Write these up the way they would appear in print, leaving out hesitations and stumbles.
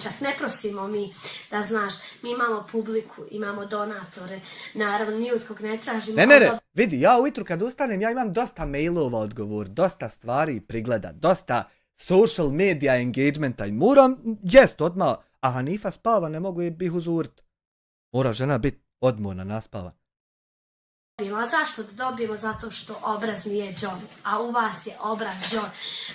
čak ne prosimo mi, da znaš, mi imamo publiku, imamo donatore, naravno ni od kog ne tražimo. Ne, vidi, ja ujutru kad ustanem, ja imam dosta mailova odgovor, dosta stvari prigleda, dosta social media engagementa i moram jest odmah, a Hanifa spava, ne mogu je bih uzurit. Mora žena biti odmorna, naspava. A zašto da dobijemo? Zato što obraz nije John, a u vas je obraz John.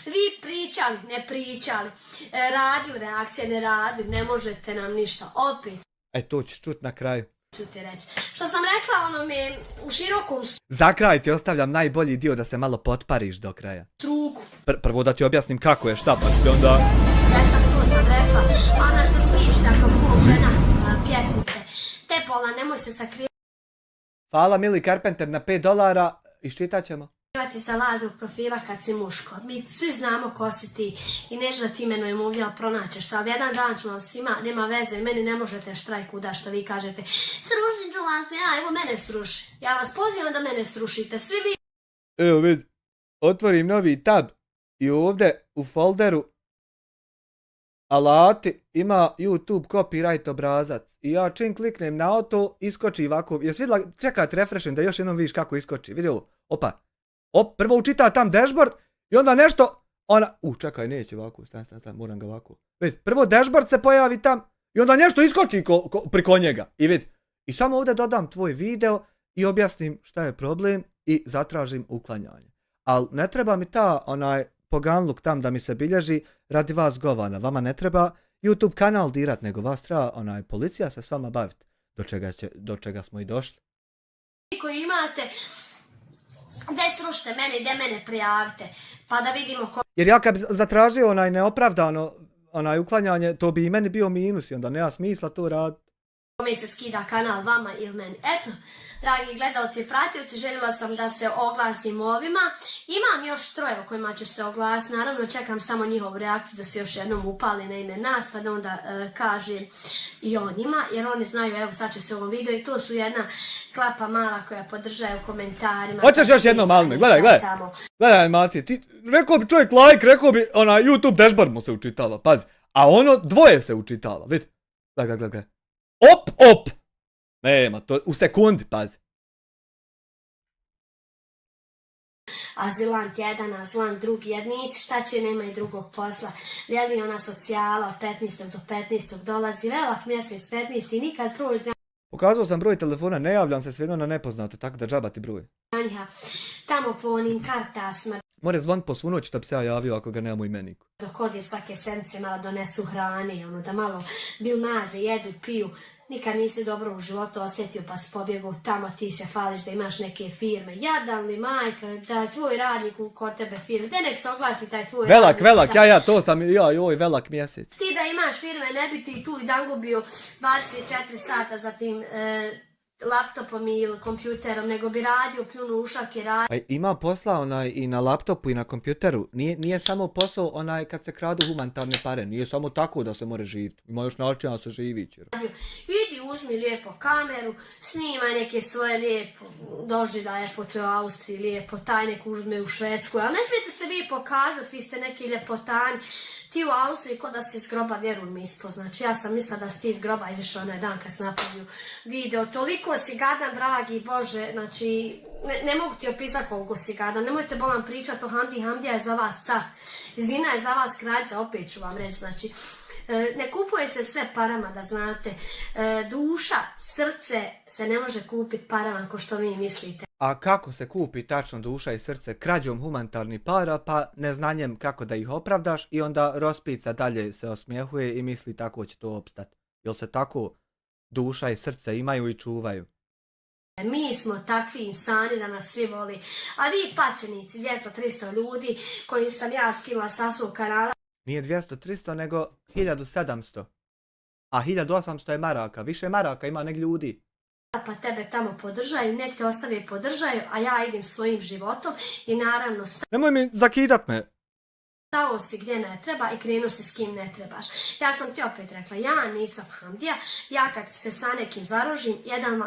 Vi pričali, ne pričali, radili reakcije, ne radili, ne možete nam ništa, opet. To ćeš čut na kraju. Ću ti reći. Što sam rekla onome u širokom Za kraj ti ostavljam najbolji dio da se malo potpariš do kraja. struku. Prvo da ti objasnim kako je, šta pa ti onda... Ja sam rekla, ona što smiš tako cool žena pjesmice. Te pola, nemoj se sakrivati Hvala Mili Carpenter na $5, iščitat ćemo. sa lažnog profila kad si muško. Mi svi znamo ko si ti i neću da ti imenujem uvijel pronaćeš se, ali jedan dan ću vam svima, nema veze, meni ne možete štrajk uda što vi kažete. Srušit ću vas, evo mene sruši. Ja vas pozivam da mene srušite, svi vi. Evo vidi, otvorim novi tab i ovdje u folderu alati ima YouTube copyright obrazac i ja čim kliknem na to iskoči ovako, jesi vidjela, čekat refreshen da još jednom vidiš kako iskoči, vidi ovo, opa, prvo učita tam dashboard i onda nešto, čekaj, neće ovako, stan, moram ga ovako, vidi, prvo dashboard se pojavi tam i onda nešto iskoči priko njega i vidi, i samo ovdje dodam tvoj video i objasnim šta je problem i zatražim uklanjanje, ali ne treba mi ta poganluk tam da mi se bilježi radi vas govana. Vama ne treba YouTube kanal dirat, nego vas treba policija se s vama baviti. Do čega smo i došli. Koji imate, gde srušite mene i gde mene prijavite, pa da vidimo ko... Jer ja kad bi zatražio neopravdano uklanjanje, to bi i meni bio minus i onda nema smisla to raditi. Kome se skida kanal, vama ili meni. Eto, dragi gledalci i pratioci, željela sam da se oglasim ovima. Imam još troje o kojima ću se oglasiti. Naravno, čekam samo njihovu reakciju da se još jednom upali na ime nas, pa da onda kažem i o njima, jer oni znaju, evo sad će se u ovom videu i to su jedna klapa mala koja podržaju u komentarima. Hoćeš još jednom malme, gledaj animacije. Rekao bi čovjek like, rekao bi YouTube dashboard mu se učitava, pazi. A ono dvoje se učitava, vidi. Gledaj. Op! Nema, to u sekundi, pazi. Azilant jedan, azilant drugi, jednici, šta će, nema i drugog posla. Veli ona socijala od 15. do 15. dolazi, velak mjesec 15. i nikad prođe. Pokazao sam broj telefona, ne javljam se svejedno na nepoznate, tako da džaba ti broj. Tamo po onim kartasima. More zvonit po svu noć da bi se ja javio ako ga nemamo imeniku. Dok odje svake sedmice malo donesu hrane, da malo bil naze, jedu, piju. Nikad nisi dobro u životu osjetio pa si pobjegao tamo, ti se fališ da imaš neke firme. Jadan li majka, da tvoj radnik kod tebe firme, da nek se oglasi taj tvoj radnik. Velak, to sam, joj, velak mjesec. Ti da imaš firme, ne bi ti tu i dan gubio 24 sata za tim laptopom ili kompjuterom, nego bi radio pljunu ušake radio. Ima posla i na laptopu i na kompjuteru. Nije samo posao kad se kradu humanitarne pare. Nije samo tako da se more živjeti. Ima još načina da se živi. Idi, uzmi lijepo kameru, snimaj neke svoje lijepo doživljaje po toj Austriji, lijepo taj nek uzme u Švedsku. Ali ne smijete se vi pokazati, vi ste neki ljepotani. Ti u Austriji ko da si iz groba, vjeruj mi ispod. Znači ja sam mislila da si ti iz groba izašao onaj dan kad sam napravio video. Toliko si gadan, dragi Bože, znači ne mogu ti opisati koliko si gadan. Nemojte bolan pričati o Hamdi, Hamdija je za vas car. Zina je za vas kraljica, opet ću vam reći. Znači, ne kupuje se sve parama, da znate. Duša, srce se ne može kupiti parama ko što vi mislite. A kako se kupi tačno duša i srce? Krađom humanitarnih para, pa neznanjem kako da ih opravdaš i onda Rospica dalje se osmijehuje i misli tako će to opstati. Jel se tako duša i srce imaju i čuvaju? Mi smo takvi insani da nas svi voli. A vi pačenici, 200-300 ljudi koji sam ja skinula sa svog kanala. Nije 200-300 nego 1700. A 1800 je maraka. Više maraka ima nek ljudi. Pa tebe tamo podržaju, nek te ostave podržaju, a ja idem svojim životom i naravno nemoj mi zakidat me. Stao si gdje ne treba i krenuo si s kim ne trebaš. Ja sam ti opet rekla, ja nisam Hamdija, ja kad se sa nekim zarožim,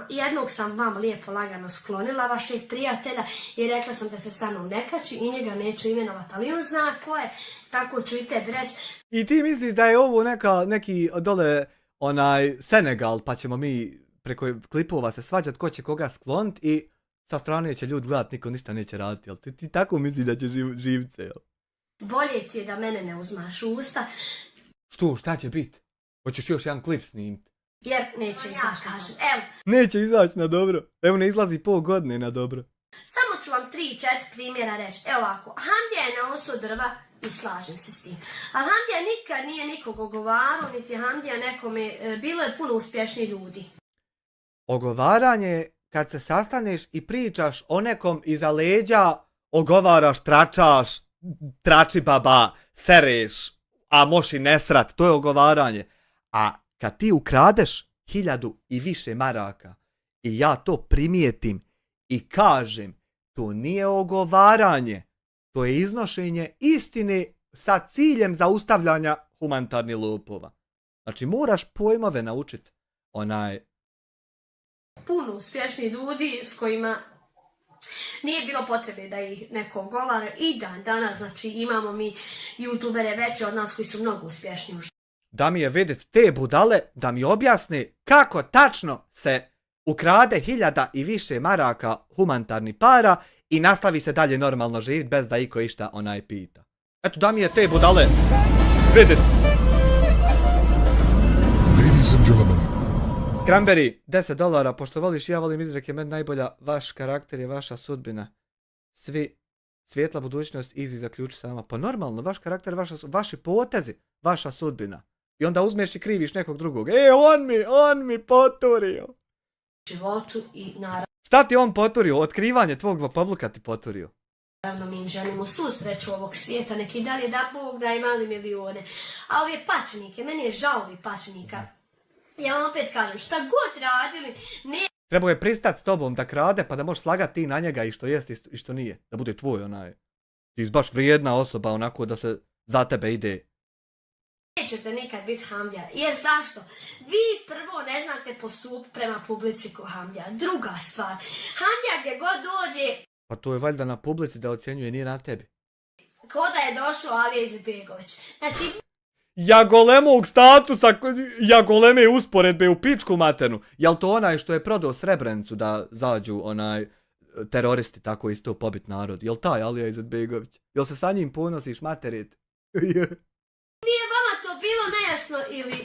jednog sam vam lijepo lagano sklonila vašeg prijatelja i rekla sam da se sa mnom ne kači i njega neću imenovati, ali on zna ko je. tako ću i tebi reći. I ti misliš da je ovo neki dole Senegal, pa ćemo mi preko klipova se svađat ko će koga sklonit i sa strane će ljudi gledat, niko ništa neće raditi, jel? Ti tako misliš da će živce, jel? Bolje ti je da mene ne uzmaš u usta. Šta će bit? Hoćeš još jedan klip snimiti? Jer neće izaći, kažem. Evo, Neće izaći na dobro. Evo ne izlazi pol godine na dobro. samo ću vam 3-4 primjera reći. Evo ovako, Hamdija je na osu drva i slažem se s tim. Ali Hamdija nikad nije nikog ogovarao, niti je Hamdija nekome, bilo je puno uspješnijih ljudi. Ogovaranje kad se sastaneš i pričaš o nekom iza leđa, ogovaraš, tračaš, trači baba, sereš, a moš i nesrat, to je ogovaranje. A kad ti ukradeš 1000 i više maraka i ja to primijetim i kažem, to nije ogovaranje, to je iznošenje istine sa ciljem zaustavljanja humanitarnih lopova. Znači moraš pojmove naučiti Puno uspješnijih ljudi s kojima nije bilo potrebe da ih neko ogovara i dan danas, znači imamo mi youtubere veće od nas koji su mnogo uspješniji. Da mi je vidjeti te budale, da mi objasne kako tačno se ukrade 1000 i više maraka humanitarnih para i nastavi se dalje normalno živjeti bez da iko išta pita. Eto da mi je te budale vidjeti. Ladies and gentlemen, Cranberry, $10, pošto voliš, ja volim izreke, meni najbolja, vaš karakter je vaša sudbina. Svijetla budućnost, easy zaključi sama. Pa normalno, vaš karakter, vaši potezi, vaša sudbina. I onda uzmeš i kriviš nekog drugog. On mi poturio. Životu i naravno Šta ti on poturio? Otkrivanje tvog zlopobluka ti poturio. mi im želimo svu sreću ovog svijeta, neki dalje da Bog da imali milijone. A ove pačnike, meni je žao ovih pačnika. Ja vam opet kažem, šta god radili, ne. Trebao je pristat s tobom da krade pa da možeš slagati ti na njega i što jest i što nije. Da bude tvoj Ti si baš vrijedna osoba onako da se za tebe ide. Nećete nikad biti Hamdija. Jer zašto? Vi prvo ne znate postup prema publici ko Hamdija. Druga stvar, Hamdija gdje god dođe, Pa to je valjda na publici da ocjenjuje, nije na tebi. ko da je došao Alija Izetbegović. Znači, Jagolemog statusa, Jagoleme usporedbe u pičku maternu. Jel to onaj što je prodao Srebrenicu da zađu teroristi tako isto pobit narod? Jel taj Alija Izetbegović? Jel se sa njim ponosiš materit? nije vama to bilo nejasno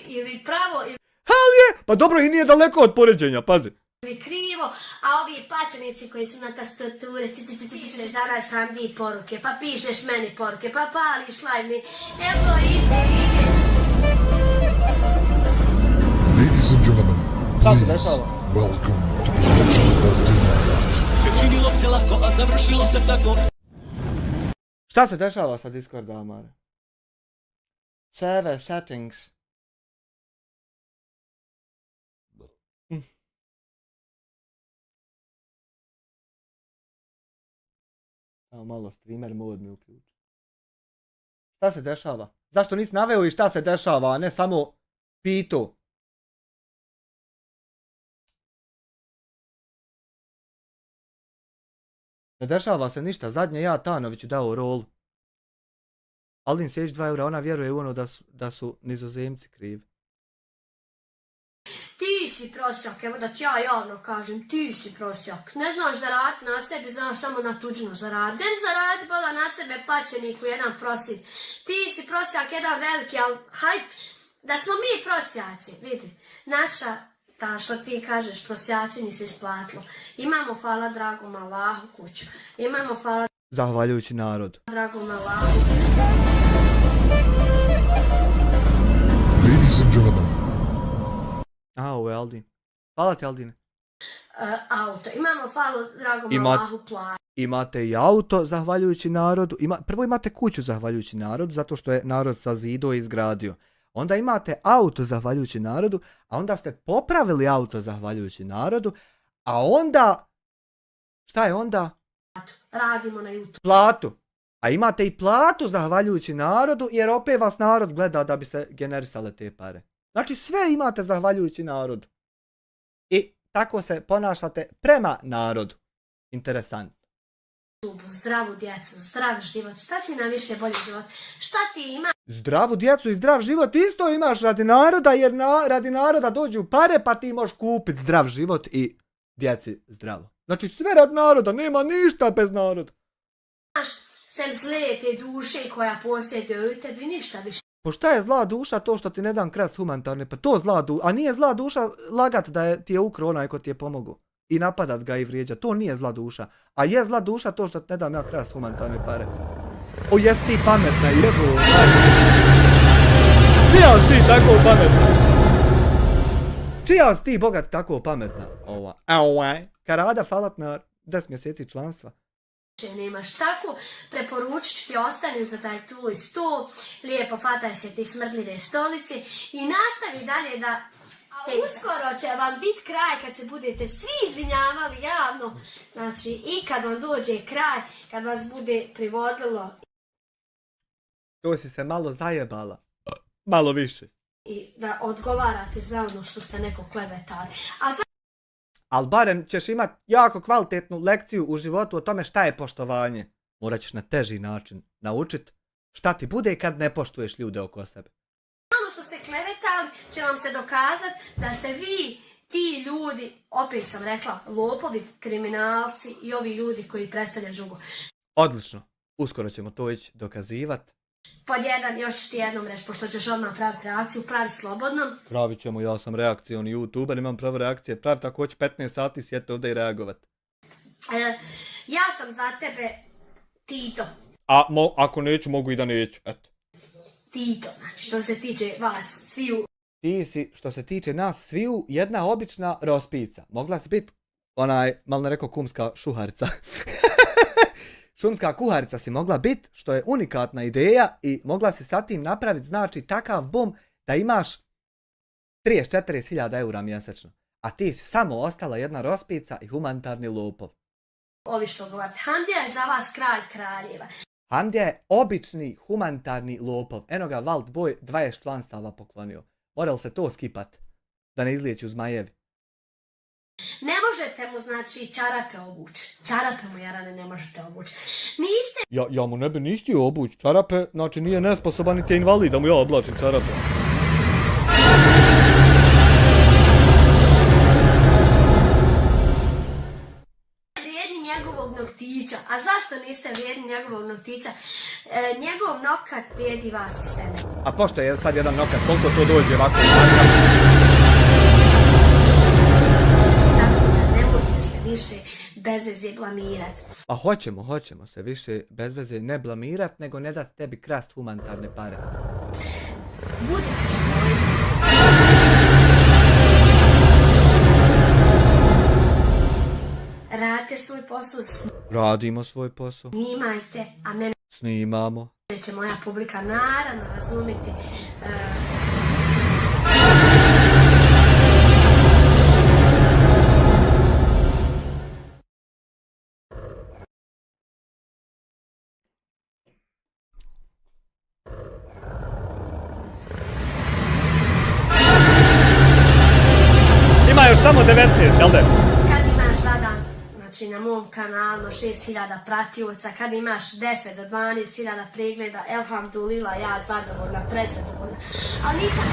ili pravo Pa dobro i nije daleko od poređenja, pazi. ili krivo, a ovi pačenici koji su na tastaturi, pišeš danas Hamdiji poruke, pa pišeš meni poruke, pa pališ live, evo ide. ladies and gentlemen, Šta se please dešava? welcome to the legend of tonight. Sve činilo se lako, a završilo se tako. Šta se dešava sa Discorda, Amare? Server settings. Evo malo streamer mod mi uključi. Šta se dešava? Zašto nisi naveo i šta se dešava, a ne samo pito? Ne dešava se ništa, zadnje ja Tanoviću dao rolu. Aldin sjeć 2 eura, ona vjeruje u ono da su Nizozemci krivi. Ti si prosjak, evo da ti ja javno kažem, ti si prosjak. Ne znaš zaraditi na sebi, znaš samo na tuđinu zaraditi. Ne zaradi bola na sebe pačeniku jedan prosjek. Ti si prosjak jedan veliki, ali hajde, da smo mi prosjaci, vidi. Naša, ta što ti kažeš, prosjačini se isplatilo. Imamo, hvala dragom Allahu, kuću. Imamo, hvala Zahvaljujući narodu. dragom Allahu. Ladies and gentlemen, Ovo je Aldin. Hvala ti, Aldine. Auto. Imamo, hvala dragom Ima- Allahu, plaću. Imate i auto zahvaljujući narodu. Prvo imate kuću zahvaljujući narodu, zato što je narod sazidao i izgradio. Onda imate auto zahvaljujući narodu, a onda ste popravili auto zahvaljujući narodu, a onda... Šta je onda? Radimo na YouTube. Platu. A imate i platu zahvaljujući narodu, jer opet vas narod gleda da bi se generisale te pare. Znači sve imate zahvaljujući narodu. I tako se ponašate prema narodu. Interesantno. zdravu djecu, zdrav život, šta će nam više bolji život, šta ti ima Zdravu djecu i zdrav život isto imaš radi naroda, jer radi naroda dođu pare, pa ti možeš kupiti zdrav život i djeci zdravo. Znači sve radi naroda, nema ništa bez naroda. sem zle te duše koja posjeduje u tebi, ništa više. Po šta je zla duša to što ti ne dam krast humanitarne, pa to zla duša, a nije zla duša lagat da ti je ukro onaj ko ti je pomogu i napadat ga i vrijeđa, to nije zla duša, a je zla duša to što ti ne dam ja krast humanitarne pare. O, jes ti pametna, jebo. Čija si ti tako pametna? Čija si ti, bogat, tako pametna? Karada falat na 10 mjeseci članstva. Nemaš tako, preporučit ću ti ostani za taj tvoj stol, lijepo fataj se ti smrdljive stolice i nastavi dalje da... A uskoro će vam biti kraj kad se budete svi izvinjavali javno, znači i kad vam dođe kraj, kad vas bude privodilo. To si se malo zajebala. Malo više. I da odgovarate za ono što ste nekog klevetali. Ali barem ćeš imat jako kvalitetnu lekciju u životu o tome šta je poštovanje. Morat ćeš na teži način naučit šta ti bude kad ne poštuješ ljude oko sebe. Ono što ste klevetali će vam se dokazati da ste vi ti ljudi, opet sam rekla, lopovi, kriminalci i ovi ljudi koji predstavljaju žugu. Odlično. Uskoro ćemo to ići dokazivat. Pod jedan, još ću ti jednom reći, pošto ćeš odmah praviti reakciju, pravi slobodno. Pravit ćemo, ja sam reakcion youtuber, imam pravo reakcije. Pravi tako hoću 15 sati sjeti ovdje i reagovat. Ja sam za tebe Tito. A ako neću, mogu i da neću. Eto. Tito, znači što se tiče vas sviju. Ti si, što se tiče nas sviju, jedna obična rospica. Mogla si biti malo ne rekao kumska šuharica. Šumska kuharica si mogla biti, što je unikatna ideja i mogla si sa tim napraviti, znači, takav bum da imaš 34.000 eura mjesečno. A ti si samo ostala jedna rospica i humanitarni lopov. Ovi što govorite, Hamdija je za vas kralj kraljeva. Hamdija je obični humanitarni lopov. Eno ga Walt Boy 20 članstava poklonio. Moral se to skipat, da ne izlijeću zmajevi. Ne možete mu, znači, čarape obući. Čarape mu, Jarane, ne možete obući. Niste... Ja mu ne bi ni htio obući čarape, znači nije nesposoban niti je invalid da mu ja oblačim čarape. Vrijedni njegovog noktića. A zašto niste vrijedni njegovog noktića? Njegov nokat vrijedi vas iz tebe. A pošto je sad jedan nokat, koliko to dođe ovako u više bez veze blamirat. Pa hoćemo se više bez veze ne blamirat, nego ne dat tebi krast humanitarne pare. Budite svoji. Radite svoj posao. Radimo svoj posao. Snimajte, a mene snimamo. Će moja publika naravno razumjeti. Ima još samo 19, jel da? Kad imaš zadan, znači na mom kanalu 6.000 pratioca, kad imaš 10 do 12.000 pregleda, elhamdulillah, ja zadovoljna, prezadovoljna. Ali nisam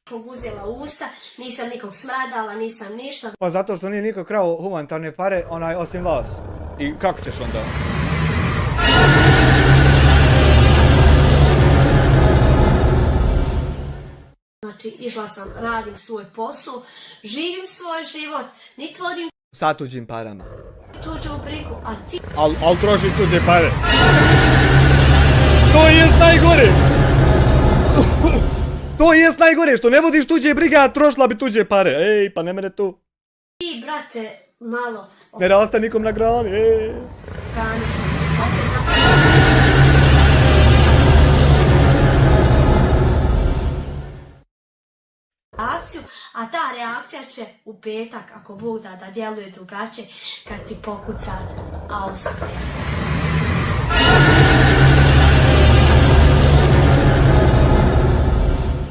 nikog uzela usta, nisam nikog smradala, nisam ništa. Pa zato što nije niko krao humanitarne pare, osim vas. I kako ćeš onda? Znači, išla sam, radim svoj posao, živim svoj život, niti vodim sa tuđim parama. Tuđu brigu, a ti... Al trošiš tuđe pare. To jest najgore! To jest najgore, što ne vodiš tuđe brige, a trošila bi tuđe pare. Ej, pa ne mene tu. Ti, brate, malo... Ne raste nikom na grani, ej. Grani se, opet na... reakciju, a ta reakcija će u petak, ako Bog da djeluje drugačije, kad ti pokuca Austrija.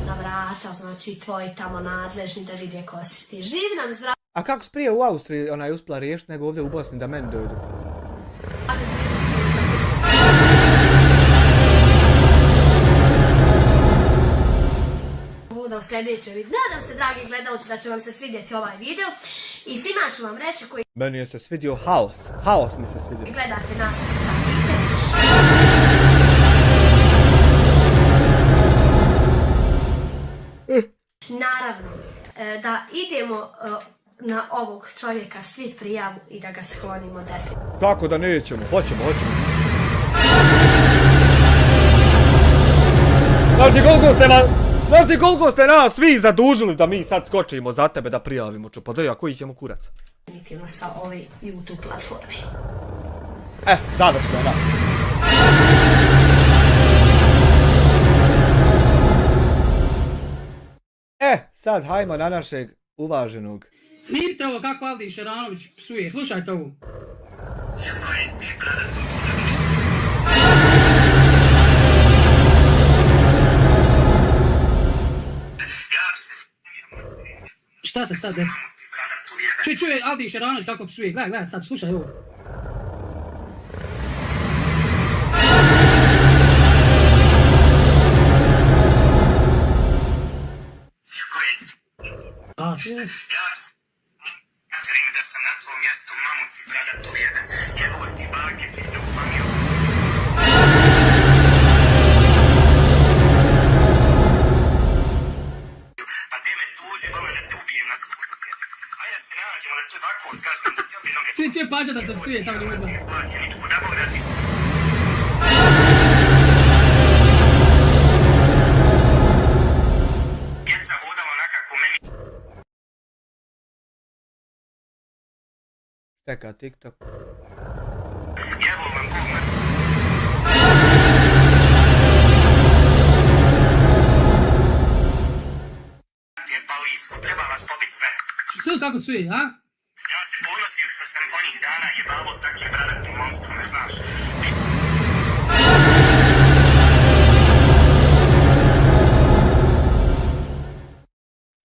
Na vrata, znači znači tvoji tamo nadležni da vide ko si ti. Živi nam zdravo. A kako si prije u Austriji onaj uspjela riješiti nego ovdje u Bosni da meni dojdu? U sljedećem videu. Nadam se, dragi gledalci, da će vam se svidjeti ovaj video. I svima ću vam reći koji Meni je se svidio haos. Haos mi se svidio. gledate nas i pratite. Naravno, da idemo na ovog čovjeka svi prijavu i da ga sklonimo definitivno. Kako da nećemo? Hoćemo. Znaš ti koliko ste nas svi zadužili da mi sad skočimo za tebe da prijavimo čupadeja, koji ćemo kurac? Definitivno sa ove YouTube platforme. Završeno. Sad hajmo na našeg uvaženog. Snimite ovo kako Aldi Šeranović psuje, slušajte ovo. Šta se sad desi? Čuje Aldi Šeranović kako psuje, gledaj sad, slušaj ovo. da sam na tvojom mjestu mamu ti kada tu jedan. Jebo ti bake ti tu famiju. Pa te me tuži, bome da te ubijem na skutu. A ja se nađemo da tu ovako skazim da te obje noge... Svi će paža da se psuje tamo ljudima. Da Bog da ti... Djeca hodala onakako meni... Čeka TikTok. Jebo vam Bog na... Ti je palisko, treba vas pobit sve. Sve kako psuje, a? Ja se ponosim što sam onih dana jebavo takve bradati monstrume, znaš.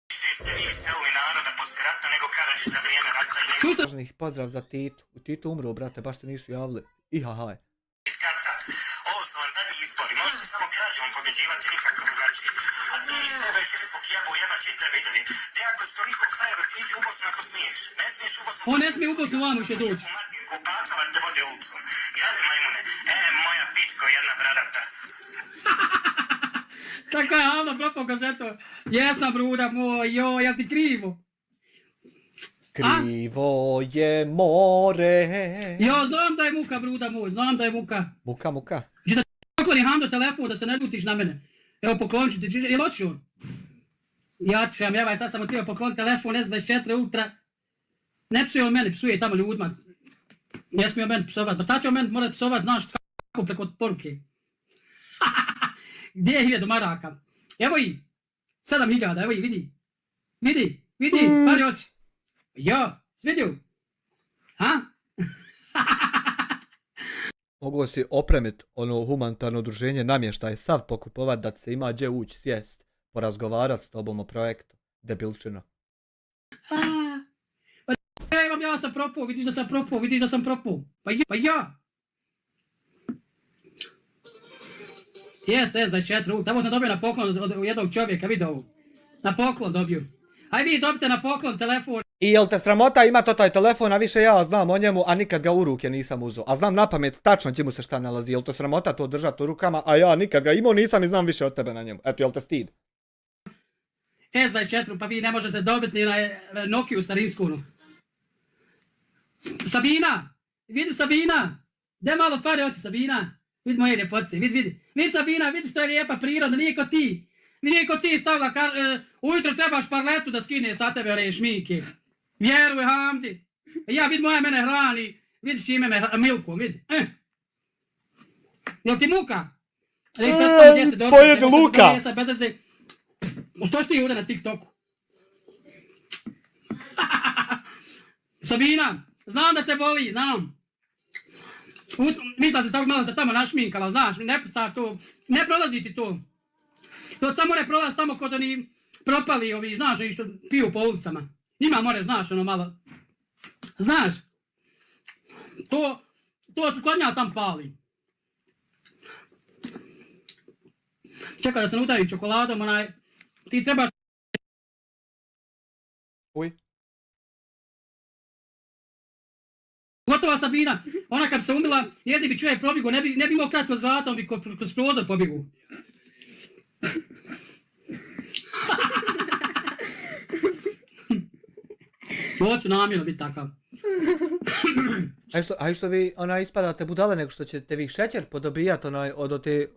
Više ste vi selili naroda poslije rata nego Karadžić za vrijeme rata i nego Važnih pozdrav za Titu. U Titu umro, brate, baš te nisu javili. Ihahaj. kad. Ovo su vam zadnji izbori, možete samo krađevom pobjeđivati nikako drugačije. A ti tebe Facebook jebo jebači i tebe ideli. Te ako si toliko frajer, ti iđi u Bosnu ako smiješ. Ne smiješ u Bosnu... On ne smije u Bosnu, vamo će doći. U Martinku bacovat te vode ulicom. Jade majmune, moja pičko jedna bradata. Tako je Alda propao kazeto. Jesam bruda moj, joj, jel ti krivo? Krivo je more. Jo, znam da je muka bruda moj, znam da je muka. Muka. Pokloni Hando telefon da se ne ljutiš na mene. Evo poklonit ću ti, jel hoćeš on? Ja ćem, evo, sad sam otio pokloniti telefon S24 Ultra. Ne psuje on meni, psuje tamo ljudima. Ne smije on meni psovat, pa šta će on meni morat psovat, znaš kako preko poruke. Gdje je 1000 maraka? Evo i, 7000, evo i, vidi, pari oči. Jo, svidio? Ha? Mogu si opremit ono humanitarno udruženje namještaj sav pokupovat da se ima gdje ući sjest. Porazgovarat s tobom o projektu. Debilčino. Ja sam propao, vidiš da sam propao. Pa ja. Jes, 24 Ultra. Evo sam dobio na poklon od jednog čovjeka, vidi ovo. Na poklon dobio. Aj vi dobite na poklon telefon. I jel te sramota ima to taj telefon, a više ja znam o njemu, a nikad ga u ruke nisam uzeo. A znam napamet tačno gdje mu se šta nalazi. Jel te sramota to držati u rukama, a ja nikad ga imao nisam i znam više od tebe na njemu. Eto, jel te stid? S24, pa vi ne možete dobiti ni na Nokiju starinskunu. Sabina! Vidi Sabina! De malo pare oči Sabina! Vidi moje ljepotice, vidi. Vidi Sabina, vidi što je lijepa priroda, nije ko ti. Nije ko ti stavila, ujutro trebaš parletu da skine sa tebe ove šminke. Vjeruj, Hamdi. Ja, vidi moja mene hrani, vidi s čime me milku, vidi. Jel ti muka? Pojedi luka! Što ti ovdje na TikToku? Sabina, znam da te boli, znam. Mislila se tako malo da tamo našminkala, znaš, ne prolazi ti to. To samo ne prolazi tamo kod oni propali ovi, znaš, ovi što piju po ulicama. Ima more, znaš, ono malo. Znaš, to kladnja tam pali. Čekaj da se ne udari čokoladom, onaj, ti trebaš... Uj. Gotova Sabina, ona kad bi se umila, jezik bi čovjek probjegu, ne bi imao krat kroz vrata, on bi kroz prozor pobjegu. Hoću namjerno biti takav. A što vi ispadate budale nego što ćete vi šećer podobijat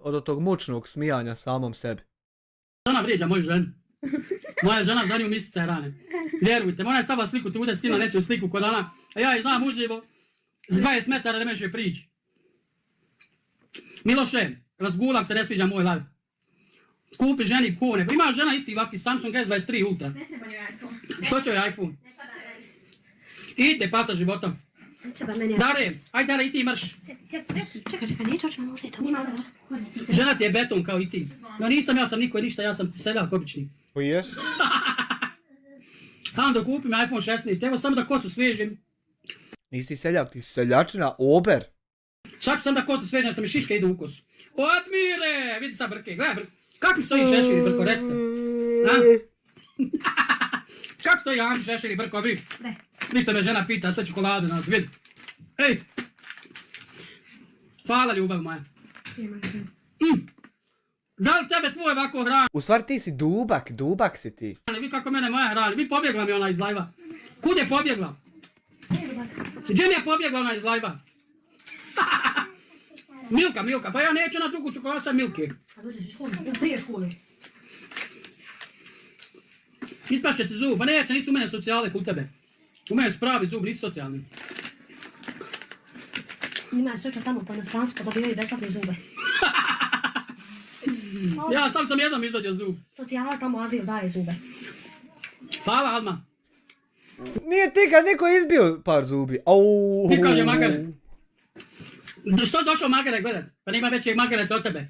od tog mučnog smijanja samom sebi. Žena vrijeđa moju ženu. Moja žena za nju misica je rane. Vjerujte, ona je stavila sliku trude, skina nečiju sliku kod ona, a ja je znam uživo, s 20 metara ne možeš joj prići. Miloše, razgulam se, ne sviđa moj live. Kupi ženi kone, ima žena isti ovakvi Samsung S23 Ultra. Ne treba njoj iPhone. Što će joj iPhone? Idite pasa životom. Ne treba meni. Dare, aj Dare i ti marš. Čekaj, neću oči malo uzeti, nima da. Žena ti je beton kao i ti. No nisam, ja sam niko i ništa, ja sam seljak obični. Pa jes? Hando, kupi mi iPhone 16, evo samo da kosu svežim. Nisi seljak, ti si seljačina, ober. Sad ću sam da kosu svežim, što mi šiške idu u kosu. Otmire! Vidi sad Brke, gledaj Brke. Kako stoji Šešir i Brko, recite? Kako stoji Ami Šešir i Brko, vi? Ne. Ništa me žena pita, sve čokolade nas, vidi. Ej! Hvala ljubav moja. Da li tebe tvoj ovako hrani? U stvari ti si dubak si ti. Vi kako mene moja hrani, vi pobjegla mi ona iz lajva. Kud je pobjegla? Gdje mi je pobjegla ona iz lajva? Milka, pa ja neću na drugu čokoladu sa Milke. A dođeš iz škole, prije škole. Ispašće ti zub, pa neće, nisu u mene socijale kod tebe. U mene su pravi zub, nisu socijalni. Njima je srča tamo po inostranstvu, pa dobivaju besplatne zube. Ja sam jednom izdođao zub. Socijala tamo azil daje zube. Hvala Alma. Nije ti kad neko izbio par zubi. Auuu. Ti kaže Magare. Što došao Magare gledat? Pa nima većeg Magare od tebe.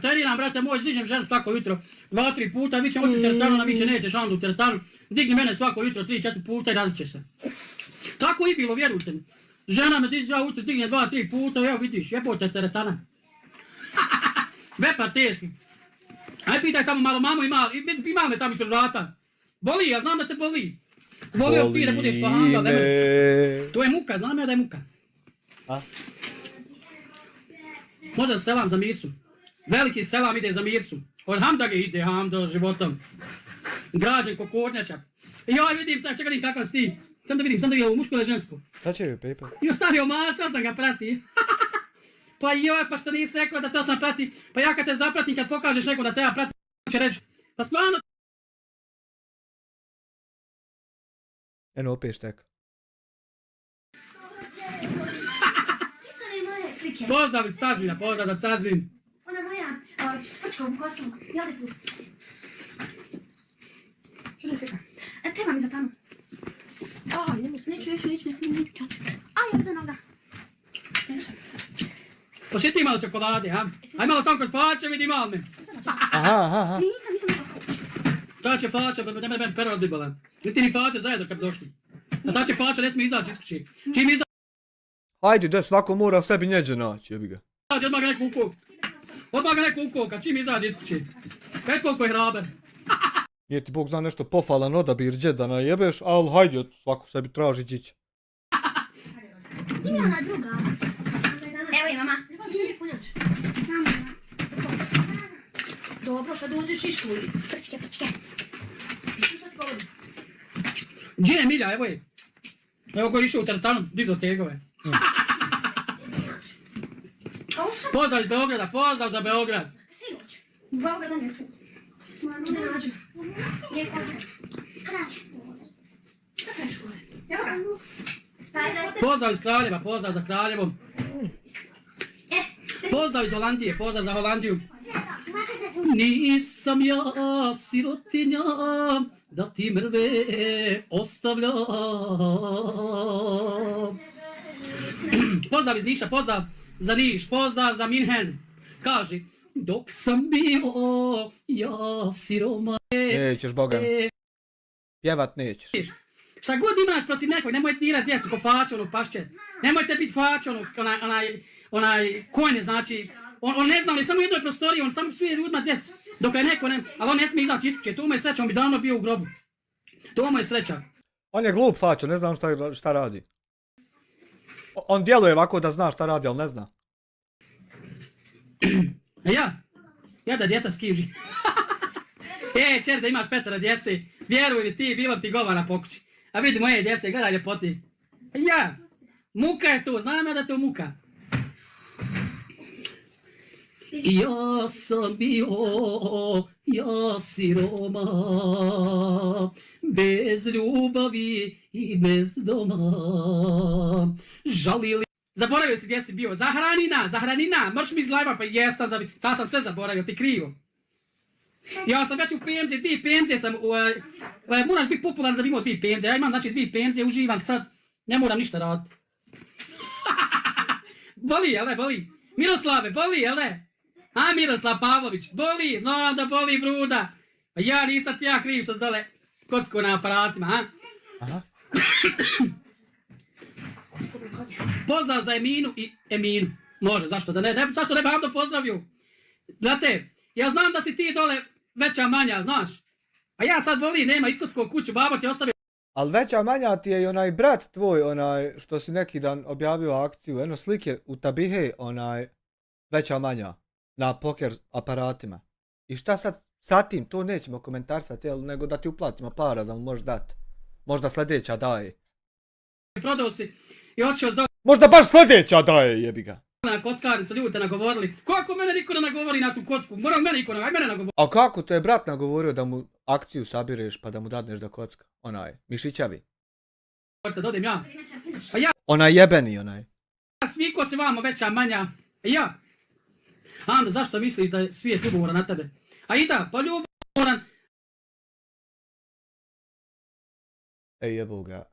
Treniram, brate moj, stižem ženu svako jutro 2-3 puta, vi će moći u teretanu, na vi će neće šandu u teretanu, digni mene svako jutro 3-4 puta i različe se. Tako i bilo, vjerujte mi. Žena me jutro digne 2-3 puta, evo vidiš, jebote teretana. Vepar teški. Aj pitaj tamo malo mamu i malo me tamo ispred vrata. Boli, ja znam da te boli. Volio bi da budeš pohanga, ne možeš. To je muka, znam ja da je muka. A? Možda selam za Mirsu. Veliki selam ide za Mirsu. Od Hamdage ide Hamdo životom. Građen ko kornjačak. I joj vidim, čekaj vidim kakav si ti. Sam da vidim ovo muško ili žensko. Šta će joj Pepe? I ostavio malca, sam ga prati. Pa joj, pa što nisi rekla da to sam prati. Pa ja kad te zapratim, kad pokažeš neko da te ja pratim, će reći. Pa stvarno... Eno opet štek. Ti su ne moje slike. Pozdrav iz Cazvina, pozdrav za Cazvin. Ona moja, s prčkom kosom. Jel tu? Čužem slika. Treba mi za panu. Aj, neću. Aj, za noga. Neću. Pošiti malo čokolade, ha? Aj malo tam kod fače, vidi malo me. Aha. Nisam tako. Ta će fača, pa tebe pero odibala. Niti ni fače zajedno kad došli. A ta će fača ne smije izaći iz kući. Čim izaći, Ajde, da svako mora sebi njeđe naći, jebi ga. odmah ga neko ukok. Odmah ga neko ukoka, čim izađe iz kući. Pet koliko je hraber. Nije ti Bog zna nešto pofalan odabir džedana jebeš, ali hajde, svako sebi traži džić. Ima ona druga. Evo i mama. Dobro, sad uđeš i školi. Frčke. Gdje je Milja, evo je. Evo ko je išao u teretanu, dizo tegove. Pozdrav iz Beograda, pozdrav za Beograd. Sinoć. Boga da ne tu. Smajmo ne nađu. Nije kontraš. Kraću. Kakve škole? Evo ga. Pozdrav iz Kraljeva, pozdrav za Kraljevo. Pozdrav iz Holandije, pozdrav za Holandiju. Nisam ja sirotinja da ti mrve ostavljam. Pozdrav iz Niša, pozdrav za Niš, pozdrav za Minhen. Kaži, dok sam bio ja siroma. Nećeš, Boga. Pjevat nećeš. Šta god imaš protiv nekog, nemojte dirati djecu ko fačonu pašće. Nemojte biti fačonu, onaj konj, znači, on ne zna, on je samo u jednoj prostoriji, on samo psuje ljudima djecu. Dok je neko, ali on ne smije izaći iz kuće, to mu je sreća, on bi davno bio u grobu. To mu je sreća. On je glup fačo, ne znam šta radi. On djeluje ovako da zna šta radi, ali ne zna. Ja da djeca skiži. Čer, da imaš 5 djece, vjeruj mi ti, bilo ti govana po kući. A vidi moje djece, gledaj ljepoti. Muka je to, znam ja da je to muka. Ja sam bio, ja siroma, bez ljubavi i bez doma. Žalili. Zaboravio si gdje si bio. Zahranina, mrš mi iz live-a, pa jesam, sad sam sve zaboravio, ti krivo. Ja sam već u PMZ, 2 PMZ sam, moraš biti popularan da bi imao 2 PMZ, ja imam znači 2 PMZ, uživam sad, ne moram ništa raditi. Boli, jel ne, boli? Miroslave, boli, jel ne? A Miroslav Pavlović, boli, znam da boli bruda. Pa ja nisam ti ja kriv što zdale kocku na aparatima, ha? Aha. Pozdrav za Eminu i Eminu. Može, zašto da ne? Zašto ne bi Hamdo pozdravio? Brate, ja znam da si ti dole veća manja, znaš? A ja sad boli, nema iskotskog kuću, babo ti ostavio. Ali veća manja ti je i onaj brat tvoj, onaj što si neki dan objavio akciju, eno slike u Tabihe, onaj veća manja na poker aparatima. I šta sad sa tim, to nećemo komentarsati, nego da ti uplatimo para da mu možeš dati. Možda sljedeća daje. Prodao si i otišao do... Možda baš sljedeća daje, jebi ga. Na kockarnicu, ljudi te nagovorili. Kako mene niko ne nagovori na tu kocku? Moram mene niko nagovori. A kako to je brat nagovorio da mu akciju sabireš pa da mu dadneš da kocka? Onaj, mišićavi. Dodem ja. A ja Onaj jebeni, onaj. sviko se vama veća manja. Ja. Anda, zašto misliš da je svijet ljubomoran na tebe? A i da, pa ljubomoran. Ej, jebo ga.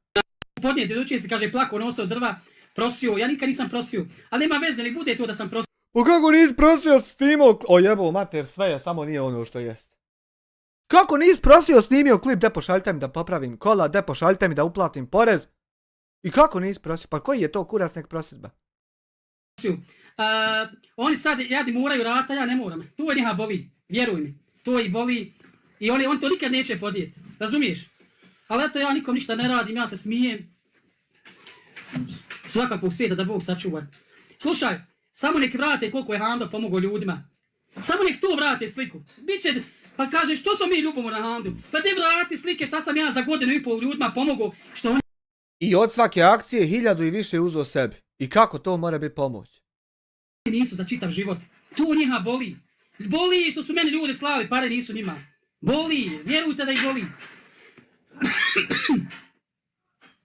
Podnijeti, doći si, kaže, plako, nosio drva, prosio. Ja nikad nisam prosio. Ali nema veze, ne bude to da sam prosio. Pa kako nisi prosio snimio... O jebo, mater, sve je, samo nije ono što jest. Kako nisi prosio snimio klip, de pošaljite mi da popravim kola, de pošaljite mi da uplatim porez? I kako nisi prosio? Pa koji je to kurac nek prosjedba? Oni sad jadi moraju rata, ja ne moram. To je njeha boli, vjeruj mi. To i boli. I on to nikad neće podijeti. Razumiješ? Ali eto, ja nikom ništa ne radim, ja se smijem. Svakakvog svijeta da Bog sačuva. Slušaj, samo nek vrate koliko je Hamdo pomogao ljudima. Samo nek to vrate sliku. Biće, pa kaže, što smo mi ljubomorni na Hamdu? Pa te vrati slike šta sam ja za 1,5 godinu ljudima pomogao, što oni... I od svake akcije 1000 i više uzeo sebi. I kako to mora biti pomoć? Nisu za čitav život. To njiha boli. Boli što su meni ljudi slali, pare nisu njima. Boli, vjerujte da ih boli.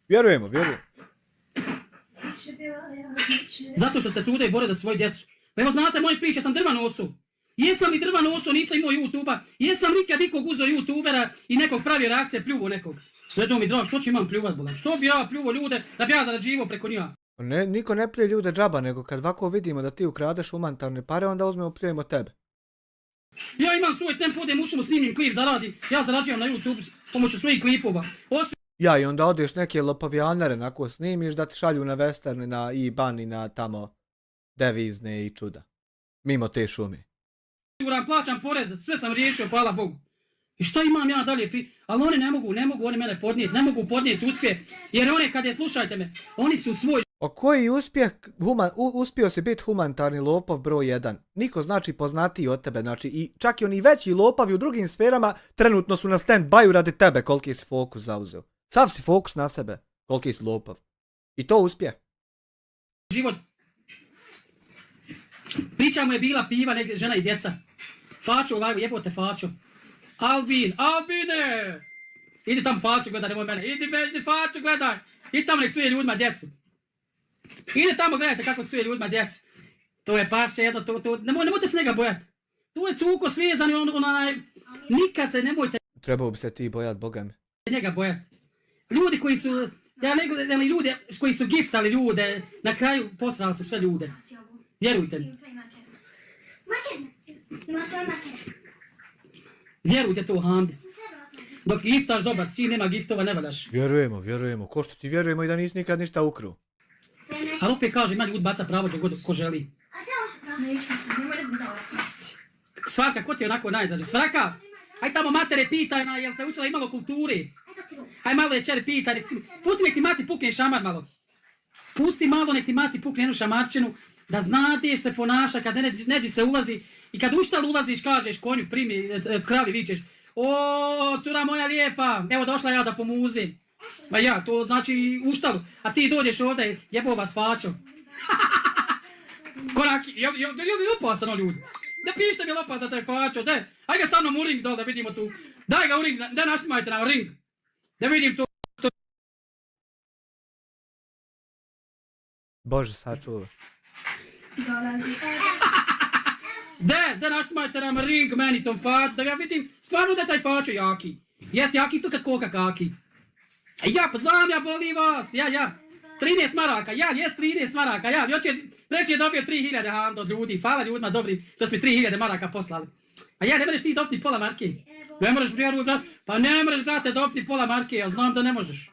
Vjerujemo. Zato što se trude i bore za svoju djecu. Pa evo znate moje priče, sam drva nosu. Jesam li drva nosu, nisam imao YouTube-a. Jesam nikad nikog uzeo YouTubera i nekog pravio reakcije pljuvo nekog. Sve to mi drago, što ću imam pljuvat bolam? Što bi ja pljuvo ljude da bi ja zarađivao preko njega? Ne, niko ne plije ljude džaba, nego kad ovako vidimo da ti ukradeš humanitarne pare, onda uzmemo pljujemo tebe. Ja imam svoj tempo, odem ušemo, snimim klip, zaradim. Ja zarađujem na YouTube s pomoću svojih klipova. Ja, i onda odeš neke lopovjanare, nako snimiš da ti šalju na western, na IBAN i na tamo devizne i čuda. Mimo te šume. Plaćam porez, sve sam riješio, hvala Bogu. I što imam ja dalje ali oni ne mogu oni mene podnijeti, ne mogu podnijeti uspjeh, jer oni kad je, slušajte me, oni su svoj... O koji uspjeh, uspio si biti humanitarni lopov broj 1? Niko znači poznatiji od tebe, znači i čak i oni veći lopavi u drugim sferama trenutno su na stand-byu radi tebe koliki si fokus zauzeo. Sav si fokus na sebe, koliki si lopav. I to uspjeh. Život. Priča mu je bila piva, žena i djeca. Fačo, jebote Fačo. Albine! Idi tam Fačo gledaj, nemoj mene. Idi Fačo gledaj. Idi tamo nek suje ljudima djecu. Idi tamo gledajte kako suje ljudima djecu. To je paše jedno, nemojte se njega bojati. Tu je cuko svezan i onaj... Nikad se nemojte... Trebao bi se ti bojati, Boga mi. Njega bojati. Ljudi koji su... Ja ne gledam ljude koji su giftali ljude, na kraju posrali su sve ljude. Vjerujte mi. Imaš ramake. Vjerujte to, Hamdi. Dok giftaš dobar sin, nema giftova, ne valjaš. Vjerujemo. Ko što ti vjerujemo i da nisi nikad ništa ukruo. Ali opet kaže, ima ljud baca pravo gdje god ko želi. A sve možeš pravo. Nemoj da mi dala. Svaka, ko ti je onako najdraži? Svaka, aj tamo matere pitaj, jel te učila imalo kulturi? Aj malo je čer pitaj, recimo, pusti nek ti mati pukne šamar malo. Pusti malo nek ti mati pukne jednu šamarčinu, da znadeš se ponaša kad neđi se ulazi i kad u štal ulaziš kažeš konju primi, kravi vičeš. O, cura moja lijepa, evo došla ja da pomuzim. Ma ja, to znači u štalu, a ti dođeš ovdje, jebo vas fačo. Koraki, je li opasano ljudi? Da pište mi je opasan taj fačo, de, aj ga sa mnom u ring dole da vidimo tu. Daj ga u ring, da naštimajte nam ring. Da vidim tu. Bože, sačuva. Da naštimajte nam ring meni tom faču, da ga vidim, stvarno da je taj fačo jaki. Jest jaki isto kad koka kaki. Ja, pa znam ja, boli vas, ja. 13 maraka, jest 13 maraka, Preći je dobio 3000 Hando od ljudi, hvala ljudima dobri što su mi 3000 maraka poslali. A ne možeš ti dobiti pola marke. Ne možeš, pa ne možeš, brate, dobiti pola marke, ja znam da ne možeš.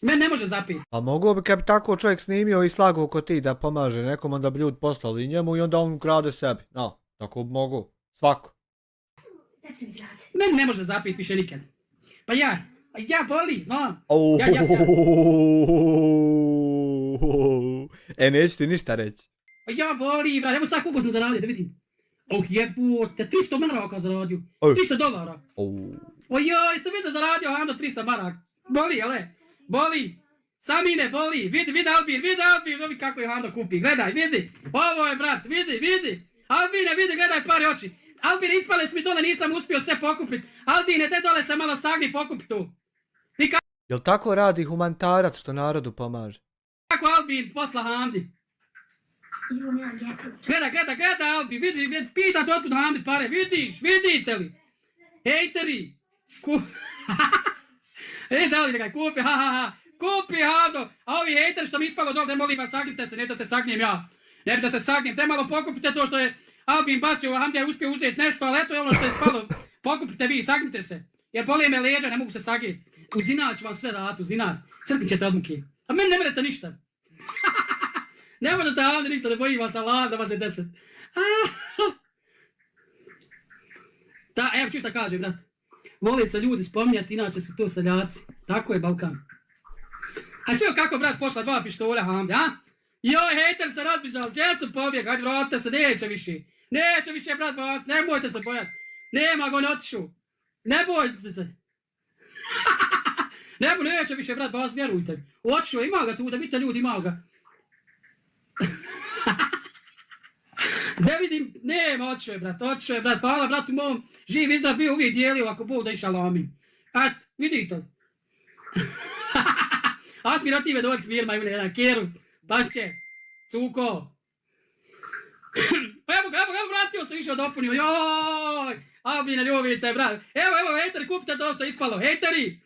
Meni ne može zapiti. A mogu bi kad bi tako čovjek snimio i slagao ko ti da pomaže nekom, onda bi ljudi poslali njemu i onda on ukrade sebi. No, tako bi mogu. Svako. Meni ne može zapiti više nikad. Pa ja boli, znam. Neću ti ništa reći. Ja boli, brate, evo sad koliko sam zaradio, da vidim. Jebote, 300 maraka zaradio. $300. Jeste vidio zaradio Hando 300 maraka. Boli, jele? Boli. Samine, boli. Vidi Albin, vidi kako je Hando kupi. Gledaj, vidi. Ovo je, brat, vidi. Albine, vidi, gledaj pare oči. Albine, ispale su mi dole, nisam uspio sve pokupit. Albine, te dole se malo sagni, pokupi tu. Jel tako radi humanitarac što narodu pomaže? Kako Albin posla Hamdi? Gleda Albin, vidi, pitate otkud Hamdi pare, vidite li? Hejteri! Albin ga kupi, kupi Hando, a ovi hejteri što mi ispalo dole, molim vas, sagnite se, ne da se sagnijem ja. Ne da se sagnijem, te malo pokupite to što je Albin bacio, a Hamdi je uspio uzeti nešto, ali eto je ono što je spalo. Pokupite vi, sagnite se. Jer boli me leđa, ne mogu se sagniti. U zinat ću vam sve dati, u zinat. Crknit ćete od muke. A meni ne merete ništa. Ne možete Hamdi ništa, ne bojim vas, Allah da vas je 10. Evo ću šta kaže, brat. Vole se ljudi spominjati, inače su to seljaci. Tako je Balkan. A sve kako, brat, pošla 2 pištolja Hamdi, a? Joj, hejter se razbižal, gdje su pobjeg, hajde vratite se, neće više, brat, bac, nemojte se bojati. Nema ga, on otišu. Ne bojte se. Neće više, brat, bac, vjerujte. Otišu, ima ga tu, da vidite ljudi, ima ga. Ne vidim, nema, otišu je, brat, hvala, bratu mom, živ izgled bio uvijek dijelio, ako Bog da iša lamin. Vidite. Asmir, od time dođi svirma, ima jedan keru. Bašće, cuko. Evo, vratio se više od opunio. Joj, Albine, ljubite, brat. Evo, hejteri, kupite to što je ispalo. Hejteri.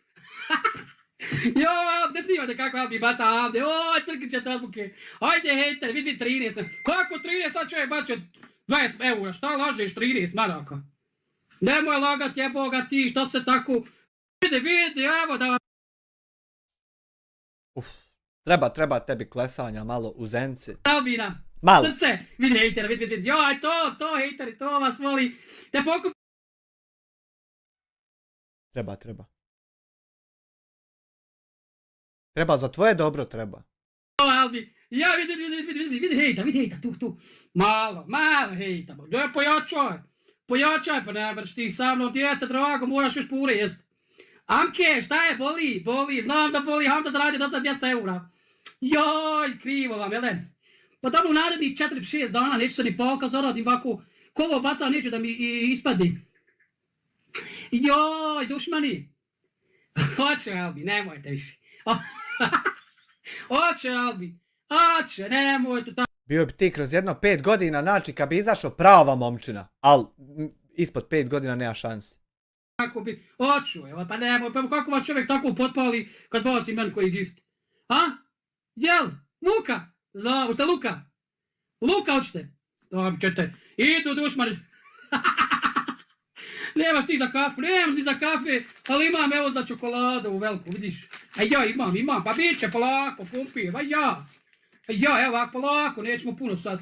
Joj, ne snimate kako Albin baca Hamdi. Oj, crknit ćete odbuke. Ajde, hejteri, vidi 13. Kako 13, sad čovjek bacio 20 eura. Šta lažeš 13 maraka? Nemoj lagat, jeboga ti, što se tako... Vidi, evo da... Treba tebi klesanja malo u zenci. Albina, malo. Srce, vidi hejtera, vidi. Joj, to hejteri, to vas voli. Te pokup... Treba. Treba, za tvoje dobro treba. Albi, ja vidi hejta, tu. Malo hejta, doj pojačaj, pa ne brš ti sa mnom, djete drago, moraš još pure jest. Amke, šta je, boli, znam da boli, Hamda zaradio do sad 200 eura. Joj, krivo vam, jel ne? Pa dobro, u narednih 4-6 dana neću se ni polka zaradim ovako, ko ovo baca neće da mi ispadne. Joj, dušmani. Hoće, Albi, nemojte više. Hoće, Albi, nemojte tako. Bio bi ti kroz jedno 5 godina, znači kad bi izašao prava momčina, ali ispod 5 godina nema šanse. Kako bi, hoću, evo, pa nemoj, pa kako vas čovjek tako potpali kad baci meni koji gift? Jel? Luka? Šta Luka? Luka hoćete? Ćete, idu dušmani. Nemaš ti za kafu, nemam ti za kafe, ali imam evo za čokoladu veliku, vidiš. A ja imam, pa bit će polako, kumpijem, a ja. Ja, evo ovako polako, nećemo puno sad.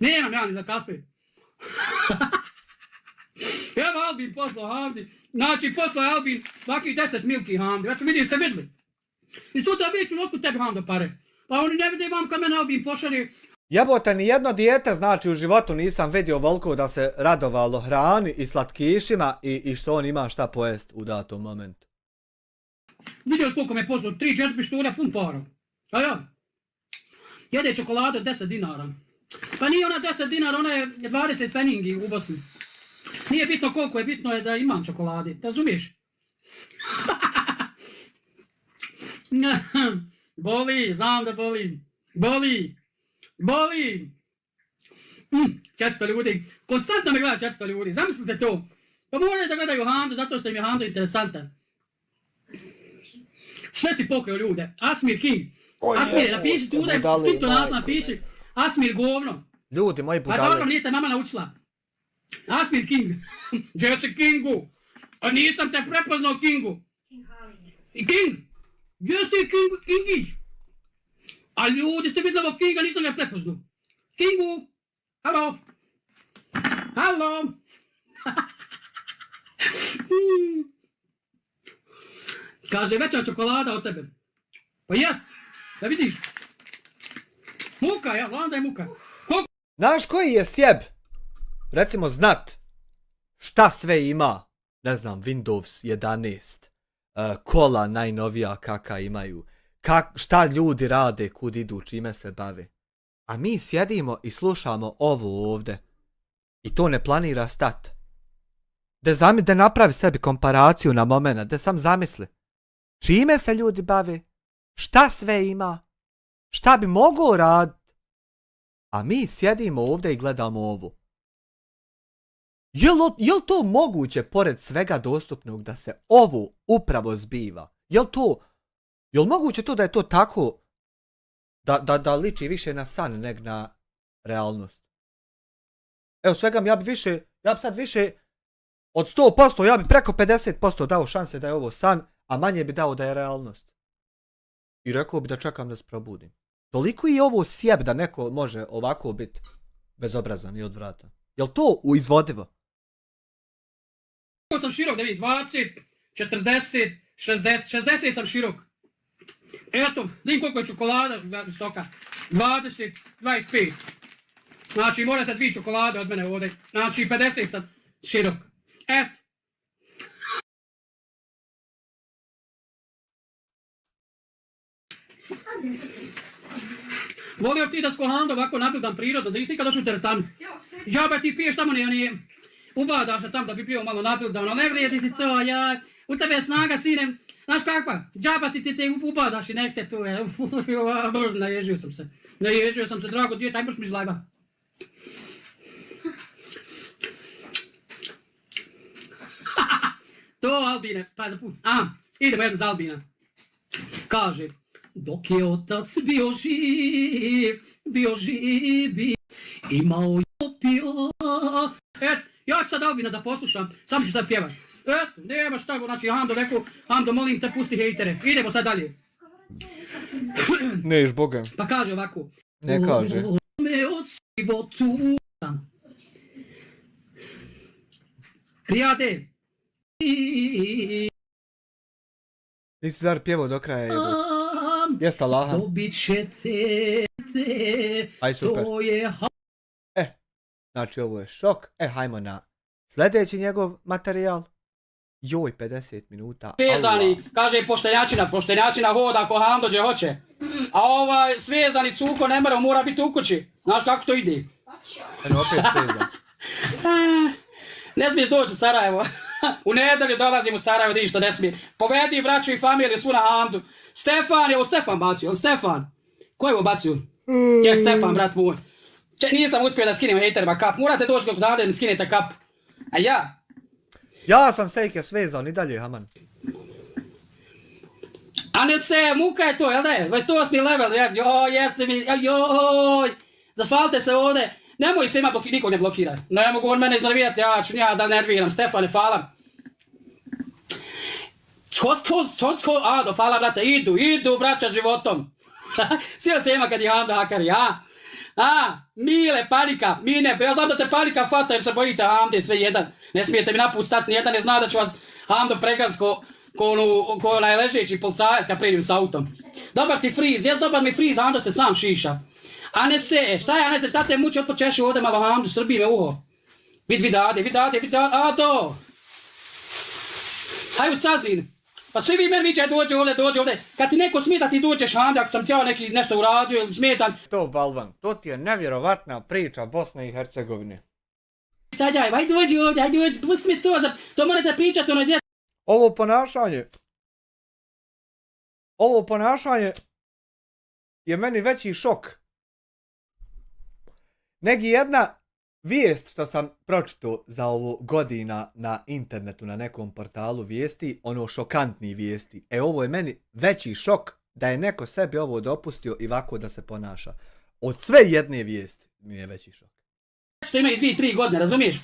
Nemam ja ni za kafe. Evo Albin poslao Hamdi. Znači, poslao je Albin svaki 10 milki Hamdi. Eto vidim, ste vidjeli. I sutra viću, otkud tebi Hamdo pare. Pa oni ne vide vam kad mene Albin pošalje. Jebote, ni jedno dijete, znači u životu nisam vidio volko da se radovalo hrani i slatkišima i što on ima šta pojest u datom momentu. Vidio s koliko me poslao, 3-4 pištura, pun para. A ja, jede čokolade 10 dinara. Pa nije ona 10 dinara, ona je 20 feningi u Bosni. Nije bitno koliko je, bitno je da imam čokolade, razumiješ? Boli, znam da boli. Boli. 400 ljudi, konstantno me gleda 400 ljudi, zamislite to. Pa moraju da gledaju Hamdu zato što im je Hamdu interesantan. Sve si pokrio ljude. Asmir King. Asmir, napiši tu da je skripto naslov, napiši Asmir govno. Ljudi moji Pa budale. dobro, nije te mama naučila. Asmir King. Gdje si Kingu? A nisam te prepoznao Kingu. I King? Gdje si ti Kingić? A ljudi, ste vidjeli ovog Kinga, nisam ga prepoznao. Kingu? Halo? Halo? Kaže, veća čokolada od tebe. Pa jes, da vidiš. Muka, ja, znam da je muka. Znaš koji je sjeb? Recimo znat šta sve ima, ne znam, Windows 11, kola najnovija kaka imaju, šta ljudi rade, kud idu, čime se bave. A mi sjedimo i slušamo ovo ovdje. I to ne planira stat. Da napravi sebi komparaciju na momena, da sam zamisli. Čime se ljudi bave? Šta sve ima? Šta bi mogao raditi? A mi sjedimo ovdje i gledamo ovo. Jel to moguće pored svega dostupnog da se ovo upravo zbiva? Jel moguće to da je to tako da liči više na san nego na realnost? Evo svega ja bi sad više od 100%, ja bi preko 50% dao šanse da je ovo san, a manje bi dao da je realnost. I rekao bi da čekam da se probudim. Toliko je ovo sjeb da neko može ovako biti bezobrazan i odvratan. Jel to izvodivo? Koliko sam širok, da vidi, 20, 40, 60 sam širok. Eto, vidim koliko je čokolada visoka. 20, 25. Znači, mora se 2 čokolade od mene ovdje. Znači, 50 sam širok. Eto. Volio ti da s Kohando ovako nabildam prirodno, da nisi nikad došao u teretanu. Džaba ti piješ tamo ne ubadaš se tam da bi bio malo nabildan, ali ne vrijedi ti to, ja, u tebe je snaga sine, znaš kakva, džaba ti ubadaš i nekće tu, naježio sam se, drago djete, ajmoš mi iz lajba. To Albine, pa da put, idemo jedno za Albina. Kaže, dok je otac bio živ, imao je opio. Ja ću sad Albina da poslušam, sam ću sad pjevat. Nema šta, znači Hamdo rekao, Hamdo molim te pusti hejtere, idemo sad dalje. Neš Boga. Pa kaže ovako. Ne kaže. Me od životu sam. Prijate. Nisi zar pjevao do kraja jebote. Jeste Allaha. Dobit ćete, Aj super. to je Znači ovo je šok. Hajmo na sljedeći njegov materijal. Joj, 50 minuta. Svezani, kaže poštenjačina hoda ako Hamdo gdje hoće. A ovaj svezani cuko ne mora biti u kući. Znaš kako to ide? Eno opet svezan. Ne smiješ doći u Sarajevo. U nedelju dolazim u Sarajevo, di što ne smije. Povedi braću i familiju svu na Hamdu. Stefan, je ovo Stefan bacio, on Stefan. Ko je ovo bacio? Je Stefan, brat moj. Nisam uspio da skinem hejterima kap. Morate doći kod dade da mi skinete kap. A ja? Ja sam Sejke svezan i dalje, Haman. A ne se, muka je to, jel da je? 28. level, joj, jesi mi, joj. zafalite se ovdje, nemoj se ima nikog ne blokirati. Ne mogu on mene iznervirati, ja da nerviram, Stefane, hvala. Ado, hvala brate, idu braća životom. Sio se ima kad je Hamdo hakari, Mile, panika, Mine, ja znam da te panika fata jer se bojite Hamde, sve jedan. Ne smijete mi napustati, nijedan ne zna da ću vas Hamdo pregaz ko onaj ležeći policajac kad prijeđem s autom. Dobar ti friz, dobar mi friz, Hamdo se sam šiša. A ne se, šta te muči, otpočeši ovdje malo Hamdu, srbi me uho. Vid ade, Ado! Hajde cazin. Pa svi vi meni vićaj dođe ovdje. Kad ti neko smije da ti dođeš Hamde, ako sam ti ja nešto uradio ili smijetam. To, Balvan, to ti je nevjerovatna priča Bosne i Hercegovine. Sadjaj, hajde dođi ovdje, pusti mi to morate pričati ono djeto. Ovo ponašanje je meni veći šok. Negi jedna vijest što sam pročitao za ovo godina na internetu, na nekom portalu vijesti, ono šokantni vijesti. Ovo je meni veći šok da je neko sebi ovo dopustio i ovako da se ponaša. Od sve jedne vijesti mi je veći šok. Što imaju 2-3 godine, razumiješ?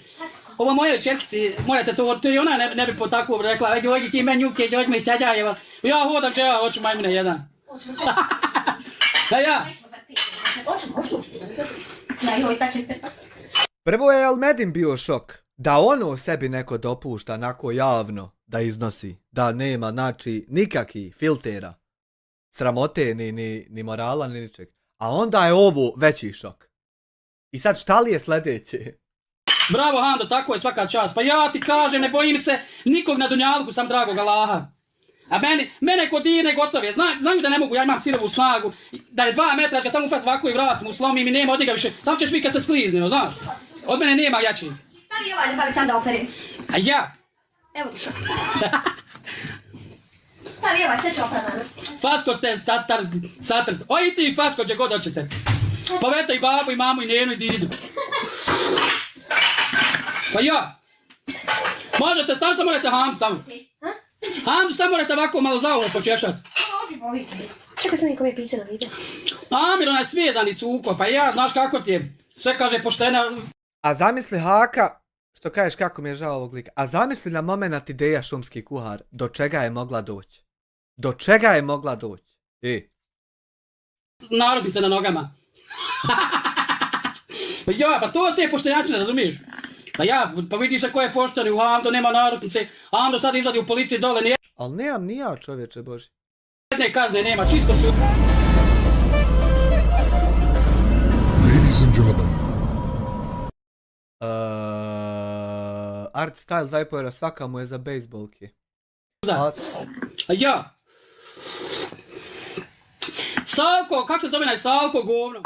Ovo mojoj čerkici, morate to i ona ne bi po takvu rekla, ajde dođi ti meni njuke, dođi mi sadjajeva. Ja hodam će, hoću majmune jedan. Da ja. Prvo je Elmedin bio šok. Da ono sebi neko dopušta onako javno da iznosi. Da nema, znači, nikakvih filtera. Sramote, ni morala, ni ničeg. A onda je ovo veći šok. I sad šta li je sljedeće? Bravo Hando, tako je svaka čast. Pa ja ti kažem, ne bojim se nikog na dunjalku, sam dragog Allaha. A mene godine gotove, znaju da ne mogu, ja imam silovu snagu, da je 2 metra, kad sam ufat ovako i vrat mu slomim i nema od njega više, sam ćeš mi kad se sklizne, znaš, od mene nema jači. Stavi ovaj ljubavi tam da operim. A ja? Evo višo. Stavi ovaj, sve ću oprat danas. Fačko te satr, oj ti fačko gdje god hoćete. Povete i babu i mamu i njenu i didu. Pa ja? Možete, samo što morate Hamdu samo. Hamdu samo morate ovako malo za ovo počešat. Čekaj sam nikom je piće da vidim. Amir onaj svezani cuko, pa ja znaš kako ti je. Sve kaže poštena. A zamisli Haka, što kažeš kako mi je žao ovog lika, a zamisli na moment ideja šumski kuhar, do čega je mogla doći. Do čega je mogla doći? Narodnice na nogama. Pa ja, pa to ste poštenjačine, razumiješ? Pa vidi se ko je pošteni, u Hamdo nema naruknice, Hamdo sad izvadi u policiji dole, nije... Ali nemam ni ja, čovječe Boži. Jedne kazne nema, čisto su... Ladies and gentlemen, Art Style 2,5 svaka mu je za bejsbolke. A ja... Salko, kako se zove naj Salko govno?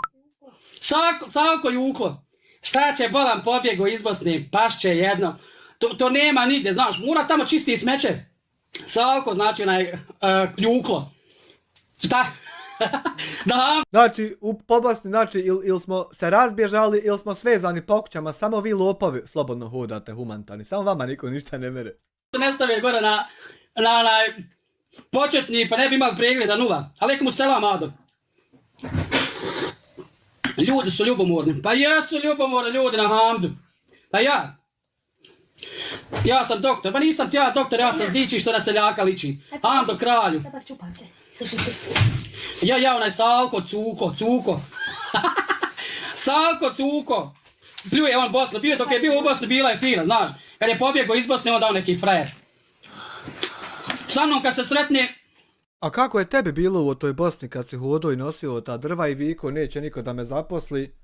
Salko Juklo. Šta će bolan pobjego iz Bosne, pašće jedno. To nema nigdje, znaš, mora tamo čisti smeće. Salko znači onaj Juklo. Šta? Da. Znači, po Bosni, znači, ili smo se razbježali, ili smo svezani po kućama, samo vi lopovi slobodno hodate humanitarni, samo vama niko ništa ne mere. Ne stave gore na onaj početni, pa ne bi imali pregleda nula. Alekum selam, Ado. Ljudi su ljubomorni. Pa jesu ljubomorni ljudi na Hamdu. Pa ja. Ja sam doktor. Pa nisam ti ja doktor, ja sam diči što na seljaka liči. Hamdo kralju. Dobar čupavce, sušice. Ja onaj Salko, cuko. Salko, cuko. Pljuje on Bosnu. Bio dok je bio u Bosni, bila je fina, znaš. Kad je pobjegao iz Bosne, onda on neki frajer. Sa mnom kad se sretne... A kako je tebi bilo u toj Bosni kad si hodao i nosio ta drva i viko neće niko da me zaposli,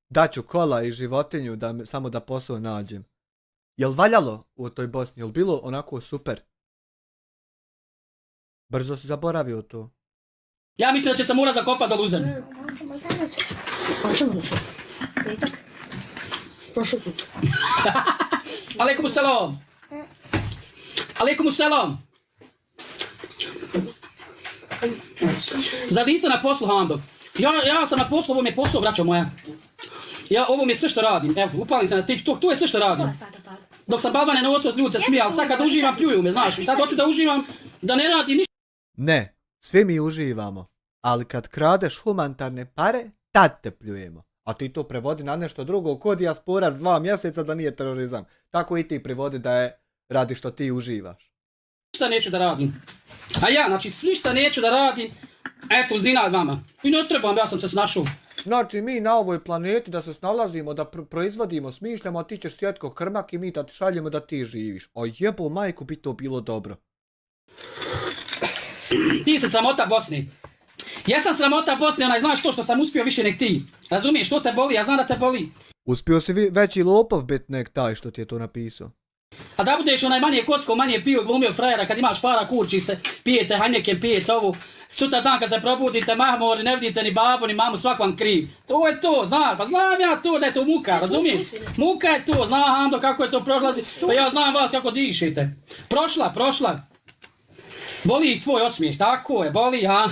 daću kola i životinju samo da posao nađem. Jel valjalo u toj Bosni? Jel bilo onako super? Brzo si zaboravio to. Ja mislim da će se mora zakopat do Luzern. Pa ćemo došao. Petak. Prošao tu. Alekum selam. Alekum selam. Zar niste na poslu, Hamdo? Ja sam na poslu, ovo mi je posao, braćo moja. Ovo mi je sve što radim. Evo, upalim se na TikTok, to je sve što radim. Dok sam balvane nosio, ljudi se smijali, sad kad uživam, pljuju me, znaš. Sad hoću da uživam, da ne radim ništa. Ne, svi mi uživamo. Ali kad kradeš humanitarne pare, tad te pljujemo. A ti to prevodi na nešto drugo, ko dijasporac 2 mjeseca da nije terorizam. Tako i ti prevodi da je radi što ti uživaš. Ništa neću da radim. A ja, znači, ništa neću da radim. Eto, zinad vama. I ne trebam, ja sam se snašao. Znači mi na ovoj planeti da se snalazimo, da proizvodimo, smišljamo, a ti ćeš sjetko krmak i mi da ti šaljemo da ti živiš. O jebo majku bi to bilo dobro. Ti si sramota Bosne. Ja sam sramota Bosne, onaj, znaš to što sam uspio više nek ti. Razumiješ, to te boli, ja znam da te boli. Uspio si veći lopov bit nek taj što ti je to napisao. A da budeš onaj manje kocko, manje pio, glumio frajera, kad imaš para kurči se, pijete hanjeke, pijete ovu. Sutra dan kad se probudite mahmori, ne vidite ni babu, ni mamu, svak vam kriv. To je to, znam, pa znam ja to da je to muka, razumiješ? Muka je to, znam Ando kako je to prošlazi, pa ja znam vas kako dišete. Prošla. Boli ih tvoj osmijeh, tako je, boli, ha?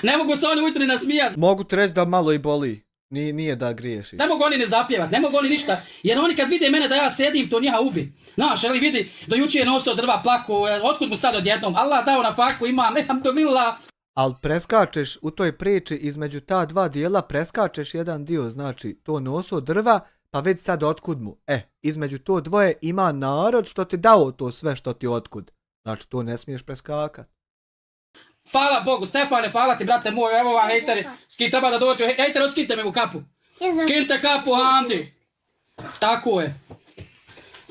Ne mogu se oni ujutro ni nasmijati. Mogu ti reći da malo i boli. Nije da griješiš. Ne mogu oni ne zapjevat, ne mogu oni ništa, jer oni kad vide mene da ja sedim, to njiha ubi. Znaš, ali vidi, do juče je nosio drva plaku, otkud mu sad odjednom, Allah dao na faku, imam, alhamdulillah. Al preskačeš u toj priči između ta dva dijela, preskačeš jedan dio, znači to noso drva, pa već sad otkud mu. Između to dvoje ima narod što ti dao to sve što ti otkud. Znači to ne smiješ preskakat. Hvala Bogu, Stefane, hvala ti, brate moj, evo vam hejteri, treba da dođu, hejteri, odskinite mi mu kapu. Skinite kapu, Hamdi.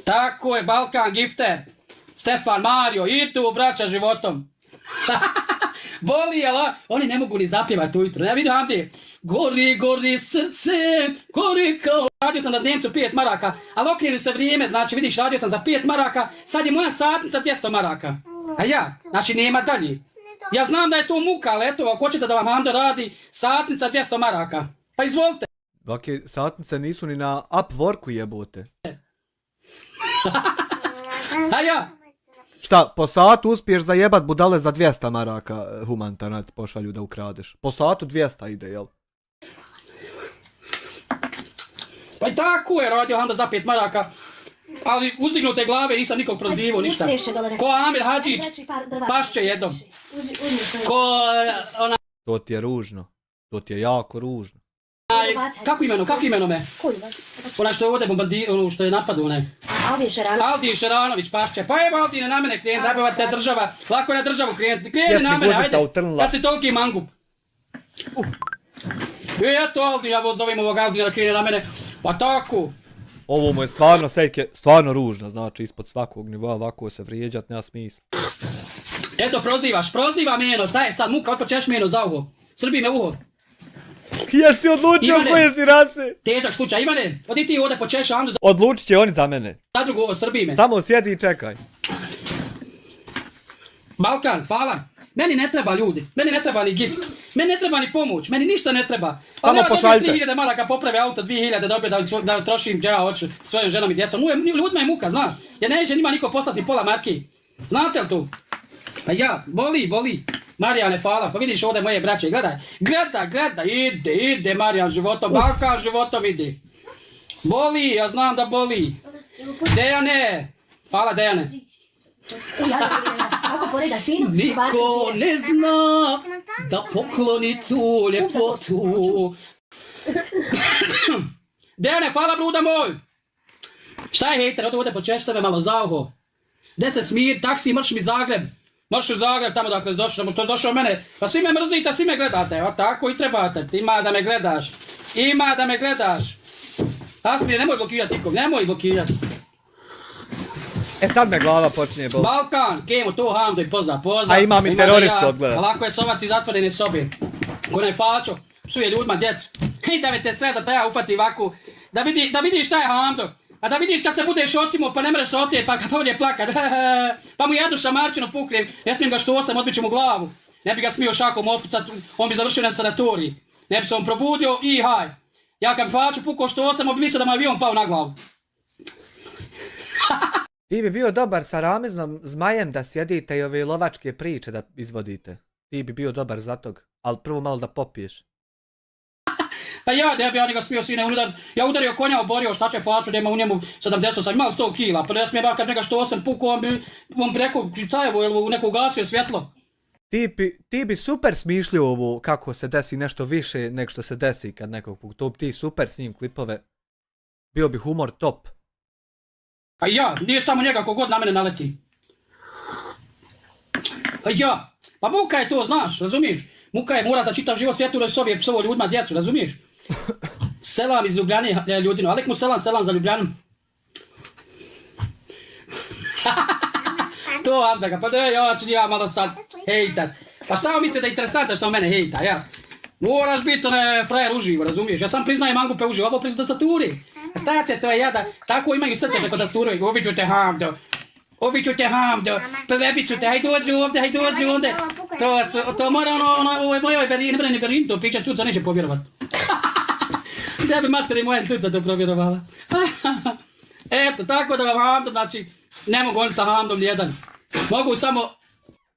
Tako je, Balkan Gifter, Stefan, Mario, idu braća životom. Boli, jel? Oni ne mogu ni zapjevati ujutro, ja vidim Hamdi, gori srce, gori kao... Radio sam na dnevnicu 5 maraka, ali okreni se vrijeme, znači vidiš, radio sam za 5 maraka, sad je moja satnica 200 maraka. A ja, znači nema dalje. Ja znam da je to muka, ali eto, ako hoćete da vam Ando radi, satnica 200 maraka. Pa izvolite. Ovake satnice nisu ni na Upworku jebote. A ja. Šta, po satu uspiješ zajebat budale za 200 maraka humanitarno ti pošalju da ukradeš. Po satu 200 ide, jel? Pa i tako je radio Ando za 5 maraka. Ali uzdignute glave nisam nikog prozivao, ništa. Ko Amir Hadžić, pašće jednom. Ko ona... To ti je ružno. To ti je jako ružno. Kako imeno me? Onaj što je ovdje bombardirao, što je napadu, onaj. Aldin Šeranović, pašće. Pa evo Aldine na mene klijent, dajbava te država. Lako je na državu klijent. Klijeni na mene, ajde. Ja si toliki mangup. Eto Aldin, ja zovem ovog Aldina da klijeni na mene. Pa tako. Ovo mu je stvarno sejke, stvarno ružno, znači ispod svakog nivoa ovako se vrijeđat, nema smisla. Eto proziva meno, šta je sad muka, otpo ćeš meno za uho. Srbi me uho. Jesi si odlučio koje si rase? Težak slučaj, Ivane, odi ti ovdje počeš Andu za... Odlučit će oni za mene. Za drugo ovo, Srbi me. Samo sjedi i čekaj. Balkan, hvala. Meni ne treba ljudi, meni ne treba ni gift, meni ne treba ni pomoć, meni ništa ne treba. Samo pošaljite. 3000 maraka popravi auto, 2000 dobije da trošim gdje ja hoću svojom ženom i djecom. Ljudima je muka, znaš, jer neće njima niko poslati pola marki. Znate li to? Pa ja, boli. Marijane, hvala, pa vidiš ovdje moje braće, gledaj, ide Marijan životom, Balkan životom ide. Boli, ja znam da boli. Dejane, hvala Dejane. Niko ne zna da pokloni tu ljepotu. Dejane, hvala bruda moj. Šta je hejter, ovdje počeš tebe malo za uho. Gdje se smir, taksi, marš mi Zagreb. Marš u Zagreb, tamo dakle došao, to je došao mene. Pa svi me mrzite, svi me gledate, a tako i trebate. Ima da me gledaš. Asmir, nemoj blokirati nikog, nemoj blokirati. Sad me glava počinje bol. Balkan, Kemo, to Hamdo i pozdrav. A imam i teroristu odgleda. Lako je sovati zatvorene sobe. Konaj fačo, psuje ljudima djecu. I da me te srezat, ja ufati ovako. Da vidiš šta je Hamdo. A da vidiš kad se budeš otimo, pa ne mreš se otijet, pa ovdje plakat. Pa mu jednu šamarčinu puknem, ne smijem ga što osam, odbit ću mu glavu. Ne bi ga smio šakom otpucat, on bi završio na sanatoriji. Ne bi se on probudio i haj. Ja kad bi faču pukao što osam, on bi mislio da mu avion pao na glavu. Ti bi bio dobar sa Ramizom Zmajem da sjedite i ove lovačke priče da izvodite. Ti bi bio dobar za tog, ali prvo malo da popiješ. Pa ja, da bi ja njega smio sine udar, ja udario konja, oborio, šta će faču, da ima u njemu 70, imao 100 kila, pa da ja smijem kad njega što 8 pukao, on bi rekao, šta je ovo, jel u neko ugasio svjetlo? ti bi super smišljio ovo kako se desi nešto više nego što se desi kad nekog to ti super s njim klipove. Bio bi humor top. A ja, nije samo njega kogod na mene naleti. A ja, pa muka je to, znaš, razumiješ? Muka je mora za čitav život sjetu sobi je psovo ljudima djecu, razumiješ? Selam iz Ljubljane ljudinu, alek mu selam za Ljubljanu. To Amdaga, pa ne, ja ću ja malo sad hejtat. Pa šta vam mislite da je interesantno što mene hejta, ja? Moraš biti frajer uživo, razumiješ? Ja sam priznajem mangupe uživo, ovo priznam tastaturi. A šta će to je jada, tako imaju srce preko tastaturi, ubiću te Hamdo. Ubiću te Hamdo, prebiću te, hajde dođi ovdje. To mora ovo je mojoj Berin, to priča cuca neće povjerovat. Da bi materi moja cuca to provjerovala. Eto, tako da vam Hamdo, znači, ne mogu on sa Hamdom jedan. Mogu samo...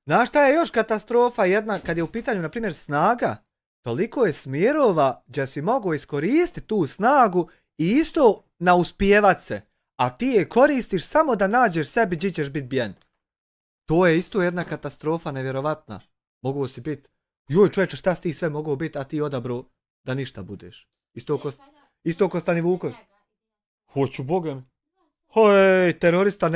Znaš šta je još katastrofa jedna, kad je u pitanju, na primjer, snaga? Toliko je smjerova gdje si mogao iskoristiti tu snagu i isto nauspjevat se. A ti je koristiš samo da nađeš sebi gdje ćeš biti bijen. To je isto jedna katastrofa nevjerovatna. Mogu si biti, joj čovječe, šta si ti sve mogao biti, a ti odabro da ništa budeš. Isto ko Stani Vuković. Hoću Boga. Hoj, terorista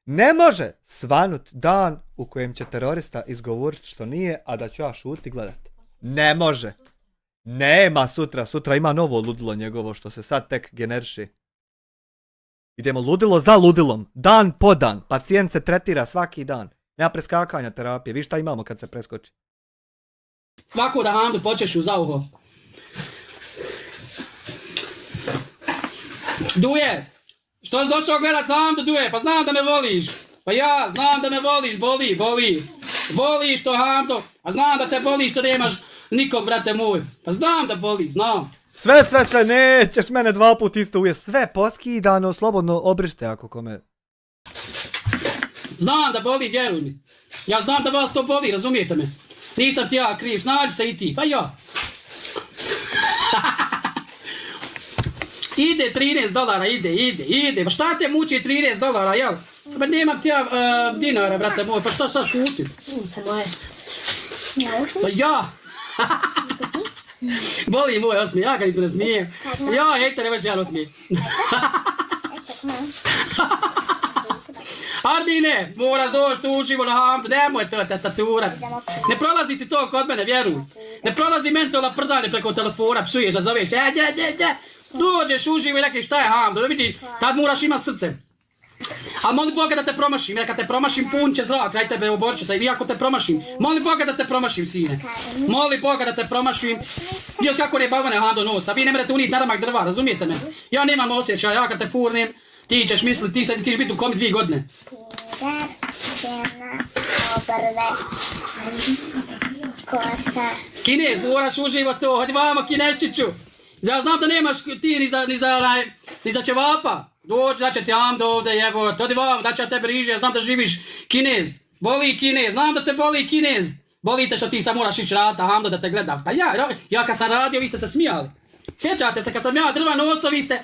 ne može svanut dan u kojem će terorista izgovoriti što nije, a da ću ja šuti gledat. Ne može. Nema sutra ima novo ludilo njegovo što se sad tek generiši. Idemo ludilo za ludilom, dan po dan, pacijent se tretira svaki dan. Nema preskakanja terapije, vi šta imamo kad se preskoči? Svako da Hamdu počešu za uho. Duje, što si došao gledat Hamdu, Duje, pa znam da me voliš. Pa ja znam da me voliš, boli. Boli što Hamdu, a znam da te boli što nemaš nikog, brate moj. Pa znam da boli, znam. Sve, nećeš mene 2 puta isto ujest. Sve poskidano, slobodno obrište ako kome. Znam da boli, vjeruj mi. Ja znam da vas to boli, razumijete me. Nisam ti ja kriv, snađi se i ti, pa ja. Ide $13, ide. Pa šta te muči $13, jel? Pa nemam ti ja dinara, brate moj, pa šta sad šuti? Sunce moje. Pa ja. Boli moj osmije, ja kad se ne smije. Ja, hejte, ne ja osmije. Armine, moraš doći tu uživo na Hamdu, nemoj to tastatura. Ne prolazi ti to kod mene, vjeruj. Ne prolazi mentola prdanje preko telefona, psuješ da zoveš, dođeš uživo i rekli šta je Hamdu, da vidi, tad moraš imat srce. Ali moli Boga da te promašim, jer kad te promašim pun će zrak, kraj tebe oborčeta i ako te promašim, moli Boga da te promašim, sine. Moli Boga da te promašim. Još kako ne balvane Hamdo nosa, vi ne merete uniti naramak drva, razumijete me? Ja nemam osjećaja, ja kad te furnem, ti ćeš misliti, ti ćeš biti u komi 2 godine. Kinez, moraš uživo to, hodi vamo Kineščiću. Ja znam da nemaš ti ni za ćevapa. Dođi, da će ti Hamdo ovdje jebo, hodi vamo, da će ja tebe riži, ja znam da živiš Kinez. Boli Kinez, znam da te boli Kinez. Boli te što ti sad moraš ići raditi, a Hamdo da te gleda. Pa ja kad sam radio, vi ste se smijali. Sjećate se kad sam ja drva noso, vi ste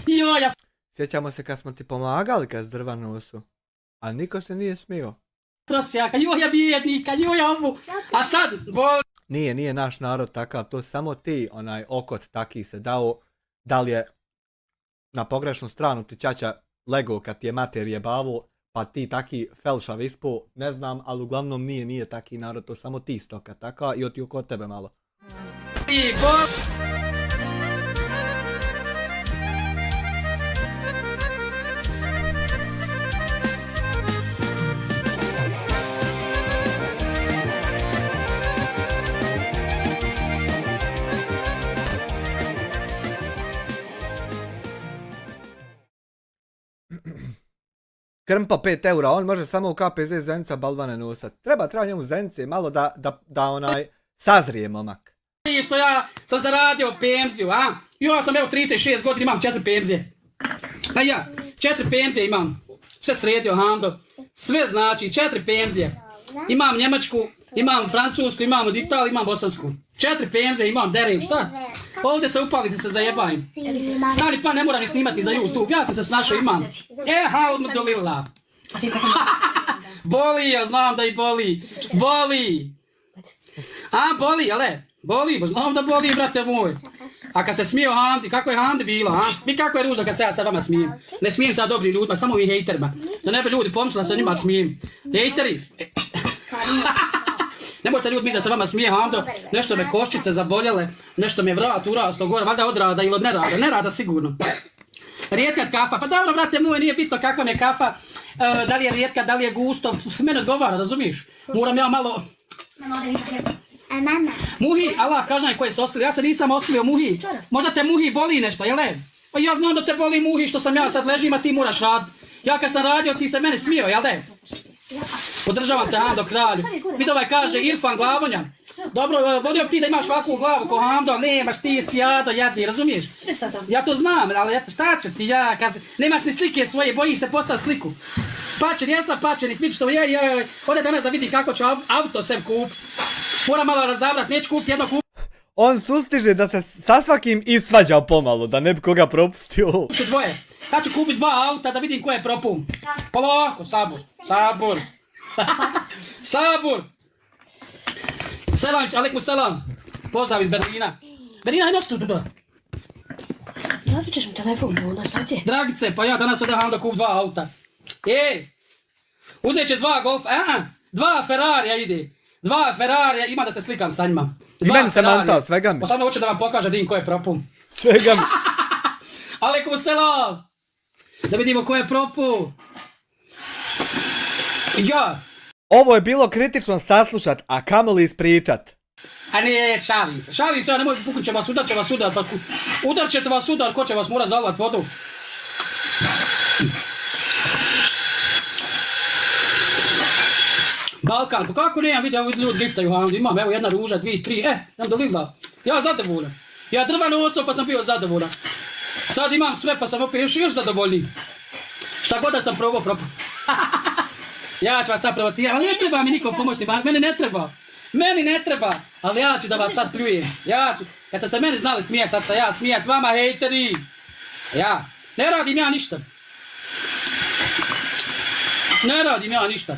joja. Sjećamo se kad smo ti pomagali kad s drva nosu. A niko se nije smio. Prosjaka, joja bijednika, joja ovu. A sad, boli. Nije naš narod takav, to samo ti onaj okot taki se dao. Da li je na pogrešnu stranu ti ćaća lego kad ti je mater jebavo, pa ti taki felšav ispo, ne znam, ali uglavnom nije taki narod, to samo ti stoka taka i oti oko tebe malo. Krmpa 5 eura, on može samo u KPZ Zenica balvane nosat. Treba njemu Zenice malo da onaj sazrije momak. Što ja sam zaradio penziju, a? Ja sam evo 36 godina, imam 4 penzije. Pa ja, 4 penzije imam. Sve sredio Hamdo. Sve znači, 4 penzije. Imam Njemačku, imam Francusku, imam od Italije, imam Bosansku. 4 penzije imam, derem, šta? Ovdje se upalite se zajebajim. Stari pa ne moram ni snimati za YouTube, ja sam se snašao, imam. Alhamdulillah. A ti pa sam... Boli, ja znam da i boli. Boli. A, boli, jele? Boli, bo znam da boli, brate moj. A kad se smio Hamdi, kako je Hamdi bilo, a? Mi kako je ružno kad se ja sa vama smijem. Ne smijem sa dobrim ljudima, samo ovim hejterima. Da ne bi ljudi pomislili da se njima smijem. Hejteri. Nemojte ljudi misliti da se vama smije Hamdo, nešto me koščice zaboljele, nešto mi je vrat uraslo gore, valjda od rada ili od nerada, nerada sigurno. Rijetka kafa, pa dobro brate moj, nije bitno kakva mi je kafa, da li je rijetka, da li je gusto, mene odgovara, razumiješ? Moram ja malo... Muhi, Allah, kažnaj koji se osilio, ja se nisam osilio Muhi, možda te Muhi boli nešto, jel ne? Pa ja znam da te boli Muhi što sam ja sad ležim, a ti moraš rad. Ja kad sam radio, ti se mene smio, jel ne? Podržavam te Hamdo kralju. Vidi ovaj kaže Irfan Glavonja. Dobro, volio bi ti da imaš ovakvu glavu ko Hamdo, ali nemaš, ti si jado, jadni, razumiješ? Ja to znam, ali šta će ti ja, nemaš ni slike svoje, bojiš se postaviti sliku. Pačen, jesam pačenik, vidi što je, ode danas da vidi kako ću auto sem kup. Moram malo razabrat, neću kupiti jedno kup. On sustiže da se sa svakim isvađa pomalo, da ne bi koga propustio. Dvoje. Sad ću kupiti 2 auta da vidim ko je propum. Polako, sabor. Sabor. Sabor. Selamić, alaikum selam. Pozdrav iz Berlina. Berlina, hajde nosi tu da. Razbit ćeš mi telefon, onda šta ti je? Dragice, pa ja danas odem da kup 2 auta. Uzet ćeš 2 Golf, 2 Ferrarija ide. 2 Ferrarija, ima da se slikam sa njima. I meni se mantao, svega mi. Pa sad hoću da vam pokažem din ko je propum. Svega mi. Alaikum selam. Da vidimo ko je propu. Ja. Ovo je bilo kritično saslušat, a kamoli ispričat. A ne, šalim se, ja ne možem puknut će vas, udar će vas udar, pa udar ćete vas udar, ko će vas mora zalvat vodu. Balkan, pa kako ne, ja vidim, evo ljudi liftaju Hamdu, imam, evo jedna ruža, 2, 3, idem do Lidla. Ja zadovoljan. Ja drva nosao pa sam bio zadovoljan. Sad imam sve pa sam opet još zadovoljniji. Šta god da sam probao, Ja ću vas sad provocirati, ali ne treba mi niko pomoći, meni ne treba, ali ja ću da vas sad pljujem, kad ste se meni znali smijat, sad se ja smijat vama hejteri, ne radim ja ništa.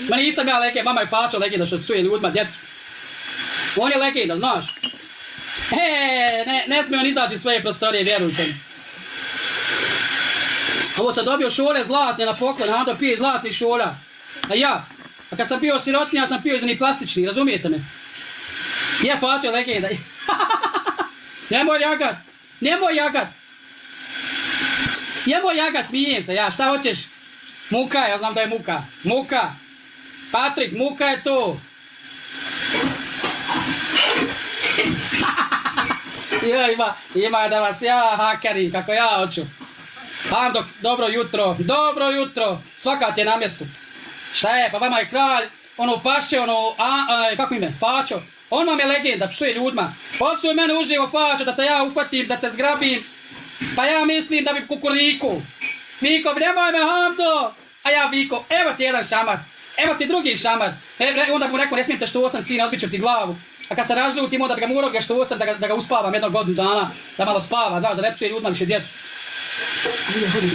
Ma nisam ja legenda, mama je Fačo legenda što psuje ljudima, djecu. On je legenda, znaš. Ne smije on izaći iz svoje prostorije, vjerujte mi. Ovo sam dobio šore zlatne na poklon, Hamdo pije zlatni šora. A kad sam bio sirotniji, ja sam pio iz onih plastičnih, razumijete me? Je Fačo legenda. Nemoj jagat, smijem se, šta hoćeš? Muka, ja znam da je muka. Patrik, muka je to. Ima da vas ja hakeri, kako ja hoću. Hamdo, dobro jutro, svaka ti je na mjestu. Šta je, pa vama je kralj, pašće, kako ime, Fačo. On vam je legenda, psuje ljudima. Popsuj mene uživo, Fačo, da te ja uhvatim, da te zgrabim. Pa ja mislim da bi kukuriku. Viko, nemoj me Hamdo. A ja Viko, evo ti jedan šamar. Evo ti drugi šamar. Onda mu rekao, ne smijem te što osam sina, odbit ću ti glavu. A kad se razljutim, onda ga morao ga što osam da ga uspavam jednog godinu dana. Da malo spava, da ne psuje ljudima više djecu.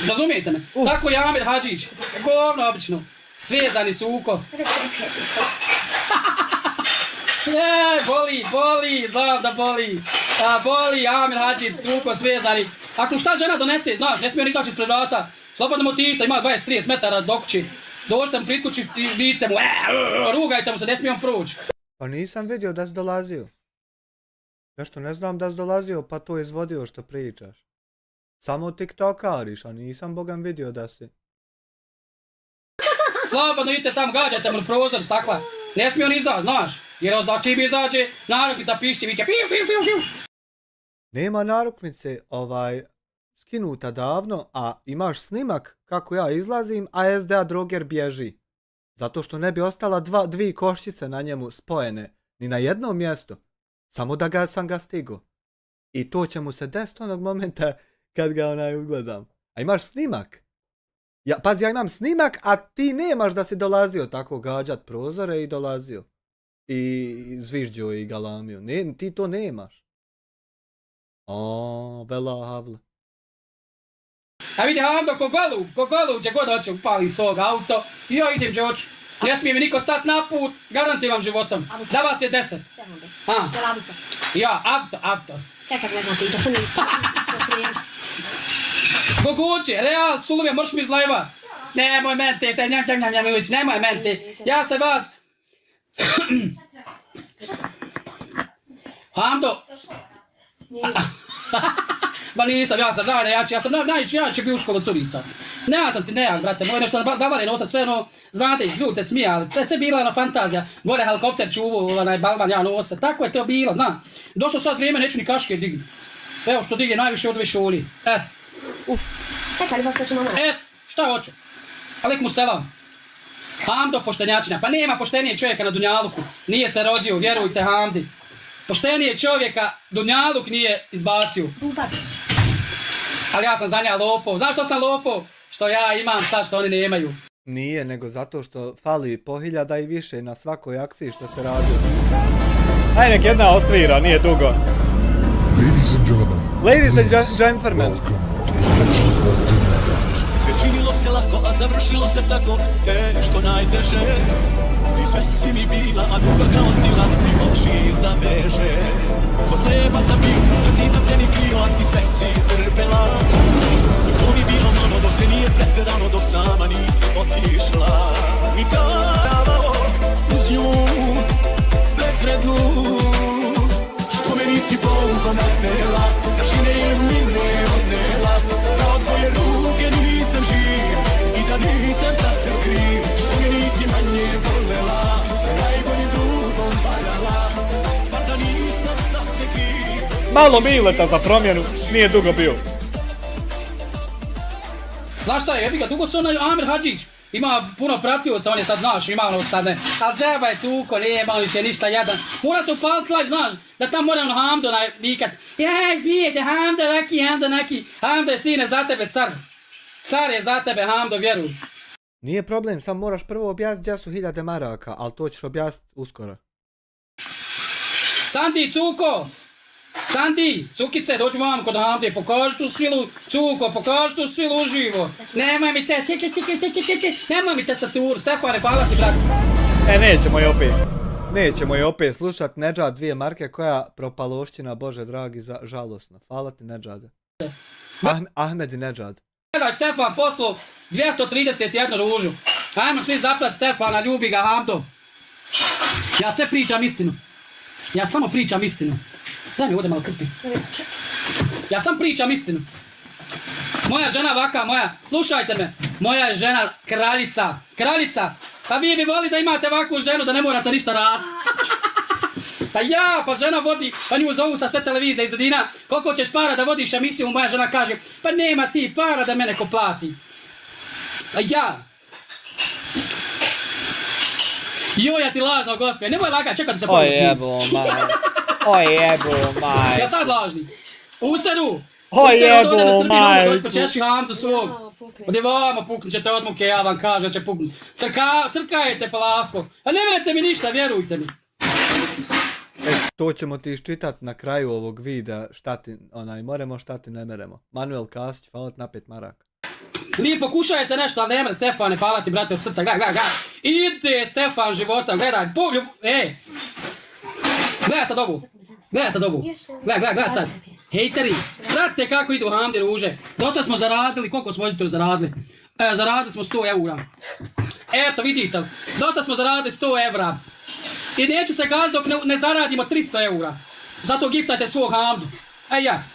Razumijete me? Tako je Amir Hadžić. Govno obično. Svezani cuko. Boli, znam da boli. Boli, Amir Hadžić, cuko, svezani. Ako šta žena donese, znaš, ne smije on izaći ispred vrata. Slobodno mu otišta, ima 20-30 metara do kući. Dođite mu pred kući i vidite mu, rugajte mu se, ne smije on proći. Pa nisam vidio da si dolazio. Nešto ne znam da si dolazio, pa to izvodio što pričaš. Samo tiktokariš, a nisam bogam vidio da si. Slobodno idite tam, gađajte mu prozor stakla. Ne smije on izaći, znaš. Jer čim izađe, narukvica pišće, viće piu. Nema narukvice, skinuta davno, a imaš snimak kako ja izlazim, a SDA droger bježi. Zato što ne bi ostala 2 koščice na njemu spojene, ni na jednom mjestu. Samo da sam ga stigo. I to će mu se desiti onog momenta kad ga ugledam. A imaš snimak? Pazi, ja imam snimak, a ti nemaš da si dolazio tako gađat prozore i dolazio. I zvižđio i galamio. Ti to nemaš. Vela havla. A vidi Hamdo ko golub, gdje god hoće upali svog auto i ja idem gdje hoću. Ne smije mi niko stati na put, garantiram životom. Da vas je 10. A, ja, auto. Kakav ne znam ti, da sam mi sve prije. Goguće, Real, Suluvija, možeš mi iz lajva. Nemoj mente, nemoj mente. Ja se vas... Hamdo. Ba nisam, ja sam najjači, ja sam najjači bio u školu curica. Ne, ja sam ti nejak, brate moj, nešto sam davali nosa sve ono, znate, ljudi se smijali, to je sve bila ona fantazija, gore helikopter čuvu, onaj balvan ja nosa, tako je to bilo, znam. Došlo sad vrijeme, neću ni kaške digni. Evo što digne najviše od ove šuli, Čekaj, baš počemo na. Šta hoću? Alejkum selam. Hamdo poštenjačina, pa nema poštenije čovjeka na Dunjaluku, nije se rodio, vjerujte Hamdi. Poštenije čovjeka Dunjaluk nije izbacio. Ali ja sam za nja lopov. Znaš što sam lopov? Što ja imam sad što oni nemaju. Nije, nego zato što fali po 1000 i više na svakoj akciji što se radi. Ajde, nek jedna osvira, nije dugo. Ladies and gentlemen, Ladies and please gentlemen. welcome to the Legend of Dynamite. Sve činilo se lako, a završilo se tako teško najteže. Ti sve si mi bila, a druga kao sila mi oči zaveže. Ko slepac sam bio, čak nisam se ni krio, a ti sve si trpela. I to mi bilo malo dok se nije pretjerano, dok sama nisi otišla. I davao uz nju bezvrednu, što me nisi poukom nasnela, da šine je mine odnela. Kao tvoje ruke nisam živ i da nisam sasvim kriv, što me nisi manje volela, sa najboljim drugom valjala, pa da nisam sasvim kriv. Malo Mileta za promjenu, nije dugo bio. Znaš šta je, jebi ga, dugo su onaj Amir Hadžić. Ima puno pratioca, on je sad, znaš, ima ono stane. Ali džaba je cuko, nema više ništa jadan. Mora se upalit live, znaš, da tam mora ono Hamdo vikat. Zmijeće, Hamdo neki. Hamdo je sine za tebe, car. Car je za tebe, Hamdo, vjeruj. Nije problem, sam moraš prvo objasniti gdje su 1000 maraka, ali to ćeš objasniti uskoro. Sandi, cuko! Sandi, cukice, dođu vam kod Hamde, pokaži tu silu, cuko, pokaži tu silu uživo. Nemoj mi te, nemoj mi testaturu, Stefane, hvala ti, brate. Nećemo je opet slušat, Nedžad 2 marke, koja propalošćina, bože dragi, žalosno. Hvala ti, Nedžade. Ahmed i Nedžad. Gledaj, Stefan poslao 231 ružu. Ajmo svi zaplat Stefana, ljubi ga Hamdo. Ja sve pričam istinu. Ja samo pričam istinu. Daj mi ovdje malo krpi. Ja sam pričam istinu. Moja žena vaka, slušajte me, moja je žena kraljica. Pa vi bi voli da imate ovakvu ženu da ne morate ništa raditi. Pa žena vodi, pa nju zovu sa sve televizije iz Udina, koliko ćeš para da vodiš emisiju, moja žena kaže, pa nema ti para da mene ko plati. Joj, ja ti lažno, gospodine, nemoj lagati, čekaj da se pomislim. Ja sad lažni. Useru. Dođi pa češi Hamdu svog. Ode vama puknut ćete od muke, ja vam kažem da će puknut. Crkajete polako. A ne vjerujete mi ništa, vjerujte mi. To ćemo ti iščitat na kraju ovog videa, šta ti moremo, šta ti ne meremo. Manuel Kasić, hvala ti na 5 maraka. Vi pokušajte nešto, ali ne mre, Stefane, hvala ti brate od srca, gledaj. Ide Stefan života, gledaj, Gledaj sad ovu. Gledaj sad. Hejteri, pratite kako idu Hamdi ruže. Dosta smo zaradili, koliko smo voditelju zaradili? Zaradili smo 100 eura. Eto, vidite, dosta smo zaradili 100 eura. I neću se gaziti dok ne zaradimo 300 eura. Zato giftajte svog Hamdu.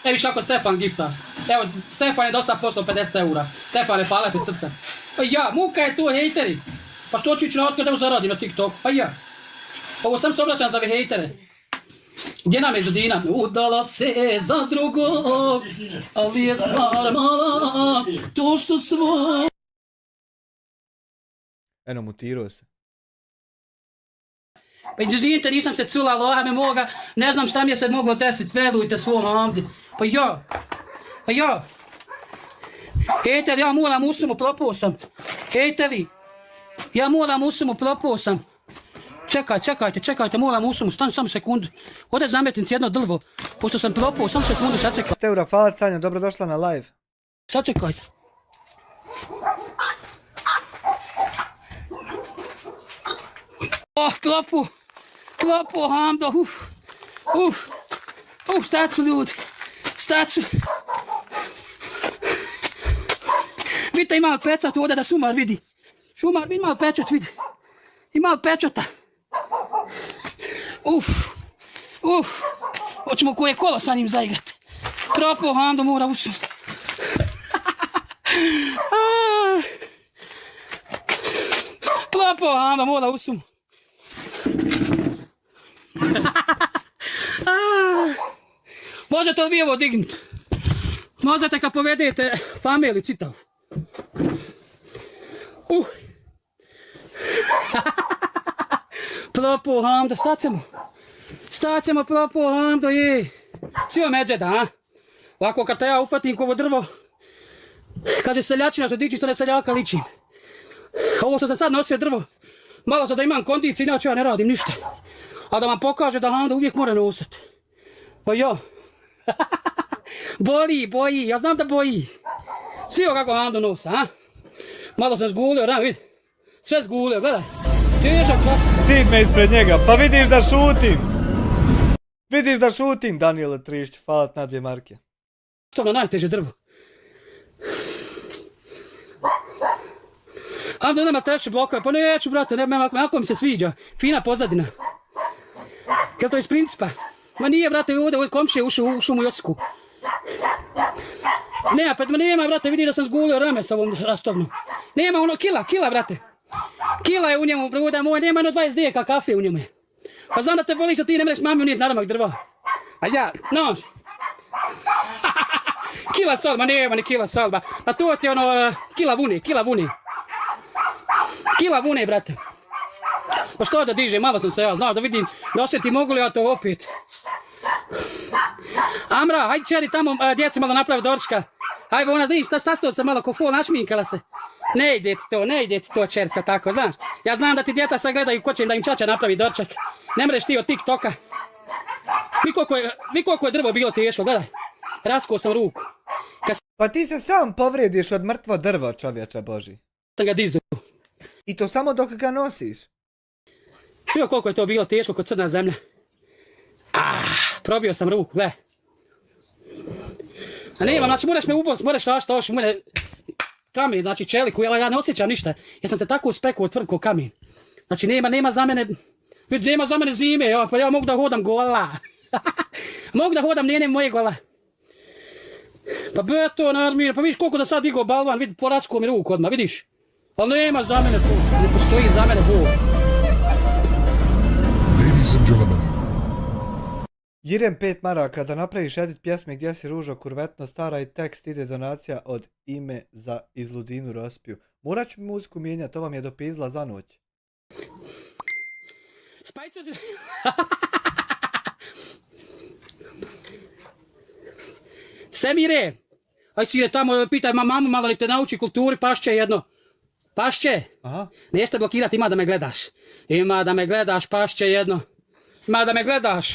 Viš kako Stefan gifta. Evo, Stefan je dosta poslao 50 eura. Stefane, hvala ti srca. Muka je tu, hejteri. Pa što ću ići na otkad evo zaradim na TikToku? Ovo sam se obraćam za ove hejtere. Gdje nam je Zudina? Udala se za drugog, ali je stvar mala, to što svo... Eno, mutirao se. Pa izvinite, nisam se cula, loha me moga, ne znam šta mi je se moglo desiti, velujte svom Hamdi. Pa ja. Ejteli, ja moram usumu, propao sam. Ejteli, ja moram usumu, propao sam. Čekajte, moram usumu, stani samo sekundu. Ovdje zametim ti jedno drvo, pošto sam propao, samo sekundu, sad čekaj. Steura, hvala Sanja, dobrodošla na live. Sačekajte. Oh, klopu, Hamdo, stat su ljudi, stat su. Vidite, ima pečat ovdje da šumar vidi. Šumar, vidi malo pečat, vidi. Ima pečata. Hoćemo koje kolo sa njim zaigrat. Klopu, Hamdo, mora usu. Klopu, Hamdo, mora usu. Možete li vi ovo dignuti? Možete kad povedete familiju citav. Plopo, Hamdo, stacemo plopo, Hamdo, je. Svi medžeda, a? Ovako kad te ja ufatim kovo drvo, kaže seljačina što dići što ne seljaka ličim. Ovo što sam sad nosio drvo, malo sad da imam kondiciju, inače ja ne radim ništa. A da vam pokaže da Hamdo uvijek mora nositi. Pa jo. Boji, ja znam da boji. Svi ovo kako Hamdo nosa, a? Malo sam zgulio, da vidi. Sve zgulio, gledaj. Težak, da. Stigne ispred njega, pa vidiš da šutim. Vidiš da šutim, Danijele Trišć, hvala na 2 marke. To je najteže drvo. Hamdo nema teše blokove, pa neću, brate, ako mi se sviđa. Fina pozadina. Jel to iz principa? Ma nije, brate, ovdje komšije ušao u šumu Josiku. Nema, brate, vidi da sam zgulio rame s ovom rastovnom. Nema ono, kila, brate. Kila je u njemu, bruda moj, nema ono 20 dijeka kafe u njemu. Pa znam da te boli što ti ne mreš mami unijeti naramak drva. A ja, nož. Kila sol, ma nema ni kila sol, ba. A to ti je ono, kila vune. Kila vune, brate. Pa što da diže, malo sam se ja znao da vidim, da osjetim mogu li ja to opet. Amra, hajde čeri tamo, djeci malo napravi dorčka. Hajde ona, vidiš, šta se malo ko fol našminkala se. Ne ide ti to čerta tako, znaš. Ja znam da ti djeca sad gledaju ko će im da im čača napravi dorčak. Ne mreš ti od TikToka. Vi koliko je drvo bilo teško, gledaj. Raskao sam ruku. Pa ti se sam povrediš od mrtvo drvo, čovječe Boži. Sam ga dizao. I to samo dok ga nosiš. Sve koliko je to bilo teško kod crna zemlja. Probio sam ruku, gle. A nemam, znači moraš me ubost, moraš šta oši, mene kamen, znači čeliku, ja ne osjećam ništa. Ja sam se tako uspekao tvrd ko kamen. Znači nema za mene, vidi nema za mene zime, pa ja mogu da hodam gola. Mogu da hodam, nije moje gola. Pa beton, armija, pa vidiš koliko da sad digao balvan, vidi poraskao mi ruku odmah, vidiš. Ali nema za mene to, ne postoji za mene Bog. Ladies and gentlemen, Jirem 5 maraka da napraviš edit pjesme Gdje si ružo kurvetno stara i tekst ide donacija od Ime za izludinu Rospiju. Morat ću muziku mijenjati, to vam je dopizla za noć. Spajcu se... Semire, aj sire tamo pitaj mamu malo li te nauči kulturi, pašće jedno. Pašće? Aha. Nešte blokirati, ima da me gledaš. Ima da me gledaš, pašće jedno. Ima da me gledaš.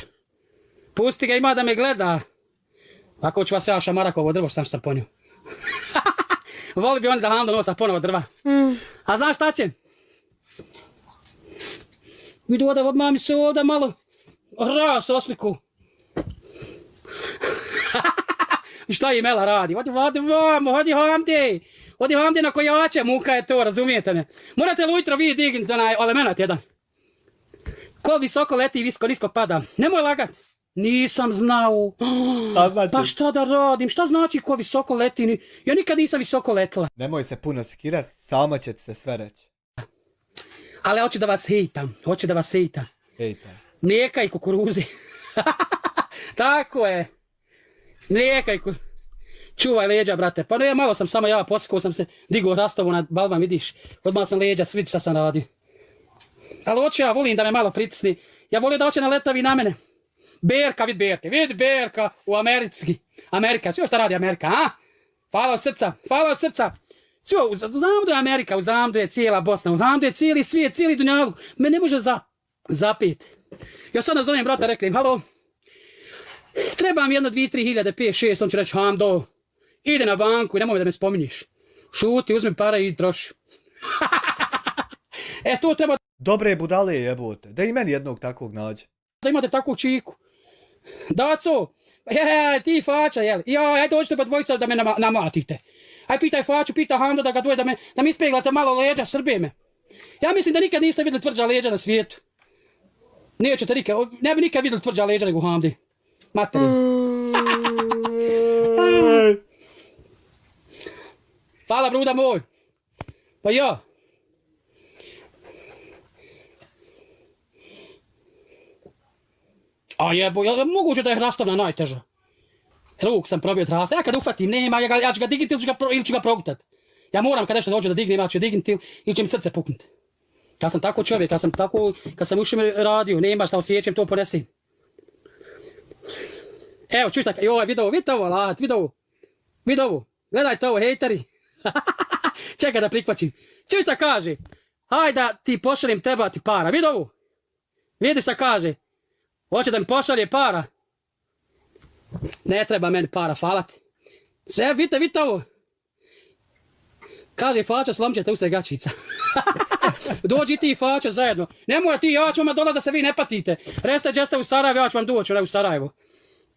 Pusti ga, ima da me gleda. Ako ću vas ja šamarak ovo drvo što sam ponio. Voli bi oni da Hamdo nosa ponovo drva. A znaš šta će? Vidu ovdje od mami se ovdje malo ras osliku. Šta je Mela radi? Hodi Hamdi na kojače, muka je to, razumijete me. Morate li ujutro vi dignuti onaj element jedan. Ko visoko leti i nisko pada. Nemoj lagat. Nisam znao. Pa šta da radim? Šta znači ko visoko leti? Ja nikad nisam visoko letila. Nemoj se puno sekirat, samo će ti se sve reći. Ali hoću da vas hejtam. Hejtaj. Mlijeka i kukuruzi. Tako je. Mlijeka i kukuruzi. Čuvaj leđa, brate. Pa ne, malo sam samo ja poskao sam se, digao rastavu na balvan, vidiš. Odmah sam leđa, vidi šta sam radio. Ali hoću ja, volim da me malo pritisni. Ja volim da hoće naletavi na mene. Berka, vidi Berka u Amerika, sve šta radi Amerika, a? Hvala od srca. Sve, znam da je Amerika, znam da je cijela Bosna, znam da je cijeli svijet, cijeli dunjaluk. Me ne može zapet. Ja sad nazovem brata, rekli im, halo, trebam 1, 2, 3 hiljade, 5, 6, on će reći, Hamdo, Ide na banku i nemoj da me spominješ. Šuti, uzmi pare i troši. To treba Dobre budale jebote. Da i meni jednog takvog nađe. da imate takvu čiku. Daco, ti fača, jel? Aj dođite pa dvojica da me namatite. Aj pitaj faču, pita Hamdo da ga doje da mi ispeglate malo leđa, srbije me. Ja mislim da nikad niste vidjeli tvrđa leđa na svijetu. Nećete nikad, ne bi nikad vidjeli tvrđa leđa nego u Hamdi. Materi. Hvala bruda moj. Pa ja. A jebo, moguće da je hrastavna najteža. Ruk sam probio od hrasta. Ja kad ufatim, nema, ja ću ga digniti ili ću ga progutat. Ja moram kad nešto dođe da dignem, ja ću digniti ili će mi srce puknuti. Ja sam tako čovjek, ja sam tako, kad sam ušao radio, nema šta osjećam, to ponesim. Evo, čuš tako, joj, vidite ovo, alat, vidi ovo, gledajte ovo, hejteri. Čekaj da prikvaćim. Čuš šta kaže? Hajde da ti pošaljem, treba ti para, vidi ovo. Vidi šta kaže. Hoće da mi pošalje para. Ne treba meni para, hvala ti. Sve, vidite ovo. Kaže fača, slomit ćete usred gačica. Dođi ti i fača zajedno. Nemoj ti, ja ću vam dolaz da se vi ne patite. Reste džeste u Sarajevo, ja ću vam doći u Sarajevo.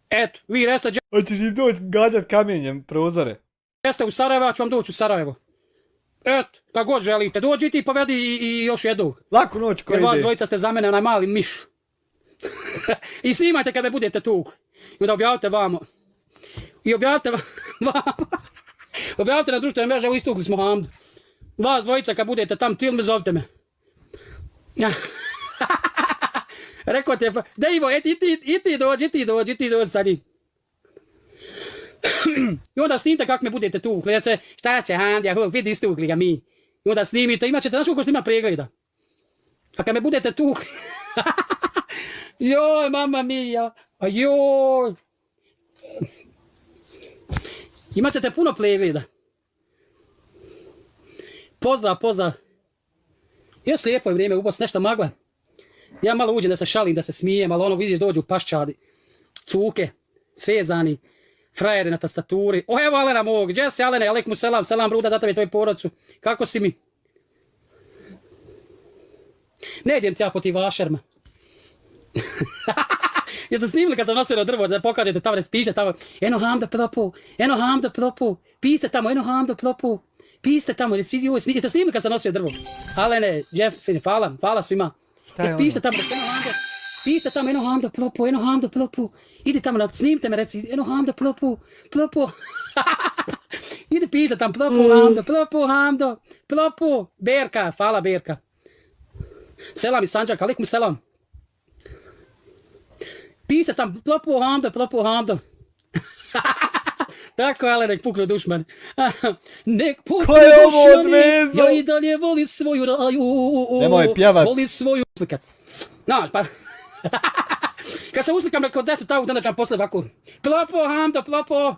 Eto, vi reste Hoćeš im doći gađat kamenjem prozore. džeste u Sarajevo, ja ću vam doći u Sarajevo. Eto, kako god želite. Dođi ti i povedi i još jednog. Laku noć ko Jer vas ide. dvojica ste za mene onaj mali miš. I snimajte kad me budete tukli. I onda objavite vamo. I objavite vamo. Objavite na društvene mreže, evo istukli smo Hamdu. Vas dvojica kad budete tam, ti ili me zovite me. Rekao te, da Ivo, i ti dođi sa njim. I onda snimite kako me budete tukli. Rece, šta će Hamdija, vidi istukli ga mi. I onda snimite, imat ćete, znaš koliko snima pregleda. A kad me budete tukli, joj, mama mija, a joj. Imat ćete puno pregleda. Pozdrav. Još lijepo je vrijeme, ubos nešto magla. Ja malo uđem da se šalim, da se smijem, ali ono vidiš dođu paščadi, cuke, svezani, frajeri na tastaturi. O evo Alena mog, gdje si Alene, alejkum selam bruda za tebe i tvoju porodcu. Kako si mi? Ne idem ti ja po ti vašerma. Jeste snimili kad sam nosio na drvo da pokažete tamo, da piše tamo, eno Hamda propu, piste tamo, eno Hamda propu, piste tamo, jeste snimili kad sam nosio drvo? Alene, Jeffin, hvala svima. Pište tamo, piste tamo, eno Hamda propu, idi tamo, snimite me, reci, eno Hamda propu. Idi pište tamo, Hamdo, Berka, hvala Berka. Selam iz Sanđaka, alejkum selam. Piste tam, plopu Hamdo. Tako, ale nek puknu dušmani. Nek puknu dušmani, ja i dalje volim svoju raju. Nemoj pjevat. Volim svoju uslikat. Znaš, pa... Kad se uslikam kod 10 auta, onda ću vam posle ovako. Plopo, Hamdo, plopo.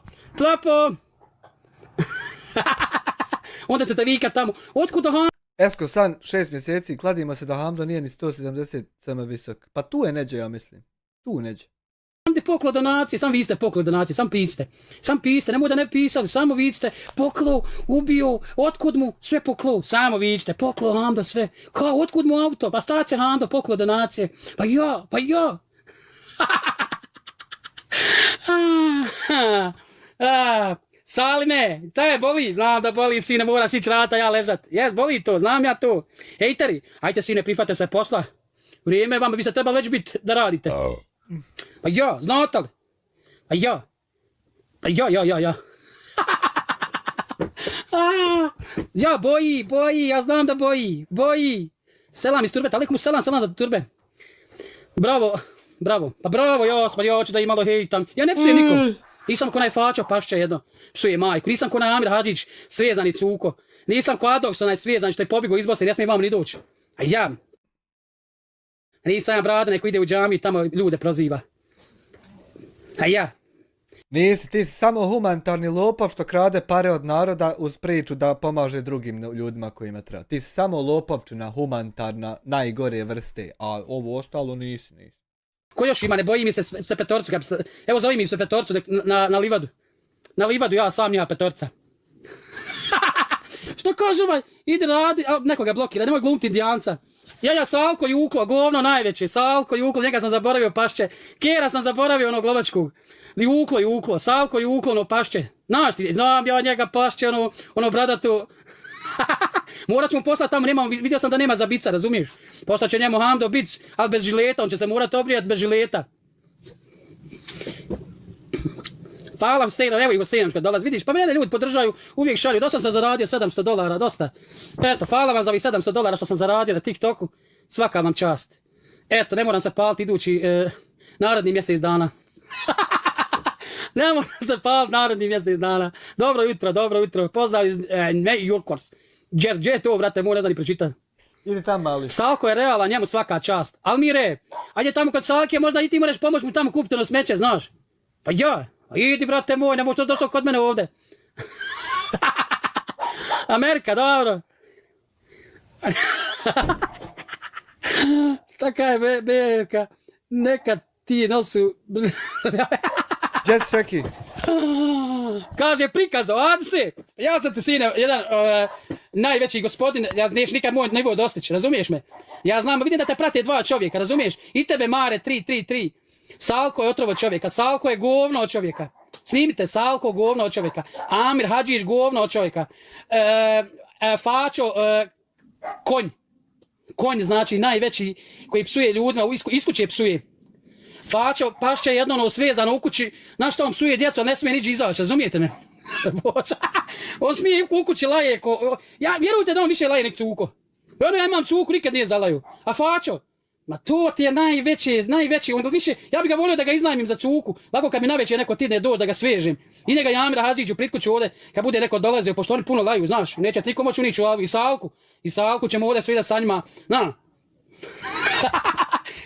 Onda ćete vikat tamo, otkud do Hamdo? Esko san, 6 mjeseci, kladimo se da Hamdo nije ni 170 cm visok. Pa tu je neđe, ja mislim. Tu neđe. Sam ti poklo donacije, sam vi ste poklo donacije, sam piste, nemoj da ne pisali, samo vidite, poklo, ubio, otkud mu, sve poklo, samo vidite, poklo Hamdo sve, kao otkud mu auto, pa šta će Hamdo, poklo donacije, pa ja. Salime, te boli, znam da boli sine, moraš ići rata, ja ležat, jes, boli to, znam ja to, hejteri, ajte sine, prihvate se posla, vrijeme vam, vi ste trebali već biti da radite. Pa ja, znate li? Pa ja. Ja, boji, ja znam da boji. Selam iz turbe, alejkum selam za turbe. Bravo, pa bravo, ja hoću da i malo hejtam. Ja ne psujem nikom. Nisam ko najfača pašća jedno, psuje majku. Nisam ko Amir Hadžić, svezani cuko. Nisam ko Adoks, onaj svezan što je pobjegao iz Bosne, ne smije vam ni doći. A ja. Nisam ja brada neko ide u džamiju i tamo ljude proziva. A ja. Nisi, ti si samo humanitarni lopov što krade pare od naroda uz priču da pomaže drugim ljudima kojima treba. Ti si samo lopovčina, humanitarna, najgore vrste, a ovo ostalo nisi. Ko još ima, ne boji mi se sve petorcu, evo zove mi se petorcu na livadu. na livadu, ja sam, ja petorca. Što kaže ovaj, ide radi, a nekoga blokira, nemoj glumiti indijanca. Ja Salko Juklo, govno najveće, Salko Juklo, njega sam zaboravio pašće, Kjera sam zaboravio onog lovačkog, Juklo, Salko Juklo, ono pašće, znaš ti, znam ja njega pašće, ono bradatu, morat ću mu poslati tamo, vidio sam da nema za bica, razumiješ, poslat će njemu Hamdo bic, ali bez žileta, on će se morat obrijati bez žileta. Hvala Husejnom, evo i Husejnom što dolazi, vidiš, pa mene ljudi podržaju, uvijek šalju, dosta sam zaradio $700, dosta. Eto, hvala vam za ovih $700 što sam zaradio na TikToku, svaka vam čast. Eto, ne moram se paliti idući naredni mjesec dana. Ne moram se paliti naredni mjesec dana. Dobro jutro, pozdrav iz Jurkors. Gdje je to, brate, ne znam ni pročitati. Idi tam mali. Salko je realan, njemu svaka čast. Almire, ajde tamo kod Salke, možda i ti moraš pomoći mu tamo kupiti ono smeće, znaš. Pa ja. Idi, brate moj, ne možeš došao kod mene ovdje. Amerika, dobro. Taka je Amerika. Nekad ti nosu... Gdje si Šeki? Kaže, prikazao, Adse, ja sam ti sine, jedan najveći gospodin, ja neš nikad moj nivo dostići, razumiješ me? Ja znam, vidim da te prate dva čovjeka, razumiješ? I tebe Mare 333. Salko je otrovo čovjeka, Salko je govno od čovjeka. Snimite Salko govno od čovjeka. Amir Hadžić govno od čovjeka. Fačo konj. Konj znači najveći koji psuje ljudima, iz kuće psuje. Fačo pašće jedno ono svezano u kući, na što on psuje djecu, ali ne smije niđi izaći, razumijete me? On smije u kući laje, vjerujte da on više laje nek cuko. Ja imam cuku, nikad nije zalaju. A Fačo, ma to ti je najveći, on više, ja bi ga volio da ga iznajmim za cuku, lako kad mi navečer neko tidne doći da ga svežem. I njega Jamira Hadžiću pritkuću ovdje, kad bude neko dolazio, pošto oni puno laju, znaš, neće niko moći unići u i Salku ćemo ovdje svezati sa njima, na.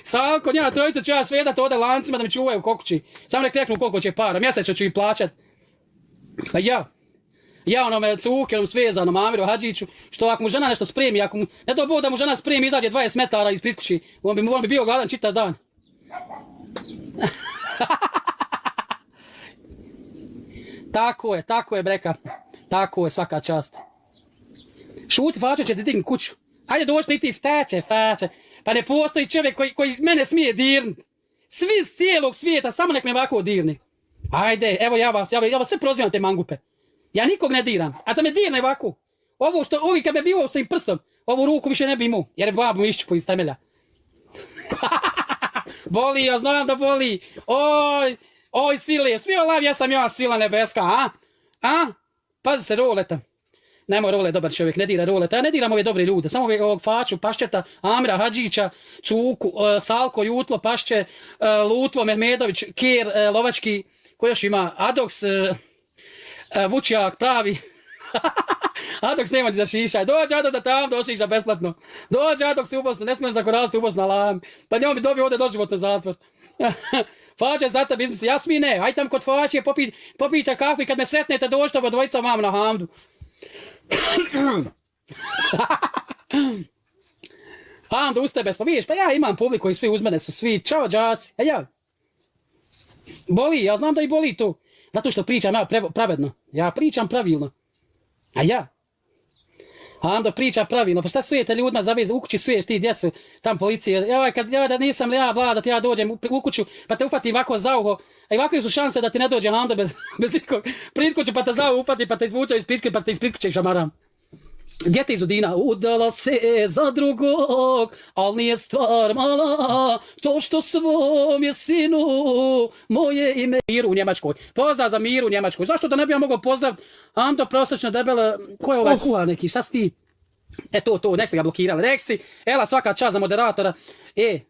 Salko, njena trojicu ću ja svezati ovdje lancima da mi čuvaju kokući, samo nek reknu koliko će para, mjesečno ću ih plaćat. Pa ja onome cuke, onom svezanom Amiru Hadžiću, što ako mu žena nešto spremi, ako mu, ne to Bog da mu žena spremi, izađe 20 metara ispred kući, on bi bio gladan čitav dan. Tako je breka, tako je svaka čast. Šuti, Fačo će ti digni kuću. Ajde doći ti Fače, pa ne postoji čovjek koji mene smije dirnut. Svi s cijelog svijeta, samo nek me ovako dirni. Ajde, evo ja vas sve prozivam te mangupe. Ja nikog ne diram, a da me dirne ovako. Ovi kad me bio sa im prstom, ovu ruku više ne bi imao, jer je babu iščupo iz temelja. Boli, ja znam da boli. Oj sile, svi olav, ja sam sila nebeska, a? Pazi se roleta. Nemoj role, dobar čovjek, ne dira roleta, ja ne diram ove dobre ljude, samo ovog Faču, Paščeta, Amira Hadžića, Cuku, Salko, Jutlo, Pašće, Lutvo, Mehmedović, Kjer, Lovački, ko još ima, Adoks, Vučjak, pravi. Adoks nema ti za šišaj. Dođe Adoks da tam došiša besplatno. Dođe Adoks u Bosnu, ne smiješ zakoraziti u Bosnu na lam. Pa njom bi dobio ovdje doživotno zatvor. Fače za tebi izmisli, ja smi ne. Aj tam kod Fače, popijte kafu i kad me sretnete dođite oba dvojica vam na Hamdu. Hamdu uz tebe, pa vidiš, pa ja imam publiku i svi uz mene su svi. Čao džaci, ja. Boli, ja znam da i boli to. Zato što pričam ja pravedno. Ja pričam pravilno. A ja? A onda priča pravilno. Pa šta sujete ljudima zaveze u kući, suješ ti djecu, tam policije. Ja da nisam ja vladat, ja dođem u kuću, pa te ufati ovako za uho. A ovako su šanse da ti ne dođe onda bez ikog. Prid kuću pa te za uho ufati, pa te izvuče iz pičke, pa te iz kuće šamaram. Gdje ti iz Udina? Udala se za drugog, ali nije stvar mala, to što svom je sinu moje ime. Miru u Njemačkoj. Pozdrav za Miru u Njemačkoj. Zašto da ne bi ja mogao pozdraviti Ando prosječno debele, ko je ovaj kuhar neki, šta si ti? To, nek se ga blokirali. Reksi, ela svaka čast za moderatora.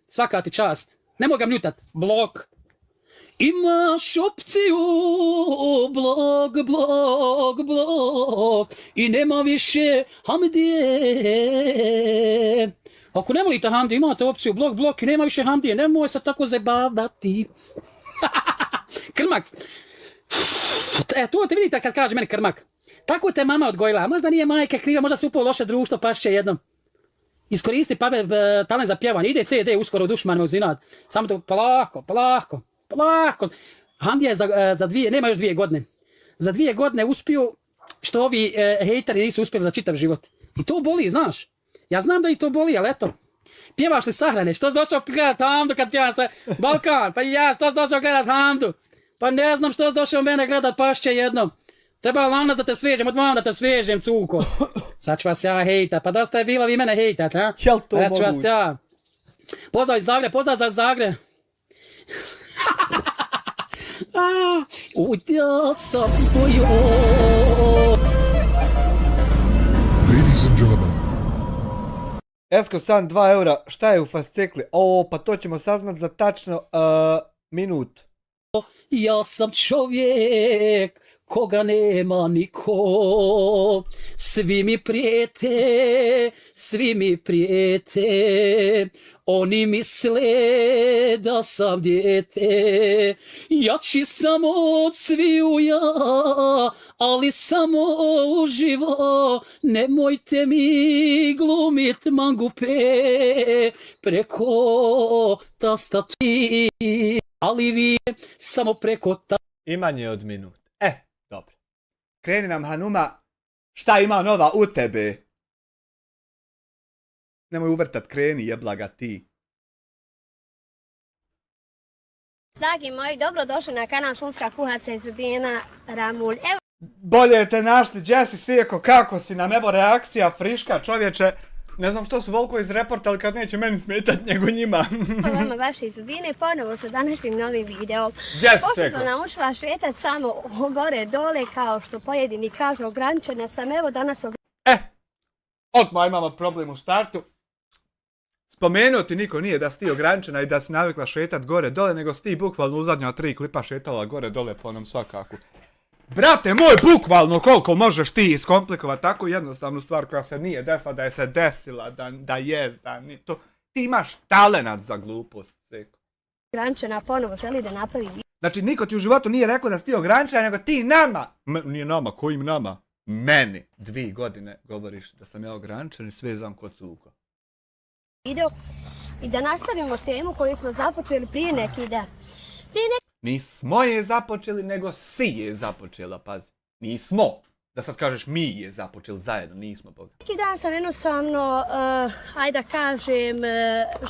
Svaka ti čast. Nemoj ga mjutat. Blok. Imaš opciju, blok, i nema više Hamdije. Ako ne volite Hamdiju, imate opciju blok i nema više Hamdije, nemoj se tako zabavdati. Krmak. To te vidite kad kaže meni krmak. Tako te mama odgojila, možda nije majka kriva, možda se upao loše društvo, pašće jednom. Iskoristi talent za pjevanje, ide CD uskoro u Dušmanovog zinad. Samo to polako. Hamdija je za 2, nema još 2 godine. za 2 godine uspio što ovi hejteri nisu uspjeli za čitav život. I to boli, znaš. Ja znam da i to boli, ali eto. Pjevaš li sahrane? Što si došao gledat Hamdu kad pjevam se Balkan? Pa i ja, što si došao gledat Hamdu? Pa ne znam što si došao mene gledat, pašće jednom. Treba li nas da te svežem, od vam da te svežem, cuko. Sad ću vas ja hejtat, pa dosta je bilo vi mene hejtat, ha? Jel to Sad ću vas moguće? ja. Pozdrav iz Zagreb, pozdrav za Zagreb. Udja sam tvoju. Ladies and gentlemen, Esko San 2 eura, šta je u fascikli? O, pa to ćemo saznat za tačno minut. Ja sam čovjek koga nema niko. Svi mi prijete. Oni misle da sam dijete. Jači sam od sviju ja, ali samo uživo. Nemojte mi glumit mangupe preko tastaturi. Ali vi samo preko I manje od minut. Dobro. Kreni nam Hanuma, šta ima nova u tebe? Nemoj uvrtat, kreni, jeblaga ti. Dragi moji, dobrodošli na kanal Šumska kuhaca iz Udina Ramulj. Evo Bolje te našli, Jesse Sijeko, kako si nam? Evo reakcija friška, čovječe. Ne znam što su Volko izreportali kad neće meni smetat nego njima. vama vaše iz Udine, ponovo sa današnjim novim videom. Jesse Pošto Sijeko. sam naučila šetat samo gore dole, kao što pojedini kažu, ograničena sam, evo danas Odmah imamo problem u startu. Spomenuo ti niko nije da si ti ograničena i da si navikla šetat gore dole, nego si ti bukvalno u zadnja 3 klipa šetala gore dole po onom svakaku. Brate moj, bukvalno koliko možeš ti iskomplikovati tako jednostavnu stvar koja se nije desila, da je se desila, da je, da ni to. Ti imaš talenat za glupost, Seko. ograničena ponovo želi da napravi video. Znači, niko ti u životu nije rekao da si ti ograničena, nego ti nama. Nije nama, kojim nama? Meni 2 godine govoriš da sam ja ograničen i sve znam kod cuko. I da nastavimo temu koju smo započeli prije neki dan. Nismo je započeli, nego si je započela, pazi. Nismo. Da sad kažeš mi je započeli zajedno, nismo, boga. Neki dan sam jednostavno, ajde da kažem,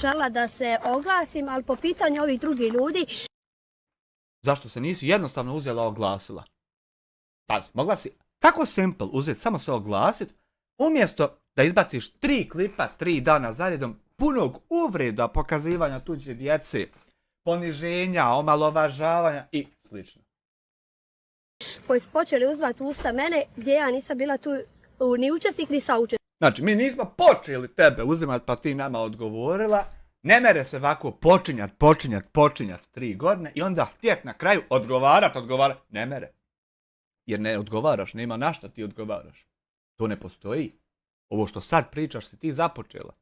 žela da se oglasim, ali po pitanju ovih drugih ljudi, Zašto se nisi jednostavno uzela oglasila? Pazi, mogla si tako simple uzeti, samo se oglasit, umjesto da izbaciš 3 klipa 3 dana zaredom punog uvreda, pokazivanja tuđe djece, poniženja, omalovažavanja i slično. koji su počeli uzvati u usta mene, gdje ja nisam bila tu ni učesnik, ni saučesnik. Znači, mi nismo počeli tebe uzimat pa ti nama odgovorila. Ne mere se ovako počinjat 3 godine i onda htjet na kraju odgovarat. Ne mere. Jer ne odgovaraš, nema na šta ti odgovaraš. To ne postoji. Ovo što sad pričaš si ti započela.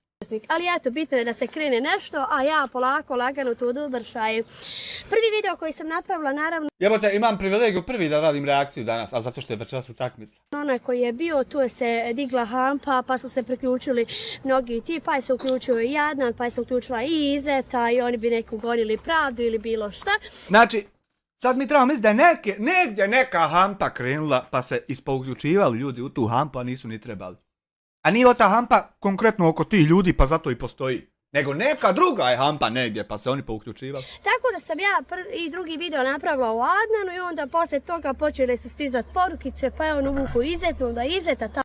Ali eto, bitno je da se krene nešto, a ja polako, lagano to dovršajem. Prvi video koji sam napravila, naravno, Jebote, imam privilegiju prvi da radim reakciju danas, a zato što je večeras utakmica. onaj koji je bio, tu je se digla hampa, pa su se priključili mnogi ti, pa je se uključio i Jadnan, pa je se uključila i Izeta i oni bi neku gonili pravdu ili bilo šta. Znači, sad mi trebamo misliti da je negdje neka hampa krenula, pa se ispouključivali ljudi u tu hampu, a nisu ni trebali. A nije ta hampa konkretno oko tih ljudi, pa zato i postoji. Nego neka druga je hampa negdje, pa se oni pouključivali. Tako da sam ja i drugi video napravila u Adnanu i onda poslije toga počele se stizati porukice, pa je on uvuku Izetu, onda Izeta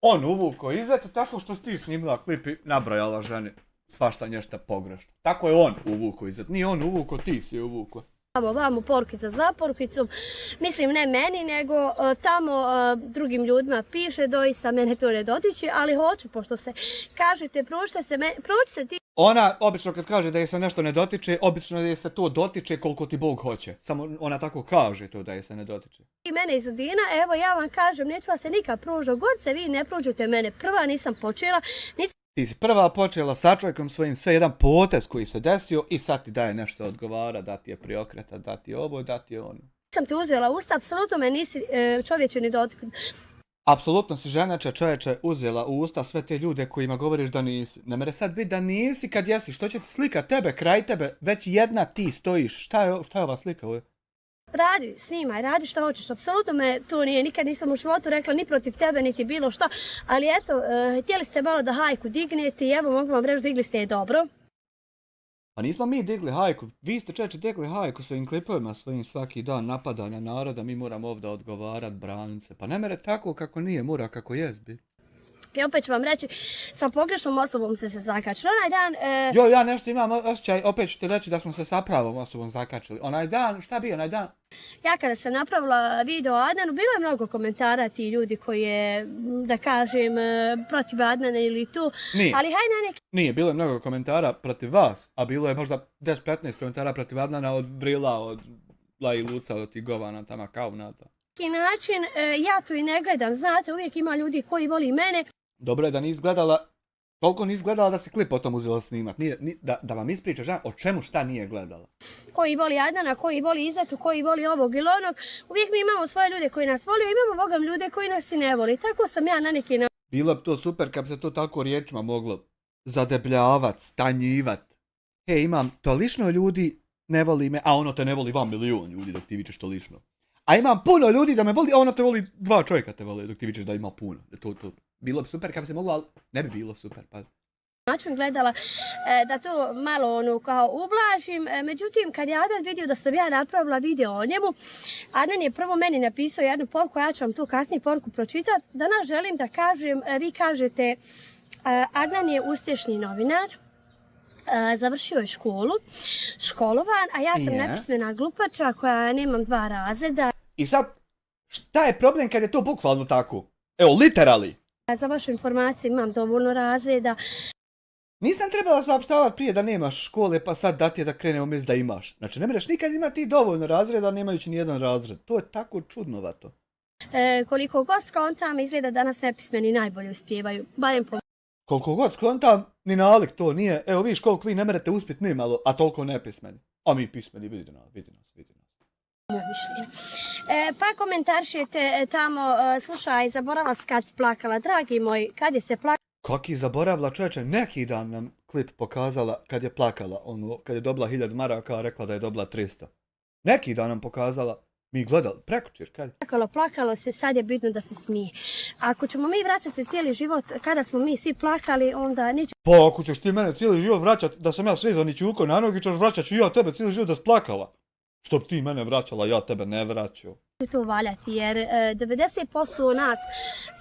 On uvuko Izetu tako što si ti snimila klip i nabrojala ženi svašta nešto pogrešno. Tako je on uvuko Izetu, nije on uvuko, ti si je uvuko. tamo vamo porukica za porukicom. Mislim, ne meni, nego tamo drugim ljudima piše, doista mene to ne dotiče, ali hoću, pošto se kažete, pročite ti Ona obično kad kaže da je se nešto ne dotiče, obično je se to dotiče koliko ti Bog hoće. Samo ona tako kaže to da je se ne dotiče. mene iz Udina, evo ja vam kažem, neću vas se nikad proći, dok god se vi ne prođete mene. Prva nisam počela, Ti si prva počela sa čovjekom svojim, sve jedan potez koji se desio i sad ti daje nešto odgovara, da ti je priokreta, da ti je ovo, da ti je ono. nisam te uzela u usta, apsolutno me nisi čovječe ni dotaknut. Apsolutno si ženače čovječe uzela u usta sve te ljude kojima govoriš da nisi. Ne mere sad biti da nisi kad jesi, što će ti slika tebe, kraj tebe, već jedna ti stojiš. Šta je ova slika ovdje? Radi, snimaj, radi što hoćeš. Apsolutno me to nije, nikad nisam u životu rekla ni protiv tebe, niti bilo šta. Ali eto, htjeli ste malo da hajku dignete i evo mogu vam reći, digli ste je dobro. Pa nismo mi digli hajku, vi ste čeče digli hajku svojim klipovima, svojim svaki dan napadanja naroda, mi moramo ovdje odgovarat, branit se. Pa ne mere tako kako nije, mora kako jest bi. I opet ću vam reći, sa pogrešnom osobom ste se zakačili. Onaj dan... Jo, ja nešto imam osjećaj, opet ću ti reći da smo se sa pravom osobom zakačili. Onaj dan, šta bi onaj dan? Ja kada sam napravila video o Adnanu, bilo je mnogo komentara ti ljudi koji je, da kažem, protiv Adnana ili tu. Nije. Ali hajde na neki Nije, bilo je mnogo komentara protiv vas, a bilo je možda 10-15 komentara protiv Adnana od Vrila, od Laji Luca, od tih govana, tamo kaunata. način, ja to i ne gledam. Znate, uvijek ima ljudi koji voli mene. Dobro je da nisi gledala, koliko nisi gledala da si klip o tom uzela snimat. Nije, da vam ispričaš o čemu šta nije gledala. Koji voli Adnana, koji voli Izetu, koji voli ovog ili onog. Uvijek mi imamo svoje ljude koji nas voli, a imamo bogam ljude koji nas i ne voli. Tako sam ja na neki način. Bilo bi to super kad bi se to tako riječima moglo zadebljavat, stanjivat. Hej, imam tolično ljudi, ne voli me, a ono te ne voli 2 milion ljudi dok ti vičeš tolično. A imam puno ljudi da me voli, a ono te voli 2 čovjeka te voli dok ti vičeš da ima puno. To. Bilo bi super kad bi se moglo, ali ne bi bilo super, pa. Način gledala da to malo kao ublažim. Međutim, kad je Adnan vidio da sam ja napravila video o njemu, Adnan je prvo meni napisao jednu poruku, ja ću vam tu kasnije poruku pročitati. Danas želim da kažem, vi kažete, Adnan je uspješni novinar, završio je školu, školovan, a ja sam nepismena glupača koja nemam 2 razreda. I sad, šta je problem kad je to bukvalno tako? Evo, literally. Za vašu informaciju imam dovoljno razreda. Nisam trebala saopštavati prije da nemaš škole, pa sad da ti je da krenemo misli da imaš. Znači, ne mereš nikad imati dovoljno razreda, nemajući ni jedan razred. To je tako čudnovato. Koliko god skontam, izgleda danas nepismeni najbolje uspijevaju. Barem po... Koliko god skontam, ni nalik to nije. Evo viš koliko vi ne merete uspjeti ni malo, a toliko nepismeni. A mi pismeni, vidi nas. Pa komentaršite tamo, slušaj, zaboravila si kad si plakala, dragi moj, kad je se plakala? Kaki zaboravila čovječe, neki dan nam klip pokazala kad je plakala, kad je dobila 1000 maraka, a rekla da je dobila 300. Neki dan nam pokazala, mi gledali, prekočer, kad? Plakalo se, sad je bitno da se smije. Ako ćemo mi vraćati se cijeli život, kada smo mi svi plakali, onda neće... Pa ako ćeš ti mene cijeli život vraćati, da sam ja svezan i ćuko na nogi, ćeš vraćat ću ja tebe cijeli život da si plakala. Što bi ti mene vraćala, ja tebe ne vraćao. To valjati, jer 90% nas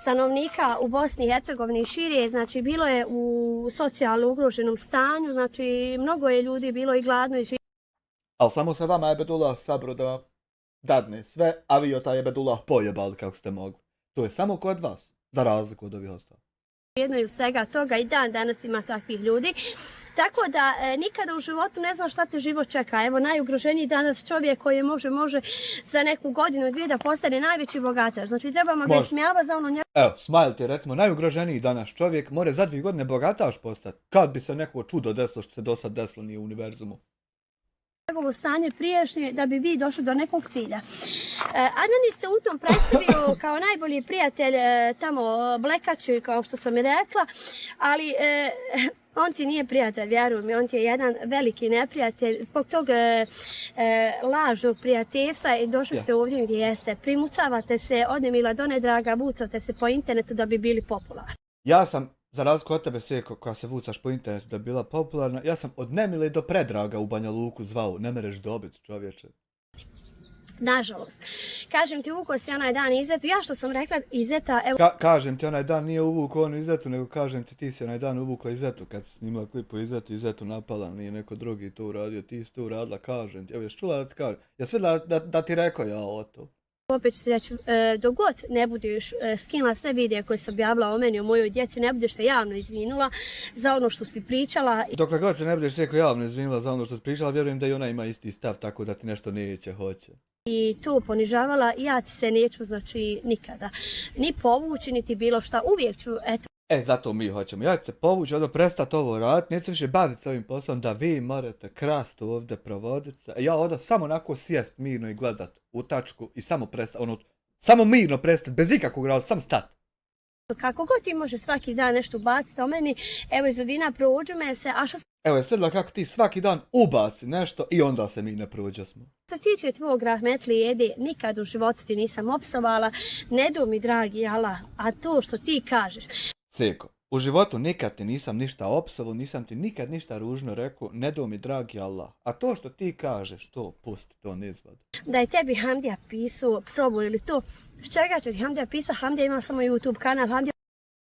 stanovnika u Bosni i Hercegovini šire, znači bilo je u socijalno ugroženom stanju, znači mnogo je ljudi bilo i gladno i živjelo. Ali samo se vama Ebedullah sabro da vam dadne sve, a vi taj Ebedullah pojebali kako ste mogli. To je samo kod vas, za razliku od ovih ostalih. Jedno ili svega toga i dan danas ima takvih ljudi. Tako da nikada u životu ne znam šta te život čeka. Evo, najugroženiji danas čovjek koji može za neku godinu, 2 da postane najveći bogataš. Znači trebamo ga smijavati za ono njega. Evo, Smile ti recimo, najugroženiji danas čovjek more za 2 godine bogataš postati. Kad bi se neko čudo desilo što se do sad desilo nije u univerzumu. Njegovo stanje prijašnje da bi vi došli do nekog cilja. Adnan se u tom predstavio kao najbolji prijatelj tamo Blekači, kao što sam i rekla, ali on ti nije prijatelj, vjeruj mi, on ti je jedan veliki neprijatelj. Zbog tog lažnog prijateljstva i došli ste ovdje gdje jeste. Primucavate se od nemila do nedraga, vucate se po internetu da bi bili popularni. Ja sam, za razliku od tebe Sjeko, koja se vucaš po internetu da bi bila popularna, ja sam od nemile do predraga u Banja Luku zvao, ne mereš dobit čovječe. Nažalost. Kažem ti, uvukao si onaj dan Izetu. Ja što sam rekla Izeta... Evo... Kažem ti, onaj dan nije uvukao onu Izetu, nego kažem ti si onaj dan uvukla Izetu. Kad si snimala klip o Izetu napala, nije neko drugi to uradio, ti si to uradila, kažem ti. Evo, ješ čula da ti kažem? Ja sve da ti rekao ja o to. Opet ću ti reći, dok god ne budeš skinula sve videe koje sam objavila o meni, o mojoj djeci, ne budeš se javno izvinula za ono što si pričala. Dokle god se ne budeš Sjeko javno izvinula za ono što si pričala, vjerujem da i ona ima isti stav, tako da ti nešto neće, hoće. I to ponižavala, ja ti se neću, znači, nikada ni povući, niti bilo šta, uvijek ću, eto. Zato mi hoćemo. Ja ću se povući, prestati ovo raditi, neću se više baviti s ovim poslom da vi morate krast ovdje provoditi se. Ja odo samo onako sjest mirno i gledat u tačku i samo prestati, samo mirno prestati, bez ikakvog razloga, sam stati. Kako god ti može svaki dan nešto baciti o meni, evo iz Udina prođu me se, a što Evo je sredila kako ti svaki dan ubaci nešto i onda se mi ne prođasmo. Što se tiče tvog rahmetli jede, nikad u životu ti nisam opsovala, ne do mi dragi Allah, a to što ti kažeš. Seko, u životu nikad ti nisam ništa opsovo, nisam ti nikad ništa ružno rekao, ne do mi dragi Allah. A to što ti kažeš, to pusti, to ne izvadi. Da je tebi Hamdija pisao psovo ili to, s čega će ti Hamdija pisao? Hamdija ima samo YouTube kanal, Hamdija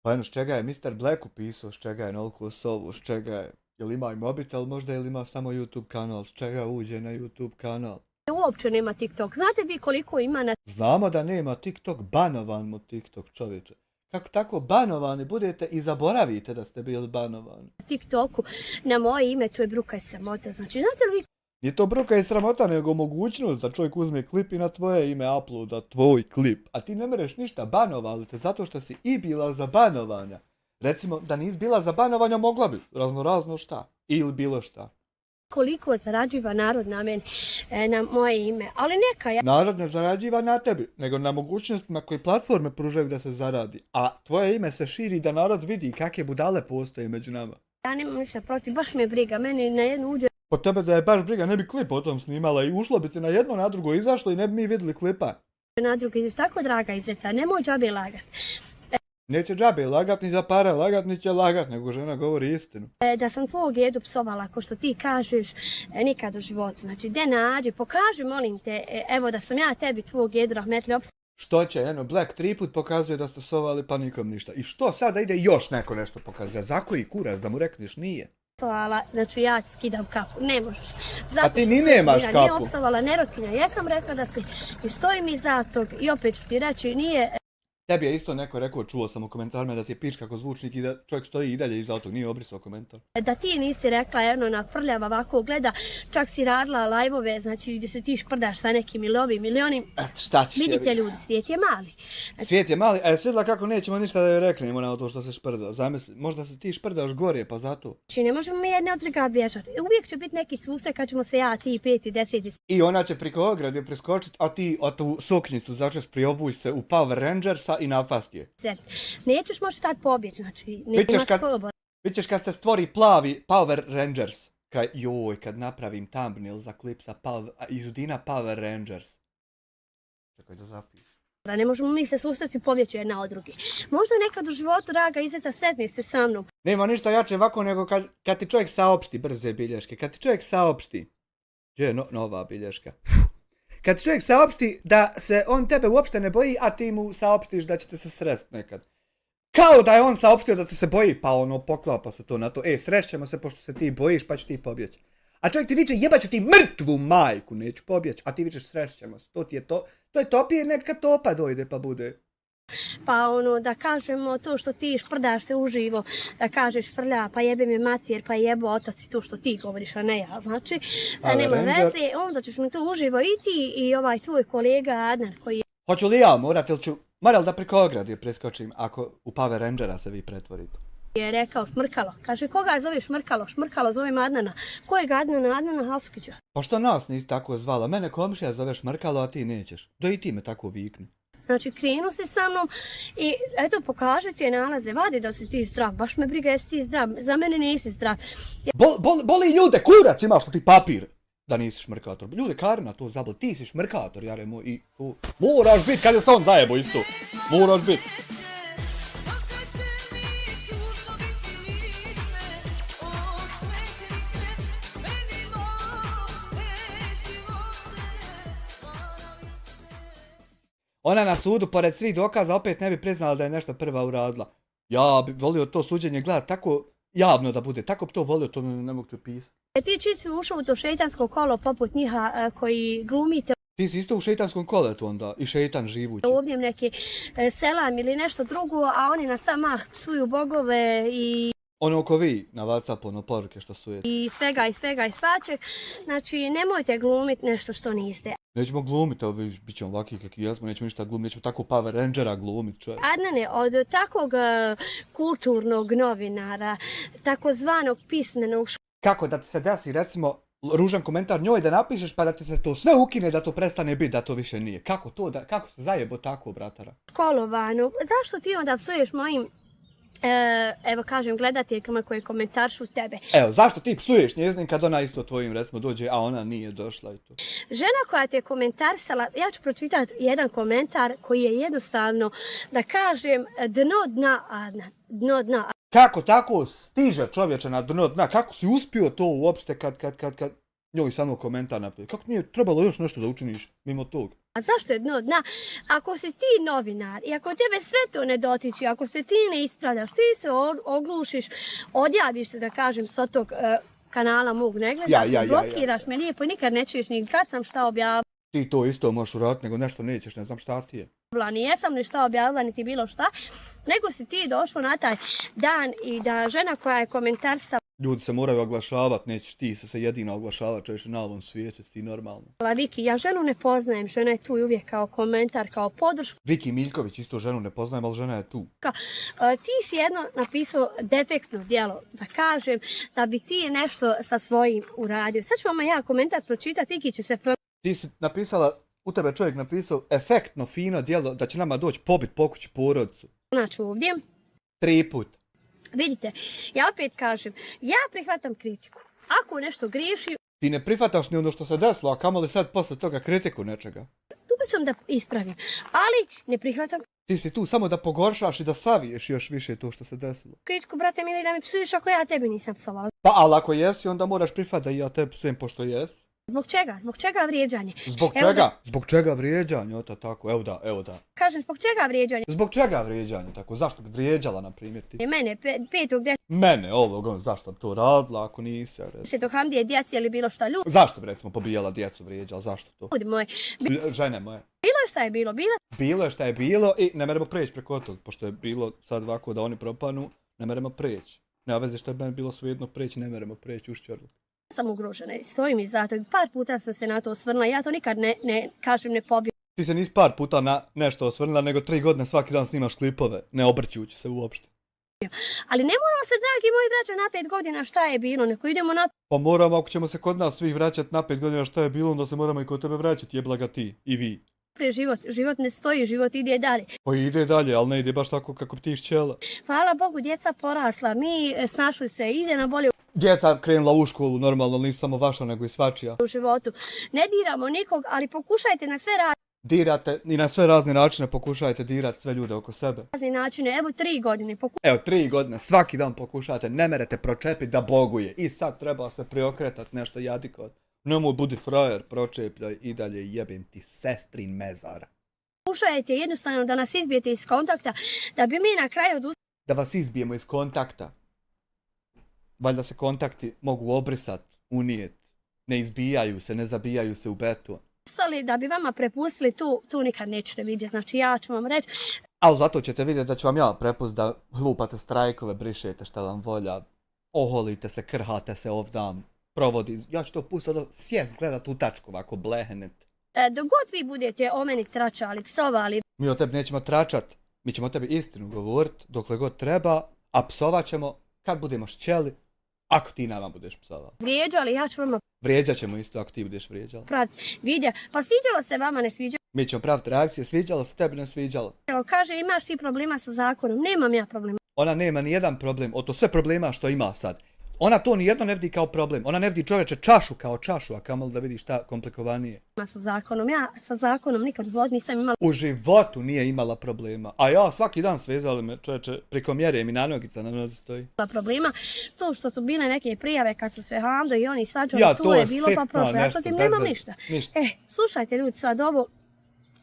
Pa jedno, s čega je Mr. Black upisao, s čega je noliku sovu, s čega je... Jel ima i mobitel možda ili ima samo YouTube kanal, s čega uđe na YouTube kanal? uopće nema TikTok. Znate vi koliko ima na Znamo da nema TikTok, banovan mu TikTok, čovječe. Kako tako banovani budete i zaboravite da ste bili banovani? TikToku na moje ime, to je bruka i sramota. Znači, znate li vi Nije to bruka i sramota, nego mogućnost da čovjek uzme klip i na tvoje ime uploada tvoj klip. A ti ne mereš ništa banovali te zato što si i bila za banovanja. Recimo, da nisi bila za banovanja, mogla bi razno šta. Ili bilo šta. koliko zarađiva narod na meni, na moje ime? Ali neka, ja Narod ne zarađiva na tebi, nego na mogućnostima koje platforme pružaju da se zaradi. A tvoje ime se širi da narod vidi kakve budale postoje među nama. nemam ništa protiv, baš me briga. Meni na jednu uđe Po tebe da je baš briga, ne bi klip o tom snimala i ušlo bi ti na jedno, na drugo izašlo i ne bi mi vidjeli klipa. na drugu izveš. Tako draga izreta, nemoj džabe lagat. Neće džabe lagat ni za pare lagat, ni će lagat, nego žena govori istinu. Da sam tvog jedu psovala, ko što ti kažeš, nikad u životu. Znači, de nađi, pokaži, molim te, evo da sam ja tebi tvog jedu rahmetli Što će, eno, Black 3 put pokazuje da ste sovali pa nikom ništa. I što sada ide još neko nešto pokazuje? Za koji kurac da mu rekneš nije? opsovala, znači ja ti skidam kapu, ne možeš. A ti ni nemaš Nije kapu. opsovala, nerotkinja, ja sam rekla da si i stojim iza tog i opet ću ti reći, nije Tebi je isto neko rekao, čuo sam u komentarima da ti je pič kako zvučnik i da čovjek stoji i dalje iza tog, nije obrisao komentar. da ti nisi rekla jedno na prljava ovako gleda, čak si radila lajvove, znači gdje se ti šprdaš sa nekim ili ovim ili onim. Eto, šta ćeš Vidite jebi. ljudi, svijet je mali. Svijet je mali, a je svidjela kako nećemo ništa da joj reknemo na to što se šprda. Zamisli, možda se ti šprdaš gore, pa zato. Znači ne možemo mi jedne od druga bježati. Uvijek će biti neki susret kad ćemo se ja, ti, 5 i 10 I ona će priko ograde preskočit, a ti o tu suknjicu začas priobuj se u Power Rangersa i napast je. sjediti. Nećeš moći tad pobjeći, znači Vidćeš nema kad- slobodno. Vidćeš kad se stvori plavi Power Rangers. Kad napravim thumbnail za klip sa Izudina Power Rangers. Čekaj da zapišem. Ne možemo mi se susreti i pobjeći jedna od drugih. Možda nekad u životu, draga Izeta, sretni ste sa mnom. Nema ništa jače ovako nego kad ti čovjek saopšti brze bilješke. Kad ti čovjek saopšti. Gdje je nova bilješka? Kad ti čovjek saopšti da se on tebe uopšte ne boji, a ti mu saopštiš da ćete se srest nekad. Kao da je on saopštio da te se boji, pa ono poklapa se to na to. Srešćemo se pošto se ti bojiš, pa ću ti pobjeći. A čovjek ti viče, jebaću ti mrtvu majku, neću pobjeći. A ti vičeš, srešćemo se. To ti je to. To je topije, neka topa dojde pa bude. Pa ono, da kažemo to što ti šprdaš se uživo, da kažeš frlja, pa jebe mi mater, pa jebo otac i to što ti govoriš, a ne ja, znači, da Ale nema Ranger- veze, onda ćeš mi to uživo i ti i ovaj tvoj kolega Adnan koji Hoću li ja morat ili ću... Moral da preko ograde preskočim ako u Power Rangera se vi pretvorite. je rekao Šmrkalo. Kaže, koga zove Šmrkalo? Šmrkalo zove Adnana. Kojeg Adnana? Adnana Hasukića. Pa što nas nisi tako zvala? Mene komšija zove Šmrkalo, a ti nećeš. Da i ti me tako vikni. Znači, krenu se sa mnom i eto, pokaži ti je nalaze, vadi da si ti zdrav. Baš me briga jesi ti zdrav. Za mene nisi zdrav. Boli ljude, kurac imaš li ti papir? Da nisi šmrkator. Ljude, Karina to zaboli, ti si šmrkator, jare moj, i tu. Moraš bit, kad je se on zajebo isto. Moraš bit. Ona na sudu, pored svih dokaza, opet ne bi priznala da je nešto prva uradila. Ja bi volio to suđenje gledat tako javno da bude, tako bi to volio, to ne mogu ti pisati. Ti čisto ušao u to šeitansko kolo poput njiha koji glumite Ti si isto u šeitanskom koletu onda, i šeitan živući. ovdje neki selam ili nešto drugo, a oni na sam mah psuju bogove i Ono oko vi na Whatsappu, ono poruke što su je. svega i svačeg. Znači, nemojte glumiti nešto što niste. Nećemo glumiti, evo vidiš, bit ćemo ovakvi kakvi jesmo, nećemo ništa glumiti, nećemo tako Power Rangera glumiti, čovjek. Adnane, od takvog kulturnog novinara, takozvanog pismenog Kako da ti se desi, recimo, ružan komentar njoj da napišeš pa da ti se to sve ukine, da to prestane biti, da to više nije. Kako to, kako se zajebo tako, bratara? školovanog, zašto ti onda psuješ mojim evo kažem, gledateljkama koje komentaršu tebe. Evo, zašto ti psuješ njezin kad ona isto tvojim recimo dođe, a ona nije došla i to? Žena koja te komentarsala, ja ću pročitati jedan komentar koji je jednostavno, da kažem, dno dna, Adnan. Dno dna. Kako tako stiže čovječe na dno dna? Kako si uspio to uopšte kad njoj samo komentar napravi? Kako nije trebalo još nešto da učiniš mimo tog? A zašto je dno dna? Ako si ti novinar i ako tebe sve to ne dotiči, ako se ti ne ispravljaš, ti se oglušiš, odjaviš se, da kažem, s tog kanala mog, ne gledaš, blokiraš me lijepo i nikad ne čuješ ni kad sam šta objavila. Ti to isto možeš uraditi, nego nešto nećeš, ne znam šta ti je. Nijesam ni šta objavila, niti bilo šta, nego si ti došao na taj dan i da žena koja je komentarsala Ljudi se moraju oglašavati, nećeš ti se jedina oglašavati, čovječe na ovom svijetu, si ti normalno. Viki, ja ženu ne poznajem, žena je tu uvijek kao komentar, kao podršku. Viki Miljković isto ženu ne poznajem, ali žena je tu. Ti si jedno napisao defektno djelo, da kažem, da bi ti nešto sa svojim uradio. Sad ću vam ja komentar pročitati, Viki će se Ti si napisala, u tebe čovjek napisao efektno fino djelo da će nama doći pobit pokući porodicu. pronaći ovdje. 3 puta. Vidite, ja opet kažem, ja prihvatam kritiku. Ako nešto griješi, Ti ne prihvataš ni ono što se desilo, a kamoli sad posle toga kritiku nečega. tu sam da ispravim, ali ne prihvatam Ti si tu samo da pogoršaš i da saviješ još više to što se desilo. kritiku, brate mili, da mi psuješ ako ja tebi nisam psovala. Pa, ali ako jesi, onda moraš prihvatiti da i ja tebe psujem pošto jesi. Zbog čega? Zbog čega vrijeđanje? Zbog Evo čega? da Zbog čega vrijeđanje? Eto tako, evo da. kažem, zbog čega vrijeđanje? Zbog čega vrijeđanje tako? Zašto bi vrijeđala, na primjer, ti? Mene, 5. Mene, zašto bi to radila ako nisi? 10. Hamdije, djeci ili bilo šta, Zašto bi recimo pobijala djecu, vrijeđala? Zašto to? ljudi moji. Žene moje. Bilo je šta je bilo, Bilo je šta je bilo i ne meremo preći preko tog, pošto je bilo sad ovako da oni propanu, ne meremo preći. Nema veze što je meni bilo svejedno preći, ne meremo preći už čorlu. sam ugrožena i stojim i zato. Par puta sam se na to osvrnula, ja to nikad ne kažem, ne pobijam. Ti se nisi par puta na nešto osvrnula, nego 3 godine svaki dan snimaš klipove, ne obrćujući se uopšte. Ali ne moramo se, dragi moji braća, na 5 godina šta je bilo, neko idemo na... Pa moramo, ako ćemo se kod nas svih vraćati na 5 godina šta je bilo, onda se moramo i kod tebe vraćati, jebla ga ti i vi. Prije život ne stoji, život ide dalje. Pa ide dalje, ali ne ide baš tako kako bi ti htjela. Hvala Bogu, djeca porasla, mi snašli se, ide na bolje Djeca krenula u školu, normalno, nije samo vaša, nego i svačija. u životu. Ne diramo nikog, ali pokušajte na sve Dirate i na sve razne načine pokušajte dirati sve ljude oko sebe. razne načine. Evo 3 godine, Evo, 3 godine, svaki dan pokušate, ne merete pročepiti da boguje. I sad treba se preokretat nešto jadikot. Nemoj budi frajer, pročepljaj i dalje jebim ti sestrin mezar. pokušajte jednostavno da nas izbijete iz kontakta, da bi mi na kraju Da vas izbijemo iz kontakta. Valjda se kontakti mogu obrisat, unijet. Ne izbijaju se, ne zabijaju se u beton. odustali, da bi vama prepustili, tu nikad nećete vidjeti. Znači ja ću vam reći, Ali zato ćete vidjeti da ću vam ja prepust da hlupate strajkove, brišete šta vam volja, oholite se, krhate se ovdam, provodi. Ja ću to pustiti da sjest gledat u tačku ovako blehenet. dok god vi budete o meni tračali, psovali, Mi o tebi nećemo tračat, mi ćemo o tebi istinu govorit dokle god treba, a psovat ćemo kad budemo šćeli, ako ti nama budeš psovao. vrijeđali, ja ću vama Vrijeđat ćemo isto ako ti budeš vrijeđala. praviti videa. Pa sviđalo se vama, ne sviđalo. Mi ćemo praviti reakcije, sviđalo se tebi, ne sviđalo. Kaže, imaš ti problema sa zakonom. Nemam ja problema Ona nema ni jedan problem od to sve problema što ima sad. Ona to nijedno ne vidi kao problem. Ona ne vidi čovječe čašu kao čašu, a kamoli da vidi šta komplikovanije. sa zakonom. Ja sa zakonom nikad u životu nisam imala U životu nije imala problema. A ja svaki dan svezali me čovječe preko mjere mi na nogica na nozi stoji. problema. To što su bile neke prijave kad su se Hamdo i oni svađali, Ja, to to je je bilo pa sitno prošlo. Ja nešto, sa tim bez nemam veze. ništa. Ništa. Slušajte ljudi sad ovo,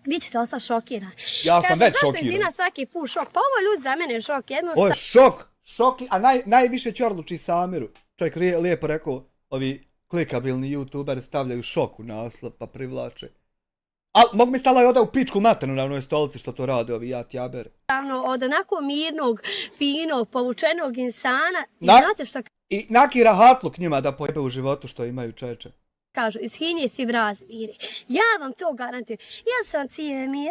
vi ćete ostati šokirani. Ja sam već Zašto je šokiran. Zina svaki put šok? Pa ovo ljudi za mene je šok. Ovo je šok, a najviše čorluči Samiru. Čovjek lijepo rekao, ovi klikabilni youtuberi stavljaju šok u naslov pa privlače. Ali mogu mi stala i oda u pičku maternu na onoj stolici što to rade ovi jatjaberi. Od onako mirnog, finog, povučenog insana. I Na- znate što I neki rahatluk njima da pojebe u životu što imaju čeče. kažu? Iz hinje svi vraz viri. Ja vam to garantujem. Ja sam cijeli mir.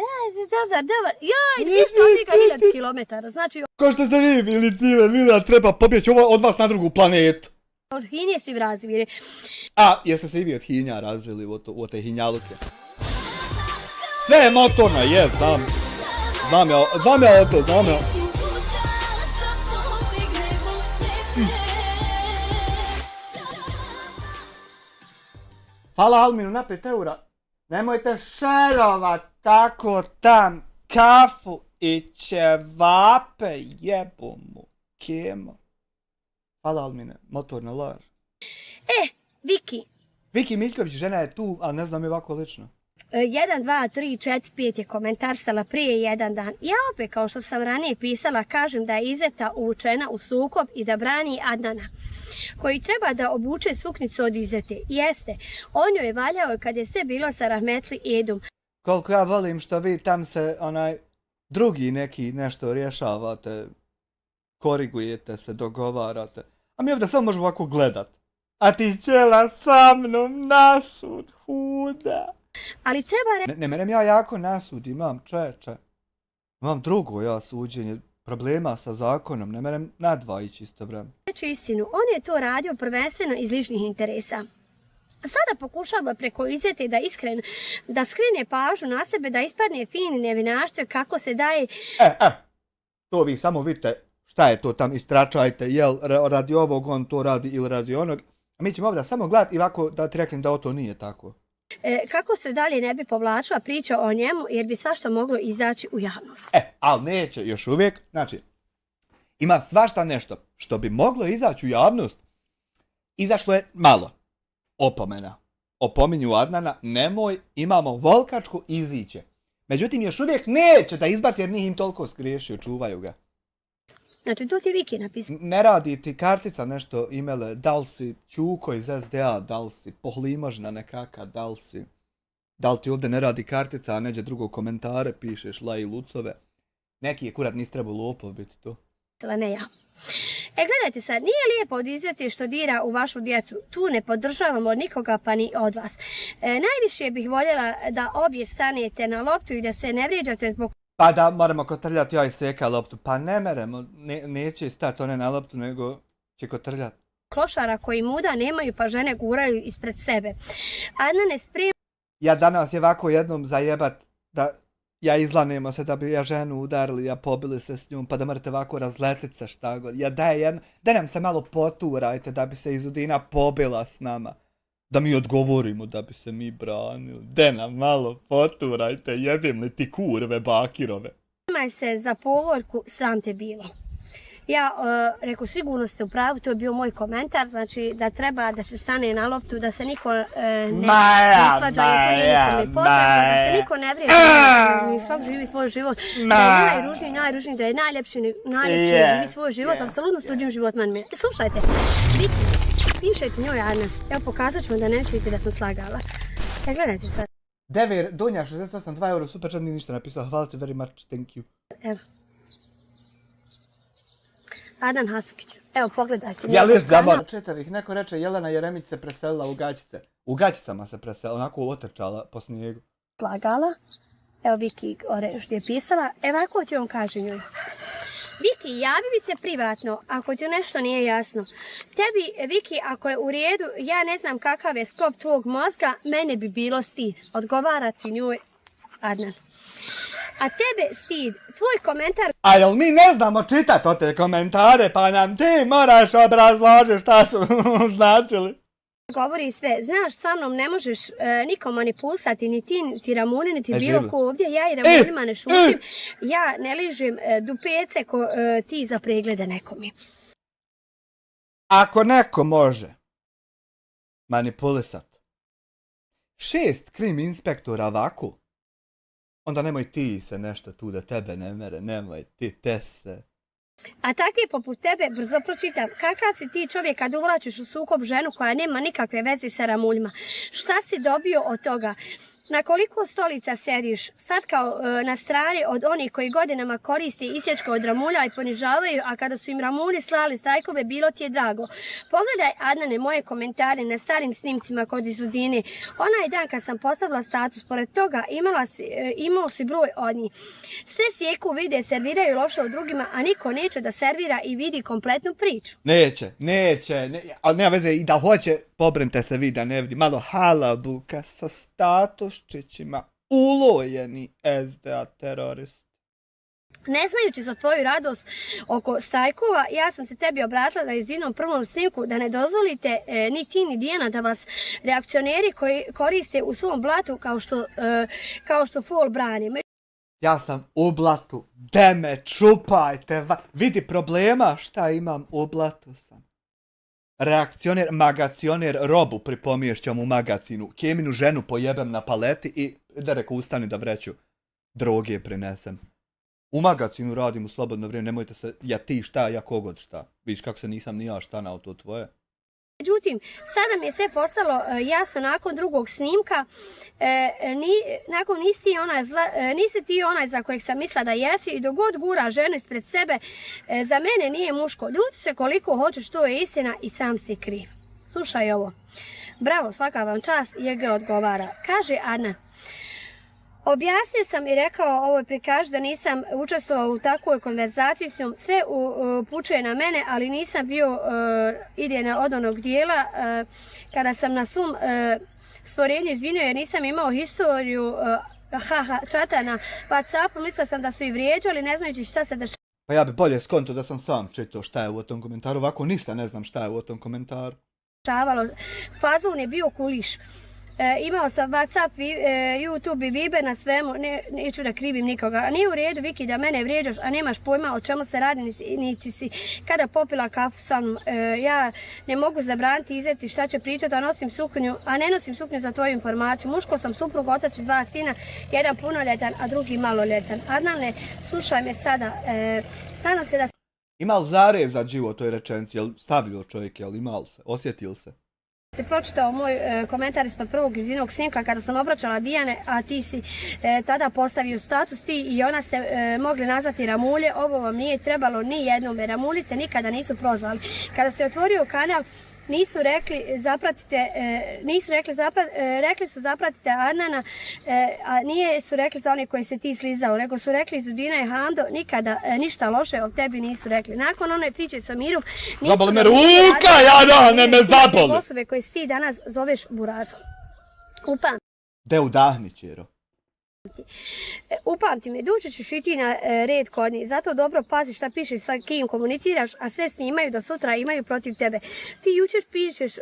Dobar. Ja, ništa od njega 1000 kilometara. Znači, Ko što ste vi bili cijele mila, treba pobjeći od vas na drugu planetu. od hinje svi vraz viri. A, jeste se i vi od hinja razvili u te hinjaluke? Sve je motorno, znam ja o to, znam ja. Hvala Alminu na 5 eura. Nemojte šerovat tako tam kafu i ćevape, jebo mu kemo. Hvala Almine, motorna laž. Viki, Viki Miljković, žena je tu, ali ne znam je ovako lično. 1, 2, 3, 4, 5 je komentarsala prije jedan dan. Ja opet, kao što sam ranije pisala, kažem da je Izeta uvučena u sukob i da brani Adnana, koji treba da obuče suknicu od Izete. Jeste, on joj je valjao kad je sve bilo sa Rahmetli Edom. Koliko ja volim što vi tam se drugi neki nešto rješavate, korigujete se, dogovarate. A mi ovdje samo možemo ovako gledat. A ti ćela sa mnom na sud, huda. Ali treba Ne merem ja jako na sud, imam čeče. Imam drugo ja suđenje, problema sa zakonom, ne merem na dva ići isto vreme. reći istinu, on je to radio prvenstveno iz ličnih interesa. Sada pokušava preko Izete da skrine pažnju na sebe, da ispadne fini nevinašce kako se daje. To vi samo vidite šta je to tam, istračajte, jel radi ovog on to radi ili radi onog. A mi ćemo ovdje samo gledati i ovako da ti reklim da to nije tako. Kako se dalje ne bi povlačila priča o njemu, jer bi svašta moglo izaći u javnost. Ali neće još uvijek. Znači, ima svašta nešto što bi moglo izaći u javnost. Izašlo je malo. Opomena. Opominju Adnana, nemoj, imamo volkačku, iziće. Međutim, još uvijek neće da izbaci jer nije im toliko skriješio, čuvaju ga. Znači, to ti Viki napisao. Ne radi ti kartica nešto imele, da li si Ćuko iz SDA, da li si Pohlimožna nekaka, da li ti ovdje ne radi kartica, a neđe drugo komentare pišeš, laj lucove. Neki je kurat nis trebao lopov biti to. Ne ja. Gledajte sad, nije lijepo od Izete što dira u vašu djecu. Tu ne podržavamo od nikoga pa ni od vas. Najviše bih voljela da obje stanete na loptu i da se ne vrijeđate zbog Pa da moramo kotrljati ja i seka loptu. Pa ne meremo, neće stati one na loptu, nego će kotrljati. klošara koji muda nemaju pa žene guraju ispred sebe. Adnan ne sprema Ja danas je ovako jednom zajebat da ja izlanemo se da bi ja ženu udarili, ja pobili se s njom, pa da morate ovako razletit se šta god. Ja da nam se malo poturajte da bi se Izudina pobila s nama. Da mi odgovorimo da bi se mi branili. Da nam malo poturajte, jebim li ti kurve bakirove. se za povorku, sram te bilo. Ja rekao, sigurno ste u pravu, to je bio moj komentar, znači da treba da se stane na loptu, da se niko ne svađa, jer to nije nikom ni potrebno, da se niko ne vrijeđa, svak živi svoj život, da je najružniji, da je najljepši, živi svoj život, apsolutno s tuđim životom. Slušajte, pišete njoj, Ana, evo pokazat ću vam da ne mislite da sam slagala. Gledajte sad. Devir, Dunja, 68, 2 euro, super chat, nije ništa napisao, hvala ti very much, thank you. Evo. Adnan Hasukić. Evo, pogledajte. Ja list gamar. Četavih, neko reče Jelena Jeremić se preselila u Gaćice. U Gaćicama se preselila, onako otrčala po snijegu. Slagala. Evo Viki Oreš je pisala. Ovako ću vam kaži njoj. Viki, javi mi se privatno ako ti nešto nije jasno. Tebi, Viki, ako je u redu, ja ne znam kakav je sklop tvog mozga, mene bi bilo stid. Odgovarati njoj Adnan. A tebe stid, tvoj komentar... A jel mi ne znamo čitati o te komentare, pa nam ti moraš obrazložiti šta su značili. Govori sve, znaš, sa mnom ne možeš nikom manipulisati, ni ti, niti Ramuni, niti bilo ko ovdje, ja i Ramunima ne šutim, ja ne ližem dupece ko ti za preglede nekomi. Ako neko može manipulisat 6 krim inspektora ovako, onda nemoj ti se nešto tu da tebe ne mere, nemoj ti te se. A takvi poput tebe, brzo pročitam, kakav si ti čovjek kad uvlačiš u sukob ženu koja nema nikakve veze sa Ramuljima? Šta si dobio od toga? Na koliko stolica sediš? Sad kao na strani od onih koji godinama koriste isječke od Ramulja i ponižavaju, a kada su im Ramulji slali strajkove, bilo ti je drago. Pogledaj, Adnane, moje komentare na starim snimcima kod Izudine. Onaj dan kad sam postavila status, pored toga imao si broj od njih. Sve sjeku vide, serviraju loše od drugima, a niko neće da servira i vidi kompletnu priču. Neće, ali nema veze i da hoće, pobrinte se vi da ne vidi. Malo halabuka sa statusčićima, ulojeni SDA terorist. Ne znajući za tvoju radost oko stajkova, ja sam se tebi obratila na Izdinom prvom snimku da ne dozvolite ni ti ni Dijana da vas reakcioneri koji koriste u svom blatu kao što fol brani. Ja sam u blatu, de me čupajte, vidi problema šta imam, u blatu sam. Reakcioner, magacioner, robu pripomješćam u magacinu, Keminu ženu pojebem na paleti i da reko ustani da vreću droge prinesem. U magacinu radim u slobodno vrijeme, nemojte se, ja ti šta, ja kogod šta. Vidiš kako se nisam ni ja šta na to tvoje. Međutim, sada mi je sve postalo jasno nakon drugog snimka, nisi ti onaj za kojeg sam mislila da jesi i dok god gura ženu ispred sebe, za mene nije muško. Ljuti se koliko hoćeš, to je istina i sam si kriv. Slušaj ovo. Bravo, svaka vam čast, JG odgovara. Kaže Adnan. Objasnio sam i rekao ovoj prikaž da nisam učestvovao u takvoj konverzaciji s njom. Sve upućuje na mene, ali nisam bio idejna od onog dijela kada sam na svom stvorenju izvinio jer nisam imao historiju čata na WhatsAppu. Mislila sam da su i vrijeđali, ne znajući šta se dešava. Pa ja bi bolje skonto da sam sam čitao šta je u tom komentaru, ovako ništa ne znam šta je u tom komentaru. Fazon je bio kuliš. Imao sam WhatsApp, YouTube i Viber na svemu, neću da krivim nikoga. Nije u redu, Viki, da mene vrijeđaš, a nemaš pojma o čemu se radi, niti si kada popila kafu sa mnom. Ja ne mogu zabraniti izveti šta će pričati, a ne nosim suknju za tvoju informaciju. Muško sam, suprug, otac i 2 sina, jedan punoljetan, a drugi maloljetan. Adnane, slušaj me sada, nadam se da... Ima li zareza Dživo toj rečenci, jel stavio čovjek, jel imao se, osjetil se? Se pročitao moj komentar ispod prvog Izdinog snimka kada sam obraćala Dijane, a ti si tada postavio status, ti i ona ste mogli nazvati ramulje, ovo vam nije trebalo ni jednome, ramuljice nikada nisu prozvali. Kada se otvorio kanal, rekli su zapratite Adnana, a nije su rekli za one koji se ti slizao, nego su rekli Zudina i Hando, nikada ništa loše o tebi nisu rekli. Nakon one priče sa Mirom, zaboli me ruka, ne me zaboli! Osobe koje ti danas zoveš burazom. De udahni, Čero. Upamti me, duče ćeš i ti na red kod njih, zato dobro pazi šta pišeš, sa kim komuniciraš, a sve snimaju da sutra imaju protiv tebe. Ti jučer pišeš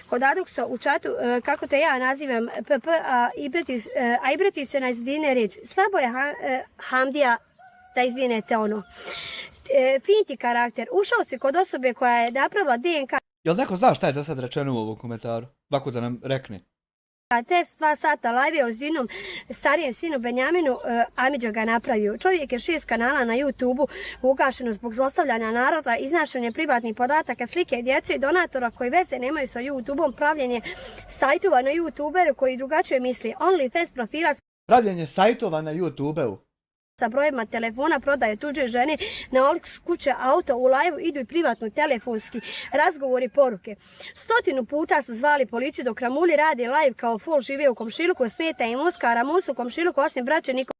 kod Aduksa u čatu, kako te ja nazivam PP, a i bratiš se na Izdine reč. Slabo je Hamdija da izvinete ono. Fin ti karakter, ušao si kod osobe koja je napravila DNK. Jel neko zna šta je do sad rečeno u ovom komentaru? Ovako da nam rekne. Test 2 sata live o Zdinom starijem sinu Benjaminu, Amidža ga napravio. Čovjek je 6 kanala na YouTube-u ugašeno zbog zlostavljanja naroda, iznašanje privatnih podataka, slike djece i donatora koji veze nemaju sa YouTube-om, pravljenje sajtova na YouTuberu koji drugačije misli, OnlyFans profila Pravljenje sajtova na YouTube-u. Sa brojima telefona, prodaje tuđe žene, na OLX kuće, auto, u live idu i privatno telefonski razgovori, poruke. 100 puta su zvali policiju dok ramulji radi live kao fol žive u komšiluku, smeta im muska, a ramusu u komšiluku osim braće niko.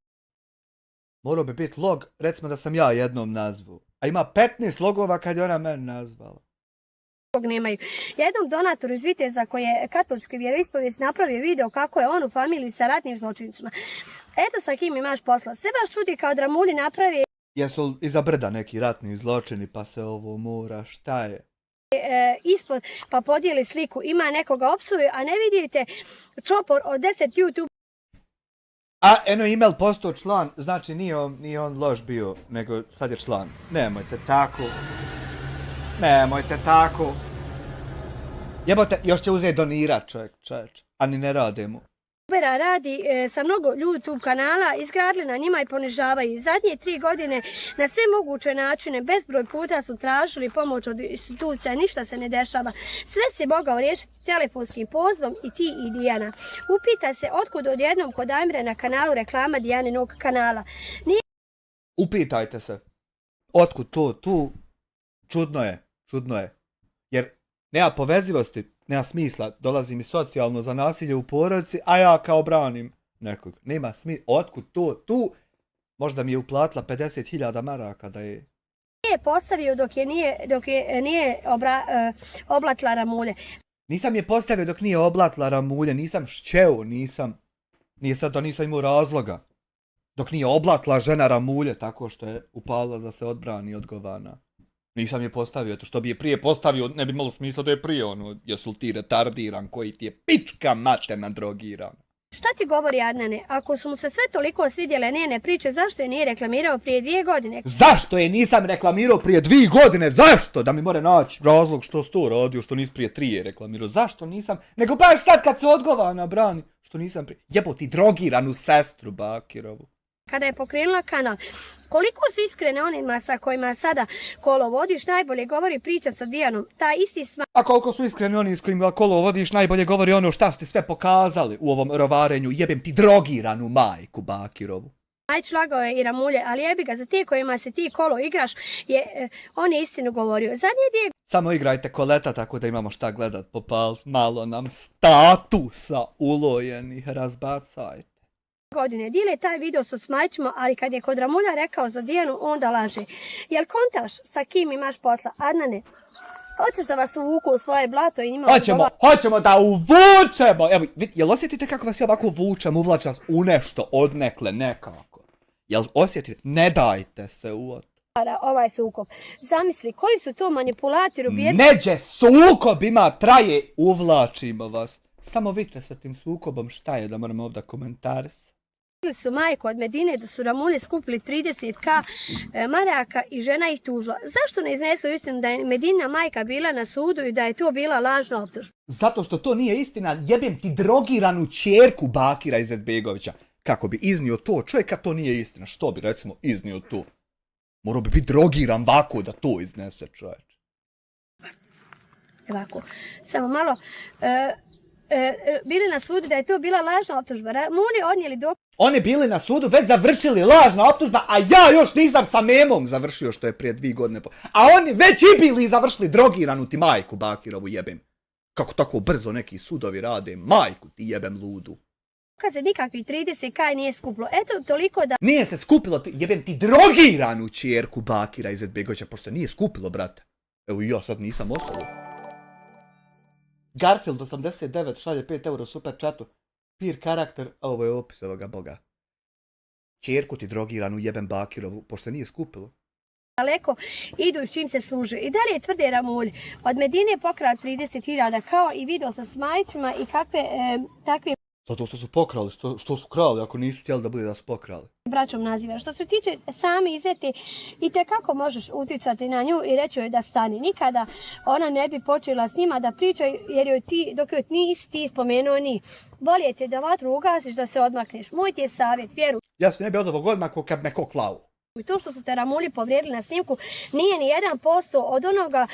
Morao bi biti log, recimo da sam ja jednom nazvu. A ima 15 logova kad je ona meni nazvala. Nemaju. Jednom donatoru iz Viteza koji je katolički vjeroispovijest napravio video kako je on u familiji sa ratnim zločincima. Eto sa kim imaš posla. Sve baš čudi kao da ramulji napravi. Jesu iza brda neki ratni zločini pa se ovo mora, šta je? Ispod pa podijeli sliku, ima nekoga opsuje, a ne vidite čopor od 10 YouTube. A eno email postao član, znači nije on loš bio, nego sad je član. Nemojte tako. Nemojte tako. Jebote, još će uzeti donirat čovječ, a ni ne rade mu. Radi sa mnogo YouTube kanala, izgradili na njima i ponižavaju. Zadnje 3 godine na sve moguće načine, bezbroj puta su tražili pomoć od institucija, ništa se ne dešava. Sve se mogao riješiti telefonskim pozivom i ti i Dijana. Upita se otkud odjednom kod Ajmre na kanalu reklama Dijaninog kanala. Upitajte se. Otkud to, tu, čudno je. Jer nema povezivosti, nema smisla, dolazi mi socijalno za nasilje u porodici, a ja kao branim nekog. Nema smisla, otkud to, tu, možda mi je uplatila 50.000 maraka da je... Nije postavio dok je nije oblatila ramulje. Nisam je postavio dok nije oblatila ramulje, nisam šćeo, nije sad da nisam imao razloga. Dok nije oblatila žena Ramulje tako što je upala da se odbrani od govana. Nisam je postavio, to što bi je prije postavio, ne bi malo smisla da je prije ono, jesu li ti retardiran, koji ti je pička materna drogiran. Šta ti govori Adnane? Ako su mu se sve toliko svidjele njene priče, zašto je nije reklamirao prije 2 godine? Zašto je nisam reklamirao prije 2 godine? Zašto? Da mi more naći razlog što si to radio, što nis prije 3 je reklamirao. Zašto nisam? Nego baš sad kad se odgovana brani. Što nisam prije... Jebo ti drogiranu sestru Bakirovu. Kada je pokrenula kanal, koliko su iskrene onima sa kojima sada kolo vodiš, najbolje govori priča sa Dijanom. Ta isti A koliko su iskreni oni s kojima kolo vodiš, najbolje govori ono šta ste sve pokazali u ovom rovarenju. Jebem ti drogiranu majku Bakirovu. Smajić lagao je i Ramulje, ali jebi ga, za te kojima se ti kolo igraš, on je istinu govorio. Zadnje 2 Samo igrajte koleta tako da imamo šta gledat, popal malo nam statusa ulojenih, razbacajte. godine dijele taj video sa Smajićima, ali kad je kod Ramulja rekao za Dijanu, onda laže. Jel kontaš sa kim imaš posla? Adnane, hoćeš da vas uvuku u svoje blato i njima... Hoćemo da uvučemo! Evo, jel osjetite kako vas je ovako vučem, uvlači vas u nešto odnekle nekako? Jel osjetite? Ne dajte se uot. Ovaj sukob. Zamisli, koji su to manipulatori ubijedili... Neđe sukob ima, traje, uvlačimo vas. Samo vidite sa tim sukobom šta je, da moramo ovdje komentaris. su majku od Medine da su Ramulje skupili 30k maraka i žena ih tužila. Zašto ne iznesu istinu da je Medina majka bila na sudu i da je to bila lažna optužba? Zato što to nije istina, jebem ti drogiranu ćerku Bakira Izetbegovića. Kako bi iznio to čovjeka, to nije istina. Što bi recimo iznio to? Morao bi biti drogiran ovako da to iznese čovječ. Ovako, samo malo... bili na sudu da je to bila lažna optužba. Ramulje odnijeli dok... Oni bili na sudu, već završili lažna optužba, a ja još nisam sa memom završio što je prije 2 godine. A oni već i bili završili drogiranu ti majku Bakirovu jebem. Kako tako brzo neki sudovi rade, majku ti jebem ludu. Kad se nikakvih 30k nije skupilo. Eto toliko da... Nije se skupilo, jebem ti drogiranu ćerku Bakira Izetbegovića, pošto nije skupilo, brate. Evo ja sad nisam ostalo. Garfield 89 šalje 5 euro super chatu. Peer karakter, a ovo je opis ovoga boga. Ćerku ti drogiranu jebem Bakirovu, pošto nije skupilo. Daleko idu s čim se služe. I dalje tvrde Ramulje. Od Medine je pokrao 30.000 kao i video sa Smajićima i kakve takve... Zato što su pokrali, što su krali, ako nisu htjeli da bude da su pokrali. Braćom naziva. Što se tiče sami Izete, i te kako možeš uticati na nju i reći joj da stani. Nikada ona ne bi počela s njima da priča jer joj ti, dok joj nisi ti spomenuo ni. Bolje ti je da vatru ugasiš da se odmakneš. Moj ti je savjet, vjeruj. Ja se ne bi od ovog odmako kad me ko klao. I to što su te Ramulji povrijedili na snimku nije ni 1% od onoga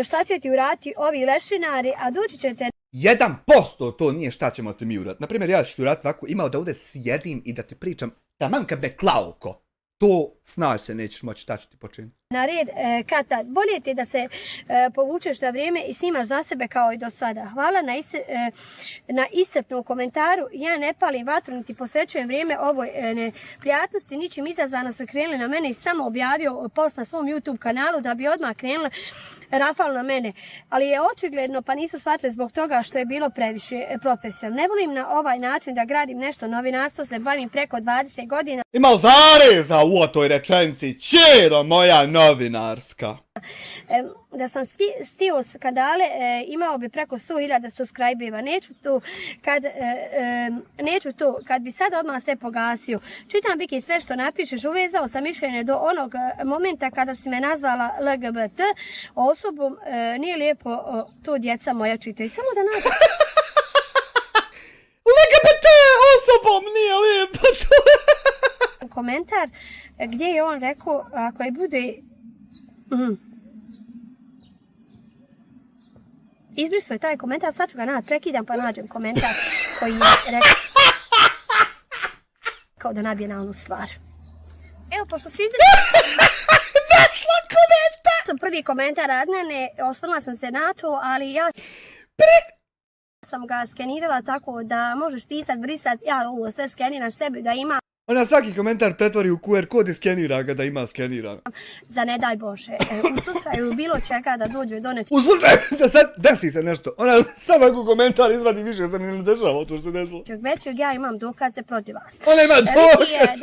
šta će ti uraditi ovi lešinari, a doći ćete... 1% to nije šta ćemo ti mi uraditi. Naprimjer, ja ću ti uraditi ovako, imao da ovdje sjedim i da ti pričam, taman kad me klauko, to snaći se nećeš moći šta ću ti počiniti. Na red, Kata, bolje ti da se povučeš na vrijeme i snimaš za sebe kao i do sada. Hvala na iscrpnom komentaru. Ja ne palim vatru, niti posvećujem vrijeme ovoj neprijatnosti. Ničim izazvano se krenuli na mene i samo objavio post na svom YouTube kanalu da bi odmah krenula rafal na mene. Ali je očigledno, pa nisu shvatili zbog toga što je bilo previše profesionalno. Ne volim na ovaj način da gradim nešto novinarstvo, se bavim preko 20 godina. Ima zareza u toj rečenici, čero moja novinarska. Da sam stio skandale, imao bi preko 100.000 subscribe-eva. Neću to, kad bi sad odmah sve pogasio. Čitam Biki sve što napišeš, uvezao sam mišljenje do onog momenta kada si me nazvala LGBT osobom. Nije lijepo, to djeca moja čitaju. Samo da nađem. LGBT osobom nije lijepo to. Komentar gdje je on rekao, ako je bude... Izbrisao je taj komentar, sad ću ga prekidam pa nađem komentar koji je rekao da nabije na onu stvar. Evo, pošto si Našla komentar! Prvi komentar Adnane, osvrnula sam se na to, ali ja sam ga skenirala tako da možeš pisat, brisat, ja ovo sve skeniram sebi da ima Ona svaki komentar pretvori u QR kod i skenira ga da ima skenirano. za ne daj Bože. U slučaju bilo čega da dođe do nečega U slučaju da sad desi se nešto, ona samo ako komentar izvadi više se mi ne dešava to što se desilo. većeg, ja imam dokaze protiv vas. Ona ima Viki je dokaz.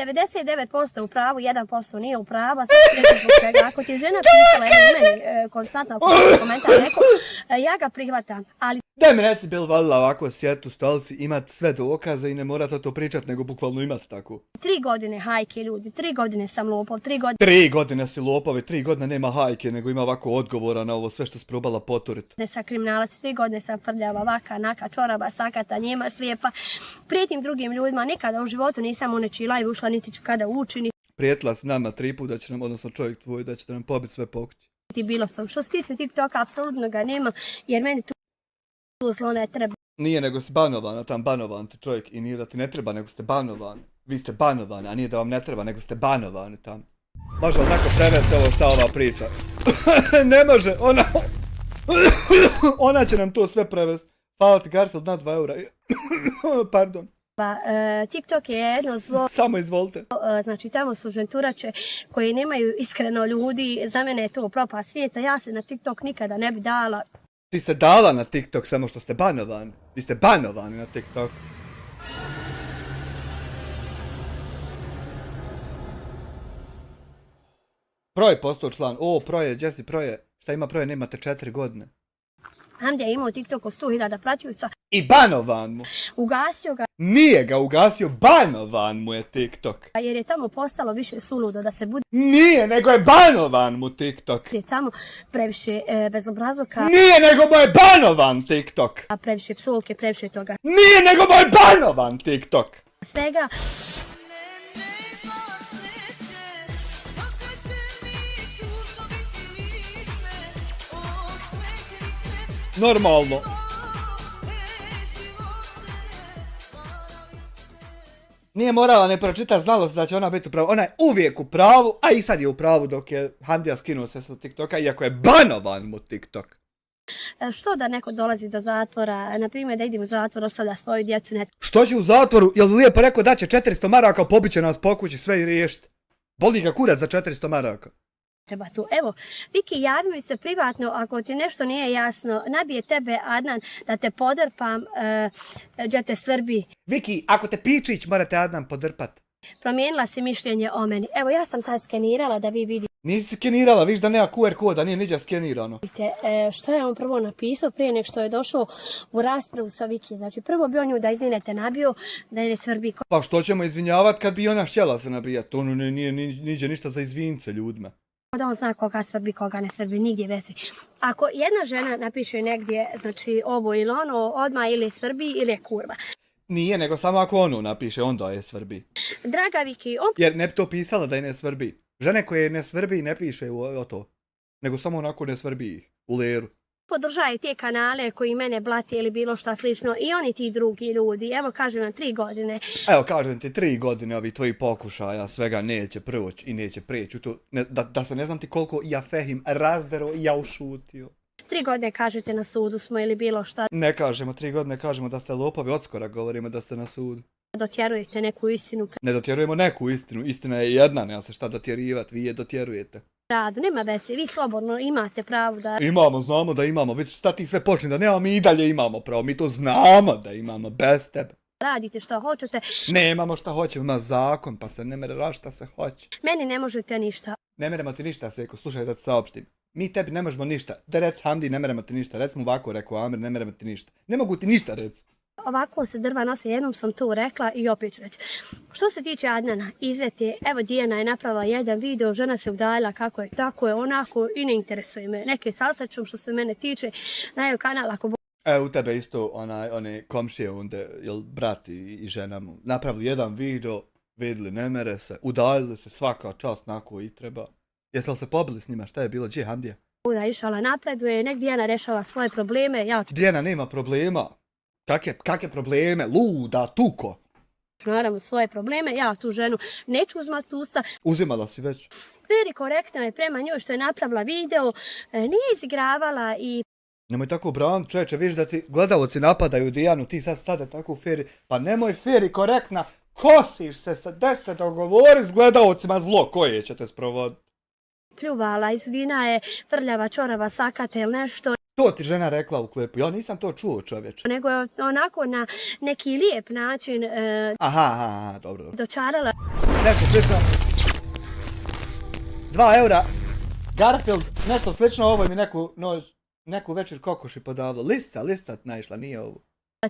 99% u pravu, 1% nije u pravu, a sad ću reći zbog čega. Ako ti je žena pisala meni konstantno komentar neko, ja ga prihvatam, ali Daj mi reci, bil valila ovako sjet u stolici, imat sve dokaze i ne morate to pričat, nego bukvalno imat tako. 3 godine hajke ljudi, 3 godine sam lopov, 3 godine 3 godine si lopovi, 3 godine nema hajke, nego ima ovako odgovora na ovo sve što si probala poturit. sam kriminalac, 3 godine sam prljava, vaka, naka, čoraba, sakata, njema, slijepa. Prijetim drugim ljudima, nikada u životu nisam u nečiji live ušla, niti ću kada uči, Prijetila s nama 3 put da će nam, odnosno čovjek tvoj, da ćete nam pobiti sve pokući. niti bilo što. Što se tiče TikToka, apsolutno ga nema, jer meni tu zlo ne treba. Nije nego si banovana, tam banovan ti čovjek i nije da ti ne treba, nego ste banovani. Vi ste banovani, a nije da vam ne treba, nego ste banovani tam. Može li neko prevesti ovo šta ova priča? Ne može, ona će nam to sve prevesti. Hvala ti Garfield na 2 eura. Pardon. Pa, TikTok je jedno zlo, Samo izvolite. znači tamo su ženturače koji nemaju iskreno ljudi, za mene je to propast svijeta, ja se na TikTok nikada ne bi dala. Ti se dala na TikTok samo što ste banovani. Vi ste banovani na TikTok. Proje postao član. O, Proje, Jesse, Proje. Šta ima Proje, nemate 4 godine. Hamdija je imao TikTok od 100.000 pratioca, I banovan mu. ugasio ga Nije ga ugasio, banovan mu je TikTok. jer je tamo postalo više suludo da se bude Nije, nego je banovan mu TikTok. tamo previše bezobrazluka, Nije, nego mu je banovan TikTok. previše psovke, previše toga Nije, nego mu je banovan TikTok. svega. Normalno. Nije morala ne pročitati, znalo se da će ona biti u pravu. Ona je uvijek u pravu, a i sad je u pravu dok je Hamdija skinuo se sa TikToka, iako je banovan mu TikTok. Što da neko dolazi do zatvora, na primjer da ide u zatvor, ostavlja svoju djecu, ne Što će u zatvoru? Jel lijepo rekao da će 400 maraka, pobit će nas po kući sve i riješiti. Boli ga kurac za 400 maraka. treba tu. Evo, Viki, javi mi se privatno ako ti nešto nije jasno, nabije tebe Adnan da te podrpam, gdje te svrbi. Viki, ako te Pičić morate Adnan podrpat. Promijenila si mišljenje o meni. Evo, ja sam taj skenirala da vi vidite Nisi skenirala, viš da nema QR koda, nije niđa skenirano. što je on prvo napisao prije nek što je došao u raspravu sa Viki. Znači, prvo bi on nju da izvinete nabio, da je ne svrbi. Pa što ćemo izvinjavat kad bi ona htjela se nabijat? To nije niđe ništa za izvince ljudima. Da on zna koga svrbi, koga ne svrbi, nigdje vezi. Ako jedna žena napiše negdje, znači ovo ili ono, odmah ili svrbi ili je kurva. Nije, nego samo ako ono napiše, onda je svrbi. Draga Viki, on Jer ne bi to pisala da je ne svrbi. Žene koje ne svrbi ne piše o to. Nego samo onako ne svrbi ih. U leru. podržaje te kanale koji mene blati ili bilo šta slično i oni ti drugi ljudi. Evo kažem vam 3 godine. Evo kažem ti 3 godine ovi tvoji pokušaja svega neće proći i neće preći. Da se ne znam ti koliko ja Fehim razdero i ja ušutio. 3 godine kažete na sudu smo ili bilo šta. Ne kažemo 3 godine, kažemo da ste lopovi, odskora govorimo da ste na sudu. Dotjerujete neku istinu Ne dotjerujemo neku istinu, istina je jedna, nema se šta dotjerivati, vi je dotjerujete. radu. Nema veze, vi slobodno imate pravo da Imamo, znamo da imamo, vidiš šta ti sve počne da nema, mi i dalje imamo pravo, mi to znamo da imamo, bez tebe. radite šta hoćete. Nemamo šta hoćemo, ima zakon, pa se ne mere raditi šta se hoće. Meni ne možete ništa. Ne meremo ti ništa, Seko, slušaj da ti saopštim. Mi tebi ne možemo ništa, da rec Hamdi ne meremo ti ništa, recimo ovako rekao Amir, ne meremo ti ništa. Ne mogu ti ništa rec. Ovako se drva nose, jednom sam to rekla i opet ću reći. Što se tiče Adnana, izvete, evo Dijana je napravila jedan video, žena se udaljila kako je, tako je, onako i ne interesuje me. Neke sasačom što se mene tiče, na joj kanal ako U tebe isto one komšije onda, jel brat i žena mu napravili jedan video, vidjeli ne mere se, udaljili se svaka čast nako i treba. Jeste li se pobili s njima, šta je bilo, gdje Hamdija? bude išala napreduje, nek Dijana rešava svoje probleme, ja ću Dijana nema problema. Kakve probleme? Luda, tuko. naravno svoje probleme, ja tu ženu neću uzmat usta. Uzimala si već. Veri korektno je prema njoj što je napravila video, nije izigravala i Nemoj tako braniti, čovječe, vidiš da ti gledalci napadaju Dijanu, ti sad stade tako u Feri. Pa nemoj Feri korektna, Kosiš se sa 10 dogovori s gledaocima zlo koje ćete sprovoditi. Pljuvala, iz vina je vrljava čorava sakata ili nešto, To ti žena rekla u klipu, ja nisam to čuo čovječe. nego je onako na neki lijep način Aha, dobro. dočarala. Nešto slično. 2 eura. Garfield, nešto slično, ovo mi neku večer kokoši podavilo. Lisca naišla, nije ovo.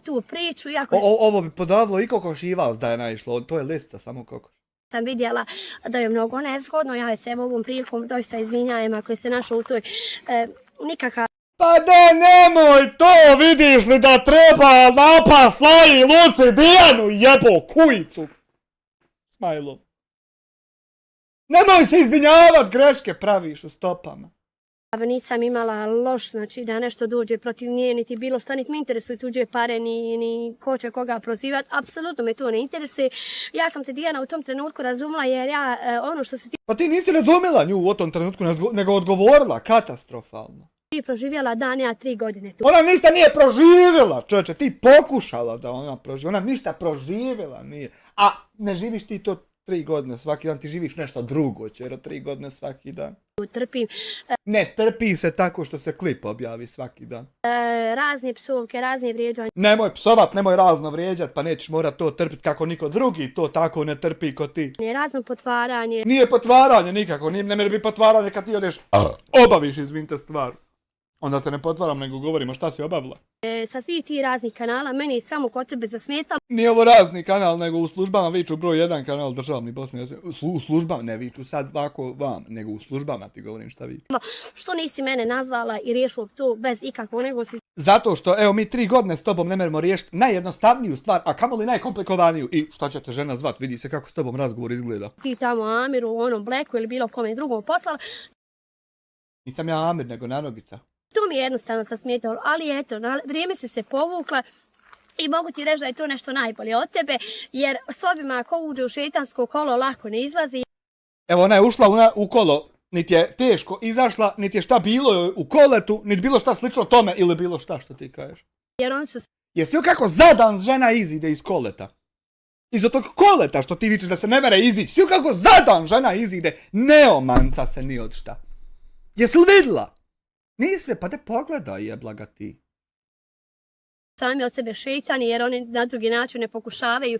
Tu priču, iako Ovo bi podavilo i kokoš i vas da je naišlo, to je lisca, samo kokoš. sam vidjela da je mnogo nezgodno, ja se ovom prilikom doista izvinjajem ako je se našla u toj nikakav Pa da nemoj to, vidiš li da treba napast Laji, Luci, Dijanu, jebo kujicu. Smajlo. Nemoj se izvinjavat, greške praviš u stopama. nisam imala loš, znači da nešto dođe protiv nje, niti bilo što, niti me interesuje tuđe pare, ni ko će koga prozivati, apsolutno me to ne interesuje. Ja sam te, Dijana, u tom trenutku razumela jer ja ono što si Pa ti nisi razumjela nju u tom trenutku, nego odgovorila, katastrofalno. ti proživjela dan, ja 3 godine tu. Ona ništa nije proživjela, čovječe, ti pokušala da ona proživi, ona ništa proživjela nije. A ne živiš ti to 3 godine svaki dan, ti živiš nešto drugo, čero, 3 godine svaki dan. Trpim Ne, trpi se tako što se klip objavi svaki dan. razne psovke, razne vrijeđanje. Nemoj psovat, nemoj razno vrijeđat, pa nećeš morat to trpit kako niko drugi to tako ne trpi ko ti. Razno potvaranje. Nije potvaranje nikako, ne mere bi potvaranje kad ti odeš, obaviš, izvinite, stvar. Onda se ne potvaram, nego govorimo šta si obavila. Sa svih tih raznih kanala, meni je samo kod tebe zasmetalo. Nije ovo razni kanal, nego u službama viču broj 1 kanal državni Bosne i Hercegovine. U službama, ne viču sad ovako vam, nego u službama ti govorim šta viču. Što nisi mene nazvala i riješila to bez ikakvog, nego si Zato što, evo, mi 3 godine s tobom ne meremo riješiti najjednostavniju stvar, a kamoli najkomplikovaniju. I šta će te žena zvat, vidi se kako s tobom razgovor izgleda. ti tamo Amiru, u onom Blacku ili bilo kome drugom poslala. Nisam ja Amir, nego Nanogica. To mi je jednostavno sasmetalo, ali eto, vrijeme se povukla i mogu ti reći da je to nešto najbolje od tebe, jer s ovima ko uđe u šetansko kolo lako ne izlazi. Evo, ona je ušla u kolo, niti je teško izašla, niti je šta bilo joj u koletu, niti bilo šta slično tome ili bilo šta što ti kažeš. Jer oni su Jesi joj kako zadan žena izide iz koleta? Iz tog koleta što ti vičeš da se ne mere izići, svi kako zadan žena izide, ne omanca se ni od šta. Jesi li vidjela? Nije sve, pa te pogledaj, jebla ga ti. sami od sebe šetani jer oni na drugi način ne pokušavaju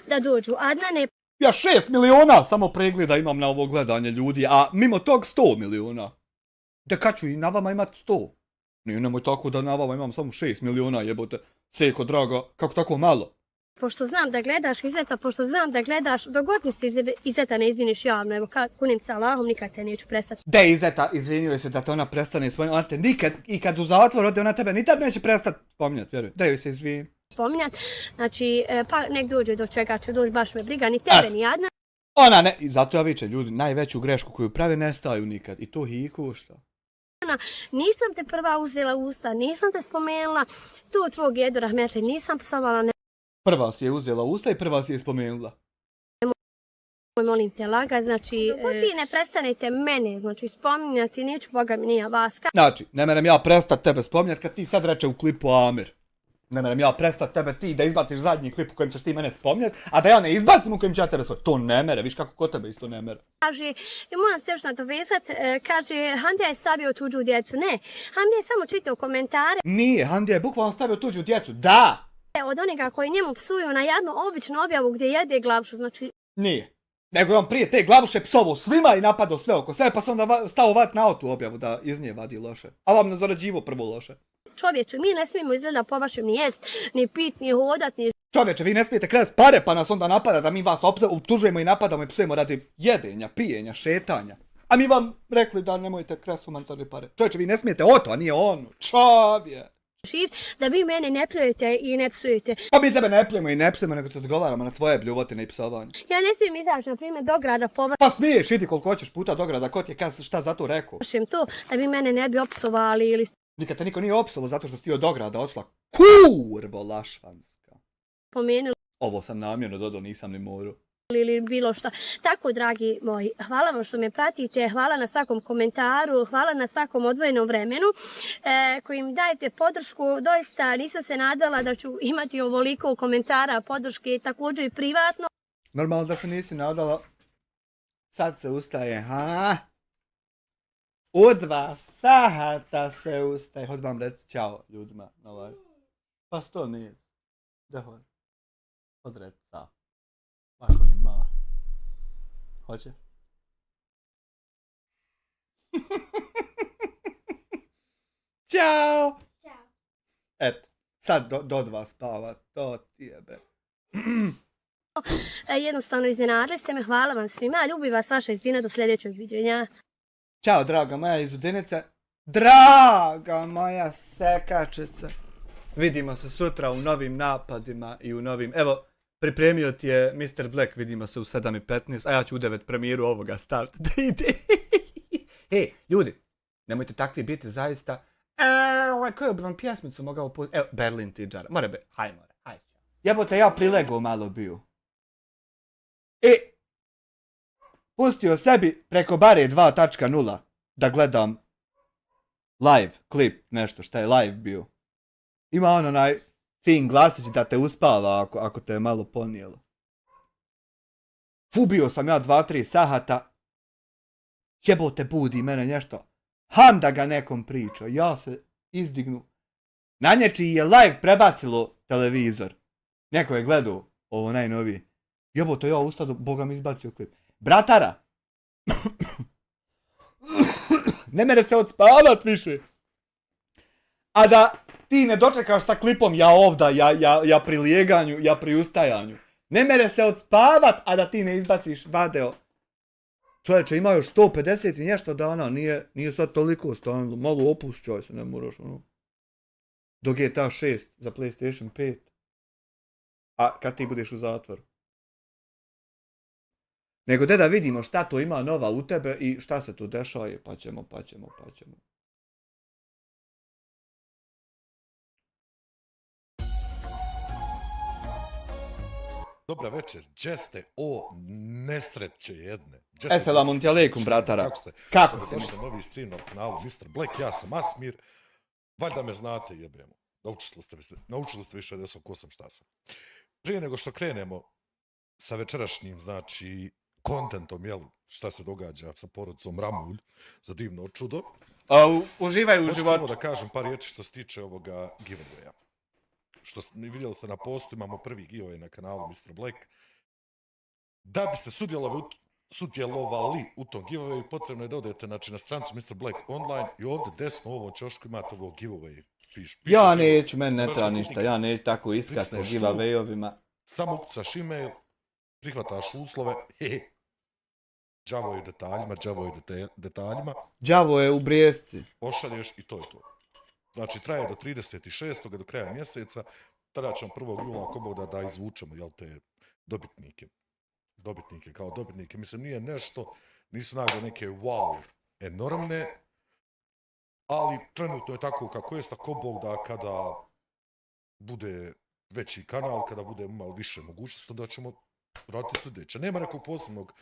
da dođu. Adnane, Ja 6 miliona samo pregleda imam na ovo gledanje ljudi, a mimo tog 100 miliona. Da kad ću i na vama imat 100? Nemoj tako da na vama imam samo 6 miliona, jebote. Seko, draga, kako tako malo? pošto znam da gledaš Izeta, pošto znam da gledaš, dogod mi se Izeta ne izviniš javno, evo kunim se Allahom, nikad te neću prestati. De Izeta, izvinio se da te ona prestane spominjati, ona te nikad, i kad u zatvor ode, ona tebe nikad neće prestati spominjati, vjeruj. Da joj se izvini. Spominjat, znači, pa nek dođe do čega će doći, baš me briga, ni tebe, ni Adna. Ona ne, i zato ja vičem, ljudi, najveću grešku koju prave ne staju nikad, i to hiku šta. Nisam te prva uzela u usta, nisam te spomenula, tu tvog jedu rahmetli nisam psovala, Prva si je uzela usta i prva si je spomenula. molim te laga, znači, vi ne prestanete mene, znači, spominjati, neću Boga mi nije vas. Znači, ne merem ja prestat tebe spominjati kad ti sad reče u klipu Amir. Ne merem ja prestat tebe ti da izbaciš zadnji klip u kojem ćeš ti mene spominjati, a da ja ne izbacim u kojem ću ja tebe spominjati. To ne mere, viš kako kod tebe isto ne mere. Kaže, i moram se još nadovezat, kaže, Handija je stavio tuđu djecu. Ne, Handija je samo čitao komentare Nije, Handija je bukvalno stavio tuđu djecu, da! od onega koji njemu psuju na jednu običnu objavu gdje jede glavšu, znači Nije. Nego je on prije te glavuše psovo svima i napadao sve oko sebe, pa se onda stao vat na tu objavu da iz nje vadi loše. A vam ne zarađivo prvo loše. čovječe, mi ne smijemo izgleda po vašem ni jest, ni pit, ni hodat, ni Čovječe, vi ne smijete krast pare pa nas onda napada da mi vas optužujemo i napadamo i psujemo radi jedenja, pijenja, šetanja. A mi vam rekli da nemojte krast humanitarne pare. Čovječe, vi ne smijete o to, a nije ono. Čovje. šiv, da vi mene ne pljujete i ne psujete. Pa mi tebe ne pljujemo i ne psujemo, nego te odgovaramo na tvoje bljuvotine i psovanje. Ja ne smijem izaći, na primjer, do grada po Pa smiješ, idi koliko hoćeš puta do grada, ko ti je šta za to rekao? vašem to, da vi mene ne bi opsovali ili Nikad te niko nije opsovo zato što si ti od ograda odšla. Kurvo lašvanska. spomenuli Ovo sam namjerno dodao, nisam ni morao. ili bilo šta. Tako, dragi moji, hvala vam što me pratite, hvala na svakom komentaru, hvala na svakom odvojenom vremenu kojim dajete podršku. Doista nisam se nadala da ću imati ovoliko komentara, podrške, također i privatno. Normalno da se nisi nadala. Sad se ustaje, ha? U 2 sata se ustaje. Hod vam reci čao ljudima na live. Pa sto nije. Da hod. Hod reci čao. Lako ima. Hoće? Ćao! Ćao. Eto, sad do 2 spava, to ti jebe. Jednostavno iznenadili ste me, hvala vam svima, ljubi vas vaša Izina, do sljedećeg viđenja. Ćao, draga moja izudenice. Draga moja sekačice. Vidimo se sutra u novim napadima i u novim... Evo, pripremio ti je Mr. Black, vidimo se u 7:15, a ja ću u 9 premijeru ovoga staviti da ide. Hej, ljudi, nemojte takvi biti zaista. Koju bi vam pjesmicu mogao pustiti? Evo, Berlin Tidžara. More be, hajde. Jebote, ja prilego malo bio. Pustio sebi preko bare 2.0 da gledam live klip, nešto šta je live bio. Ima on onaj fin glasić da te uspava ako te je malo ponijelo. Ubio sam ja 2-3 sahata. Jebote, budi mene nešto. Ham da ga nekom priča. Ja se izdignu. Na nječiji je live prebacilo televizor. Neko je gledao ovo najnovije. Jebote, ja ustado, Boga mi izbacio klip. Bratara! Ne mere se odspavat više. A da ti ne dočekaš sa klipom ja ovda, ja pri lijeganju, ja pri ustajanju. Ne mere se odspavat, a da ti ne izbaciš vadeo. Čovječe, ima još 150 i nešto dana, nije sad toliko stajalo, malo opušćaj se, ne moraš ono. Do GTA 6 za PlayStation 5. A kad ti budeš u zatvoru. Nego da vidimo šta to ima nova u tebe i šta se tu dešava, pa ćemo. Dobra večer, džeste o nesreće jedne. Eselamun ti alejkum, bratara. Kako ste? Kako si? Došli novi stream na kanalu Mr. Black, ja sam Asmir. Valjda me znate, jebemo. Naučili ste više da sam ko sam šta sam. Prije nego što krenemo sa večerašnjim, znači, kontentom, jel, šta se događa sa porodicom Ramulj za divno čudo. Uživaj u životu. Hoću da kažem par riječi što se tiče ovoga giveawaya. Što vidjeli ste na postu, imamo prvi giveaway na kanalu Mr. Black. Da biste sudjelovali u tom giveawayu, potrebno je da odete, znači, na stranicu Mr. Black online i ovdje desno u ovom ćošku imate ovo giveaway. Ja neću, meni ne treba ništa, ja neću tako iskati na giveawayovima. Samo ukucaš email, prihvataš uslove, đavo je u detaljima. Đavo je u Brijesci. Pošalješ i to je to. Znači, traje do 36. do kraja mjeseca, tada ćemo 1. jula, ako Bog da izvučemo, jel, te dobitnike. Kao dobitnike. Mislim, nije nešto, nisu nagrade neke wow, enormne, ali trenutno je tako kako jest, ako Bog da kada bude veći kanal, kada bude imali više mogućnosti, onda ćemo raditi sljedeće. Nema nekog posebnog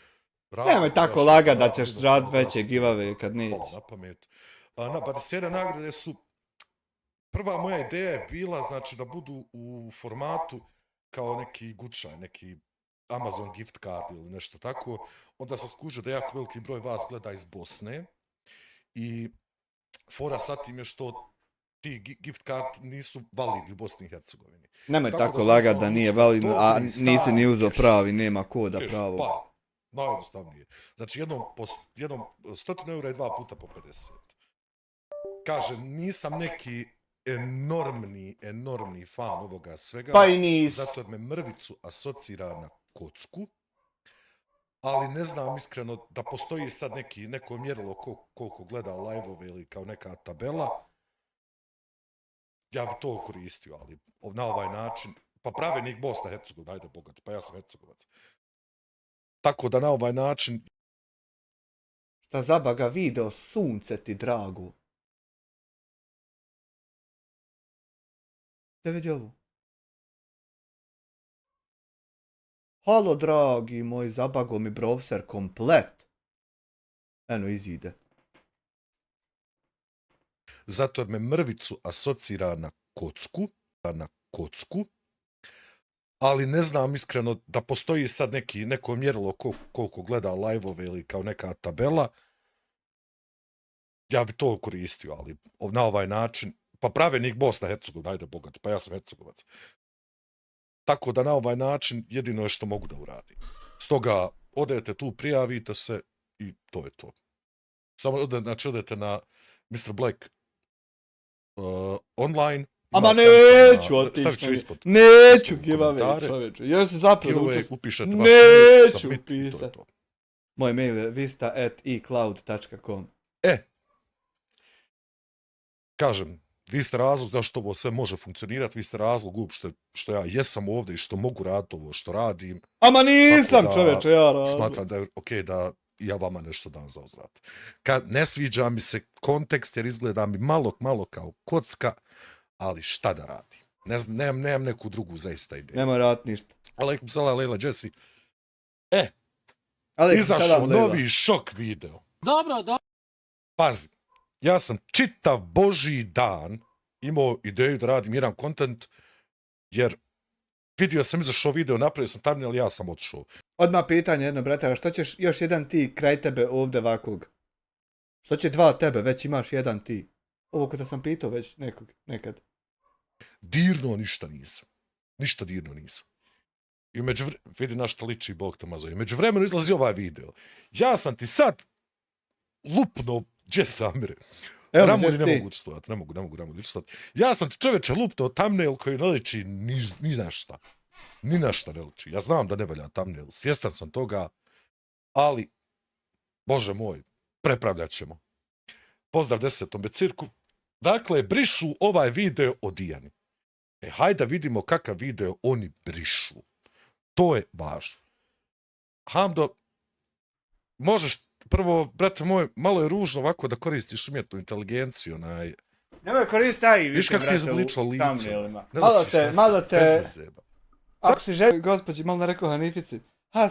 razloga. Nemoj tako laga da ćeš raditi veće giveaway kad neće. Na pamet. Na 20 nagrade su, prva moja ideja je bila, znači, da budu u formatu kao neki gutšaj, neki Amazon gift card ili nešto tako. Onda sam skužio da jako veliki broj vas gleda iz Bosne i fora sa tim je što ti gift card nisu validni u Bosni i Hercegovini. Nemoj tako lagati da nije validno, a nisi ni uzo pravi, nema koda pravo. Pa, najjednostavnije. Znači, jednom 100 eura i 2 puta po 50. Kažem, nisam neki enormni fan ovoga svega. Pa i nisi. Zato jer me mrvicu asocira na kocku. Ali ne znam iskreno da postoji sad neko mjerilo koliko gleda live-ove ili kao neka tabela. Ja bi to koristio, ali na ovaj način, pa pravilnik Bosna Hercegovina, ajde bogat, pa ja sam Hercegovac. Tako da na ovaj način... Šta zabaga video, sunce ti drago. Da vidi ovo. Halo, dragi moj, zabago mi browser komplet. Eno, izide. Zato jer me mrvicu asocira na kocku, ali ne znam iskreno da postoji sad neko mjerilo koliko gleda live-ove ili kao neka tabela. Ja bi to koristio, ali na ovaj način, pa pravenik Bosna Hercegovina, ajde bogat, pa ja sam Hercegovac. Tako da na ovaj način jedino je što mogu da uradim. Stoga odete tu, prijavite se i to je to. Samo odete na Mr. Black online. Ama neću otići. Stavit ću ispod. Neću giveaway, čovječe. Još se zapravo Giveaway, upišete vaš neću submit i to je upisat. to. Moj mail je vista@ecloud.com. Kažem, vi ste razlog zašto ovo sve može funkcionirati, vi ste razlog uopšte što ja jesam ovdje i što mogu raditi ovo što radim. Ama nisam Tako da čovječe, ja radim. Smatram da je okej da ja vama nešto dam za uzvrat. Kad ne sviđa mi se kontekst jer izgleda mi malo kao kocka, ali šta da radim? Nemam neku drugu zaista ideju. Nemoj raditi ništa. Alaikum salam, Leila Jesse. Alaikum Izašao salam, Leila. novi šok video. Dobro. Pazi, ja sam čitav božji dan imao ideju da radim jedan kontent, jer vidio sam izašao video, napravio sam thumbnail, ja sam otišao. Odmah pitanje jedno, bratara, što ćeš još jedan ti kraj tebe ovdje ovakvog? Što će dva tebe, već imaš jedan ti? Ovo kada sam pitao već nekad. Dirno ništa nisam. Ništa dirno nisam. I vidi na što liči Bog te mazoj. Među vremenu izlazi ovaj video. Ja sam ti sad lupno, gdje zamire? Evo, Ramoni gdje ne si mogu učestvovati, ne mogu učestvovati. Ja sam ti čoveče lupno thumbnail koji ne liči ni na šta. Ni na šta ne liči. Ja znam da ne valja thumbnail, svjestan sam toga, ali, Bože moj, prepravljat ćemo. Pozdrav 10. cirku. Dakle, brišu ovaj video o Dijani. Hajde da vidimo kakav video oni brišu. To je važno. Hamdo, možeš prvo, brate moj, malo je ružno ovako da koristiš umjetnu inteligenciju. Nemoj koristiti taj više, Viš kako ti je brate, zabličilo u lice. thumbnailima. Ne Malo ličiš, te, ne si, malo bez te... veze, Ako si želi, gospođi, malo ne rekao Hanifici,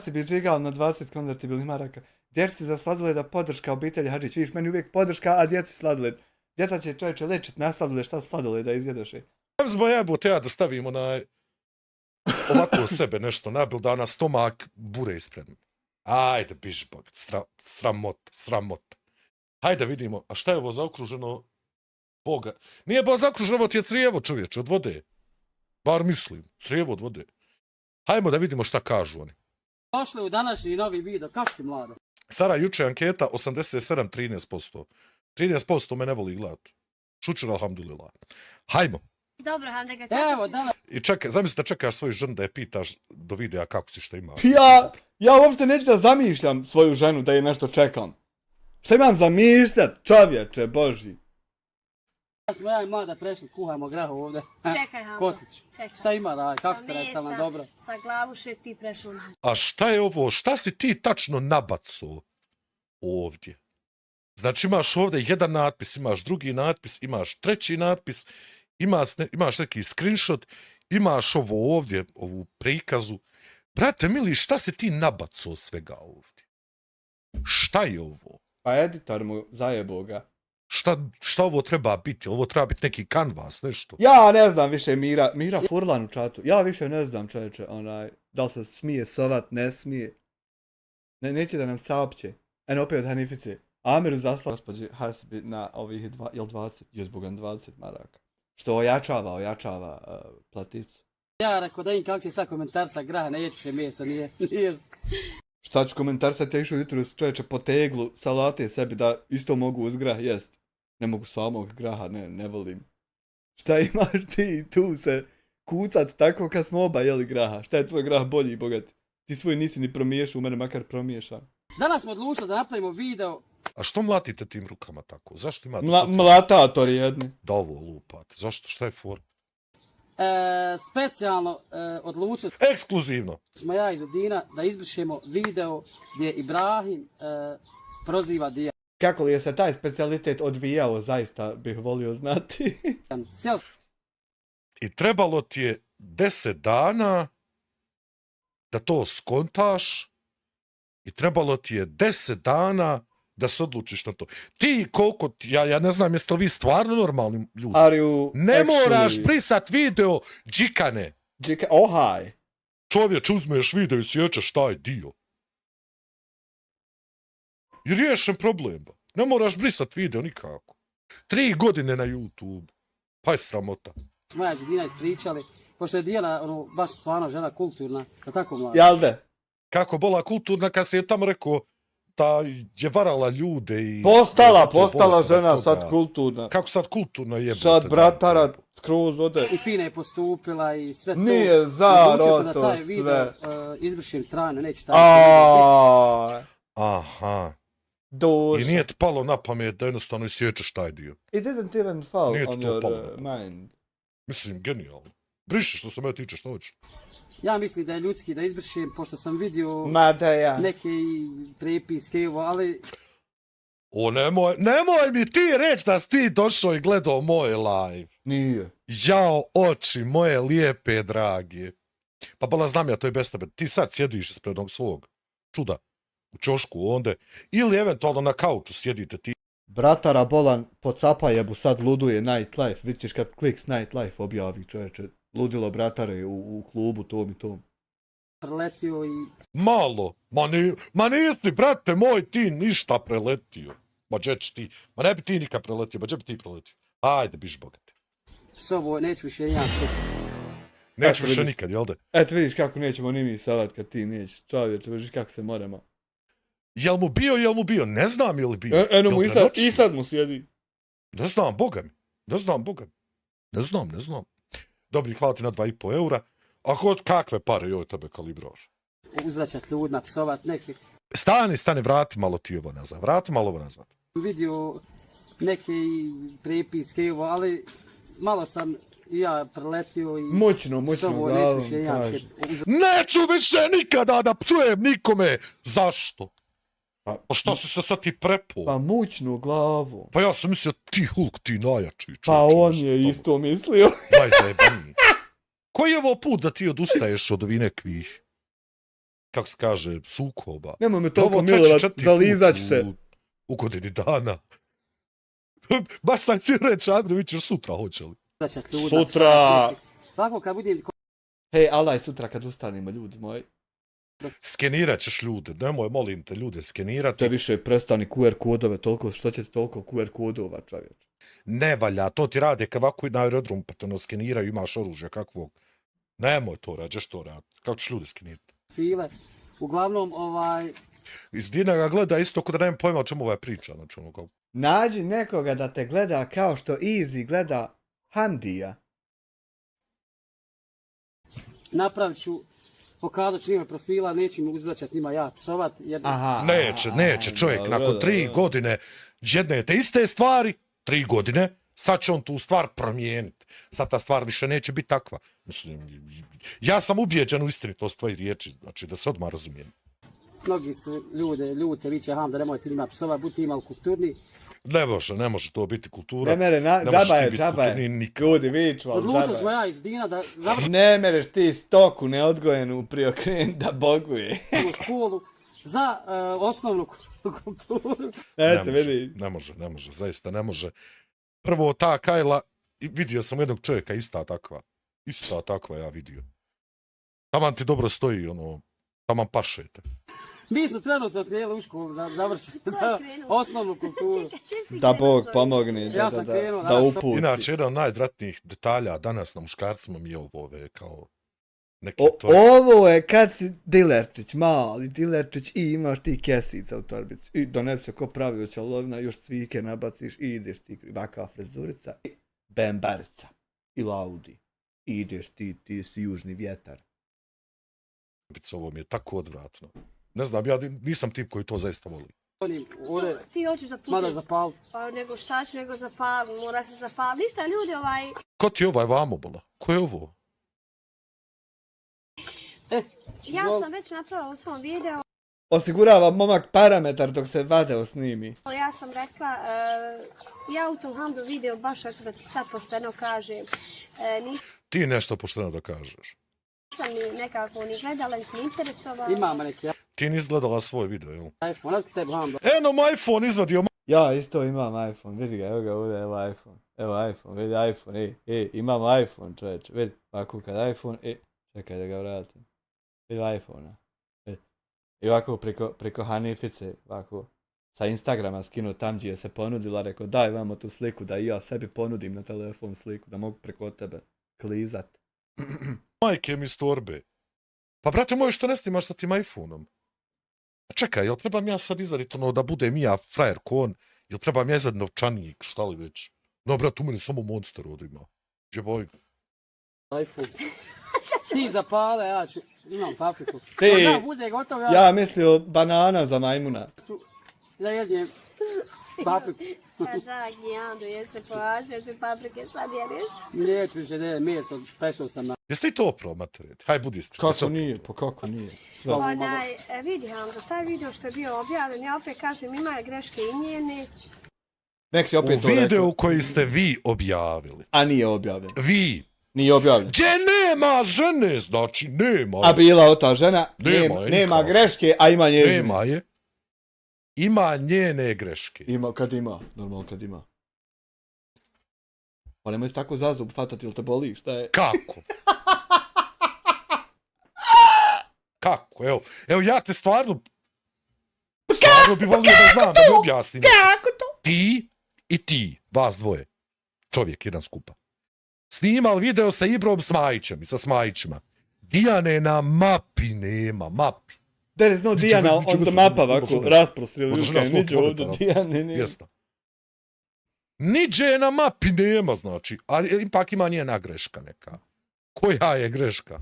si bi džigal na 20 konvertibilnih maraka. Djeci za sladoleda podrška obitelji Hadžić. Vidiš, meni uvijek podrška, a djeci sladoled. Djeca će čovječe lečit na sladoled, šta sladoleda izjedoše. Sam zbog jebote ja da stavim ovako sebe nešto nabil da na stomak bure ispred. Ajde, biš bog, sramota. Hajde vidimo, a šta je ovo zaokruženo? Boga. Nije ba zaokruženo, ovo ti je crijevo, čovječe, od vode. Bar mislim, crijevo od vode. Hajmo da vidimo šta kažu oni. Došli u današnji novi video, kako si mlado? Sara, juče anketa 87-13%. 13% me ne voli gledat. Šučer, alhamdulillah. Hajmo. Dobro, Hamdega, Evo, danas I čekaj, zamisli da čekaš svoju ženu da je pitaš do videa kako si šta ima. Ja uopšte neću da zamišljam svoju ženu da je nešto čekam. Šta imam zamišljat, čovječe, Boži? smo ja i mlada prešli, kuhamo graho ovdje. Čekaj, Hamdo. Kotić. Čekaj. Šta ima da, kako ste restalan, dobro? Sa glavuše ti prešao na... A šta je ovo? Šta si ti tačno nabaco ovdje? Znači imaš ovdje jedan natpis, imaš drugi natpis, imaš treći natpis, imaš neki screenshot, imaš ovo ovdje, ovu prikazu. Brate mili, šta si ti nabaco svega ovdje? Šta je ovo? Pa editor mu zajebo ga. Šta ovo treba biti? Ovo treba biti neki kanvas, nešto? Ja ne znam više Mira Furlan u čatu. Ja više ne znam, čovječe, da li se smije sovat, ne smije. Neće da nam saopće. Eno opet od Hanifice. Amiru zaslao gospođi Hasbi na ovih 20, jezbogan 20 maraka. Što ojačava platicu. Ja rekao da im kako će sad komentar sa graha, neću še mjesa, nije. Šta ću komentarsati, ja išao jutro čovječe po teglu salate sebi da isto mogu uz grah jest. Ne mogu samog graha, ne volim. Šta imaš ti tu se kucat tako kad smo oba jeli graha? Šta je tvoj grah bolji i bogat? Ti svoj nisi ni promiješao, u mene makar promiješan. Danas smo odlučili da napravimo video. A što mlatite tim rukama tako? Zašto imate... Mlatatori jedni. Da ovo lupate. Zašto? Šta je for? Specijalno odlučili Ekskluzivno. smo ja i Zudina da izbrišemo video gdje Ibrahim proziva Dijanu. Kako li je se taj specijalitet odvijao, zaista bih volio znati. I trebalo ti je 10 dana da to skontaš i trebalo ti je 10 dana da se odlučiš na to. Ti koliko, ja ne znam jeste li vi stvarno normalni ljudi. Ne moraš prisat video džikane. Oh, hi. čovječ uzmeš video i sjećaš taj dio. I riješen problem. Ba. Ne moraš brisat video nikako. 3 godine na YouTube. Pa je sramota. Moja i Dina ispričali, pošto je Dijana, ono, baš stvarno žena kulturna, da tako mlada. Jel de? Kako bola kulturna kad se je tamo rekao da je varala ljude i... Postala bolesna žena od sad toga. kulturna. Kako sad kulturno jebote? Sad bratara skroz ode. I fine je postupila i sve to. Nije Odlučio sam da zaroto taj video sve. izbrišem trajno, neće taj. Aha. Duša. I nije ti palo na pamet da jednostavno isjećaš taj dio. It didn't even fall Nije ti on to your palo na pamet. mind. Mislim, genijalno. Briši što se me tiče, što hoćeš. Ja mislim da je ljudski da izbrišem, pošto sam vidio Ma da ja. neke prepiske, evo, ali O, nemoj mi ti reći da si ti došao i gledao moj live. Nije. Jao, oči moje lijepe, drage. Pa bola znam ja, to je bez tebe. Ti sad sjediš ispred onog svog čuda u čošku onde. Ili eventualno na kauču sjedite ti. Bratara Bolan po Capajebu sad luduje Nightlife. Vidit ćeš kad kliks Nightlife objavi, čovječe. Ludilo bratare u klubu tom i tom. preletio i Malo. Ma nisi, brate moj, ti ništa preletio. Ma džeć ti. Ma ne bi ti nikad preletio, ma dže bi ti preletio. Ajde, biš bogat. psovo, neću više ja to. Neću Eto, više vidiš. nikad, jel de? Eto vidiš kako nećemo ni mi savat kad ti nećeš. Čovječe, vidiš kako se moramo. Jel mu bio? Ne znam je li bio. Eno mu Jel i predočio? sad mu sjedi. Ne znam, boga mi. Ne znam. Dobri, hvala ti na 2,5 eura. A kod kakve pare joj tebe kalibraš? Uzvraćat ljudna, psovat neke. Stani, vrati malo ti ovo nazad. Vidio neke prepiske, evo, ali malo sam i ja preletio i Mućno psovo, glavom, neću više ja kaže. više Neću više nikada da psujem nikome. Zašto? Pa- Pa šta si se sad ti prepo? Pa mućnu glavu. Pa ja sam mislio ti Hulk, ti najjači. Pa čovječe, on nešto je tamo. isto mislio. Daj zajebaniji. Koji je ovo put da ti odustaješ od ovih nekvih, kako se kaže, sukoba? Nemoj me Ovo toliko treći, milovat, četvrti zalizat ću put se. u godini dana. Baš sam ti reći, Andrej, vi ćeš sutra, hoće li? uzvraćat ljudna. Sutra. psovat neke. Tako kad budem Hej, alaj sutra kad ustanemo, ljudi moji. Skenirat ćeš ljude, nemoj, molim te, ljude skenirati. To je više prestani QR kodove, toliko, što ćete toliko QR kodova, čovječ? Ne valja, to ti rade kad ovako na aerodrom pa te skeniraju, imaš oružja kakvog. Nemoj to raditi, što radi? Kako ćeš ljude skenirati? file. Uglavnom, Iz Dina ga gleda isto kod da nema pojma o čemu ovaj priča. Znači, ono kao, Nađi nekoga da te gleda kao što Easy gleda Handija. napravit ću, pokazat ću njima profila, neću mi uzvraćat njima ja psovat, jer Aha. neće čovjek, dobro, nakon 3 dobro. godine jedne te iste stvari, 3 godine, sad će on tu stvar promijeniti. Sad ta stvar više neće biti takva. Mislim, ja sam ubijeđen u istinitost tvoje riječi, znači da se odmah razumijem. mnogi su ljute, viće ham da nemojte njima psovat, budite malo kulturni. Ne može to biti kultura. Ne mere, možeš džaba ti je, biti džaba je. kulturni nikad. Ljudi, viču vam, Odlučili džaba smo je. ja iz Dina da završimo Ne mereš ti stoku neodgojenu priokren da boguje. školu za osnovnu kulturu. Eto, vidi. Ne može, zaista ne može. Prvo ta Kajla, vidio sam jednog čovjeka, ista takva ja vidio. Taman ti dobro stoji, ono, taman pašete. Mi smo trenutno krenuli u školu za osnovnu kulturu. Da Bog pomogne, Ja sam krenuo da danas. uputi. Inače, jedan od najodvratnijih detalja danas na muškarcima mi je ove, kao, neke Ovo je kad si dilerčić, mali dilerčić i imaš ti kesica u torbici. I da ne bi se ko pravio čalovina, još cvike nabaciš i ideš ti ovakva frezurica i bembarica i laudi. I ideš ti si južni vjetar. ovo mi je tako odvratno. Ne znam, ja nisam tip koji to zaista voli. Oni ovdje, Ti hoćeš da mada puti. zapal. Pa nego šta ću nego zapali, mora se zapali. Ništa ljudi Ko ti je ovaj vamo bola? Ko je ovo? ja sam već napravila u svom videu, Osigurava momak parametar dok se video snimi. ja sam rekla, ja u tom Hamdu video baš ako da ti sad pošteno kažem, Ti nešto pošteno da kažeš. nisam ni nekako ni gledala, niti me interesovalo. Imamo neki Ti nisi gledala svoj video, jel? iPhone, otkud tebi ham. Eno, moj iPhone izvadio. Ja isto imam iPhone, vidi ga, evo ga ovdje, evo iPhone. Evo iPhone, vidi iPhone, imamo iPhone čovječe, vidi, ovako kad iPhone, čekaj da ga vratim. Vidi iPhone-a. I ovako preko Hanifice, ovako, sa Instagrama skinuo tam gdje je se ponudila, rekao daj vamo tu sliku da i ja sebi ponudim na telefon sliku, da mogu preko tebe klizat. Majke mi iz torbe. Pa brate moj, što ne snimaš sa tim iPhone-om? Čekaj, jel trebam ja sad izvaditi ono da budem ja frajer kon, jel trebam ja izvaditi novčanik, šta li već? No brat, u meni samo Monster ovdje ima. Djeboj. iPhone. Ti zapale, ja ću, imam papriku. Ti, Da, bude gotovo, ja mislio banana za majmuna. da jedem papriku. Dragi Ando, jesi polazio te paprike, sad jedeš? Neću više, ne, meso, prešao sam na... Jeste i to opravo, matered? Haj, budi iskren. Kako nije, pa kako nije. Sve. Vidi Ando, taj video što je bio objavljen, ja opet kažem, ima greške i njene. Nek si U opet to videu rekao. koji ste vi objavili. A nije objavljen. Vi. Nije objavljen. Gdje nema žene, znači nema. A bila ta žena, Nema je nema nikako. greške, a ima njezine. Nema je. Ima njene greške. Ima, kad ima, normalno kad ima. Pa nemoj se tako za zub fatati, ili te boli, šta je? Kako? Kako? Evo ja te stvarno bi volio da znam, da mi objasnim. Kako to? Ti i ti, vas dvoje, čovjek jedan skupa, snimal video sa Ibrom Smajićem i sa Smajićima. Dijane na mapi nema, mapi. There is no Dijana on the map, ovako, rasprostrili ruke, niđe ovdje Dijane nema. Jesno. Niđe na mapi nema, znači, ali ipak ima njena greška neka. Koja je greška?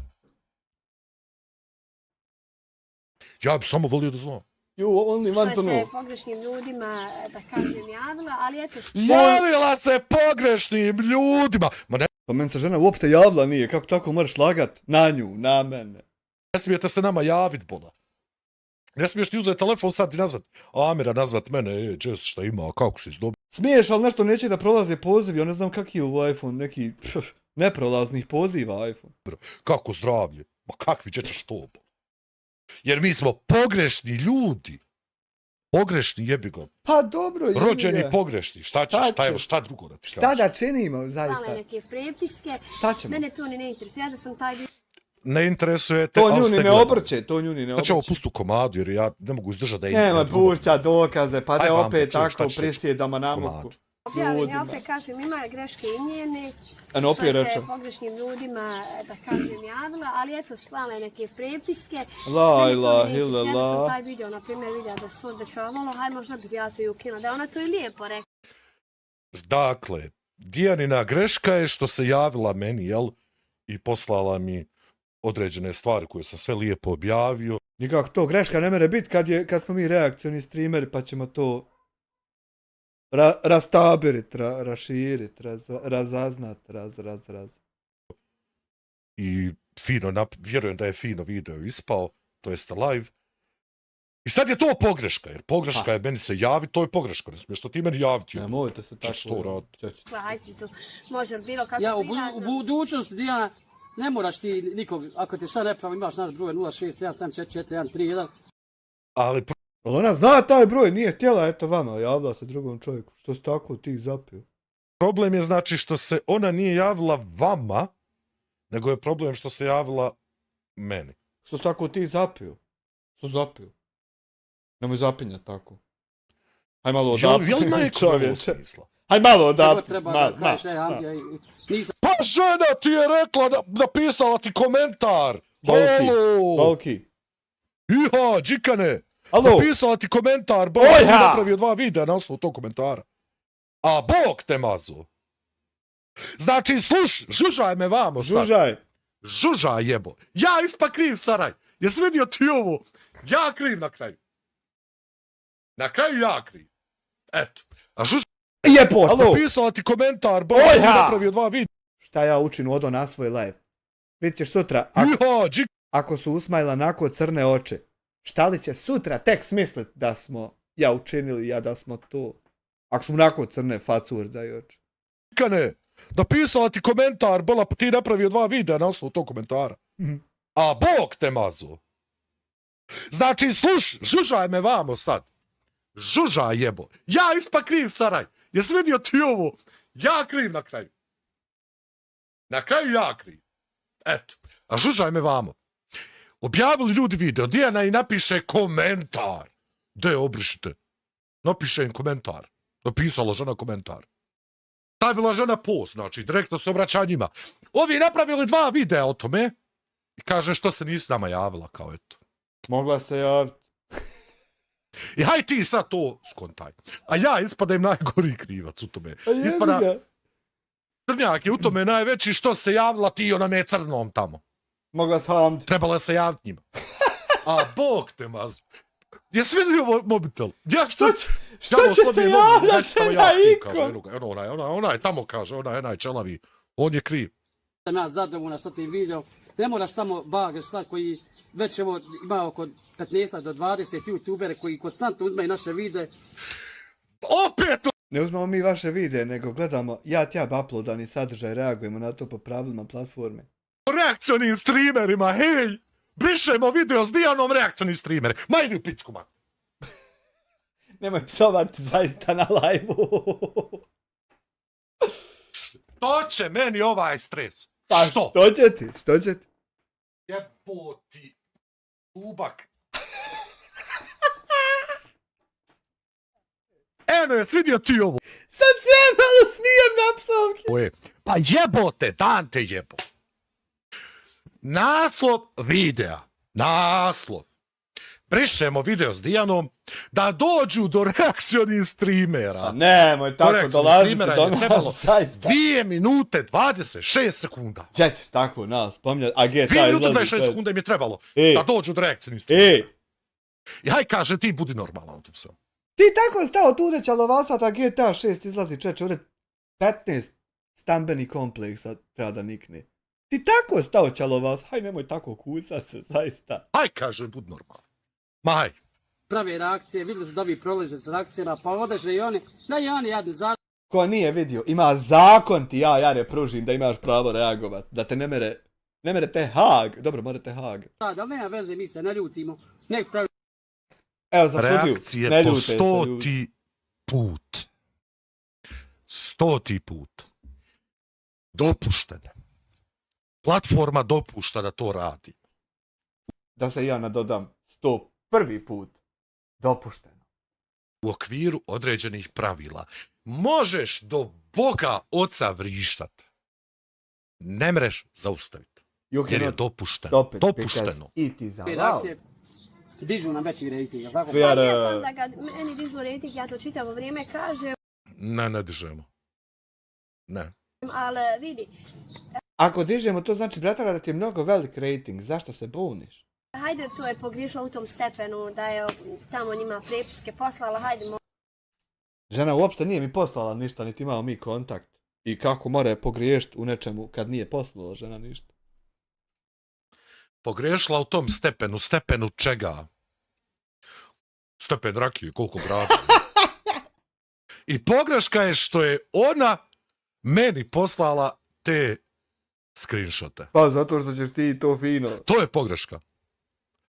Ja bi samo volio da znam. You only want to Što se know. pogrešnim ljudima, da kažem, javila, ali eto što... Javila se pogrešnim ljudima. Ma ne Pa meni se žena uopšte javila nije, kako tako moraš lagat na nju, na mene. smijete se nama javit, bola. Ne smiješ ti uzeti telefon sad i nazvat Amira, nazvat mene, Jess, šta ima, kako si dobro. Smiješ, ali nešto neće da prolaze pozivi, ja ne znam kak je u iPhone, neki neprolaznih poziva iPhone. Kako zdravlje? Ma kakvi ćeš to, bola? Jer mi smo pogrešni ljudi. Pogrešni jebigo. Pa dobro, jebi Rođeni ga. pogrešni. Šta ćeš? Šta drugo da ti Šta kažeš? da činimo, Male zaista? neke prepiske, Šta ćemo? mene to ni ne interesuje, ja da sam taj Ne interesuje te, To ali nju ste ni ne gledali. obrće, to nju ni ne Sad ćemo obrće. pustu komadu jer ja ne mogu izdržati da Nema pušća dokaze, pa Aj, da vam, opet čuješ, šta tako ćeš reći? prisjedama na muku. Komadu. objavljen, ja Ljudima. opet kažem, ima greške i njene, Eno opet što reče. se pogrešnim ljudima, da kažem, javila, ali eto, slala je neke prepiske. La Meni to ilaha ne interesuje, ja da sam illallah. taj video, na primjer, vidjela da su da će ono, haj možda bi ja to i ukinula, da je ona to i lijepo rekla. Dakle, Dijanina greška je što se javila meni, jel? I poslala mi određene stvari koje sam sve lijepo objavio. Nikako to greška ne mere biti kad smo mi reakcioni streameri pa ćemo to rastabirit, raširit, razaznat, raz. I fino, vjerujem da je fino video ispao, to jest live. I sad je to pogreška, jer pogreška je meni se javi, to je pogreška, ne smiješ to ti meni javiti. Ne, mojte se tako. Ćeš to raditi. Hajde tu, može bilo kako Ja, u privatno. budućnosti, Dijana, ne moraš ti nikog, ako ti sve nepravo, imaš naš broj 061744131. Ali Ona zna taj broj, nije htjela, eto vama, javila se drugom čovjeku. Što si tako ti zapio? problem je znači što se ona nije javila vama, nego je problem što se javila meni. Što si tako ti zapio? Što zapio? Nemoj zapinjati tako. Haj malo odapni, Jel ima neko ovo čovječe. smisla? Haj malo Samo odapni. treba da kažeš, Andija, nisam... Pa žena ti je rekla, napisala ti komentar. Balki, Halo! Balki. Iha, džikane! Alo, Napisala ti komentar, Bog ti Oja! napravio 2 videa na osnovu tog komentara. A Bog te mazo. Znači, žužaj me vamo sad. žužaj. Žužaj jebo. Ja ispa kriv, Saraj. Jesi vidio ti ovo? Ja kriv na kraju. Na kraju ja kriv. Eto. A žužaj Jebo, alo. napisala ti komentar, Bog ti Oja! napravio 2 videa. Šta ja učim odo na svoj live? Vidit ćeš sutra, Iha, džik. ako su usmajla nako crne oči, šta li će sutra tek smislit da smo ja učinili, ja da smo to. Ako smo nako crne facur da i oči. Džikane. Napisala ti komentar, bola, ti napravio 2 videa na osnovu tog komentara. Mhm. A Bog te mazo. Znači, žužaj me vamo sad. Žužaj jebo. Ja ispa kriv, Saraj. Jesi vidio ti ovo? Ja kriv na kraju. Na kraju ja kriv. Eto. A žužaj me vamo. Objavili ljudi video, Dijana i napiše komentar. De, obrišite. Napiše im komentar. Napisala žena komentar. Stavila žena post, znači direktno se obraća njima. Ovi napravili 2 videa o tome i kaže što se nisi nama javila, kao eto. Mogla se javiti. I haj ti sad to skontaj. A ja ispadam najgori krivac u tome. Ispada, crnjak je u tome najveći, što se javila ti, ona me je crnom tamo. Mogla se hamiti. Trebala se javiti njima. A bog te mazu. Jesi vidio mobitel? Ja što će se javljati na ikom? Onaj tamo kaže, onaj čelavi. On je kriv. Sam ja zadovoljan sa tim video. Ne moraš tamo bager slat koji već evo ima oko 15 do 20 youtubere koji konstantno uzmaju naše videe. Opet! Ne uzmemo mi vaše videe, nego gledamo uploadani sadržaj, reagujemo na to po pravilima platforme. Reakcionim streamerima, hej! Brišemo video s Dijanom, reakcionim streamere. Ma idi u pičku, man. Nemoj psovati zaista na live-u. To će meni ovaj stres. Pa što? Što će ti? Jeboti. Ubak. Eno, jes vidio ti ovo? Sad se ja malo smijem na psovke. Pa jebote, dan te jebo. Naslov videa. Naslov. Brišemo video s Dijanom da dođu do reakcionih streamera. A nemoj tako dolaziti do nas, zaista. 2 minute 26 sekunda. Čeć, tako nas spominjati. 2 minute 26 sekunda im je trebalo da dođu do reakcionih streamera. I haj kaže ti budi normalan u tom svemu. Ti tako stao tu da čalovasata GTA 6 izlazi čeče, ovdje 15 stambeni kompleksa treba da nikne. Ti tako stao čalovas, haj nemoj tako kusat se, zaista. Haj kaže budi normalan. Ma haj. Prave reakcije, vidjeli su da ovi prolaze s reakcijama, pa odeže i oni, da i oni jadni zašto. Ko nije vidio, ima zakon ti ja Jare pružim da imaš pravo reagovat, da te ne mere te Hag, dobro morate Hag. Da, ali nema veze, mi se ne ljutimo, nek pravi. Evo za sudiju, Reakcije ne po ljute se ljudi. 100. put. 100. put. Dopuštene. Platforma dopušta da to radi. Da se ja nadodam, 101. put. Dopušteno. U okviru određenih pravila. Možeš do Boga oca vrištat. Ne mreš zaustaviti. Jer je dopušteno. Dopušteno. It is allowed. Reakcije dižu nam veći rating, tako? We are, Ja sam da ga meni dižu rating, ja to čitavo vrijeme kažem, Ne dižemo. Ne. ali vidi, Ako dižemo, to znači, bratara, da ti je mnogo velik rating. Zašto se buniš? hajde, to je pogrišla u tom stepenu da je tamo njima prepiske poslala, hajde. Žena uopšte nije mi poslala ništa, niti imamo mi kontakt. I kako mora pogriješiti u nečemu kad nije poslala žena ništa? Pogrešila u tom stepenu. Stepenu čega? Stepen rakije, koliko grada. I pogreška je što je ona meni poslala te screenshote. Pa zato što ćeš ti to fino. To je pogreška.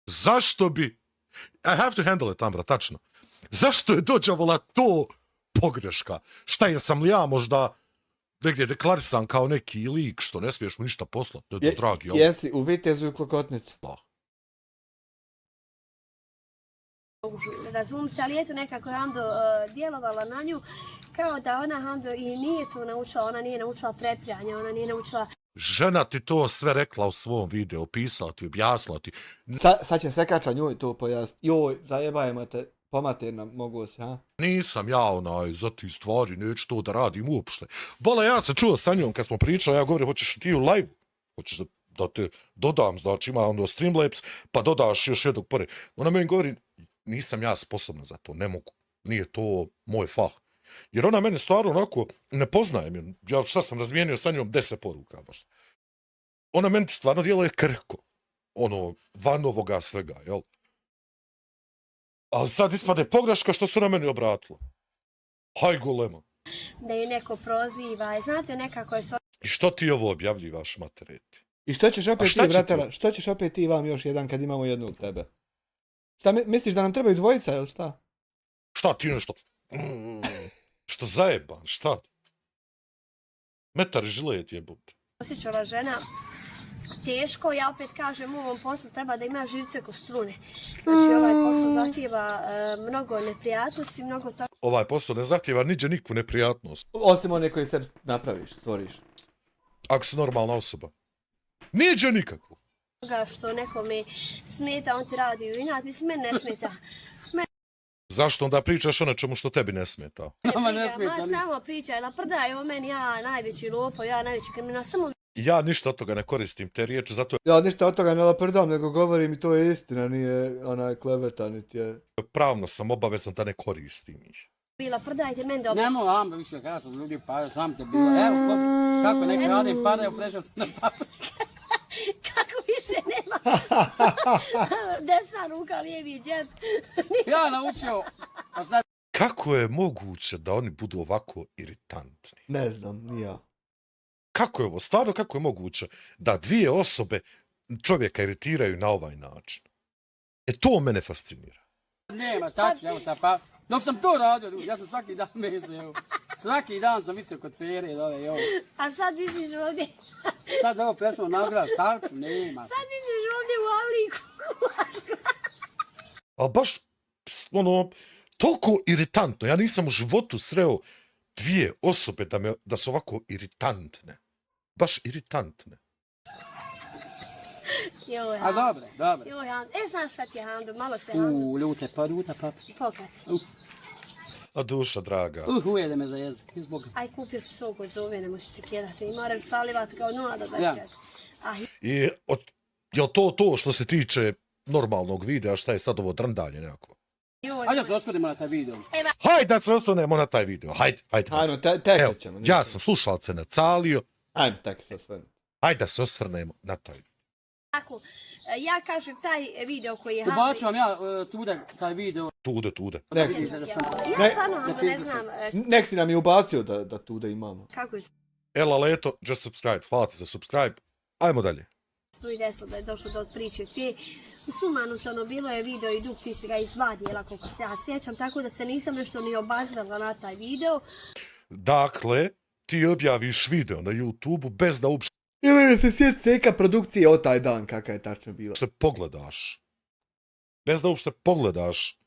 Zašto bi... I have to handle it, Ambra, tačno. Zašto je dođavala to pogreška? Šta, jer sam li ja možda negdje deklarisan kao neki lik što ne smiješ mu ništa poslati? Dragi, Jesi, u Vitezu i Klokotnici. Razumite, ali eto nekako je Hando djelovala na nju kao da ona Hando i nije to naučila, ona nije naučila prepiranje, ona nije naučila... Žena ti to sve rekla u svom videu, opisala ti, objasnila ti. Sad će Sekača njoj to pojasniti. Joj, zajebajmo te, pomaterna mogu se, ha? Nisam ja za ti stvari, neću to da radim uopšte. Bola, ja sam čuo sa njom kad smo pričali, ja govorim, hoćeš ti u live? Hoćeš da te dodam, znači ima ono Streamlabs, pa dodaš još jednog pored. Ona meni govori, nisam ja sposobna za to, ne mogu. Nije to moj fah. Jer ona mene stvarno onako ne poznaje me. Ja šta sam razmijenio sa njom 10 poruka baš. Ona meni stvarno djeluje krhko. Ono, van ovoga svega, jel? Ali sad ispade pogreška što se ona meni obratila. Haj golema. Da je neko proziva, znate nekako je... I što ti ovo objavljivaš, materiti? I što ćeš opet šta ti, će bratara? ti? Što ćeš opet ti vam još jedan kad imamo jednog tebe? Šta misliš da nam trebaju dvojica, ili šta? Šta ti nešto? Što zajeban, šta? Metar žilet jebut. Osjećala žena teško, ja opet kažem u ovom poslu treba da ima živce ko strune. Znači ovaj posao zahtjeva mnogo neprijatnosti, mnogo toga. Ovaj posao ne zahtjeva niđe nikakvu neprijatnost. Osim one koje sebi napraviš, stvoriš. Ako si normalna osoba. Niđe nikakvu. Što nekome smeta, on ti radi u inat, mislim, meni ne smeta. Zašto onda pričaš o nečemu što tebi ne smeta? Nama ne smeta ni. Samo pričaj, naprdaj o meni, ja najveći lopov, ja najveći kriminal, samo Ja ništa od toga ne koristim te riječi, zato Ja ništa od toga ne laprdam, nego govorim i to je istina, nije onaj kleveta, niti je... pravno sam obavezan da ne koristim ih. bila, prdajte meni dobro. Nemoj Amba više kažu ljudi, pa sam te bilo. Evo, kako neki radim pare, prešao sam na paprike. Kako više nema. Desna ruka, lijevi džep. Ja naučio, a sad Kako je moguće da oni budu ovako iritantni? Ne znam, ni ja. Kako je ovo? Stvarno kako je moguće da dvije osobe čovjeka iritiraju na ovaj način? To mene fascinira. nema, tačno, evo sad pa. Dok sam to radio, ja sam svaki dan mislio. Svaki dan sam mislio kod Fere, dole, jo. A sad misliš ovdje. Sad ovo prešlo nagrad, tačno, nema. Sad misliš ovdje u Avliku. Ali baš, ono, toliko iritantno. Ja nisam u životu sreo dvije osobe da su ovako iritantne. Baš iritantne. Joj, A dobro, dobro. Joj, znaš šta ti je, Hando, malo se Hando. Ljute, pa ljuta, pa. Pokac. A duša draga. Ujede me za jezik, izbog. Aj, kupio su sok od zove, ne možeš se kjerati. I moraš salivati kao 0 do 24. Ja. I je li to što se tiče normalnog videa, šta je sad ovo drndanje nekako? Joj, Ajde se osvrnemo na taj video. Hajde da se osvrnemo na taj video. Hajde. Ajmo, Evo, tek ćemo. ja sam slušalce nacalio. Ajmo, tek se osvrnemo. Hajde da se osvrnemo na taj video. tako. Ja kažem taj video koji je Ubacio vam ja tude taj video. Tude. Nek si, Vidite da sam... Ja stvarno Hando ne znam nek si nam je ubacio da tu da imamo. kako je Ela leto, just subscribe. Hvala ti za subscribe. Ajmo dalje. tu i desilo da je došlo do priče. U sumanu se ono bilo je video i Duk, ti si ga izvadila koliko se ja sjećam, tako da se nisam nešto ni obazrala na taj video. Dakle, ti objaviš video na YouTube bez da uopšte Ili se sjeti seka produkcije o taj dan kakav je tačno bila. pogledaš. Bez da uopšte pogledaš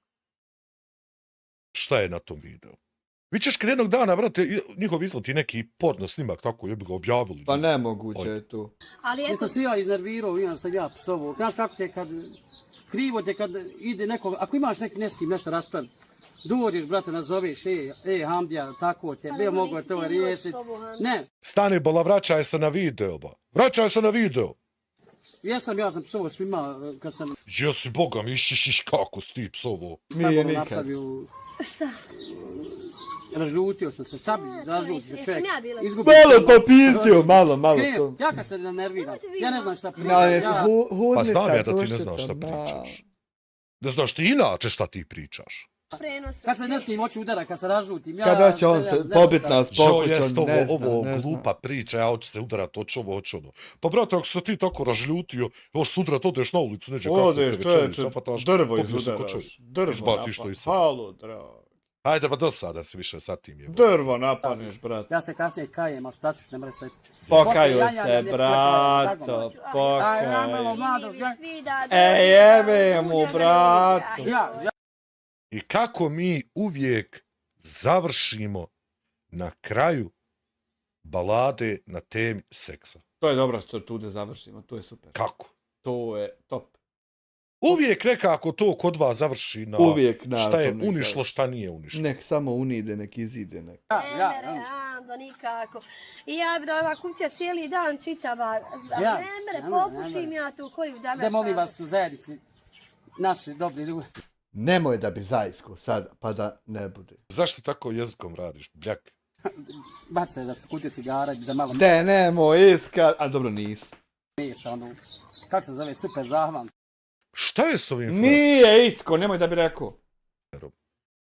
šta je na tom videu. Vi ćeš kad jednog dana, brate, njihov izlati neki porno snimak, tako je bi ga objavili. Pa nemoguće je tu. Ali Ja eto, sam se ja iznervirao, imam sam ja psovo. Znaš kako te kad, krivo te kad ide neko, ako imaš s kim nešto raspraviti, dođeš, brate, nazoveš, Hambija, tako te, bio mogo to nisi riješiti. s tobom, Hambija. Ne, Stani, bola, vraćaj se na video, ba. Vraćaj se na video. ja sam psovo svima, kad sam Jesi boga mi, iš, kako si ti psovo. Nije tako nikad. napravio, Šta? razljutio sam se, šta bi razljuti se jesam čovjek, ja bila- izgubio Malo popizdio, malo Skrijem, to. ja kad se nerviram, ja ne znam šta No, pričam, jesi ja, hudnica, Pa znam ja da ti ne dušica, znaš šta ma. pričaš. Ne znaš ti inače šta ti pričaš. Prenos. kad se ne s kim hoću udara, kad se razljutim, ja... Kada će on se pobit nas Jo, pokućom, jest ne znam, ovo ne znam. glupa priča, ja hoću se udarat, hoću ovo, hoću ono. Pa brate, ako se ti tako razljutio, još sutra odeš na ulicu, neđe kako Odeš, te večeri čoveče, zafataš, drvo popio se ko izudaraš. čovjek. Drvo Izbaciš to napad. iz sebe. Halo, drag. Ajde, pa do sada se više sa tim jebo. Drvo napadneš, brat. Ja se kasnije kajem, ali šta ću, ne mre sve. Pokaju Posle janja se, ne brato, Aj, ja malo pokaj. mlado, Jebe mu, bratu. ja, I kako mi uvijek završimo na kraju balade na temi seksa. To je dobro što tu da završimo, to je super. Kako? To je top. Uvijek nekako to kod vas završi na Uvijek na šta je tom nek unišlo, završi. šta nije unišlo. Nek samo unide, nek izide, nek. Ando, nikako. I ja bi da ova kuća cijeli dan čitava. Ja, Nemre, nemre, popušim nemre. ja tu koju danas. Da molim vas u zajednici, naši dobri ljudi. Nemoj da bi zaisko sad, pa da ne bude. Zašto tako jezikom radiš, bljak? Bace da se kutije cigara, za malo De, nemoj iska, a dobro nisi. mesa, ono, kako se zove, super zahvan. Šta je s ovim frajerom? Nije isko, nemoj da bi rekao.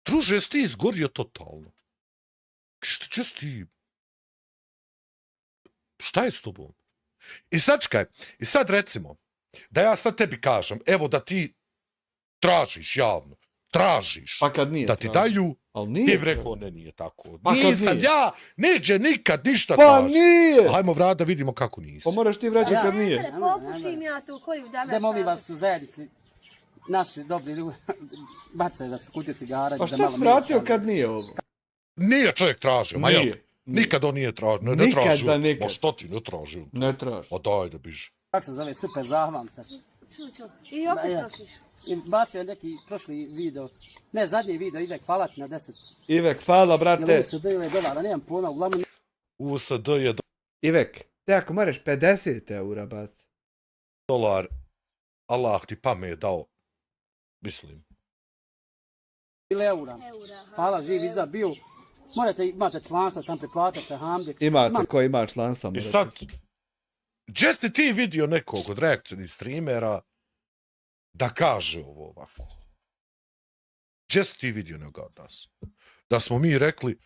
Druže, jesi ti izgorio totalno? Šta si ti? Šta je s tobom? I sad čekaj, i sad recimo, da ja sad tebi kažem, evo da ti tražiš javno, tražiš Pa kad nije. da ti traži. daju Ali Ti nije. bi rekao, ne, nije tako. Pa kad Nisam nije? ja, neđe nikad ništa Pa traži. nije! Hajmo vrat da vidimo kako nisi. Pa moraš ti vraćati kad nije. Ne popušim ja tu koju da Da molim vas u zajednici, naši dobri ljudi, bacaju da se kutije cigara. Pa da što malo si vratio mirisa. kad nije ovo? Nije čovjek tražio, ma jel? Nije. Nikad on nije tražio, ne Nikad tražio. za nikad. Ma što ti ne tražio? Ne traži. Pa daj da biži. Kako se zove, super zahvalnica. I opet Ja. prosiš. I bacio je neki prošli video, ne zadnji video, Ivek, hvala ti na 10. Ivek, hvala Jel brate. ovo su $9, nemam pojma, uglavnom USD je Ivek, te ako moraš 50 eura baci. dolar. Allah ti pamet dao. Mislim. ili eura. Hvala, živ iza bio. Morate, imate članstvo, tam preplatite se, hamdi. Imate ko ima članstva. I morate sad, se. gdje si ti vidio nekog od reakcijnih streamera da kaže ovo ovako? Gdje si ti vidio nekoga od nas? Da smo mi rekli,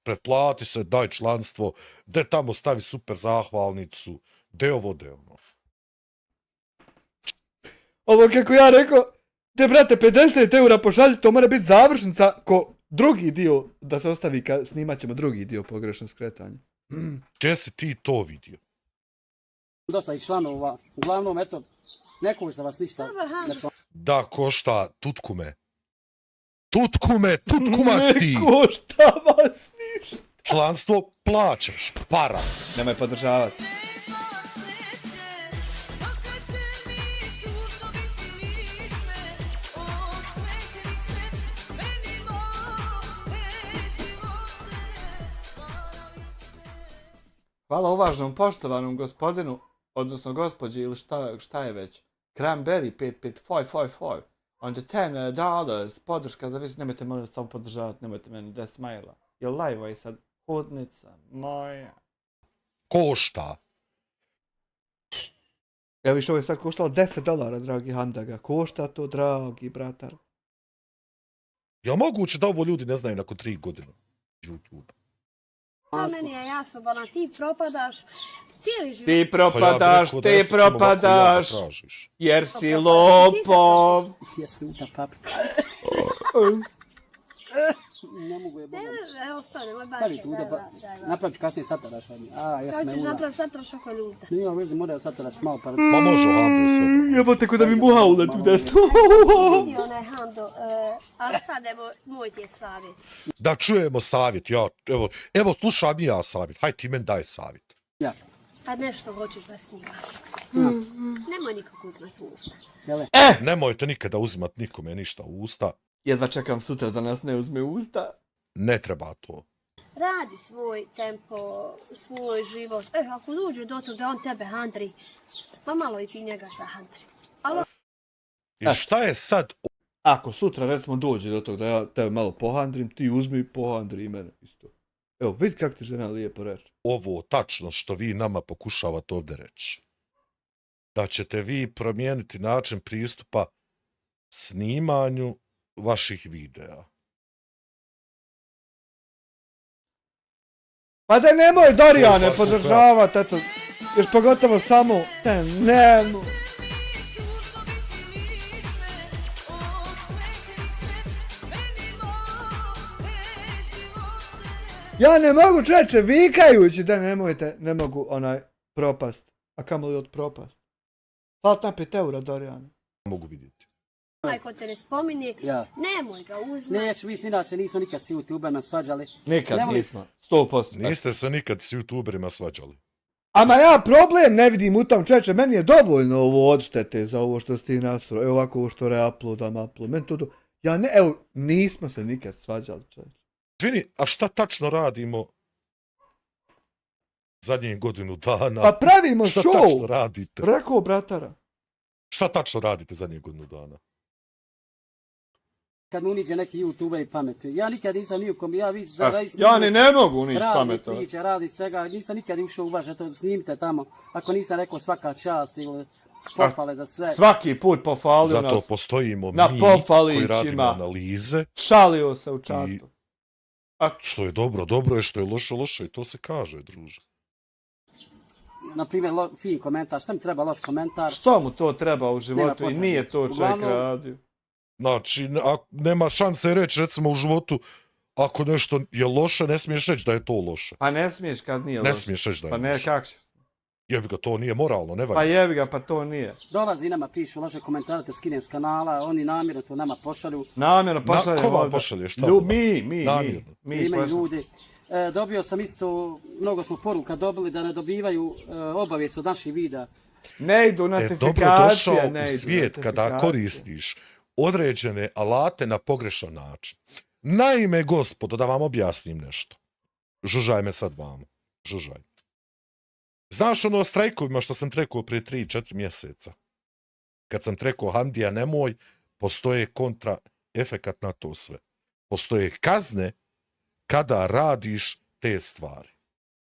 pretplati se, daj članstvo, de tamo stavi super zahvalnicu, de ovo, de ono. Ovo kako ja rekao, te brate 50 eura pošalji, to mora biti završnica ko drugi dio, da se ostavi kad snimat ćemo drugi dio pogrešno skretanje. Gdje si ti to vidio? Dosta i članova. Uglavnom, eto, ne košta vas ništa. na član- Da košta tutkume. Tutkuma si ti. Ne košta vas ništa. Članstvo plaćaš, para. Nemoj podržavati. Hvala uvaženom poštovanom gospodinu, odnosno gospođi ili šta je već. Cranberry 5555 on the $10 podrška za visu. Nemojte molim samo podržavati, nemojte meni da smajla. Jel live je sad hudnica moja. Košta. Evo viš, ovo je sad koštalo $10, dragi Handaga. Košta to, dragi bratar. Je li moguće da ovo ljudi ne znaju nakon 3 godine? YouTube. To meni je jasno, Bana, ti propadaš cijeli život. Ti Pa ja bi propadaš, rekao da ti ja se čuvam ovako propadaš, jako tražiš. jer si lopov. Jesi uta paprika. Ne mogu je boga. Evo sto, nemoj baš. Stavi tu da napravit kasnije sataraš od njih. A, jes Kako me ćeš uda. napraviti satra šokoljuta? Nije vezi, mora sataraš malo pa... Ma može ovdje sve. Jebote ko da mi muha uleti u desno. Vidi onaj Hando, ali sad evo, moj ti je savjet. Da čujemo savjet, ja, evo slušam i ja savjet, haj ti meni daj savjet. Ja. Kad nešto hoćeš da snimaš, nemoj nikako uzmati u usta. Jele? Nemojte nikada uzimat nikome ništa u usta, Jedva čekam sutra da nas ne uzme u usta. ne treba to. Radi svoj tempo, svoj život. Ako dođe do toga da on tebe handri, pa malo i ti njega zahandri. Ali Jer šta je sad Ako sutra recimo dođe do toga da ja tebe malo pohandrim, ti uzmi i pohandri i mene isto. Evo, vidi kako ti žena lijepo reče. ovo tačno što vi nama pokušavate ovdje reći? Da ćete vi promijeniti način pristupa snimanju vaših videa. Pa da nemoj Dorijane Pa, podržavat, eto, još pogotovo samo te nemoj. Ja ne mogu čeče vikajući da nemojte, ne mogu onaj propast. A kamoli od propast. Hvala tam 5 eura Dorijane. Mogu vidjeti. onaj ko te ne spominje, Ja. nemoj ga uzmati. Neće, mi se inače nismo nikad s YouTuberima svađali. Nikad Nemoj- nismo, 100%. Niste se nikad s youtuberima svađali. Ama ja problem ne vidim u tom čeče, meni je dovoljno ovo odštete za ovo što si ti nasro, evo ovako ovo što reuploadam, meni to ja ne, evo, nismo se nikad svađali čeče. Zvini, a šta tačno radimo zadnjih godinu dana? Pa pravimo šta tačno show, radite? rekao bratara. Šta tačno radite zadnjih godinu dana? Kad mu uniđe neki YouTuber i pametuje. Ja nikad nisam ni u kom, ja vidim Ja ni ne mogu niš razne pametovati. priče, radi svega, nisam nikad ušao u vaš, eto snimite tamo, ako nisam rekao svaka čast ili pohvale za sve. Svaki put pofalio Zato nas, postojimo na mi pofalićima. koji radimo analize. šalio se u čatu. Što je dobro, dobro je, što je loše, loše i to se kaže, druže. Na primjer, fin komentar, šta mi treba loš komentar? Što mu to treba u životu i potrebe. nije to čovjek Uglavnom- radio. Znači, nema šanse reći, recimo, u životu, ako nešto je loše, ne smiješ reći da je to loše. Pa ne smiješ kad nije Ne loše. smiješ reći da je Pa ne, loše. kako će? Jebi ga, to nije moralno, ne Pa valja. jebi ga, pa to nije. Dolazi nama, pišu loše komentare, te skinem s kanala, oni namjerno to nama pošalju. Namjerno pošalje. ko vam pošalje, šta? Mi Namjerno. Imaju pošalje. ljudi. Dobio sam isto, mnogo smo poruka dobili da ne dobivaju obavijest od naših videa. Ne idu Dobro notifikacije, došao ne u idu svijet kada notifikacije. koristiš određene alate na pogrešan način. Naime, gospodo, da vam objasnim nešto. Žužaj me sad vamo. Žužaj. Znaš ono o strajkovima što sam trekao prije 3-4 mjeseca? Kad sam trekao Hamdija nemoj, postoje kontra efekat na to sve. Postoje kazne kada radiš te stvari.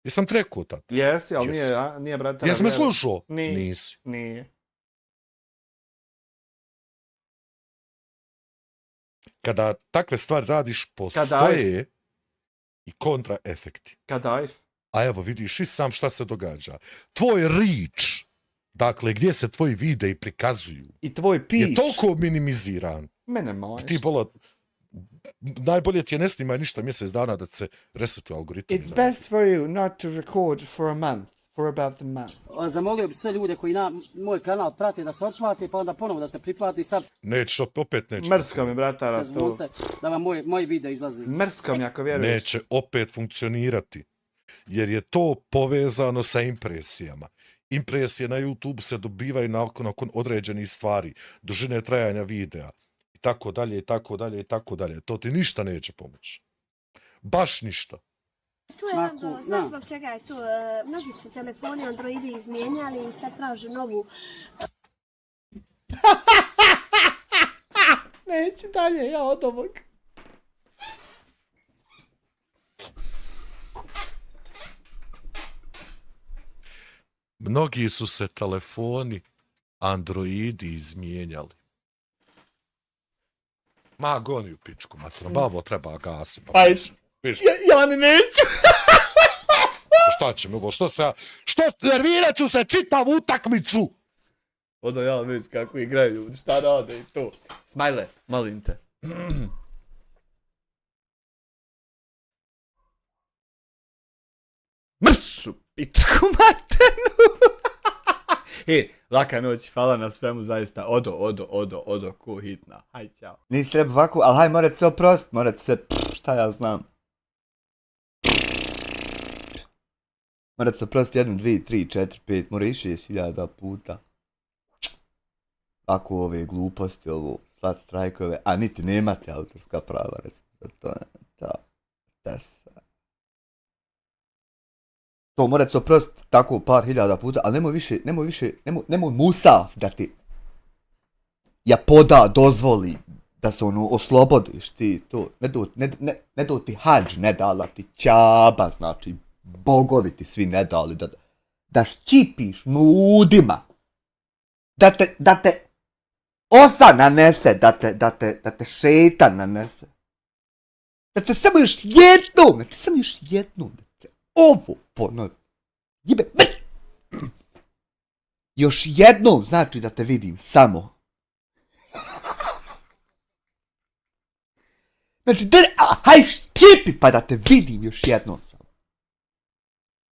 Jesam trekao tad? Jesi, ali Jesi. nije brate. Jesam me slušao? Nije. Nisi. Nije. Kada takve stvari radiš, postoje i kontraefekti. Kada A evo vidiš i sam šta se događa. Tvoj reach, dakle gdje se tvoji videi prikazuju, i tvoj pić. je toliko minimiziran. Mene možeš. Ti bola, najbolje ti je ne snimaj ništa mjesec dana da se resetuje algoritam. It's best for you not to record for a month. For about a month. Zamolio bi sve ljude koji moj kanal prate da se otplate, pa onda ponovo da se priplati sad Neće, opet neće. Mrsko mi, bratara, bez to. zvonce, da vam moj video izlazi. Mrsko mi, ako vjeruješ. Neće opet funkcionirati. Jer je to povezano sa impresijama. Impresije na YouTube se dobivaju nakon određenih stvari, dužine trajanja videa i tako dalje, i tako dalje, i tako dalje. To ti ništa neće pomoći. Baš ništa. Tu je Ando, znaš zbog čega je tu? Mnogi su telefoni Androidi izmijenjali i sad traže novu... Neću dalje, ja od ovog. Mnogi su se telefoni Androidi izmijenjali. Ma, goni u pičku, materno, bavo treba gasiti. Ajde. Viš, Ja ne neću. šta će mi ovo, što nervirat ću se čitavu utakmicu? Odo ja vidim kako igraju ljudi, šta rade i to. Smajle, molim te. Mršu, pičku matenu. Laka noć, hvala na svemu, zaista. Odo, ko hitna. Haj, čao. Nisi treba ovako, ali haj, morate se oprost, morate se, šta ja znam. Morate se oprost 1, 2, 3, 4, 5, mora i 6.000 puta. Ako ove gluposti, ovo slat strajkove, a niti nemate autorska prava, recimo, to morate se oprostiti tako par hiljada puta, ali nemoj Musaf da ti Japoda dozvoli da se ono oslobodiš ti to, ne do ti hađ, ne dala ti Ćaba, znači bogovi ti svi ne dali da ščipiš ludima, da te osa nanese, da te šetan nanese. Da se samo još jednom, da se ovo ponovi. Jebe, još jednom znači da te vidim samo. Znači, haj ščipi pa da te vidim još jednom samo.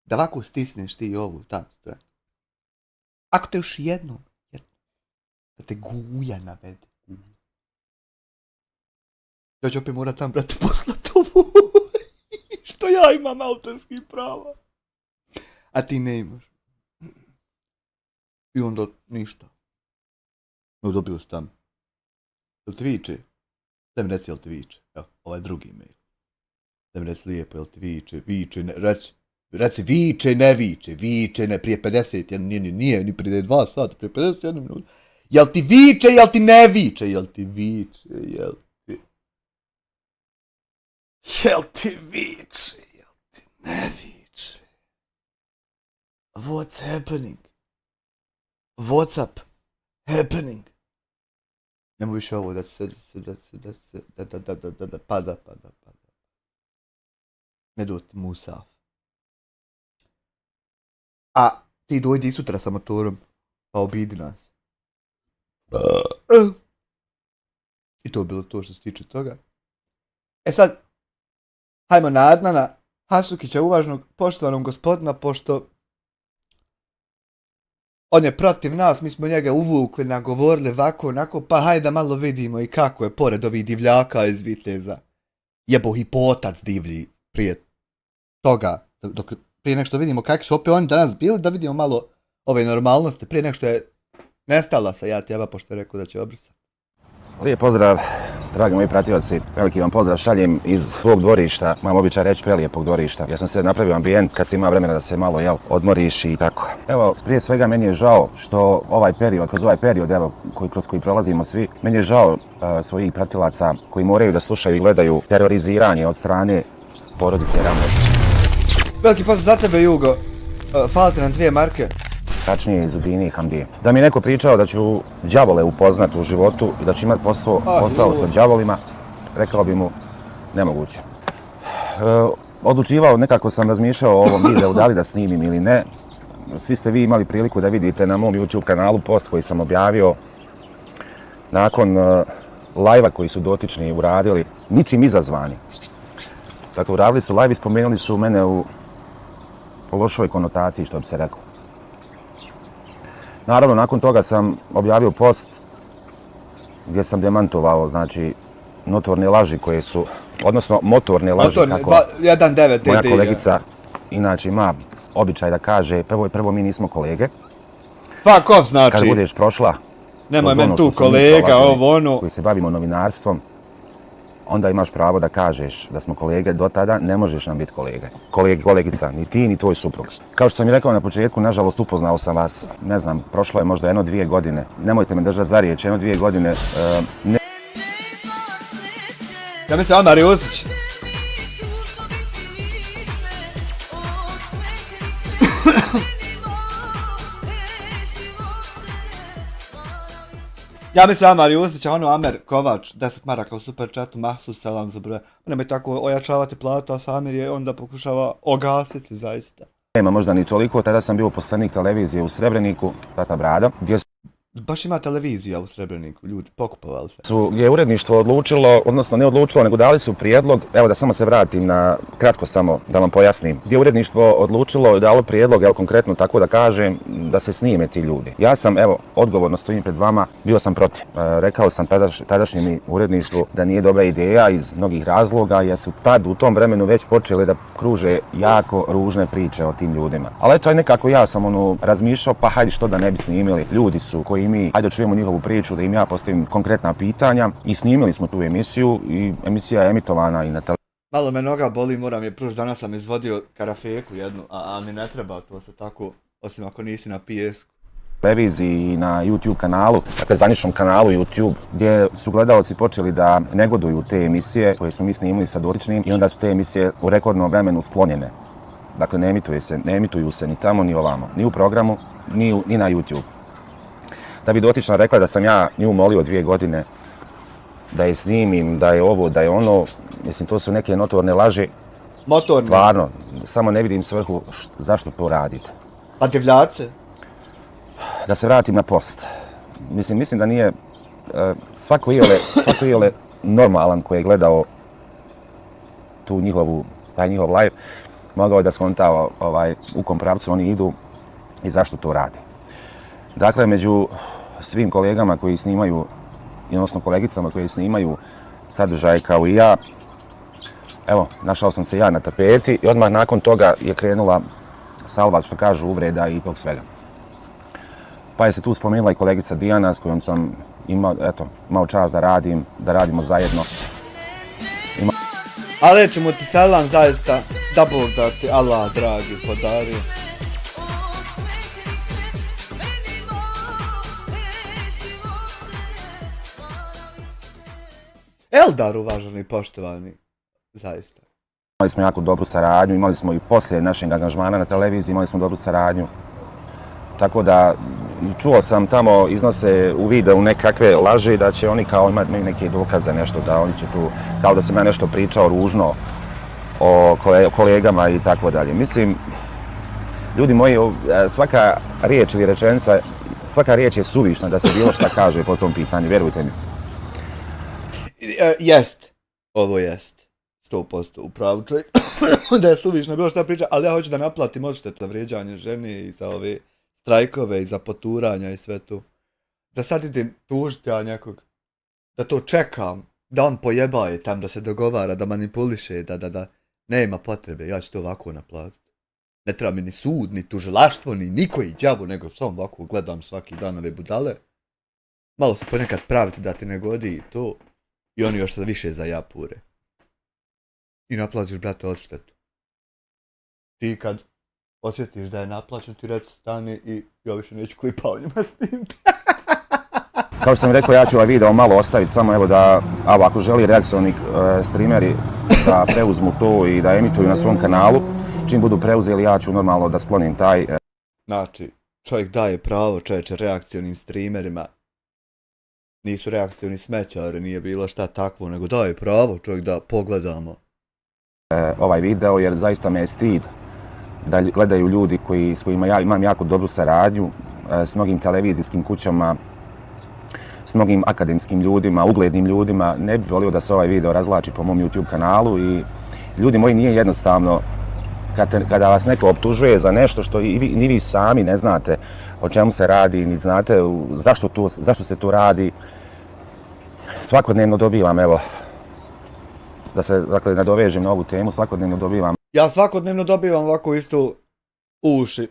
Da ovako stisneš ti ovu tako stranu. Ako te još jednom, da te guja navede. Ja ću opet morat tam, brate, poslat ovu. Što ja imam autorskih prava. A ti ne imaš. I onda ništa. No, dobio sam tam. Jel ti viče? Da mi reci jel ti viče. Evo, ovaj drugi mail. Da mi reci lijepo jel ti viče. Viče, ne, reci viče, ne viče. Viče, ne, prije 50, nije, ni prije 2 sata, prije 51 minuta. Jel ti viče, jel ti ne viče, jel ti viče, jel ti... Jel ti viče, jel ti ne viče? What's happening? What's up? Happening? Nemo više ovo da pada. Ne doti Musaf. A ti dojdi sutra sa motorom, pa obidi nas. I to je bilo to što se tiče toga. E sad, hajmo na Adnana Hasukića, uvaženog, poštovanog gospodina, pošto on je protiv nas, mi smo njega uvukli, nagovorili ovako, onako, pa hajde da malo vidimo i kako je pored ovih divljaka iz Viteza. Jebo hipotac divlji prije toga, prije nek što vidimo kakvi su opet oni danas bili, da vidimo malo ove normalnosti, prije nek što je nestala sa ja tjeba, pošto je rekao da će obrisati. Lijep pozdrav, dragi moji pratioci, veliki vam pozdrav šaljem iz svog dvorišta, imam običaj reći prelijepog dvorišta. Ja sam se napravio ambijent kad se ima vremena da se malo odmoriš i tako. Evo, prije svega meni je žao što kroz ovaj period kroz koji prolazimo svi, meni je žao svojih pratilaca koji moraju da slušaju i gledaju teroriziranje od strane porodice Rambo. Veliki pozdrav za tebe, Jugo. Hvala ti nam 2 marke. Tačnije iz Udine i Hamdije. Da mi je neko pričao da ću đavole upoznat u životu i da ću imati posao sa đavolima, rekao bi mu nemoguće. Odlučivao, nekako sam razmišljao o ovom videu, da li da snimim ili ne. Svi ste vi imali priliku da vidite na mom YouTube kanalu post koji sam objavio nakon live-a koji su dotični uradili, ničim izazvani. Dakle, uradili su live i spomenuli su mene po lošoj konotaciji, što bi se reklo. Naravno, nakon toga sam objavio post gdje sam demantovao, znači, notorne laži koje su, odnosno motorne laži, kako moja kolegica inače ima običaj da kaže, prvo mi nismo kolege. Fuck off, znači. Kad budeš prošla, nemoj men tu kolega, ovo ono. Koji se bavimo novinarstvom, onda imaš pravo da kažeš da smo kolege, do tada ne možeš nam biti kolegica, ni ti, ni tvoj suprug. Kao što sam i rekao na početku, nažalost upoznao sam vas, ne znam, prošlo je možda 1-2 godine. Nemojte me držati za riječ, 1-2 godine. Ja mislim Amar Josić. Ja mislim Amar Jusić, a ono Amer Kovač, 10 maraka u super chatu, mahsus selam za broje. Nemoj tako ojačavati platu, a Samir je onda pokušava ogasiti zaista. Nema možda ni toliko, tada sam bio poslanik televizije u Srebreniku, Tata Brada, gdje baš ima televizija u Srebreniku, ljudi, pokupovali se. Gdje je uredništvo odlučilo, odnosno ne odlučilo, nego dali su prijedlog, evo da samo se vratim na, kratko samo da vam pojasnim, gdje je uredništvo odlučilo i dalo prijedlog, evo konkretno tako da kažem, da se snime ti ljudi. Ja sam, evo, odgovorno stojim pred vama, bio sam protiv. Rekao sam tadašnjem uredništvu da nije dobra ideja iz mnogih razloga, jer su tad u tom vremenu već počeli da kruže jako ružne priče o tim ljudima. Ali eto, nekako ja sam razmišljao, pa hajde što da ne bi snimili. Ljudi su koji mi, hajde čujemo njihovu priču, da im ja postavim konkretna pitanja i snimili smo tu emisiju i emisija je emitovana i na televiziji. Malo me noga boli, moram je pruž, danas sam izvodio karafeku jednu, a mi ne treba to se tako, osim ako nisi na pijesku. Televiziji i na YouTube kanalu, dakle zvaničnom kanalu YouTube, gdje su gledalci počeli da negoduju te emisije koje smo mi snimili sa dotičnim i onda su te emisije u rekordnom vremenu sklonjene. Dakle, ne emituju se ni tamo ni ovamo, ni u programu, ni na YouTube. Da bi dotična rekla da sam ja nju molio 2 godine da je snimim, da je ovo, da je ono, mislim, to su neke notorne laži. Motorne? Stvarno, samo ne vidim svrhu zašto to radite. A divljace? Da se vratim na post. Mislim da nije svako iole normalan koji je gledao taj njihov live, mogao je da skonta u kom pravcu oni idu i zašto to radi. Dakle, među svim kolegama koji snimaju, odnosno kolegicama koji snimaju sadržaj kao i ja, evo, našao sam se ja na tapeti i odmah nakon toga je krenula salva, što kažu, uvreda i tog svega. Pa je se tu spomenula i kolegica Dijana s kojom sam imao čast da radimo zajedno. Ali ćemo ti selam zaista, da Bog da ti Allah dragi podario. Eldar, uvaženi i poštovani, zaista. Imali smo jako dobru saradnju, imali smo i poslije našeg angažmana na televiziji, imali smo dobru saradnju. Tako da, čuo sam tamo iznose u videu nekakve laži da će oni kao imati neke dokaze, nešto, da oni će tu, kao da sam ja nešto pričao ružno o kolegama i tako dalje. Mislim, ljudi moji, svaka riječ ili rečenica, svaka riječ je suvišna da se bilo šta kaže po tom pitanju, vjerujte mi. Jest. Ovo jest. 100% u pravu čovjek. Da je suvišno bilo šta priča, ali ja hoću da naplatim odštetu za vrijeđanje žene i za ove strajkove i za poturanja i sve to. Da sad idem tužiti ja nekog. Da to čekam. Da on pojebaje tam, da se dogovara, da manipuliše, da. Nema potrebe, ja ću to ovako naplatiti. Ne treba mi ni sud, ni tužilaštvo, ni nikoji đavo, nego samo ovako gledam svaki dan ove budale. Malo se ponekad praviti da ti ne godi to. I oni još više zajapure. I naplatiš, brate, odštetu. Ti kad osjetiš da je naplaćen, ti reci stani i ja više neću klipa o njima snimiti. Kao što sam rekao, ja ću ovaj video malo ostaviti samo evo da, ako želi reakcioni streameri da preuzmu to i da emituju na svom kanalu, čim budu preuzeli ja ću normalno da sklonim taj... Znači, čovjek daje pravo čovječe reakcionim streamerima. Nisu reakcioni smećari, nije bilo šta takvo, nego daje pravo čovjek da pogledamo. Ovaj video jer zaista me je stid da gledaju ljudi s kojima ja imam jako dobru saradnju, s mnogim televizijskim kućama, s mnogim akademskim ljudima, uglednim ljudima. Ne bih volio da se ovaj video razvlači po mom YouTube kanalu i ljudi moji nije jednostavno kada vas neko optužuje za nešto što ni vi sami ne znate o čemu se radi, ni znate zašto se to radi. Svakodnevno dobivam, evo, da se dakle nadovežem na ovu temu, svakodnevno dobivam. Ja svakodnevno dobivam ovako isto uši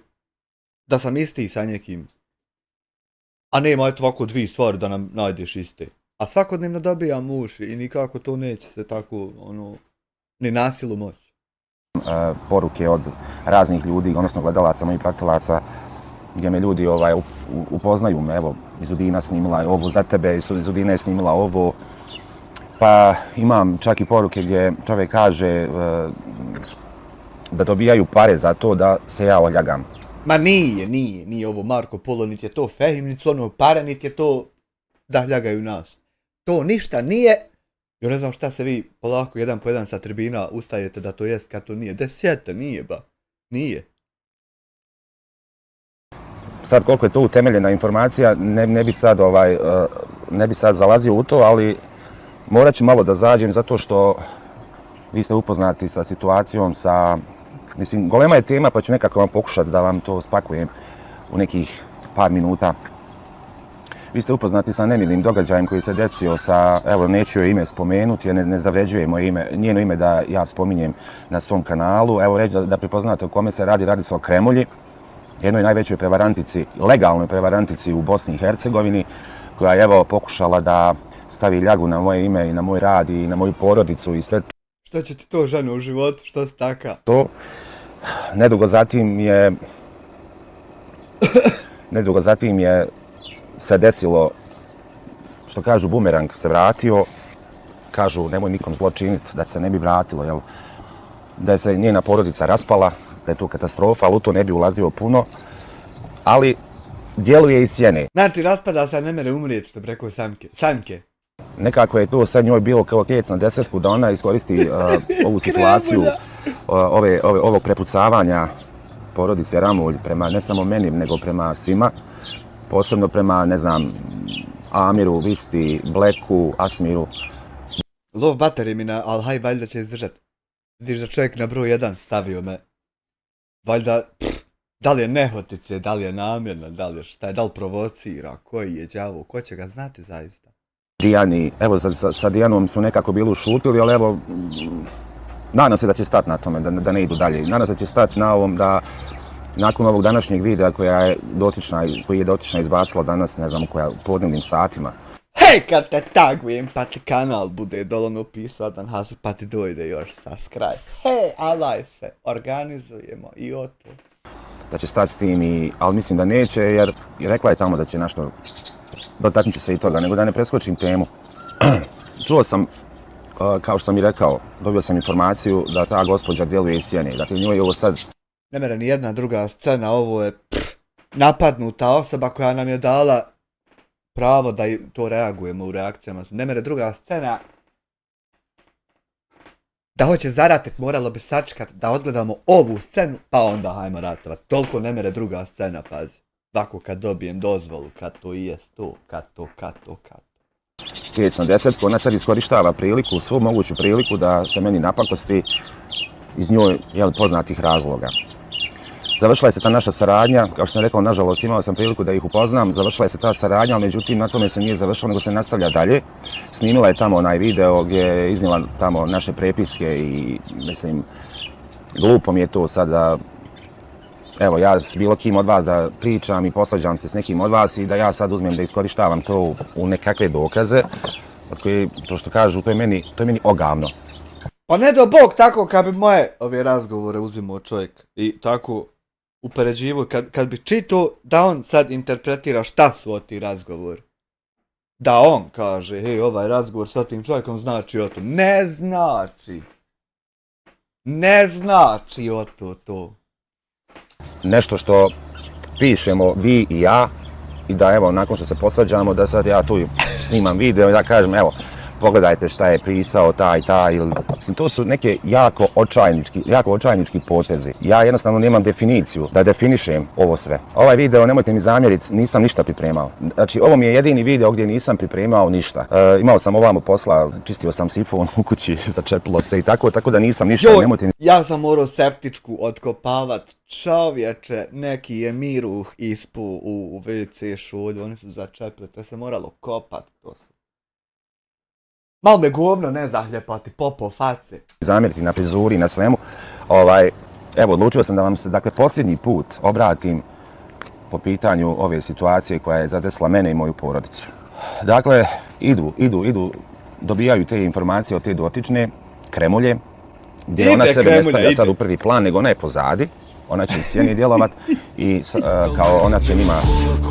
da sam isti sa nekim. A nema eto ovako dvije stvari da nam najdeš iste. A svakodnevno dobijam uši i nikako to neće se tako, ni nasilu moći. Poruke od raznih ljudi, odnosno gledalaca, mojih pratilaca, gdje me ljudi upoznaju me, evo, Izudina snimila ovo za tebe, Izudina je snimila ovo. Pa imam čak i poruke gdje čovjek kaže da dobijaju pare za to da se ja oljagam. Ma nije ovo Marko Polo, niti je to Fehim, niti su ono pare, niti je to da ljagaju nas. To ništa nije. Ja ne znam šta se vi polako jedan po jedan sa tribina ustajete da to jest kad to nije. Desjete, nije ba. Nije. Sad koliko je to utemeljena informacija, ne bi sad zalazio u to, ali morat ću malo da zađem zato što vi ste upoznati sa situacijom, mislim, golema je tema pa ću nekako vam pokušati da vam to spakujem u nekih par minuta. Vi ste upoznati sa nemilim događajem koji se desio sa, evo neću joj ime spomenuti jer ne zavređuje moje ime, njeno ime da ja spominjem na svom kanalu. Evo reći da prepoznate o kome se radi se o Kremulji, jednoj najvećoj prevarantici, legalnoj prevarantici u Bosni i Hercegovini, koja je evo pokušala da stavi ljagu na moje ime i na moj rad i na moju porodicu i sve to. Što će ti to ženo u životu, što si taka? To, nedugo zatim je se desilo, što kažu bumerang se vratio, kažu nemoj nikom zlo činiti da se ne bi vratilo, jel? Da je se njena porodica raspala, da je to katastrofa, ali u to ne bi ulazio puno, ali djeluje i sjene. Znači raspada se, ne mere umrijeti, što bi rekao Sanke. Nekako je to sad njoj bilo kao kec na desetku da ona iskoristi ovu situaciju ovog prepucavanja porodice Ramulj prema ne samo meni, nego prema svima. Posebno prema, ne znam, Amiru, Visti, Bleku, Asmiru. Lov bateri mi na Alhaj valjda će izdržat. Vidiš da čovjek na broj 1 stavio me. Valjda, da li je nehotice, da li je namjerno, da li je šta je, da li provocira, koji je đavo, ko će ga znati zaista. Dijani, evo sa Dijanom smo nekako bili ušutili, ali evo, nadam se da će stati na tome, da ne idu dalje. Nadam se da će stati na ovom da nakon ovog današnjeg videa koji je dotična izbacila danas, ne znam u podnevnim satima. Hej, kad te tagujem pa ti kanal bude dolon upisao dan hasu pa ti dojde još subscribe. Hej, alaj se, organizujemo i o to. Da će stati s tim, ali mislim da neće jer rekla je tamo da će nešto, dotaknut će se i toga, nego da ne preskočim temu. Čuo sam, kao što sam i rekao, dobio sam informaciju da ta gospođa djeluje iz sjene. Dakle, njoj je ovo sad... Ne mere ni jedna druga scena, ovo je napadnuta osoba koja nam je dala pravo da to reagujemo u reakcijama. Ne mere druga scena. Da hoće zaratit, moralo bi sačekat da odgledamo ovu scenu, pa onda hajmo ratovat. Toliko ne mere druga scena, pazi. Ovako kad dobijem dozvolu, kad to jest to, kad to. 5 na 10, ona sad iskorištava priliku, svu moguću priliku da se meni napakosti iz njoj poznatih razloga. Završila je se ta naša saradnja, kao što sam rekao, nažalost imao sam priliku da ih upoznam, završila je se ta saradnja, ali međutim na tome se nije završilo, nego se nastavlja dalje. Snimila je tamo onaj video gdje je iznijela tamo naše prepiske i mislim, glupo mi je to sada, evo ja s bilo kim od vas da pričam i posvađam se s nekim od vas i da ja sad uzmem da iskorištavam to u nekakve dokaze, od koje, to što kažu, to je meni ogavno. Pa ne do Bog tako kad bi moje ove razgovore uzimao čovjek i tako upoređivo, kad bi čitao da on sad interpretira šta su o ti razgovori. Da on kaže, hej, ovaj razgovor sa tim čovjekom znači o to. Ne znači. Ne znači o to. Nešto što pišemo vi i ja i da evo nakon što se posvađamo da sad ja tu snimam video i da kažem evo pogledajte šta je pisao taj ili mislim to su neke jako očajnički potezi. Ja jednostavno nemam definiciju da definišem ovo sve. Ovaj video nemojte mi zamjeriti, nisam ništa pripremao. Znači ovo mi je jedini video gdje nisam pripremao ništa. Imao sam ovamo posla, čistio sam sifon u kući, začepilo se i tako da nisam ništa. Nemojte... Ja sam morao septičku otkopavat, čovječe, neki je miruh ispu u WC šolju, oni su začepili, to se moralo kopat, to su. Malo me govno ne zahljepati, popo face. Zamjeriti na prizuri, na svemu. Evo, odlučio sam da vam se, dakle, posljednji put obratim po pitanju ove situacije koja je zadesila mene i moju porodicu. Dakle, idu, dobijaju te informacije od te dotične kremulje, gdje ona sebe ne stavlja sad u prvi plan, nego ona je pozadi. Ona će sjeni djelovat i kao ona će njima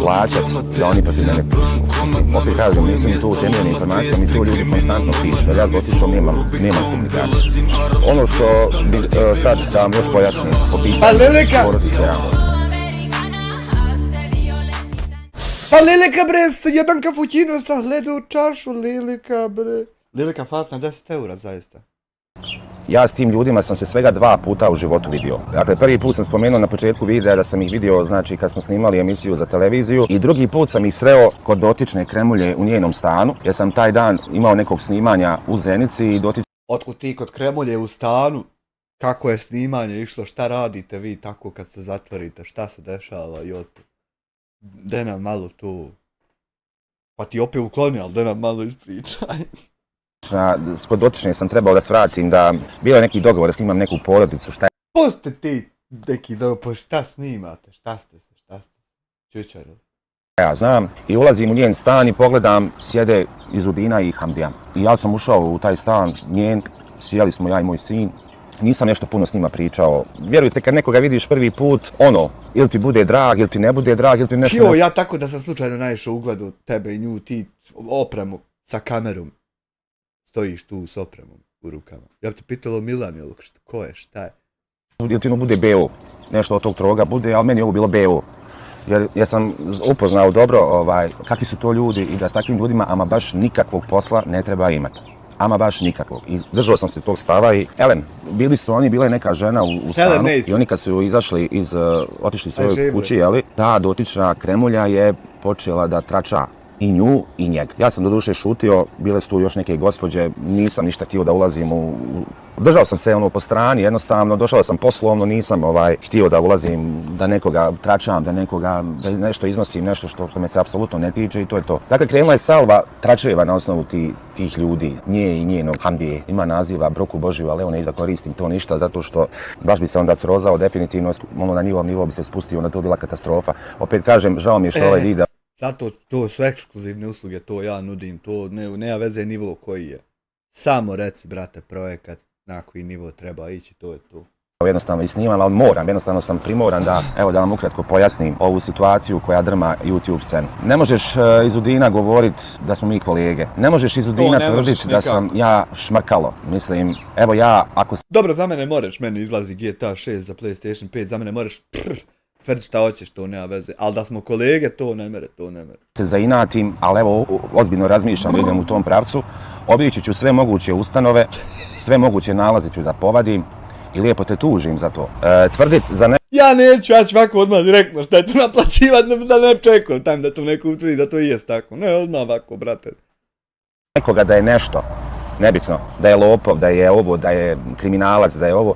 plaćati da oni protiv mene pišu. Opet kažem, nisam tu utemeljena informacija, mi tu ljudi konstantno pišu. Ja s dotičnom nemam komunikaciju. Ono što bi sad da vam još pojasnim po pitanju porodice Rambo. Pa Lilika bre, jedan kafućino sam gledao u čašu, Lilika bre. Lilika fat na 10 eura zaista. Ja s tim ljudima sam se svega 2 puta u životu vidio. Dakle, prvi put sam spomenuo na početku videa da sam ih vidio, znači, kad smo snimali emisiju za televiziju. I drugi put sam ih sreo kod dotične kremulje u njenom stanu, jer sam taj dan imao nekog snimanja u Zenici i Otkud ti kod kremulje u stanu? Kako je snimanje išlo? Šta radite vi tako kad se zatvorite? Šta se dešava i oto? De nam malo to... Pa ti opet ukloni, ali de nam malo ispričaj. Kod dotične sam trebao da svratim da bilo je neki dogovor da snimam neku porodicu, šta je... Ko ste ti neki dogovor, pa šta snimate, šta ste čučari? Ja znam i ulazim u njen stan i pogledam, sjede Izudina i Hamdija. I ja sam ušao u taj stan njen, sjeli smo ja i moj sin, nisam nešto puno s njima pričao. Vjerujte, kad nekoga vidiš prvi put, ili ti bude drag, ili ti ne bude drag, ili ti nešto... Ja tako da sam slučajno naišao u ugledu tebe i nju, ti opremu sa kamerom. Stojiš tu s opremom u rukama. Ja bi te pitalo Milan, ko je, šta je? Ili ti bude BO, nešto od tog troga bude, ali meni je ovo bilo BO. Jer sam upoznao dobro kakvi su to ljudi i da s takvim ljudima ama baš nikakvog posla ne treba imati. Ama baš nikakvog. I držao sam se tog stava i, bila je neka žena u stanu i oni kad su izašli otišli svojoj kući, ta dotična kremulja je počela da trača i nju i njega. Ja sam doduše šutio, bile su tu još neke gospođe, nisam ništa htio da ulazim Držao sam se po strani, jednostavno, došao sam poslovno, nisam htio da ulazim, da nekoga tračam, da nešto iznosim, nešto što me se apsolutno ne tiče i to je to. Dakle, krenula je salva tračeva na osnovu tih ljudi, nje i njenog Hamdije. Ima naziva Broku Božiju, ali evo ne da koristim to ništa, zato što baš bi se onda srozao, definitivno na njihov nivo bi se spustio, onda to bila katastrofa. Opet kažem, žao mi je što ovaj video. Zato to su ekskluzivne usluge, to ja nudim, to nema veze nivo koji je. Samo reci, brate, projekat na koji nivo treba ići, to je to. Jednostavno i snimam, ali jednostavno sam primoran da vam ukratko pojasnim ovu situaciju koja drma YouTube scenu. Ne možeš Izudina govorit da smo mi kolege. Ne možeš Izudina tvrditi da sam ja šmrkalo. Mislim, evo ja, ako... Dobro, za mene moraš, meni izlazi GTA 6 za PlayStation 5, za mene moraš tvrdi šta hoćeš, to nema veze. Ali da smo kolege, to ne mere. Se zainatim, ali evo, ozbiljno razmišljam da idem u tom pravcu. Obići ću sve moguće ustanove, sve moguće nalaze ću da povadim i lijepo te tužim za to. Tvrdit za ne... Ja neću, ja ću ovako odmah direktno šta je tu naplaćivat, da ne čekam tam da to neko utvrdi da to i jest tako. Ne, odmah ovako, brate. nekoga da je nešto, nebitno, da je lopov, da je ovo, da je kriminalac, da je ovo.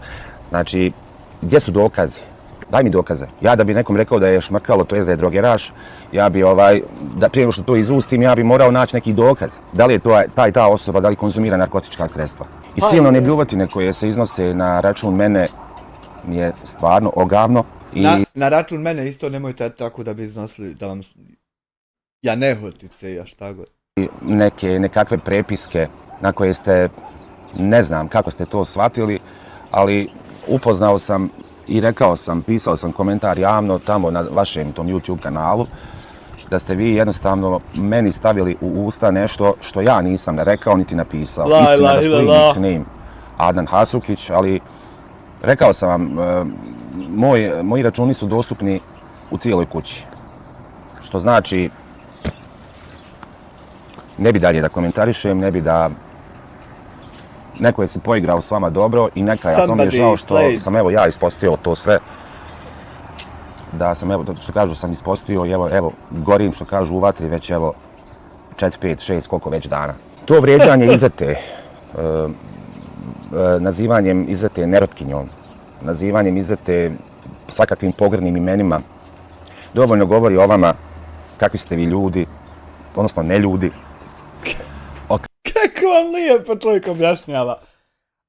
Znači, gdje su dokazi? Daj mi dokaze. Ja da bi nekom rekao da je šmrkalo, to je da je drogeraš, ja bi da prije nego što to izustim, ja bi morao naći neki dokaz. Da li je to ta osoba, da li konzumira narkotička sredstva. I silno nebljuvotine koje se iznose na račun mene je stvarno ogavno. Na račun mene isto nemojte tako da bi iznosili da vam... Ja nehotice, ja šta god. Nekakve prepiske na koje ste, ne znam kako ste to shvatili, ali upoznao sam i rekao sam, pisao sam komentar javno tamo na vašem tom YouTube kanalu, da ste vi jednostavno meni stavili u usta nešto što ja nisam rekao niti napisao. Istina da stoji nickname Adnan Hasukić, ali rekao sam vam, moji računi su dostupni u cijeloj kući. Što znači, ne bi dalje da komentarišem, ne bi da... Neko je se poigrao s vama dobro i neka, ja sam je žao što sam ja ispostio to sve. Da sam, što kažu, sam ispostio i evo, gorim, što kažu, u vatri već, 4, 5, 6, koliko već dana. To vrijeđanje Izete, nazivanjem Izete nerotkinjom, nazivanjem Izete svakakvim pogrdnim imenima, dovoljno govori o vama kakvi ste vi ljudi, odnosno ne ljudi. Kako vam lijepo čovjek objašnjava.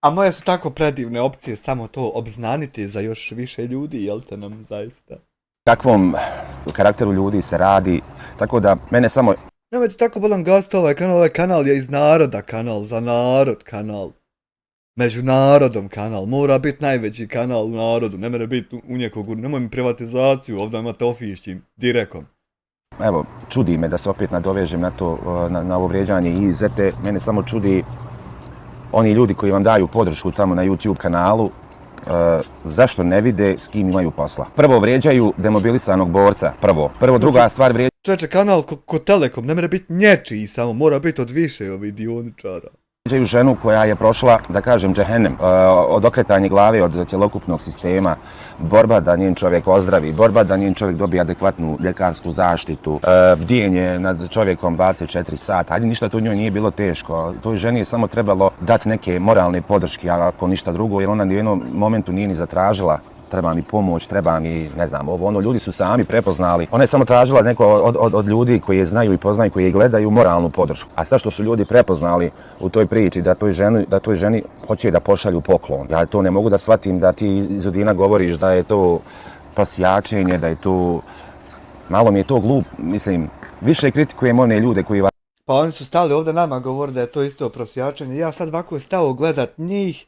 A moje su tako predivne opcije, samo to obznaniti za još više ljudi, jel te nam zaista? Kakvom karakteru ljudi se radi, tako da mene samo... Nemojte tako bolan gast ovaj kanal je iz naroda kanal, za narod kanal. Među narodom kanal, mora biti najveći kanal u narodu, ne mora biti u nekog, nemoj mi privatizaciju, ovdje imate ofišćim, direkom. Evo, čudi me da se opet nadovežem na to, na ovo vrijeđanje Izete. Mene samo čudi oni ljudi koji vam daju podršku tamo na YouTube kanalu, zašto ne vide s kim imaju posla. Prvo vrijeđaju demobilisanog borca, prvo, druga stvar vrijeđaju... Čeče, kanal ko Telekom, ne mora biti nječiji samo, mora biti od više ovih dioničara. Vrijeđaju ženu koja je prošla, da kažem, džehennem, od okretanja glave od cjelokupnog sistema, borba da njen čovjek ozdravi, borba da njen čovjek dobije adekvatnu ljekarsku zaštitu, bdijenje nad čovjekom 24 sata, ajde ništa to njoj nije bilo teško, toj ženi je samo trebalo dati neke moralne podrške, ako ništa drugo, jer ona ni u jednom momentu nije ni zatražila treba mi pomoć, treba mi, ne znam, ljudi su sami prepoznali. Ona je samo tražila neko od ljudi koji je znaju i poznaju, koji je gledaju moralnu podršku. A sad što su ljudi prepoznali u toj priči da toj ženi hoće da pošalju poklon. Ja to ne mogu da shvatim da ti iz Udina govoriš da je to pasjačenje, da je to... Malo mi je to glup, mislim, više kritikujem one ljude koji... Pa oni su stali ovdje nama govori da je to isto prosjačenje. Ja sad ovako stao gledat njih.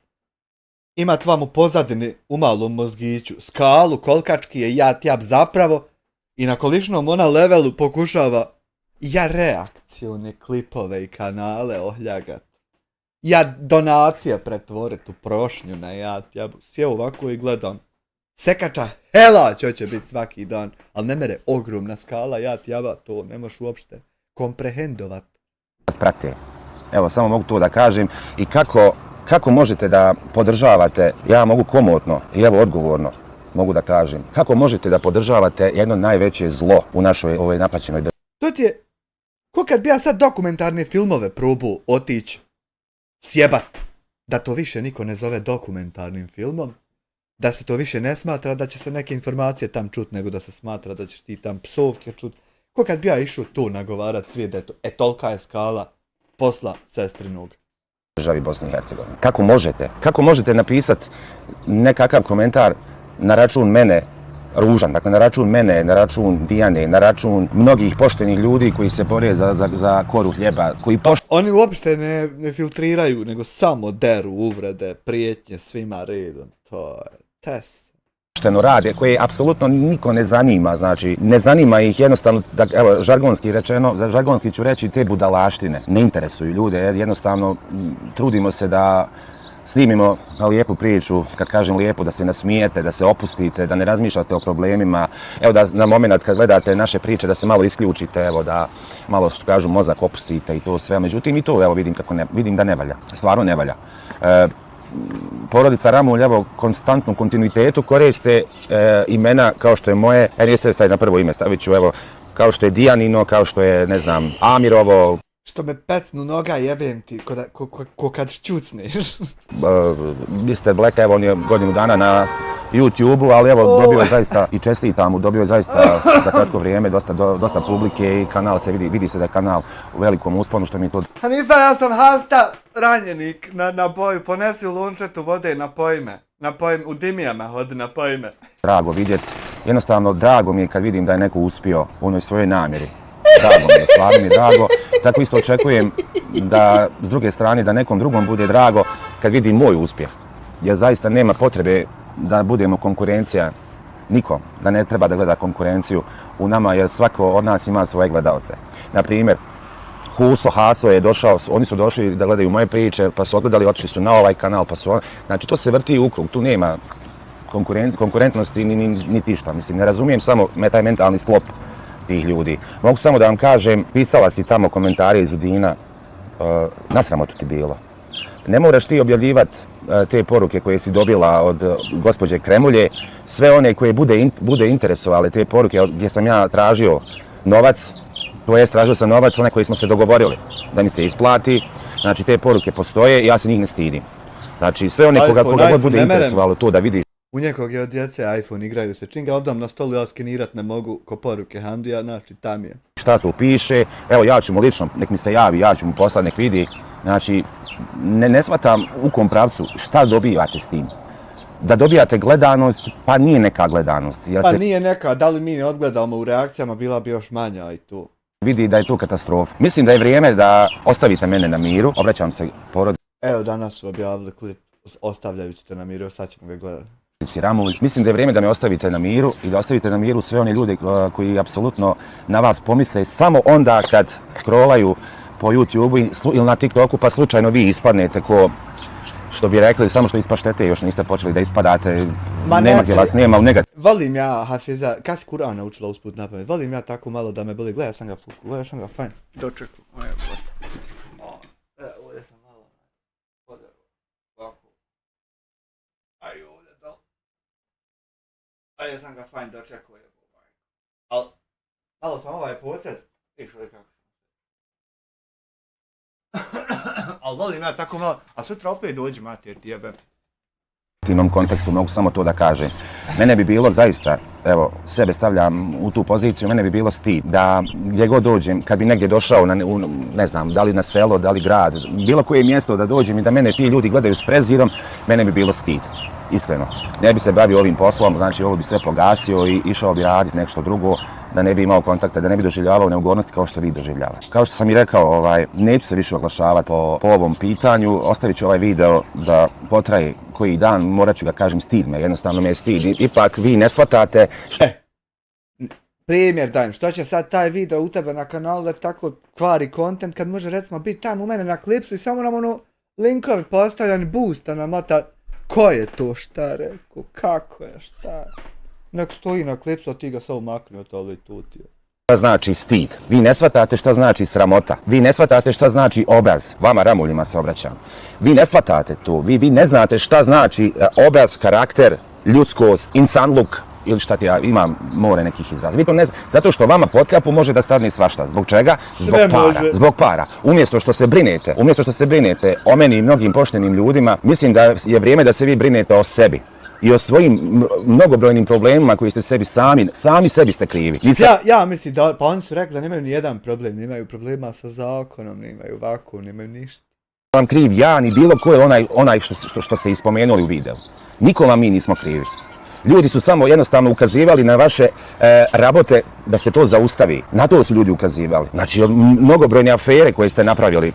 Imat vam u pozadini u malom mozgiću skalu, kolkački je jab zapravo i na količnom ona levelu pokušava reakcione klipove i kanale ohljagat. Donacije pretvorit u prošnju na jabu. Sjeo ovako i gledam. Sekača hela će biti svaki dan, ali ne mere ogromna skala jaba, to ne možeš uopšte komprehendovat. Sprate. Evo, samo mogu to da kažem i kako možete da podržavate, ja mogu komotno i evo odgovorno mogu da kažem, kako možete da podržavate jedno najveće zlo u našoj ovoj napaćenoj državi? To ti je, ko kad bi ja sad dokumentarne filmove probao otići sjebat, da to više niko ne zove dokumentarnim filmom, da se to više ne smatra da će se neke informacije tam čut, nego da se smatra da ćeš ti tam psovke čut. Ko kad bi ja išao to nagovarat svijet da je to, tolika je skala posla sestrinog. Državi Bosne i Hercegovine. Kako možete napisati nekakav komentar na račun mene ružan, dakle na račun mene, na račun Dijane, na račun mnogih poštenih ljudi koji se bore za koru hljeba, koji Oni uopšte ne filtriraju, nego samo deru uvrede, prijetnje svima redom. To je test. Pošteno rade, koje apsolutno niko ne zanima, znači ne zanima ih jednostavno, evo žargonski ću reći, te budalaštine ne interesuju ljude, jednostavno trudimo se da snimimo lijepu priču, kad kažem lijepu, da se nasmijete, da se opustite, da ne razmišljate o problemima, evo da na moment kad gledate naše priče da se malo isključite, evo da malo, što kažu, mozak opustite i to sve, međutim i to evo vidim da ne valja, stvarno ne valja. Porodica Ramulj, evo, konstantnu kontinuitetu koriste imena kao što je moje, nije se staviti na prvo ime, stavit ću, evo, kao što je Dijanino, kao što je, ne znam, Amirovo. Što me pecnu noga, jebem ti, ko kad šćucneš. Mr. Black, evo on je godinu dana na YouTube-u, ali evo dobio je zaista, i čestitam mu, dobio je zaista za kratko vrijeme dosta publike i kanal se vidi se da je kanal u velikom usponu, što mi to Hanifa, ja sam hasta ranjenik na boju, ponesi u lunčetu vode na pojme, u dimijama hodi na pojme. drago vidjeti. Jednostavno, drago mi je kad vidim da je neko uspio u onoj svojoj namjeri. Drago mi je, stvarno mi je drago. Tako isto očekujem da, s druge strane, da nekom drugom bude drago kad vidim moj uspjeh. Jer zaista nema potrebe da budemo konkurencija nikom, da ne treba da gleda konkurenciju u nama, jer svako od nas ima svoje gledalce. Na primjer, Huso, Haso je došao, oni su došli da gledaju moje priče, pa su odgledali, otišli su na ovaj kanal, pa su znači to se vrti u krug, tu nema konkurentnosti niti šta. Mislim, ne razumijem samo taj mentalni sklop tih ljudi. Mogu samo da vam kažem, pisala si tamo komentare iz Udina, nasramotu ti bilo. Ne moraš ti objavljivati te poruke koje si dobila od gospođe Kremulje, sve one koje bude interesovale te poruke gdje sam ja tražio novac, to jest tražio sam novac, one koje smo se dogovorili da mi se isplati, znači te poruke postoje i ja se njih ne stidim. Znači sve one koga god bude interesovalo to da vidiš. U nekog je od djece iPhone, igraju se. Čim ga odam na stolu, ja skenirat ne mogu ko poruke Hamdija, znači tam je. Šta tu piše, evo ja ću mu lično, nek mi se javi, ja ću mu poslati, nek vidi. Znači, ne shvatam u kom pravcu šta dobivate s tim. Da dobijate gledanost, pa nije neka gledanost. Pa nije neka, da li mi ne odgledamo u reakcijama, bila bi još manja i to. Vidi da je to katastrofa. Mislim da je vrijeme da ostavite mene na miru, obraćam se porodici. Evo danas su objavili klip, ostavljajući te na miru, sad ćemo ga gledati. Ramulj. Mislim da je vrijeme da me ostavite na miru i da ostavite na miru sve one ljude koji apsolutno na vas pomisle samo onda kad scrollaju po YouTube-u ili na TikToku pa slučajno vi ispadnete ko, što bi rekli, samo što ispaštete, još niste počeli da ispadate, nema gdje vas nema u negativnom. Volim ja, Hafiza, kad si Kur'an naučila usput na pamet, volim ja tako malo da me boli, gledao sam ga fajn. Dočekao, moja bota. Ovdje sam malo, ovako. Aj ovdje, da. Ajde sam ga fajn dočekao, ali malo sam ovaj potez, viš ovdje kako. Ali volim ja tako malo, a sutra opet dođi mater ti jebem. U kontekstu mogu samo to da kažem. Mene bi bilo zaista, evo, sebe stavljam u tu poziciju, mene bi bilo stid da gdje god dođem, kad bi negdje došao, ne znam, da li na selo, da li grad, bilo koje mjesto da dođem i da mene ti ljudi gledaju s prezirom, mene bi bilo stid. Iskreno. Ne bi se bavio ovim poslom, znači ovo bi sve pogasio i išao bi raditi nešto drugo, da ne bi imao kontakta, da ne bi doživljavao neugodnosti kao što vi doživljavate. Kao što sam i rekao, neću se više oglašavati po ovom pitanju, ostavit ću ovaj video da potraje koji dan, morat ću ga kažem stid me, jednostavno me je stid. Ipak vi ne shvatate što... Primjer dajem, što će sad taj video u tebe na kanalu da tako kvari kontent kad može recimo biti tamo u mene na klipsu i samo nam linkovi postavljani boosta na mata. Ko je to šta rekao, kako je šta? Nek stoji na klipsu, a ti ga samo makni od ovdje tutio. Šta znači stid? Vi ne shvatate šta znači sramota. Vi ne shvatate šta znači obraz. Vama Ramuljima se obraćam. Vi ne shvatate to. Vi ne znate šta znači obraz, karakter, ljudskost, insanluk ili šta ti ja imam more nekih izraza. Vi to ne znate. Zato što vama pod kapu može da stane svašta. Zbog čega? Zbog para. Zbog para. Umjesto što se brinete o meni i mnogim poštenim ljudima, mislim da je vrijeme da se vi brinete o sebi. I o svojim mnogobrojnim problemima koji ste sebi sami sebi ste krivi. Ja mislim da, pa oni su rekli da nemaju ni jedan problem, nemaju problema sa zakonom, nemaju ovako, nemaju ništa. Vam kriv ja, ni bilo ko je onaj što ste ispomenuli u videu. Nikom vam mi nismo krivi. Ljudi su samo jednostavno ukazivali na vaše rabote da se to zaustavi. Na to su ljudi ukazivali. Znači, mnogobrojne afere koje ste napravili,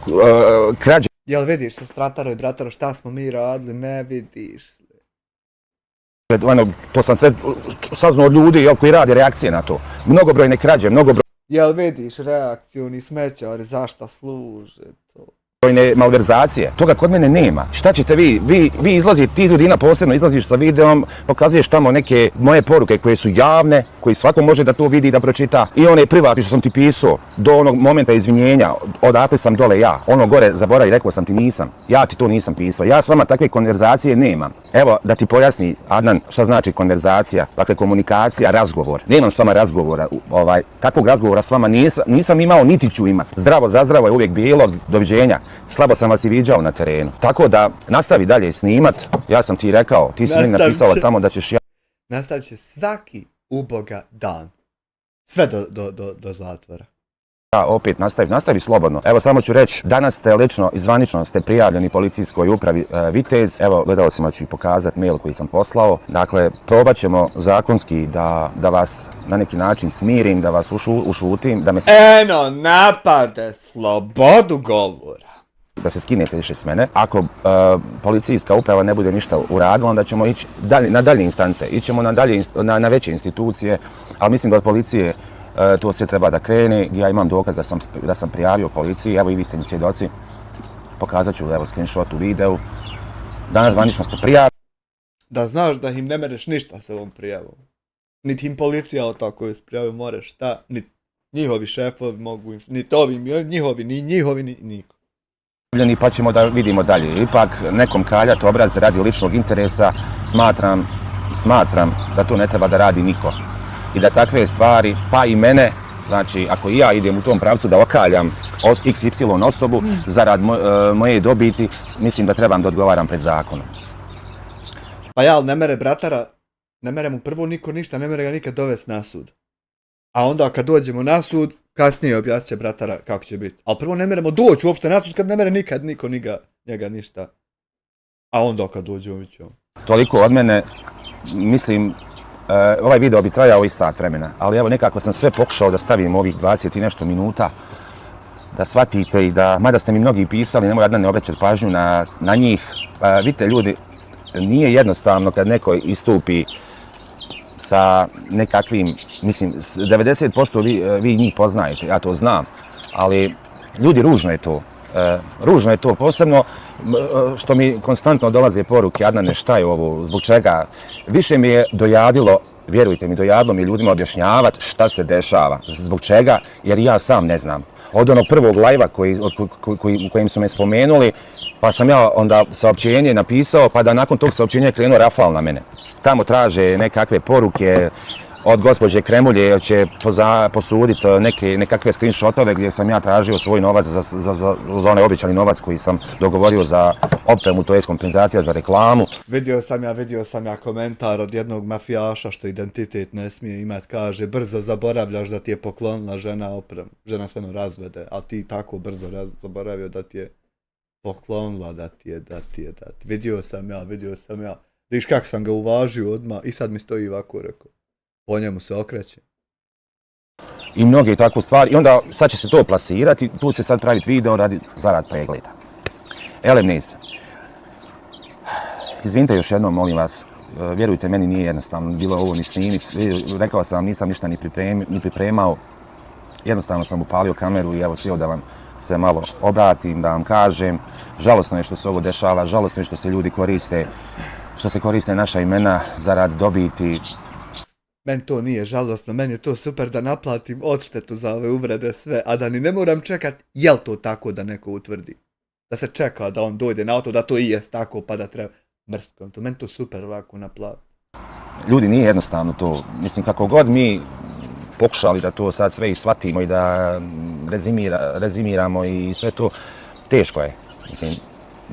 krađe. Jel vidiš se strataro i brataro šta smo mi radili, ne vidiš. To sam sve saznao od ljudi koji rade reakcije na to. Mnogobrojne krađe, Jel vidiš reakciju, ni smećari, zašto služe to? malverzacije. Toga kod mene nema. Šta ćete vi izlazite, ti iz Udina posebno izlaziš sa videom, pokazuješ tamo neke moje poruke koje su javne, koji svako može da to vidi, da pročita, i one privatne što sam ti pisao, do onog momenta izvinjenja, odakle sam dole ja, ono gore zaboravi, rekao sam ti nisam, ja ti to nisam pisao, ja s vama takve konverzacije nemam. Evo, da ti pojasni, Adnan, šta znači konverzacija, dakle komunikacija, razgovor. Nemam s vama razgovora, takvog razgovora s vama nisam imao, niti ću imati. Zdravo za zdravo je uvijek bilo, doviđenja. Slabo sam vas i viđao na terenu. Tako da nastavi dalje snimat. Ja sam ti rekao, ti si meni napisala tamo da ćeš Nastavit će svaki uboga dan. Sve do zatvora. Opet nastavi slobodno. Evo samo ću reći, danas ste lično i zvanično ste prijavljeni policijskoj upravi Vitez. Evo, gledalcima ću pokazati mail koji sam poslao. Dakle, probat ćemo zakonski da vas na neki način smirim, da vas ušutim, da me... Eno, napade slobodu govora. Da se skinete više s mene. Ako policijska uprava ne bude ništa uradila, onda ćemo ići na dalje instance. Ićemo na veće institucije, ali mislim da od policije to sve treba da krene. Ja imam dokaz da sam prijavio policiji, evo i vi ste mi svjedoci. Pokazat ću, evo, screenshot u videu. Danas zvanično ste prijavili. Da znaš da im ne mereš ništa s ovom prijavom. Niti im policija o to koju se prijavio more šta, niti njihovi šefovi mogu, niti ovi njihovi, ni njihovi, ni niko. Pa ćemo da vidimo dalje. Ipak nekom kaljati obraz radi ličnog interesa, smatram da to ne treba da radi niko. I da takve stvari, pa i mene, znači ako i ja idem u tom pravcu da okaljam XY osobu zarad moje dobiti, mislim da trebam da odgovaram pred zakonom. Pa ja, ali ne mere bratara, ne mere mu prvo niko ništa, ne mere ga nikad dovesti na sud. A onda kad dođemo na sud, kasnije objasnit će bratara kako će biti. Ali prvo ne meremo doći uopšte na sud kad ne mere nikad niko njega ništa. A onda kad dođemo vidit ćemo. Toliko od mene, mislim, ovaj video bi trajao i sat vremena, ali evo nekako sam sve pokušao da stavim ovih 20 i nešto minuta, da shvatite i da, mada ste mi mnogi pisali, nemoj Adnan ne obraćati pažnju na njih. Vidite ljudi, nije jednostavno kad neko istupi sa nekakvim, mislim, 90% vi njih poznajete, ja to znam, ali ljudi, ružno je to. Ružno je to, posebno što mi konstantno dolaze poruke, Adnane, šta je ovo, zbog čega. Više mi je dojadilo, vjerujte mi, dojadilo mi ljudima objašnjavati šta se dešava, zbog čega, jer ja sam ne znam. Od onog prvog live-a u kojem su me spomenuli, pa sam ja onda saopćenje napisao, pa da nakon tog saopćenja je krenuo rafal na mene. Tamo traže nekakve poruke od gospođe Kremulje, će posuditi nekakve screenshotove gdje sam ja tražio svoj novac za onaj obećani novac koji sam dogovorio za opremu, to je kompenzacija za reklamu. Vidio sam ja komentar od jednog mafijaša što identitet ne smije imat, kaže brzo zaboravljaš da ti je poklonila žena opremu. Žena se razvede, a ti tako brzo zaboravio da ti je poklonila, da ti je. Vidio sam ja. Viš kak sam ga uvažio odmah i sad mi stoji ovako, rekao. Po njemu se okreće. I mnoge takve stvari. I onda sad će se to plasirati, tu će se sad praviti video zarad pregleda. Elemniz. Izvinite još jednom, molim vas. Vjerujte, meni nije jednostavno bilo ovo ni snimiti. Rekao sam vam, nisam ništa ni pripremao. Jednostavno sam upalio kameru i evo sjeo da vam se malo obratim, da vam kažem. Žalosno je što se ovo dešava, žalosno je što se ljudi koriste naša imena zarad dobiti. Meni to nije žalosno, meni je to super da naplatim odštetu za ove uvrede sve, a da ni ne moram čekat jel to tako da neko utvrdi. Da se čeka da on dojde na auto, da to i jest tako pa da treba mrskom. To meni to super ovako naplati. Ljudi, nije jednostavno to. Mislim, kako god mi pokušali da to sad sve i shvatimo i da rezimiramo i sve to, teško je. Mislim,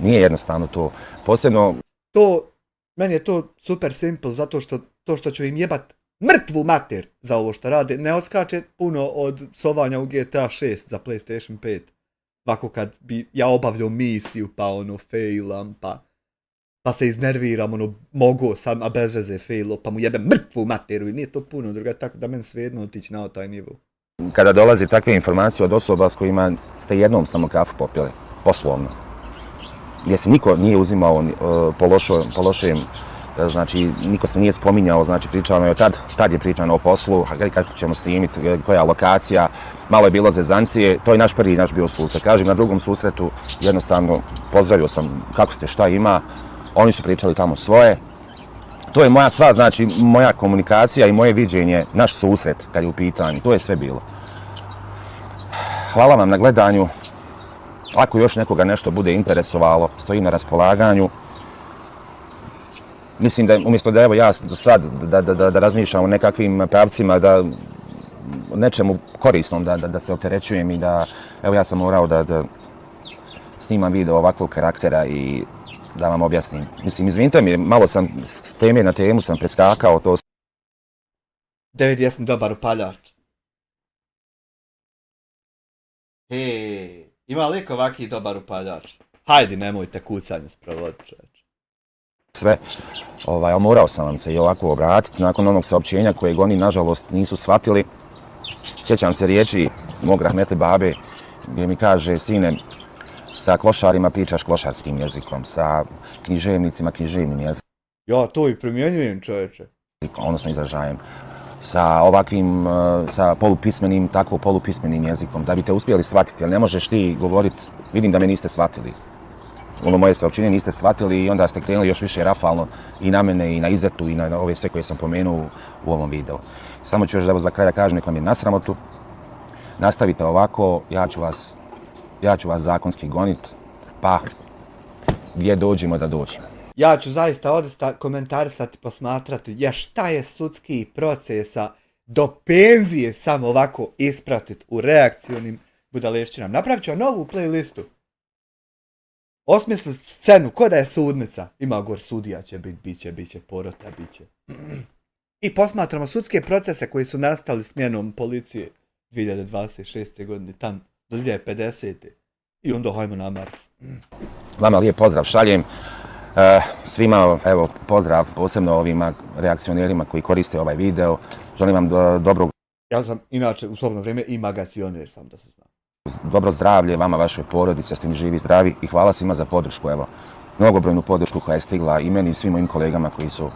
nije jednostavno to. Posebno... Meni je to super simple zato što ću im jebat mrtvu mater za ovo što rade. Ne odskače puno od sovanja u GTA 6 za PlayStation 5. Ovako kad bi ja obavljao misiju pa failam pa se iznerviram, mogu sam, a bez veze failo, pa mu jebem mrtvu materu i nije to puno, druga, tako da meni svejedno otići na taj nivo. Kada dolazi takve informacije od osoba s kojima ste jednom samo kafu popili, poslovno, gdje se niko nije uzimao po lošem Znači, niko se nije spominjao, znači pričano je tad je pričano o poslu, kako ćemo snimiti, koja je lokacija, malo je bilo zezancije, to je naš prvi bio susret. Kažem, na drugom susretu jednostavno pozdravio sam kako ste, šta ima, oni su pričali tamo svoje. To je moja sva, znači, moja komunikacija i moje viđenje, naš susret kad je u pitanju, to je sve bilo. Hvala vam na gledanju, ako još nekoga nešto bude interesovalo, stojim na raspolaganju. Mislim da umjesto da evo ja sad da razmišljam o nekakvim pravcima, da nečemu korisnom da se opterećujem i da evo ja sam morao da snimam video ovakvog karaktera i da vam objasnim. Mislim, izvinite mi, malo sam s teme na temu sam preskakao to. David, ja sam dobar upaljač. Ima li ovaki dobar upaljač? Hajde, nemojte kucanje sprovoditi, čovječe. Sve, ali morao sam vam se i ovako obratiti nakon onog saopćenja kojeg oni nažalost nisu shvatili. Sjećam se riječi mog rahmetli babe gdje mi kaže, sine, sa klošarima pričaš klošarskim jezikom, sa književnicima književnim jezikom. Ja to i primjenjujem, čovječe. Odnosno izražajem. Sa ovakvim, sa polupismenim, tako polupismenim jezikom, da biste uspjeli shvatiti, jer ne možeš ti govoriti, vidim da me niste shvatili. Ono moje saopćenje niste shvatili i onda ste krenuli još više rafalno i na mene i na Izetu i na ove sve koje sam pomenuo u ovom videu. Samo ću još za kraj da kažem, nek vam je na sramotu. Nastavite ovako, ja ću vas zakonski gonit, pa gdje dođemo da dođemo. Ja ću zaista odista komentarisati, posmatrati, ja šta je sudski procesa do penzije samo ovako ispratit u reakcionim budalešćinama. Napravit ću novu playlistu. Osmislit scenu, ko da je sudnica. Ima gor sudija će bit će porota, bit će. I posmatramo sudske procese koji su nastali smjenom policije 2026. godine, tam do 2050. I onda hajmo na Mars. Vama lijep pozdrav šaljem. Svima, evo, pozdrav, posebno ovima reakcionerima koji koriste ovaj video. Želim vam dobrog... Ja sam inače u slobodno vrijeme i magacioner, sam da se zna. Dobro zdravlje vama, vašoj porodici, ste mi živi, zdravi i hvala svima za podršku, evo, mnogobrojnu podršku koja je stigla i meni i svim mojim kolegama koji su,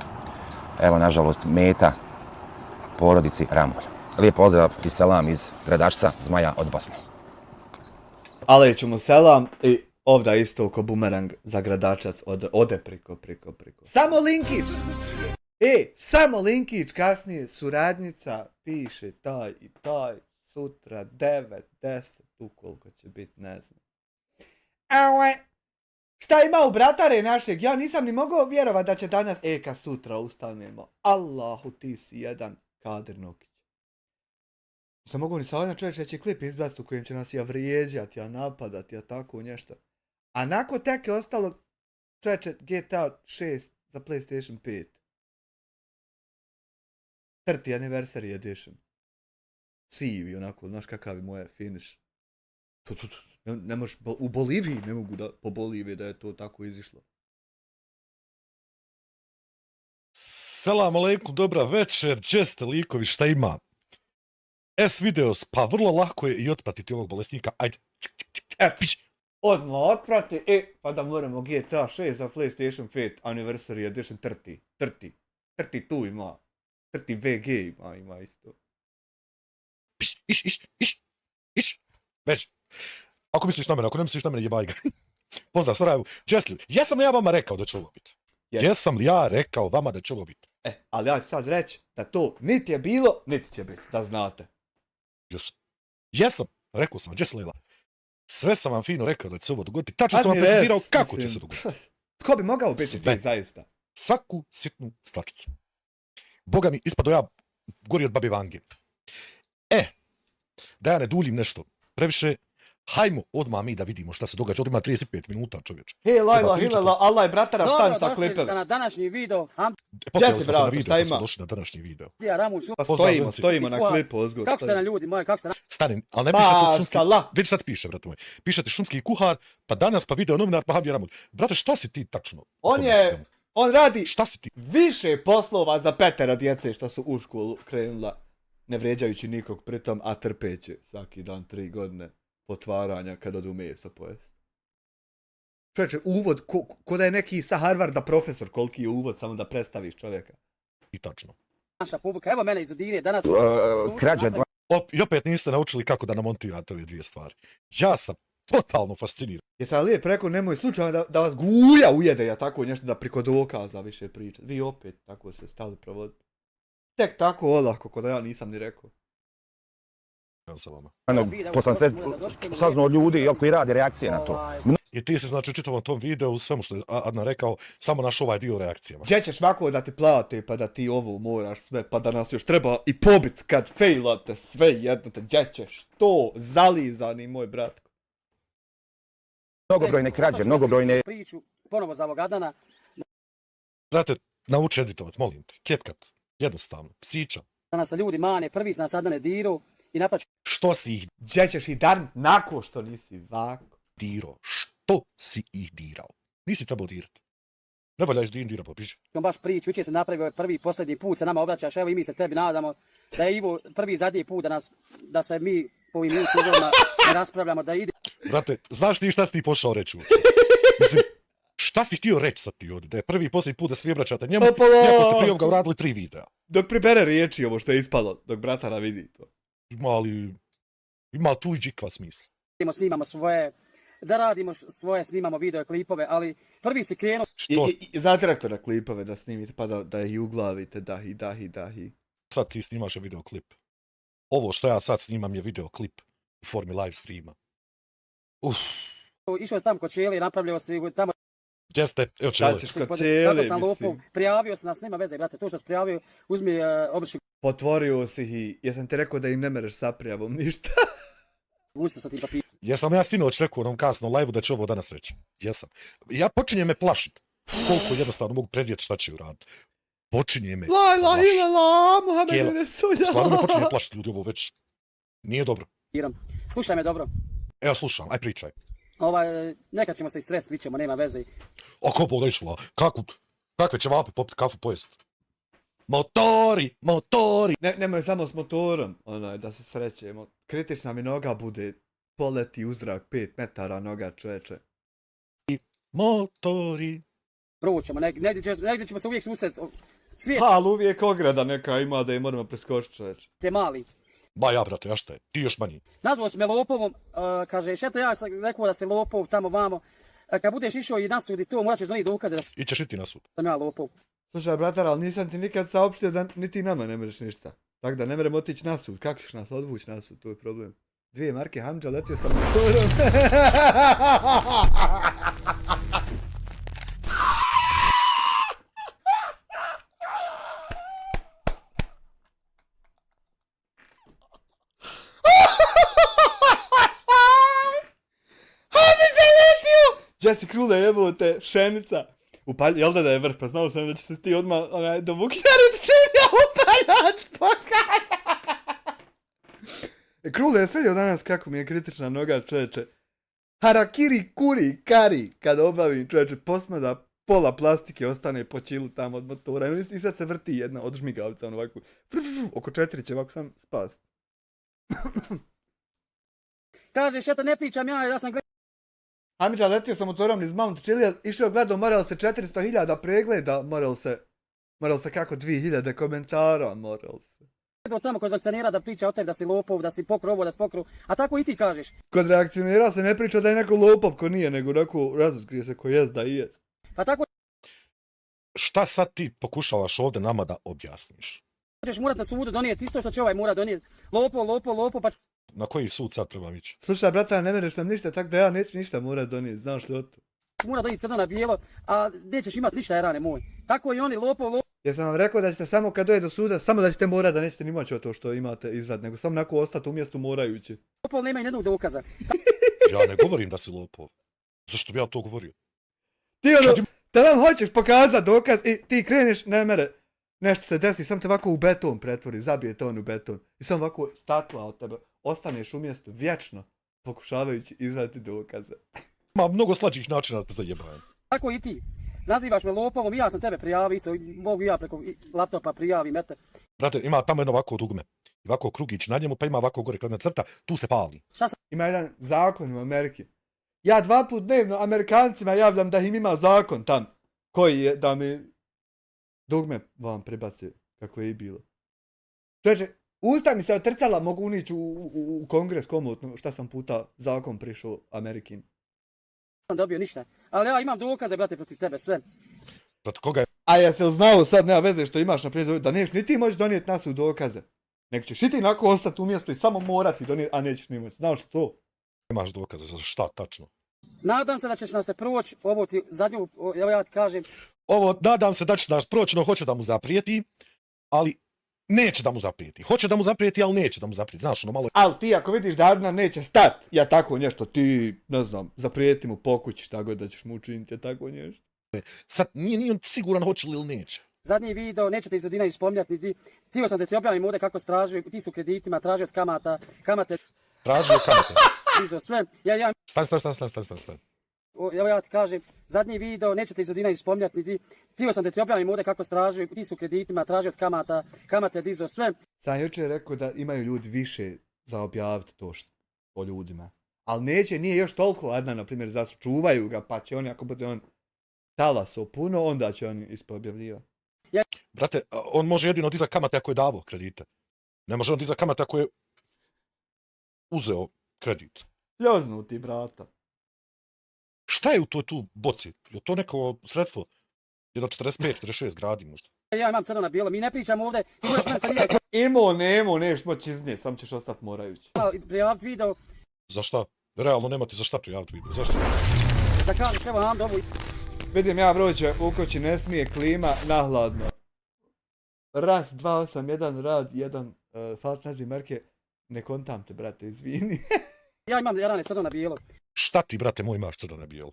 evo, nažalost, meta porodici Rambolj. Lijep pozdrav i selam iz Gradačca, Zmaja od Bosne. Aleću mu selam i ovdje isto ko bumerang za Gradačac ode priko. Samo linkić! Samo linkić, kasnije suradnica piše taj i taj, sutra 9, 10, ukoliko će biti, ne znam. Šta ima u bratare našeg? Ja nisam ni mogao vjerovat da će danas, kad sutra ustanemo. Allahu, ti si jedan Kadir Nokić. Sam mogu ni savljena čovječe da će klip izbaciti u kojem će nas ja vrijeđati, ja napadati, ja tako nešto. A nakon tek je ostalo čovječe GTA 6 za PlayStation 5. 30 Anniversary Edition. Sivi onako, znaš kakav je moje finish. Ne možeš, u Boliviji ne mogu da, po Boliviji da je to tako izišlo. Selam aleikum, dobra večer, česte likovi, šta ima? S-Videos, pa vrlo lako je i otpratiti ovog bolesnika, ajde. Piš. Odmah otprati, pa da moramo GTA 6 za PlayStation 5 Anniversary Edition 30 tu ima. 30 VG ima isto. Piš, iš. Beži. Ako misliš na mene, ako ne misliš na mene, jebaj ga. Pozdrav, Sarajevo. Jesli, jesam li ja vama rekao da će ovo biti? Jesam li ja rekao vama da će ovo biti? Ali ja ću sad reći da to niti je bilo, niti će biti, da znate. Jesam, rekao sam, Jeslila. Sve sam vam fino rekao da će se ovo dogoditi. Tačno sam vam precizirao kako će se dogoditi. Tko bi mogao biti ti, zaista? Svaku sitnu stvačicu. Boga mi, ispadao ja gori od babi Vange. Da ja ne duljim nešto previše, hajmo odmah mi da vidimo šta se događa. Ovdje ima 35 minuta, čovječ. Lajla, hilala, Allah je bratara štanca klipeve. Na današnji video. Pokrenuli smo se na video, pa smo došli na današnji video. Pa stojimo na klipu, ozgor. Kako ste na ljudi moji, kako ste na... Stani, ali ne piše tu šumski... Vidi šta ti piše, brate moj. Piše ti šumski kuhar, pa danas pa video novinar, pa Hamdi Ramulj. Brate, šta si ti tačno? On radi šta si ti? Više poslova za 5 djece što su u školu krenula, ne vrijeđajući nikog pritom, a trpeći svaki dan 3 godine potvaranja kad odu meso pojesti. Čovječe, uvod, ko da je neki sa Harvarda profesor, koliki je uvod, samo da predstaviš čovjeka. I tačno. naša publika. Evo mene iz Udine, danas... Krađa I opet niste naučili kako da namontirate ove dvije stvari. Ja sam totalno fasciniran. Jesam lijep rekao, nemoj slučajno da vas guja ujede, ja tako nešto da priko dokaza više pričat. Vi opet tako se stali provoditi. Tek tako olako, ko da ja nisam ni rekao. Ja sam vama. to sam sve saznao od ljudi koji rade reakcije na to. I ti se znači u čitavom tom videu, u svemu što je Adnan rekao, samo naš ovaj dio reakcijama. Gdje ćeš ovako da te plate, pa da ti ovo moraš sve, pa da nas još treba i pobit kad failate sve jedno te, gdje ćeš to, zalizani moj brat. Mnogobrojne krađe, mnogobrojne... Priču ponovo za ovog Adnana. Brate, nauči editovat, molim te. CapCut, jednostavno, psića. Da nas ljudi mane, prvi se nas Adnane diru i napraću. Što si ih Gdje ćeš i dan nakon što nisi vako. dirao? Što si ih dirao? Nisi trebao dirati. Ne valjajš dira, popiši. Baš priču, jučer se napravio prvi i posljednji put, se nama obraćaš, evo i mi se tebi nadamo da je Ivo prvi i zadnji put da se mi po ovim YouTubeovima ne raspravljamo, da ide. Brate, znaš ti šta si ti pošao reći uopće? Mislim, šta si htio reći sad ti ovdje? Da je prvi i posljednji put da se vi obraćate njemu, iako ste prije ovoga uradili 3 videa. Dok pribere riječi ovo što je ispalo, dok bratara vidi to. Ima tu i džikva smisla. Snimamo svoje, da radimo svoje, snimamo video klipove, ali prvi si krenuo. Što I zatraktora klipove da snimite, pa da ih uglavite, dahi. sad ti snimaš je videoklip? Ovo što ja sad snimam je videoklip u formi live streama. Išao je tamo kod Čeli, napravljao si tamo. Gdje ste? Evo Sad Čele. ćeš kod Kako cijele, sam lopov, mislim. prijavio se nas, nema veze, brate, to što si prijavio, uzmi obični Potvorio si ih i jesam ti rekao da im ne mereš sa prijavom ništa. gusti sa tim papirom. Jesam ja sinoć rekao na onom kasnom live-u da će ovo danas reći. Jesam. Ja počinje me plašit. Koliko jednostavno mogu predvidjeti šta će uraditi. Počinje me La ilaha plašit. illallah, Muhammed Tijela. Resulja. Stvarno me počinje plašiti ljudi ovo već. Nije dobro. Slušaj me dobro. Evo slušam, aj pričaj. Nekad ćemo se i stres, bit ćemo, nema veze. Ako bude išla, kakve će vape popiti kafu pojesti? Motori! Nemoj samo s motorom, da se srećemo. Kritična mi noga bude, poleti u zrak 5 metara noga, čoveče. Motori! Proćemo, negdje ćemo se uvijek susreti. Svijet Pa, ali uvijek ograda neka ima da je moramo preskočiti, čoveče. je mali. Ba ja, brate, ja šta je? Ti još manji. Nazvao si me lopovom, kaže, eto ja sam rekao da sam lopov tamo vamo. Kad budeš išao i nasudi to, morat ćeš donijeti dokaze da I ćeš i ti na sud. sam ja lopov. Slušaj, bratar, ali nisam ti nikad saopštio da niti nama ne mereš ništa. Tako da ne merem otići na sud. Kako ćeš nas odvući na sud, to je problem. 2 marke Hamdža, letio sam motorom. Jesse Krule jebote, šenica. Jel da je vrh, pa znao sam da će se ti odmah do Vukinarit činja upaljač pokaja. Krule je svidio danas kako mi je kritična noga, čoveče. Harakiri kuri kari, kad obavim, čoveče, posmada pola plastike ostane po čilu tamo od motora. I sad se vrti jedna od žmigavca, ovako. Oko 4 će ovako sam spast. Kažeš, eto ne pričam ja sam gledao. Hamidža, letio sam motorom iz Mount Chilija, išao gledao, moralo se 400.000 pregleda, moralo se kako 2.000 komentara, moralo se. Tamo kod vakcinera da priča o tebi da si lopov, da si pokro ovo, da si pokro, a tako i ti kažeš. Kod reakcionera se ne priča da je neko lopov ko nije, nego neko razotkrije se ko jest da i jest. Pa tako Šta sad ti pokušavaš ovdje nama da objasniš? ćeš morat na sudu donijeti isto što će ovaj morat donijeti. Lopov, pa Na koji sud sad trebam ići? Slušaj, brata, ne mereš nam ništa, tako da ja neću ništa morat donijeti, znaš li o to? mora donijeti crno na bijelo, a nećeš imat ništa Erane moj. Tako i oni lopov, Ja sam vam rekao da ćete samo kad doje do suda, samo da ćete morat, da nećete ni moći o to što imate izvad, nego samo onako ostati u mjestu morajući. lopov nema i jednog dokaza. Ja ne govorim da si lopov. Zašto bi ja to govorio? Ti da vam hoćeš pokazati dokaz i ti kreneš, ne mere, nešto se desi, sam te ovako u beton pretvori, zabije te on u beton. I sam ovako statua od tebe, ostaneš u mjestu vječno, pokušavajući izvaditi dokaze. Ima mnogo slađih načina da te zajebam. Tako i ti. Nazivaš me lopovom i ja sam tebe prijavio isto, mogu ja preko laptopa prijavim, eto. Brate, ima tamo jedno ovako dugme. I ovako krugić na njemu, pa ima ovako gore kladna crta, tu se pali. Ima jedan zakon u Ameriki. Ja 2 put dnevno Amerikancima javljam da im ima zakon tam, koji je da mi dugme vam prebace, kako je i bilo. Čovječe, usta mi se otrcala, mogu unići u kongres komotno, šta sam puta zakon prišao Amerikin. Nisam dobio ništa. Ali ja imam dokaze, brate, protiv tebe, sve. Protiv koga je A jesi li znao sad, nema veze što imaš na primjer, da nećeš ni ti moći donijeti nas u dokaze. Nek ćeš i ti onako ostati u mjestu i samo morati donijeti, a nećeš ni moći. Znaš to? imaš dokaze za šta tačno? Nadam se da ćeš nam se proći, ovo ti zadnju, evo ja ti kažem, Ovo, nadam se da će nas proći, no hoće da mu zaprijeti, ali neće da mu zaprijeti. Hoće da mu zaprijeti, ali neće da mu zaprijeti. Znaš, ono malo... Ali ti ako vidiš da Adnan neće stat, ja tako nešto, ti, ne znam, zaprijeti mu pokući šta god da ćeš mu učiniti, ja tako nešto. Sad, nije on siguran hoće li ili neće. zadnji video, nećete iz Odina spominjati, niti htio sam da ti objavim ovdje kako stražuju, ti su kreditima, traži od kamate, Tražio kamate. izo sve, Stan. evo ja ti kažem, zadnji video, nećete iz Odina spominjati, niti htio sam da ti objavim ovdje kako stražuju, ti su kreditima, traži od kamate, dizo sve. Sam jučer rekao da imaju ljudi više za objaviti to što o ljudima. Ali neće, nije još toliko Adnan, na primjer, čuvaju ga, pa će oni, ako bude on talasao puno, onda će oni ispoobjavljivati. Brate, on može jedino dizati kamate ako je davo kredite. Ne može on dizati kamate ako je uzeo kredit. Ljoznuti, brata. Šta je u toj tu boci? Je to neko sredstvo? Jedno 45-46 gradi možda. Ja imam crno na bijelo, mi ne pričamo ovdje, ti možeš meni sad Nemo, neš moći iz nje, sam ćeš ostati morajući. prijaviti video, Za šta? Realno nema ti za šta prijaviti video. Zašto? da kažeš evo nam dobu. Vidim ja vruće, u kući ne smije klima, nahladno. Ras 281, rad 1, falt nađi marke, ne kontam te, brate, izvini. Ja imam jarane crno na bijelo. Šta ti, brate moj, imaš crno na bijelo?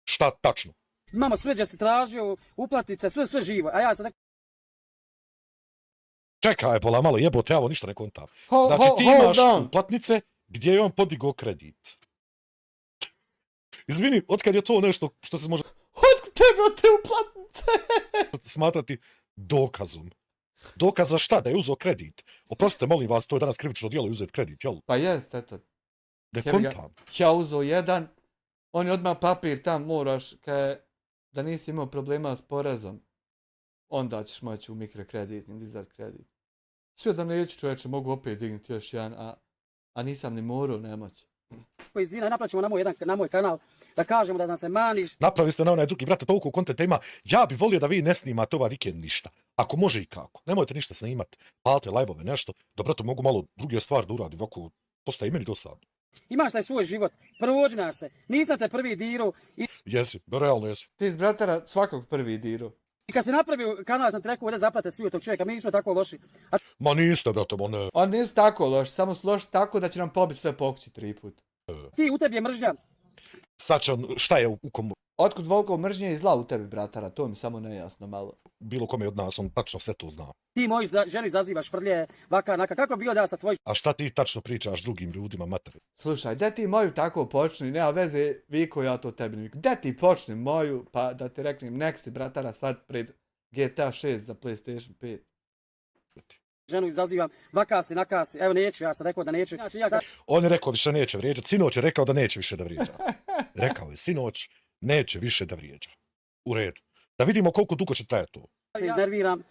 Šta tačno? Imamo sve gdje si tražio, uplatnice, sve živo, a ja sam rekao, Čekaj, pola malo jebote, ja ovo ništa ne kontam. Ho- Znači ho- ti hold imaš on. uplatnice gdje je on podigao kredit. Izvini, otkad je to nešto što se može Otkud tebe te uplatnice? smatrati dokazom? Dokaz za šta? Da je uzeo kredit. Oprostite, molim vas, to je danas krivično djelo i uzeti kredit, jel? Pa jest, eto. Ne Jebi ga. kontam. Ja uzeo jedan, on je odmah papir tam moraš, da nisi imao problema s porezom, onda ćeš moći u mikrokredit i dizat kredit. Sve da neću, čovječe, mogu opet dignuti još jedan, a nisam ni morao nemoći. iz Dina naplaćemo na moj kanal, da kažemo da nam se maniš. Napravili ste na onaj drugi, brate, toliko kontenta ima. Ja bi volio da vi ne snimate ovaj vikend ništa. Ako može i kako. Nemojte ništa snimati. Palite live-ove, nešto. Da, brate, mogu malo druge stvari da uradim. Ovako, postaje i meni dosadno. Imaš taj svoj život, prođi nas se, nisam te prvi dirao Jesi, realno jesi. Ti iz bratara svakog prvi diru. i kad si napravio kanal sam ti rekao da zaplate svi od tog čovjeka, mi nismo tako loši. A Ma niste, brate, ma ne. On nisu tako loš, samo su loši tako da će nam pobiti sve pokući 3 puta. ti u tebi je mržnja, Sad će on, šta je u komu, Otkud voliko mržnje i zla u tebi, bratara, to mi samo nejasno malo. bilo kome od nas, on tačno sve to zna. ti moju ženu zazivaš, frlje, vaka, naka, kako bi bilo da ja sa tvoj A šta ti tačno pričaš drugim ljudima, mater? Slušaj, da ti moju tako počni, nema veze, Viko, ja to tebi ne vidim. Da ti počni moju, pa da ti reknem, nek si, bratara, sad pred GTA 6 za PlayStation 5. ženu izazivam, vaka si, naka si, evo neću, ja sam rekao da neću. Znači, ja On je rekao više neće vrijeđati. Sinoć je rekao da neće više da vrijeđa. Rekao je sinoć, neće više da vrijeđa. U redu. Da vidimo koliko dugo će trajati to. se iznerviram.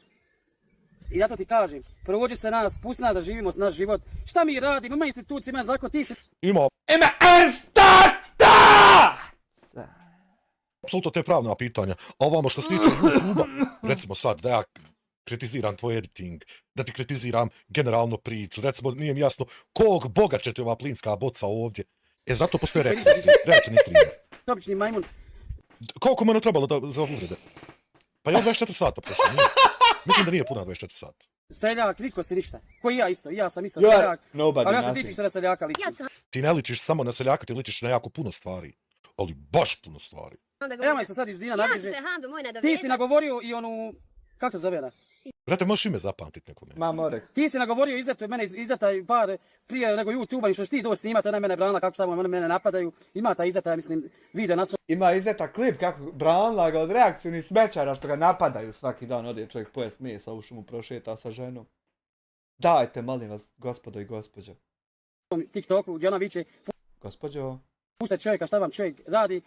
I zato ti kažem, prođi se nas, pusti nas da živimo naš život. Šta mi radimo, ima institucije, ima zakon, ti si... Ima Ima Enstata! apsolutno te pravna pitanja. A ovamo što se tiče YouTube-a, recimo sad da ja kritiziram tvoj editing, da ti kritiziram generalno priču, recimo nije mi jasno kog boga će ti ova plinska boca ovdje. Zato postoje reaktivni streamer. Obični majmun. Koliko mu je trebalo za uvrede? Pa je 24 sata prošlo, nije. Mislim da nije puna 24 sata. Seljak, niko si ništa. Ko i ja isto, i ja sam isto You are seljak. nobody, Ali ja sam nothing. tiči što na seljaka ličim. Ti ne ličiš samo na seljaka, ti ličiš na jako puno stvari. Ali baš puno stvari. Evo sam sad iz Dina Ja ću nabliže. se Hando moj Ti si nadovezati. nagovorio i onu... Kako to zove ona? Brate, možeš ime zapamtit nekome. Ma more. Ti si nagovorio mene izdataj par prije nego YouTube-a i što si ti doći snimati, ona mene brana, kako samo oni mene napadaju. Ima ta izdataj, mislim, video na Ima izeta klip kako branila ga od reakcijnih smećara što ga napadaju svaki dan, ode čovjek pojest mesa, u šumu prošeta sa ženom. Dajte, molim vas, gospodo i gospođo. TikToku, gdje ona viče, Gospođo, Pustite čovjeka šta vam čovjek radi.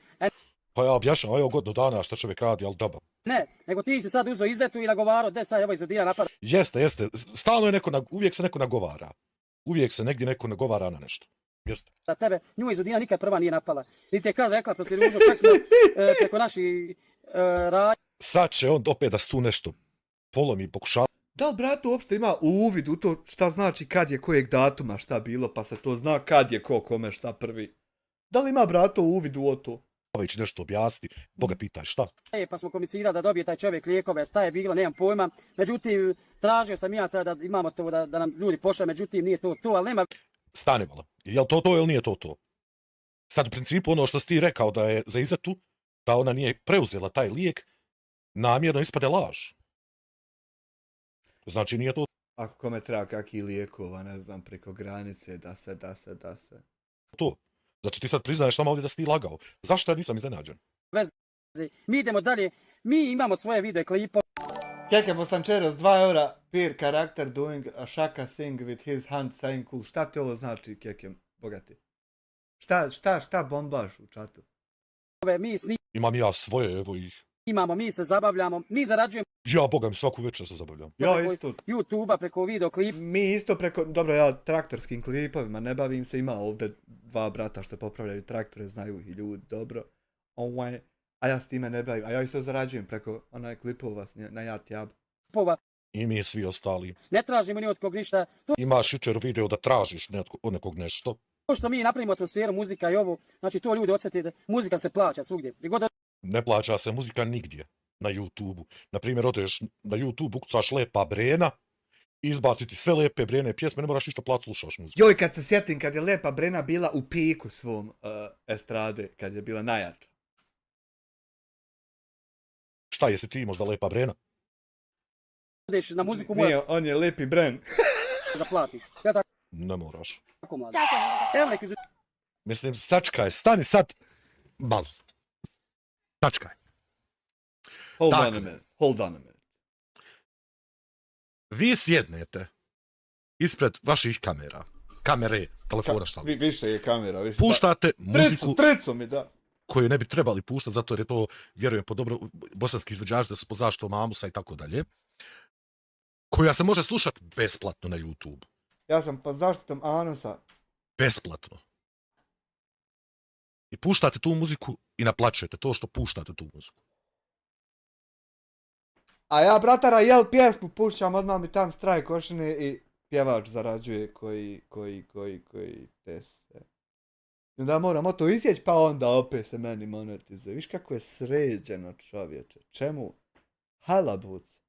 Pa ja objašnjam, evo godinu dana što čovjek radi, ali daba. Ne, nego ti si sad uzeo izetu i nagovarao, de sad evo izvedija napada. Jeste, stalno je neko, uvijek se neko nagovara. Uvijek se negdje neko nagovara na nešto. Jeste. Za tebe, nju Izudina nikad prva nije napala. Niti je kad rekla protiv Ružo, čak smo preko naših Sad će on opet da se tu nešto polomi i pokušava. Da li brat uopšte ima uvid u to šta znači kad je kojeg datuma šta bilo, pa se to zna kad je ko kome šta prvi? Da li ima brato uvid u to? Već nešto objasni, Boga pitaj šta. pa smo komunicirali da dobije taj čovjek lijekove, šta je bilo, nemam pojma. Međutim, tražio sam ja da imamo to, da nam ljudi pošle, međutim nije to, ali nema... Stane malo, je li to ili nije to? Sad u principu ono što si ti rekao da je za Izetu, da ona nije preuzela taj lijek, namjerno ispade laž. Znači nije to Ako kome treba kakvi lijekova, ne znam, preko granice, da se. to. Znači ti sad priznaješ samo ovdje da si ti lagao. Zašto ja nisam iznenađen? Mi idemo dalje, mi imamo svoje video klipove. Kekemo Sancheros, 2 eura per karakter doing a shaka thing with his hand saying cool. Šta ti ovo znači, Kekem, bogati? Šta bombaš u čatu? Mi Imam ja svoje, evo ih. snimamo, mi se zabavljamo, mi zarađujemo Ja, Boga mi, svaku večer se zabavljam. Ja preko isto. YouTube-a, preko video klipa. Mi isto preko, dobro, ja traktorskim klipovima ne bavim se, ima ovdje 2 brata što popravljaju traktore, znaju ih i ljudi dobro. A ja s time ne bavim, a ja isto zarađujem preko klipova na Jatjab. I mi svi ostali. Ne tražimo ni od kog ništa. To Imaš jučer video da tražiš od nekog nešto. što mi napravimo atmosferu, muzika i ovo, znači to ljudi odsjeti da muzika se plaća svugdje. Gdje god Ne plaća se muzika nigdje na YouTube-u. Naprimjer, odeš na YouTube, ukucaš Lepa Brena, izbaciti sve Lepe Brene pjesme, ne moraš ništa platiti, slušaš muziku. Joj, kad se sjetim, kad je Lepa Brena bila u piku svom estrade, kad je bila najjača. Šta, jesi ti možda Lepa Brena? odeš na muziku moraš Nije, on je Lepi Bren. da platiš. Ja Ne moraš. tako mladi. Evo neki Mislim, stačkaj, stani sad. Malo. Stačkaj. Hold Dakle. on a minute. Vi sjednete ispred vaših kamera. Kamere, telefona, šta li. Više je kamera, više. Puštate muziku Tricu mi da. koju ne bi trebali puštati, zato jer je to, vjerujem, po dobro, bosanski izvođač da su po zaštitom Amusa i tako dalje. Koja se može slušati besplatno na YouTube. Ja sam pod zaštitom Anusa. Besplatno. I puštate tu muziku i naplaćujete to što puštate tu muziku. A ja, bratara, jel pjesmu pušćam, odmah mi tam straj košine i pjevač zarađuje koji te se. I onda moramo to isjeć, pa onda opet se meni monetizuje. Viš kako je sređeno, čovječe. Čemu? Halabuc.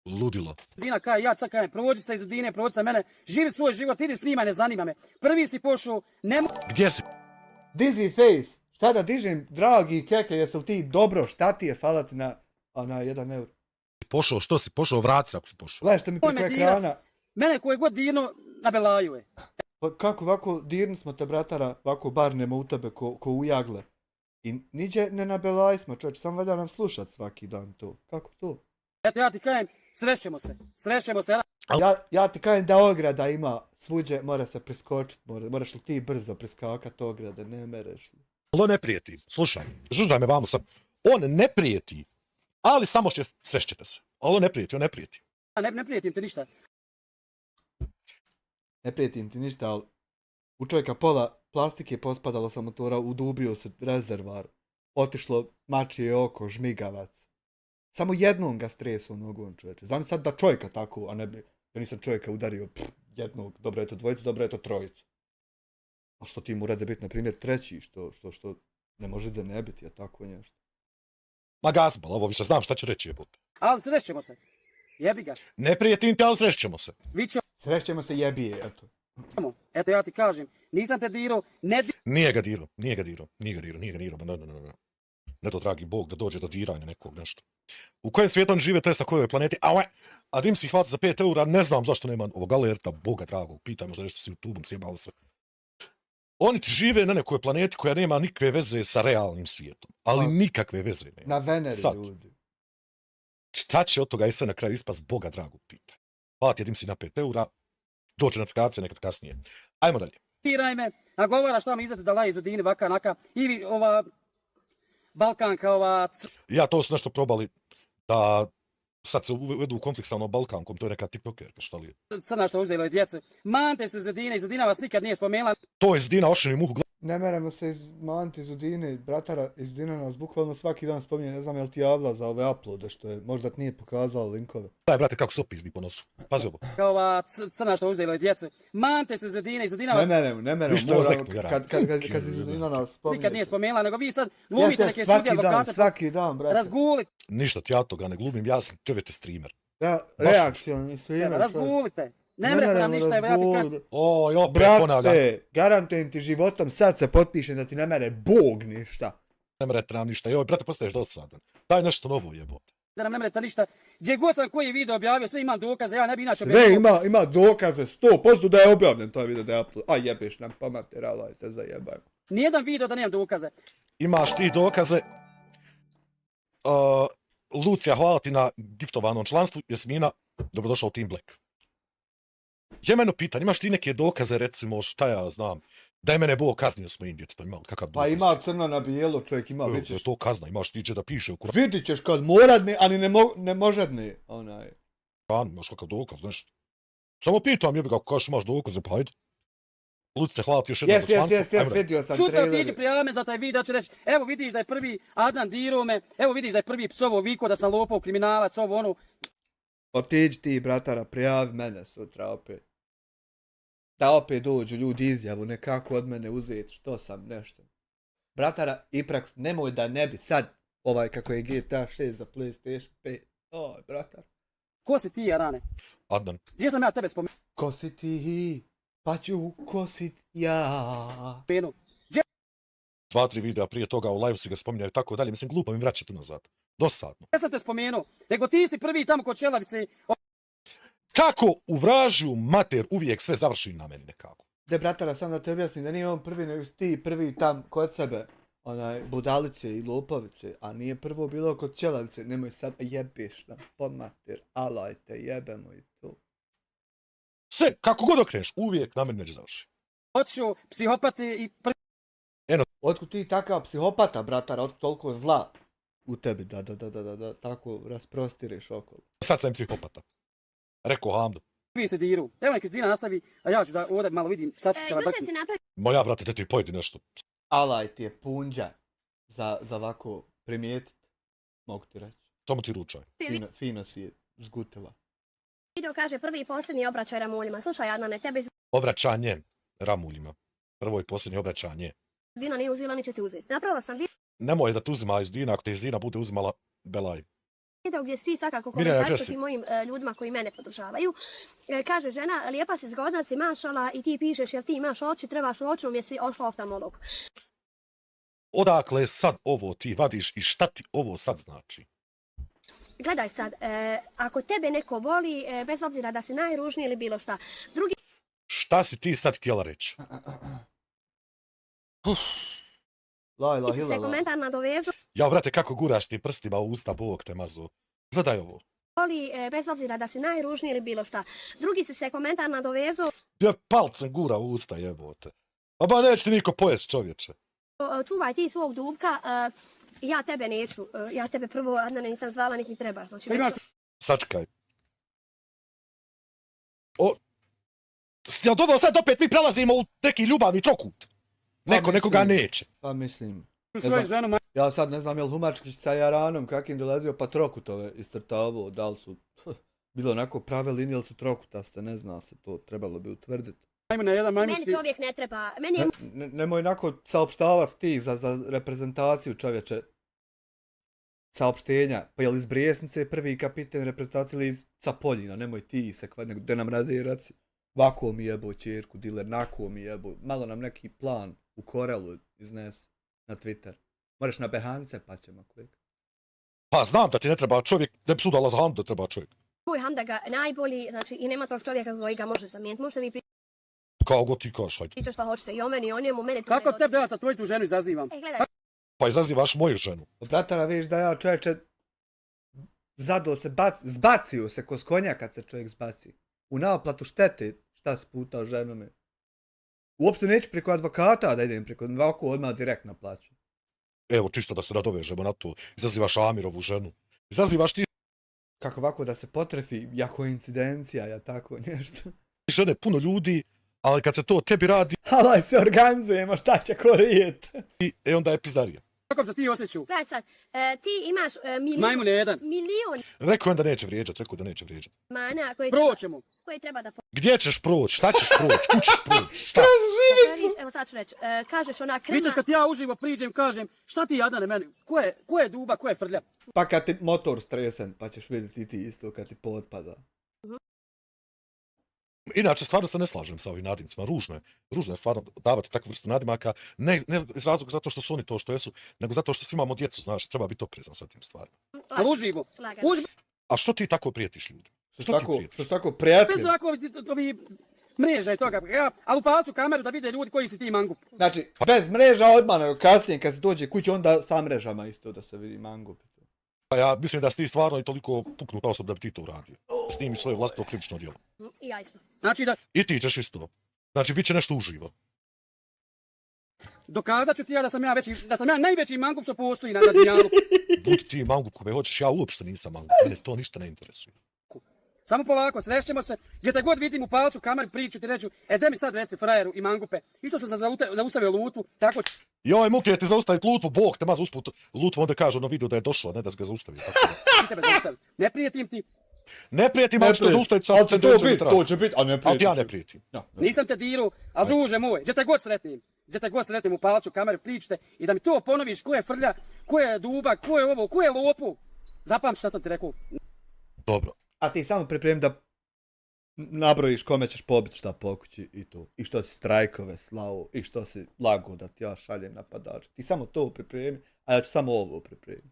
Ludilo. Izudina kaj, ja sad kajem, prođi sa Izudine, prođi sa mene, živi svoj život, idi snimaj, ne zanima me. Prvi si pošao, Gdje si? Dizzy face. Šta da dižem, dragi Keke, jesi li ti dobro? Šta ti je falati na 1 euro? Pošao, što si? Pošao, vrati se ako si pošao. Gledaj što mi preko me dira. ekrana. mene koje god dirno, nabelaju je. Pa kako ovako dirni smo te, bratara, ovako barnemo u tebe ko ujagle. I niđe ne nabelaj smo, čovječ, sam valja nam slušat svaki dan to. Kako to? Eto ja ti kajem, srećemo se. Ja ti kažem da ograda ima svuđe, mora se preskočit, moraš li ti brzo preskakat ograde, ne mereš li? Ali on ne prijeti. Slušaj, žužaj me vamo sam. On ne prijeti, ali samo srešćete se. Ali on ne prijeti. Ne prijetim ti ništa. Ne prijetim ti ništa, ali u čovjeka pola plastike pospadalo sa motora, udubio se rezervar, otišlo mačije oko, žmigavac. Samo jednom ga stresu nogom, čovječe. Znam sad da čovjeka tako, a ne bi, ja nisam čovjeka udario jednog, dobro je to dvojicu, dobro je to trojicu. A što ti mu rade biti, na primjer, treći, što ne može da ne biti, a tako nešto. Ma gazbal, ovo više znam šta će reći jebote. Ali srećemo se. Jebi ga. Ne prijetim te, ali srešćemo se. Vi ćemo. Srećemo se, jebije, eto. Eto ja ti kažem, nisam te dirao, ne Nije ga dirao. Ne to, dragi Bog, da dođe do diranja nekog nešto. U kojem svijetu oni žive, to jest na kojoj planeti, a dim si hvata za 5 eura, ne znam zašto nema ovog alerta, Boga dragog, pitaj možda nešto s YouTube-om sjebao se. Oni ti žive na nekoj planeti koja nema nikakve veze sa realnim svijetom, ali nikakve veze nema. Na Veneri, Sad. ljudi. Šta će od toga i sve na kraju ispast, Boga dragog, pitaj. Plati jedim si na 5 eura, doće notifikacija nekad kasnije. Ajmo dalje. Tiraj me, a govara šta mi izdate da laje Zudini vaka naka. I vi, ova Balkanka, ova Ja to su nešto probali da sad se uvedu u konflikt sa onom Balkankom, to je neka tiktokerka, šta li je. crna što uzela djecu. Mante se Zudine i Zudina vas nikad nije spomenula. To je Zdina ošeni muh Ne meremo se izmanti iz Udine, bratara iz Udine nas bukvalno svaki dan spominje, ne znam jel ti javila za ove uploade što je, možda ti nije pokazala linkove. Daj, brate, kako se opizdi po nosu. Pazi ovo. Kao ova crna što uzela djecu. Mante se Zudine i Zudina vas Ne meremo, Ništa je moramo, zeknu, Gara. kad iz Udina nas spominje. nikad nije spomenula, nego vi sad glumite neke sudje advokate. Svaki dan, brate. Razgulite, Ništa ti ja toga ne glumim, ja sam čovječe streamer. Ja, reakcioni streamer. razgulite. Ne mrete nam ništa, evo ja ti kažem. Oj, opet ponavljam. Brate, garantujem ti životom, sad se potpišem da ti ne mere Bog ništa. Ne mrete nam ništa. Joj, brate, postaješ dosadan. Daj nešto novo jebote. Da nam ne mrete ništa. Gdje god sam koji video objavio, sve imam dokaze, ja ne bi inače Sve ima dokaze, 100% da je objavljen taj video da je upload. A jebeš nam pa materijala, se zajebaj. Nijedan video da nemam dokaze. Imaš ti dokaze. Lucija, hvala ti na giftovanom članstvu. Jasmina, dobrodošao u Team Black. Jemeno pitanje, imaš ti neke dokaze, recimo, šta ja znam, da je mene Bog kaznio s mojim djetetom, ima li kakav dokaz? Pa ima crno na bijelo, čovjek ima, To je vidit ćeš. to kazna, imaš ti da piše u Vidit ćeš kad moradne, ali ne možedne, onaj. Kur'anu, imaš kakav dokaz, nešto. Samo pitam, jebi kako kažeš imaš dokaze, pa hajde. Lucice, hvala ti još jednom za članstvo. Jes, vidio sam Sutra trailer. otiđi prijava me za taj video, će reći, evo vidiš da je prvi Adnan dirao me, evo vidiš da je prvi psovo viko da sam lopao, kriminalac, ovo ono. Otiđi ti, bratara, prijavi mene sutra opet. Da opet dođu ljudi izjavu nekako od mene uzeti što sam nešto. Bratara, ipak nemoj da ne bi sad ovaj kako je GTA 6 za PlayStation 5. Oj, bratar. Ko si ti, Jarane? Adnan. Gdje sam ja tebe spomenuo? Ko si ti? Pa ću kosit ja. 2-3 videa prije toga u live si ga spominjaju tako dalje. Mislim, glupo mi vraćati nazad. Dosadno. Ja sam te spomenuo, nego ti si prvi tamo kod Čelavice. Kako u vražju mater uvijek sve završi na meni nekako? De, bratara, sam da te objasnim da nije on prvi, nego ti prvi tam kod sebe. Onaj, budalice i lopovice, a nije prvo bilo kod Čelavice. Nemoj sad jebeš nam pomater, alajte, jebemo i to. Sve, kako god okreneš, uvijek na meni neće završi. Otišao psihopati i Otkud ti takav psihopata, bratara, otkud toliko zla u tebi, da tako rasprostiriš okolo. Sad sam psihopata. Rekao Hamdo. prvi se diru. Evo nek Kristina nastavi, a ja ću da ovdje malo vidim. Sad ću Jučer si napravio Moja, brate, te ti pojedi nešto. Alaj ti je punđa za ovako primijetit, mogu ti reći. Samo ti ručaj. Fino si je zgutila. video, kaže prvi i posljednji obraćaj Ramuljima. Slušaj, Adnane, tebe iz Obraćanje Ramuljima. Prvo i posljednje obraćanje. Dina nije uzela, ni će ti uzeti. Napravila sam Nemoj da te uzima iz Dina, ako te iz Dina bude uzimala belaj. video gdje si ti svakako Mirjana komentariš Jesse. tim mojim ljudima koji mene podržavaju. Kaže žena, lijepa si, zgodna si, mašala, i ti pišeš jer ti imaš oči, trebaš u očnom jer si ošla oftalmolog. Odakle sad ovo ti vadiš i šta ti ovo sad znači? Gledaj sad, ako tebe neko voli, bez obzira da si najružniji ili bilo šta, drugi Šta si ti sad htjela reći? Lajla, se hilala. komentar nadovezu, Ja, brate, kako guraš ti prstima u usta, Bog te mazo. Gledaj ovo. voli, bez obzira da si najružniji ili bilo šta. Drugi se komentar nadovezu, Ja palcem gura u usta, jebote. A ba neće ti niko pojest, čovječe. čuvaj ti svog dubka, ja tebe neću, ja tebe prvo, Adnane, nisam zvala, nik mi trebaš. Znači, Imaš Sačekaj. Jel dobro, sad opet mi prelazimo u neki ljubavni trokut? Neko, mislim. nekoga neće. Pa mislim, svoju ženu, ma... ja sad ne znam jel Humačkić sa Jaranom kakim dolazio pa trokutove iscrtavao, da li su bilo onako prave linije ili su trokutaste, ne zna se to, trebalo bi utvrditi. Majmuna jedan meni majmunski... čovjek ne treba, meni je Nemoj onako saopštavati ti za reprezentaciju čovječe saopštenja, pa je li iz Brijesnice prvi kapiten reprezentacije ili iz Capoljina, nemoj ti se kvad, nego da nam radi raci. Vako mi jebo čerku, diler, nako mi jebo, malo nam neki plan u Korelu iznes na Twitter. Moraš na Behance pa ćemo klikati. Pa znam da ti ne treba čovjek, ne bi sudala za Hamdu da treba čovjek. moj Hamdaga najbolji, znači i nema tog čovjeka koji ga može zamijeniti. Možete vi Kao god ti kažeš, hajde. pričati šta hoćete i o meni i o njemu, mene to Kako ne te da tvoju tu ženu izazivam? gledaj, Pa izazivaš moju ženu. Bratara, vidiš da ja čovječe zado se zbacio se ko s konja kad se čovjek zbaci. U naplatu štete šta si putao ženome. Uopšte neću preko advokata da idem, preko ovako odmah direkt na plaću. Evo, čisto da se nadovežemo na to. Izazivaš Amirovu ženu. Izazivaš ti Kako ovako da se potrefi, jako incidencija, ja tako nešto. žene puno ljudi, ali kad se to tebi radi, Halaj se organizujemo, šta će korijet? onda je pizdarija. Kako se ti osjeću? Gledaj sad, ti imaš Majmune jedan. milion Rekao je da neće vrijeđat, mana koji Proćemo. treba da Gdje ćeš proći, šta ćeš proći, kud ćeš proći, šta? pokoriš. Evo sad ću reći, kažeš ona krema. Vidiš kad ja uživo priđem, kažem, šta ti Jadane meni? Ko je duba, ko je frlja? Pa kad ti motor stresen, pa ćeš vidjeti i ti isto kad ti potpada. Inače, stvarno se ne slažem sa ovim nadimcima, ružno je stvarno davati takvu vrstu nadimaka, ne iz razloga zato što su oni to što jesu, nego zato što svi imamo djecu, znaš, treba biti oprezan sa tim stvarima. Ali uživo. Lagano. A što ti tako prijetiš ljudi? Što ti prijetiš? Što tako Bez prijatelj? ovako ovi mreža i toga. A upalit ću kameru da vide ljudi koji si ti mangup. Znači, bez mreža odmah, nego kasnije kad se dođe kući, onda sa mrežama isto da se vidi mangup. Pa ja mislim da si ti stvarno i toliko puknuta osoba da bi ti to uradio. Snimiš svoje vlastito krivično djelo. I ja isto. Znači da I ti ćeš isto. Znači, bit će nešto uživo. dokazat ću ti ja da sam ja najveći mangup što postoji na dunjalu. Budi ti mangup kome hoćeš, ja uopšte nisam mangup. Mene to ništa ne interesuje. Samo polako, srešćemo se, gdje te god vidim upalit ću kameru, priču ti reću, de mi sad reci frajeru i mangupe. Isto sam zaustavio lutu, tako Joj, muke ti zaustaviti lutvu, Bog te maz usput lutvu, onda kaže ono video da je došlo, a ne da se ga zaustavi. ću tebe zaustaviti. Ne prijetim ti, Ne prijetim, ali što zaustaviti Ali sad će to biti, a ne Ali prijeti. ti ja ne prijetim. nisam te dirao, ali druže moj, gdje te god sretnim, upalit ću kameru, pričite i da mi to ponoviš ko je frlja, ko je duba, ko je ovo, ko je lopu. Zapamti šta sam ti rekao. Dobro. A ti samo pripremi da nabrojiš kome ćeš pobiti šta po kući i to. I što si strajkove slao, i što si lago da ti ja šaljem napadače. Ti samo to pripremi, a ja ću samo ovo pripremiti.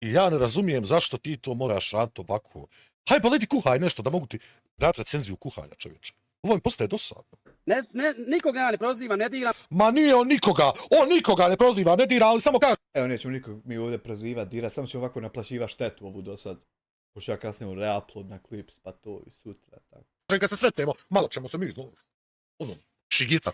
I ja ne razumijem zašto ti to moraš raditi ovako. Haj pa leti kuhaj nešto da mogu ti dati recenziju kuhanja, čovječe. Ovo mi postaje dosadno. Nikog ja ne prozivam, ne diram. Ma nije on nikoga ne proziva, ne dira, ali samo kaže. Evo, nećemo nikog mi ovdje prozivati, dirati, samo ćemo ovako naplaćivati štetu ovu do sad. Pošto ja kasnije reupload na klips, pa to i sutra, tako. Kad se sretnemo, malo ćemo se mi izložiti. Ono, šigica.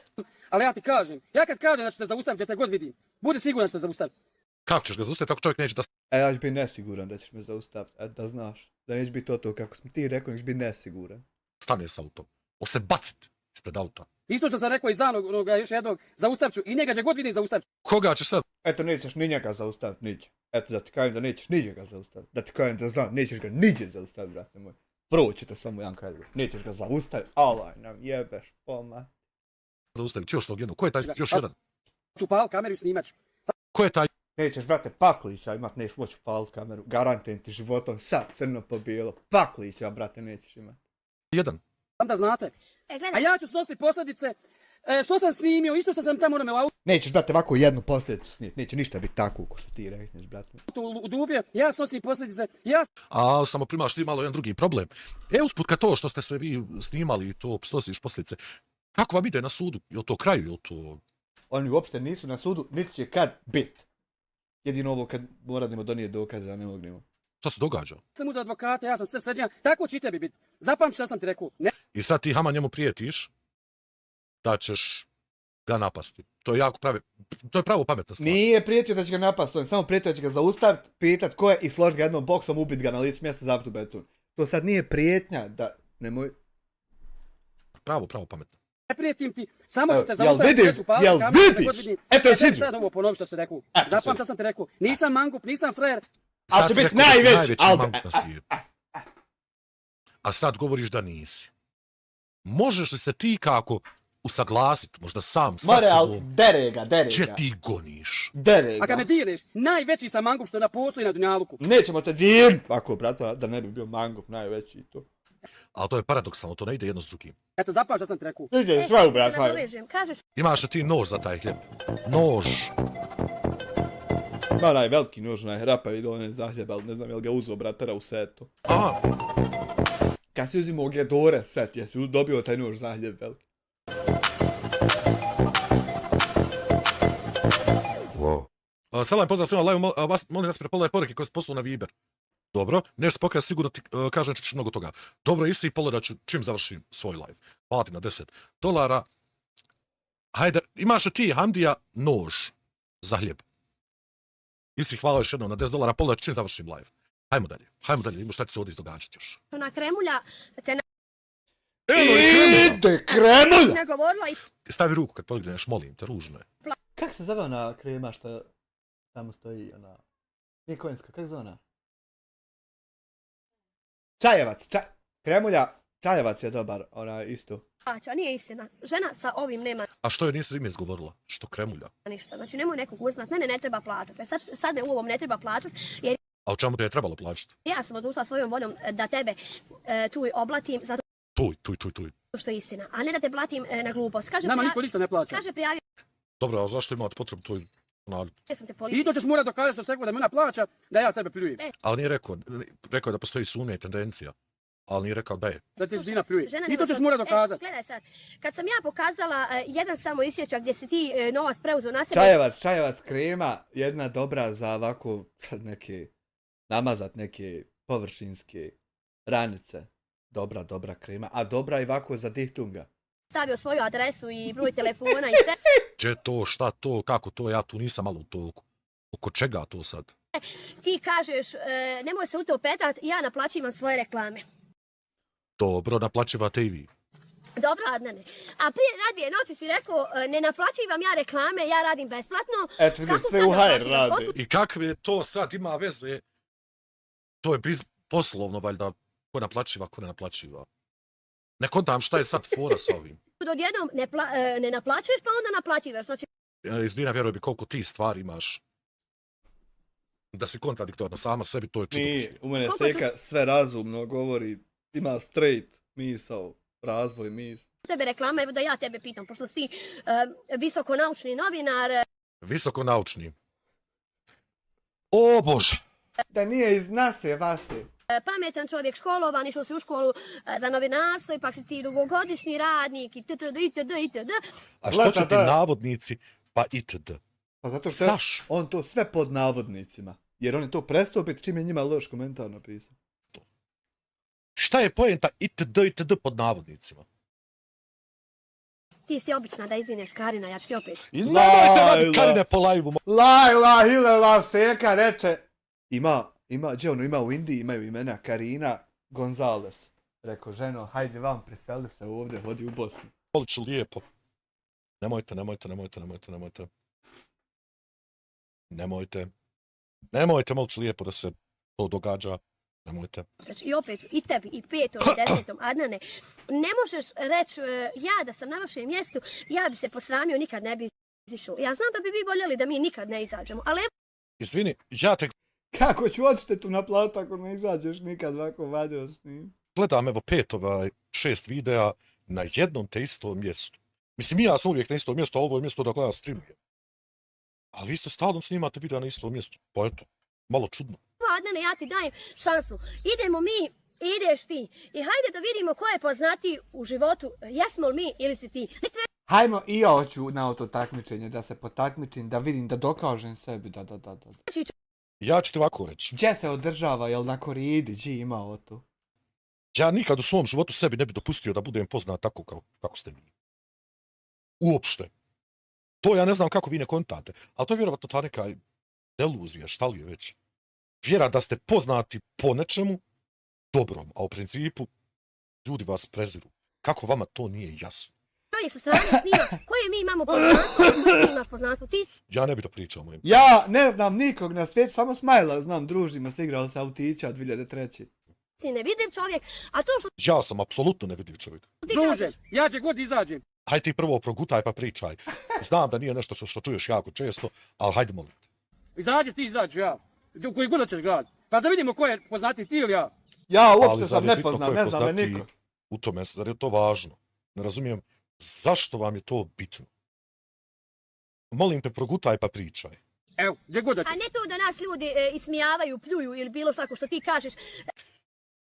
Ali ja ti kažem, ja kad kažem da ću te zaustaviti gdje te god vidim, budi siguran da ću te zaustaviti. Kako ćeš ga zaustaviti ako čovjek neće da... Ja ću biti nesiguran da ćeš me zaustaviti, da znaš. Da neće biti to kako smo ti rekao, neće biti nesiguran. stane s autom. O se bacit ispred auta. Isto što sam rekao iz onoga još jednog, zaustavit ću i njega gdje god vidim zaustavit ću. Koga ćeš sad? Eto, nećeš ni njega zaustaviti, niđe. Eto, da ti kažem da nećeš ni njega zaustaviti. Da ti kažem da znam, nećeš ga niđe zaustaviti, brate moj. Prvo će te samo jedan kraj. Nećeš ga zaustaviti, alaj nam jebeš, poma. Zaustaviti još tog jednog. Ko je taj još jedan? Ću upal kameru i snimat ću. Ko je taj? Nećeš, brate, Paklića imat, nećeš moći upalit kameru. Garantujem ti životom sad, crno po bijelo. Paklića, brate, nećeš imat. Jedan. Sam da znate. A Gledaj, ja ću snositi posljedice što sam snimio, isto što sam tamo onome u autu Nećeš, brate, ovako jednu posljedicu snijeti. Neće ništa biti tako ko što ti rekneš, brate. udubio, ja snosim posljedice, ja A samo primaš ti malo jedan drugi problem. Usput kad to što ste se vi snimali i to snosiš posljedice, kako vam ide na sudu? Je li to kraju, je li to... Oni uopšte nisu na sudu, niti će kad bit. Jedino ovo kad moradimo donijeti dokaze, a ne mognemo. Što se događa? sam uzeo advokata, ja sam sve sređen, tako će i tebi biti. Zapamti šta sam ti rekao. Ne, I sad ti Hama njemu prijetiš da ćeš ga napasti. To je jako to je pravo pametna stvar. Nije prijetio da će ga napast, on je samo prijetio da će ga zaustaviti, pitat ko je i složiti ga jednom boksom, ubiti ga na licu mjesta, zabiti u beton. To sad nije prijetnja da nemoj... Pravo pametno. ne prijetim ti, samo ću te Jel zaustaviti. vidiš? Jel vidiš? Eto je Tebi siđu. sad ovo ponovi što se rekao. Eto Zapamti siđu. šta sam ti rekao. Nisam mangup, nisam frajer. Ali Sad će si biti rekao da si najveći, ali- mangup na svijetu. A sad govoriš da nisi. Možeš li se ti kako usaglasiti, možda sam sa More, ali sobom, dere ga. če ti goniš? Dere A kad me ga. dirneš, najveći sam mangup što postoji na dunjaluku. Nećemo te dirn. Ako, brate, da ne bi bio mangup najveći i to. Ali to je paradoksalno, to ne ide jedno s drugim. Eto, zapamti šta sam ti rekao. Ide sve u da brate. nadovežem, kažeš Imaš li ti nož za taj hljeb? Nož. Ima onaj veliki nož, onaj hrapavi do one zahljeba, ali ne znam jel ga uzeo bratara u setu. A, Kad si uzimao Gedore set, jesi dobio taj nož zahljeb veliki? Salam, pozdrav svima live, molim vas prepolaj poruke koje se poslu na Viber. Dobro, nešto se pokaže sigurno ti kažem ćeš mnogo toga. Dobro, isi pola da ću čim završim svoj live. Plati na $10. Hajde, imaš li ti, Hamdija, nož za hljeb? Ili si hvala još jednom na $10, pola čim završim live. Hajmo dalje, ima šta ti se ovdje izdogađati još. Ona Kremulja te Ide Kremulja! nagovorila i Stavi ruku kad pogledneš, molim te, ružno je. Kak se zove ona krema što tamo stoji, ona... Nije konjska, kak se zove ona? Čajevac, Kremulja, Čajevac je dobar, ona isto. plaća, nije istina. Žena sa ovim nema A što je nisi ime izgovorila? Što Kremulja? ništa. Znači nemoj nekog uzmat, mene ne treba plaćati. Sad me u ovom ne treba plaćati jer A u čemu te je trebalo plaćati? ja sam odlučila svojom voljom da tebe tu oblatim zato Tuj. što je istina, a ne da te blatim na glupost. Kaže, Nama niko ništa ne plaća. kaže prijavio Dobro, a zašto imate potrebu to ponavljati? sam te I policiju. to ćeš morat dokažeš što sekunda da me ona plaća, da ja tebe pljujem. Ali nije rekao je da postoji sumnja i tendencija. Ali nije rekao da je. Da ti Zina pljuje. Žena I to nego ćeš što- morat dokazati. Gledaj sad, kad sam ja pokazala jedan samo isječak gdje si ti novac preuzeo na sebe, Čajevac krema, jedna dobra za ovako neke, namazat neke površinske ranice. Dobra krema, a dobra i ovako za dihtunga. stavio svoju adresu i broj telefona i sve, Če to, šta to, kako to, ja tu nisam malo u toku. Oko čega to sad? ti kažeš nemoj se u to petat, ja naplaćivam svoje reklame. Dobro, naplaćivate i vi. Dobro, Adnane. A prije na 2 noći si rekao ne naplaćivam ja reklame, ja radim besplatno. Eto vidiš, Kako sve sad u HR naplaćivaš? radi. I kakve to sad ima veze? To je poslovno, valjda, ko naplaćiva, ko ne naplaćiva. Ne kontam šta je sad fora sa ovim. Odjednom ne naplaćuješ, pa onda naplaćivaš. Znači, Izbina, vjeruj bi koliko ti stvari imaš. Da si kontradiktorna sama sebi, to je čudo. Nije, u mene Koliko Seka sve razumno govori, ima straight misao, razvoj misli. tebe reklama, evo da ja tebe pitam, pošto si ti visokonaučni novinar, Visoko naučni. O Bože! Da nije iz nase, vase. pametan čovjek, školovan, išao si u školu za novinarstvo, ipak si ti dugogodišnji radnik i itd. A što će ti Da. navodnici, pa itd. Pa zato što Saš. on to sve pod navodnicima. Jer on je to prestao biti čim je njima loš komentar napisao. Šta je poenta itd. Pod navodnicima? Ti si obična da izvineš Karina, ja ću ti opet. I nemojte raditi Lajla. Karine po live-u. La hilela, Seka reče. Gdje ono ima u Indiji, imaju imena Karina Gonzales. Rekao, ženo, hajde vam, preseli se ovdje, hodi u Bosnu. Poliću lijepo. Nemojte. Nemojte, moliću lijepo da se to događa. Nemojte. Znači, i opet, i tebi, i 5. i 10. Adnane, ne možeš reći, ja da sam na vašem mjestu, ja bi se posramio, nikad ne bi izišao. Ja znam da bi vi voljeli da mi nikad ne izađemo, ali Izvini, ja te Kako ću odštetu naplatiti ako ne izađeš nikad ovako vadio s njim? gledam evo 5-6 videa na jednom te istom mjestu. Mislim, ja sam uvijek na istom mjestu, a ovo je mjesto da ja streamujem. Ali vi ste stalno snimate videa na istom mjestu. Pa eto, malo čudno. Adnane, ja ti dajem šansu. Idemo mi, ideš ti. I hajde da vidimo ko je poznatiji u životu. Jesmo li mi ili si ti? Ne treba Hajmo i ja hoću na auto takmičenje, da se potakmičim, da vidim, da dokažem sebi, da. Ja ću ti ovako reći. Gdje se održava, jel na koridi, gdje ima auto? Ja nikad u svom životu sebi ne bi dopustio da budem poznat tako kako ste vi. Uopšte. To ja ne znam kako vi ne kontate, ali to je vjerovatno ta neka deluzija, šta li je već. Vjera da ste poznati po nečemu dobrom, a u principu ljudi vas preziru. Kako vama to nije jasno? čovjek sa strane snima. Koje mi imamo poznanstvo, koje ti imaš poznanstvo. Ti Ja ne bi to pričao mojim. Ja ne znam nikog na svijetu, samo Smajla znam, družimo se, igrali se autića 2003. si nevidljiv čovjek, a to što Ja sam apsolutno nevidljiv čovjek. ti Druže, kažeš, ja će god izađem. Hajde ti prvo progutaj pa pričaj. Znam da nije nešto što čuješ jako često, ali hajde molim te. Izađeš ti, izađu ja. Koji god ćeš gledati. Pa da vidimo ko je poznati ti ili ja. Ja Ali uopšte zar sam je bitno nepoznat, ko je ne znam me poznatiji niko. U tome, zar je to važno? Ne razumijem zašto vam je to bitno. Molim te, progutaj pa pričaj. Evo, gdje god da ćeš. a ne to da nas ljudi ismijavaju, pljuju ili bilo što što ti kažeš,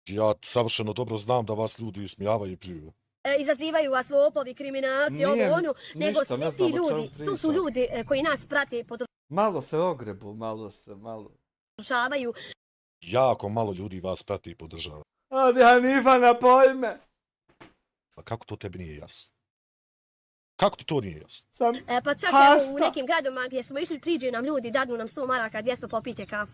Ja savršeno dobro znam da vas ljudi ismijavaju i pljuju. izazivaju vas lopovi, kriminalci, Nije ovo ono, nego ništa, ne svi ti znam o čemu ljudi, tu su pričam. ljudi koji nas prate, Malo se ogrebu, malo. podržavaju. Jako malo ljudi vas prati i podržava. Odi Hanifa na pojme. Pa kako to tebi nije jasno? Kako ti to nije jasno? Pa čak Pasta. evo, u nekim gradovima gdje smo išli, priđe nam ljudi, dadnu nam 100 maraka, 200 popite kafu.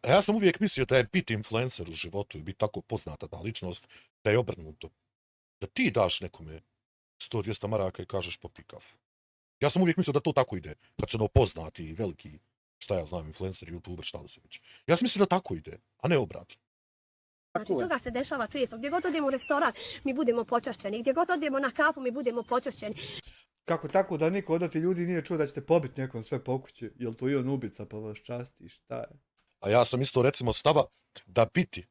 A ja sam uvijek mislio da je biti influencer u životu i biti tako poznata ta ličnost, da je obrnuto. Da ti daš nekome 100-200 maraka i kažeš popi kafu. Ja sam uvijek mislio da to tako ide. Kad su ono poznati i veliki, šta ja znam, influencer, youtuber, šta da se već. Ja sam mislio da tako ide, a ne obratno. Znači, toga se dešava često. Gdje god odemo u restoran, mi budemo počašćeni. Gdje god odemo na kafu, mi budemo počašćeni. Kako tako da niko od ti ljudi nije čuo da ćete pobiti nekom sve po kući? Jel to i on ubica pa vas časti? Šta je? A ja sam isto recimo stava da biti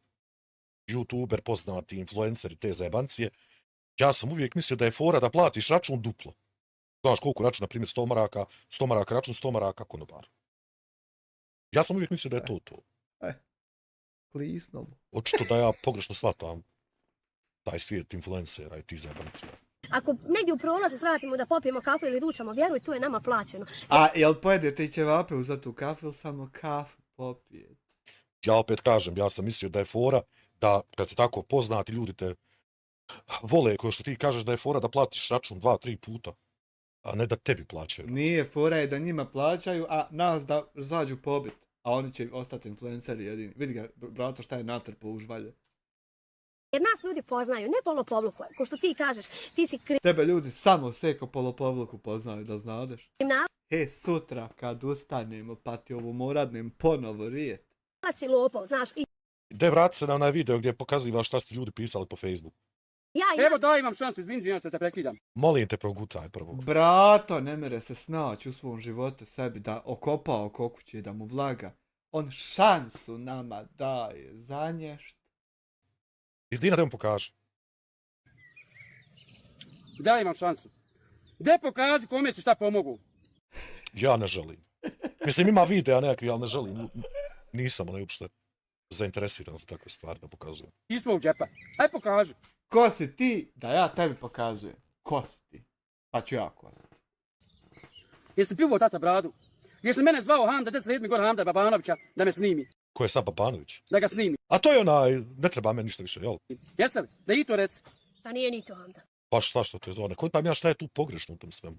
youtuber, poznati influencer i te zajebancije, ja sam uvijek mislio da je fora da platiš račun duplo. Znaš koliko račun, na primjer 100 maraka račun, 100 maraka konobar. Ja sam uvijek mislio da je to. Klisnovo. Očito da ja pogrešno shvatam taj svijet influencera i tih zajebancija. Ako negdje u prolazu svratimo da popijemo kafu ili ručamo, vjeruj, to je nama plaćeno. A jel pojedete i ćevape uz tu kafu ili samo kafu popijete? Ja opet kažem, ja sam mislio da je fora da kad si tako poznati ljudi te vole, kao što ti kažeš da je fora da platiš račun 2-3 puta, a ne da tebi plaćaju. Nije, fora je da njima plaćaju, a nas da zađu pobit. A oni će ostati influenceri jedini. Vidi ga, brato, šta je natrpo u žvalje. Jer nas ljudi poznaju, ne po lopovluku, ko što ti kažeš, ti si Tebe ljudi samo seko po lopovluku poznaju, da znadeš. kriminalac Sutra kad ustanemo, pa ti ovo moradnem ponovo rijet. i lopov, znaš. I Gde vrati se na onaj video gdje pokaziva šta ste ljudi pisali po Facebooku. ja Evo daj vam šansu, izvini što te prekidam. Molim te, progutaj prvo. Brato, ne mere se snaći u svom životu sebi da okopa oko kuće, da mu vlaga. On šansu nama daje za nješta. Izdina da mu pokaže. Daj vam šansu. Gde pokaži kome si šta pomogu? Ja ne želim. Mislim, ima videa nekakvi, ali ne želim. Nisam uopšte zainteresiran za takve stvari da pokazujem. Iz svog džepa. Aj pokaži. Ko si ti da ja tebi pokazujem? Ko si ti? Pa ću ja kositi. Jesi pivao tata bradu? Jesi mene zvao Hamda, 10 godina Hamda Babanovića da me snimi? Ko je sad Babanović? Da ga snimi. A to je onaj, ne treba me ništa više, jel? Jesi li? Da i to reci. Pa nije ni to onda. Pa šta što te zove? Koji pa ja šta je tu pogrešno u tom svemu?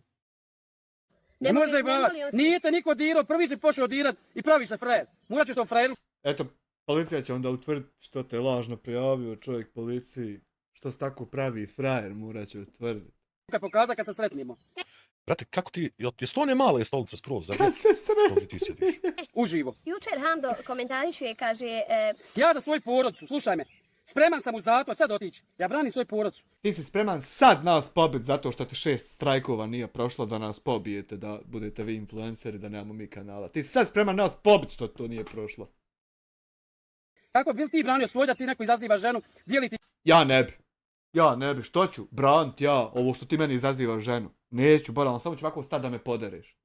Ne voli- može ne voli on- Nije te niko dirao, prvi si počeo dirat i pravi se frajer. Morat ćeš to frajeru. Eto, policija će onda utvrditi što te lažno prijavio čovjek policiji. Što se tako pravi frajer, morat će utvrditi. Kad pokaza kad se sretnimo. Brate, kako ti, jesu to one male stolice skroz? Zar Kad se sre... ovdje ti sjediš? Uživo. Jučer Hamdo komentarišuje, kaže, Ja za svoju porodcu, slušaj me. Spreman sam u zatvor, sad otići. Ja branim svoju porodcu. Ti si spreman sad nas pobiti zato što te 6 strajkova nije prošlo da nas pobijete, da budete vi influenceri, da nemamo mi kanala. Ti si sad spreman nas pobiti što to nije prošlo. Kako bi ti branio svoj da ti neko izaziva ženu, dijeli ti Ja ne bi, što ću? Brant ja, ovo što ti meni izazivaš ženu. Neću, boralan, samo ću ovako stati da me podereš.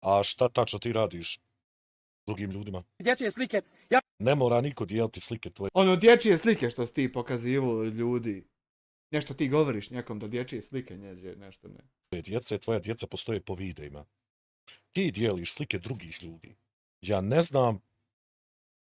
A šta tačno ti radiš drugim ljudima? dječje slike. Ja Ne mora niko dijeliti slike tvoje. Ono dječje slike što si ti pokazivao ljudi. Nešto ti govoriš nekom da dječje slike njeđe, nešto ne. Djece, tvoja djeca postoje po videima. Ti dijeliš slike drugih ljudi. Ja ne znam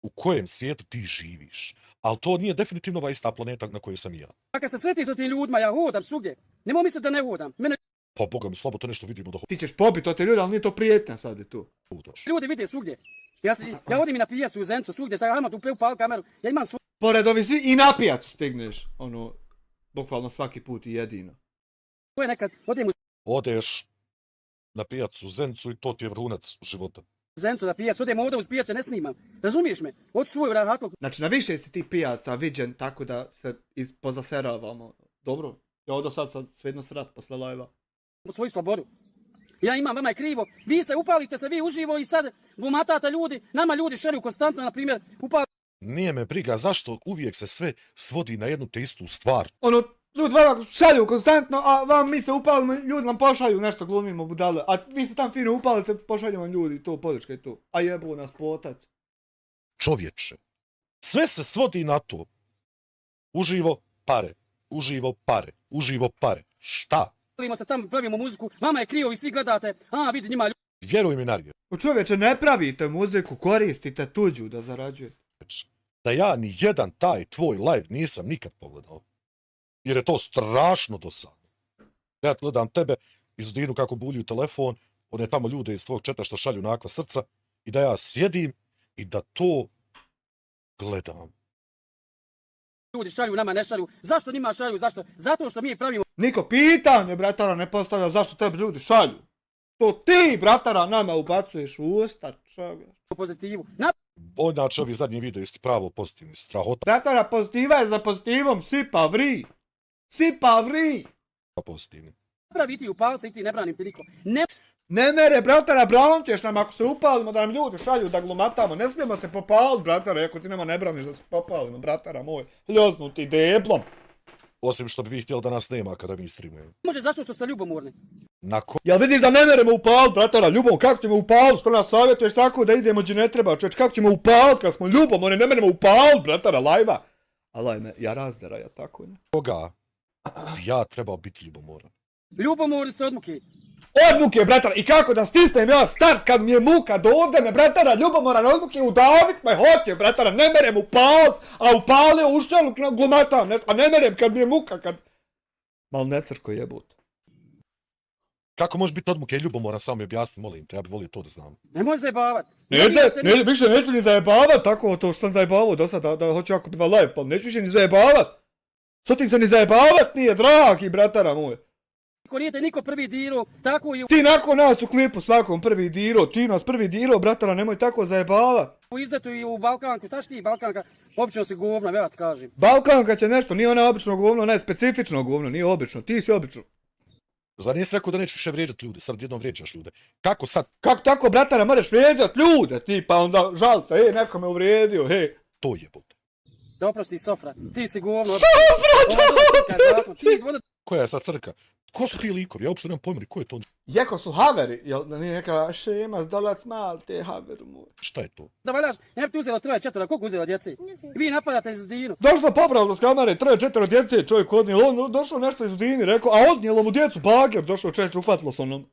u kojem svijetu ti živiš, ali to nije definitivno ova ista planeta na kojoj sam i ja. kad se sretim sa tim ljudima, ja hodam svugdje. Nemoj misliti da ne hodam. Mene Pa Boga mi slabo to nešto vidimo da Ti ćeš pobiti od te ljudi, ali nije to prijetnja sad je tu. hodaš. ljudi vide svugdje. Ja odim i na pijacu u Zencu svugdje, sad ajmo tu upali kameru. Ja imam svoj Pored ovi svi i na pijacu stigneš. Ono, bukvalno svaki put i jedino. nekad, odim u Odeš na pijacu u Zencu i to ti je vrhunac života. Zencu na pijacu, odem ovdje uz pijace, ne snimam. Razumiješ me? Hoću svoju rahatlog, Znači, na više si ti pijaca viđen tako da se pozaseravamo. Dobro, ja odo sad svejedno srat posle live-a. svoju slobodu. Ja imam, vama je krivo. Vi se upalite se, vi uživo i sad bumatate ljudi. Nama ljudi šerju konstantno, na primjer, Nije me briga zašto uvijek se sve svodi na jednu te istu stvar. Ono, ljudi vama šalju konstantno, a vam mi se upalimo, ljudi nam pošalju nešto, glumimo budale. A vi se tam fino upalite, pošalju vam ljudi, to, podrška je to. A jebu nas potac. Čovječe, sve se svodi na to. Uživo pare, uživo pare, uživo pare. Šta? palimo se tamo, pravimo muziku. Vama je krivo, vi svi gledate. A, vidi, njima Vjeruj mi, Narije, Čovječe, ne pravite muziku, koristite tuđu da zarađujete. da ja ni jedan taj tvoj live nisam nikad pogledao. Jer je to strašno dosadno. Ja gledam tebe iz Udinu kako bulju telefon, one tamo ljude iz tvog četa što šalju nakva srca i da ja sjedim i da to gledam. Ljudi šalju, nama ne šalju. Zašto njima šalju? Zašto? Zato što mi pravimo Niko pitanje, bratara, ne postavlja zašto tebi ljudi šalju. To ti, bratara, nama ubacuješ u usta, čovječ. pozitivu. Znači, ovi zadnji video isti pravo pozitivni, strahota Bratara, pozitiva je za pozitivom, sipa vri. Sipa vri. pozitivni. Napravi ti upao se i ti ne branim ti niko. Ne mere, bratara, branit ćeš nam ako se upalimo da nam ljudi šalju da glumatamo. Ne smijemo se popaliti, bratara, ako ti nema ne braniš da se popalimo, bratara moj. Ljoznuti deblom. Osim što bi vi htjeli da nas nema kada mi streamujemo. Može zašto što ste ljubomorni. Jel vidiš da ne meremo upalit, bratara, ljubom, kako ćemo upalit, što nas savjetuješ tako da idemo gdje ne treba, čovječ, kako ćemo upalit kad smo ljubom, ne meremo upalit, bratara, lajva. Alaj me, ja razdera, ja tako ne. Koga bi ja trebao biti ljubomoran? Ljubomorni ste od muke. Od muke, bratara, i kako da stisnem ja start kad mi je muka do ovdje me, bratara, ljubomoran od muke udavit me hoće, bratara, ne merem upalit, a upalio ušćelu glumatam, a ne merem kad mi je muka, kad... Mal ne crko jebut. Kako možeš biti od muke ljubomoran, samo mi objasni, molim te, ja bih volio to da znam. Nemoj zajebavat. Više neću ni zajebavat, tako to što sam zajebavao do sada, da hoću ako biva live, pa neću više ni zajebavat. Što ti se ni zajebavat nije, dragi, bratara moj. Ako nije te niko prvi diro, tako i Ti nakon nas u klipu svakom prvi diro, ti nas prvi diro, bratara, nemoj tako zajebavat. u izletu i u Balkanku. Šta ti Balkanka? Obično si govna, ja ti kažem. Balkanka će nešto, nije ona obično govno, ona je specifično govno, nije obično, ti si obično. Zar nisi rekao da nećeš više vrijeđati ljude, sad jednom vrijeđaš ljude. Kako sad Kako tako, bratara, moraš vrijeđat ljude, ti, pa onda žalca, neko me uvrijedio, to jebote? Da oprosti Sofra. Ti si govno. Sofra, Ti Koja je sad crka? Ko su ti likovi? Ja uopšte nemam pojma, ko je to? Jeko su haveri, jel da nije neka šema, zdolac mal, te haveru moj. Šta je to? da valjaš, ne bi ti uzela 3-4, koliko uzela djece? Vi napadate iz Udinu. Došlo popravilo s kamere, 3-4 djece, čovjek odnijelo, on došlo nešto iz Udini, rekao, a odnijelo mu djecu, bager, došao češće, ufatilo s onom.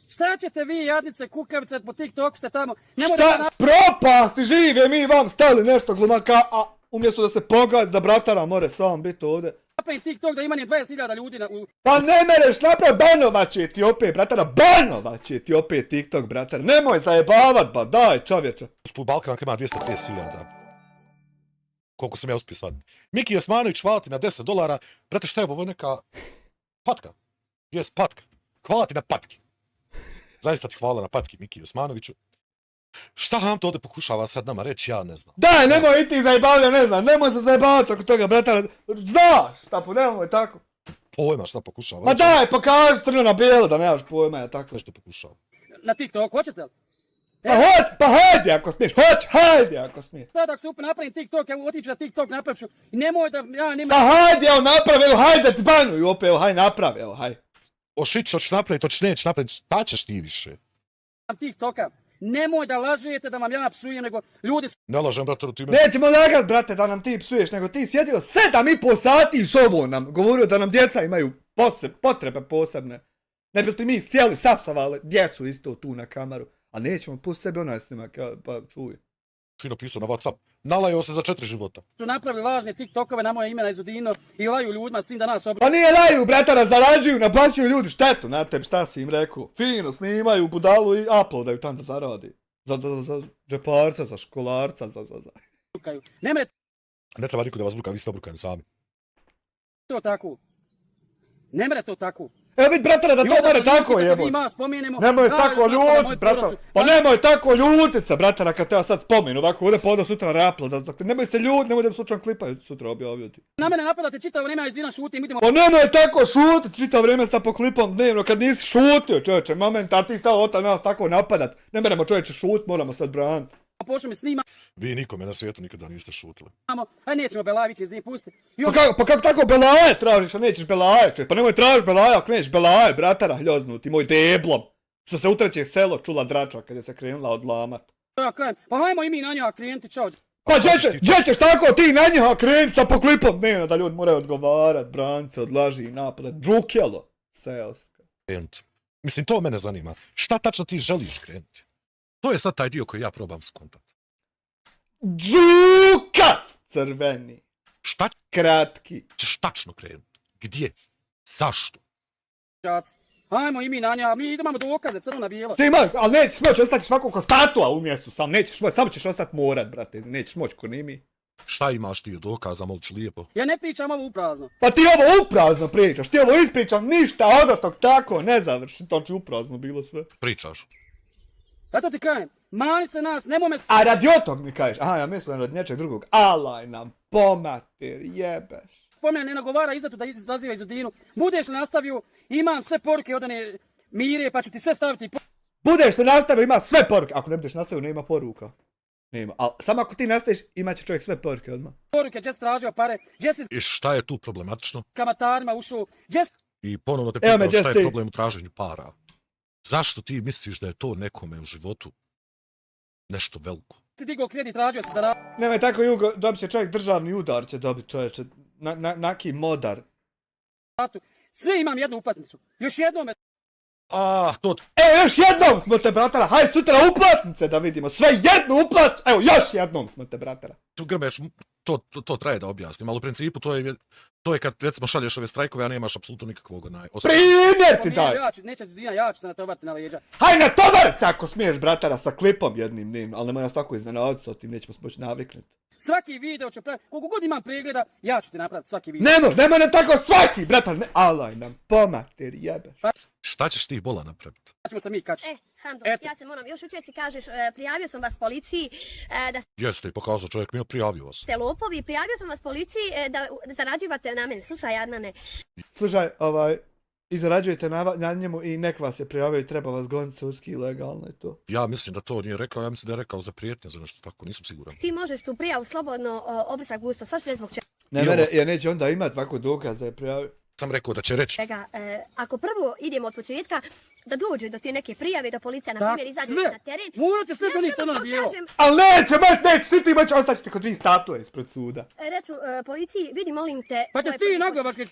Šta ćete vi, jadnice, kukavice, po TikToku ste tamo? Nemojte da Šta? Propasti žive, mi vam stali nešto glumaka, a umjesto da se pogadi, da bratara more sam biti ovdje. napravim TikTok da ima 20.000 ljudi u... Pa ne mereš naprav, banovat će ti opet, bratara, banovat će ti opet TikTok, bratara, nemoj zajebavat, ba, daj čovječe. Usput Balkanka ima 230.000. Koliko sam ja uspio sad. Miki Osmanović, hvala ti na $10. Brate, šta je ovo neka patka? Jes, patka. Hvala ti na patki. Zaista ti hvala na patki, Miki Osmanoviću. Šta vam to ovdje pokušava sad nama reći, ja ne znam. Daj, nemoj i ti zajebavlja, ne znam, nemoj se zajebavati oko toga, bratara, znaš, šta po, nemoj tako. Pojma šta pokušava. Ma daj, pokaži crno na bijelo da nemaš pojma, ja tako. Što pokušava. Na TikToku, hoćete li? Pa hajde ako smiješ, hajde ako smiješ. Sad ako se upet napravim TikTok, ja otiću na TikTok, napravit ću. I nemoj da, ja nemoj... Pa hajde, evo napravi, evo hajde ti banuju opet, evo hajde napravi, evo hajde. Ošić, hoćeš napraviti, hoćeš nećeš napraviti, šta ćeš ti više? TikToka. Nemoj da lažete da vam ja psujem, nego ljudi su... Ne lažem, brate, ti me... Nećemo lagat, brate, da nam ti psuješ, nego ti sjedio 7,5 sati s ovo nam, govorio da nam djeca imaju potrebe posebne. Ne bi li ti mi sjeli, sasavali djecu isto tu na kameru, a nećemo pustiti sebi onaj snimak, pa čuj. Ti napisao na WhatsApp. Nalajao se za 4 života. su napravili lažne TikTokove na moje ime iz Udino i laju ljudima svim da nas Pa nije laju, bratara, zarađuju, naplaćuju ljudi štetu na tebi, šta si im rekao. Fino, snimaju budalu i uploadaju tam da zaradi. Za džeparca, za školarca, za... obrukaju. Nemoj Ne treba niko da vas bruka, vi ste obrukani sami. to tako. Ne mere to tako. Evo vidi, bratara, da to more tako jebo. Nemoj se tako ljutit, bratara. Pa nemoj tako ljutit se, bratara, kad te ja sad spomenu, ovako, ovdje pa onda sutra na upload. Nemoj se ljutit, nemoj da mi slučajno klipaju sutra objaviti. Na mene napadate čitavo vrijeme iz Udina šutim, idemo... Pa nemoj tako šutit, čitavo vrijeme sa poklipom dnevno, kad nisi šutio, čovječe, moment, a ti stao ota nas tako napadat. Ne meremo čovječe šut, moramo sad branit. Pošlo mi snimamo, Vi nikome na svijetu nikada niste šutili. aj nećemo Belavić iz njih pustiti. Pa kako tako Belaje tražiš, a nećeš Belaje, čovječ, pa nemoj tražiš Belaje, ako nećeš Belaje, bratara, hljoznuti, moj deblom. Što se utreće selo čula drača kada se krenula odlamat. Ja kažem, pa hajmo i mi na njega klijenti, čao. Pa gdje ćeš tako ti na njega krenut sa poklipom dnevno da ljudi moraju odgovarat, brance, odlaži i napadat, džukjelo, seoska. Krenuti. Mislim, to mene zanima. Šta tačno ti želiš krenuti? To je sad taj dio koji ja probam skontati. Džukac crveni, Šta kratki. ćeš tačno krenuti? Gdje? Zašto? Hajmo i mi na nja, mi imamo dokaze, crno bijelo. Ti imaš, ali nećeš moći, ostaćeš ovako ko statua u mjestu, nećeš moći, samo ćeš ostati morat, brate, nećeš moći ko ni mi. Šta imaš ti od dokaza, molić lijepo? Ja ne pričam ovo uprazno. Pa ti ovo uprazno pričaš, ti ovo ispričam ništa od tog tako, ne završi, to će uprazno bilo sve. Pričaš. Zato ti kažem, mani se nas, nemoj me... A radi o tog mi kažeš, aha, ja mislim radi nečeg drugog, alaj nam, pomater, jebeš. Spomene ne nagovara izzatu da izaziva izudinu. Budeš li nastavio, imam sve poruke od one Mire, pa ću ti sve staviti. Budeš li nastavio, ima sve poruke, ako ne budeš nastavio, nema poruka. Nema, ali samo ako ti nastaviš, imat će čovjek sve poruke odmah. Poruke, gdje si tražio pare, gdje si s I šta je tu problematično? kamatarima ušao, gdje si I ponovno te Evo me, pitao šta je Jesse. problem u traženju para. Zašto ti misliš da je to nekome u životu nešto veliko? digao kredit, tražio si za Nemoj tako Jugo, dobit će čovjek državni udar, će dobiti čovječe, naki modar. ratu. Sve imam jednu uplatnicu. Još jednom me To Još jednom smo te, bratara, hajde sutra uplatnice da vidimo, sve jednu uplatnicu, evo, još jednom smo te, bratara. Grmeš, to traje da objasnim, ali u principu to je kad recimo šalješ ove strajkove, a nemaš apsolutno nikakvog Primjer ti daj! neće Dina, ja ću se natovati na leđa. Hajde natovar se ako smiješ, bratara, sa klipom jednim dnim, ali nemoj nas tako iznenaditi, sa tim nećemo se moći naviknuti. Svaki video ću praviti, koliko god imam pregleda, ja ću ti napraviti svaki video. Nemoj nam tako svaki, bratar, ne, alaj nam, pomater, jebeš. Šta ćeš ti bola napraviti? Pa ćemo se mi kačiti. Hando, Eto. ja se moram, još učer si kažeš, prijavio sam vas policiji da Jeste i pokazao čovjek mi je prijavio vas. ste lopovi, prijavio sam vas policiji da zarađivate na mene. Slušaj, Adnane, Slušaj, i zarađujete na njemu i nek vas je prijavio i treba vas goniti sudski i legalno i to. Ja mislim da to nije rekao, ja mislim da je rekao za prijetnje, za nešto tako, nisam siguran. ti možeš tu prijavu slobodno obrisak gusto, svaš ne zbog Ne, jer neće onda imat ovako dokaz da je prijavio. Sam rekao da će reći. čega. Ako prvo idemo od početka, da dođe do te neke prijave, da policija, na primjer, izađe sve. na teren. Morate sve Ja donijeti samo crno na bijelo. kažem, Ali neće, ti moći, ostaćete kod 2 statue ispred suda. Reću policiji, vidi, molim te... Pa to ćeš je ti prvi naglavački.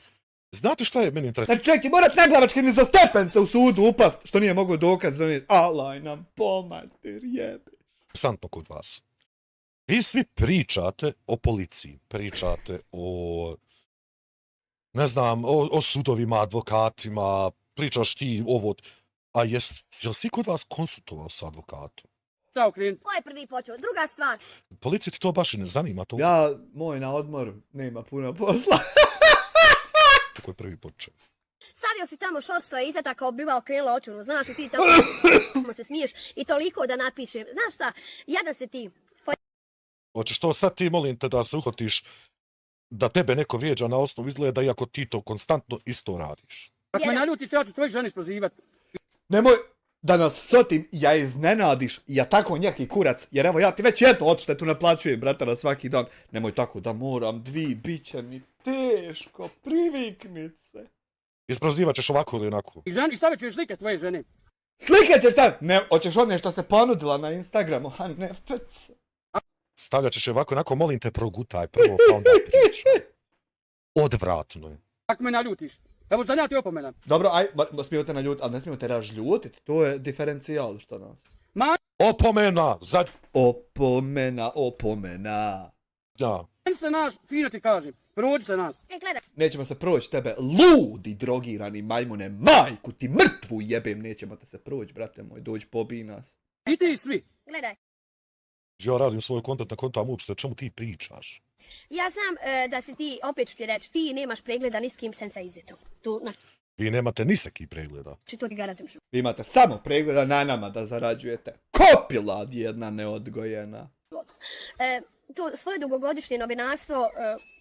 Znate šta je meni interesantno? Znači čovjek će morat naglavački ni za stepence u sudu upast, što nije mogao dokaz donijeti. Alaj nam, pomater, jebe. Interesantno kod vas. Vi svi pričate o policiji, pričate o, ne znam, o sudovima, advokatima, pričaš ti ovo, a jel si kod vas konsultovao sa advokatom? Šta okrenuti? Ko je prvi počeo? Druga stvar, Policiji ti to baš i ne zanima, to Moj na odmoru, nema puno posla. ko je prvi počeo. stavio si tamo šorstvo iza tako biva okrenula očunu, znaš i ti tamo se smiješ i toliko da napišem. Znaš šta, jadan se ti. Hoćeš to sad ti, molim te, da se uhvatiš da tebe neko vrijeđa na osnovu izgleda, iako ti to konstantno isto radiš. Ako me naljuti, ja ću tvoj ženi sprozivati. Nemoj da nas sotim, ja iznenadiš, ja tako njeki kurac, jer evo ja ti već jednu odštetu naplaćujem, bratara, svaki dan. Nemoj tako da moram 2, bit će mi teško, privikni se. Isprozivat ćeš ovako ili onako. I ženi, stavit ću joj slike tvoje žene. Slike ćeš staviti, ne, hoćeš one što se ponudila na Instagramu, a ne fc. Stavljat ćeš je ovako, onako, molim te, progutaj prvo, pa onda pričaj. Odvratno je. Ako me naljutiš. Evo, za ja ti opomenam. Dobro, smiju te naljutiti, ali ne smiju te razljutiti, to je diferencijal što nas. Opomena! Opomena. Ja. Meni se naš, fino ti kažem, prođi se nas. Gledaj, Nećemo se proći tebe, ludi drogirani majmune, majku ti mrtvu jebem, nećemo te se proći, brate moj, dođi pobij nas. I ti svi. gledaj. Ja radim svoj kontent na kontam uopšte, o čemu ti pričaš? Ja znam da si ti, opet ću ti reći, ti nemaš pregleda ni s kim sem sa izetom. Tu, Vi nemate ni seki pregleda. znači to ti garantujem. Vi imate samo pregleda na nama da zarađujete. Kopilad jedna neodgojena. To svoje dugogodišnje novinarstvo,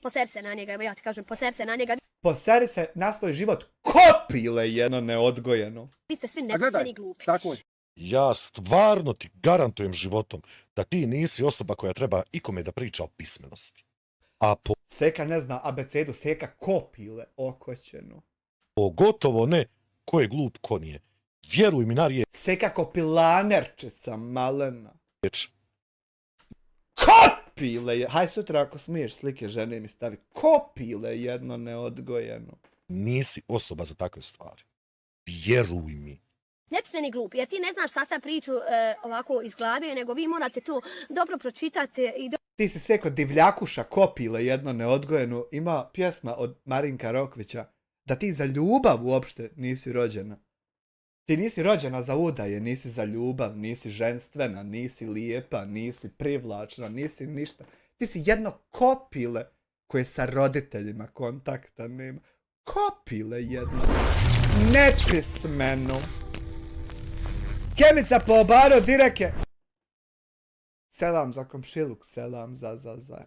poser se na njega, evo ja ti kažem, poser se na njega. Poseri se na svoj život, kopile jedno neodgojeno. Vi ste svi A gledaj, nepismeni glupi. tako je. Ja stvarno ti garantujem životom da ti nisi osoba koja treba ikome da priča o pismenosti. A Seka ne zna abecedu, seka kopile okoćeno. pogotovo ne ko je glup, ko nije. Vjeruj mi na Seka kopilanerčica malena. riječ. Kopile je, haj sutra ako smiješ slike žene mi stavi. Kopile jedno neodgojeno. Nisi osoba za takve stvari. Vjeruj mi. Nepismeni glupi, jer ti ne znaš sastav priču ovako iz glave, nego vi morate to dobro pročitati i Ti si seko divljakuša kopile jedno neodgojeno. Ima pjesma od Marinka Rokvića. da ti za ljubav uopšte nisi rođena. Ti nisi rođena za udaje, nisi za ljubav, nisi ženstvena, nisi lijepa, nisi privlačna, nisi ništa. Ti si jedno kopile koje sa roditeljima kontakta nema. Kopile jedno. Nepismeno. Kemica po obaro direke. Selam za komšiluk, selam za.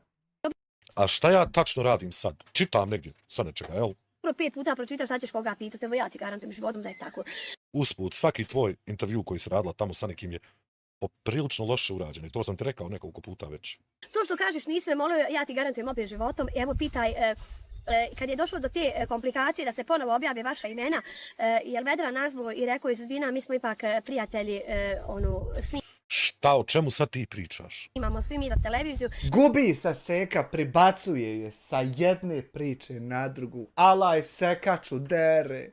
A šta ja tačno radim sad? Čitam negdje, sad ne čekaj, jel? 5 puta pročitaš, sad ćeš koga pitati, evo ja ti garantujem životom da je tako. Usput, svaki tvoj intervju koji si radila tamo sa nekim je poprilično loše urađen i to sam ti rekao nekoliko puta već. To što kažeš nisi me molio, ja ti garantujem opet životom. Evo pitaj, kad je došlo do te komplikacije da se ponovo objave vaša imena, jel Vedra nazvao i rekao je Zuzina, mi smo ipak prijatelji, Šta, o čemu sad ti pričaš? snimamo svi mi za televiziju. Gubi se seka, pribacuje je sa jedne priče na drugu. Alaj sekaču dere.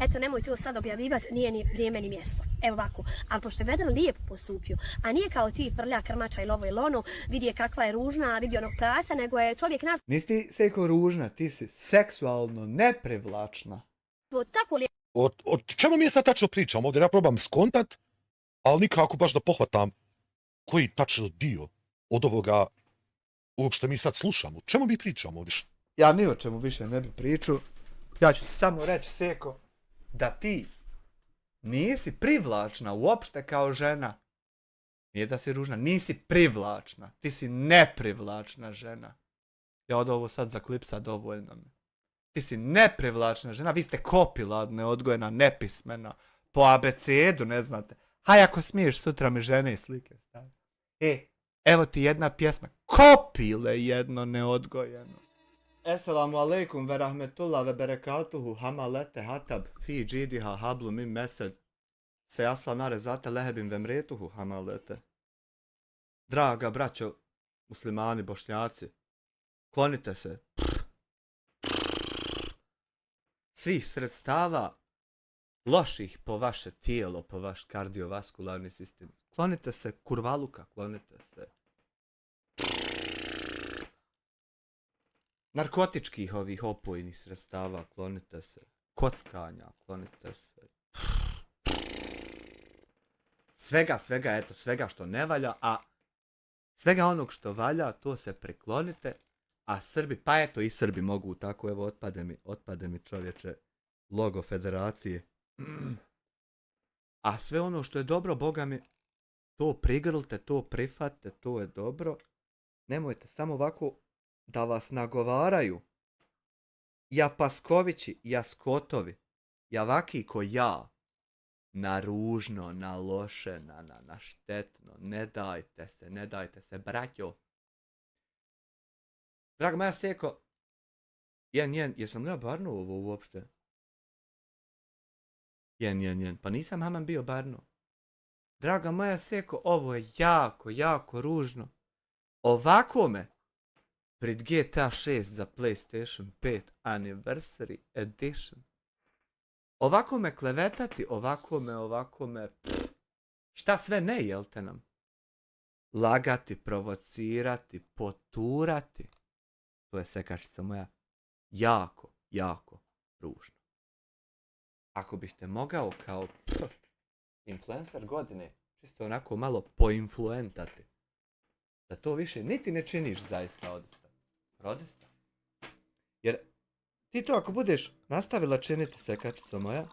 Eto, nemoj to sad objavivati, nije ni vrijeme ni mjesto. Evo ovako, ali pošto je Vedran lijepo postupio, a nije kao ti frlja krmača ili ovo ili ono, vidi je kakva je ružna, vidi onog prasa, nego je čovjek nazvao Nisi ti seko ružna, ti si seksualno neprivlačna. tako lijepo. O čemu mi je sad tačno pričam ovdje? Ja probam skontat, ali nikako baš da pohvatam koji tačno dio od ovoga uopšte mi sad slušamo. O čemu mi pričamo ovdje? Ja ni o čemu više ne bi pričao. Ja ću ti samo reći, seko, da ti nisi privlačna uopšte kao žena. Nije da si ružna, nisi privlačna. Ti si neprivlačna žena. Ja od ovo sad zaklipsa dovoljno mi. Ti si neprivlačna žena, vi ste kopila, neodgojena, nepismena. Po abecedu, ne znate. Haj ako smiješ, sutra mi žene i slike stavi. Evo ti jedna pjesma. Kopile jedno neodgojeno. Esselamu alaikum ve rahmetullah ve berekatuhu hamalete hatab fi džidiha hablu min mesed se asla nare zate lehebim ve mretuhu hamalete. Draga braćo, muslimani, bošnjaci, klonite se svih sredstava loših po vaše tijelo, po vaš kardiovaskularni sistem. Klonite se kurvaluka, klonite se narkotičkih ovih opojnih sredstava, klonite se kockanja, klonite se svega, eto, svega što ne valja, a svega onog što valja, to se preklonite, a Srbi, pa eto i Srbi mogu tako, evo, otpade mi čovječe logo federacije. A sve ono što je dobro, Boga mi, to prigrlite, to prihvatite, to je dobro. Nemojte samo ovako da vas nagovaraju Japaskovići, Jaskotovi, javaki ko ja, na ružno, na loše, na štetno. Ne dajte se, braćo. Draga moja seko, jesam li ja barno ovo uopšte? Pa nisam haman bio barno. Draga moja seko, ovo je jako ružno. Ovako me pred GTA 6 za PlayStation 5 Anniversary Edition. Ovako me klevetati, ovako me... Šta sve ne, jel te nam? Lagati, provocirati, poturati. To je sekačica moja jako ružno. Ako bih te mogao kao influencer godine čisto onako malo poinfluentati, da to više niti ne činiš zaista odista. Jer ti to ako budeš nastavila činiti, sekačica moja,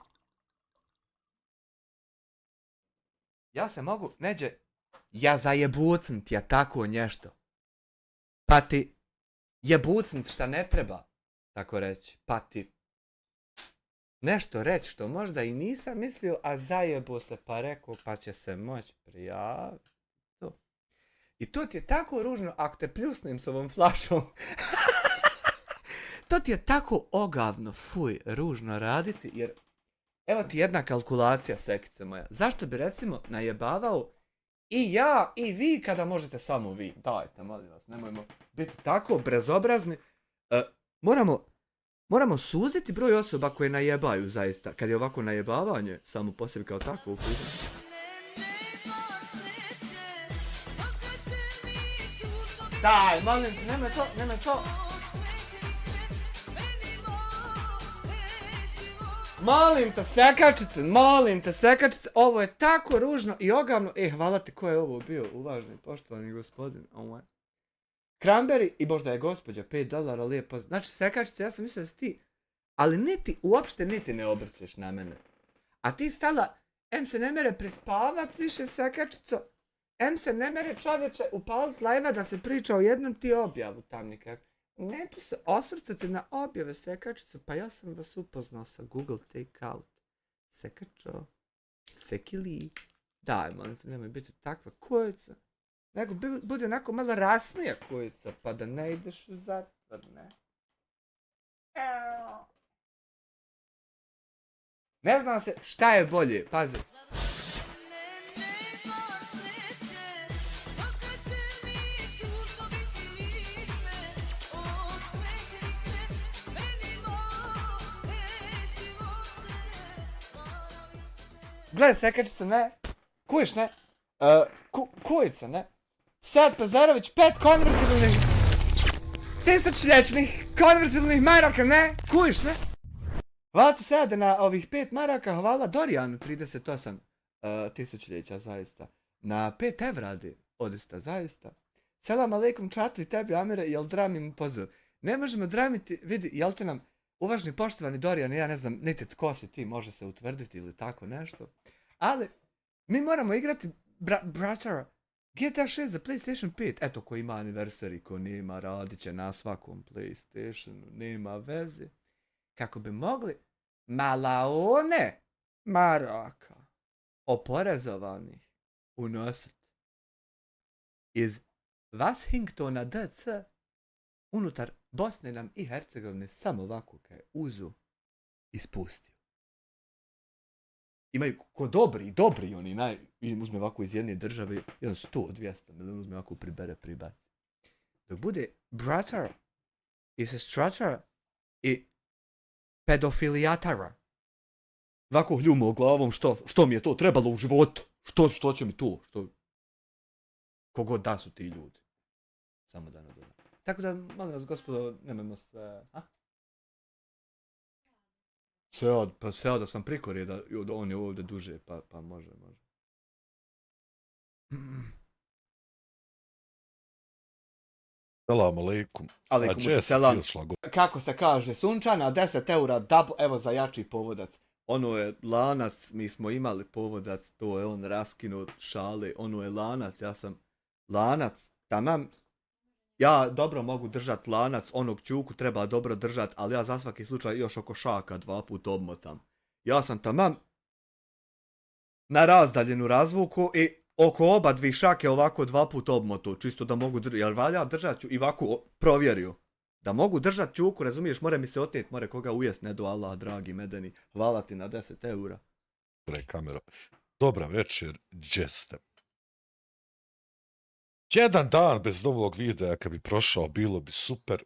ja se mogu, neđe, ja zajebucnit ja tako nešto. Pa ti jebucnit šta ne treba, tako reći. Pa ti nešto reći što možda i nisam mislio, a zajebo se pa rekao pa će se moći prijaviti. I to ti je tako ružno ako te pljusnem s ovom flašom. To ti je tako ogavno, fuj, ružno raditi, jer evo ti jedna kalkulacija, sekice moja. Zašto bi recimo najebavao i ja i vi kada možete samo vi? Dajte, molim vas, nemojmo biti tako brezobrazni. Moramo suziti broj osoba koje najebaju zaista. Kad je ovako najebavanje, samo po sebi kao tako upisano. Daj, molim te, nemoj to. molim te sekačice, ovo je tako ružno i ogavno. Hvala ti, ko je ovo bio, uvaženi, poštovani gospodin. Cranberry i možda je gospođa, $5, lijepo. Znači, sekačice, ja sam mislio da si ti, ali uopšte niti ne obrćeš na mene. A ti stala, se ne mere prespavat više sekačico, se ne mere čovječe upalit live da se priča o jednom ti objavu tam nikak. Neću se osvrtati na objave sekačicu, pa ja sam vas upoznao sa Google Takeout. Sekačo, sekili, daj molim te, nemoj biti takva kujica. Nego bude onako malo rasnija kujica, pa da ne ideš u zatvor, ne? Ne znam se šta je bolje, pazi. Gledaj sekačica, ne? Kujiš, ne? Kujica, ne? Sad Pazarović 5 konvertibilnih 1000-lječnih konvertibilnih maraka, ne? Kujiš, ne? Hvala ti sada na ovih 5 maraka, hvala Dorijanu 38 tisućljeća, zaista. Na 5 evradi, odista, zaista. Selam aleikum čatu i tebi, Amire, jel dramim pozdrav? Ne možemo dramiti, vidi, jel te nam, uvaženi poštovani Dorijan, ja ne znam, niti tko si ti, može se utvrditi ili tako nešto. Ali, mi moramo igrati, bratara, GTA 6 za PlayStation 5, eto ko ima anniversary, ko nema, radit će na svakom PlayStationu, nema veze. Kako bi mogli malaone maraka oporezovanih unositi iz Washingtona DC unutar Bosne nam i Hercegovine samo ovako kaj je uzu i spustio. Imaju ko dobri oni uzme ovako iz jedne države, 100-200 milijuna uzme ovako pribaci. Dok bude bratar i sestračar i pedofilijatara. Ovako hljumo glavom, što mi je to trebalo u životu? Što će mi to? Kogod da su ti ljudi. Samo da nadodam. Tako da, molim vas, gospodo, nemojmo se... Seo da sam prikorio da on je ovdje duže, pa može. Selam aleikum. Aleikum selam. Kako se kaže, sunčana, 10 eura, evo za jači povodac. Ono je lanac, mi smo imali povodac, to je on raskinuo šale, ono je lanac, ja sam lanac, tamam. Ja dobro mogu držat lanac, onog ćuku treba dobro držat, ali ja za svaki slučaj još oko šaka 2 puta obmotam. Ja sam tamam na razdaljenu razvuku i oko oba 2 šake ovako 2 puta obmotu, čisto da mogu držati, jer valja držat ću i ovako provjerio. Da mogu držat ćuku, razumiješ, more mi se otet, more koga ujest, ne do Allah, dragi medeni, hvala ti na 10 eura. Kamera. Dobra večer, gdje ste? Jedan dan bez novog videa kad bi prošao, bilo bi super.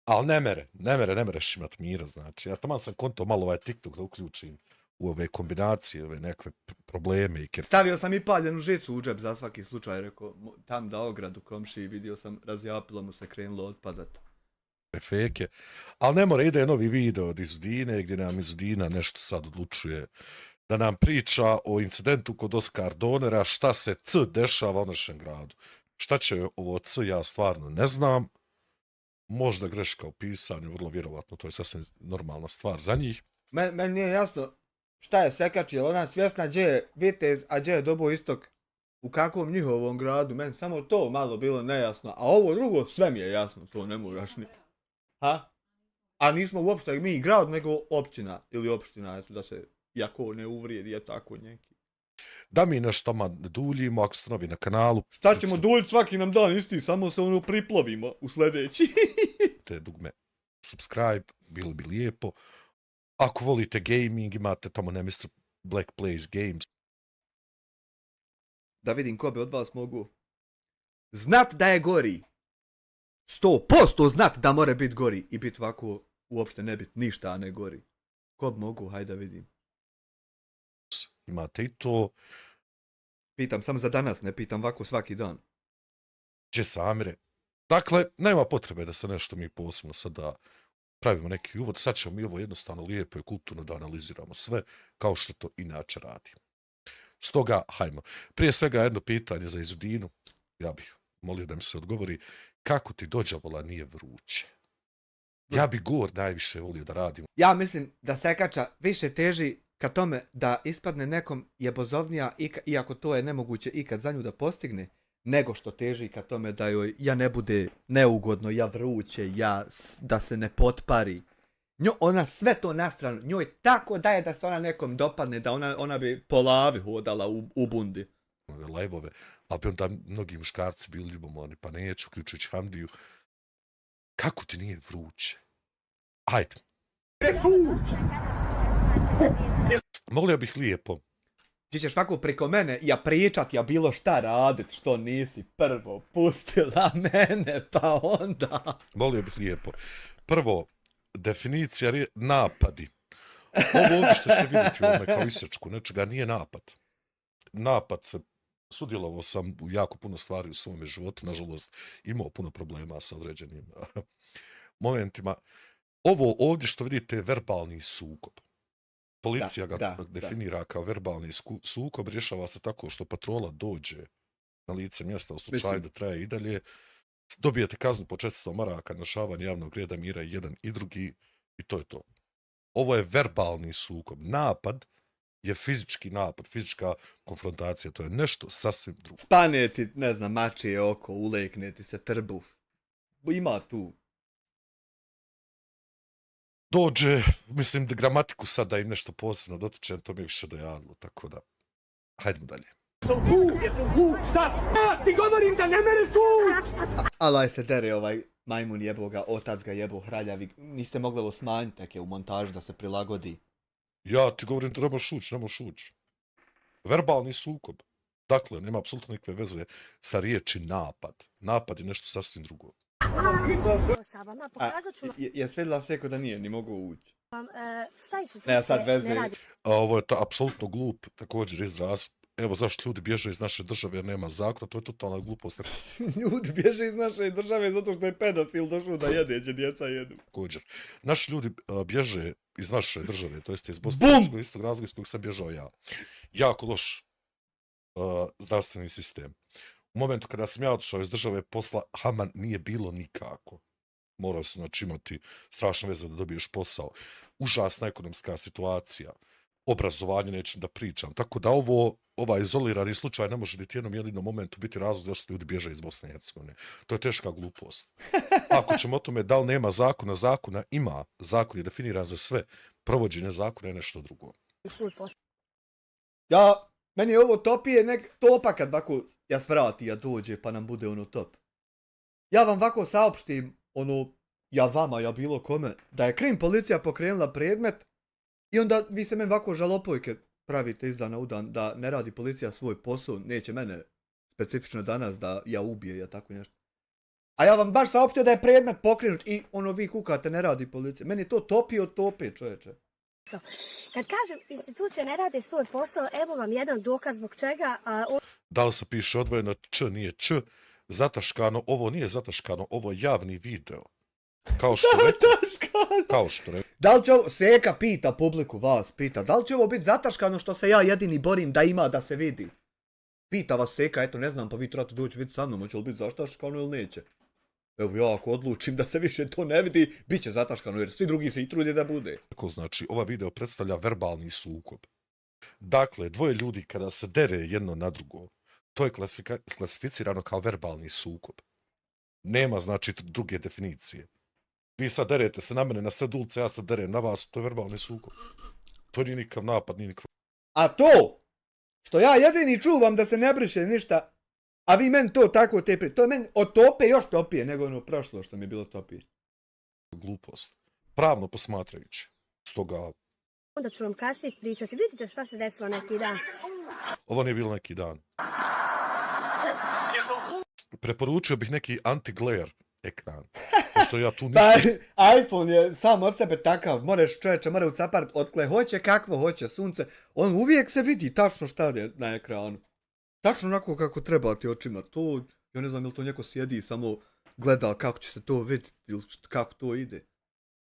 Ali ne mereš imat mira, znači. Ja taman sam konto malo ovaj TikTok da uključim u ove kombinacije, ove nekakve probleme. Stavio sam i paljenu žicu u džep za svaki slučaj, rekao, tam da ogradu komšiji, vidio sam, razjapilo mu se, krenulo otpadat. Feke. Ali ne mora, ide novi video od Izudine, gdje nam Izudina nešto sad odlučuje da nam priča o incidentu kod Oskar Donera, šta se dešava u našem gradu. Šta će ovo ja stvarno ne znam. Možda greška u pisanju, vrlo vjerovatno, to je sasvim normalna stvar za njih. Meni nije jasno šta je Sekač, je ona svjesna gdje je Vitez, a gdje je Dobo Istok, u kakvom njihovom gradu, meni samo to malo bilo nejasno, a ovo drugo sve mi je jasno, to ne moraš ni... Ha? A nismo uopšte mi grad, nego općina ili opština, da se jako ne uvrijedi, je tako neki. Da mi nešto ne duljimo, ako ste novi na kanalu. Šta ćemo duljiti svaki nam dan isti, samo se priplovimo u sljedeći. Te dugme subscribe, bilo bi lijepo. Ako volite gaming, imate tamo Mr. Black Plays Games. Da vidim ko bi od vas mogu znat da je gori. 100% znat da more biti gori i biti ovako uopšte ne biti ništa, a ne gori. Ko bi mogu, hajde da vidim. Imate i to. Pitam samo za danas, ne pitam ovako svaki dan. Gdje Samire? Dakle, nema potrebe da se nešto mi posebno sada pravimo neki uvod, sad ćemo mi ovo jednostavno lijepo i kulturno da analiziramo sve kao što to inače radimo. Stoga, hajmo. Prije svega jedno pitanje za Izudinu, ja bih molio da mi se odgovori, kako ti dođavola nije vruće? Ja bi gor najviše volio da radim. Ja mislim da Sekača više teži ka tome da ispadne nekom jebozovnija, iako to je nemoguće ikad za nju da postigne, nego što teži ka tome da joj ja ne bude neugodno, ja vruće, da se ne potpari. Ona sve to na stranu, njoj tako daje da se ona nekom dopadne, da ona bi po lavi hodala u bundi. Lajvove, ali bi onda mnogi muškarci bili ljubomorni, pa neću, uključujući Hamdiju. Kako ti nije vruće? Ajde. Molio bih lijepo. Ti ćeš ovako preko mene ja pričat, ja bilo šta radit, što nisi prvo pustila mene, pa onda... Molio bih lijepo. Prvo, definicija napadi. Ovo ovdje što ćete vidjeti u ovome kao isječku nečega nije napad. Napad se, sudjelovao sam u jako puno stvari u svome životu, nažalost imao puno problema sa određenim momentima. Ovo ovdje što vidite je verbalni sukob. Policija ga definira kao verbalni sukob, rješava se tako što patrola dođe na lice mjesta u slučaju da traje i dalje. Dobijete kaznu po 400 maraka, narušavanje javnog reda, mira i jedan i drugi i to je to. Ovo je verbalni sukob. Napad je fizički napad, fizička konfrontacija, to je nešto sasvim drugo. Spane ti, ne znam, mačije oko, ulekne ti se trbu. Ima tu. Dođe, mislim da gramatiku sad da im nešto posebno dotičem, to mi je više dojadilo, tako da, hajdemo dalje. Ti govorim da ne mereš uć! Alaj se dere ovaj majmun jebo ga, otac ga jebo hraljavi. Niste mogli ovo smanjiti teke u montažu da se prilagodi. Ja ti govorim da ne možeš ući. Verbalni sukob. Dakle, nema apsolutno nikakve veze sa riječi napad. Napad je nešto sasvim drugo. Je svedila Seko da nije, ni mogu ući. Šta je Ne, sad veze. Ovo je apsolutno glup, također izraz. Evo zašto ljudi bježe iz naše države jer nema zakona, to je totalna glupost. Ljudi bježe iz naše države zato što je pedofil došao da jede, će djeca jedu. Također. Naši ljudi bježe iz naše države, to jest iz Bosne i Hercegovine, istog razloga iz kojeg sam bježao ja. Jako loš zdravstveni sistem. U momentu kada sam ja otišao iz države, posla Haman nije bilo nikako. Morao se znači imati strašne veze da dobiješ posao. Užasna ekonomska situacija. Obrazovanje neću da pričam. Tako da ovaj izolirani slučaj ne može niti jednom jedinom momentu biti razlog zašto ljudi bježe iz Bosne i Hercegovine. To je teška glupost. Ako ćemo o tome da li nema zakona, zakona ima. Zakon je definiran za sve. Provođenje zakona je nešto drugo. Meni je ovo topije topa kad ovako ja svrati, ja dođe pa nam bude ono top. Ja vam ovako saopštim, ja vama, ja bilo kome, da je krim policija pokrenula predmet i onda vi se meni ovako žalopojke pravite iz dana u dan da ne radi policija svoj posao, neće mene specifično danas da ja ubije, ja tako nešto. A ja vam baš saopštio da je predmet pokrenut i vi kukate, ne radi policija. Meni je to topi od tope, čovječe. Kad kažem institucije ne rade svoj posao, evo vam jedan dokaz zbog čega... Da li se piše odvojeno č, nije č, zataškano, ovo nije zataškano, ovo je javni video. Kao što rekao. Da li će ovo, Seka pita publiku, vas pita, da li će ovo biti zataškano što se ja jedini borim da ima da se vidi? Pita vas Seka, eto ne znam, pa vi trebate doći vidjeti sa mnom, hoće li biti zataškano ili neće? Evo ja ako odlučim da se više to ne vidi, bit će zataškano jer svi drugi se i trude da bude. Znači, ova video predstavlja verbalni sukob. Dakle, dvoje ljudi kada se dere jedno na drugo, to je klasificirano kao verbalni sukob. Nema, znači, druge definicije. Vi sad derete se na mene na sred ulice, ja sad derem na vas, to je verbalni sukob. To nije nikakav napad, nije nikakav... A to, što ja jedini čuvam da se ne briše ništa, a vi meni to tako te to je meni od tope još topije nego ono prošlo što mi je bilo topije. Glupost. Pravno posmatrajući. Stoga... Onda ću vam kasnije ispričati. Vidite šta se desilo neki dan. Ovo nije bilo neki dan. Preporučio bih neki anti-glare ekran. Pošto ja tu ništa... Pa, iPhone je sam od sebe takav. Moraš čovječe, mora ucapart otkle hoće kakvo hoće sunce. On uvijek se vidi tačno šta je na ekranu. Tačno onako kako treba ti očima. To, ja ne znam ili to neko sjedi i samo gleda kako će se to vidjeti ili kako to ide.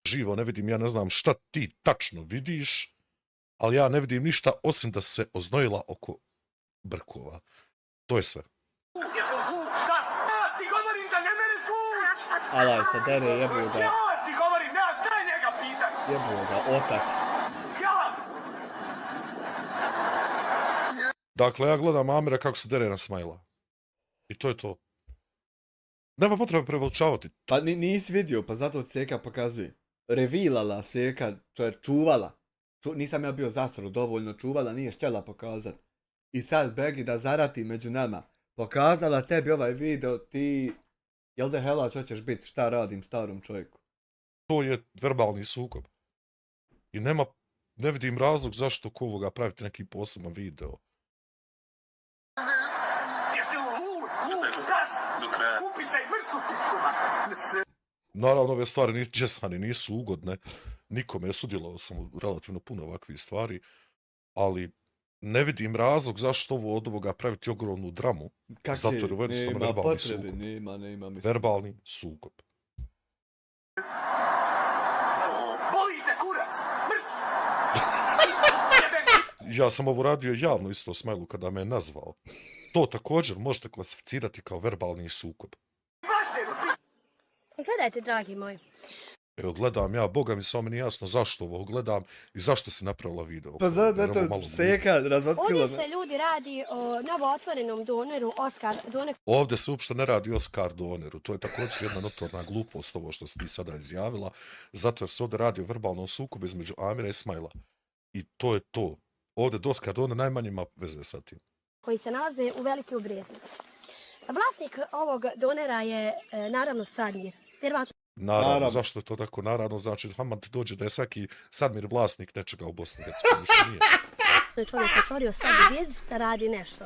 živo ne vidim, ja ne znam šta ti tačno vidiš, ali ja ne vidim ništa osim da se oznojila oko brkova. To je sve. Šta? Ja ti govorim da ne mene suć! Alaj se dere, jebu ga, Ja ti govorim, nema šta je njega pitan! jebu ga, otac. Ja! Dakle, ja gledam Amira kako se dere na Smajla. I to je to. Nema potrebe preveličavati. Pa nisi vidio, pa zato Seka pokazuje. Revilala Seka, čuvala. Nisam ja bio zasro dovoljno, čuvala, nije htjela pokazat. I sad begi da zarati među nama. Pokazala tebi ovaj video, ti... Jel da helač hoćeš biti, šta radim starom čovjeku? To je verbalni sukob. I ne vidim razlog zašto ko ovoga praviti neki poseban video. Jesi lud, zas! Kupi se i mrcu pičkuma! Naravno, ove stvari džesani nisu ugodne. Nikome, sudjelovao sam u relativno puno ovakvih stvari, ali ne vidim razlog zašto ovo od ovoga praviti ogromnu dramu. Zato jer je jednostavno verbalni sukob. Nema, mislim. Verbalni sukob. Boli te kurac! Mrć! Ja sam ovo radio javno isto Smajlu kada me je nazvao. To također možete klasificirati kao verbalni sukob. Gledajte, dragi moji. Evo, gledam ja, Boga mi samo nije jasno zašto ovo gledam i zašto si napravila video. Pa zato Seka razotkrila. Ovdje se ljudi radi o novo otvorenom doneru Oskar Doner. Ovdje se uopšte ne radi o Oskar Doneru. To je također jedna notorna glupost ovo što si ti sada izjavila, zato jer se ovdje radi o verbalnom sukobu između Amira i Smajla. I to je to. Ovdje do Oskar Doner najmanje ima veze sa tim. Koji se nalaze u Velikoj Breznici. Vlasnik ovog donera je naravno Sadmir. Naravno, zašto je to tako? Naravno, znači, Haman ti dođe da je svaki Sadmir vlasnik nečega u Bosni i Hercegovini, što nije. Čovjek otvorio sad bez da radi nešto.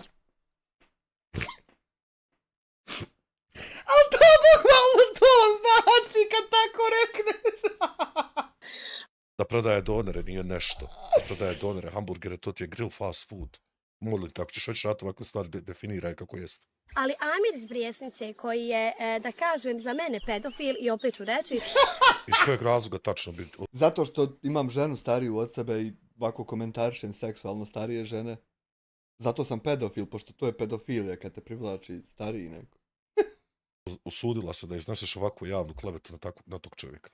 Ali to bukvalno to znači kad tako rekneš. Da prodaje donere nije nešto. Da prodaje donere, hamburgere, to ti je grill fast food. Molim te, ako ćeš već rati ovakve stvari, definiraj kako jest. Ali Amir iz Brijesnice, koji je, da kažem, za mene pedofil, i opet ću reći... Iz kojeg razloga tačno biti? Zato što imam ženu stariju od sebe i ovako komentarišem seksualno starije žene. Zato sam pedofil, pošto to je pedofilija kad te privlači stariji neko. Usudila se da izneseš ovakvu javnu klevetu na tog čovjeka.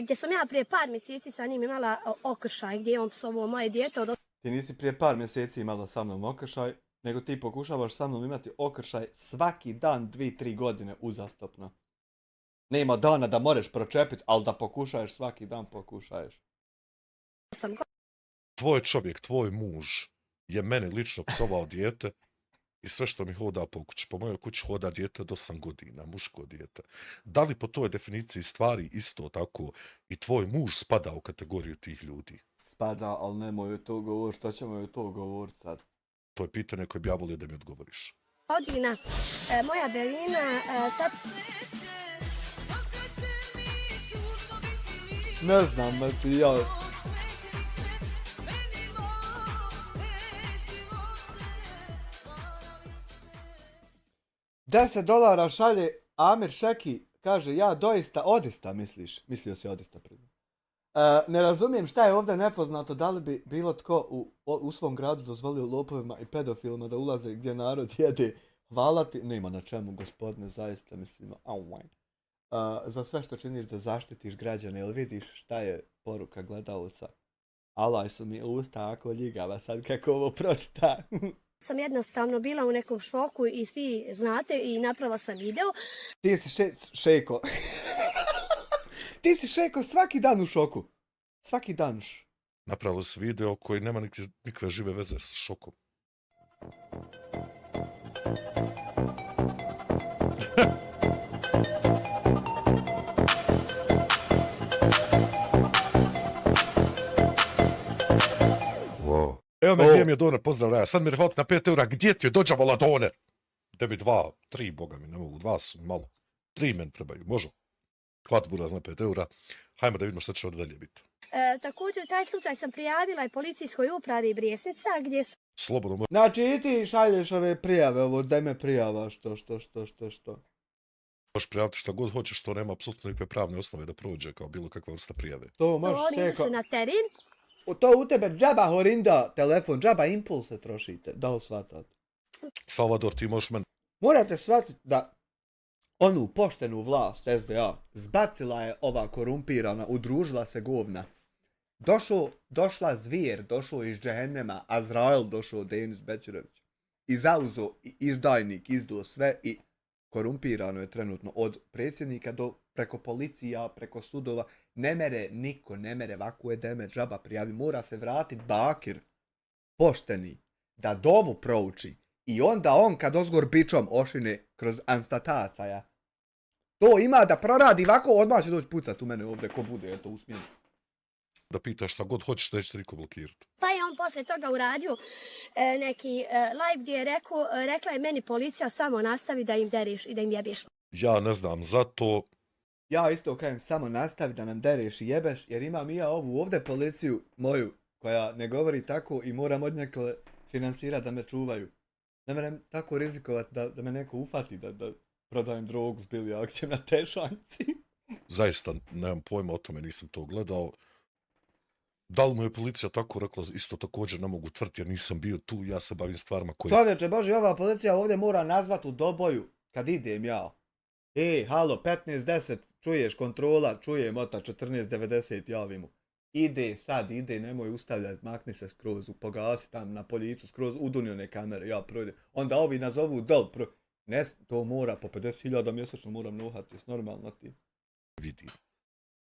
Gdje sam ja prije par mjeseci sa njim imala okršaj, gdje je on psovao moje dijete od... Ti nisi prije par mjeseci imala sa mnom okršaj, nego ti pokušavaš sa mnom imati okršaj svaki dan 2-3 godine uzastopno. Nema dana da moraš pročepit, ali da pokušaješ svaki dan pokušaješ. Tvoj čovjek, tvoj muž je mene lično psovao dijete i sve što mi hoda po kući. Po mojoj kući hoda dijete od 8 godina, muško dijete. Da li po toj definiciji stvari isto tako i tvoj muž spada u kategoriju tih ljudi? Spada, ali nemoj joj to govoriti, što ćemo joj to govoriti sad? To je pitanje koje bi ja volio da mi odgovoriš. Godina, moja Belina, sad... Ne znam, ja... $10 šalje Amir Šeki, kaže ja doista, odista misliš, mislio si odista prije. Ne razumijem šta je ovdje nepoznato, da li bi bilo tko u svom gradu dozvolio lopovima i pedofilima da ulaze gdje narod jede. Hvala ti, nema na čemu gospodine, zaista mislim, za sve što činiš da zaštitiš građane, jel vidiš šta je poruka gledalca? Alaj su mi usta ako ljigava sad kako ovo pročita. Sam jednostavno bila u nekom šoku i svi znate i napravila sam video. Ti si šeko. Ti si šeko svaki dan u šoku. Svaki dan. Napravili si video koji nema nikakve žive veze s šokom. Wow. Evo me gdje mi je doner, pozdrav, sad mi je hvat na 5 eura, gdje ti je dođavala doner? Da bi 2, 3, boga mi ne mogu, 2 su malo, 3 meni trebaju, može? Hvat buraz na 5 eura, hajmo da vidimo što će ovdje dalje biti. Također, taj slučaj sam prijavila i policijskoj upravi Brijesnica, gdje su... Slobodno. Znači i ti šalješ ove prijave, ovo daj me prijava, što. Možeš prijaviti šta god hoćeš, što nema apsolutno nikakve pravne osnove da prođe kao bilo kakva vrsta prijave. To možeš Oni sve izašli na teren. To u tebe džaba horinda telefon, džaba impulse trošite. Da li shvatate? Salvador, ti možeš meni Morate shvatiti da onu poštenu vlast SDA zbacila je ova korumpirana, udružila se govna. Došla zvijer, došao iz džehennema, Azrael došao Denis Bećirović. I zauzo izdajnik, izduo sve i korumpirano je trenutno od predsjednika do preko policija, preko sudova. Ne mere niko, ne mere vaku je deme džaba prijavi. Mora se vratiti Bakir, pošteni, da dovu prouči. I onda on kad ozgor bičom ošine kroz anstatacaja. To ima da proradi ovako, odmah će doći pucat u mene ovdje ko bude, je to usmijen. da pitaš šta god hoćeš, neće te niko blokirati. Pa je on poslije toga uradio neki live gdje je rekla je meni policija samo nastavi da im dereš i da im jebeš. Ja ne znam, zato Ja isto kažem samo nastavi da nam dereš i jebeš, jer imam i ja ovu ovdje policiju moju, koja ne govori tako i moram od nekle finansirati da me čuvaju. Ne moram tako rizikovati da me neko ufati, da prodajem drogu s bili akcijom na tešanci. zaista nemam pojma o tome, nisam to gledao. Da li mu je policija tako rekla, isto također ne mogu tvrditi jer nisam bio tu, ja se bavim stvarima koje... Čovječe Bože, ova policija ovdje mora nazvat u doboju kad idem ja. Halo, 15.10, čuješ kontrola, čujem ota 14.90, javim mu. Ide, nemoj ustavljati, makni se skroz, pogasi tam na poljicu, skroz uduni one kamere, ja projdem. Onda ovi nazovu dol, ne, to mora, po 50.000 mjesečno moram nohati, jes normalno ti. Vidi.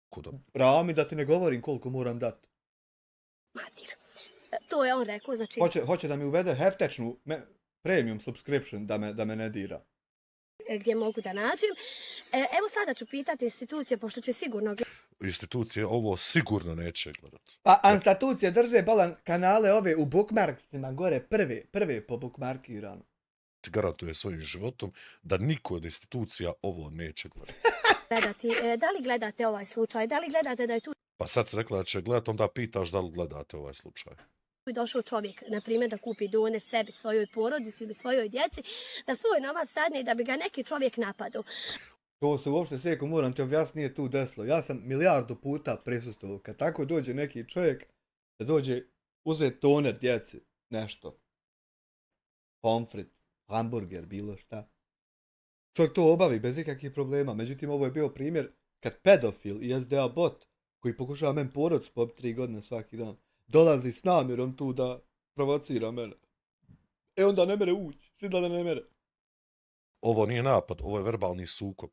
Kuda? Rami da ti ne govorim koliko moram dati. Matir. To je on rekao, znači... Hoće da mi uvede heftečnu premium subscription da me ne dira. Gdje mogu da nađem. Evo sada ću pitati institucije, pošto će sigurno... Institucije ovo sigurno neće gledati. Pa institucije drže balan kanale ove u bookmarksima gore prve po bookmarkirano. Ti garantuje svojim životom da niko od institucija ovo neće gledati. gledati. Da li gledate ovaj slučaj? Da li gledate da je tu Pa sad si rekla da će gledati, onda pitaš da li gledate ovaj slučaj. došao čovjek, na primjer, da kupi done sebi, svojoj porodici ili svojoj djeci, da svoj novac sadne i da bi ga neki čovjek napadao. To se uopšte Seko moram ti objasniti nije tu desilo. Ja sam milijardu puta prisustvovao. Kad tako dođe neki čovjek da dođe uzeti toner djeci, nešto. Pomfrit, hamburger, bilo šta. Čovjek to obavi bez ikakvih problema. Međutim, ovo je bio primjer kad pedofil i SDA bot koji pokušava men porodicu pobiti 3 godine svaki dan, dolazi s namjerom tu da provocira mene. Onda ne mere ući. Svidla da ne mere. Ovo nije napad, ovo je verbalni sukob.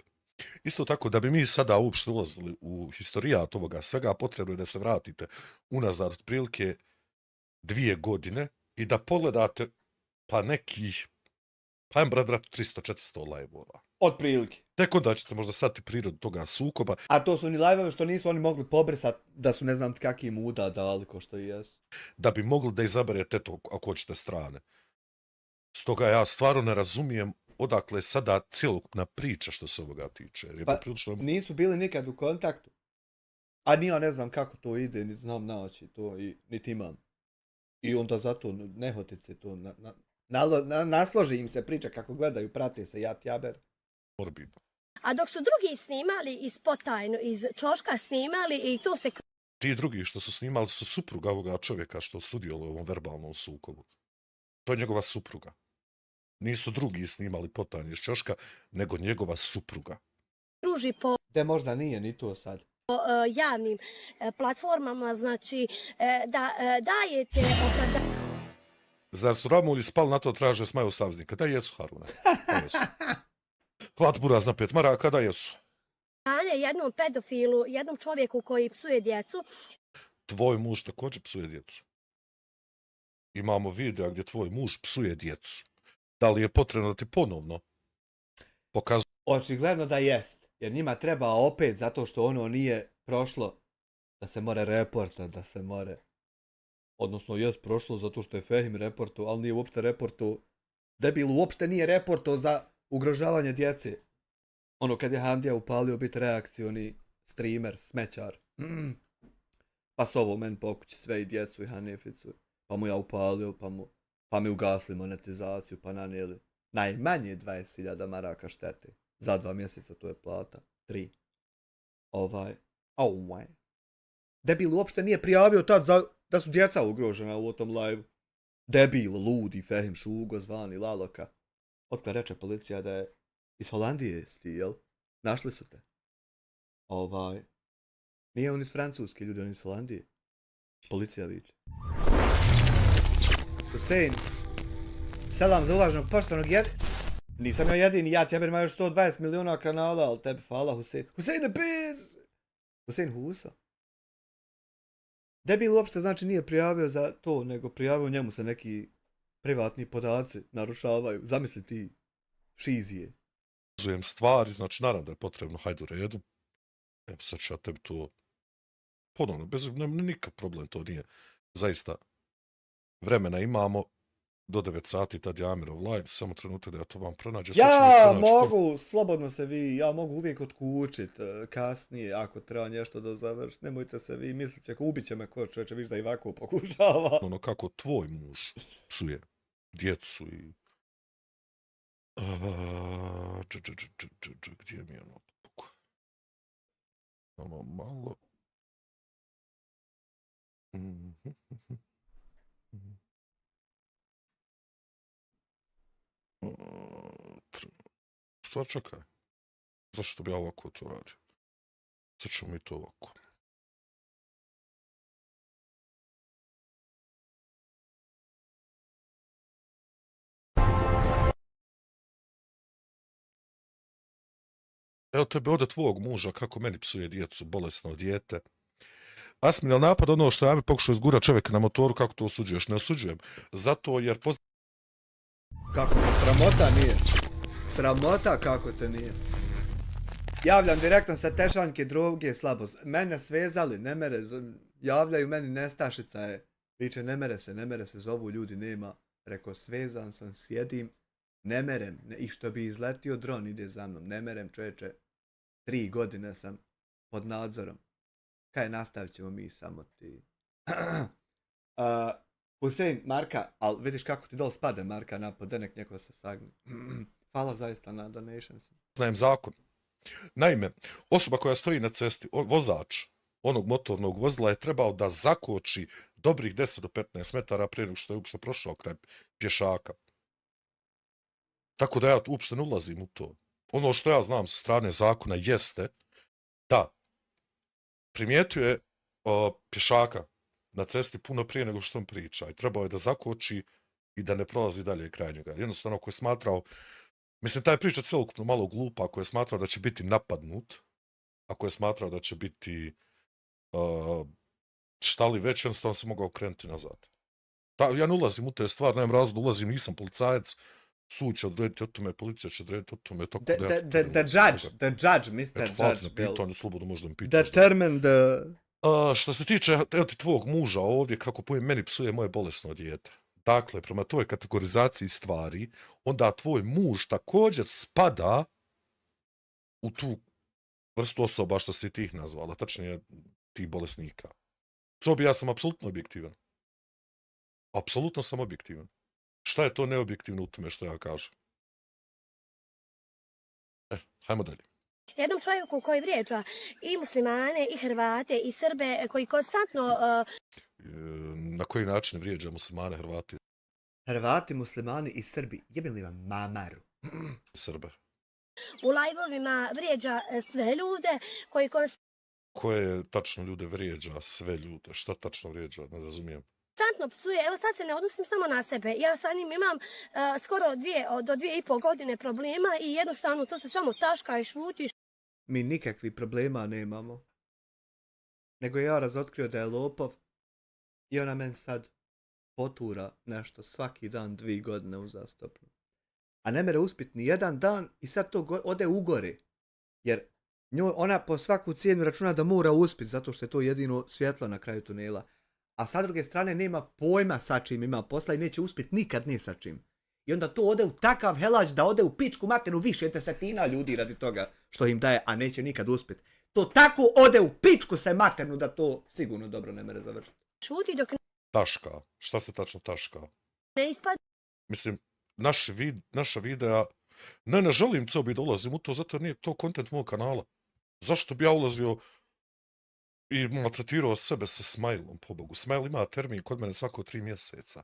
Isto tako, da bi mi sada uopšte ulazili u historijat ovoga svega, potrebno je da se vratite unazad otprilike 2 godine i da pogledate pa nekih, pa brat 300-400 live-ova. Otprilike. Tek onda ćete možda shvatiti prirodu toga sukoba. A to su ni live-ove što nisu oni mogli pobrisati da su ne znam kakvi muda dali ko što i jesu. Da bi mogli da izaberete to ako hoćete strane. Stoga ja stvarno ne razumijem odakle sada cjelokupna priča što se ovoga tiče. Jer je Pa, poprilično... nisu bili nikad u kontaktu. A ni ja ne znam kako to ide, ni znam naći to, niti imam. I onda zato nehotice to nasloži im se priča kako gledaju, prate se, jaber. morbidno. A dok su drugi snimali iz potajno, iz čoška snimali i tu se... Ti drugi što su snimali su supruga ovoga čovjeka što sudjeluje u ovom verbalnom sukobu. To je njegova supruga. Nisu drugi snimali potajno iz čoška, nego njegova supruga. kruži po Te možda nije ni to sad. javnim platformama, znači da dajete Zar su Ramulji spali na to traže Smaju Savznika? Da jesu, Haruna. Da jesu. Hvat buraz na 5 maraka, da jesu. opravdanje jednom pedofilu, jednom čovjeku koji psuje djecu. Tvoj muž također psuje djecu. Imamo videa gdje tvoj muž psuje djecu. Da li je potrebno da ti ponovno pokazuje? Očigledno da jest. Jer njima treba opet zato što ono nije prošlo da se more reporta, da se more... Odnosno, jest prošlo zato što je Fehim reporto, ali nije uopšte reporto... Debil uopšte nije reporto za ugrožavanje djece. Ono kad je Hamdija upalio biti reakcioni streamer, smećar. Pa s ovo men pokući sve i djecu i Haneficu. Pa mu ja upalio, pa mi ugasli monetizaciju, pa nanijeli najmanje 20.000 maraka štete. Za 2 mjeseca to je plata. 3. Debil uopšte nije prijavio tad da su djeca ugrožena u tom live. Debil, ludi, Fehim Šugo, zvani Laloka. Otkad reče policija da je iz Holandije si, jel? Našli su te. Nije on iz Francuske, ljudi, on iz Holandije. Policija viče. Husein, selam za uvaženog poštenog Nisam ja jedini, ja tebe ima još 120 miliona kanala, ali tebi hvala Husein. Husein je Husein Huso. Debil uopšte znači nije prijavio za to, nego prijavio njemu se neki privatni podaci narušavaju. Zamisli ti, šizije. Uzujem stvari, znači naravno da je potrebno, hajde u redu. Evo sad ću ja tebi to ponovno, nema nikakav problem, to nije. Zaista, vremena imamo do 9 sati, tad je Amirov live, samo trenutak da ja to vam pronađem. Ja mogu, slobodno se vi, ja mogu uvijek otkučit kasnije, ako treba nešto da završi. Nemojte se vi, mislit će, ubit će me ko čovječe, viš da i ovako pokušava. Ono kako tvoj muž psuje djecu i... Gdje mi je ono poku? Ono malo... Stvar čekaj. Zašto bi ja ovako to radio? Sad ćemo mi to ovako. Evo tebe ovdje tvojeg muža, kako meni psuje djecu, bolesno dijete. Asmin, ali napad ono što ja mi pokušao izgura čovjeka na motoru, kako to osuđuješ? Ne osuđujem. Zato jer Kako te sramota nije? Sramota kako te nije? Javljam direktno sa Tešanjke, droge, slabost. Mene svezali, ne mere, javljaju meni nestašica je. Viče, ne mere se, zovu ljudi, nema. Rekao, svezan sam, sjedim, ne merem. I što bi izletio dron, ide za mnom. Ne merem, čovječe. 3 godine sam pod nadzorom. Kaj, nastavit ćemo mi samo ti. Husein, Marka, ali vidiš kako ti dol spade Marka napod, da nek njeko se sagne. Hvala zaista na donations. Znajem zakon. Naime, osoba koja stoji na cesti, vozač onog motornog vozila je trebao da zakoči dobrih 10 do 15 metara prije nego što je uopšte prošao kraj pješaka. Tako da ja uopšte ne ulazim u to. Ono što ja znam sa strane zakona jeste da primijetio je pješaka na cesti puno prije nego što on priča i trebao je da zakoči i da ne prolazi dalje kraj njega. Jednostavno, ako je smatrao, mislim, taj priča celokupno malo glupa, ako je smatrao da će biti napadnut, ako je smatrao da će biti šta li već, jednostavno se mogao okrenuti nazad. Ja ne ulazim u te stvari, nemam razlog da ulazim, nisam policajac, sud će odrediti o tome, policija će odrediti o tome. The judge, Mr. Judge. Na pitanju, slobodno možda mi pitaš. Determine the... Što se tiče tvojeg muža ovdje, kako pojem, meni psuje moje bolesno dijete. Dakle, prema toj kategorizaciji stvari, onda tvoj muž također spada u tu vrstu osoba što si ti ih nazvala, tačnije tih bolesnika. Cobi, ja sam apsolutno objektivan. Apsolutno sam objektivan. Šta je to neobjektivno u tome što ja kažem? Hajmo dalje. Jednom čovjeku koji vrijeđa i muslimane, i Hrvate, i Srbe, koji konstantno... Na koji način vrijeđa muslimane, Hrvati? Hrvati, muslimani i Srbi, jebili vam mamaru. Srbe. U lajvovima vrijeđa sve ljude koji konstantno... Koje tačno ljude vrijeđa, sve ljude? Šta tačno vrijeđa? Ne razumijem. Konstantno psuje, evo sad se ne odnosim samo na sebe, ja sa njim imam skoro 2 do 2,5 godine problema i jednostavno to se samo taška i šutiš. Mi nikakvih problema nemamo. Nego ja razotkrio da je lopov i ona meni sad potura nešto svaki dan 2 godine uzastopno. A ne mere uspit ni jedan dan i sad to ode ugore. Jer ona po svaku cijenu računa da mora uspit zato što je to jedino svjetlo na kraju tunela. A sa druge strane nema pojma sa čim ima posla i neće uspjeti nikad ni sa čim. I onda to ode u takav helač da ode u pičku materinu više desetina ljudi radi toga što im daje, a neće nikad uspjeti. To tako ode u pičku se materinu da to sigurno dobro ne mere završiti. Šuti dok Taška. Šta se tačno taška? ne ispada. Mislim, naša videa Ne želim cobi da ulazim u to, zato jer nije to kontent mog kanala. Zašto bi ja ulazio i maltretirao sebe sa Smajlom, pobogu? Smajl ima termin kod mene svako 3 mjeseca.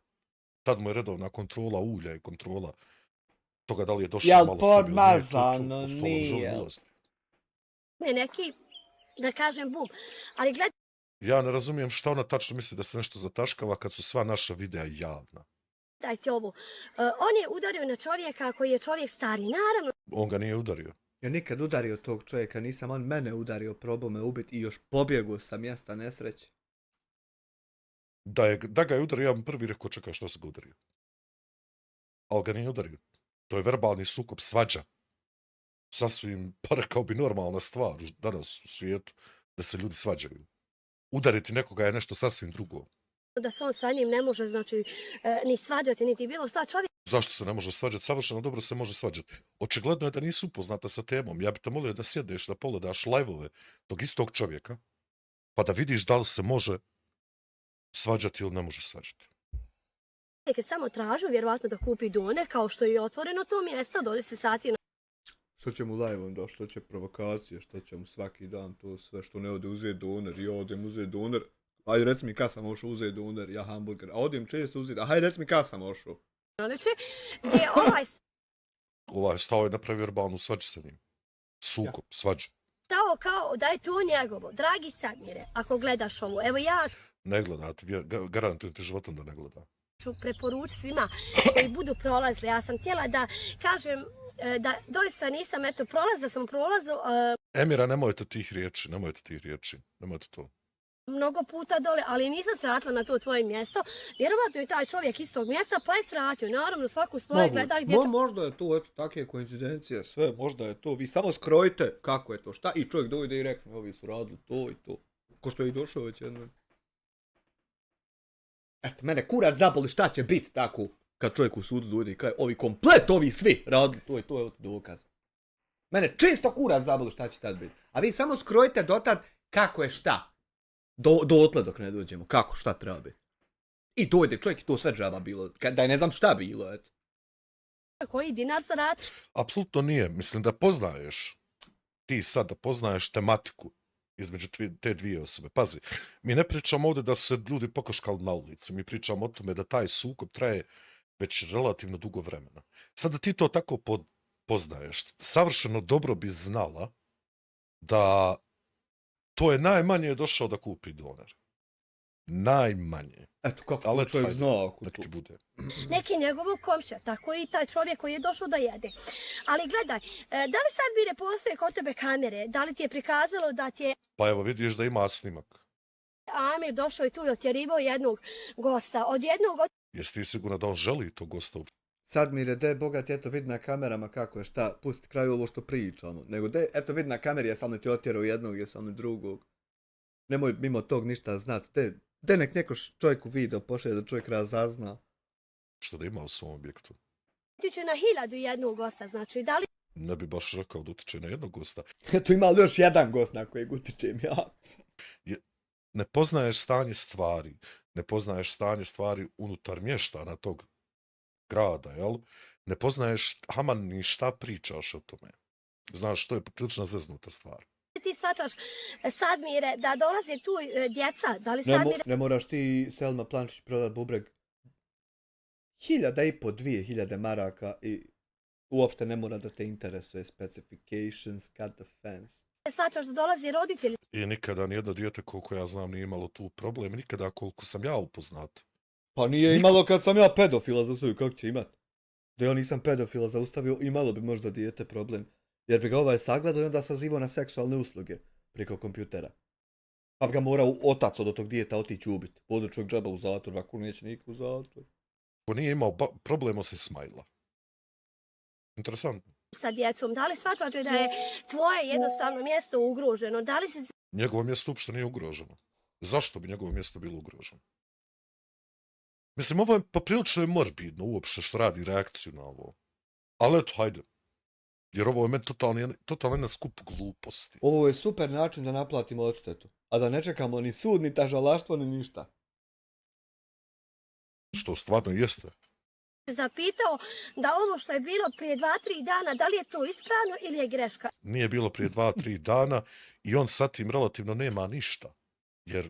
Tad mu je redovna kontrola ulja i kontrola toga da li je došao Jel malo sebi ili nije, podmazano? uz to Nije. želim ulaziti. neki, da kažem, bum. Ali Ja ne razumijem šta ona tačno misli da se nešto zataškava kad su sva naša videa javna. gledajte ovo. On je udario na čovjeka koji je čovjek stari. Naravno, On ga nije udario. Ja nikad udario tog čovjeka nisam, on mene udario, probao me ubiti i još pobjegao sa mjesta nesreće. Da ga je udario, ja bi prvi rekao, čekaj, što se ga udario. Ali ga nije udario. To je verbalni sukob, svađa. Sasvim, pa rekao bi, normalna stvar danas u svijetu, da se ljudi svađaju. Udariti nekoga je nešto sasvim drugo. da se on sa njim ne može, znači, ni svađati, niti bilo šta. Čovjek Zašto se ne može svađati? Savršeno dobro se može svađati. Očigledno je da nisi upoznata sa temom. Ja bih te molio da sjedneš, da pogledaš live-ove tog istog čovjeka, pa da vidiš da li se može svađati ili ne može svađati. je samo tražio, vjerovatno da kupi doner, kao što je otvoreno to mjesto, dole se sati Što će mu live onda, što će provokacije, što će mu svaki dan to sve, što ne ode uzeti doner, ja odem uzeti doner. Ajde reci mi kad sam ošao uzeti doner, ja hamburger, a odem često uzeti, a hajde reci mi kad sam ošao. noći, gdje Ovaj stao je napravio verbalnu svađu sa njim. Sukob, svađu. stao kao da je to njegovo. Dragi Sadmire, ako gledaš ovo, evo ja Ne gledati, garantujem ti životom da ne gleda. ću preporučiti svima koji budu prolazili. Ja sam htjela da kažem da doista nisam, eto, prolazila sam u prolazu Emira, nemojte tih riječi, nemojte to. mnogo puta dole, ali nisam sratila na to tvoje mjesto. Vjerovatno je taj čovjek iz tog mjesta, pa je sratio. Naravno, svaku svoje gleda gdje Možda je to, eto, takve koincidencije, sve, možda je to, vi samo skrojite kako je to, šta, i čovjek dojde i rekne, ovi su radili to i to. Ko što je i došao već jednom. Eto, mene kurac zaboli šta će biti tako, kad čovjek u sudu dojde i kaže, ovi svi radili to i to je dokaz. Mene čisto kurac zaboli šta će tad biti. A vi samo skrojite dotad kako je šta. Dotle dok ne dođemo, kako, šta treba biti. I dojde čovjek i to sve džaba bilo, da je ne znam šta bilo, eto. koji dinar zaradi. Apsolutno nije. Mislim da poznaješ, ti sad da poznaješ tematiku između te dvije osobe. Pazi, mi ne pričamo ovdje da su se ljudi pokoškali na ulici, mi pričamo o tome da taj sukob traje već relativno dugo vremena. Sad da ti to tako poznaješ, savršeno dobro bi znala da to je najmanje došao da kupi doner. Najmanje. Eto, kako Ali to čovjek ajde, zna ako nek to. ti bude. Neki njegovog komšija, tako i taj čovjek koji je došao da jede. Ali gledaj, da li sad bire postoje kod tebe kamere? Da li ti je prikazalo da ti je Pa evo vidiš da ima snimak. Amir došao i tu i otjerivao jednog gosta? Od jednog Jesi ti sigurna da on želi to gosta uopšte? Sad mi je bogat, eto vidi na kamerama kako je šta, pusti kraju ovo što pričamo. Nego eto vidi na kameri jesam li ti otjerao jednog, jesam li drugog. Nemoj mimo tog ništa znat. De nek neko čovjeku video pošalje da čovjek razazna. Što da ima u svom objektu? utiče na 1000 jednog gosta, znači da li Ne bi baš rekao da utiče na jednog gosta. Eto ima li još jedan gost na kojeg utičem ja. Ne poznaješ stanje stvari. Ne poznaješ stanje stvari unutar mještana tog grada, jel? Ne poznaješ haman ni šta pričaš o tome. Znaš, to je prilično zeznuta stvar. ti shvaćaš Sadmire da dolaze tu djeca? Da li Sadmire Ne moraš ti Selma Plančić prodat bubreg 1.500, 2.000 maraka i uopšte ne mora da te interesuje specifications, cut the fence. shvaćaš da dolaze roditelji? I nikada nijedno dijete, koliko ja znam, nije imalo tu problem. Nikada koliko sam ja upoznat. Pa nije imalo kad sam ja pedofila zaustavio, kako će imat? Da ja nisam pedofila zaustavio, imalo bi možda dijete problem. Jer bi ga ovaj sagledao i onda sazivao na seksualne usluge preko kompjutera. Pa bi ga morao otac od tog dijeta otići ubiti. Bodo čovjek džaba u zatvor, ako neće nikog u zatvor. Ko nije imao problema se Smajla. Interesantno. Sa djecom, da li shvaćaš da je tvoje jednostavno mjesto ugroženo? Da li se Njegovo mjesto uopšte nije ugroženo. Zašto bi njegovo mjesto bilo ugroženo? Mislim, ovo je poprilično je morbidno uopšte što radi reakciju na ovo. Ali eto, hajde. Jer ovo je meni totalno jedan skup gluposti. Ovo je super način da naplatimo odštetu. A da ne čekamo ni sud, ni tažalaštvo, ni ništa. Što stvarno jeste. zapitao da ovo što je bilo prije 2-3 dana, da li je to ispravno ili je greška? Nije bilo prije 2-3 dana i on sa tim relativno nema ništa. Jer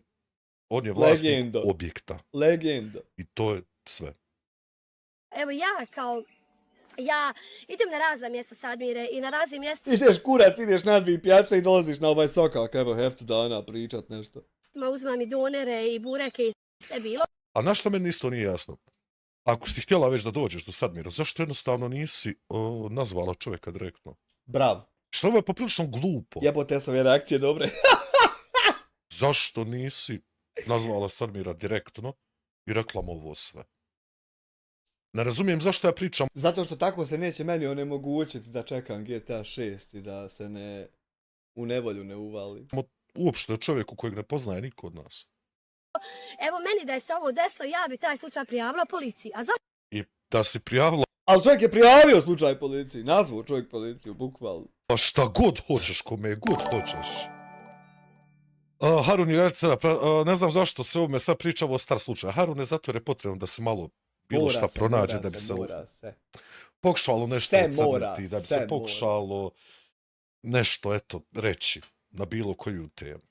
on je vlasnik Legendo. objekta. Legenda. I to je sve. Evo ja idem na razna mjesta Sadmire i na raznim mjestima Ideš kurac, ideš na 2 pijace i dolaziš na ovaj sokak, evo heftu dana pričat nešto. uzmam i donere i bureke i sve bilo. A na što meni isto nije jasno? Ako si htjela već da dođeš do Sadmira, zašto jednostavno nisi nazvala čovjeka direktno? Bravo. Što ovo je poprilično glupo? Jebote su ove reakcije dobre. Zašto nisi nazvala Sadmira direktno i rekla mu ovo sve? Ne razumijem zašto ja pričam. Zato što tako se neće meni onemogućiti da čekam GTA 6 i da se u nevolju ne uvalim. Uopšte o čovjeku kojeg ne poznaje niko od nas. Evo meni da je se ovo desilo, ja bi taj slučaj prijavila policiji. A zašto I da si prijavila Ali čovjek je prijavio slučaj policiji, nazvao čovjek policiju, bukvalno. pa šta god hoćeš, kome god hoćeš. Harun je ne znam zašto se ovome sad priča ovo star slučaj. Harun je zato jer je potrebno da se malo bilo šta pronađe, da bi se pokušalo nešto ocrniti, da bi se pokušalo nešto, eto, reći na bilo koju temu.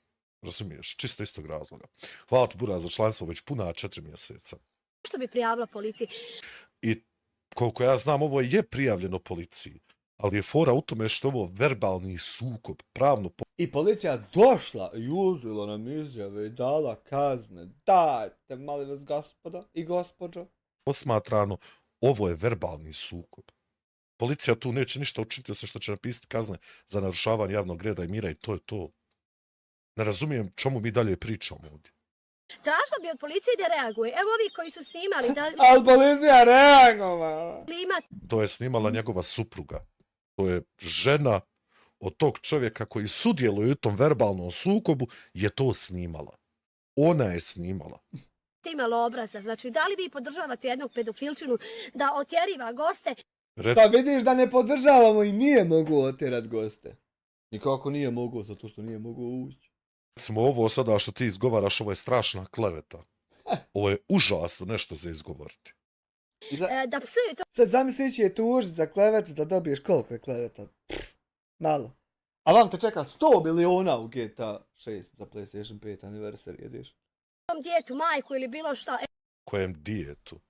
Razumiješ? Čisto istog razloga. Hvala ti, Buraz, za članstvo već puna 4 mjeseca. bi prijavila policiji? I koliko ja znam, ovo je prijavljeno policiji, ali je fora u tome što je ovo verbalni sukob, pravno I policija došla i uzela nam izjave i dala kazne. Dajte, molim vas, gospoda i gospođo. posmatrano, ovo je verbalni sukob. Policija tu neće ništa učiniti osim što će napisati kazne za narušavanje javnog reda i mira i to je to. Ne razumijem čemu mi dalje pričamo ovdje. Tražila bi od policije da reaguje. Evo ovi koji su snimali da Ali policija reagovala. ima To je snimala njegova supruga. To je žena od tog čovjeka koji sudjeluje u tom verbalnom sukobu je to snimala. Ona je snimala. imalo obraza. Znači, da li vi podržavate jednog pedofilčinu da otjeriva goste? Pa vidiš da ne podržavamo i nije mogu otjerat goste. Nikako nije mogu, zato što nije mogu ući. Recimo ovo sada što ti izgovaraš, ovo je strašna kleveta. Ovo je užasno nešto za izgovoriti. Da psuje to Sad zamislići je tužiti za klevetu da dobiješ koliko je kleveta. Malo. A vam te čeka 100 miliona u GTA 6 za PlayStation 5 anniversary, jediš? tom djetu, majku ili bilo šta. Kojem dijetu.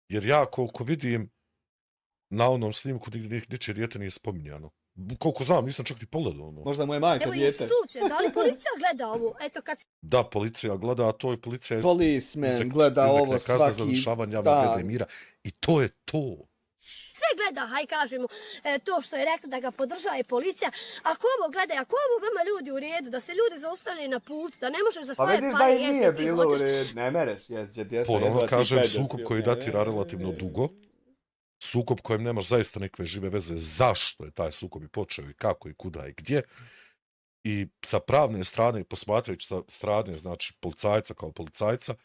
Jer ja koliko vidim na onom snimku ničije dijete nije spominjano. Koliko znam, nisam čak ni pogledao ono. Možda mu je majka Evo dijete. institucije, da li policija gleda ovo? Eto kad Da, policija gleda, a to je policija Policeman gleda ovo kazne za svaki narušavanje javnog reda i mira. I to je to. sve gleda, haj kažemo, to što je rekla da ga podržava je policija. Ako ovo gleda, ako ovo vama ljudi u redu, da se ljudi zaustavljaju na putu, da ne možeš za Pa svoje vidiš da pare i nije bilo u redu. Ne mereš, jes, djeca. Ponovno kažem, sukob koji datira relativno dugo. Sukob kojem nemaš zaista nekve žive veze zašto je taj sukob i počeo i kako i kuda i gdje. I sa pravne strane, posmatrajući sa strane, znači policajca kao policajca,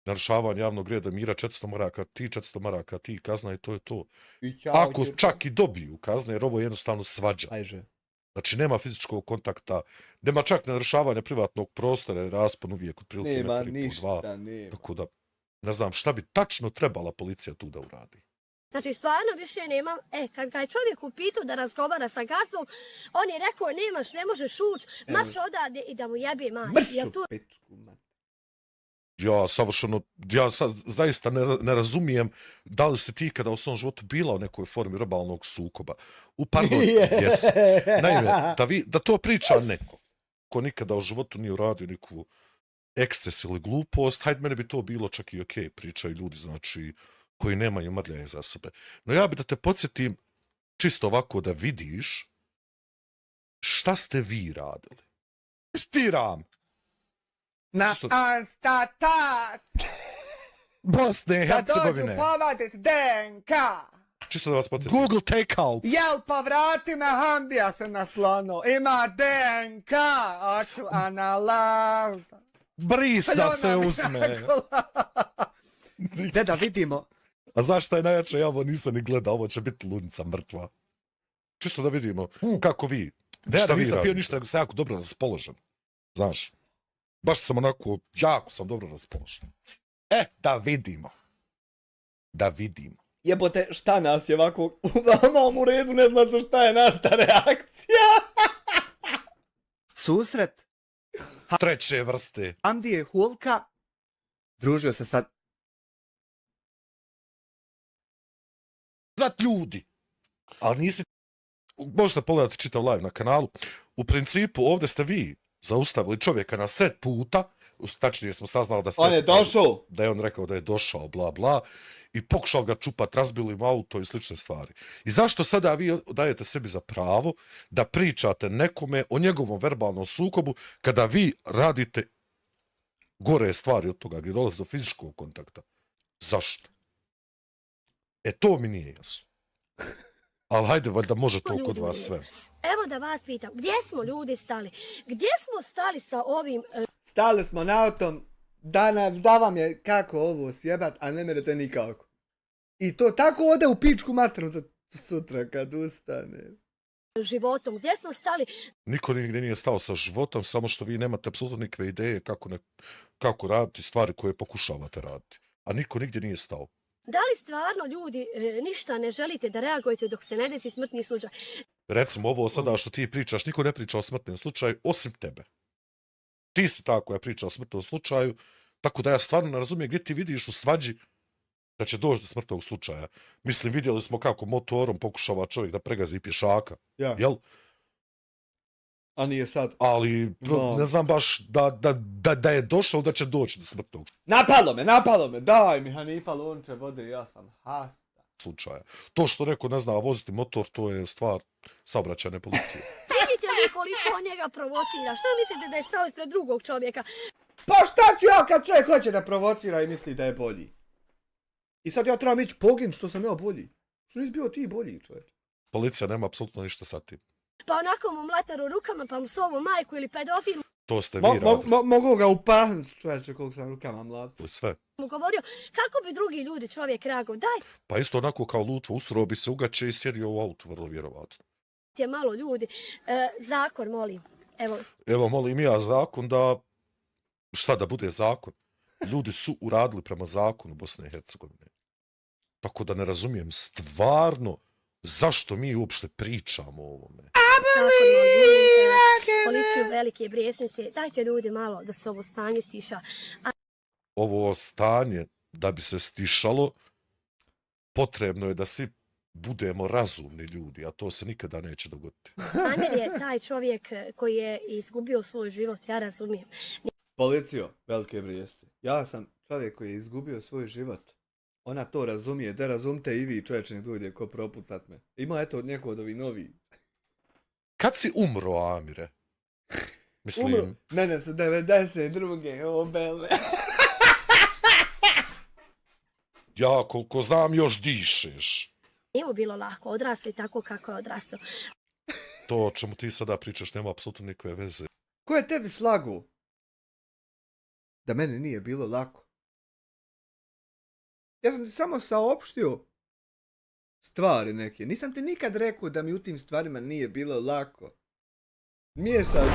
narušavanje javnog reda mira 400 maraka ti, 400 maraka ti, kazna i to je to. Ako čak i dobiju kazne, jer ovo je jednostavno svađa. Znači nema fizičkog kontakta, nema čak narušavanja privatnog prostora, jer raspon uvijek otprilike Nema 1,5 ništa, 2. nema. Tako da, ne znam šta bi tačno trebala policija tu da uradi. Znači, stvarno više nemam, kad ga je čovjek upitao da razgovara sa gazdom, on je rekao, ne možeš ući, marš odavde i da mu jebe mać. Mršu pičku, man. Ja savršeno, ja sad zaista ne razumijem da li se ti kada u svom životu bila u nekoj formi verbalnog sukoba. Pardon, jesi. Naime, da to priča neko ko nikada u životu nije uradio neku eksces ili glupost, hajde mene bi to bilo čak i okej, pričaju ljudi, znači, koji nemaju mrljaje za sebe. No ja bi da te podsjetim čisto ovako da vidiš šta ste vi radili. Stiram! Na Anstatat! Bosne i Da Hercegovine. dođu povadit DNK! Čisto da vas podsjetim. Google takeout. Jel, pa vrati me, Hamdija se naslono. Ima DNK! Hoću analaza. Bris da se uzme. Da vidimo. A znaš šta je najjače? Ja ovo nisam ni gledao, ovo će biti ludnica mrtva. Čisto da vidimo kako vi. Da nisam pio ništa, nego sam jako dobro raspoložen. Znaš, baš sam onako, jako sam dobro raspoložen. Da vidimo. da vidimo. Jebote, šta nas je ovako u redu, ne zna se šta je naša reakcija. Susret Treće vrste. Andije Hulka družio se sad. Zat ljudi. Ali nisi... Možete pogledati čitav live na kanalu. U principu ovdje ste vi zaustavili čovjeka na set puta. Tačnije smo saznali da ste... On je došao. Da je on rekao da je došao, bla bla. I pokušao ga čupat, razbili mu auto i slične stvari. I zašto sada vi dajete sebi za pravo da pričate nekome o njegovom verbalnom sukobu kada vi radite gore stvari od toga gdje dolazi do fizičkog kontakta? Zašto? To mi nije jasno. Ali hajde, valjda može to kod vas sve. Evo da vas pitam, gdje smo ljudi stali? Gdje smo stali sa ovim... Stali smo na autom, da vam je kako ovo sjebat, a ne merete nikako. I to tako ode u pičku materinu za sutra kad ustane. životom, gdje smo stali? Niko nigdje nije stao sa životom, samo što vi nemate apsolutno nikakve ideje kako raditi stvari koje pokušavate raditi. A niko nigdje nije stao. Da li stvarno ljudi ništa ne želite da reagujete dok se ne desi smrtni slučaj? Recimo ovo sada što ti pričaš, niko ne priča o smrtnom slučaju osim tebe. Ti si ta koja priča o smrtnom slučaju, tako da ja stvarno ne razumijem gdje ti vidiš u svađi da će doći do smrtnog slučaja. Mislim, vidjeli smo kako motorom pokušava čovjek da pregazi pješaka. Ja. Jel? A nije sad. Ali ne znam baš da je došao da će doći do smrtnog Napalo me, daj mi Hanifa lonče vode, ja sam hasta. slučaja. To što neko ne zna voziti motor, to je stvar saobraćajne policije. Vidite li koliko on njega provocira? Što mislite da je stao ispred drugog čovjeka? Pa šta ću ja kad čovjek hoće da provocira i misli da je bolji? I sad ja trebam ići pogin što sam ja bolji. Što nisi bio ti bolji, čovječ? Policija nema apsolutno ništa sa tim. Pa onako mu mlataru rukama, pa mu sovu majku ili pedofil To ste vi radili. Mogu ga upahnuti, čovječe, koliko sam rukama mlatio. Sve. mu govorio kako bi drugi ljudi čovjek reagovao. Pa isto onako kao Lutvo usro bi se ugaće i sjedio u autu, vrlo vjerovatno. Dajte malo ljudi. Zakon, molim. Evo, molim ja zakon da... Šta da bude zakon? Ljudi su uradili prema zakonu Bosne i Hercegovine. Tako da ne razumijem stvarno zašto mi uopšte pričamo o ovome. Policiju Velike Brijesnice, dajte ljudi malo da se ovo stanje stiša. Ovo stanje, da bi se stišalo, potrebno je da svi budemo razumni ljudi, a to se nikada neće dogoditi. Amir je taj čovjek koji je izgubio svoj život, ja razumijem. Policijo, Velike Brijesnice, ja sam čovjek koji je izgubio svoj život. Ona to razumije, da razumite i vi, čovječe, nek dođe ko propucat me. Ima eto neko od ovih novih. Kad si umro, Amire? Mislim... Umro. Mene su 92. obele. Ja, koliko znam, još dišeš. Nije mu bilo lako, odrasli tako kako je odrastao. To o čemu ti sada pričaš nema apsolutno nikakve veze. Ko je tebi slagu? Da meni nije bilo lako. Ja sam ti samo saopštio stvari neke. Nisam ti nikad rekao da mi u tim stvarima nije bilo lako. Miješaj.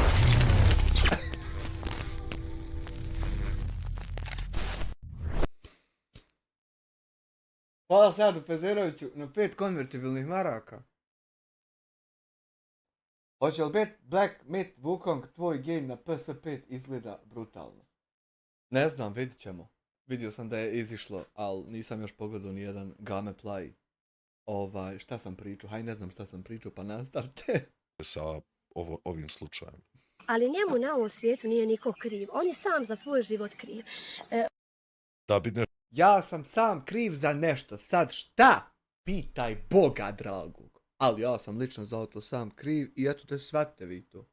Hvala Sadu Pezeroviću na 5 konvertibilnih maraka. Hoće li bet Black Myth Wukong tvoj game na PS5 izgleda brutalno? Ne znam, vidit ćemo. Vidio sam da je izišlo, ali nisam još pogledao ni jedan gameplay. Šta sam pričao? Haj, ne znam šta sam pričao, pa nastavite. Sa ovim slučajem. Ali njemu na ovom svijetu nije niko kriv. On je sam za svoj život kriv. Da bi ne... Ja sam sam kriv za nešto. Sad šta? Pitaj Boga dragog. Ali ja sam lično za to sam kriv i eto te shvatite vi to.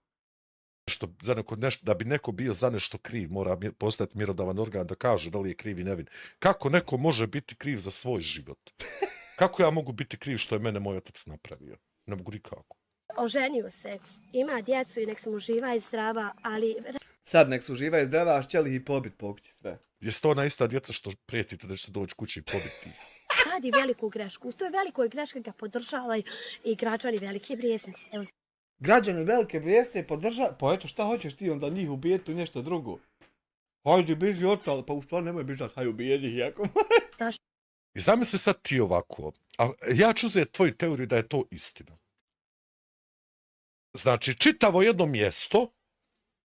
Da bi neko bio za nešto kriv, mora postati mjerodavan organ da kaže da li je kriv i nevin. Kako neko može biti kriv za svoj život? Kako ja mogu biti kriv što je mene moj otac napravio? Ne mogu nikako. Oženio se, ima djecu i nek se mu živa i zdrava, ali... Sad nek se uživa i zdrava, a šćeli ih pobit pokući sve. Jesi to ona ista djeca što prijetite da će se doći kući i pobiti? Radi veliku grešku. U toj velikoj greški ga podržavaju i građani Velike Brijesnice. Građani Velike Brijesnice podržavaju... Pa eto šta hoćeš ti onda njih ubijeti u nešto drugo? Hajde biži otale, pa u stvari nemoj bižat, haj ubijeti ih jako. I zamisli sad ti ovako, a ja ću uzeti tvoju teoriju da je to istina. Znači, čitavo jedno mjesto,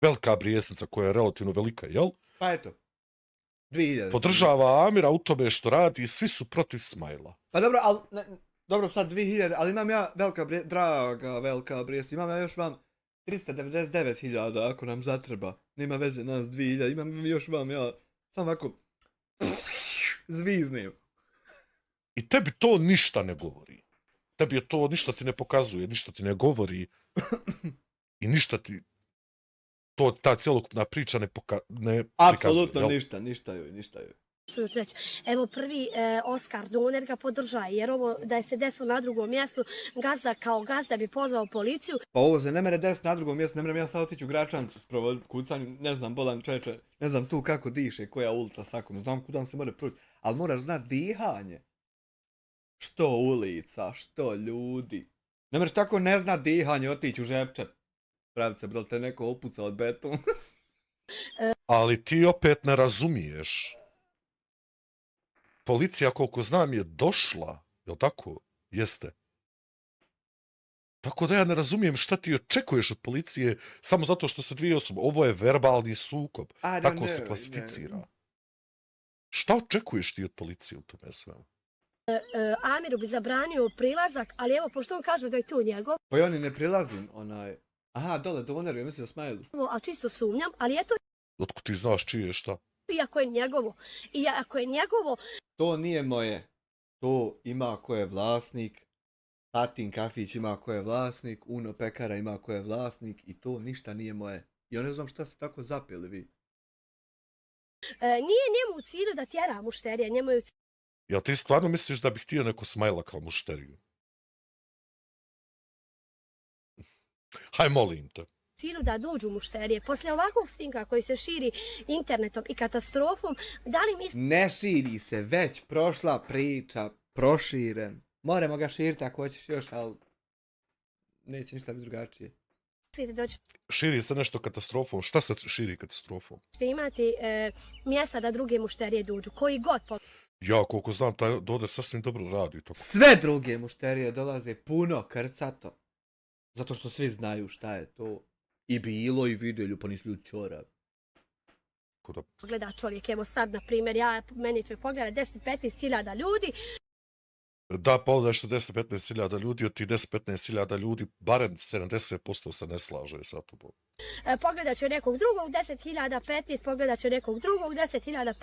Velika Brijesnica koja je relativno velika, jel? Pa eto, 2000. Podržava Amira u tome što radi i svi su protiv Smajla. Pa dobro, ali, dobro sad 2000, ali imam ja draga Velika Brijesnica, imam ja još vam 399.000 ako nam zatreba. Nema veze nas 2000, imam još vam ja, samo ovako, zviznim. I tebi to ništa ne govori. Tebi je to ništa ti ne pokazuje, ništa ti ne govori. I ništa ti... ta cjelokupna priča ne prikazuje. Apsolutno jel? ništa joj. Što ću reći, evo prvi Oskar Doner ga podržaje, jer ovo da je se desilo na drugom mjestu, gazda kao gazda bi pozvao policiju. Pa ovo se ne mere desiti na drugom mjestu, ne merem ja sad otići u Gračancu sprovoditi kucanju, ne znam, bolan čeče, ne znam tu kako diše, koja ulica sakom, znam kuda se mora proći, ali moraš znati dihanje. Što ulica, što ljudi. Ne mereš tako ne zna dihanje, otići u Žepče. Pravice, da li te neko opuca od beton? Ali ti opet ne razumiješ. Policija, koliko znam, je došla, jel tako? Jeste. Tako da ja ne razumijem šta ti očekuješ od policije samo zato što se dvije osobe. Ovo je verbalni sukob. Tako se klasificira. Šta očekuješ ti od policije u tome svemu? Amiru bi zabranio prilazak, ali evo, pošto on kaže da je to njegov, Pa ja ni ne prilazim, onaj... Aha, dole, Doneru, ja mislim da Smajlu. a čisto sumnjam, ali eto, Otko ti znaš čije šta? iako je njegovo. I ako je njegovo, To nije moje. To ima ko je vlasnik. Tatin kafić ima ko je vlasnik. Uno pekara ima ko je vlasnik. I to ništa nije moje. I ja ne znam šta ste tako zapeli vi. nije njemu u cilju da tjera mušterija, njemu je u Jel ti stvarno misliš da bih htio neko Smajla kao mušteriju? Haj, molim te. cilju da dođu mušterije. Poslije ovakvog snimka koji se širi internetom i katastrofom, da li mislite Ne širi se, već prošla priča. Proširen. Moramo ga širiti ako hoćeš još, ali... Neće ništa biti drugačije. da ćete Širi se nešto katastrofom. Šta se širi katastrofom? imati mjesta da druge mušterije dođu, koji god Ja, koliko znam, taj Doder sasvim dobro radi to. Sve druge mušterije dolaze puno krcato. Zato što svi znaju šta je to. I bilo i vidjeli, pa nisu ljudi čoravi. gleda čovjek. Evo sad, na primjer, meni će pogleda 10-15 hiljada ljudi, Da pogledaš 10-15 hiljada ljudi, od tih 10-15 hiljada ljudi, barem 70% se ne slaže sa tobom. pogledat će nekog drugog 10.015, pogledat će nekog drugog 10.015,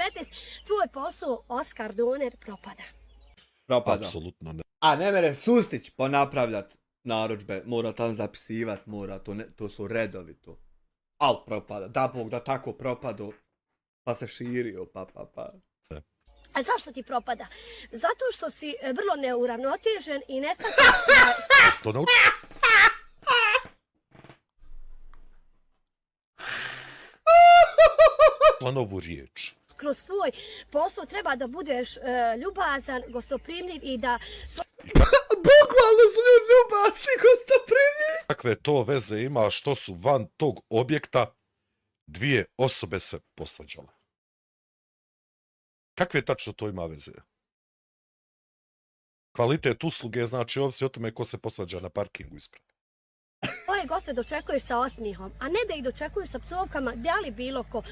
tvoj posao, Oskar Doner, propada. Propada. Apsolutno ne. A ne mere Sustić ponapravljat narudžbe, mora tam zapisivat, mora, to su redovi to. Al propada, da Bog da tako propado, pa se širio, pa. A zašto ti propada? Zato što si vrlo neuravnotežen i ne Jesi to naučio? Novu riječ. kroz tvoj posao treba da budeš ljubazan, gostoprimljiv i da... Bukvalno su ljudi ljubazni, gostoprimljivi. Kakve to veze ima što su van tog objekta dvije osobe se posvađale? Kakve tačno to ima veze? Kvalitet usluge znači ovisi o tome ko se posvađa na parkingu ispred. Tvoje goste dočekuješ sa osmihom, a ne da ih dočekuješ sa psovkama, da li bilo ko.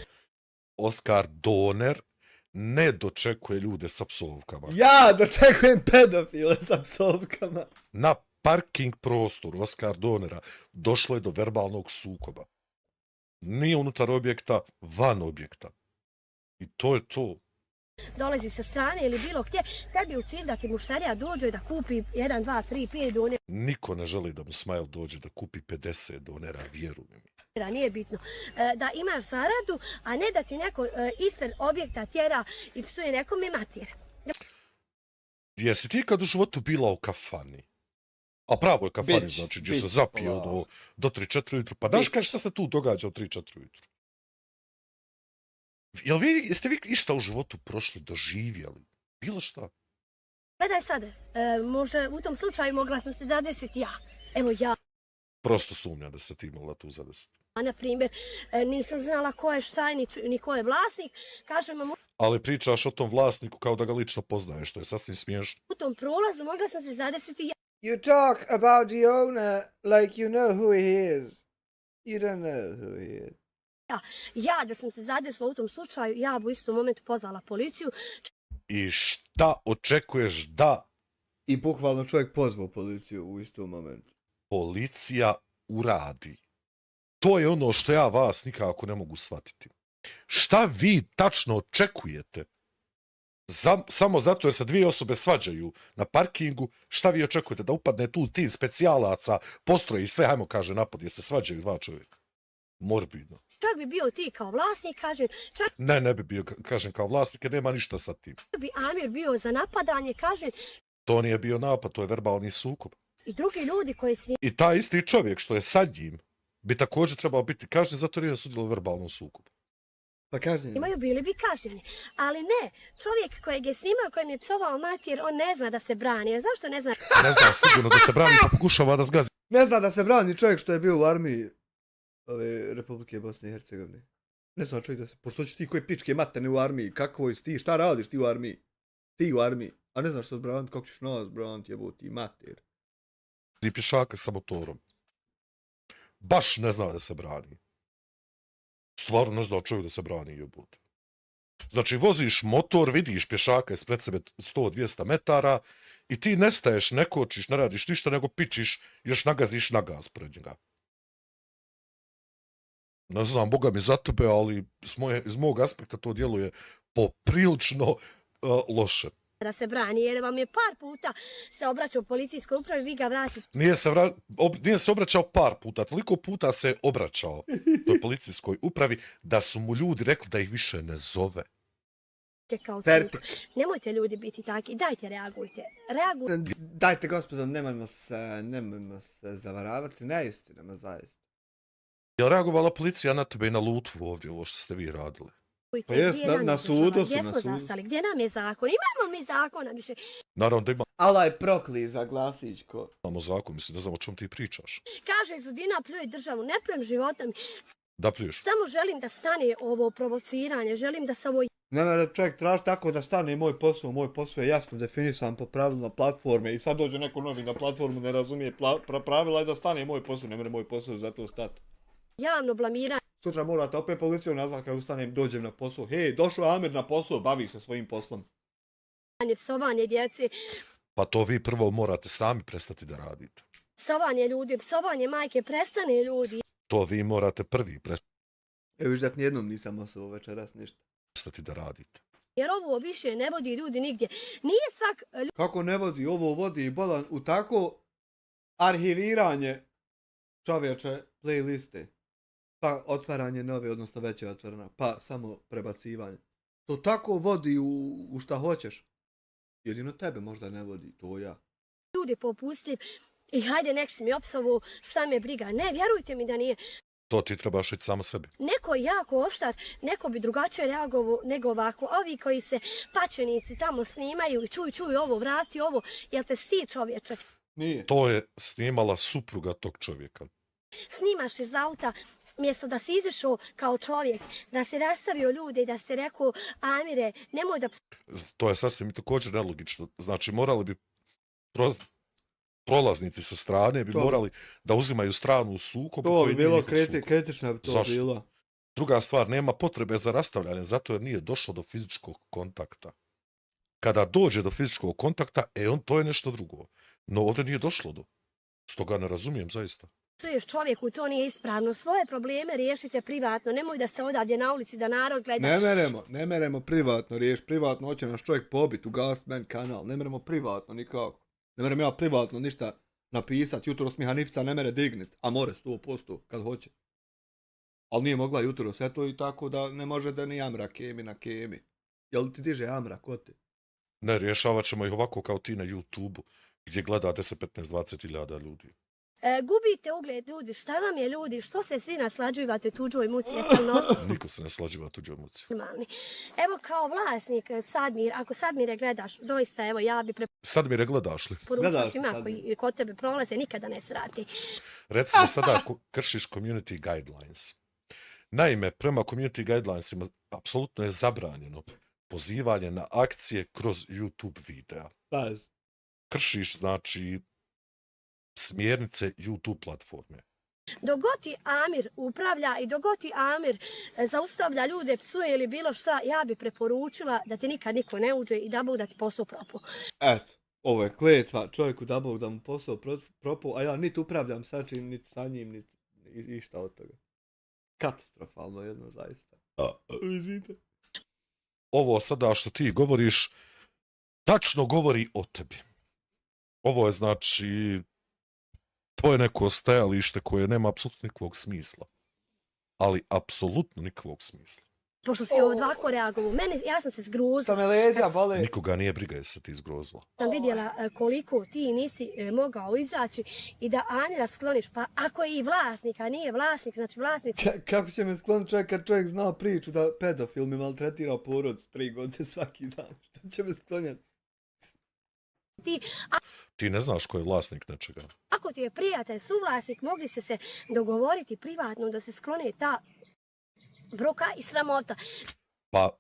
Oskar Doner ne dočekuje ljude sa psovkama. Ja dočekujem pedofile sa psovkama. Na parking prostoru Oskar Donera došlo je do verbalnog sukoba. Nije unutar objekta, van objekta. I to je to. Dolazi sa strane ili bilo gdje, tebi u cilj da ti mušterija dođe da kupi 1, 2, 3, 5 donera, Niko ne želi da mu Smajl dođe da kupi 50 donera, vjeruj mi. nije bitno. Da imaš zaradu, a ne da ti neko ispred objekta tjera i psuje nekom i matir. Jesi ti kad u životu bila u kafani? A pravo je kafani, Bić, znači, gdje bić, se zapije polako. do 3-4 ujutru. Pa daš Bić. kaj šta se tu događa u 3-4 ujutru? Jeste vi išta u životu prošli, doživjeli? Bilo šta? Gledaj sad, može u tom slučaju mogla sam se zadesiti ja. Evo ja, Prosto sumnja da se ti imala tu zadesiti. na primjer, nisam znala ko je šta ni ko je vlasnik. Kažem vam, Ali pričaš o tom vlasniku kao da ga lično poznaješ, što je sasvim smiješno. U tom prolazu mogla sam se zadesiti You talk about the owner like you know who he is. You don't know who he is. ja da sam se zadesila u tom slučaju, ja bi u istom momentu pozvala policiju. I šta očekuješ da I bukvalno čovjek pozvao policiju u istom momentu. policija uradi? To je ono što ja vas nikako ne mogu shvatiti. Šta vi tačno očekujete? Samo zato jer se dvije osobe svađaju na parkingu, šta vi očekujete? Da upadne tu tim specijalaca, postroji sve, hajmo kaže, napad jer se svađaju dva čovjeka. Morbidno. Čak bi bio ti kao vlasnik, kažem, čak Ne bi bio, kažem, kao vlasnik, jer nema ništa sa tim. bi Amir bio za napadanje, kažem, To nije bio napad, to je verbalni sukob. i drugi ljudi koji s I taj isti čovjek što je sa njim bi također trebao biti kažnjen zato jer je sudjelovao u verbalnom sukobu. Pa kažnjen. imaju bili bi kažnjeni. Ali ne, čovjek kojeg je snimao, kojem je psovao mati, jer on ne zna da se brani. A zašto ne zna? Ne znam, sigurno da se brani pa pokušava da zgazi. Ne zna da se brani čovjek što je bio u armiji Republike Bosne i Hercegovine. Ne zna čovjek da se... Pošto će ti koji pičke matene u armiji, kakvoj si ti, šta radiš ti u armiji? Ti u armiji. A ne znaš što braniti, kako ćeš nas braniti, jebote, mater. Pješaka sa motorom. Baš ne zna da se brani. Stvarno ne zna čovjek da se brani, jebote. Znači, voziš motor, vidiš pješaka ispred sebe 100-200 metara i ti nestaješ, ne kočiš, ne radiš ništa, nego pičiš, još nagaziš na gaz pred njega. Ne znam, Boga mi za tebe, ali iz mog aspekta to djeluje poprilično loše. Da se brani, jer vam je par puta se obraćao policijskoj upravi, vi ga vratite Nije se obraćao par puta, toliko puta se obraćao toj policijskoj upravi da su mu ljudi rekli da ih više ne zove. kao Fertik. cuk. Nemojte ljudi biti taki, dajte reagujte. Reagujte. Dajte gospodo, nemojmo se zavaravati neistinama zaista. Je li reagovala policija na tebe i na Lutvu ovdje, ovo što ste vi radili? Pa jest, Gdje nam je na država? sudu su, Gdje na smo sudu. zastali? Gdje nam je zakon? Imamo mi zakona više. Naravno da Allah je prokli za glasićko. imamo zakon, mislim, ne znam o čemu ti pričaš. Kaže Zudina pljuje državu, ne pljujem životom. Da pljuješ? Samo želim da stane ovo provociranje, želim da se ovo Ne mere čovjek traži tako da stane moj posao je jasno definisan po pravilima platforme i sad dođe neko novi na platformu, ne razumije pravila i da stane moj posao, ne mere moj posao zato stati. javno blamiranje. Sutra morate opet policiju nazvati kad ustanem, dođem na posao. Hej, došao Amir na posao, bavi se svojim poslom. Psovanje djece, Pa to vi prvo morate sami prestati da radite. psovanje ljudi, psovanje majke, prestane ljudi. To vi morate prvi Evo viš da nijednom nisam osao večeras ništa. prestati da radite. Jer ovo više ne vodi ljudi nigdje. Nije svak Kako ne vodi, ovo vodi bolan u tako arhiviranje čovječe playliste. Pa otvaranje nove, odnosno veće otvorena, pa samo prebacivanje. To tako vodi u šta hoćeš. Jedino tebe možda ne vodi, to ja. ljudi popustljiv i hajde nek si mi opsovu, šta me briga. Ne, vjerujte mi da nije. To ti trebaš reći samo sebi. Neko je jako oštar, neko bi drugačije reagovao nego ovako. Ovi koji se pačenici tamo snimaju i čuj ovo, vrati ovo, jel te sti čovječe? Nije. To je snimala supruga tog čovjeka. Snimaš iz auta, mjesto da si izašao kao čovjek, da si rastavio ljude i da si rekao, Amire, nemoj da To je sasvim također nelogično. Znači, morali bi prolaznici sa strane bi To- morali da uzimaju stranu u sukobu. To koji bi nije bilo njihov sukob. kritično bi to Zašto? bilo. Druga stvar, nema potrebe za rastavljanje, zato jer nije došlo do fizičkog kontakta. Kada dođe do fizičkog kontakta, to je nešto drugo. No ovdje nije došlo do. Stoga ne razumijem zaista. psuješ čovjeku, to nije ispravno. Svoje probleme riješite privatno, nemoj da se odavdje na ulici da narod gleda. Ne meremo privatno riješ, privatno hoće naš čovjek pobit, ugasit men kanal, ne meremo privatno nikako. Ne merem ja privatno ništa napisat, jutros mi Hanifca ne mere dignit, a more 100% kad hoće. Ali nije mogla jutros, eto i tako da ne može da ni Amra kemi na kemi. Jel ti diže Amra, ko ti? Ne, rješavat ćemo ih ovako kao ti na YouTube-u, gdje gleda 10, 15, 20 hiljada ljudi. Gubite ugled ljudi, šta vam je ljudi, što se svi naslađivate tuđoj muci, jeste li Niko se ne slađiva tuđoj muci. normalni? Evo kao vlasnik Sadmir, ako Sadmire gledaš, doista evo ja bi Sad mi ne gledaš li? preporučila Gledaš svima Sadmir. koji kod tebe prolaze, nikada ne srati. Recimo sada kršiš community guidelines. Naime, prema community guidelinesima apsolutno je zabranjeno pozivanje na akcije kroz YouTube videa. Paz. Kršiš, znači, smjernice YouTube platforme. Dok god ti Amir upravlja i dok god ti Amir zaustavlja ljude, psuje ili bilo šta, ja bi preporučila da ti nikad niko ne uđe i da Bog da ti posao propu. Eto, ovo je kletva čovjeku da Bog da mu posao propu, a ja niti upravljam sa čim, niti sa njim, niti išta od toga. Katastrofalno jedno, zaista. Izvinite. Ovo sada što ti govoriš, tačno govori o tebi. Ovo je znači tvoje neko stajalište koje nema apsolutno nikakvog smisla. Ali apsolutno nikakvog smisla. Pošto si ovako reagovao, ja sam se zgrozila. Što me leđa bole. Nikoga nije briga jer se ti zgrozila. Sam vidjela koliko ti nisi mogao izaći i da Amira skloniš. Pa ako je i vlasnik, a nije vlasnik, znači vlasnik... Kako će me skloniti čovjek kad čovjek zna priču da pedofil mi maltretira porod 3 godine svaki dan? Što će me sklonjati? Ti ne znaš ko je vlasnik nečega. Ako ti je prijatelj, suvlasnik, mogli ste se dogovoriti privatno da se sklone ta bruka i sramota. Pa,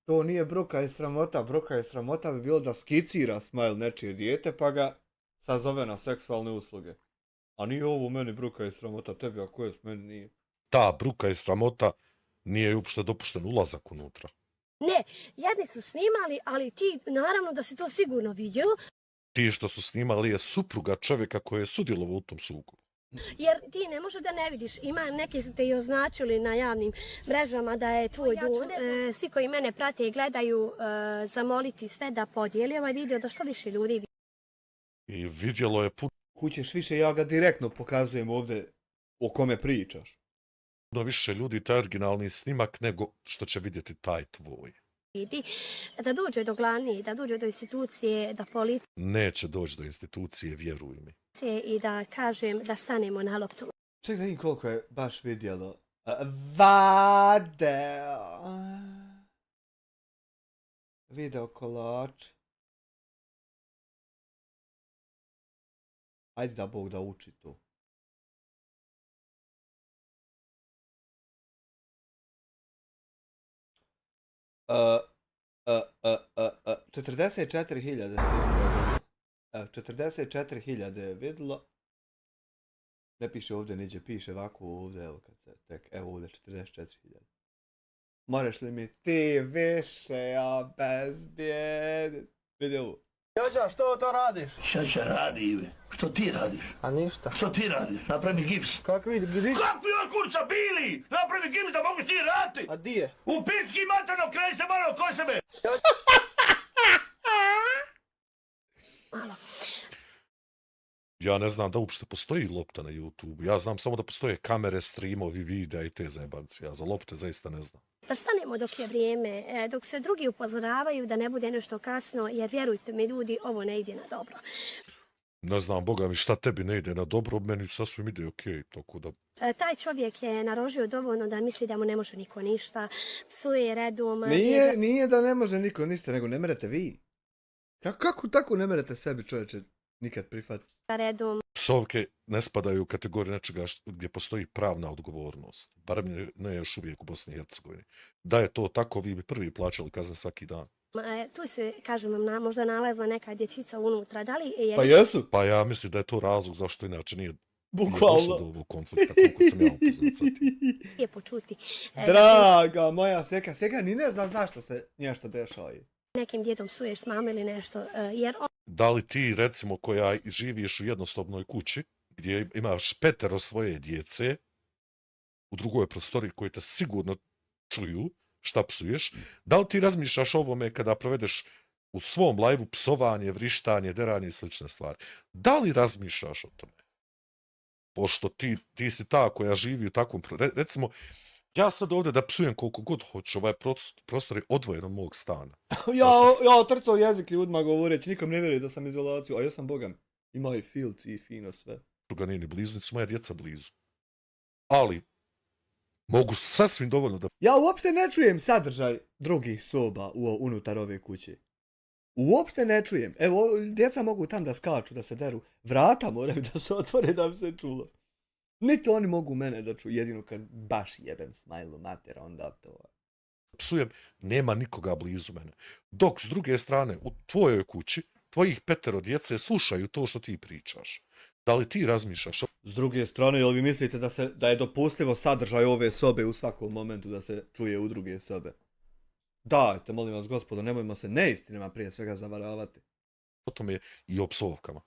To nije bruka i sramota. Bruka i sramota bi bilo da skicira Smile nečije dijete pa ga sazove na seksualne usluge. A nije ovo meni bruka i sramota, tebi ako je, meni nije. ta bruka i sramota nije uopšte dopušten ulazak unutra. Ne, jedni su snimali, ali ti naravno da si to sigurno vidio, Ti što su snimali je supruga čovjeka koji je sudjelovao u tom sukobu. jer ti ne možeš da ne vidiš. Ima neki su te i označili na javnim mrežama da je tvoj dun. Svi koji mene prate i gledaju, zamoliti sve da podijeli ovaj video da što više ljudi vidi. I vidjelo je Kućeš više, ja ga direktno pokazujem ovdje o kome pričaš. puno više ljudi taj originalni snimak nego što će vidjeti taj tvoj. Da dođe do glavni, da dođe do institucije, da policije Neće doći do institucije, vjeruj mi. i da kažem da stanemo na loptu. Ček da vidim koliko je baš vidjelo. Vade. Video kolač. Ajde da Bog da uči to. Uh, 44.000 se vidjelo. 44.000 je vidjelo. Ne piše ovdje niđe, piše ovako ovdje, evo kad se tek, evo ovdje 44.000. Moraš li mi ti više, ja bezbjed. Vidi ovo. Jođa, što to radiš? Šta će radi, Ive? Što ti radiš? A ništa. Što ti radiš? Napravi gips. Kakvi griš? Kakvi od kurca bili? Napravi gips da mogu s njih raditi. A di je? U pipski materno, kreni se malo ko sebe. Malo. Ja ne znam da uopšte postoji lopta na YouTube. Ja znam samo da postoje kamere, streamovi, videa i te zajebanci. Ja za lopte zaista ne znam. Da stanemo dok je vrijeme, dok se drugi upozoravaju da ne bude nešto kasno, jer vjerujte mi ljudi, ovo ne ide na dobro. Ne znam, boga mi, šta tebi ne ide na dobro, meni sasvim ide okej, tako da... Taj čovjek je narožio dovoljno da misli da mu ne može niko ništa, psuje redom. Nije da ne može niko ništa, nego ne merete vi. Kako tako ne merete sebi, čovječe, nikad prihvatiti? Redom. Psovke ne spadaju u kategoriju nečega gdje postoji pravna odgovornost. Barem ne još uvijek u Bosni i Hercegovini. Da je to tako, vi bi prvi plaćali kazne svaki dan. Tu se, kažem vam, možda nalazla neka dječica unutra. Da li je... Pa jesu. Pa ja mislim da je to razlog zašto inače nije Bukvalno. došlo do ovog konflikta, koliko sam ja upoznat sa tim. Je počuti. Draga moja Seka ni ne zna zašto se nešto dešava. Nekim djedom psuješ mamu ili nešto, jer on... Da li ti, recimo, koja živiš u jednosobnoj kući, gdje imaš 5 svoje djece, u drugoj prostoriji koji te sigurno čuju šta psuješ, da li ti razmišljaš o ovome kada provedeš u svom live-u psovanje, vrištanje, deranje i slične stvari? Da li razmišljaš o tome? Pošto ti si ta koja živi u takvom... Recimo, ja sad ovdje da psujem koliko god hoću, ovaj prostor je odvojen od mog stana. Ja trcao jezik ljudima govoreći, nikom ne vjeruje da sam izolaciju, a ja sam bogam. Ima i filci i fino sve. Druga nije ni blizu, niti su moja djeca blizu. Ali, mogu sasvim dovoljno da... Ja uopšte ne čujem sadržaj drugih soba unutar ove kuće. Uopšte ne čujem. Evo, djeca mogu tam da skaču, da se deru. Vrata moraju da se otvore da bi se čulo. Niti oni mogu mene da čuju, jedino kad baš jebem Smile mater, onda to... psujem, nema nikoga blizu mene. Dok, s druge strane, u tvojoj kući, tvojih 5 djece slušaju to što ti pričaš. Da li ti razmišljaš? S druge strane, jel vi mislite da je dopustivo sadržaj ove sobe u svakom momentu da se čuje u druge sobe? Dajte, molim vas gospodo, nemojmo se neistinama prije svega zavaravati. O tome i o psovkama.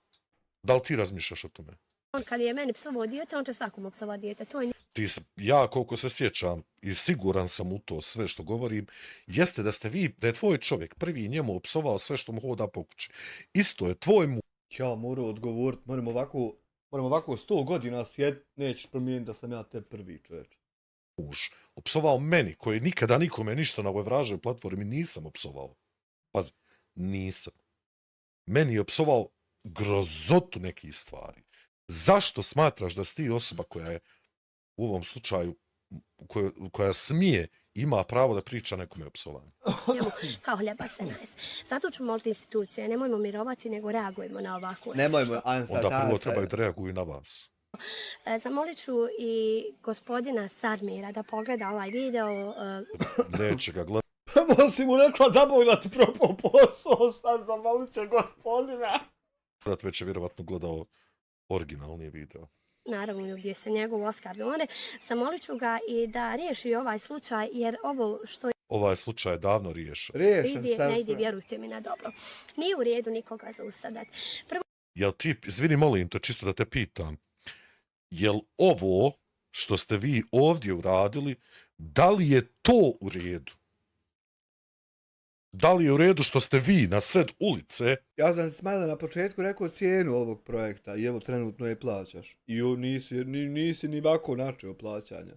Da li ti razmišljaš o tome? On kad je meni psovao dijete, on će svakom psovati dijete. To je Ja koliko se sjećam i siguran sam u to sve što govorim, jeste da je tvoj čovjek prvi njemu opsovao sve što mu hoda po kući. Isto je tvoj Ja moram odgovorit, moram ovako 100 godina sjedit, nećeš promijeniti da sam ja te prvi čovječ. muž opsovao meni, koji nikada nikome ništa na ovoj vražoj platformi nisam opsovao. Pazi, nisam. Meni je opsovao grozotu nekih stvari. Zašto smatraš da si ti osoba koja je u ovom slučaju, koja smije, ima pravo da priča nekome opsovanju? njemu kao hljeba se najs. Zato ću moliti institucije, nemojmo mirovati, nego reagujemo na ovako. Nemojmo, Onda prvo trebaju da reaguju na vas. Zamolit ću i gospodina Sadmira da pogleda ovaj video. Neće ga gledati. Prvo si mu rekla da boj da ti propao posao, sad zamolit će gospodina. Već je vjerovatno gledao originalni video. Naravno, gdje se njegov Oskar done. Zamolit ću ga i da riješi ovaj slučaj, jer ovo što Ovaj slučaj je davno riješen. ne ide, vjerujte mi, na dobro. Nije u redu nikoga zaustavljati. Jel ti, izvini molim te, čisto da te pitam, jel ovo što ste vi ovdje uradili, da li je to u redu? Da li je u redu što ste vi na sred ulice? Ja sam Smajle na početku rekao cijenu ovog projekta i evo trenutno je plaćaš. I nisi ni ovako načeo plaćanja.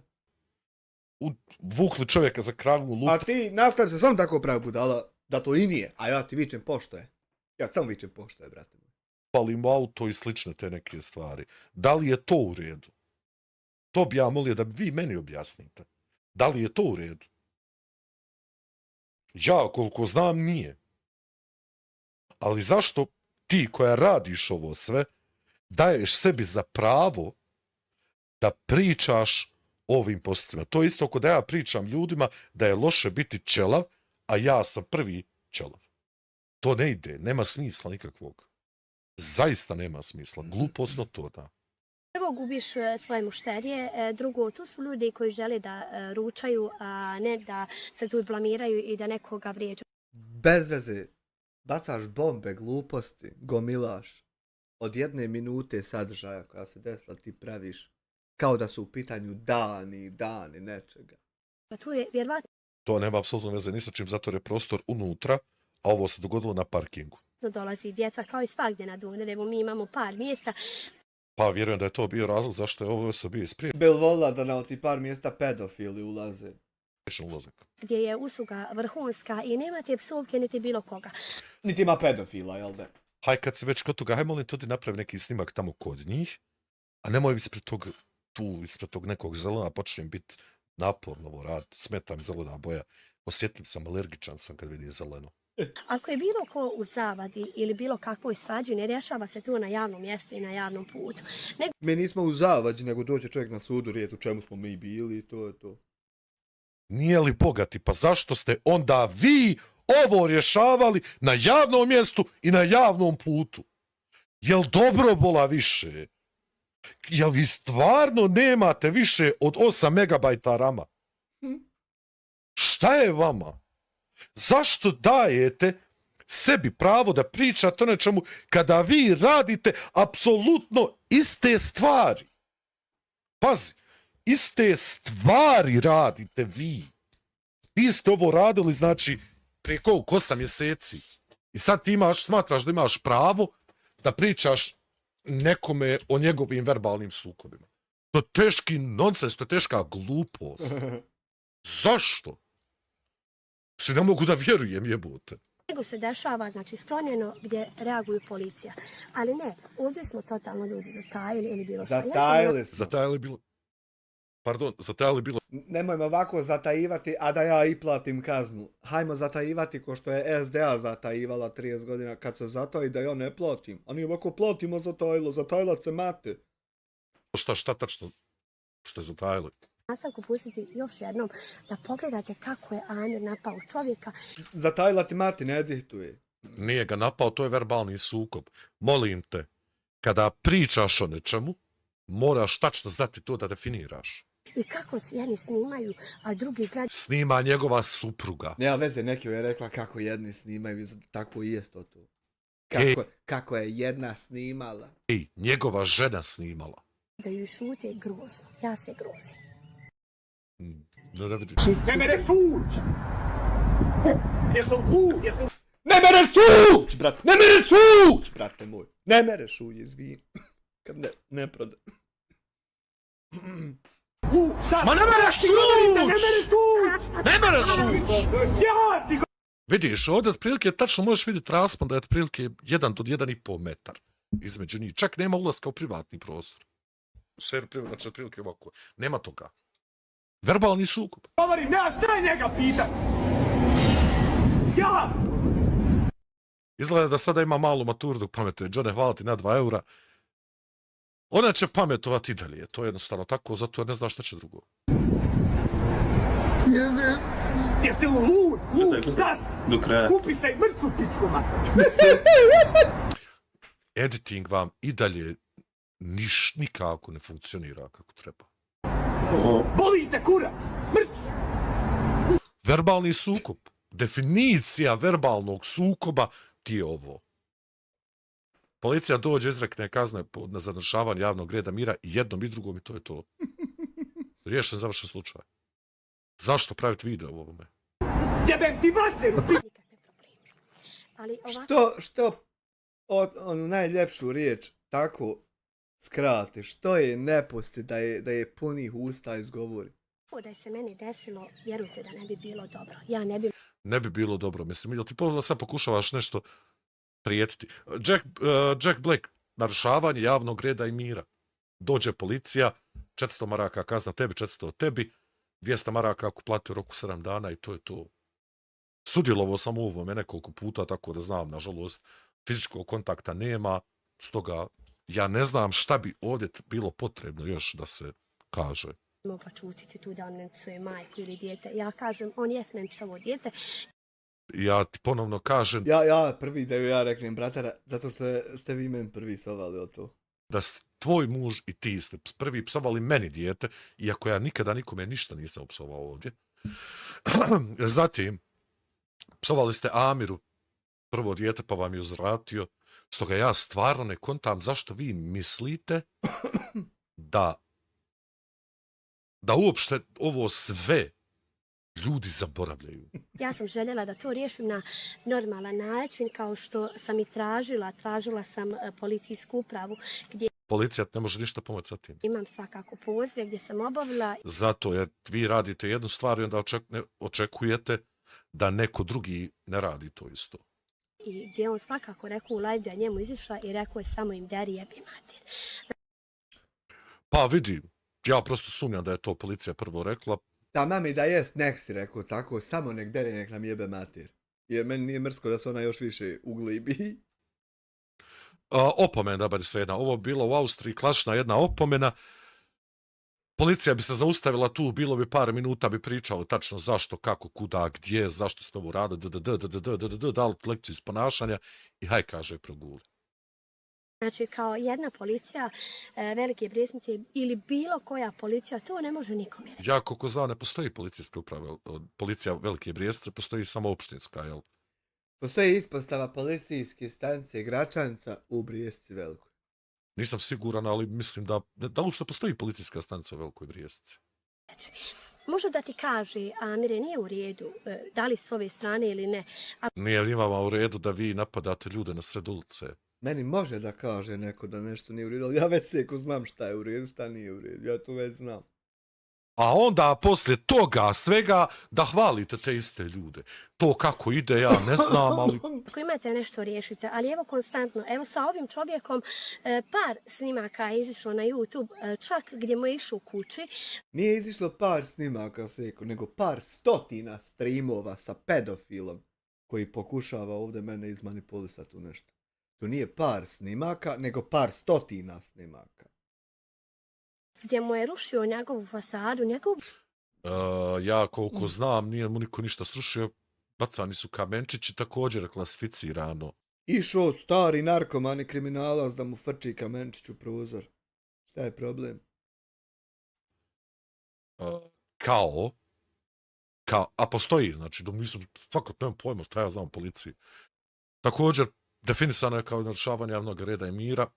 Vukli čovjeka za kragu lupu. A ti nastavi se samo tako pravi budala da to i nije, a ja ti vičem poštoje. Ja samo vičem poštoje, brate. Palim auto i slične te neke stvari. Da li je to u redu? To bi ja molio da vi meni objasnite. Da li je to u redu? Ja, koliko znam, nije. Ali zašto ti koja radiš ovo sve, daješ sebi za pravo da pričaš o ovim postupcima? To je isto ako da ja pričam ljudima da je loše biti čelav, a ja sam prvi čelav. To ne ide, nema smisla nikakvog. Zaista nema smisla. Glupostno to, da. Prvo gubiš svoje mušterije, drugo, tu su ljudi koji žele da ručaju, a ne da se tu blamiraju i da nekoga vrijeđaju. Bez veze. Bacaš bombe, gluposti, gomilaš. Od 1 minute sadržaja koja se desila ti praviš kao da su u pitanju dani nečega. Tu je vjerovatno To nema apsolutno veze ni sa čim, zato je prostor unutra, a ovo se dogodilo na parkingu. dolazi djeca kao i svagdje na Dunav. Evo mi imamo par mjesta. Pa vjerujem da je to bio razlog zašto je ovo osoba bio ispriječen Bel volila da na ti par mjesta pedofili ulaze. ulazak. Gdje je usluga vrhunska i nema te psovke niti bilo koga. Niti ima pedofila, jel da? Haj kad si već kod toga, haj molim to ti napravi neki snimak tamo kod njih, a nemoj ispred tog nekog zelena počnem biti naporno ovo rad, smeta mi zelena boja, osjetljiv sam, alergičan sam kad vidim zeleno. Ako je bilo ko u zavadi ili bilo kakvoj svađi, ne rješava se tu na javnom mjestu i na javnom putu. Mi nismo u zavađi, nego doće čovjek na sudu rijeti u čemu smo mi bili i to je to. Nije li bogati, pa zašto ste onda vi ovo rješavali na javnom mjestu i na javnom putu? Jel dobro bola više? Jel vi stvarno nemate više od 8 megabajta rama? Šta je vama? Zašto dajete sebi pravo da pričate o nečemu kada vi radite apsolutno iste stvari? Pazi, iste stvari radite vi. Vi ste ovo radili, znači, prije koliko 8 mjeseci. I sad ti smatraš da imaš pravo da pričaš nekome o njegovim verbalnim sukobima. To je teški nonsens, to je teška glupost. Zašto? Se ne mogu da vjerujem, jebote. Nego se dešava, znači, sklonjeno gdje reaguju policija. Ali ne, ovdje smo totalno ljudi zatajili ili bilo što. Zatajili smo. Zatajali bilo. Nemojmo ovako zatajivati, a da ja i platim kaznu. Hajmo zatajivati ko što je SDA zatajivala 30 godina kad se zataji da ja ne platim. A nije ovako platimo zatajilo, zatajila se mate. Šta tačno ste zatajili? nastavku pustiti još jednom da pogledate kako je Amir napao čovjeka. Zatajila ti Martin edituje. Nije ga napao, to je verbalni sukob. Molim te, kada pričaš o nečemu, moraš tačno znati to da definiraš. I kako jedni snimaju, a drugi gledaju. Snima njegova supruga. Nema veze, neki je rekla kako jedni snimaju, tako i jest to. Kako je jedna snimala. Ej, njegova žena snimala. Da ju šute grozno. Ja se grozim. Da vidim. Ne mereš uć! Jesu tu, jesu... Ne mereš uć, brat! Ne mereš uć, brate moj! Ne mereš uć, izvini. Kad ne proda. Ma ne mereš uć! Ne mereš uć! Ja ti go... Vidiš, ovdje otprilike tačno možeš vidjeti raspon da je otprilike 1 do 1,5 metar između njih. Čak nema ulaska u privatni prostor. Sve znači otprilike ovako. Nema toga. Verbalni sukob. Govorim, ja šta njega pitan? Ja! Izgleda da sada ima malu maturu dok pametuje. Johne, hvala ti na 2 eura. Ona će pametovati i dalje. To je jednostavno tako, zato jer ne zna šta će drugo. Jeste li lud, šta si? Do kraja. Kupi se i mrcu pičkoma. Editing vam i dalje nikako ne funkcionira kako treba. Boli te kurac, mrć! Verbalni sukob. Definicija verbalnog sukoba ti je ovo. Policija dođe, izrekne kazne za narušavanje javnog reda mira i jednom i drugom i to je to. Riješen, završen slučaj. Zašto praviti video o ovome? Jebem ti materu! Ali ovako... Što onu najljepšu riječ tako skrati, što je ne pusti da je punih usta izgovori. Da je se meni desilo, vjerujte da ne bi bilo dobro. Ja ne bi... Ne bi bilo dobro. Mislim, jel ti sad pokušavaš nešto prijetiti? Jack Black, narušavanje javnog reda i mira. Dođe policija, 400 maraka kazna tebi, 400 tebi, 200 maraka ako plati u roku 7 dana i to je to. Sudjelovao sam u ovome nekoliko puta, tako da znam, nažalost, fizičkog kontakta nema, stoga ja ne znam šta bi ovdje bilo potrebno još da se kaže. Mogla čutiti tu da on ne psuje majku ili dijete. Ja kažem, on jes ne psovo dijete. Ja ti ponovno kažem... Ja prvi da ja reknem, bratara, zato što ste vi meni prvi psovali o to. Da tvoj muž i ti ste prvi psovali meni dijete, iako ja nikada nikome ništa nisam psovao ovdje. Zatim, psovali ste Amiru, prvo dijete, pa vam je uzvratio. Stoga ja stvarno ne kontam zašto vi mislite da uopšte ovo sve ljudi zaboravljaju. Ja sam željela da to riješim na normalan način, kao što sam i tražila sam policijsku upravu gdje Policija ne može ništa pomoći sa tim. imam svakako pozive gdje sam obavila. Zato jer vi radite jednu stvar i onda očekujete da neko drugi ne radi to isto. I gdje on svakako rekao u live da je njemu izišla i rekao je samo im deri jebi mater. Pa vidim, ja prosto sumnjam da je to policija prvo rekla. Da, mami, da jest, nek si rekao tako, samo nek dere, nek nam jebe mater. Jer meni nije mrsko da se ona još više uglibi. Opomena, da se jedna. Ovo bilo u Austriji, klasična jedna opomena. Policija bi se zaustavila tu, bilo bi par minuta, bi pričao tačno zašto, kako, kuda, gdje, zašto ste ovo rade, dali lekciju iz ponašanja i haj kaže proguli. Znači, kao jedna policija Velike Brijesnice ili bilo koja policija, to ne može nikome. Ja, koliko znam, ne postoji policijska uprava, policija Velike Brijesnice, postoji samo opštinska, jel? Postoji ispostava policijske stanice Gračanica u Brijesci Velikoj. Nisam siguran, ali mislim da uopšte postoji policijska stanica u Velikoj Brijesnici. Može da ti kaže, Amire, nije u redu, da li s ove strane ili ne. Nije li vama u redu da vi napadate ljude na sred ulice? Meni može da kaže neko da nešto nije u redu, ali ja već seko znam šta je u redu, šta nije u redu, ja to već znam. A onda poslije toga svega da hvalite te iste ljude. To kako ide, ja ne znam, ali... Ako imate nešto riješite, ali evo konstantno, evo sa ovim čovjekom par snimaka je izišlo na YouTube, čak gdje mu je išao u kući. Nije izišlo par snimaka, seko, nego par stotina streamova sa pedofilom koji pokušava ovdje mene izmanipulisati u nešto. To nije par snimaka, nego par stotina snimaka. gdje mu je rušio njegovu fasadu, njegovu... Ja koliko znam, nije mu niko ništa srušio, bacani su kamenčići, također klasificirano. Išao stari narkoman i kriminalac da mu frči kamenčić u prozor. Šta je problem? Kao, a postoji, znači, da nisam, fakat nemam pojma, šta ja znam u policiji. Također, definisano je kao narušavanje javnog reda i mira.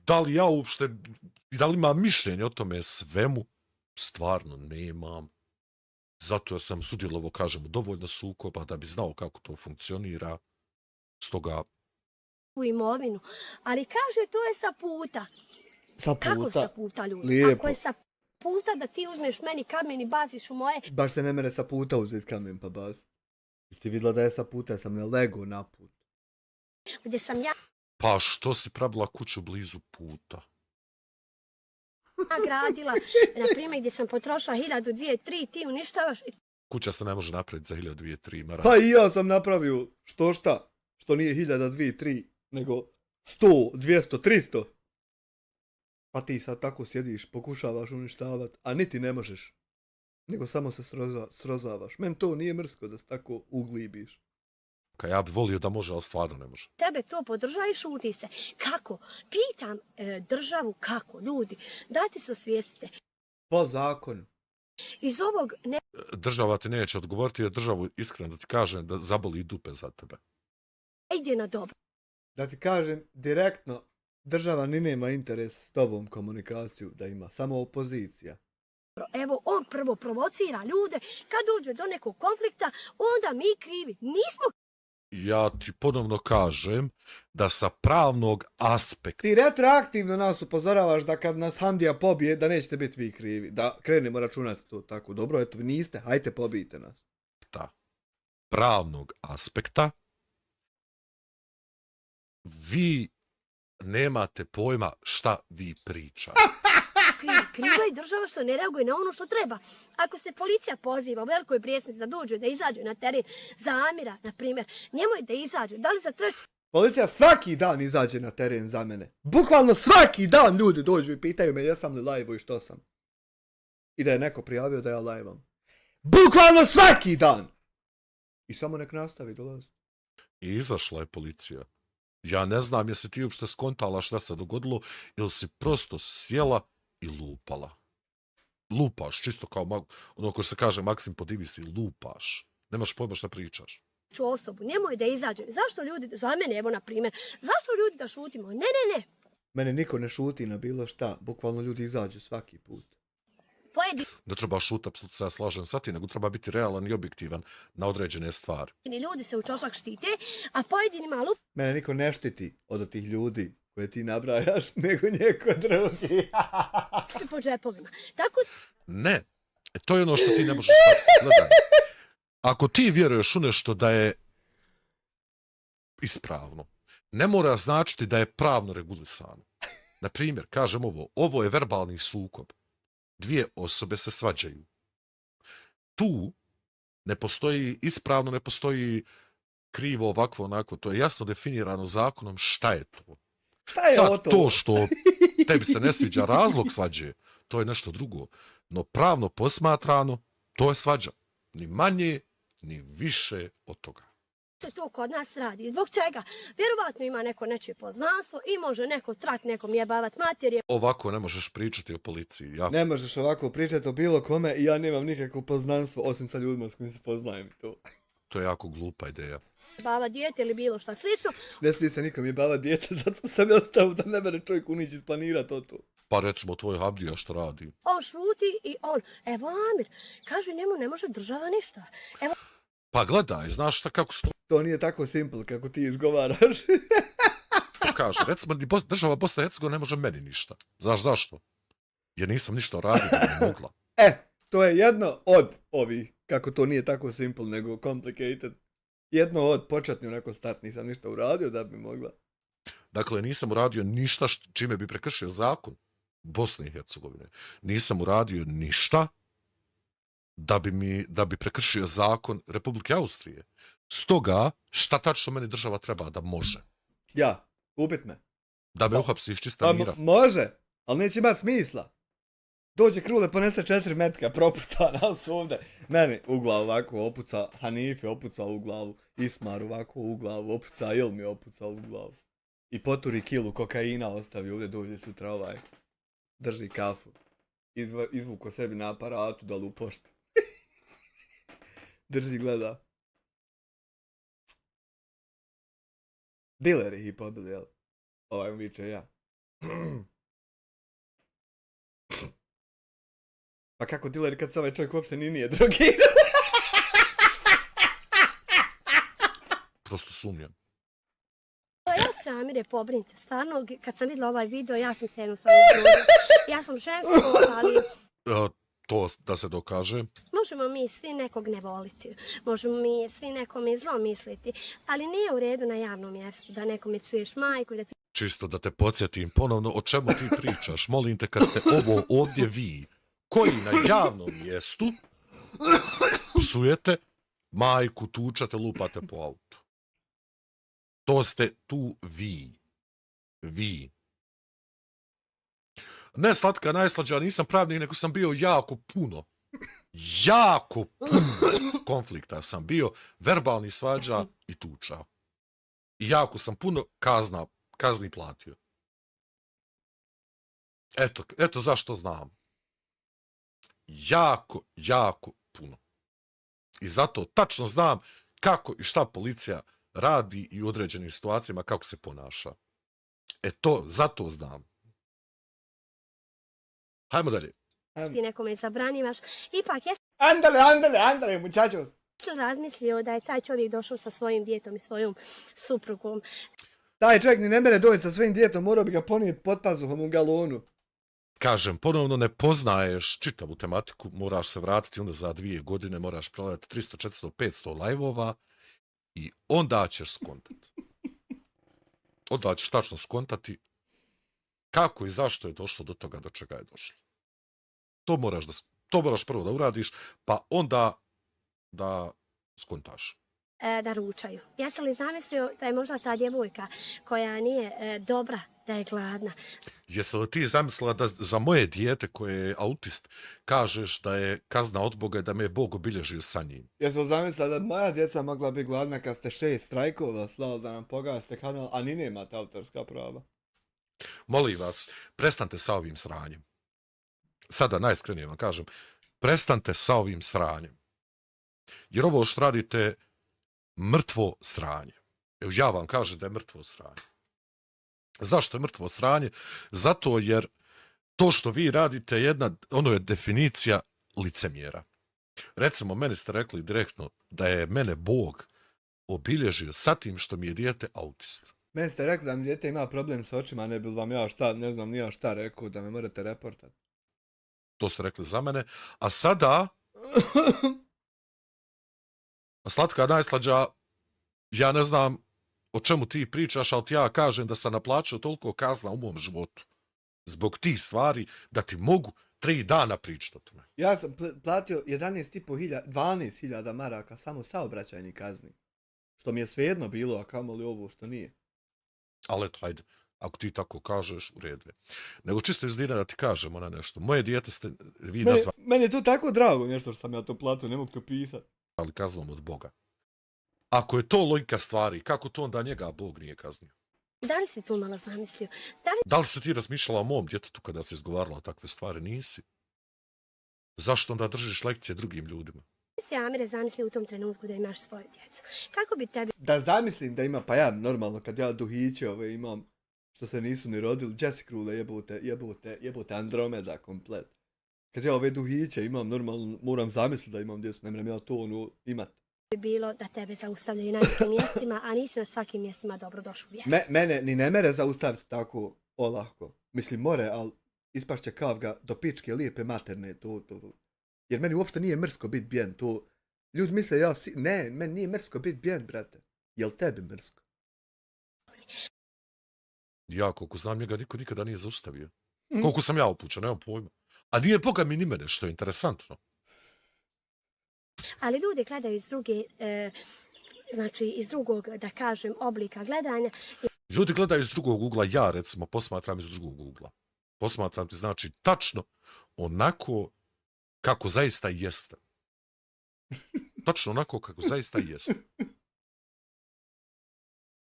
Da li ja uopšte, da li imam mišljenje o tome svemu? Stvarno nemam. Zato jer sam sudjelovao, kažemo, dovoljno sukoba da bi znao kako to funkcionira. Stoga... u imovinu. Ali kaže, to je sa puta. Sa puta? Kako sa puta, ljudi? Lijepo. Ako je sa puta da ti uzmeš meni kamen i baciš u moje... Baš se ne mere sa puta uzeti kamen pa bas. Jesi vidjela da je sa puta, sam ne lego na put. Gdje sam ja Pa što si pravila kuću blizu puta? gradila, na primjer, gdje sam potrošila 1000, 2, 3, ti uništavaš... Kuća se ne može napraviti za 1000, 2, 3 mara. Pa i ja sam napravio šta? Što nije 1000, 2, 3, nego 100, 200, 300. Pa ti sad tako sjediš, pokušavaš uništavati, a niti ne možeš. Nego samo se srozavaš. Men to nije mrsko da se tako uglibiš. Ja bi volio da može, ali stvarno ne može. Tebe to podržava i šuti se. Kako? Pitam državu kako, ljudi. Dajte se osvijestite. Po zakonu. Iz ovog ne Država ti neće odgovoriti, jer državu iskreno ti kažem da zaboli dupe za tebe. ide na dobro. Da ti kažem direktno, država ni nema interes s tobom komunikaciju da ima, samo opozicija. Evo, on prvo provocira ljude, kad dođe do nekog konflikta, onda mi krivi. Nismo Ja ti ponovno kažem da sa pravnog aspekta Ti retroaktivno nas upozoravaš da kad nas Hamdija pobije, da nećete biti vi krivi. Da krenemo računati to tako. Dobro, eto, vi niste, hajte pobijte nas. pravnog aspekta vi nemate pojma šta vi pričate. kriva i država što ne reaguje na ono što treba. Ako se policija poziva u velikoj prijesnici da dođe, da izađe na teren za Amira, na primjer, njemu je da izađe. Da li za treći Policija svaki dan izađe na teren za mene. Bukvalno svaki dan ljudi dođu i pitaju me jesam li live i što sam. I da je neko prijavio da ja live-am. Bukvalno svaki dan! I samo nek nastavi dolaziti. I izašla je policija. Ja ne znam jesi ti uopšte skontala šta se dogodilo ili si prosto sjela i lupala. Lupaš, čisto kao ono ko se kaže Maksim Podivisi, lupaš. Nemaš pojma šta pričaš. osobu, njemu je da izađe. Zašto ljudi, za mene evo na primjer, zašto ljudi da šutimo? Ne. Mene niko ne šuti na bilo šta. Bukvalno ljudi izađu svaki put. Ne treba šuti, apsolutno se ja slažem sa ti, nego treba biti realan i objektivan na određene stvari. Pojedini ljudi se u čošak štite, a pojedinima lupi Mene niko ne štiti od tih ljudi koje ti nabrajaš, nego njeko drugi. po džepovima. Tako Ne, to je ono što ti ne možeš sad. Gledaj, ako ti vjeruješ u nešto da je ispravno, ne mora značiti da je pravno regulisano. Na primjer, kažem ovo je verbalni sukob. Dvije osobe se svađaju. Tu ne postoji ispravno, ne postoji krivo, ovakvo, onako. To je jasno definirano zakonom šta je to. Šta je Sad, to? to što tebi se ne sviđa razlog svađe, to je nešto drugo. No pravno posmatrano, to je svađa. Ni manje, ni više od toga. se to kod nas radi. Zbog čega? Vjerovatno ima neko nečije poznanstvo i može neko trak nekom jebavat materije. Ovako ne možeš pričati o policiji. Ja... Ne možeš ovako pričati o bilo kome i ja nemam nikakvo poznanstvo osim sa ljudima s kojim se poznajem i to. To je jako glupa ideja. Jebava dijete ili bilo šta slično. Ne smije se nikom jebava dijete, zato sam ja stavio da ne mere čovjek unići isplanirati to. Pa recimo tvoj Hamdija što radi. On šuti i on, evo Amir, kaže njemu ne može država ništa. Evo, Pa gledaj, znaš šta kako sto... To nije tako simple kako ti izgovaraš. kaže, recimo država Bosna i Hercegovina ne može meni ništa. Znaš zašto? Jer nisam ništa radio da bi mogla. To je jedno od ovih, kako to nije tako simple nego complicated. Jedno od početni onako start, nisam ništa uradio da bi mogla. Dakle, nisam uradio ništa čime bi prekršio zakon Bosne i Hercegovine. Nisam uradio ništa da bi prekršio zakon Republike Austrije. Stoga, šta tačno meni država treba da može? Ja, ubit me. Da me uhapsiš čista mira. Može, ali neće imati smisla. Dođe Krule, ponese 4 metka, propuca nas ovdje. Meni u glavu ovako opuca, Hanifi opuca u glavu, Ismar ovako u glavu, opuca, Ilmi opuca u glavu. I poturi kilu kokaina ostavi ovdje, dođe sutra ovaj. Drži kafu. Izvuko sebi na aparatu dole u pošti. Drži, gleda. Dileri ih pobili, jel? Ovaj mu viče ja. Pa kako dileri kad se ovaj čovjek uopšte ni nije drogirao? Prosto sumnjam. Ja se Amire pobrinite, stvarno, kad sam vidjela ovaj video, ja sam se jednostavno zgrozila. Ja sam žensko, ali To da se dokaže. možemo mi svi nekog ne voliti, možemo mi svi nekome zlo misliti, ali nije u redu na javnom mjestu da nekome psuješ majku i da ti Čisto da te podsjetim ponovno o čemu ti pričaš. Molim te, kad ste ovo ovdje vi, koji na javnom mjestu psujete majku, tučate, lupate po autu. To ste tu vi. Vi. Ne slatka, najslađa, nisam pravnik, nego sam bio jako puno konflikta sam bio, verbalni svađa i tuča. I jako sam puno kazni platio. Eto zašto znam. Jako puno. I zato tačno znam kako i šta policija radi i u određenim situacijama kako se ponaša. Zato znam. Hajmo dalje. nekome zabranjivaš, ipak jesi Andale, muchachos. razmislio da je taj čovjek došao sa svojim djetom i svojom suprugom. Taj čovjek ni ne mere doći sa svojim djetom, morao bi ga ponijeti pod pazuhom u galonu. Kažem, ponovno ne poznaješ čitavu tematiku, moraš se vratiti onda za 2 godine, moraš pregledati 300, 400, 500 live-ova i onda ćeš skontati. Onda ćeš tačno skontati kako i zašto je došlo do toga do čega je došlo. To moraš prvo da uradiš, pa onda da skontaš. Da ručaju. Jesi li zamislio da je možda ta djevojka koja nije dobra, da je gladna? Jesi li ti zamislila da za moje dijete koje je autist kažeš da je kazna od Boga i da me je Bog obilježio sa njim? Jesi li zamislila da moja djeca mogla biti gladna kad ste 6 strajkova slali da nam pogaste kanal, a ni nemate autorska prava? Molim vas, prestanite sa ovim sranjem. Sada najiskrenije vam kažem, prestanite sa ovim sranjem. Jer ovo što radite mrtvo sranje. Evo ja vam kažem da je mrtvo sranje. Zašto je mrtvo sranje? Zato jer to što vi radite ono je definicija licemjera. Recimo, meni ste rekli direktno da je mene Bog obilježio sa tim što mi je dijete autist. Meni ste rekli da mi dijete ima problem s očima, ne bi vam ja šta, ne znam, nija šta rekao, da me morate reportati. To ste rekli za mene. A sada, slatka najslađa, ja ne znam o čemu ti pričaš, ali ti ja kažem da sam naplaćao toliko kazna u mom životu. Zbog tih stvari da ti mogu 3 dana pričati o tome. Ja sam platio 12.000 maraka samo saobraćajni kazni. Što mi je svejedno bilo, a kamoli ovo što nije. Ali eto, hajde, ako ti tako kažeš, u redu je. Nego čisto iz dira da ti kažem ona nešto. Moje dijete ste vi nazvali Meni je to tako drago nešto što sam ja to platio, ne mogu to pisati. kaznom od Boga. Ako je to logika stvari, kako to onda njega Bog nije kaznio? Da li si tu malo zamislio? Da li si ti razmišljala o mom djetetu kada si izgovarala o takve stvari? Nisi. Zašto onda držiš lekcije drugim ljudima? Si Amire zamislio u tom trenutku da imaš svoju djecu? Kako bi tebi Da zamislim da ima, pa ja normalno kad ja duhiće ove imam, što se nisu ni rodili, Jesse Krule, jebote Andromeda komplet. Kad ja ove duhiće imam, normalno moram zamisliti da imam djecu, ne moram ja to imat. bilo da tebe zaustavljaju na nekim mjestima, a nisi na svakim mjestima dobro došao u vjeru? Mene ni ne mere zaustaviti tako olako. Mislim, more, ali ispašće kavga do pičke lijepe materne, to. Jer meni uopšte nije mrsko biti bijen, to. Ljudi misle, ne, meni nije mrsko biti bijen, brate. Jel tebi mrsko? Ja, koliko znam, njega niko nikada nije zaustavio. Koliko sam ja upućen, nemam pojma. A nije Boga mi ni mene, što je interesantno. Ali ljudi gledaju iz druge, znači iz drugog, da kažem, oblika gledanja. Ljudi gledaju iz drugog ugla, ja recimo posmatram iz drugog ugla. Posmatram ti znači tačno onako kako zaista i jeste. Tačno onako kako zaista i jeste.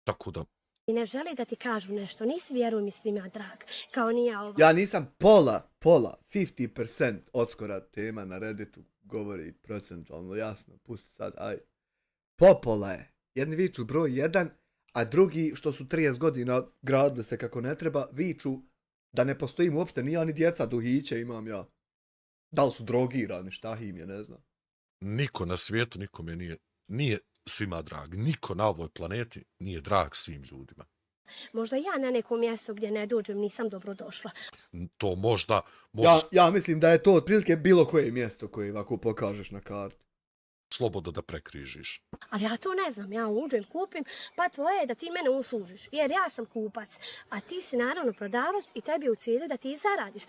Tako da, I ne želi da ti kažu nešto, nisi vjeruj mi svima drag, kao ni ja ovo. Ja nisam pola, 50% odskora tema na Redditu govori procentualno, jasno, pusti sad, aj. Popola je. Jedni viču broj 1, a drugi, što su 30 godina gradili se kako ne treba, viču da ne postojim uopšte, ni ja ni djeca, duhiće imam ja. Da li su drogirani, šta im je, ne znam. niko na svijetu nikome nije svima drag. Niko na ovoj planeti nije drag svim ljudima. Možda ja na nekom mjestu gdje ne dođem nisam dobro došla. To možda Ja mislim da je to otprilike bilo koje mjesto koje ovako pokažeš na karti. slobodno da prekrižiš. Ali ja to ne znam, ja uđem, kupim, pa tvoje je da ti mene uslužiš, jer ja sam kupac, a ti si naravno prodavac i tebi je u cilju da ti zaradiš.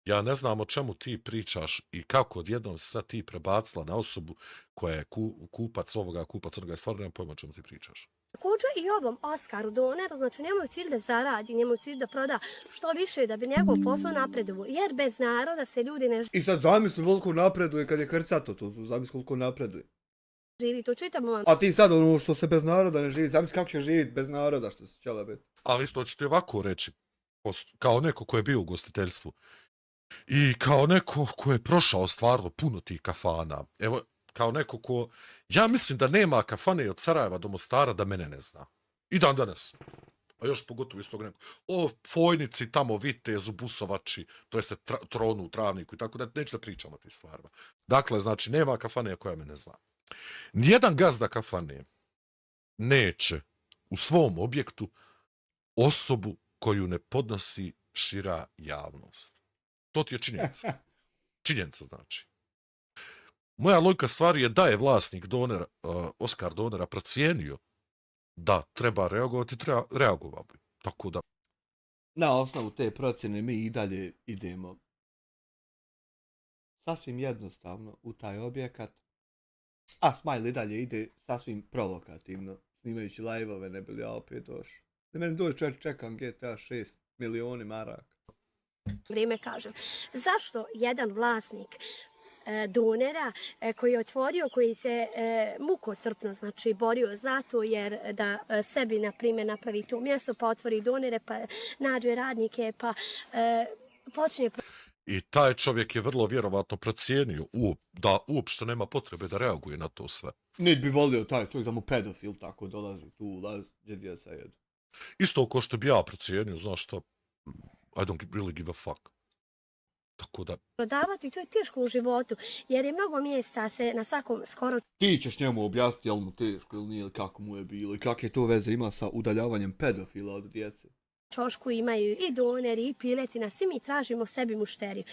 Ja ne znam o čemu ti pričaš i kako odjednom sad ti prebacila na osobu koja je kupac ovoga, kupac onoga, stvarno nemam pojma o čemu ti pričaš. Također i ovom Oskaru Doneru, znači njemu je u cilju da zaradi, njemu je u cilju da proda što više da bi njegov posao napredovao, jer bez naroda se ljudi ne I sad zamisli koliko napreduje kad je krcato to, zamisli koliko napreduje. živi, to čitamo vam. A ti sad ono što se bez naroda ne živi, zamisli kako će živjeti bez naroda što se htjela biti. Ali isto ću ti ovako reći, kao neko ko je bio u gostiteljstvu i kao neko ko je prošao stvarno puno tih kafana, evo, kao neko ko, ja mislim da nema kafane od Sarajeva do Mostara da mene ne zna. I dan danas. A još pogotovo iz tog nekog. O Fojnici, tamo Vitezu, Busovači, to jeste Tronu, Travniku i tako da neću da pričam o tih stvarima. Dakle, znači, nema kafane koja me ne zna. Nijedan gazda kafane neće u svom objektu osobu koju ne podnosi šira javnost. To ti je činjenica. Činjenica znači. Moja logika stvari je da je vlasnik Donera, Oskar Donera procijenio da treba reagovati, reagovao bi. Tako da... Na osnovu te procjene mi i dalje idemo sasvim jednostavno u taj objekat, a Smile i dalje ide sasvim provokativno, snimajući live-ove, ne bi li ja opet došao. Da meni dođe čekam GTA 6 milioni maraka. Vrijeme kažem. Zašto jedan vlasnik Donera koji je otvorio, koji se mukotrpno znači borio za to jer da sebi na primjer napravi to mjesto pa otvori Donere pa nađe radnike pa počne... I taj čovjek je vrlo vjerovatno procijenio da uopšte nema potrebe da reaguje na to sve. Niti bi volio taj čovjek da mu pedofil tako dolazi tu ulaz gdje djeca jedu. Isto ko što bi ja procijenio, znaš što, I don't really give a fuck. Tako da... Prodavati, to je teško u životu, jer je mnogo mjesta se na svakom skoro... Ti ćeš njemu objasniti jel mu teško ili nije, ili kako mu je bilo i kakve to veze ima sa udaljavanjem pedofila od djece. Čošku imaju i doneri i piletina, svi mi tražimo sebi mušteriju.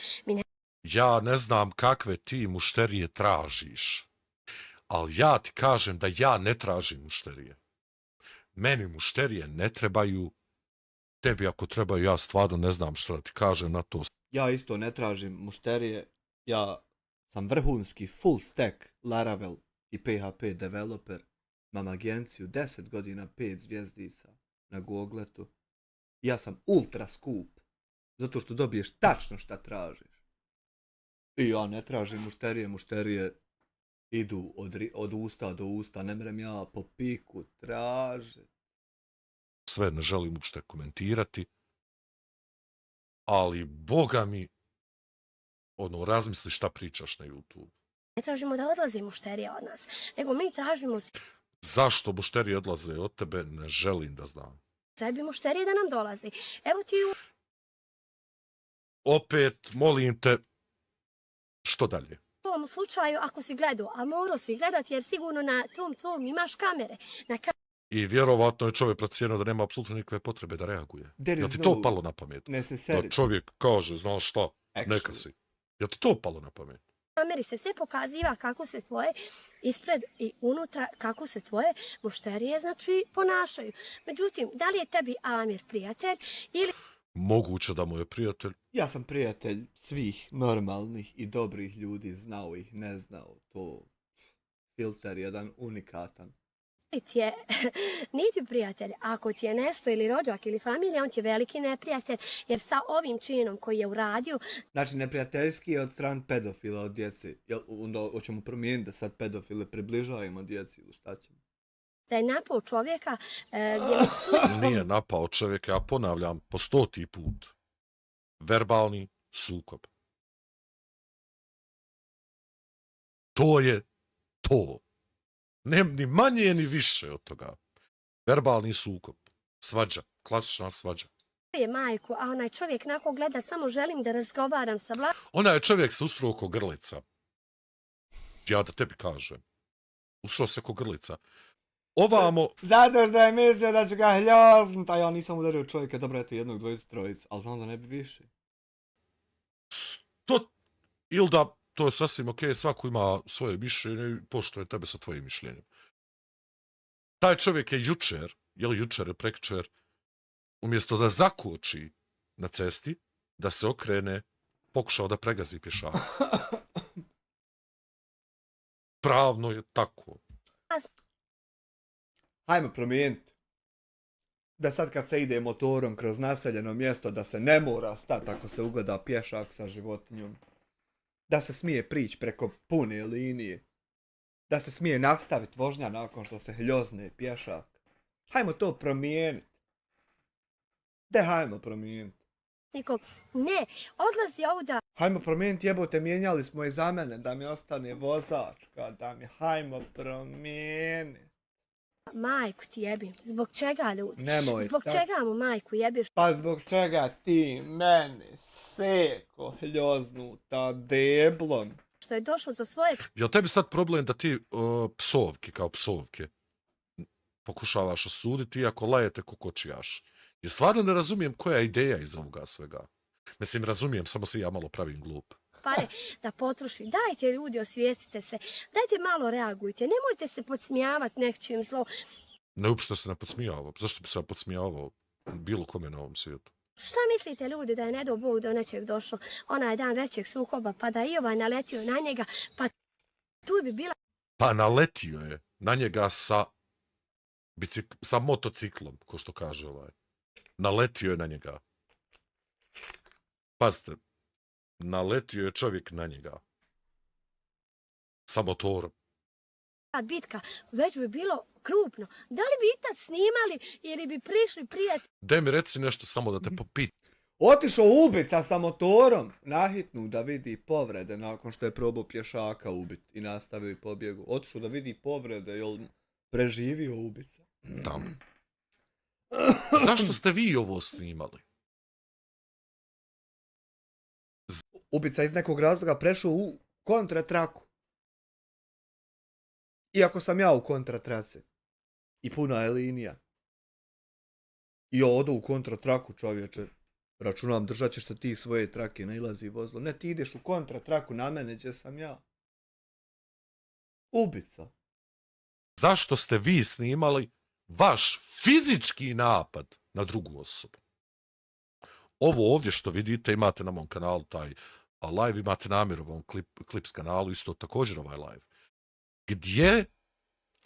Ja ne znam kakve ti mušterije tražiš, ali ja ti kažem da ja ne tražim mušterije. Meni mušterije ne trebaju, tebi ako trebaju, ja stvarno ne znam što da ti kažem na to. Ja isto ne tražim mušterije, ja sam vrhunski full stack Laravel i PHP developer, imam agenciju 10 godina 5 zvjezdica na Googletu. Ja sam ultra skup, zato što dobiješ tačno šta tražiš. I ja ne tražim mušterije idu od usta do usta, ne mrem ja po piku tražiti. Sve ne želim uopšte komentirati, ali boga mi, razmisli šta pričaš na YouTube. Ne tražimo da odlazi mušterija od nas, nego mi tražimo... Zašto mušterije odlaze od tebe, ne želim da znam. Sebi mušterije da nam dolazi. Evo ti Opet, molim te, što dalje? u tom slučaju, ako si gledao, a morao si gledati jer sigurno na tvom imaš kamere. I vjerovatno je čovjek procijenio da nema apsolutno nikakve potrebe da reaguje. Jel ti to palo na pamet? Da čovjek kaže, znaš šta, neka si. Jel ti to palo na pamet? Kameri se sve pokaziva kako se tvoje ispred i unutra, kako se tvoje mušterije znači ponašaju. Međutim, da li je tebi Amir prijatelj ili... Moguće da mu je prijatelj. Ja sam prijatelj svih normalnih i dobrih ljudi, znao ih, ne znao. To filter jedan unikatan. ti je, niti prijatelj. Ako ti je nešto ili rođak ili familija, on ti je veliki neprijatelj, jer sa ovim činom koji je uradio, Znači, neprijateljski je od stran pedofila od djece. Jel, onda hoćemo promijeniti da sad pedofile približavamo djeci ili šta ćemo? da je napao čovjeka gdje mu Nije napao čovjeka, ja ponavljam po 100. put. Verbalni sukob. To je to. Ne, ni manje ni više od toga. Verbalni sukob. Svađa. Klasična svađa. je majku, a onaj čovjek nakon gleda, samo želim da razgovaram sa Ona je čovjek se usro oko grlica. Ja da tebi kažem. Usro se oko grlica. Ovamo, Zato što je mislio da ću ga hljoznut, a ja nisam udario čovjeka, dobro, eto, jednog, dvojicu, trojicu, ali znam da ne bi više. to, ili da, to je sasvim okej, svako ima svoje mišljenje i poštuje tebe sa tvojim mišljenjem. Taj čovjek je jučer, je li jučer ili prekjučer, umjesto da zakoči na cesti, da se okrene, pokušao da pregazi pješaka. Pravno je tako. Hajmo promijeniti. Da sad kad se ide motorom kroz naseljeno mjesto, da se ne mora stati ako se ugleda pješak sa životinjom. Da se smije prići preko pune linije. Da se smije nastaviti vožnja nakon što se hljozne pješak. Hajmo to promijeniti. Hajmo promijeniti. nikom. Ne, odlazi ovuda. Hajmo promijeniti, jebote, mijenjali smo i za mene da mi ostane vozačka, da mi hajmo promijeniti. Majku ti jebim. Zbog čega, ljudi? Nemoj Zbog tako. čega mu majku jebiš? Pa zbog čega ti meni seko hljoznuta deblom? Što je došlo za svoje Jel tebi sad problem da ti psovke, kao psovke, pokušavaš osuditi iako lajete kokočijaš? Jer stvarno ne razumijem koja je ideja iz ovoga svega. Mislim, razumijem, samo se ja malo pravim glup. pare da potroši. Dajte ljudi, osvijestite se. Dajte malo reagujte. Nemojte se podsmijavati nečim zlo. Ne uopšte se ne podsmijavao. Zašto bi se ja podsmijavao bilo kome na ovom svijetu? Šta mislite, ljudi, da je ne do Bog do nečeg došlo onaj dan većeg sukoba, pa da i ovaj naletio na njega, pa tu bi bila Pa naletio je na njega sa motociklom, ko što kaže ovaj. Naletio je na njega. Pazite, naletio je čovjek na njega. Sa motorom. bitka, već bi bilo krupno. Da li bi ikad snimali ili bi prišli prijatelji? Daj mi reci nešto samo da te popitam. Otišao ubica sa motorom na hitnu da vidi povrede nakon što je probao pješaka ubiti i nastavio i pobjegu. Otišao da vidi povrede, jel preživio ubica. Tamo. Zašto ste vi ovo snimali? Ubica iz nekog razloga prešao u kontratraku. Iako sam ja u kontratrace. I puna je linija. I ja odu u kontratraku, čovječe. Računam, držat ćeš se ti svoje trake, nailazi vozilo. Ne, ti ideš u kontratraku na mene, gdje sam ja. Ubica. Zašto ste vi snimali vaš fizički napad na drugu osobu? Ovo ovdje što vidite, imate na mom kanalu taj live, imate namjeru ovom Clips kanalu, isto također ovaj live. Gdje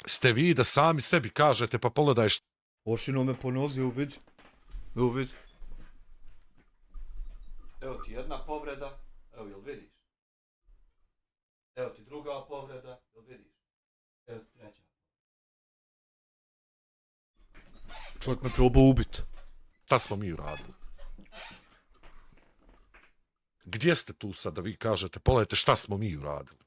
ste vi da sami sebi kažete, pa pogledaj što... Ošino me ponozi, evo vidi. Evo vidi. Evo ti jedna povreda, evo jel vidiš? Evo ti druga povreda, jel vidiš? Evo ti treća. Čovjek me probao ubiti. Šta smo mi uradili? Gdje ste tu sad da vi kažete, pogledajte šta smo mi uradili?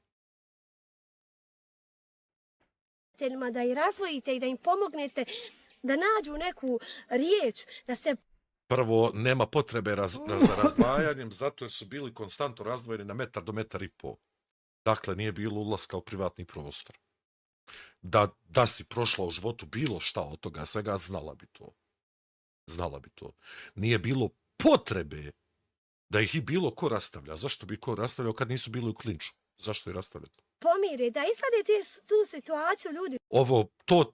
Da ih razvojite i da im pomognete da nađu neku riječ, da se... Prvo, nema potrebe za razdvajanjem, zato jer su bili konstantno razdvojeni na metar do metar i po. Dakle, nije bilo ulaska u privatni prostor. Da si prošla u životu bilo šta od toga svega, znala bi to. Znala bi to. Nije bilo potrebe da ih i bilo ko rastavlja. Zašto bi ko rastavljao kad nisu bili u klinču? Zašto ih rastavljati? pomire, da isvade tu situaciju ljudi.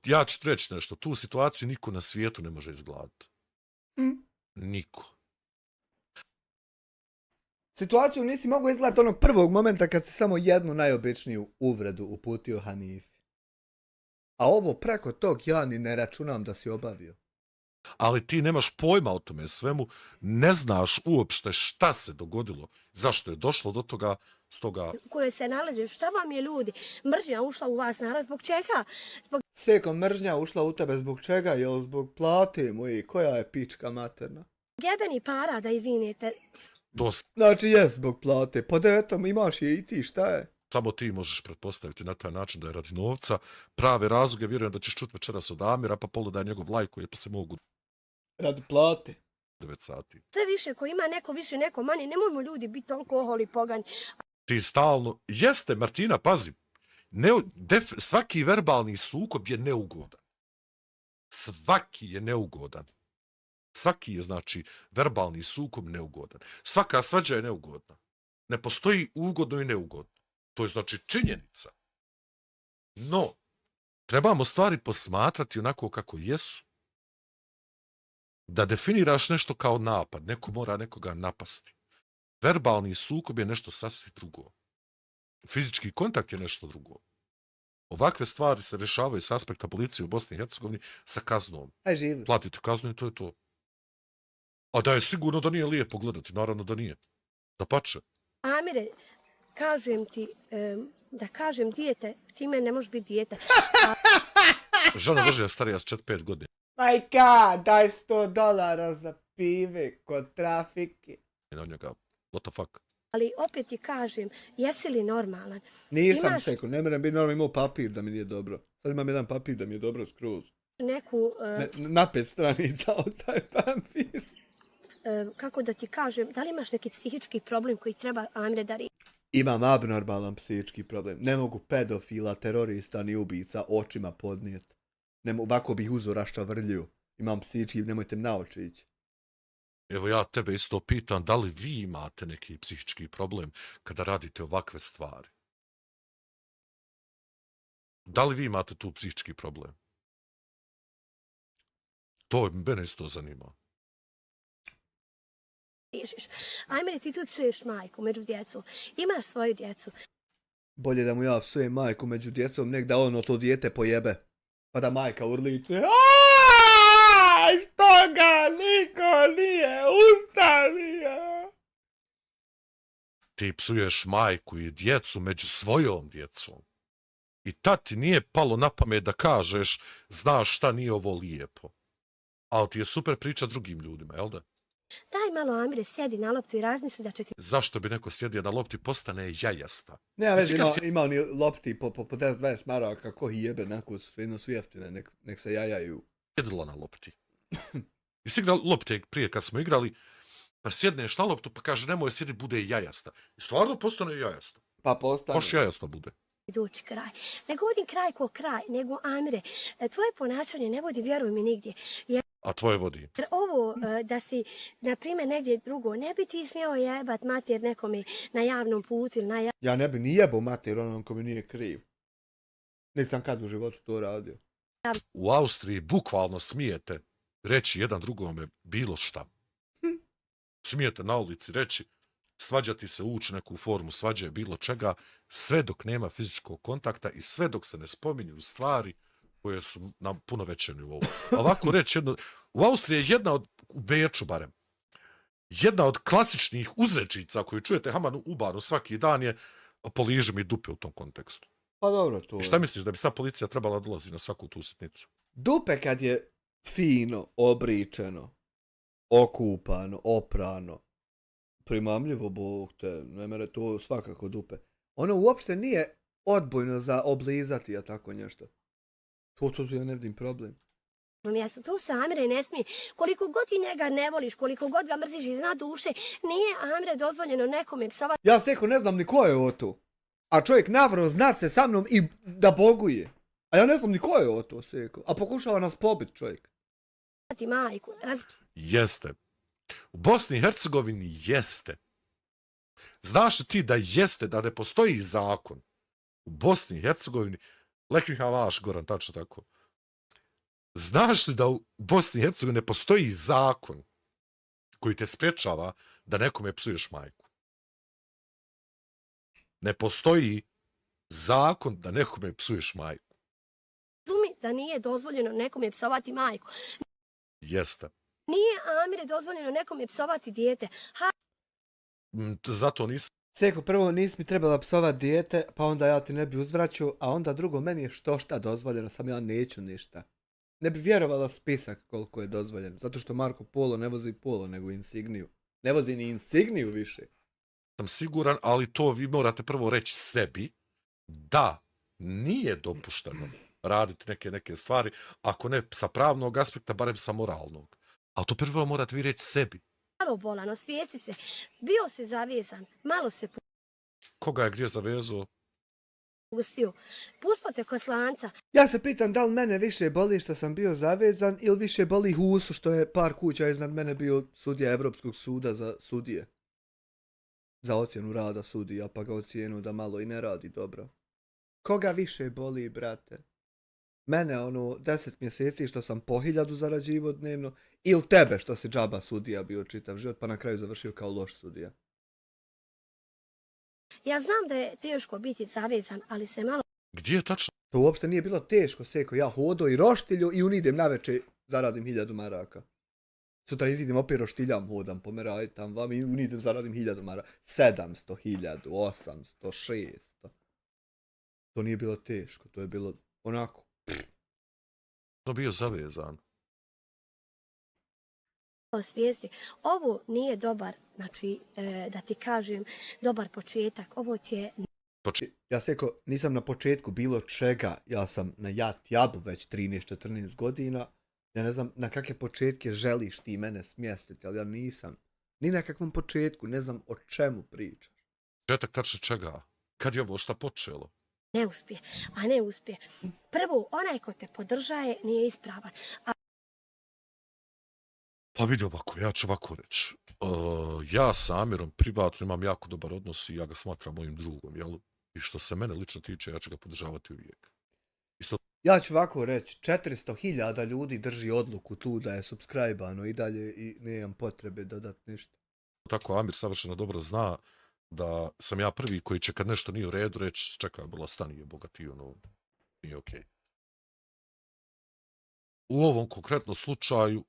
Ja ću reći nešto, tu situaciju niko na svijetu ne može izgladiti. Niko. Situaciju nisi mogao izgledati onog prvog momenta kad si samo jednu najobičniju uvredu uputio Hanifi. A ovo preko tog ja ni ne računam da si obavio. Ali ti nemaš pojma o tome svemu, ne znaš uopšte šta se dogodilo, zašto je došlo do toga, stoga... koje se nalaze. Šta vam je ljudi? Mržnja ušla u vas, naravno, zbog čega? Zbog Seko, mržnja ušla u tebe zbog čega? Jel zbog plate moji? Koja je pička materna? jebeni para, da izvinete. Dosta. Znači jes zbog plate. Pa da eto, imaš je i ti, šta je? Samo ti možeš pretpostaviti na taj način da je radi novca. Prave razloge, vjerujem da ćeš čut večeras od Amira, pa pogledaj njegov lajkuje, pa se mogu Radi plate. 9 sati. Sve više ko ima neko više, neko manje, nemojmo ljudi biti toliko oholi pogani. Ti stalno... Jeste, Martina, pazi. Svaki verbalni sukob je neugodan. Svaki je neugodan. Svaki je, znači, verbalni sukob neugodan. Svaka svađa je neugodna. Ne postoji ugodno i neugodno. To je, znači, činjenica. No, trebamo stvari posmatrati onako kako jesu. Da definiraš nešto kao napad. Neko mora nekoga napasti. Verbalni sukob je nešto sasvim drugo. Fizički kontakt je nešto drugo. Ovakve stvari se rešavaju s aspekta policije u Bosni i Hercegovini sa kaznom. Aj živi. Platite kaznu i to je to. A da je sigurno da nije lijepo gledati, naravno da nije. Da pače. Amire, kažem ti, da kažem dijete, ti meni ne možeš biti dijete. Žena drži starija s 4-5 godina. Majka, daj $100 za pive kod trafike. Na njega, what the fuck? Ali opet ti kažem, jesi li normalan? Nisam seko, ne moram biti normalno, imao papir da mi nije dobro. Sad imam jedan papir da mi je dobro skroz. Neku, Na 5 stranica od taj papir. kako da ti kažem, da li imaš neki psihički problem koji treba Amire da riješi? Imam abnormalan psihički problem. Ne mogu pedofila, terorista ni ubica očima podnijeti. Ovako bih uzo raščavrljio. Imam psihički, nemojte na oči ići. Evo ja tebe isto pitam, da li vi imate neki psihički problem kada radite ovakve stvari? Da li vi imate tu psihički problem? To mene isto zanima. Amire, ti tu psuješ majku među djecom. Imaš svoju djecu. Bolje da mu ja psujem majku među djecom, nek da ono to dijete pojebe. Pa da majka urliče. Što ga niko nije ustavio? Ti psuješ majku i djecu među svojom djecom. I tad ti nije palo na pamet da kažeš, znaš šta nije ovo lijepo. Ali ti je super priča drugim ljudima, jel da? Daj malo, Amire, sjedi na loptu i razmisli da će ti... Zašto bi neko sjedio na lopti postane jajasta? Nema već ima oni lopti po 10-20 maraka, ko ih jebe, nakon su jeftine, nek se jajaju. Sjedila na lopti. Jesi igrali lopte prije kad smo igrali, pa sjedneš na loptu pa kaže nemoj sjedi, bude jajasta. I stvarno postane jajasta. Pa postane. Baš jajasta bude. Doći kraj. Ne govorim kraj ko kraj, nego Amire, tvoje ponašanje ne vodi, vjeruj mi, nigdje. Jer A tvoje vodi? ovo da si, na primjer, negdje drugo, ne bi ti smjeo jebat mater nekome na javnom putu ili na Ja ne bi ni jebao mater onom ko mi nije kriv. Nisam kad u životu to radio. U Austriji bukvalno smijete reći jedan drugome bilo šta. Smijete na ulici reći, svađati se, ući neku formu svađe bilo čega, sve dok nema fizičkog kontakta i sve dok se ne spominju stvari koje su na puno većem nivou. Ovako reći jedno, u Austriji je jedna od, u Beču barem, jedna od klasičnih uzrečica koju čujete Haman Ubanu svaki dan je poliži mi dupe u tom kontekstu. Pa dobro to. I šta misliš, da bi sad policija trebala dolazi na svaku tu sitnicu? Dupe kad je fino, obričeno, okupano, oprano, primamljivo, bog te, ne mere to svakako dupe. Ono uopšte nije odbojno za oblizati, a tako nešto. To ja ne vidim problem. mjestu. Tu se Amire ne smije. Koliko god ti njega ne voliš, koliko god ga mrziš iz dna duše, nije Amire dozvoljeno nekome psovati. Ja seko ne znam ni ko je ovo to. A čovjek navrlo znat se sa mnom i da boguje. A ja ne znam ni ko je ovo to, seko. A pokušava nas pobit čovjek. Majku. Jeste. U Bosni i Hercegovini jeste. Znaš li ti da jeste, da ne postoji zakon u Bosni i Hercegovini, lekvih avaš, Goran, tačno tako. Znaš li da u Bosni i Hercegovini ne postoji zakon koji te sprečava da nekome psuješ majku? Ne postoji zakon da nekome psuješ majku. da nije dozvoljeno nekome psovati majku. Jeste. Nije, Amire, dozvoljeno nekome psovati dijete. Zato nisam Seko, prvo nisi mi trebala psovat dijete, pa onda ja ti ne bi uzvraćao, a onda drugo, meni je što šta dozvoljeno, sam ja neću ništa. Ne bi vjerovala spisak koliko je dozvoljeno, zato što Marko Polo ne vozi Polo, nego Insigniju. Ne vozi ni Insigniju više. siguran, ali to vi morate prvo reći sebi da nije dopušteno raditi neke stvari, ako ne sa pravnog aspekta, barem sa moralnog. Ali to prvo morate vi reći sebi. Malo bolan, osvijesti se. Bio se zavezan, malo se Koga je gdje zavezao? pustio. Pustio te ko slanca. Ja se pitam da li mene više boli što sam bio zavezan ili više boli Husu što je par kuća iznad mene bio sudija Evropskog suda za sudije. Za ocjenu rada sudija, pa ga ocjenu da malo i ne radi dobro. Koga više boli, brate? Mene 10 mjeseci što sam po 1000 zarađivo dnevno ili tebe što si džaba sudija bio čitav život pa na kraju završio kao loš sudija? Ja znam da je teško biti zavezan, ali se malo Gdje je tačno? To uopšte nije bilo teško, Seko. Ja hodo i roštilju i unidem naveče zaradim 1000 maraka. Sutra izidem opet roštiljam, hodam, pomeraj tam vam i unidem zaradim 1000 maraka. 700, 1000, 800, 600. To nije bilo teško, to je bilo onako. To bio zavezan. osvijesti. Ovo nije dobar, znači, da ti kažem, dobar početak. Ovo ti je Ja Seko, nisam na početku bilo čega, ja sam na jabu već 13-14 godina. Ja ne znam na kakve početke želiš ti mene smjestiti, ali ja nisam. Ni na kakvom početku, ne znam o čemu pričaš. Početak tačno čega? Kad je ovo šta počelo? ne uspije, a ne uspije. Prvo, onaj ko te podržaje nije ispravan. Pa vidi ovako, ja ću ovako reći. Ja sa Amirom privatno imam jako dobar odnos i ja ga smatram mojim drugom, jel? I što se mene lično tiče, ja ću ga podržavati uvijek. Isto Ja ću ovako reći, 400.000 ljudi drži odluku tu da je subscribe-ano i dalje i nemam potrebe dodati ništa. tako Amir savršeno dobro zna da sam ja prvi koji će kad nešto nije u redu reći, čekaj, bila stani je bogati, ono, nije okej. U ovom konkretnom slučaju,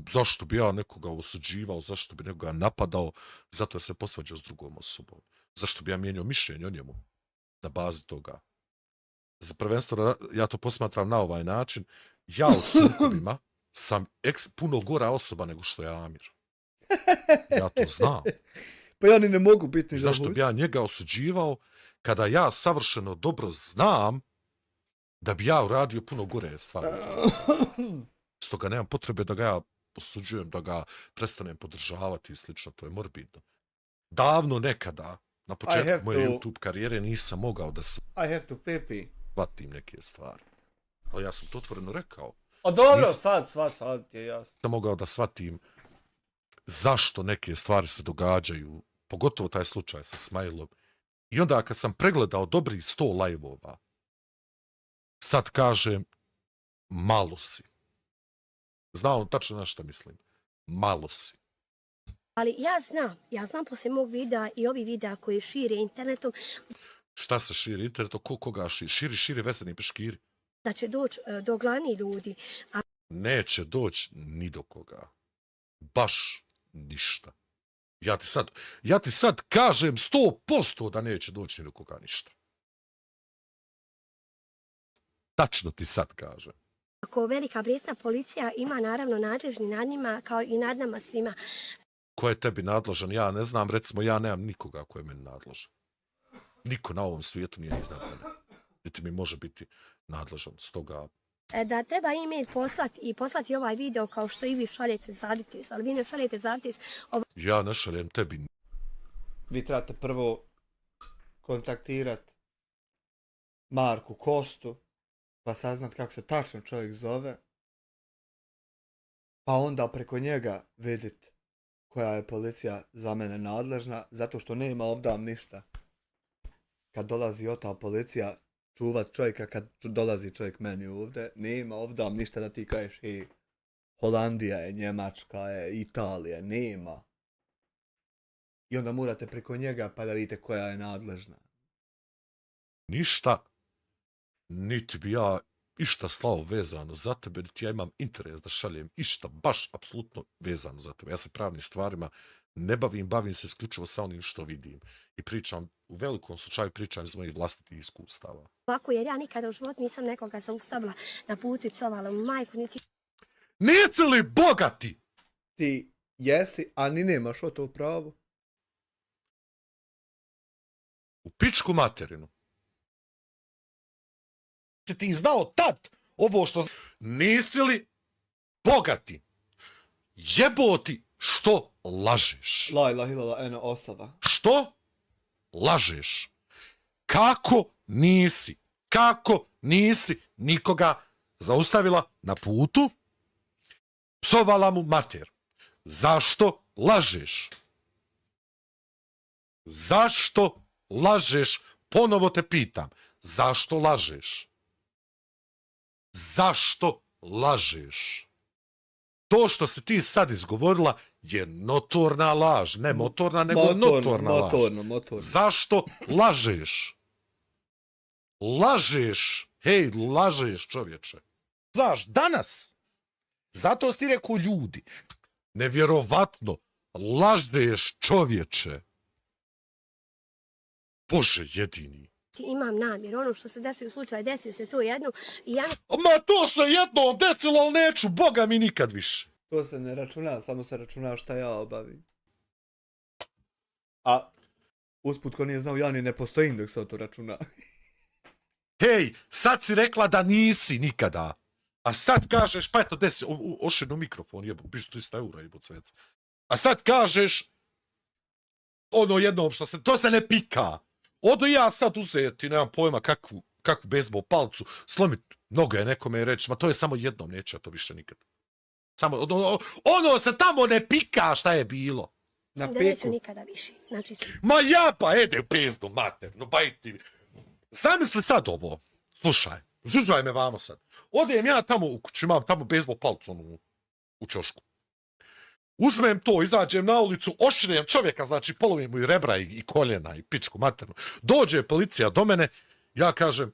zašto bi ja nekoga osuđivao, zašto bi nekoga napadao, zato jer se posvađao s drugom osobom. Zašto bi ja mijenjao mišljenje o njemu na bazi toga. Prvenstveno, ja to posmatram na ovaj način, ja u sukobima sam puno gora osoba nego što je Amir. Ja to znam. Pa ja ni ne mogu biti ni Zašto bi ja njega osuđivao kada ja savršeno dobro znam da bi ja uradio puno gore stvari. Stoga nemam potrebe da ga ja osuđujem, da ga prestanem podržavati i slično, to je morbidno. Davno nekada, na početku moje YouTube karijere, nisam mogao da I have to pipi. shvatim neke stvari. Ali ja sam to otvoreno rekao. A dobro, Nisam- sad je jasno. Nisam mogao da shvatim zašto neke stvari se događaju, pogotovo taj slučaj sa Smajlom. I onda kad sam pregledao dobrih 100 live-ova, sad kažem, malo si. Znao tačno na što mislim. Malo si. Ali ja znam poslije mog videa i ovi videa koji šire internetom Šta se širi internetom, koga širi? Širi vezani peškiri. da će doći do glavnih ljudi. Neće doći ni do koga. Baš ništa. Ja ti sad kažem 100% da neće doći ni do koga ništa. Tačno ti sad kažem. Ako Velika Britanska policija ima naravno nadležni nad njima kao i nad nama svima. Ko je tebi nadložan, ja ne znam, recimo ja nemam nikoga ko je meni nadložan. Niko na ovom svijetu nije iznad mene. Niti mi može biti nadležan, stoga Da treba e-mail poslati ovaj video kao što i vi šaljete Zaditis, ali vi ne šaljete Zaditis. ja ne šaljem tebi. Vi trebate prvo kontaktirat Marku Kostu, pa saznat kako se tačno čovjek zove, pa onda preko njega vidit koja je policija za mene nadležna, zato što nema ovdam ništa. Kad dolazi ta policija čuvat čovjeka, kad dolazi čovjek meni ovdje, nema ovdam ništa da ti kažeš, hej, Holandija je, Njemačka je, Italija, nema. I onda morate preko njega pa da vidite koja je nadležna. Ništa niti bi ja išta slao vezano za tebe, niti ja imam interes da šaljem išta baš apsolutno vezano za tebe. Ja se pravnim stvarima ne bavim se isključivo sa onim što vidim. I pričam, u velikom slučaju pričam iz mojih vlastitih iskustava. Ovako, jer ja nikada u životu nisam nekoga zaustavila na putu i psovala mu majku, niti... Nisi li bogati? Ti jesi, a ni nemaš to pravo. U pičku materinu. Si ti znao tad ovo što... Nisi li bogati? Jeboti što lažeš? La ilaha illallah ena osava. Što lažeš? Kako nisi nikoga zaustavila na putu, psovala mu mater? Zašto lažeš? Zašto lažeš? Ponovo te pitam. Zašto lažeš? Zašto lažeš? To što si ti sad izgovorila je notorna laž. Ne motorna, nego notorna laž. Motorno. Zašto lažeš? Lažeš. Hej, lažeš, čovječe. Znaš, danas, zato si ti rekao ljudi, nevjerovatno, lažeš, čovječe. Bože jedini. Imam namjer, ono što se desio u slučaju, desio se to jedno i ja... Ma to se jednom desilo, ali neću, Boga mi nikad više. To se ne računa, samo se računa šta ja obavim. A usput ko nije znao, ja ni ne postojim dok se to računa. Hej, sad si rekla da nisi nikada. A sad kažeš, pa eto, desi, ošenu mikrofon, jebo, biš 300 eura, jebo cvec. A sad kažeš, ono jednom što se, to se ne pika. Odo ja sad uzeti, nemam pojma, kakvu bejzbol palcu, slomit noge nekome i reći, ma to je samo jednom, neće ja to više nikad. Samo, ono se tamo ne pika šta je bilo. Na da neću piku. nikada više. Znači, Ma ja pa ede u pizdu maternu, bajti. Zamisli sad ovo. Slušaj me vamo sad. Odem ja tamo u kuću, imam tamo bejzbol palcu u čošku. Uzmem to, izađem na ulicu, oširem čovjeka, znači polovim mu i rebra i koljena i pičku maternu. Dođe policija do mene, ja kažem,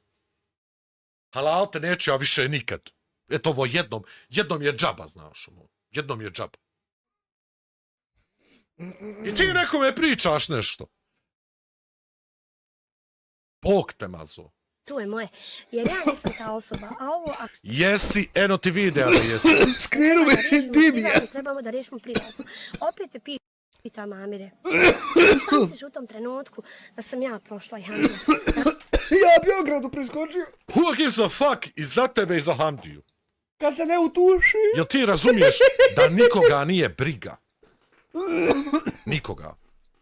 halal te neću ja više nikad. Eto ovo jednom je džaba, znaš, jednom je džaba. I ti nekome pričaš nešto. Bog te mazo. to je moje. Jer ja nisam ta osoba, a ovo... Jesi, eno ti videa da jesi. Skrenu me dimija. Trebamo da rešimo privatno. Opet te pitam, Amire. Sam misliš u tom trenutku da sam ja prošla i Hamdija? Ja bi ogradu priskočio. Who gives a fuck i za tebe i za Hamdiju? Kad se ne utuši. Jel ti razumiješ da nikoga nije briga? Nikoga.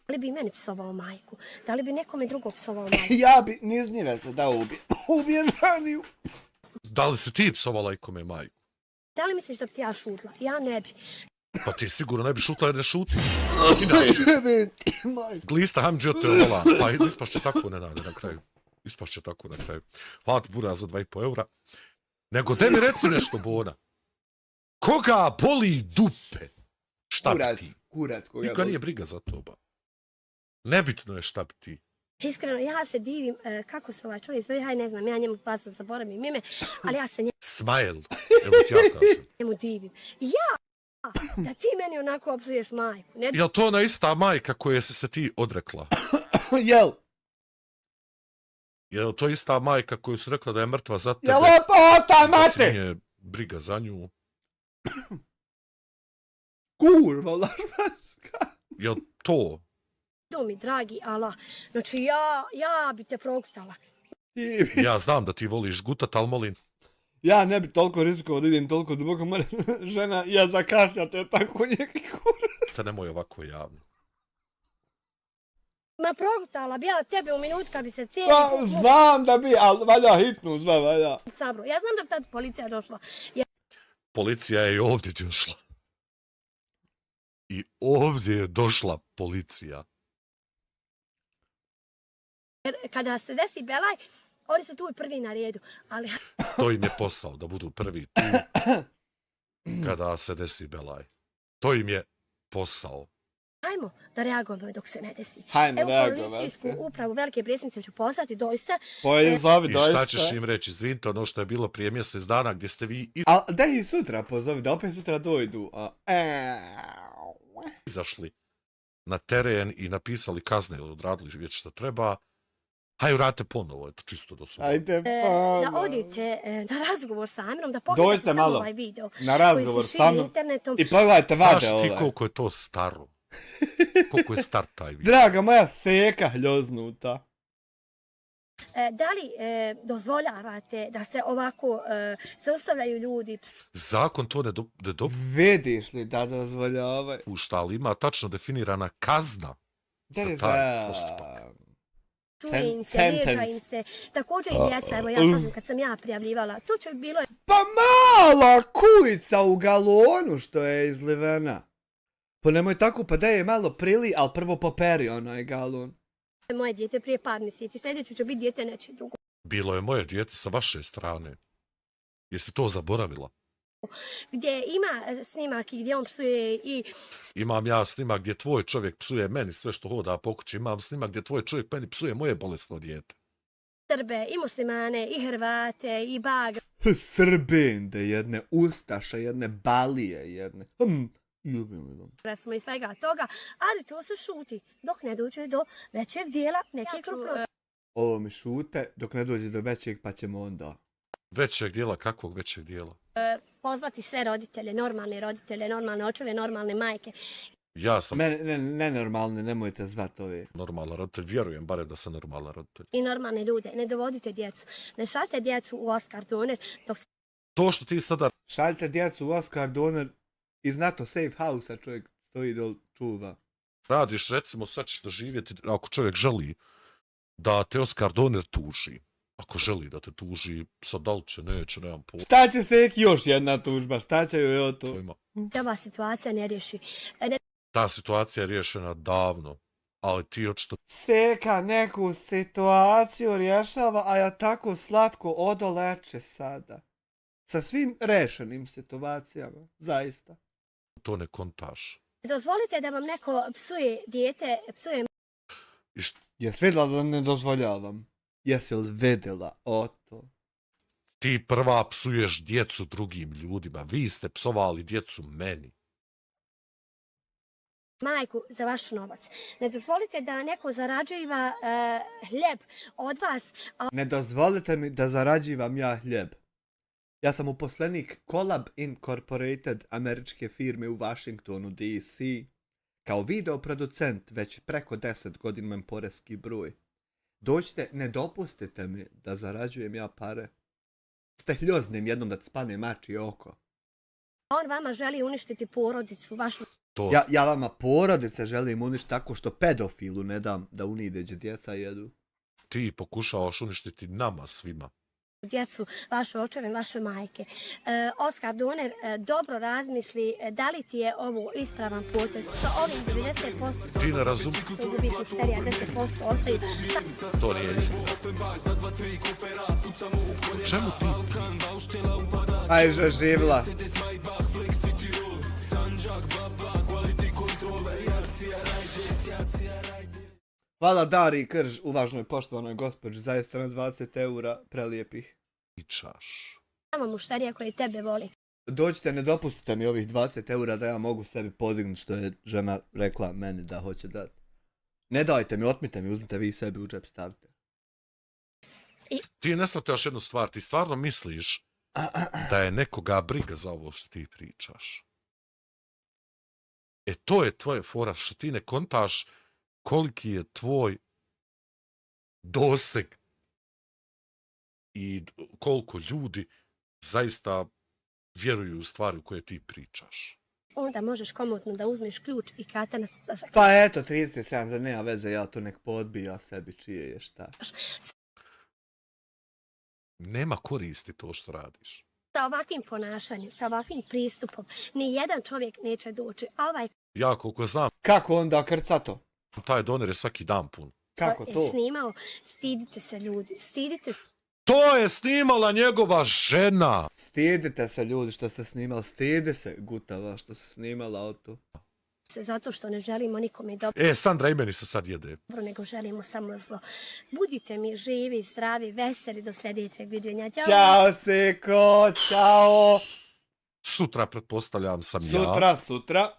Da li bi meni psovao majku? Da li bi nekome drugo psovao majku? Ja bi niz njive se dao ubijem Žaniju. Da li si ti psovala ikome majku? Da li misliš da bi ti ja šutla? Ja ne bi. Pa ti sigurno ne bi šutla jer ne šuti. Glista Hamdžio te ovala. Pa ispašće tako Nenade na kraju. Ispašće tako na kraju. Hvala ti Bura za 2,5 eura. Nego te mi reci nešto, Bona. Koga boli dupe? Šta bi ti? Kurac koga Nikoga nije briga za to, ba. Nebitno je šta bi ti. Iskreno, ja se divim kako se ovaj čovjek zove, haj ne znam, ja njemu pasno zaboravim ime, ali ja se Smile. Evo ti ja kažem. njemu divim. Ja! Da ti meni onako opsuješ majku. Ne... Jel to ona ista majka koje si se ti odrekla? Jel? Jel to ista majka koju si rekla da je mrtva za tebe? Jel to ta Da ti mate? nije briga za nju? Kurva, lažvanska. Jel to? To mi, dragi Allah. Znači, ja bi te proktala. Ja znam da ti voliš gutat, ali molim. Ja ne bi toliko rizikovao da idem toliko duboko, mora žena, ja zakašljate tako neki kurac. Te nemoj ovako javno. Ma proktala bi ja tebe u minut kad bi se cijeli... Pa, znam da bi, ali valja hitnu, zna, valja. Sabro. Ja znam da bi tad policija došla. Policija je i ovdje došla. I ovdje je došla policija. Jer kada se desi belaj, oni su tu i prvi na redu. Ali... To im je posao, da budu prvi tu kada se desi belaj. To im je posao. hajmo da reagujemo dok se ne desi. Hajmo Evo, reagovat. policijsku upravu Velike Britannice ću pozvati doista. Zovi I šta ćeš im reći? Izvinite, ono što je bilo prije mjesec dana gdje ste vi Al da ih sutra pozovi, da opet sutra dojdu. izašli na teren i napisali kazne ili odradili već što treba, hajde vrate ponovo, eto, čisto da su... Ajde, Da odite na razgovor sa Amirom, da Dođite pogledate samo malo ovaj video. na razgovor koji se sa širi mnom internetom. i pogledajte Znaš vade ti ove. koliko je to staro? Koliko je star taj video? Draga moja seka hljoznuta. Da li dozvoljavate da se ovako zaustavljaju ljudi? Zakon to ne Vidiš li da dozvoljavaju? dopušta, ali ima tačno definirana kazna za taj postupak. Psuje im se, Sentence. vrijeđa im se. Također i djeca, evo ja kažem kad sam ja prijavljivala, tu će bilo Pa mala kujica u galonu što je izlivena. Pa nemoj tako, pa da je malo prili, ali prvo poperi onaj galon. moje dijete prije par mjeseci, sljedeće će biti dijete neće drugo. Bilo je moje dijete sa vaše strane. Jeste to zaboravila? Gdje ima snimak i gdje on psuje i Imam ja snimak gdje tvoj čovjek psuje meni sve što hoda po kući. Imam snimak gdje tvoj čovjek meni psuje moje bolesno dijete. Srbe, i muslimane, i Hrvate, i Bagra. Srbinde jedne, ustaše jedne, balije jedne. Ljubim vam. Smo i svega toga, ali to se šuti dok ne dođe do većeg dijela neke krupnosti. Ovo mi šute dok ne dođe do većeg pa ćemo onda. Većeg dijela? Kakvog većeg dijela? Pozvati sve roditelje, normalne očeve, normalne majke. Ja sam Nenormalne, nemojte zvat ove. normalan roditelj, vjerujem bare da sam normalan roditelj. I normalne ljude. Ne dovodite djecu. Ne šaljite djecu u Oscar Doner dok To što ti sada Šaljite djecu u Oscar Donor iz NATO Safe House-a, čovjek stoji dol čuva. radiš, recimo sad ćeš doživjeti, ako čovjek želi da te Oskar Doner tuži. Ako želi da te tuži, sad da li će, neće, nemam Šta će se još jedna tužba, šta će joj o to? pojma. se ova situacija ne riješi. Ta situacija je riješena davno, ali ti očito Seka neku situaciju rješava, a ja tako slatko odoleče sada. Sa svim rešenim situacijama, zaista. to ne kontaš. Dozvolite da vam neko psuje dijete, psuje I Jesi vidjela da ne dozvoljavam? Jesi li vidjela o to? ti prva psuješ djecu drugim ljudima. Vi ste psovali djecu meni. majku za vaš novac. Ne dozvolite da neko zarađiva hljeb od vas, a Ne dozvolite mi da zarađivam ja hljeb. Ja sam uposlenik Collab Incorporated američke firme u Washingtonu, DC. Kao videoproducent već preko 10 godina imam poreski broj. Dođite, ne dopustite mi da zarađujem ja pare. Te hljoznim jednom da ti spane mači oko. on vama želi uništiti porodicu, vašu To Ja vama porodice želim uništiti tako što pedofilu ne dam da unideđe djeca jedu. ti pokušavaš uništiti nama svima. djecu, vaše očeve, vaše majke. Oskar Doner, dobro razmisli da li ti je ovo ispravan potez. Sa ovim 90% Ti ne razumiješ. gubitnik serija 10% ostaju. To nije istina. O čemu ti? Aj, živla. Hvala Dari Krž, uvažnoj poštovanoj gospođi, zaista na 20 eura, prelijepih. Pričaš. Samo mušterija koji tebe voli. Dođite, ne dopustite mi ovih 20 eura da ja mogu sebi podignuti što je žena rekla meni da hoće dati. Ne dajte mi, otmite mi, uzmite vi sebi u džep, stavite. Ti ne shvataš jednu stvar, ti stvarno misliš da je nekoga briga za ovo što ti pričaš. E to je tvoje fora, što ti ne kontaš koliki je tvoj doseg i koliko ljudi zaista vjeruju u stvari u koje ti pričaš. Onda možeš komotno da uzmeš ključ i katanac za Pa eto, 37, za nema veze, ja to nek podbija sebi čije je šta. Nema koristi to što radiš. Sa ovakvim ponašanjem, sa ovakvim pristupom, ni jedan čovjek neće doći. A ovaj Ja koliko znam, Kako onda krcato? taj doner je svaki dan pun. Kako ko je to? snimao, stidite se ljudi, stidite se. To je snimala njegova žena! Stidite se ljudi što ste snimali, stidi se gutava što ste snimala o to. Zato što ne želimo nikome dobro, Sandra, i meni se sad jede. nego želimo samo zlo. Budite mi živi, zdravi, veseli do sljedećeg viđenja. Ćao! Ćao, Seko, čao. Sutra, pretpostavljam, sam Sutra.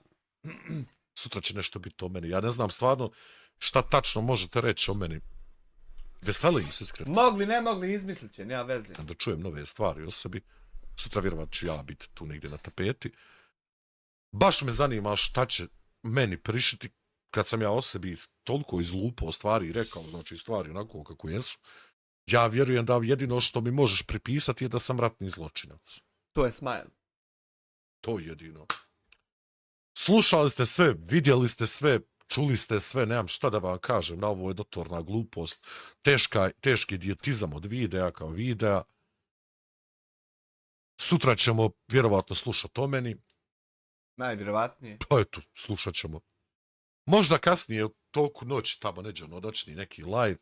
Sutra će nešto biti o meni. Ja ne znam stvarno šta tačno možete reći o meni. Veselim se iskreno. Mogli, ne mogli, izmislit će, nema veze. Da čujem nove stvari o sebi. Sutra vjerovat ću ja biti tu negdje na tapeti. Baš me zanima šta će meni prišiti kad sam ja o sebi toliko izlupao stvari i rekao, znači stvari onako kako jesu. Ja vjerujem da jedino što mi možeš pripisati je da sam ratni zločinac. To je smile. To je jedino. Slušali ste sve, vidjeli ste sve, čuli ste sve, nemam šta da vam kažem, na ovo je notorna glupost, teški idiotizam od videa kao videa. Sutra ćemo vjerovatno slušati o meni. Najvjerovatnije. Pa eto, slušat ćemo. Možda kasnije, toku noći, tamo neđeno noćni neki live,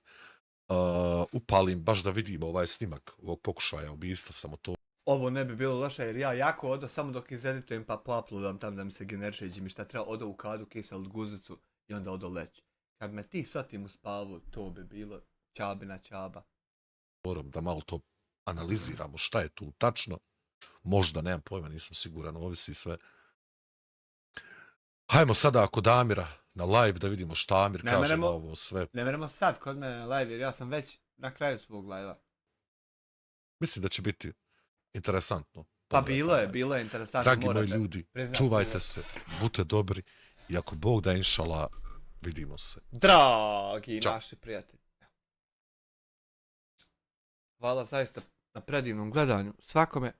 upalim baš da vidimo ovaj snimak ovog pokušaja ubistva, samo to. Ovo ne bi bilo loše jer ja jako odo samo dok izeditujem pa uploadam tam da mi se generiše mi šta treba odo u kadu kiselu guzicu i onda odo leći. Kad me ti satim u spavu, to bi bilo čabina čaba. Moram da malo to analiziramo šta je tu tačno. Možda, nemam pojma, nisam siguran, ovisi sve. Hajmo sada kod Amira na live da vidimo šta Amir kaže na ovo sve. Ne meremo sad kod mene na live jer ja sam već na kraju svog live-a. Mislim da će biti interesantno. Pa bilo je interesantno. Dragi moji ljudi, čuvajte se, budite dobri i ako Bog da inšala, vidimo se. Dragi Ćao. naši prijatelji. Hvala zaista na predivnom gledanju svakome.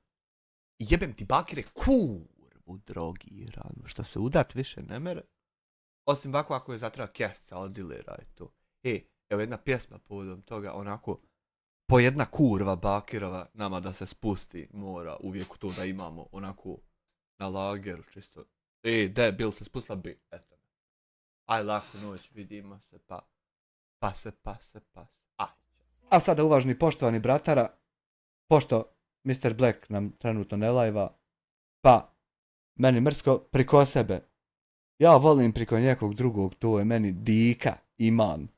Jebem ti bakire kurvu drogiranu, što se udat više ne mere. Osim ovako ako je zatreba kjesca, odiliraj to. Evo jedna pjesma povodom toga, onako, po jedna kurva bakirova nama da se spusti mora uvijek to da imamo, onako, na lageru čisto. Bil se spustila bi, eto. Aj laku noć, vidimo se, pa se. Aj. A sada uvaženi poštovani bratara, pošto Mr. Black nam trenutno ne lajva, pa meni mrsko priko sebe. Ja volim priko nekog drugog, to je meni dika, iman.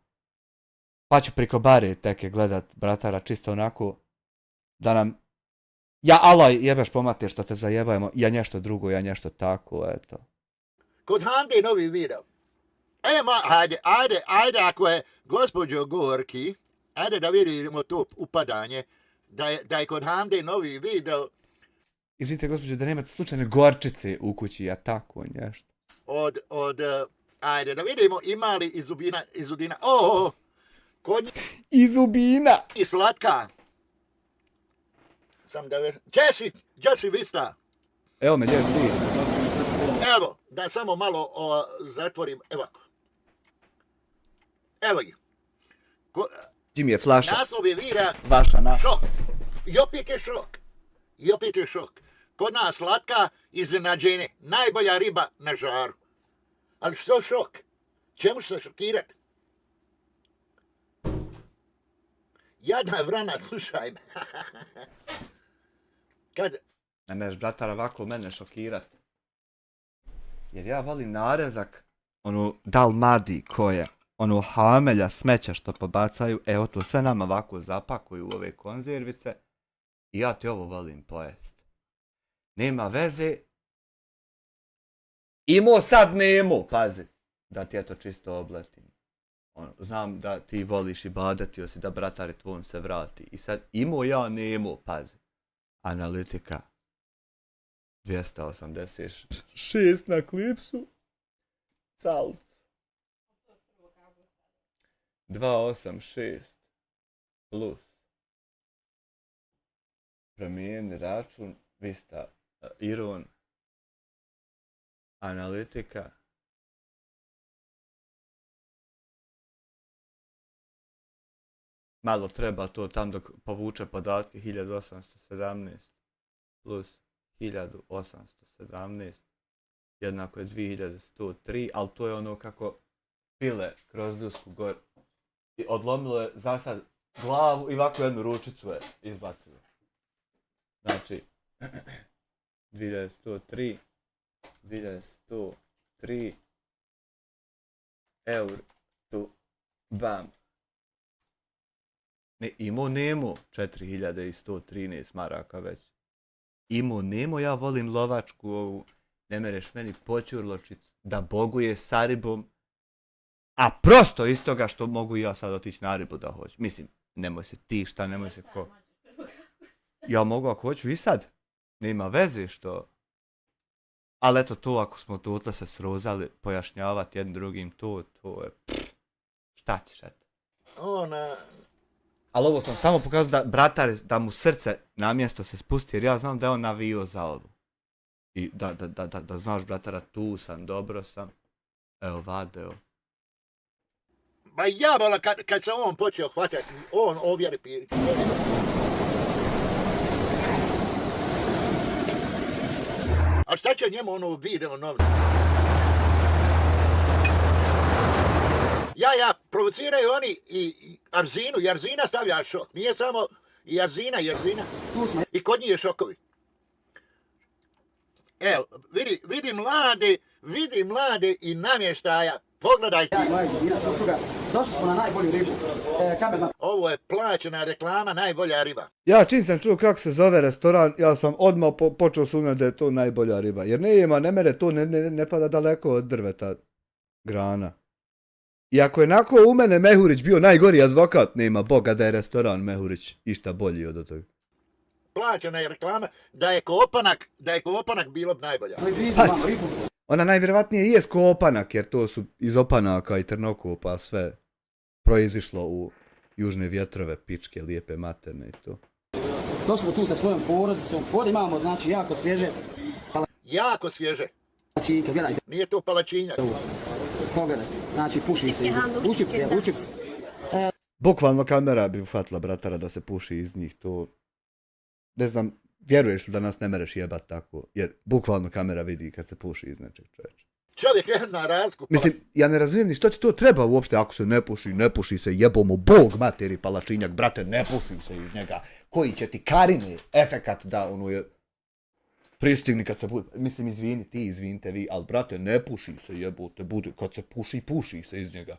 Pa ću priko bare teke gledat bratara čisto onako, da nam, ja alaj jebeš pomater što te zajebajemo, ja nešto drugo, ja nešto tako, eto. Kod Hande novi video. Ajde, ako je gospođo Gorki, ajde da vidimo to upadanje, da je kod Hande novi video. Izvinite gospođo, da nemate slučajne gorčice u kući, ja tako nešto. Ajde, da vidimo ima li izudina. Izubina! I slatka. Sam da ver... Jesse Vista. Evo me, gdje si ti? Evo, da samo malo zatvorim. Evo ih. Jim je flaša. Naslov je vira... Vaša, naša. Šok. Jopit je šok. Kod nas slatka, iznenađenje. Najbolja riba na žaru. Ali što šok? Čemu se šokirati? Jadna vrana, slušaj me. Ne meš, bratara, ovako mene šokirat. Jer ja volim narezak, dalmadi koje, hamelja, smeća što pobacaju, evo to sve nam ovako zapakuju u ove konzervice i ja ti ovo volim pojest. Nema veze. Imo sad nemo, pazi, da ti eto čisto obletim. Znam da ti voliš i badati, si da bratare tvojom se vrati. I sad imo ja nemo, pazi. Analitika 286 na klipsu. Calc. 286 plus. Promijeni račun, Vista, Iron. Analitika. Malo treba to tam dok povuče podatke 1817 plus 1817 jednako je 2103, ali to je ono kako pile kroz dusku gor i odlomilo je za sad glavu i ovako jednu ručicu je izbacilo. Znači 2103 eur, tu, bam. Ne, imo nemo, 4113 maraka već. Imo nemo, ja volim lovačku ovu, ne mereš meni počurločic, da boguje sa ribom, a prosto iz toga što mogu ja sad otići na ribu da hoću. Mislim, nemoj se ti šta, nemoj se ko. Ja mogu ako hoću i sad. Nema veze što... Ali eto to, ako smo tutle se srozali, pojašnjavati jednim drugim, to je... Šta ćeš, eto. Ali ovo sam samo pokazao da bratar, da mu srce na mjesto se spusti, jer ja znam da je on navio za ovo. I da znaš, bratara, tu sam, dobro sam. Evo, vadeo. Ma jebola, kad se on počeo hvatati, on ovjeri piri. A šta će njemu ono video novi? Ja, provociraju oni i Arzinu, i Arzina stavlja šok. Nije samo i Arzina. I kod njih je šokovi. Evo, vidi mlade i namještaja. Pogledajte. Došli smo na najbolju ribu. Ovo je plaćena reklama, najbolja riba. Ja čim sam čuo kako se zove restoran, ja sam odmah počeo sumnjati da je to najbolja riba. Jer ne mere, to ne pada daleko od drveta grana. I ako je nakon u mene Mehurić bio najgori advokat, nema boga da je restoran Mehurić išta bolji od toga. Plaćena je reklama da je Kopanak bilo bi najbolja. Ona najvjerovatnije i je Kopanak, jer to su iz opanaka i trnokopa sve proizišlo u južne vjetrove, pičke, lijepe materne i to. Došli smo tu sa svojom porodicom. Ovdje imamo, znači, Jako svježe. palačinke, gledajte. Nije to palačinjak. Pogledaj, znači puši se. Uščipci. Bukvalno kamera bi ufatila bratara da se puši iz njih, to... Ne znam, vjeruješ li da nas ne mereš jebat tako, jer bukvalno kamera vidi kad se puši iz nečeg, čovječe. Čovjek ne zna razliku. Mislim, ja ne razumijem ni što ti to treba uopšte ako se ne puši se, jebomu bog materi palačinjak, brate, ne puši se iz njega. Koji će ti karini efekat da ono je pristigni kad se bude, mislim izvinite vi, ali brate, ne puši se jebote, bude, kad se puši se iz njega.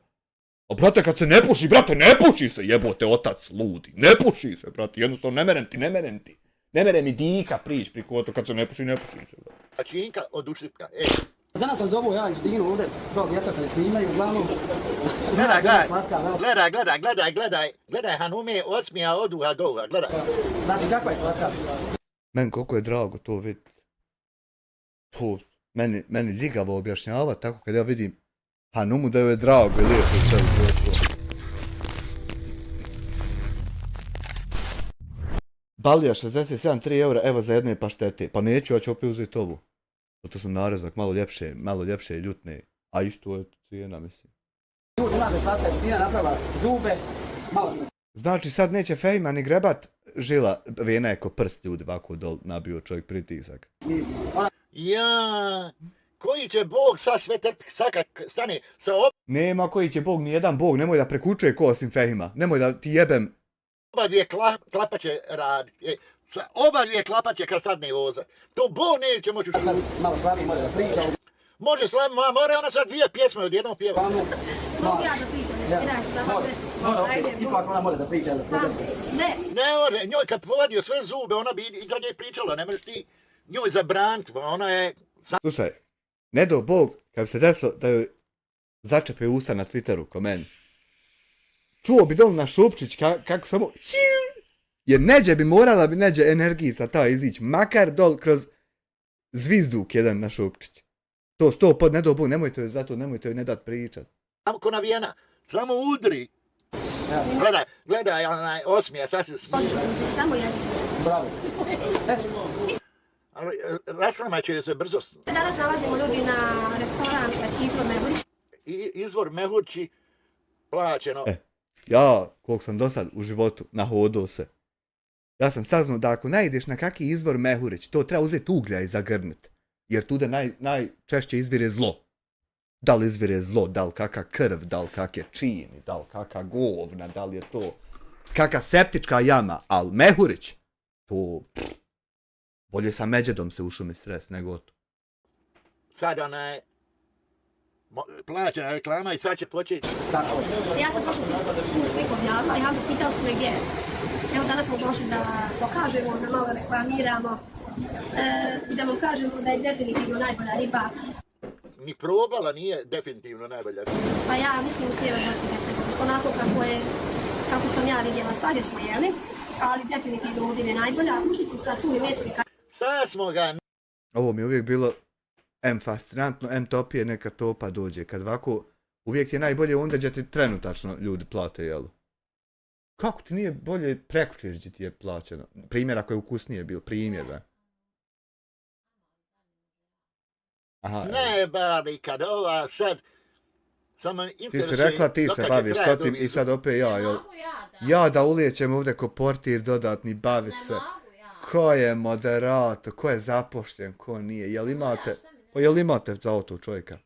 A brate, kad se ne puši, brate, ne puši se jebote, otac ludi, ne puši se, brate, jednostavno ne merem ti. Ne mere mi dika prić priko to, kad se ne puši se, brate. Palačinka od ušipka, Danas sam dobio ja iz Dinu ovdje, dok djeca se ne snimaju, uglavnom... Gledaj, Hanume, osmija oduha doha, gledaj. Znači, kakva je slatka? Meni koliko je drago to vidjeti. Meni ljigavo objašnjava tako kad ja vidim Hanumu da joj je drago i lijepo sve to. Balija 67, 3 eura, evo za jedne paštete. Pa neću, ja ću opet uzeti ovu. To su narezak, malo ljepše i ljutne. A isto je cijena, mislim. Ljudi, ima se slatka, Tina napravila zube, malo smo... Znači sad neće Fejma ni grebat žila, vena je ko prst ljudi ovako dol nabio čovjek pritisak. Ja, koji će Bog sad sve stane sa Nema koji će Bog, nijedan Bog, nemoj da prekučuje ko osim Fejma. Nemoj da ti jebem. oba dvije klapaće raditi. Oba dvije klapaće kad sad ne voza. To Bog neće moći... Sad malo slabiji može da priča. Može slabiji, mora ona sad dvije pjesme od jednog pjeva. Mogu ja da pričam, ipak ona može da priča. Ne može, njoj kad povadio sve zube, ona bi i dalje pričala, ne možeš ti njoj zabraniti, ona je... Slušaj, ne do Bog, kad bi se desilo da joj začepe usta na Twitteru ko meni. Čuo bi dol na Šupčić kako samo... Jer neđe bi morala energijica ta izići, makar dol kroz zvizduk jedan na Šupčić. To 100 ne do Bog, nemojte joj ne dat pričat. Samo ko navijena, samo udri. Gledaj, onaj osmija, sad se smije. Samo jedan. Bravo. Ali rasklama će se brzo... Danas nalazimo ljudi na restoran Izvor Mehurić. Izvor Mehurići, plaćeno. Ja, koliko sam do sad u životu nahodao se, ja sam saznao da ako najdeš na kaki Izvor Mehurić, to treba uzeti uglja i zagrnut. Jer tuda najčešće izvire zlo. Da li izvire zlo, da li kaka krv, da li kake čini, da li kaka govna, da li je to kaka septička jama, ali Mehurić, to... Bolje sa Međedom se u šumi sres nego to. Sad onaj... Plaćena reklama i sad će početi. Ja sam prošla tu sliku objavila i Hamdu pitao su me gdje je. Evo danas smo došli da pokažemo, da malo reklamiramo, da vam kažemo da je definitivno najbolja riba. Ni probala nije definitivno najbolja. Pa ja mislim u cijeloj Bosni i Hercegovini, onako kako sam ja vidjela, svagdje smo jeli, ali definitivno ovdje je najbolja. Ušlicu sa suvi mjesti. Sad smo ga... Ovo mi je uvijek bilo M fascinantno, M topije, neka topa dođe. Kad ovako, uvijek ti je najbolje onda gdje ti trenutačno ljudi plate, jel? Kako ti nije bolje prekučer gdje ti je plaćeno? Primjer ako je ukusnije bio, primjer, da. Aha, Ne, bari, kad ova sad... Samo ti interesuje... si rekla ti se baviš s tim i sad opet ja, jel? Ja da ulijećem ovdje ko portir dodatni bavit se. Ko je moderator, ko je zapošljen, ko nije, jel imate... Pa jel imate za auto čovjeka?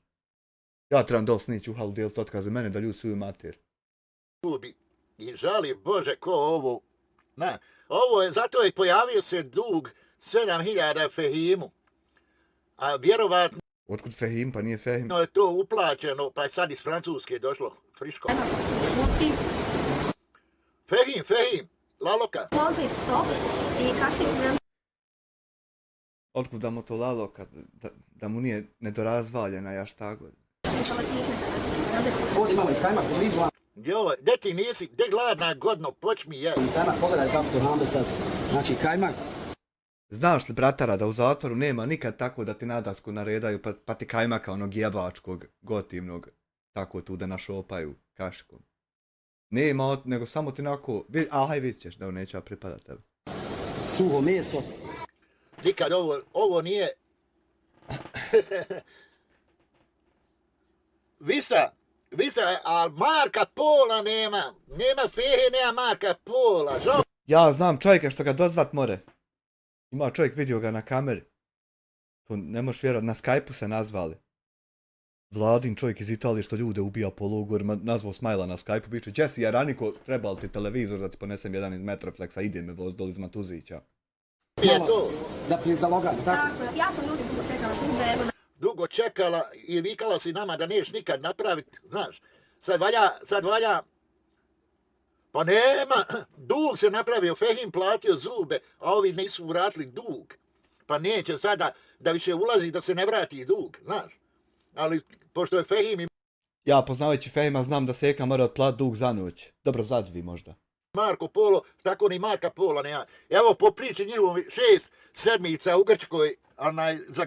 Ja trebam dol snići u halu dijelit otkaz za mene da ljudi suju mater. I žali Bože ko ovo... Na, ovo je, zato je pojavio se dug 7.000 Fehimu. A vjerovatno Otkud Fehim, pa nije Fehim? je to uplaćeno, pa je sad iz Francuske došlo friško. Fehim, laloka. Pozit to i kasnije Otkud da mu to laloka, da mu nije nedorazvaljena, ja šta god. Ovdje imamo i kajmak, blizu vam. Gdje ti nisi, gdje gladna godno, počmi je. Kajmak, pogledaj kako to Hamdu sad. Znači kajmak. Znaš li, bratara, da u zatvoru nema nikad tako da ti nadasku naredaju pa ti kajmaka onog jebačkog, gotivnog, tako tu da našopaju kaškom. Nema, nego samo ti nako, ahaj vidit ćeš da neće pripadat tebi. Suho meso. Nikad ovo nije... Vista, a Marka Pola nema. Nema Fehe, nema Marka Pola. Žao. Ja znam čovjeka što ga dozvat more. Ima čovjek, vidio ga na kameri. To ne možeš vjerovati, na Skype-u se nazvali. Vladin čovjek iz Italije što ljude ubija po logorima, nazvao Smajla na Skype-u, viče, Jesse, Jaraniko, treba li ti televizor da ti ponesem jedan iz Metroflexa, ide me voz dol iz Matuzića. Je to. Da prije zalogan, tako? Tako, ja sam ljudi dugo čekala svugdje, evo Dugo čekala i vikala si nama da neš nikad napraviti, znaš. Sad valja... Pa nema, dug se napravio, Fehim platio zube, a ovi nisu vratili dug. Pa neće sada da više ulazi dok se ne vrati dug, znaš. Ali, pošto je Fehim i Ja, poznavajući Fehima, znam da Seka mora otplat dug za noć. Dobro, za dvi možda. Marko Polo, tako ni Marka Pola nema. Evo, po priči njihovi 6 sedmica u Grčkoj, za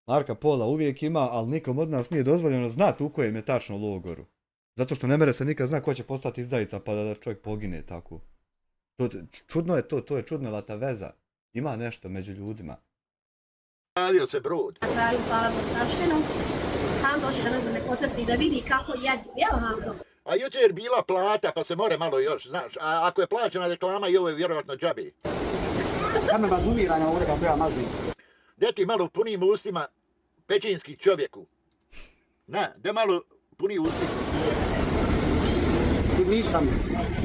Marka Pola uvijek ima, ali nikom od nas nije dozvoljeno znati u kojem je tačno logoru. Zato što ne mere se nikad zna ko će postati izdajica pa da čovjek pogine tako. Čudno je to je čudnovata veza. Ima nešto među ljudima. Javio se brod. na kraju hvala Božavštinu. Ham dođe danas da me počasti da vidi kako jedu, jel Hamdo? A jučer je bila plata, pa se more malo još, znaš. A ako je plaćena reklama, i ovo je vjerovatno džabi. Kamer mazumiranja ovdje kako ja mazim. Gdje ti malo punim ustima pećinski čovjeku? Da malo puni ustima.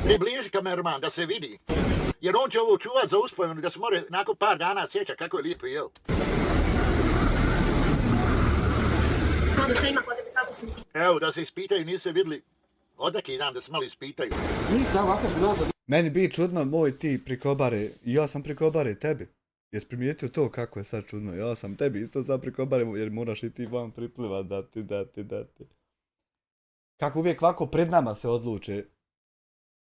Približi kamerman, da se vidi. Jer on će ovo čuvat za uspomenu, da se more nakon par dana sjeća kako je lijepo jeo. Hamdo, šta ima kod tebe, kako si ti? Evo, da se ispitaju, nisu vidjeli odaki dan da se malo ispitaju. Ništa, ovako su nazad. Meni bi čudno moj ti prikobare, i ja sam prikobare tebi. Jesi primijetio to kako je sad čudno? Ja sam tebi isto sad prikobare, jer moraš i ti vam priplivat dati. Kako uvijek ovako pred nama se odluče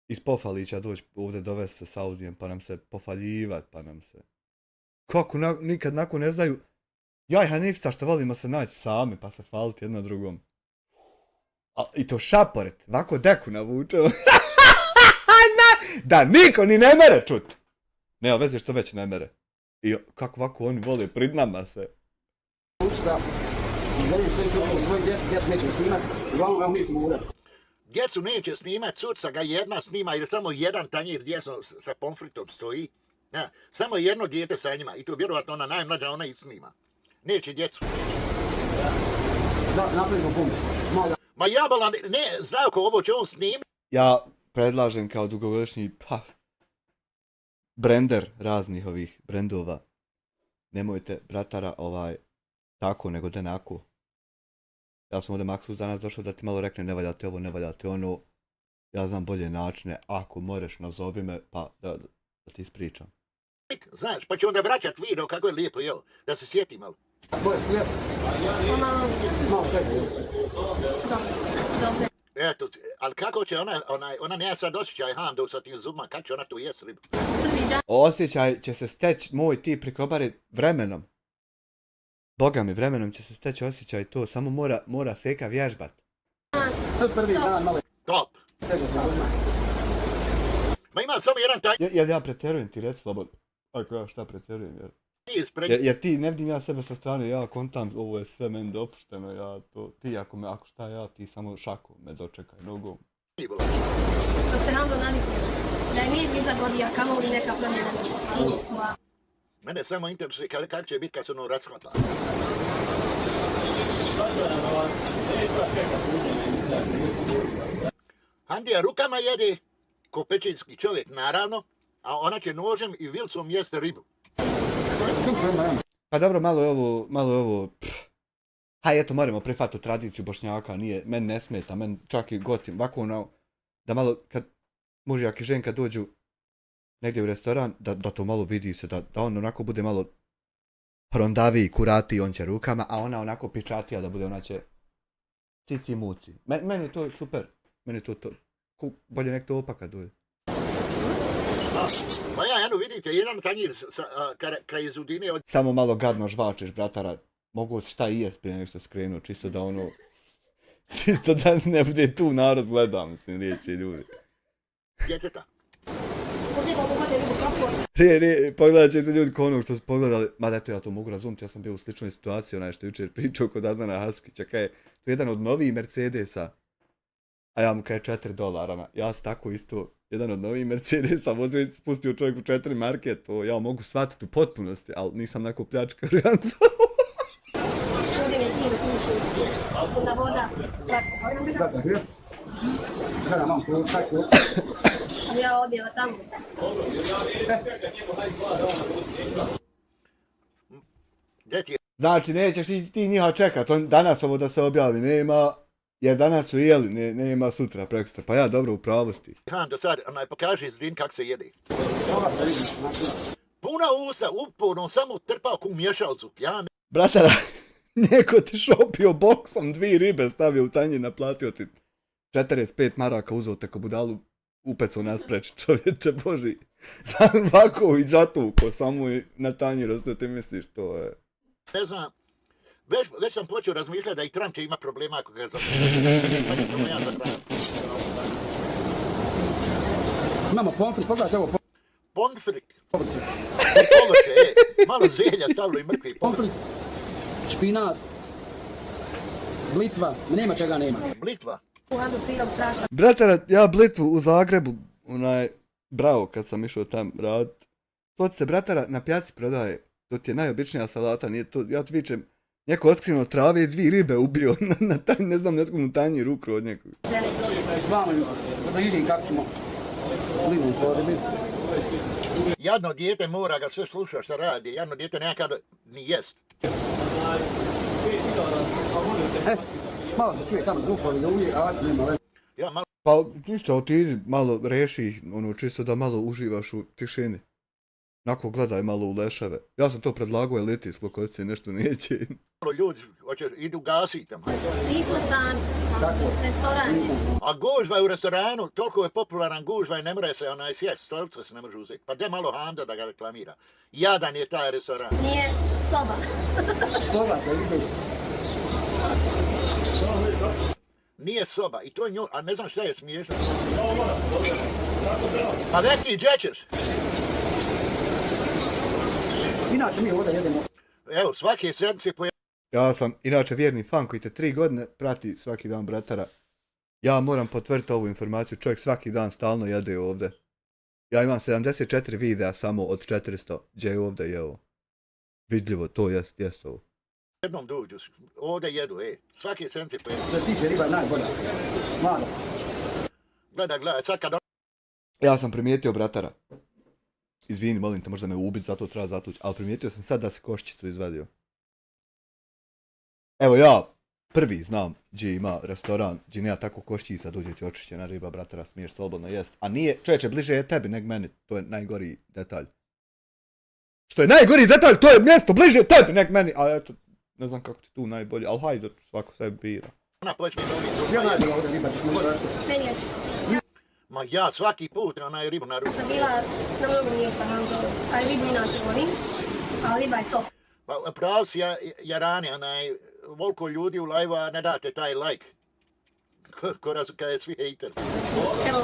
iz Pofalića doći ovdje dovesti se s Audijem pa nam se pofaljivat pa nam se... Kako nikad nakon ne znaju... Ja i Hanifca što volimo se naći sami pa se faliti jedno drugom. I to šaporet, ovako deku navučemo. Da niko ni ne mere čut. Nema veze što već ne mere. I kako ovako oni vole pred nama se. Ušta, izgledaju svoj djecu nećemo snimat, uglavnom vam nismo udati. Djecu neće snimat, cuca ga jedna snima jer samo jedan tanjir djeco sa pomfritom stoji. Samo jedno dijete sa njima i to vjerovatno ona najmlađa, ona i snima. Neće djecu. Da, napravimo bum. Ma jabala, ne, Zdravko, ovo će on snimiti. Ja predlažem kao dugogodišnji brender raznih ovih brendova. Nemojte, bratara, tako nego denako. Ja sam ovdje Maksus danas došao da ti malo rekne ne valja ti ovo, ne valja ti ono. Ja znam bolje načine, ako možeš nazovi me pa da ti ispričam. Znaš, pa ću onda vraćat video kako je lijepo, jel? Da se sjeti malo. Eto, ali kako će ona nema sad osjećaj Hando sa tim zubima, kako će ona tu jest ribu? Osjećaj će se steći moj ti prikobari vremenom. Boga mi, vremenom će se steći osjećaj to, samo mora Seka vježbat. Prvi dan, malo Top! Ma ima samo jedan taj Jel ja pretjerujem ti, reci slobodno. Ako ja šta pretjerujem, ispred... jer ti ne vidim ja sebe sa strane, ja kontam, ovo je sve meni dopušteno, ja to, ti ako šta ja, ti samo šakom me dočekaj nogom. Dok se Hando navikne da je mir izagodi, a kamo li neka promjena. Mene samo interesuje kako će biti kad se ono rashvata. Handija rukama jede, ko pećinski čovjek naravno, a ona će nožem i vilcom jeste ribu. Pa dobro, malo je ovo, haj eto, moramo prihvatiti tradiciju Bošnjaka, meni ne smeta, meni čak i gotim, ovako ono, da malo, kad mužjak i ženka dođu negdje u restoran, da to malo vidi se, da on onako bude malo hrondaviji, kuratiji, on će rukama, a ona onako pičatija da bude, ona će cici muci. Meni je to super, meni je to, bolje nek to opaka dođe. Pa ja, eno vidite, jedan tanjir kraj Zudine od... Samo malo gadno žvačeš, bratara, mogu šta i jest prije nego što skrenuo, čisto da ono, čisto da ne bude tu narod gleda, mislim, riječi ljudi. djeteta. Pogledat ćete ljudi ko onog što su pogledali, mada eto ja to mogu razumjeti, ja sam bio u sličnoj situaciji, onaj što jučer pričao kod Adnana Haskića, kaj je to jedan od novih Mercedesa, a ja mu kaj $4, ja sam tako isto, jedan od novih Mercedesa, vozio i spustio čovjek u 4 marke, to ja mogu shvatiti u potpunosti, ali nisam neko pljačka Rijanca. Ovdje mi je time kuši, da voda, ja odjela tamo. Znači, nećeš i ti njiha čekat, danas ovo da se objavi, nema, jer danas su jeli, nema sutra, prekosutra, pa ja dobro u pravosti. Do sad, pokaži izvin kak se jede. Puna usta, uporno, samo trpao ku mješalcu. Bratara, neko ti šopio boksom 2 ribe, stavio u tanjir, naplatio ti 45 maraka, uzeo te ko budalu, upecao nas preći, čovječe boži. Ovako i zatuko, samo i na tanjiru, što ti misliš, to je... Ne znam, već sam počeo razmišljati da i Trump će ima problema ako ga Imamo pomfrit, pogledajte ovo. Pomfrit. Malo zelja stavilo i mrkvi. Pomfrit, špinat, blitva, nema čega nema. Blitva. Bratara, ja blitvu u Zagrebu, bravo kad sam išao tam radit. To ti se, bratara, na pjaci prodaje. To ti je najobičnija salata, nije to, ja ti vičem, neko otkrivno trave i 2 ribe ubio na tanj, ne znam, netko mu tanji ruku od nekog. Vamo, da iđem kako ćemo limu podebiti. Jadno dijete mora ga sve sluša što radi, jadno dijete nekad ni jest. Malo se čuje tamo zvukovi da uvijek, a nema veze. Ja malo... Pa ništa, otidi, malo reši ih, čisto da malo uživaš u tišini. Nako gledaj malo u leševe. Ja sam to predlagao eliti s Lokocice, nešto neće. Ljudi idu gasiti tamo. Nismo sami, restoran je. A gužva je u restoranu, toliko je popularan gužva i ne mora se sjest, stolica se ne može uzeti. Pa gdje malo Handa da ga reklamira. Jadan je taj restoran. Nije soba. Soba, to ide. Nije soba i to je nju, a ne znam šta je smiješno. Pa neki džećeš. Inače mi ovdje jedemo. Evo, svake sedmice po... Ja sam inače vjerni fan koji te 3 godine prati svaki dan, bratara. Ja moram potvrditi ovu informaciju, čovjek svaki dan stalno jede ovdje. Ja imam 74 videa samo od 400, gdje je ovdje jeo. Vidljivo, to jest ovo. Jednom dođu, ovdje jedu, svake sedmice po... Što se tiče riba je najbolja. Mlada. Gledaj, sad kad... Ja sam primijetio, bratara. Izvini, molim te, možda me ubiti, zato treba zatući, ali primijetio sam sad da se koščicu izvadio. Evo ja, prvi znam gdje ima restoran, gdje nema tako koščica, dođe ti očišćena riba, bratara, smiješ slobodno jest. A nije, čovječe, bliže je tebi nek meni, to je najgori detalj. Što je najgori detalj, to je mjesto bliže tebi nek meni, a eto, ne znam kako ti tu najbolje, ali hajde, svako sebi bira. Ona počne dobi Meni je Ma ja svaki put onaj ribu na ruku. sam bila na mnogo mjesta, a ribu inače volim, a riba je top. Pa prav si Jarani, onaj, voliko ljudi u live ne date taj like. Koraz kada je svi hejter. Evo,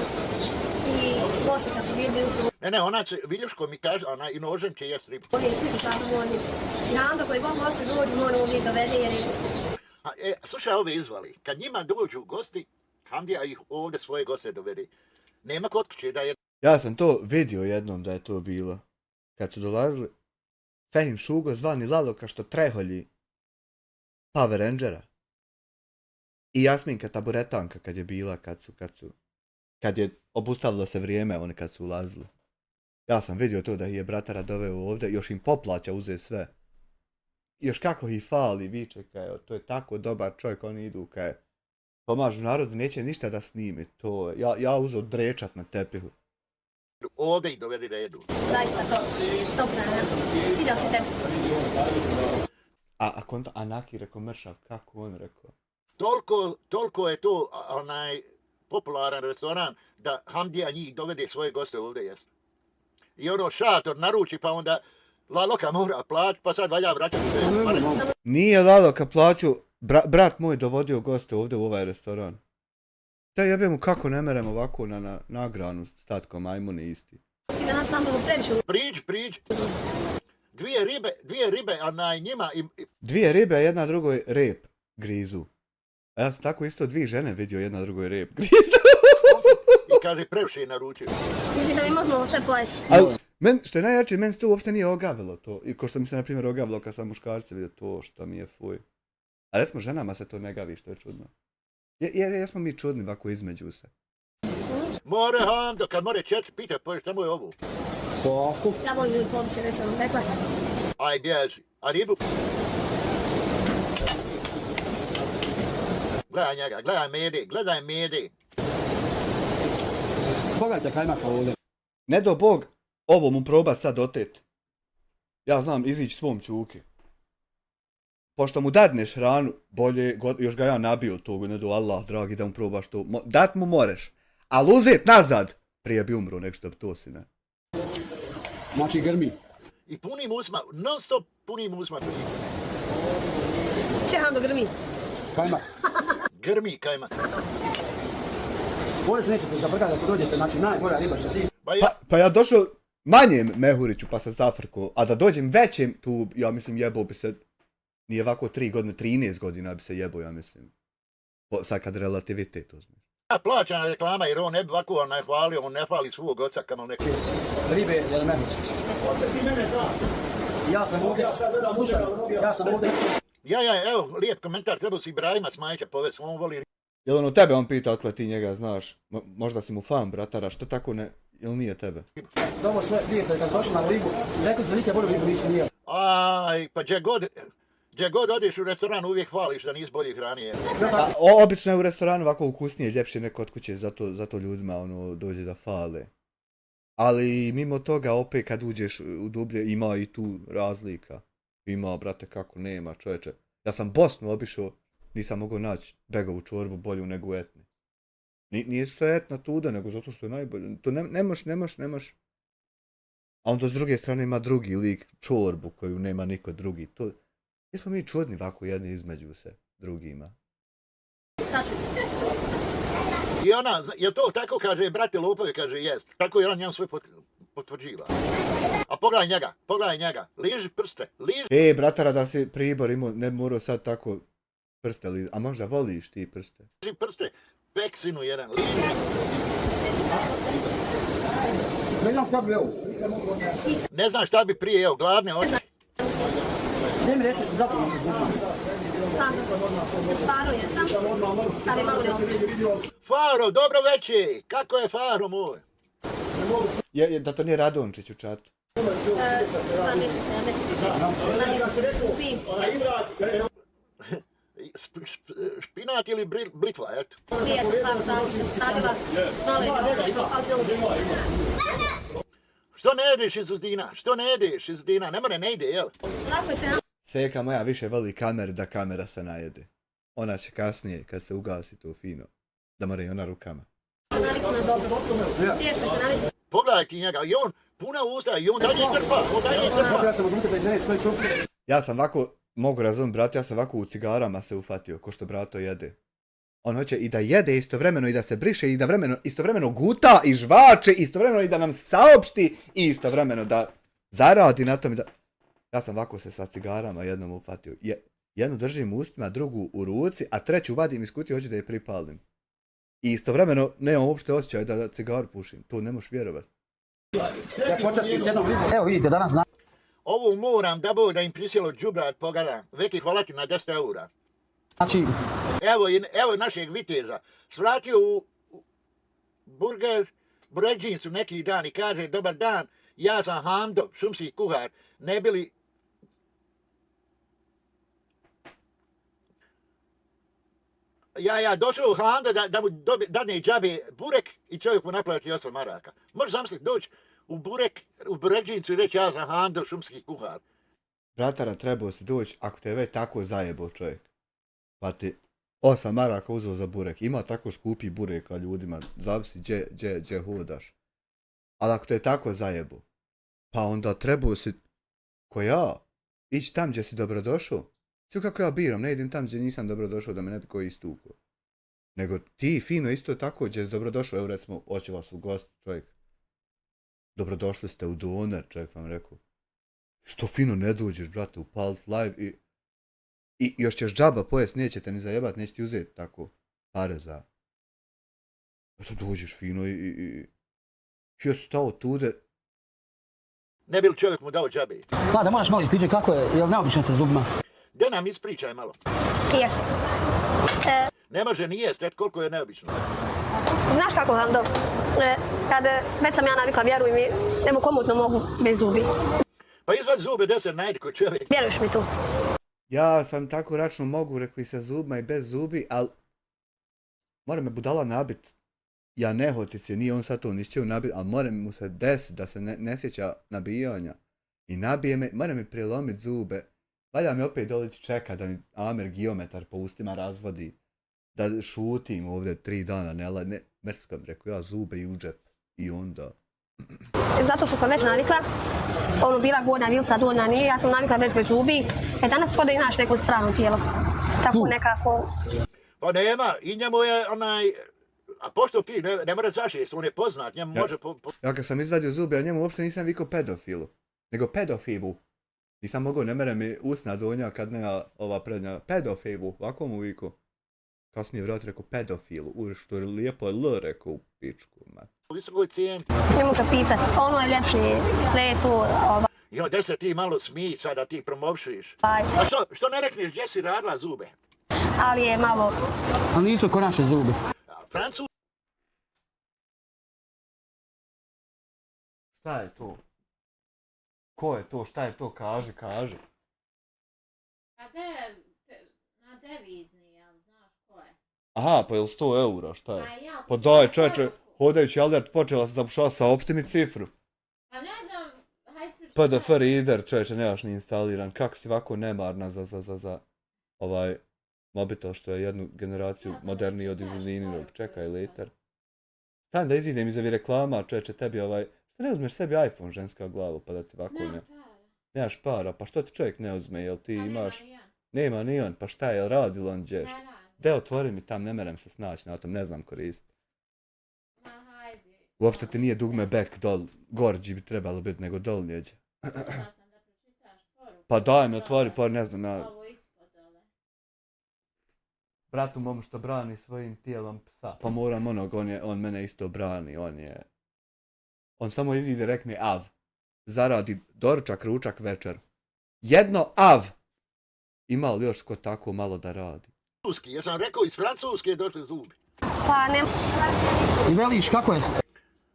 i poslije kad su bili su Ne, ona će, vidiš ko mi kaže, ona i nožem će jest ribu. oni svi su tako voljni. I Nando koji god goste dođu, mora uvijek dovede jer je Slušaj, ove izvali, kad njima dođu gosti, Hamdija ih ovdje svoje goste dovede. Nema kod kuće da je... Ja sam to vidio jednom da je to bilo. Kad su dolazili Fehim Šugo zvani Laloka što treholji Power Rangera. I Jasminka Taburetanka kad je bila, kad je obustavilo se vrijeme, oni kad su ulazili. Ja sam vidio to da ih je bratara doveo ovdje, još im poplaća, uze sve. I još kako ih fali, viče, kaj, to je tako dobar čovjek, oni idu, kaj, pomažu narodu, neće ništa da snimi, to, ja uzeo drečat na tepihu. Ovdje ih dovedi redu. zaista top rana. Sviđa se tebi. A konta Anaki rekao mršav, kako on rekao? Toliko je to onaj popularan restoran da Hamdija njih dovede svoje goste ovdje jest. I ono šator naruči pa onda Laloka mora plaći pa sad valja vraćati se. Nije Laloka plaću, brat moj dovodio goste ovdje u ovaj restoran. Da jebemo kako ne merem ovako na nagranu statkom majmuni isti. Si da nas Nando previše Priđ. Dvije ribe, a na njima Dvije ribe, jedna drugoj rep grizu. A ja sam tako isto dvije žene vidio, jedna drugoj rep grizu. i kaže previše naručio. Misliš da mi možemo sve pojesti? Ali, što je najjače, meni se to uopšte nije ogavilo to. I ko što mi se, na primjer, ogavilo kad sam muškarce vidio to što mi je fuj. A recimo, ženama se to ne gavi, što je čudno. Jesmo mi čudni ovako između se. More Hamdo, kad more četiri pita, poješ samo je ovu. Ja volim ljudi pobiće, ne sam rekla. Aj bježi. A ribu? Gledaj njega, gledaj mede. Pogledajte kajmaka ovdje. Ne do Bog, ovo mu probat sad otet. Ja znam izići svom čuki. Pošto mu dadneš hranu, bolje, još ga ja nabio tog, ne do Allah, dragi, da mu probaš to. Dat mu moreš, ali uzet nazad. Prije bi umro, nek što bi to si ne. Znači grmi. I punim usma, non stop punim usma. Čeham do grmi. Kajmak. Grmi kajma. Ovdje se nećete zabrgati ako dođete, znači najgora riba što ti. Pa ja došao manjem mehuriću pa se zafrkao, a da dođem većem, tu ja mislim jebao bi se, nije ovako 3 godine, 13 godina bi se jebao, ja mislim. Sad kad relativitet uzme. plaćana reklama jer on ne bi ovako hvalio, on ne hvali svog oca kamo neki. Ribe, jel meni? Ti mene znaš. Ja sam ovdje, slušaj, ja sam ovdje. Evo, lijep komentar, trebao si Ibrahima Smajića povesti, on voli. Jel ono tebe on pita otkle ti njega znaš? Možda si mu fan, bratara, što tako ne, jel nije tebe? Dobro svoje prijatelje, kad došli na ribu, rekli su da nikad bolju ribu nisi nijel. Aj, pa gdje god odiš u restoran uvijek hvališ da nisi bolje hranije. Obično je u restoranu ovako ukusnije, ljepše neko od kuće, zato ljudima ono dođe da fale. Ali mimo toga opet kad uđeš u dublje ima i tu razlika. Ima, brate, kako nema, čovječe. Ja sam Bosnu obišao, nisam mogao naći begovu čorbu bolju nego u Etni. Nije što je Etna tuda, nego zato što je najbolje. To nemaš. A onda s druge strane ima drugi lik, čorbu koju nema niko drugi. To... Jesmo mi čudni ovako jedni između se drugima. I ona, je to tako kaže, brate Lopovi kaže jest. Tako je on njemu sve potvrđiva. A pogledaj njega, liži prste, liži. Bratara, da si Pribor imao, ne morao sad tako prste liži, a možda voliš ti prste? Liži prste, peksinu jedan, liži. Ne znam šta bi evo. Ne znam šta bi prije, evo, gladne oči. Ne mi reći što zato nisi zubno. Staro je sam, ali malo ne obično. Faro, dobro veći, kako je Faro moj? Da to nije Radončić u čatu. 2 mjeseca, ja ne kupim. špinat ili blitva, eto. Prije par sati sam stavila, malo je otišlo, ali dobro. Što ne jedeš iz Uzdina? Što ne jedeš iz Uzdina? Ne more, ne ide, jel? Lako se Seka moja više voli kameru da kamera se najede. Ona će kasnije, kad se ugasi to fino, da mora i ona rukama. navikla na dobro. Teško se navikla. Pogledaj ti njega, i on puna usta, i on dalje trpa, on dalje trpa. Ja sam od tebe izveni svoj sup. Ja sam ovako, mogu razumjeti, brat, ja sam ovako u cigarama se ufatio, ko što brato jede. On hoće i da jede istovremeno i da se briše i da istovremeno guta i žvače, istovremeno i da nam saopšti i istovremeno da zaradi na tom i da... Ja sam ovako se sa cigarama jednom ufatio. Jednu držim u ustima, drugu u ruci, a treću vadim iz kutije, hoću da je pripalim. I istovremeno nemam uopšte osjećaj da cigaru pušim. To ne možeš vjerovati. Ja počastim s jednom vidom. Evo vidite, danas znam. Ovo moram da im prisjelo džubrat pogledam. Veki hvala ti na 10 eura. Znači, Evo našeg viteza. Svratio u Burekdžincu neki dan i kaže, dobar dan, ja sam Hamdo, šumski kuhar, ne bili... Ja došao u Hamdo da mu dadne džabe burek i čovjek mu naplati 8 maraka. Možeš zamisliti doći u Burekdžincu i reći, ja sam Hamdo, šumski kuhar. Bratara, trebao si doći ako te je već tako zajebao čovjek. Pa ti 8 maraka uzeo za burek. Ima tako skupi bureka ljudima, zavisi gdje hodaš. Ali ako te je tako zajebao, pa onda trebao si, ko ja, ići tam gdje si dobrodošao. Sve kako ja biram, ne idem tam gdje nisam dobrodošao da me netko istukao. Nego ti fino isto tako gdje si dobrodošao, evo recimo, hoće vas u gost čovjek. Dobrodošli ste u Doner, čovjek vam rekao. Što fino ne dođeš, brate, u Palt Live i još ćeš džaba pojest, nećete ni zajebat, neće ti uzeti tako pare za... To dođeš fino i ja sam stao tude. Ne bi li čovjek mu dao džabe? da moraš malo ispričati kako je, jel neobično sa zubima? Da nam ispričaj malo. Jest. Ne može ni jest, eto koliko je neobično. Znaš kako, Hamdo? Kad već sam ja navikla, vjeruj mi, nemo komotno mogu bez zubi. Pa izvad zube da se najde kod čovjek. Vjeruješ mi tu? Ja sam tako račno mogu, rekao i sa zubima i bez zubi, ali mora me budala nabit. Ja nehotice, nije on sad to nišćeo nabit, ali mora mu se desiti da se ne sjeća nabijanja. I nabije me, mora mi prilomit zube. Valja mi opet dolići čeka da mi Amer geometar po ustima razvodi. Da šutim ovdje 3 dana, ne mrsko mi rekao, ja zube i u džep. I onda... Zato što sam već navikla, bila gornja vilca, dolna nije, ja sam navikla bez zubi. Danas kod da imaš neko strano tijelo. Tako nekako... Pa nema, i njemu je onaj... A pošto ti ne mora zašest, on je poznat, njemu može... Ja kad sam izvadio zube, ja njemu uopšte nisam vikao pedofilu, nego pedofilu. Nisam mogao, ne mere mi usna donja kad nema ova prednja pedofilu, ovako mu vikao. Kasnije vrat rekao pedofilu, što je lijepo je L rekao u pičku. Visokoj cijeni. Ne mogu pisati, ono je ljepše, sve je to... I onda se ti malo smiji sad da ti promovšiš. A što ne rekneš gdje si radila zube? Ali je malo... Ali nisu ko naše zubi. Francuz? Šta je to? Ko je to? Šta je to? Kaži. Na devizni, jel znaš ko je? Aha, pa je li 100 eura, šta je? Pa daj čoveče, hodajući alert počela sam zapušala, saopšti mi cifru. Pa ne znam, hajde pričati. PDF reader, čoveče, nemaš ni instaliran. Kako si ovako nemarna za ovaj mobitel što je jednu generaciju moderniji od izlininog. Čekaj, liter. Stan da izidem iz ovi reklama, čoveče, tebi što ne uzmeš sebi iPhone ženska glavu pa da ti ovako ne... Nemaš para, pa što ti čovjek ne uzme, jel ti imaš... Nema ni on, pa šta je, radilo on gdje? De otvori mi tam, ne merem se snaći na tom, ne znam koristiti. Uopšte ti nije dugme back dol, gorđi bi trebalo biti nego dol njeđe. Pa daj mi otvori, pa ne znam ja... Bratu mom što brani svojim tijelom psa. Pa moram on mene isto brani, on samo ide rekne av. Zaradi doručak, ručak, večer. Jedno av! Ima li još ko tako malo da radi? Francuski, ja sam rekao iz Francuske došli zubi. Pa ne... I veliš kako je...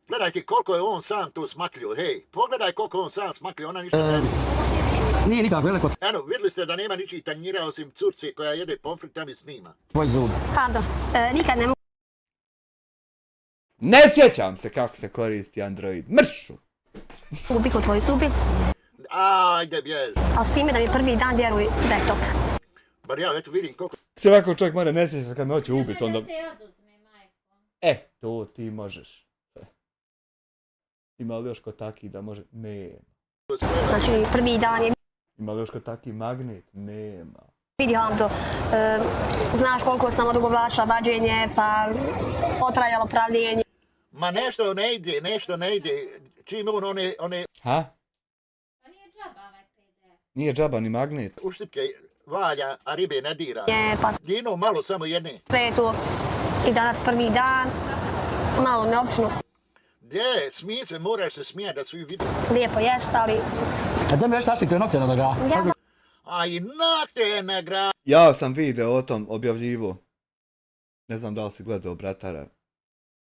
Gledajte koliko je on sam to smakljio, hej. Pogledaj koliko on sam smakljio, ona ništa ne... Nije nikako veliko Eno, vidjeli ste da nema ničih tanjira osim curce koja jede pomfrit tam i snima. tvoj zub. Hando, nikad ne mogu Ne sjećam se kako se koristi Android. Mršu! biti u tvojoj zubi, Ajde, bježi. ali s time da mi prvi dan vjeruj da je top. Bar ja već vidim koliko Se ovako čovjek mora ne sjećati kad me hoće ubiti, onda... Da te oduzme, majko. To ti možeš. Ima li još ko taki da može? Nema. Znači, prvi dan je Ima li još ko taki magnet? Nema. vidio Hando, znaš koliko sam odugovlačila vađenje, pa potrajalo pravljenje. Ma nešto ne ide. Čim one Ha? Pa nije džaba ovaj PD. Nije džaba ni magnet. uštipke valja, a ribe ne dira. Pa Dino malo samo jedne. sve je tu i danas prvi dan, malo neobično, Gdje, smije se, moraš se smijati da svi vidi. lijepo jest, ali A da mi još našli te nokte na daga. ja A i na te nagrade. Ja sam video o tom objavljivo. Ne znam da li si gledao, bratara.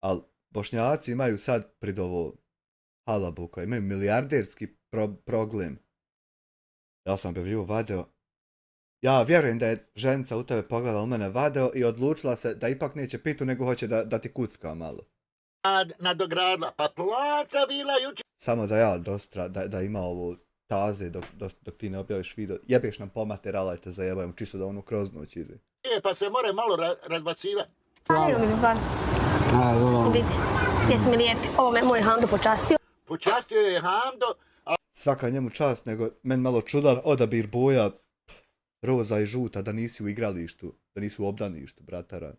Ali Bošnjaci imaju sad pred ovo halabuka. Imaju milijarderski problem. Ja sam objavljivo video. Ja vjerujem da je ženica u tebe pogledala u mene video i odlučila se da ipak neće pitu nego hoće da ti kucka malo. Nadogradila, pa plata bila jučer. Samo da ja dostra, da ima ovo taze dok ti ne objaviš video. Jebeš nam po materala i te zajebajmo čisto da ono kroz noć ide. Pa se more malo razbacivati. Hvala mi bar biti. Jesi mi lijepi. Ovo me moj Hando počastio. Počastio je Hando, Svaka njemu čast, nego meni malo čudan odabir boja roza i žuta da nisi u igralištu, da nisi u obdaništu, bratara.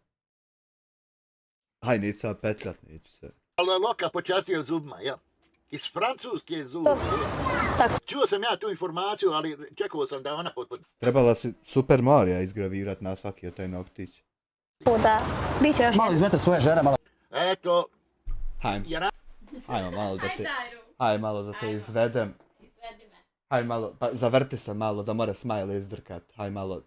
Haj, neću sad petljat, neću se. ali Loka počastio zubima, ja. Iz Francuske zube. Tako. Čuo sam ja tu informaciju, ali čekao sam da ona Trebala si Super Marija izgravirat na svaki od taj noktić. Da, bit će još Malo izmete svoje žene, malo. Eto, Hajmo, ja hajmo malo da Aj, te, Tajru, hajde malo da te izvedem. izvedi me. Hajde malo, pa zavrti se malo, da mora smile izdrkat. Hajde malo,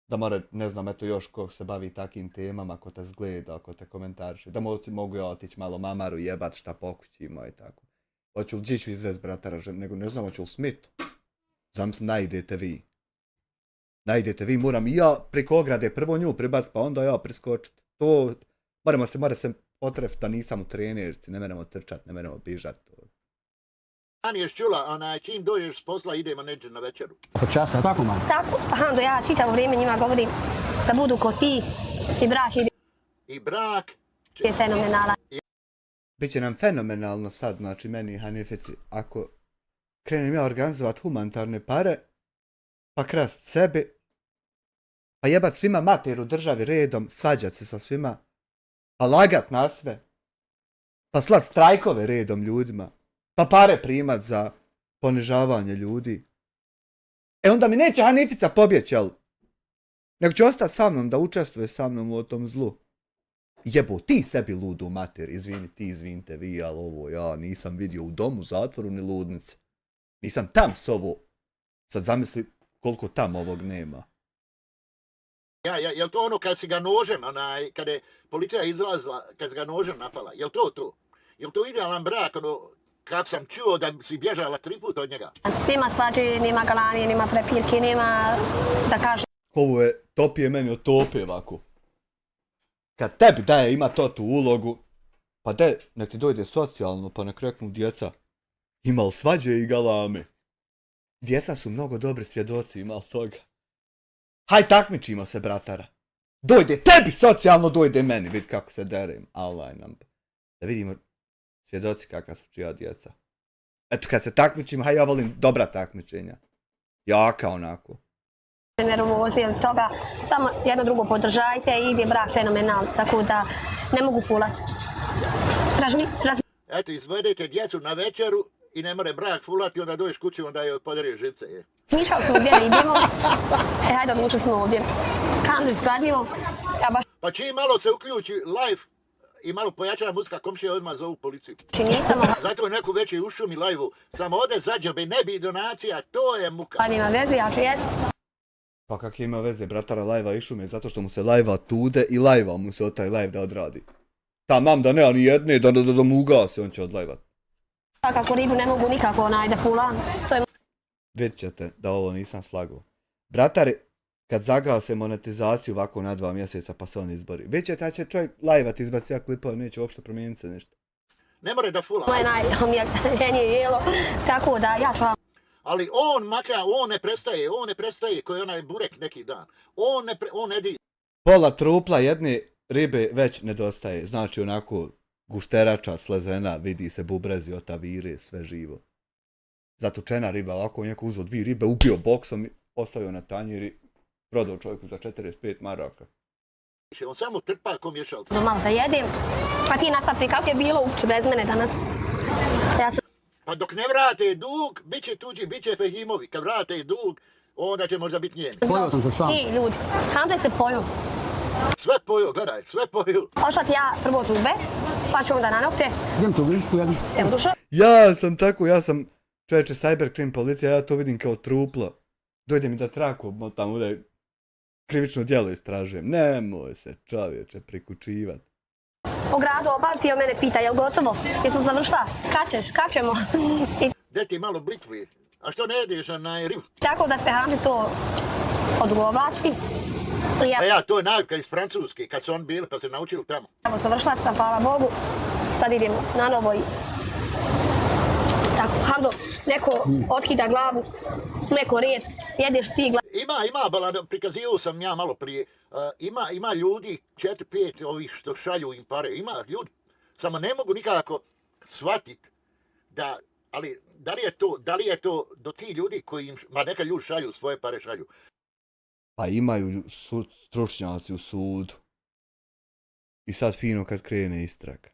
da mora, ne znam, eto još ko se bavi takim temama, ko te zgleda, ko te komentariše. Da mogu ja otići malo mamaru jebat šta po kući ima i tako. Hoću li ću izvest bratara, nego ne znam, hoću li smit. Zamisli, najdete vi, moram i ja preko ograde prvo nju pribac, pa onda ja priskočit. To, mora se potref da nisam u trenerci, ne meremo trčat, ne meremo bižat. Aniješ čula, čim dođeš s posla idemo neđe na večeru. Počasno, tako malo. tako. Hando, ja čitavo vrijeme njima govorim da budu ko ti i brak I brak, je fenomenalan. Biće nam fenomenalno sad, znači meni i Hanifici, ako krenem ja organizovat humanitarne pare, pa krast sebi, pa jebat svima mater u državi redom, svađat se sa svima, pa lagat na sve, pa slat strajkove redom ljudima, pa pare primat za ponižavanje ljudi. Onda mi neće Hanifica pobjeći, jel? Nego će ostati sa mnom da učestvuje sa mnom u tom zlu. Jebo, ti sebi ludu mater, izvinite vi, ali ovo ja nisam vidio u domu, zatvoru ni ludnice. Nisam tam s ovo. Sad zamisli koliko tam ovog nema. jel to ono kad si ga nožem, kad je policija izlazila, kad si ga nožem napala, jel to? Jel to idealan brak, kad sam čuo da si bježala 3 puta od njega? Nema svađe, nema galanije, nema prepirke, nema da kaže Ovo je topije meni od tope ovako. Kad tebi daje ima to tu ulogu, pa nek ti dojde socijalno, pa nek reknu djeca, ima li svađe i galame? Djeca su mnogo dobri svjedoci, ima li toga? Haj takmičimo se, bratara. Dojde tebi socijalno, dojde meni, vidi kako se derem. Allah nam. Da vidimo svjedoci kakva su čija djeca. Eto, kad se takmičimo, haj ja volim dobra takmičenja. Jaka onako. nervoze ili toga. Samo jedno drugo podržajte i ide brak fenomenal. Tako da ne mogu fulati. Eto, izvedete djecu na večeru i ne more brak fulati, onda dođeš kući, onda joj podariš živce. Mišali smo gdje da idemo. Hajde, odlučili smo ovdje. Kandu izgradimo. Ja baš Pa čim malo se uključi live i malo pojačana muzika, komšije odmah zovu policiju. nisam. Zato je neko već u šumi live-u. Samo ode za džabe, ne bi donacija, to je muka. Pa nema veze, ja ću jest. Pa kak ima veze, bratara lajva i šume, zato što mu se lajva tude i lajva mu se od taj lajv da odradi. Tamam da nema ni jedne, da mu ugasi, on će odlajvat. Kako ribu ne mogu nikako da fulam. To je Vidjet ćete da ovo nisam slagao. Bratari, kad zagase monetizaciju ovako na 2 mjeseca pa se on izbori. Vidjet ćete da će čovjek live-at izbaci ja klipova, neće uopšte promijeniti se nešto. Ne more da fula. Moje najomiljenije jelo, tako da ja ću vam... Ali on ne prestaje koji onaj burek neki dan. On ne di. Pola trupla jedne ribe već nedostaje. Znači onako gušterača, slezena, vidi se bubrezi, otavire, sve živo. Zatučena riba, ovako neko uzeo 2 ribe, ubio boksom i ostavio na tanjir i prodao čovjeku za 45 maraka. On samo trpa ko mješalca. Malo da jedem, pa ti nasapri kako je bilo uopće bez mene danas. Ja sam... Pa dok ne vrate dug, bit će tuđi, bit će Fehimovi. Kad vrate dug, onda će možda biti njeni. Pojao sam se sam. I ljudi, kam da se poju? Sve poju, gledaj, sve poju. Ošla ti ja prvo zube, pa ću onda na nokte. Idem tu višku jednu. Evo dušo. Ja sam čovječe cybercrime policija, ja to vidim kao truplo. Dojde mi da traku, tamo da krivično djelo istražujem. Nemoj se čovječe prikučivat. U gradu obaviti, mene pita, jel gotovo? Jesam završila? Kačemo. Gdje ti malo blitvuje? A što ne jedeš na ribu? Tako da se Hamdi to odugovlači. Ja, to je navika iz Francuske, kad su on bili pa se naučili tamo. Evo, završila sam, hvala Bogu. Sad idemo na novo i... Tako, Hamdo, neko otkida glavu, neko rijet, jedeš ti glavu. Ima, balada, prikazivao sam ja malo prije. Ima ljudi, 4-5 ovih što šalju im pare, ima ljudi. Samo ne mogu nikako shvatiti da, ali da li je to do ti ljudi koji im, ma neka ljudi šalju, svoje pare šalju. Pa imaju stručnjaci u sudu. I sad fino kad krene istraga.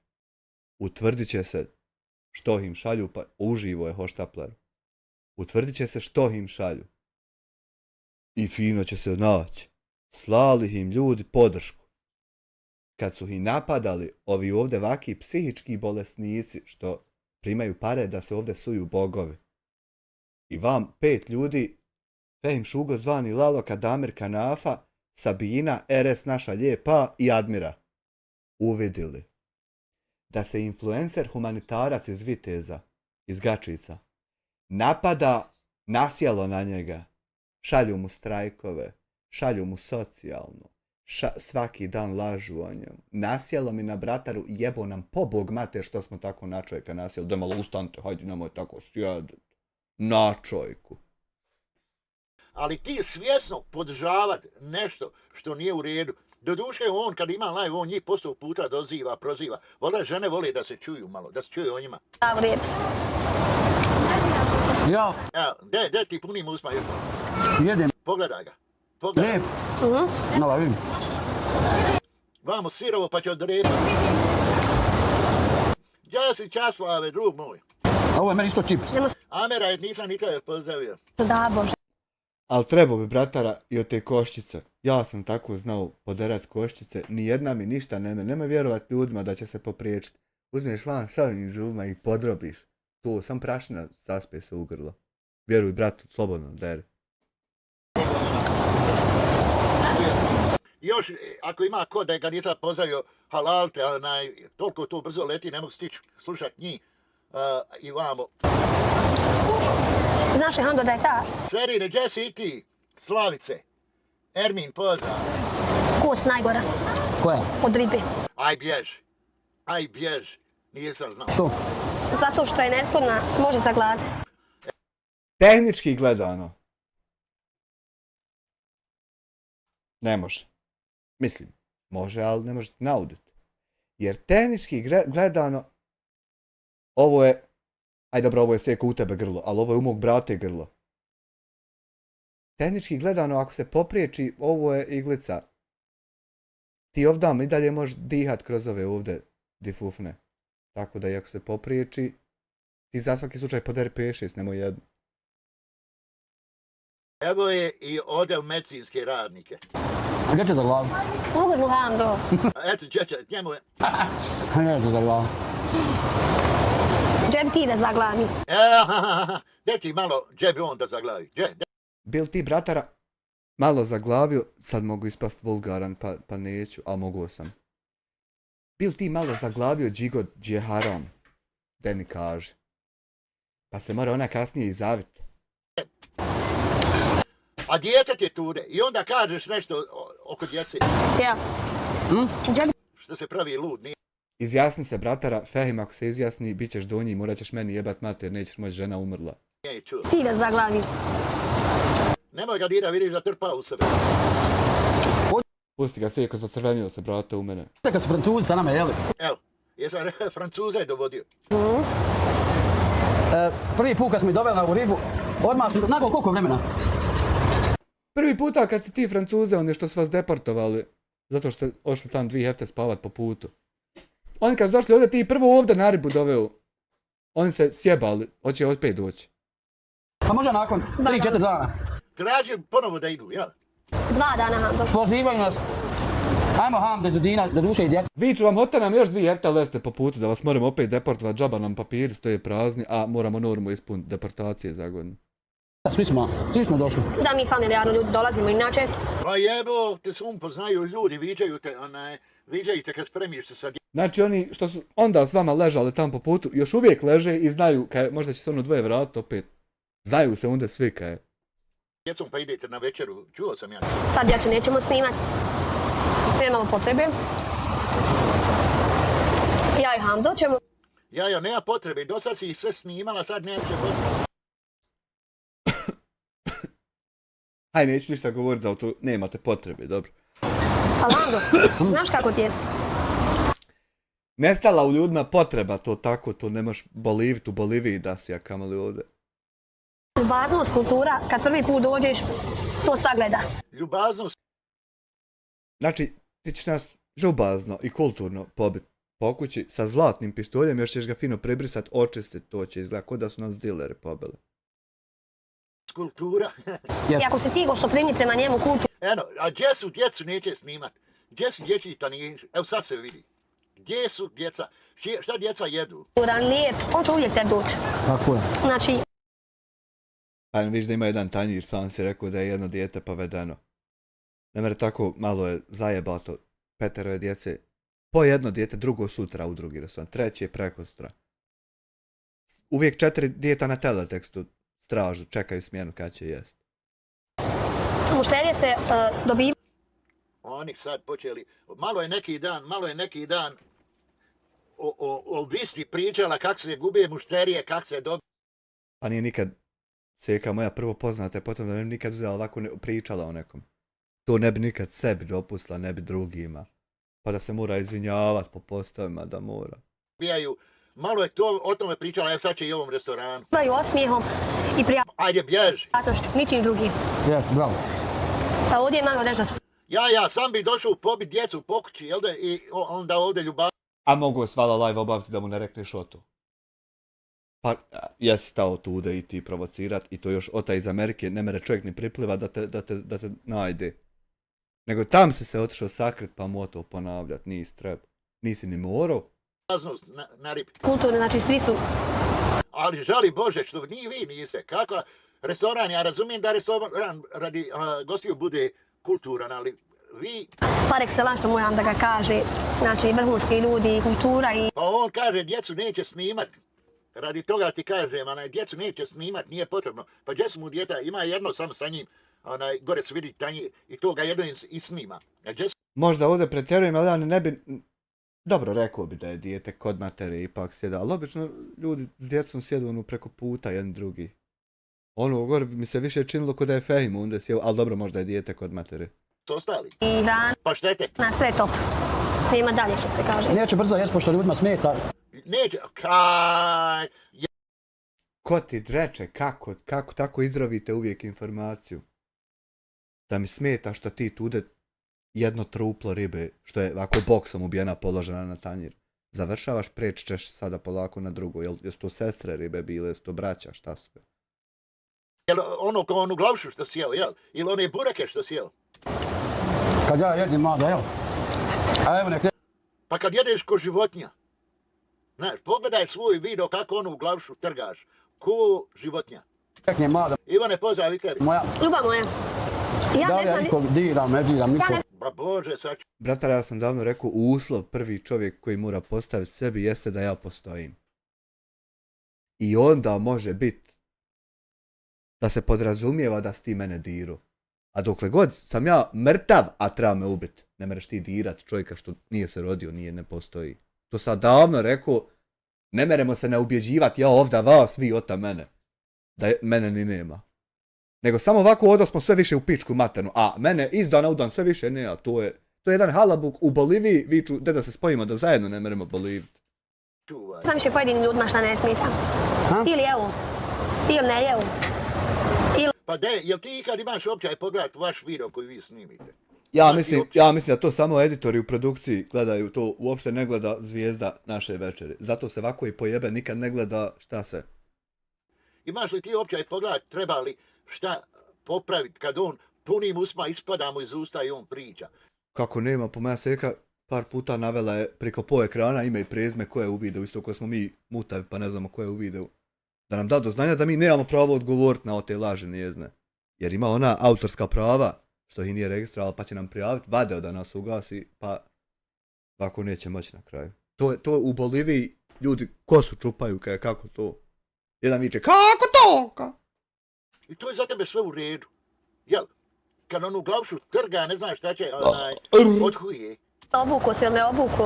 Utvrdit će se što im šalju, pa uživo je hoštapler. Utvrdit će se što im šalju. I fino će se naći. Slali im ljudi podršku. Kad su ih napadali ovi ovdje vaki psihički bolesnici što primaju pare da se ovdje suju bogovi. I vam 5 ljudi, Fehim Šugo zvani Laloka, Damir Kanafa, Sabina, RS Naša Lijepa i Admira. Uvidili da se influencer humanitarac iz Viteza, iz Gačica, napada nasjelo na njega. Šalju mu strajkove, šalju mu socijalno, svaki dan lažu o njemu. Nasjelo mi na brataru, jebo nam po Bog mater što smo tako na čovjeka nasjeli. Da malo ustanite, hajde nemoj tako sjediti. Na čovjeku. Ali ti svjesno podržavati nešto što nije u redu. Doduše on kad ima live, on njih posto puta doziva, proziva. Voda žene vole da se čuju malo, da se čuju o njima. Da, lijep. Ja. Gdje ti punim usma jedno? Jedem. Pogledaj ga. Pogledaj. Lijep. No, vidim. Vamo sirovo pa će odrepati. Ja si Časlave, drug moj. A ovo je meni isto čips. Amera nisam ni tebe pozdravio. Da, Bože. Ali trebao bi bratara i od te koščice. Ja sam tako znao poderat koščice, nijedna mi ništa nemoj vjerovat ljudima da će se popriječiti. Uzmiješ van s ovim zubima i podrobiš. To sam prašina zaspe se u grlo. Vjeruj bratu, slobodno, deri. Još, ako ima ko da ga nisam pozdravio, halalte, toliko to brzo leti, ne mogu stići slušat njih i vamo. Znaš li, Hando, da je ta... Sverine, gdje si i ti? Slavice. Ermin, pozdrav. Kus najgora. Koja? Od ribe. Aj bjež. Nisam znao. Što? Zato što je neskodna, može zagladiti. Tehnički gledano. Ne može. Mislim, može, ali ne možete nauditi. Jer tehnički gledano, ovo je, aj dobro, ovo je seko u tebe grlo, ali ovo je u mog brate grlo. Tehnički gledano, ako se popriječi, ovo je iglica. Ti ovdje i dalje možeš dihat kroz ove ovdje difufne. Tako da i ako se popriječi, ti za svaki slučaj poderi P6, nemoj jedno. Evo je i odel medicinske radnike. A gdje će za glavu? Mogu gledam do. Eto, njemu je. Gdje će za glavu? Gdje bi ti da zaglavi? Gdje ti malo, gdje bi on da zaglavi? Bil ti bratara malo zaglavio, sad mogu ispast vulgaran pa neću, a mogu sam. Bil ti malo zaglavio džigo gdje haram? De mi kaže. Pa se mora ona kasnije i zaviti. A dijete ti tude i onda kažeš nešto oko djece. Ja. Što se pravi lud, nije. Izjasni se, bratara, Fehim ako se izjasni, bit ćeš donji i morat ćeš meni jebat mater, nećeš moći, žena umrla. Nije čuo. Ti ga zaglavi. Nemoj ga dira, vidiš da trpa u sebe. Pusti ga, sjeko zacrvenio se, brate, u mene. Kad su Francuzi sa nama, jeli? Evo, jesam Francuza je dovodio. Prvi put kad smo ih doveli na ovu ribu, odmah su, nakon koliko vremena? Prvi puta kad si ti Francuze, oni što su vas deportovali, zato što ste ošli tam 2 hefte spavat po putu. Oni kad su došli ovdje, ti prvo ovdje na ribu doveo. Oni se sjebali, hoće opet doći. Pa možda nakon 3-4 dana. Tražim ponovo da idu, jel? 2 dana, Hamdo. Pozivaju nas, ajmo Hamdo, Zudina, do duše i djeca. Viču vam, hoće nam još 2 hefte leste po putu, da vas moramo opet deportovati, džaba nam papiri stoje prazni, a moramo normu ispuniti deportacije za godinu. Svi smo došli. Da mi familijarno ljudi dolazimo inače. Pa jebo, te sum poznaju ljudi, viđaju te kad spremiš se sa Znači oni što su onda s vama ležali tam po putu, još uvijek leže i znaju, kaj, možda će se ono 2 vratiti opet. Znaju se onda svi kaj. djecom pa idete na večeru, čuo sam ja. Sad djecu nećemo snimati. Nemamo potrebe. Ja i Hamdo ćemo. Ja, nema potrebe, do sad si ih sve snimala, sad neće potrebe. Haj, neću ništa govoriti za to, nemate potrebe, dobro. Ali Hamdo, znaš kako ti je? Nestala u ljudima potreba to tako, to nemaš bolivit u Boliviji da si, a kamali ovdje. Ljubaznost, kultura, kad prvi put dođeš, to sagleda. Ljubaznost. Znači, ti ćeš nas ljubazno i kulturno pobiti po kući sa zlatnim pištoljem, još ćeš ga fino pribrisat, očistit, to će izgleda kod da su nas dileri pobili. Kultura. I ako si ti gostoprimni prema njemu kultu, Eno, a gdje su djecu neće snimat? Gdje su dječji nije? Evo sad se vidi. Gdje su djeca? Šta djeca jedu? lijep, on će uvijek te doći. Tako je. Znači, Ajde, vidiš da ima jedan tanjir, sam si rekao da je jedno dijete povedeno. Ne mere tako malo je zajebato, 5 je djece, po jedno dijete, drugo sutra u drugi restoran, treće je prekosutra. Uvijek 4 dijeta na teletekstu stražu, čekaju smjenu kad će jest. mušterije se dobivaju. Oni sad počeli, malo je neki dan o Visli pričala kako se gube mušterije, kako se dobije. Pa nije nikad Seka moja prvo poznata je potom da ne bi nikad uzela ovako pričala o nekom. To ne bi nikad sebi dopustila, ne bi drugima. Pa da se mora izvinjavati po postavima, da mora. Malo je to o tome pričala, evo sad će i ovom restoranu. Osmijehom i Ajde, bježi. prijatnošću, ničim drugim. Bravo. Pa ovdje je malo reći da su Ja, sam bi došao pobit djecu po kući, jel da, i onda ovdje ljubav. A mogu svala live obaviti da mu ne rekneš o to. Pa, jesi stao tude i ti provocirat i to još ota iz Amerike, ne mere čovjek ni pripliva da te najde. Nego tam se otišao sakrit pa mu to ponavljat, nisi treba. Nisi ni morao. Na ribi. kulturni, znači svi su. Ali žali Bože što ni vi niste. Kako restoran, ja razumijem da restoran radi gostiju bude kulturan, ali vi... Par excellence što moram da ga kaže. Znači vrhunski ljudi, kultura i... Pa on kaže djecu neće snimat. Radi toga ti kažem, djecu neće snimat, nije potrebno. Pa gdje su mu djeta, ima jedno samo sa njim, gore se vidi tanji i to ga jedno i snima. Možda ovdje pretjerujem, ali ja ne bi... Dobro, rekao bi da je dijete kod matere ipak sjeda, ali obično ljudi s djecom sjedu ono preko puta jedan drugi. Ono gore mi se više činilo kod da je Fehim onda sjeo, ali dobro, možda je dijete kod matere. Ostali. I hrana. Pa štete. Na sve top. Nema dalje što se kaže. Neće brzo jest pošto ljudima smeta. Neće, Ko ti reče, kako tako izravite uvijek informaciju? Da mi smeta što ti tude jedno truplo ribe, što je ovako boksom ubijena položena na tanjir. Završavaš, preći ćeš sada polako na drugo. Jesu to sestre ribe bile, jesu to braća, šta su? Jel onu glavšu što si jeo, jel? Ili one bureke što si jeo? Kad ja jedim mada, jel? A evo nek... Pa kad jedeš ko životinja. Znaš, pogledaj svoj video kako onu glavšu trgaš. Ko životinja. Rekne mada. Ivane, pozdrav i tebi. Moja. Ljubav moja. Ja Da ne li ja znam... nikog diram, ne diram nikog. Pa Bože, sad ću. Bratar, ja sam davno rekao, uslov prvi čovjek koji mora postaviti sebi jeste da ja postojim. I onda može biti da se podrazumijeva da si ti mene diru. A dokle god sam ja mrtav, a treba me ubit, ne mereš ti dirat čovjeka što nije se rodio, ne postoji. To sad davno rekao, ne meremo se ne ubjeđivati, ja ovdje vas, vi ota mene. Da mene ni nema. Nego samo ovako odo smo sve više u pičku maternu, a mene iz dana u dan sve više ne, a to je jedan halabuk u Boliviji, viču, da se spojimo da zajedno ne meremo boliviti. Čuvaj. Znam više pojedinim ljudima šta ne smita. Ili jevu, ili ne jevu. Pa jel ti ikad imaš uopće pogledat vaš video koji vi snimite? Ja mislim da to samo editori u produkciji gledaju, to uopšte ne gleda zvijezda naše večeri. Zato se ovako i pojebe, nikad ne gleda šta se. Imaš li ti uopće pogledat treba li šta popraviti kad on punim usma ispada mu iz usta i on priča? Kako nema, po moja seka par puta navela je preko po ekrana ime i prezime koje je u videu, isto koje smo mi mutavi pa ne znamo koje je u videu. Da nam da do znanja da mi nemamo pravo odgovoriti na te laži njezne. Jer ima ona autorska prava, što ih nije registrala, pa će nam prijaviti, vadeo da nas ugasi, pa ovako neće moći na kraju. To u Boliviji ljudi kosu čupaju, kako to? Jedan viče, kako to? I to je za tebe sve u redu. Jel? Kad onu glavšu trga, ne znaš šta će, odhuje. Obuku se ili ne obuku.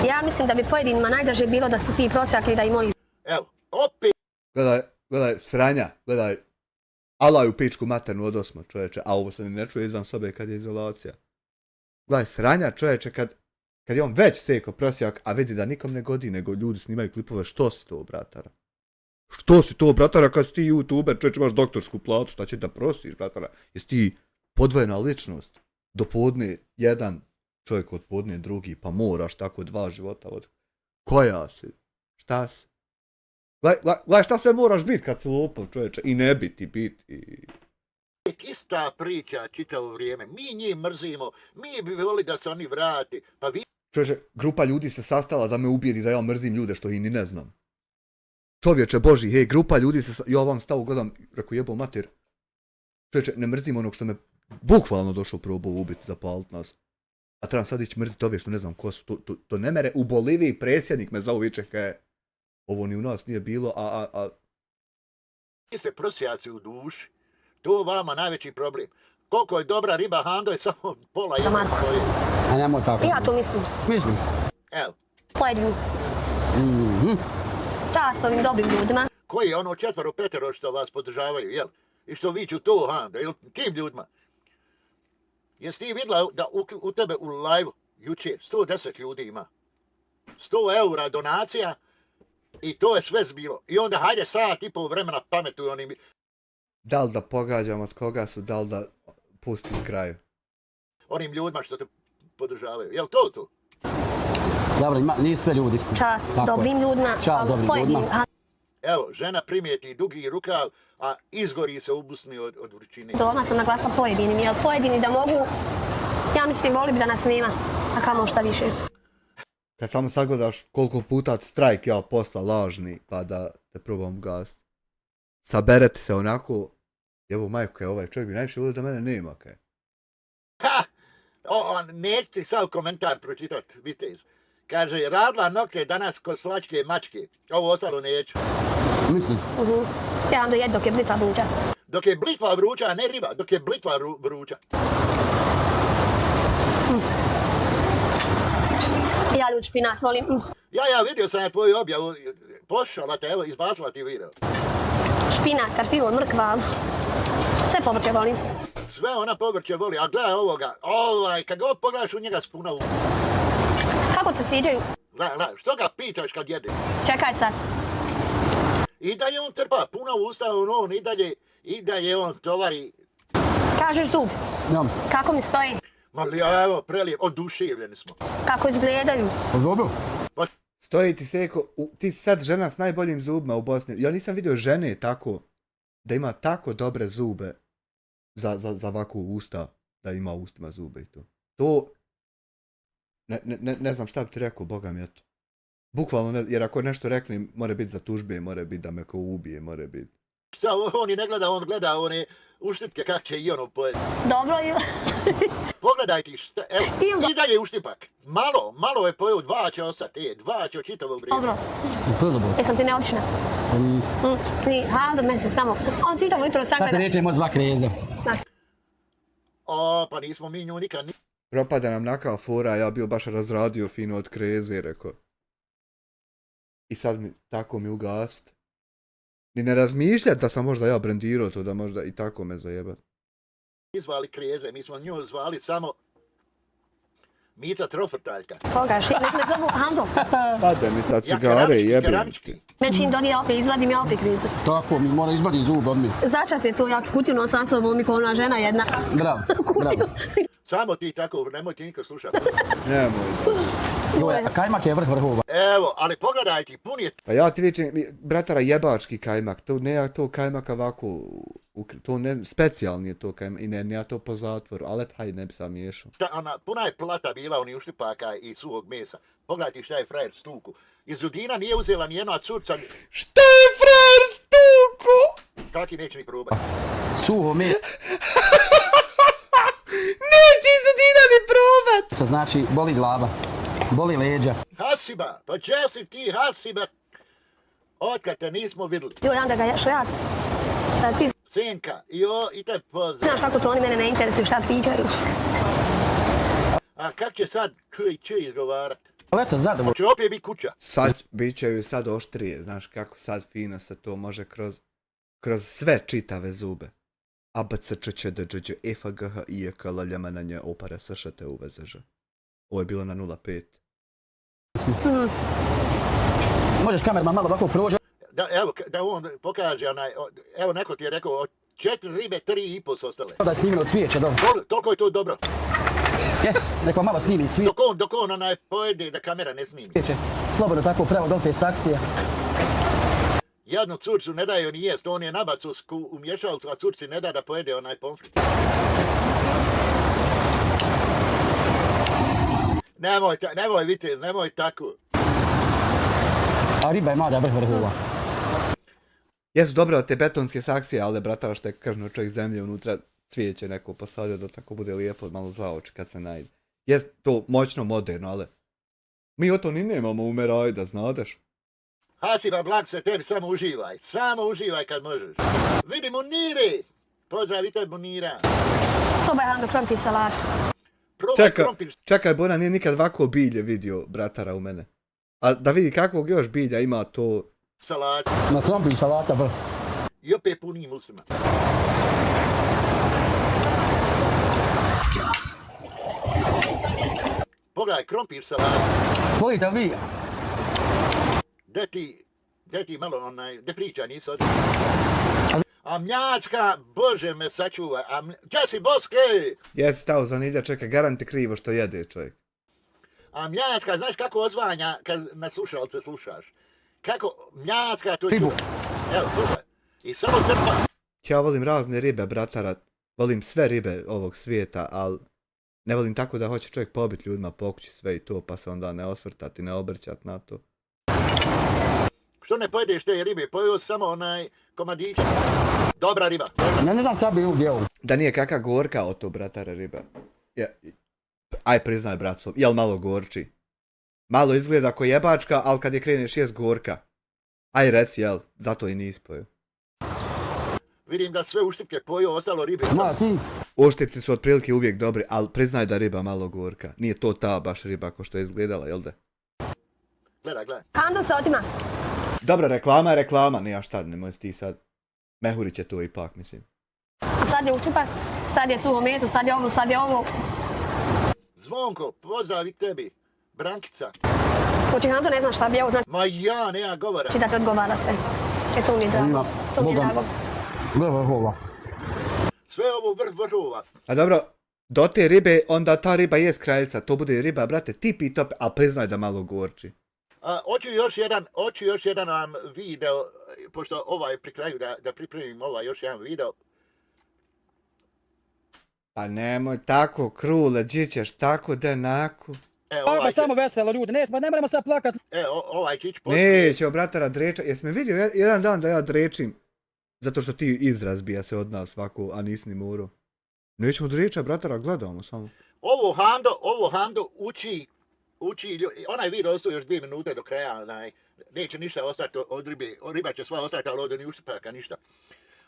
Ja mislim da bi pojedinima najdraže bilo da si ti prosjak i da i moliš. Evo, opet. Gledaj, sranja, gledaj. Alaj u pičku maternu od osma, čovječe, a ovo se ne čuje izvan sobe kad je izolacija. Gledaj, sranja, čovječe, kad je on već seko prosjak, a vidi da nikom ne godi, nego ljudi snimaju klipove, što si to, bratara? Što si to, bratara, kad si ti youtuber, čovječe, imaš doktorsku platu, šta će da prosiš, bratara? Jesi ti podvojena ličnost? Do podne jedan čovjek od podne drugi, pa moraš tako 2 života od... Koja si? Šta si? Gledaj, šta sve moraš biti kad si lopov, čovječe, i ne biti. Ista priča čitavo vrijeme, mi njih mrzimo, mi bi volili da se oni vrati, pa vi... Čovječe, grupa ljudi se sastala da me ubijedi da ja mrzim ljude što ih ni ne znam. Čovječe Boži, hej, grupa ljudi se... Ja vam stavu gledam, reku jebo mater. Čovječe, ne mrzim onog što me bukvalno došao probao ubiti, zapalit nas. A trebam sad ići mrziti ove što ne znam ko su. To ne mere. U Boliviji predsjednik me zauviče kaj ovo ni u nas nije bilo, a... Vi ste prosjaci u duši. To vama najveći problem. Koliko je dobra riba, Hando je samo pola jedna koje. A nemoj tako. Ja to mislim. Misliš? Evo. Pojedinu. Čast ovim dobrim ljudima. Koji je ono 4-5 što vas podržavaju, jel? I što viću to, Hando, jel? Tim ljudima. Jesi ti vidjela da u tebe u live jučer 110 ljudi ima? 100 eura donacija i to je sve zbilo. I onda hajde sat i pol vremena pametuju onim... Da li da pogađam od koga su, da li da pustim kraju? Onim ljudima što te podržavaju. Jel to to? Dobro, nije sve ljudi isti. Čast dobrim ljudima. Čast dobrim ljudima. Evo, žena primijeti dugi rukav, a izgori se ubusni od vrućine. Odmah sam naglasila pojedinim, jer pojedini da mogu, ja mislim, voli bi da nas nema, a kamo šta više. Kad samo sagledaš koliko puta strajk ja posla lažni, pa da te probam gasiti. Saberete se onako, evo majko, kaj ovaj čovjek bi najviše volio da mene nema, kaj. Ha! Neću ti sad komentar pročitat, vitez. Kaže, radila nokte danas kod slačke mačke. Ovo ostalo neću. Mislim. Ja vam dojed dok je blitva vruća. Dok je blitva vruća, a ne riba, dok je blitva vruća. Ja ljud špinat volim. Ja vidio sam je tvoju objavu, pošala te, evo, izbacila ti video. Špinat, karfiol, mrkva, sve povrće volim. Sve ona povrće voli, a gledaj ovoga, kad god pogledaš u njega spuna u... Kako se sviđaju? Gledaj, što ga pitaš kad jede? Čekaj sad. I dalje on trpa, puna usta, on i dalje on tovari. Kažeš zub. Ja. Kako mi stoji? Ma evo, prelijep, oduševljeni smo. Kako izgledaju? Dobro. Stoji ti seko, ti si sad žena s najboljim zubima u Bosni. Ja nisam vidio žene tako, da ima tako dobre zube za ovakvu usta, da ima u ustima zube i to. To, ne znam šta bi ti rekao, boga mi eto. Bukvalno, jer ako nešto rekli, mora biti za tužbe, mora biti da me ko ubije, mora biti. Šta, on i ne gleda, on gleda one uštipke kak će i ono pojeti. Dobro, Pogledaj ti šta, evo, Imam i dalje uštipak. Malo je pojeo, 2 će ostati, 2 će od čitavog vrijeme. dobro. Jesam ti neobična? Ti, Haldo, meni se samo, on čitavo jutro sam gleda. nećemo zva kreza. O, pa nismo mi nju nikad ni... Propada nam naka fora, ja bio baš razradio fino od kreze, rekao. I sad tako mi ugast. Ni ne razmišljat da sam možda ja brendirao to, da možda i tako me zajebat. Mi zvali kreze, mi smo nju zvali samo Mica Trofrtaljka. Koga, nek me zovu Haldo. Pade mi sad cigare i jebem. Keramički. Me čim dodije opet, izvadim ja opet krizu. Tako, mi mora izvadi zub od mi. Začas je to, ja kutinu sa sobom i ko ona žena jedna. Bravo, bravo. Samo ti tako, nemoj ti niko slušati. Nemoj. Kajmak je vrh vrhova. Evo, ali pogledaj ti, pun je... Pa ja ti vičem, bratara, jebački kajmak, to ne ja to kajmak ovako, to ne, specijalni je to kajmak, i ne ja to po zatvoru, ali hajde ne bi sam miješao. Puna je plata bila onih uštipaka i suhog mesa. Pogledaj ti šta je frajer stuku. Iz Udina nije uzela nijedna curca. Šta je frajer stuku? Kaki neće ni probati. Suho me. Neće iz Udina ni probat! To znači, boli glava, boli leđa. Hasiba, pa če si ti Hasiba? Otkad te nismo vidjeli. Jo, ja da ga, što ja? Ti Senka, i te pozdrav. znaš kako to oni mene ne interesuju, šta pričaju. A kak će sad će izgovarat? Ali eto, zadovoljno. Će opet biti kuća. Sad, bit će ju sad oštrije, znaš kako sad fino se to može kroz sve čitave zube. A, B, C, Č, Č, D, Đ, Đ, E, F, G, H, I, J, K, L, L, M, N, J, O, P, R, S, Š, T, U, V, Z, Ž. Ovo je bilo na 0,5. Možeš kamerman malo ovako prođe. Da on pokaže onaj, evo neko ti je rekao, od 4 ribe 3,5 su ostale. Da je snimljeno cvijeće, dobro. Toliko je to dobro. Neko malo snimi cvijeće. Dok on onaj pojede da kamera ne snimi. Slobodno tako pravo do te saksije. Jednu curcu ne daju ni jest, on je nabacu u mješalcu, a curci ne da pojede onaj pomfrit. Nemoj, vidite, nemoj tako. A riba je mlada vrh vrhova. Jesu dobro te betonske saksije, ali bratara što je krvno čovjek zemlje unutra cvijeće neko posadio da tako bude lijepo malo za oči kad se najde. Jest to moćno moderno, ali mi o to ni nemamo u Merajda, znadeš? Hasiba, blag se tebi, samo uživaj kad možeš. Vidi Muniri, pozdravite Munira. Probaj Haldo krompir salatu. Probaj krompir. Čekaj, Bona nije nikad ovako bilje vidio bratara u mene. A da vidi kakvog još bilja ima to... Salatu. Na krompir salata vrh. I opet punim usima. Pogledaj, krompir salatu. Volite vi? De ti malo onaj, de priča nisi od... A mnjacka, bože me sačuvaj, gdje si Boske? Jesi stao za nilja, čekaj, garanti krivo što jede čovjek. A mnjacka, znaš kako odzvanja kad na slušalce slušaš? Kako mnjacka to... Ribu. Evo, slušaj. I samo trpa. Ja volim razne ribe, bratara, volim sve ribe ovog svijeta, ali ne volim tako da hoće čovjek pobiti ljudima, pokući sve i to, pa se onda ne osvrtati, ne obrćati na to. Što ne pojedeš te ribe, pojeo samo onaj komadića. Dobra riba. Ne znam šta bi u dijelu. Da nije kakva gorka od to, bratara, riba. Aj priznaj, bratstvo, jel malo gorči? Malo izgleda ko jebačka, ali kad je kreneš jest gorka. Aj reci, jel, zato i nisi pojeo. Vidim da sve uštipke pojeo, ostalo ribe. Ma ti. Uštipci su otprilike uvijek dobri, ali priznaj da riba malo gorka. Nije to ta baš riba ko što je izgledala, jel da? Gledaj. Haldo se otima. Dobra, reklama je reklama, ne ja šta, nemoj ti sad. Mehurić je to ipak, mislim. Sad je uštipak, sad je suho meso, sad je ovo. Zvonko, pozdrav i tebi. Brankica. Znači Haldo ne zna šta bi ovo, znači Ma ja, nema govora. da te odgovara sve. To mi je drago. To mi je drago. Vrh vrhova. Sve ovo vrhova. A dobro, do te ribe, onda ta riba jest kraljica, to bude riba, brate, tipi top, a priznaj da malo gorči. Hoću još jedan vam video, pošto ovaj pri kraju da pripremim ovaj još jedan video. Pa nemoj tako, krule, gdje ćeš tako denako. Ovo samo veselo ljudi, ne moramo sad plakat. Ovaj čić poslije. Neće, bratara, dreča, jes me vidio jedan dan da ja drečim? zato što ti izraz bija se od nas ovako, a nisi ni morao. Nećemo do riječe, bratara, gledamo samo. Ovo Hando uči, onaj video ostaje još 2 minute do kraja, neće ništa ostati od ribe, riba će sva ostati, ali od ni uštipaka ništa.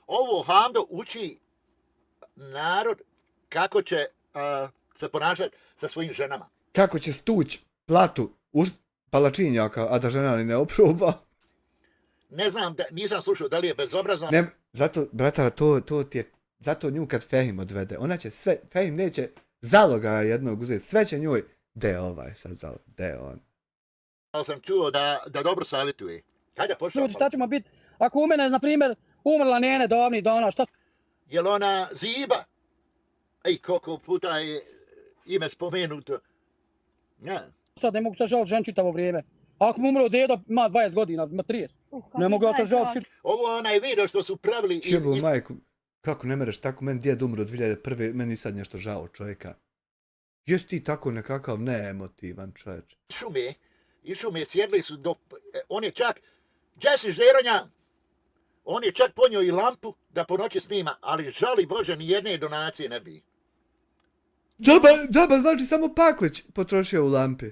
Ovo Hando uči narod kako će se ponašati sa svojim ženama. Kako će stuć platu palačinjaka, a da žena ni ne oproba? Ne znam, nisam slušao da li je bezobrazno. Ne, zato, bratara, to ti je, zato nju kad Fehim odvede, ona će sve, Fehim neće zaloga jednog uzeti, sve će njoj, de ovaj sad zalog, de on. Ali sam čuo da dobro savjetuje. Hajde, pošao. Ljudi, šta ćemo biti? Ako u mene, na primjer, umrla njene davnih dana, šta? Jel ona Ziba? Ej, koliko puta je ime spomenuto. Ja. Sad ne mogu se žaliti žen čitavo vrijeme. Ako mu umro dedo, ima 20 godina, ima 30. Ne mogu ja se žaliti. Ovo je onaj video što su pravili... Jebo majku, kako ne mereš tako, meni djed umro od 2001. Meni sad nešto žao čovjeka. Jesi ti tako nekakav neemotivan čovječ? I šume sjedli su do... On je čak... Jesse Žeronja, on je čak ponio i lampu da po noći snima, ali žali Bože, ni jedne donacije ne bi. Džaba, znači samo Paklić potrošio u lampi.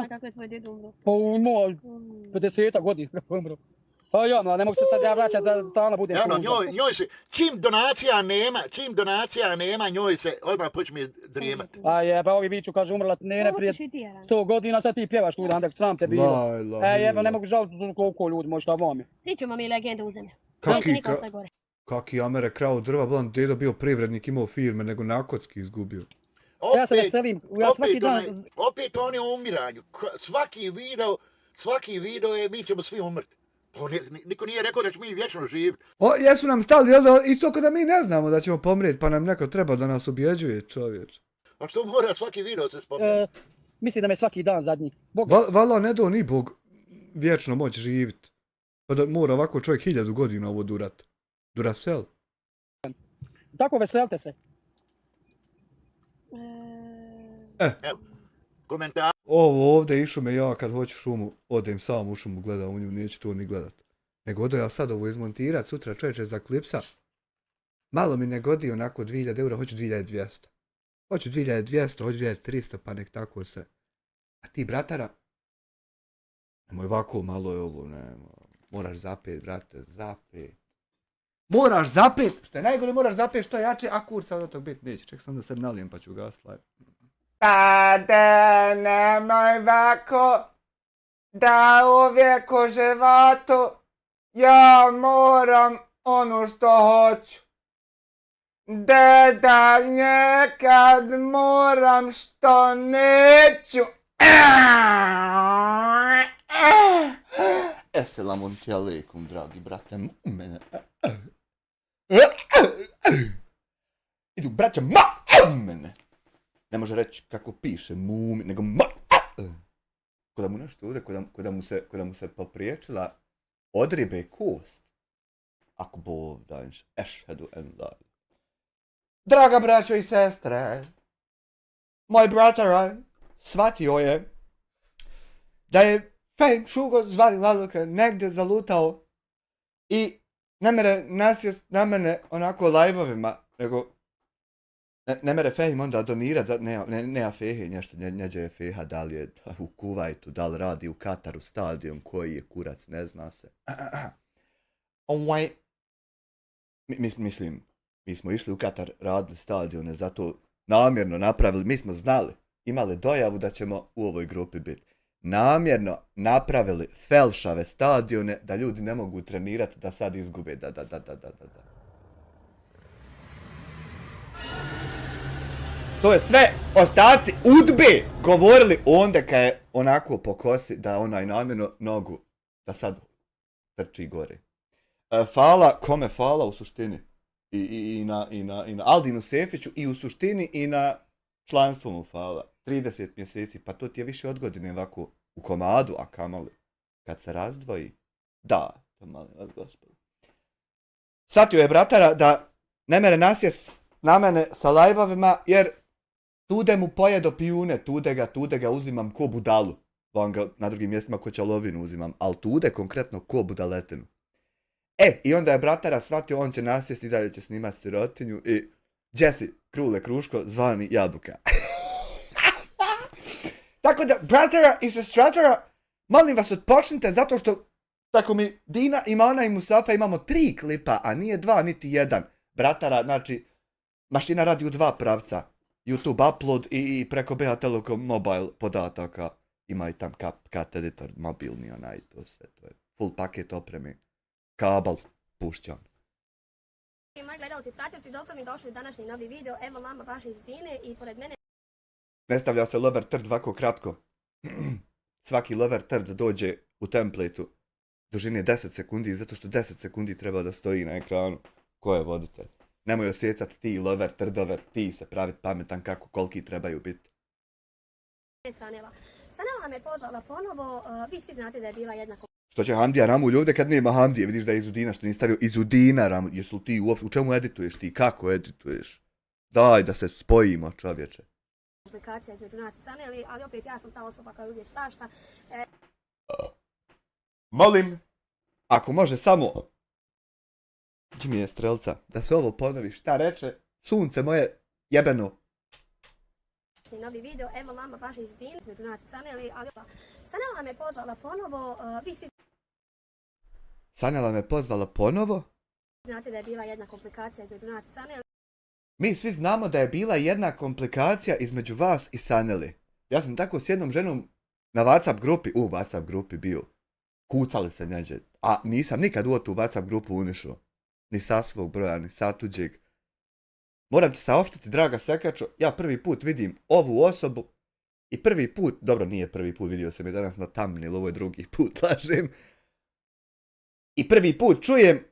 Kako je tvoj djed umro? Pa umro 50 godina kako je umro. Pa ja, ne mogu se sad ja vraćati da stalno budem njoj se, čim donacija nema, njoj se odmah počne drijemati. A jeba, ovi viču, kaže, umrla nene prije 100 godina, sad ti pjevaš tu, da sram te bilo. Jeba, ne mogu žaliti koliko ljudi, možda vami. Svi ćemo mi legende u zemlju. Kaki Amere krao drva, blan, dedo bio privrednik, imao firme, nego nakocki izgubio. Ja se veselim, ja svaki dan... Opet on je u umiranju. Svaki video je, mi ćemo svi umrti. Niko nije rekao da ćemo mi vječno živjeti. Jesu nam stali, jel da, isto kao da mi ne znamo da ćemo pomrijeti, pa nam neko treba da nas objeđuje, čovječ. A što mora svaki video se spomenuti? Mislim da me svaki dan zadnji. Vala ne do ni Bog vječno moći živjeti. Pa da mora ovako čovjek 1000 godina ovo durat. Duracell. Tako veselite se. Evo, komentar. Ovo ovdje išu me ja kad hoću šumu, odem sam u šumu, gledam u nju, neću to ni gledat. Nego odo ja sad ovo izmontirat, sutra čovječe za klipsa. Malo mi ne godi onako 2000 eura, hoću 2200. Hoću 2200, hoću 2300, pa nek tako se. A ti, bratara, nemoj ovako, malo je ovo, moraš zapet, brate, zapet. Moraš zapet, što je najgore, moraš zapet što jače, a kurca od tog biti neće. Ček sam da se nalijem pa ću gas live. Tada, nemoj ovako, da uvijek u životu ja moram ono što hoću. Da nekad moram što neću. Esselamun alaikum, dragi brate, mene. Idu braća mene. Ne može reći kako piše mumi, nego ko da mu nešto ude, ko da mu se popriječila odribe kost. Ako Bog danš, ešhedu en la. Draga braćo i sestre, moj bratara shvatio je da je Fehim Šugo zvani Laluka negdje zalutao i ne mere nasjest na mene onako live-ovima, nego ne mere Fehim onda donirat, nema Fehe nešto, njeđe je Feha, da li je u Kuvajtu, da li radi u Kataru stadion, koji je kurac, ne zna se. Mislim, mi smo išli u Katar, radili stadione, zato namjerno napravili, mi smo znali, imali dojavu da ćemo u ovoj grupi biti. Namjerno napravili felšave stadione da ljudi ne mogu trenirati da sad izgube, da. To je sve ostaci udbe govorili onda kad je onako po kosi da onaj namjerno nogu da sad trči gore. Fala, kome fala u suštini? I na Aldinu Sefiću i u suštini i na članstvu mu fala. 30 mjeseci, pa to ti je više od godine ovako u komadu, a kamali kad se razdvoji. Da, to molim vas gospodo. Shvatio je bratara da ne mere nasjest na mene sa live-ovima, jer tude mu pojedo pijune, tude ga uzimam ko budalu. Vam ga na drugim mjestima ko čalovinu uzimam, ali tude konkretno ko budaletinu. I onda je bratara shvatio, on će nasjesti i dalje će snimat sirotinju i Jesse Krule Kruško zvani Jabuka. Tako da, bratara i sestratara, molim vas odpočnite zato što tako mi Dina, Imana i Musafa imamo 3 klipa, a nije 2 niti 1. Bratara, znači, mašina radi u 2 pravca. YouTube upload i preko BH Telekom mobile podataka. Ima i tam cut editor, mobilni onaj, to sve, to je full paket opreme. Kabel pušćan. Moji gledalci, pratioci, dobro mi došli u današnji novi video. Evo vama vaše iz Dine i pored mene... Ne stavlja se lover third ovako kratko. Svaki lover third dođe u templateu dužine 10 sekundi, zato što 10 sekundi treba da stoji na ekranu. Ko je voditelj? Nemoj osjecat ti lover thirdove, ti se pravit pametan kako koliki trebaju biti. Sanela me pozvala ponovo, vi svi znate da je bila jedna... Što će Hamdija Ramulj ovdje kad nema Hamdije, vidiš da je Izudina, što nisi stavio Izudina Ramulj. Jesu li ti uopšte, u čemu edituješ ti, kako edituješ? Daj da se spojimo, čovječe. Komplikacija između nas i Saneli, ali opet ja sam ta osoba koja uvijek prašta. Molim, ako može samo... Gdje mi je strelca? Da se ovo ponovi, šta reče? Sunce moje jebeno. Novi video, evo vama vaše iz Dine, između nas i Saneli, ali... Sanela me pozvala ponovo, vi svi... Sanela me pozvala ponovo? Znate da je bila jedna komplikacija između nas i Saneli. Mi svi znamo da je bila jedna komplikacija između vas i Saneli. Ja sam tako s jednom ženom na WhatsApp grupi, WhatsApp grupi bio. Kucali se neđe. A nisam nikad u tu WhatsApp grupu unišao. Ni sa svog broja, ni sa tuđeg. Moram ti saopštiti, draga Sekačo, ja prvi put vidim ovu osobu i prvi put, dobro nije prvi put, vidio sam je danas na thumbnail, ovo je drugi put, lažem. I prvi put čujem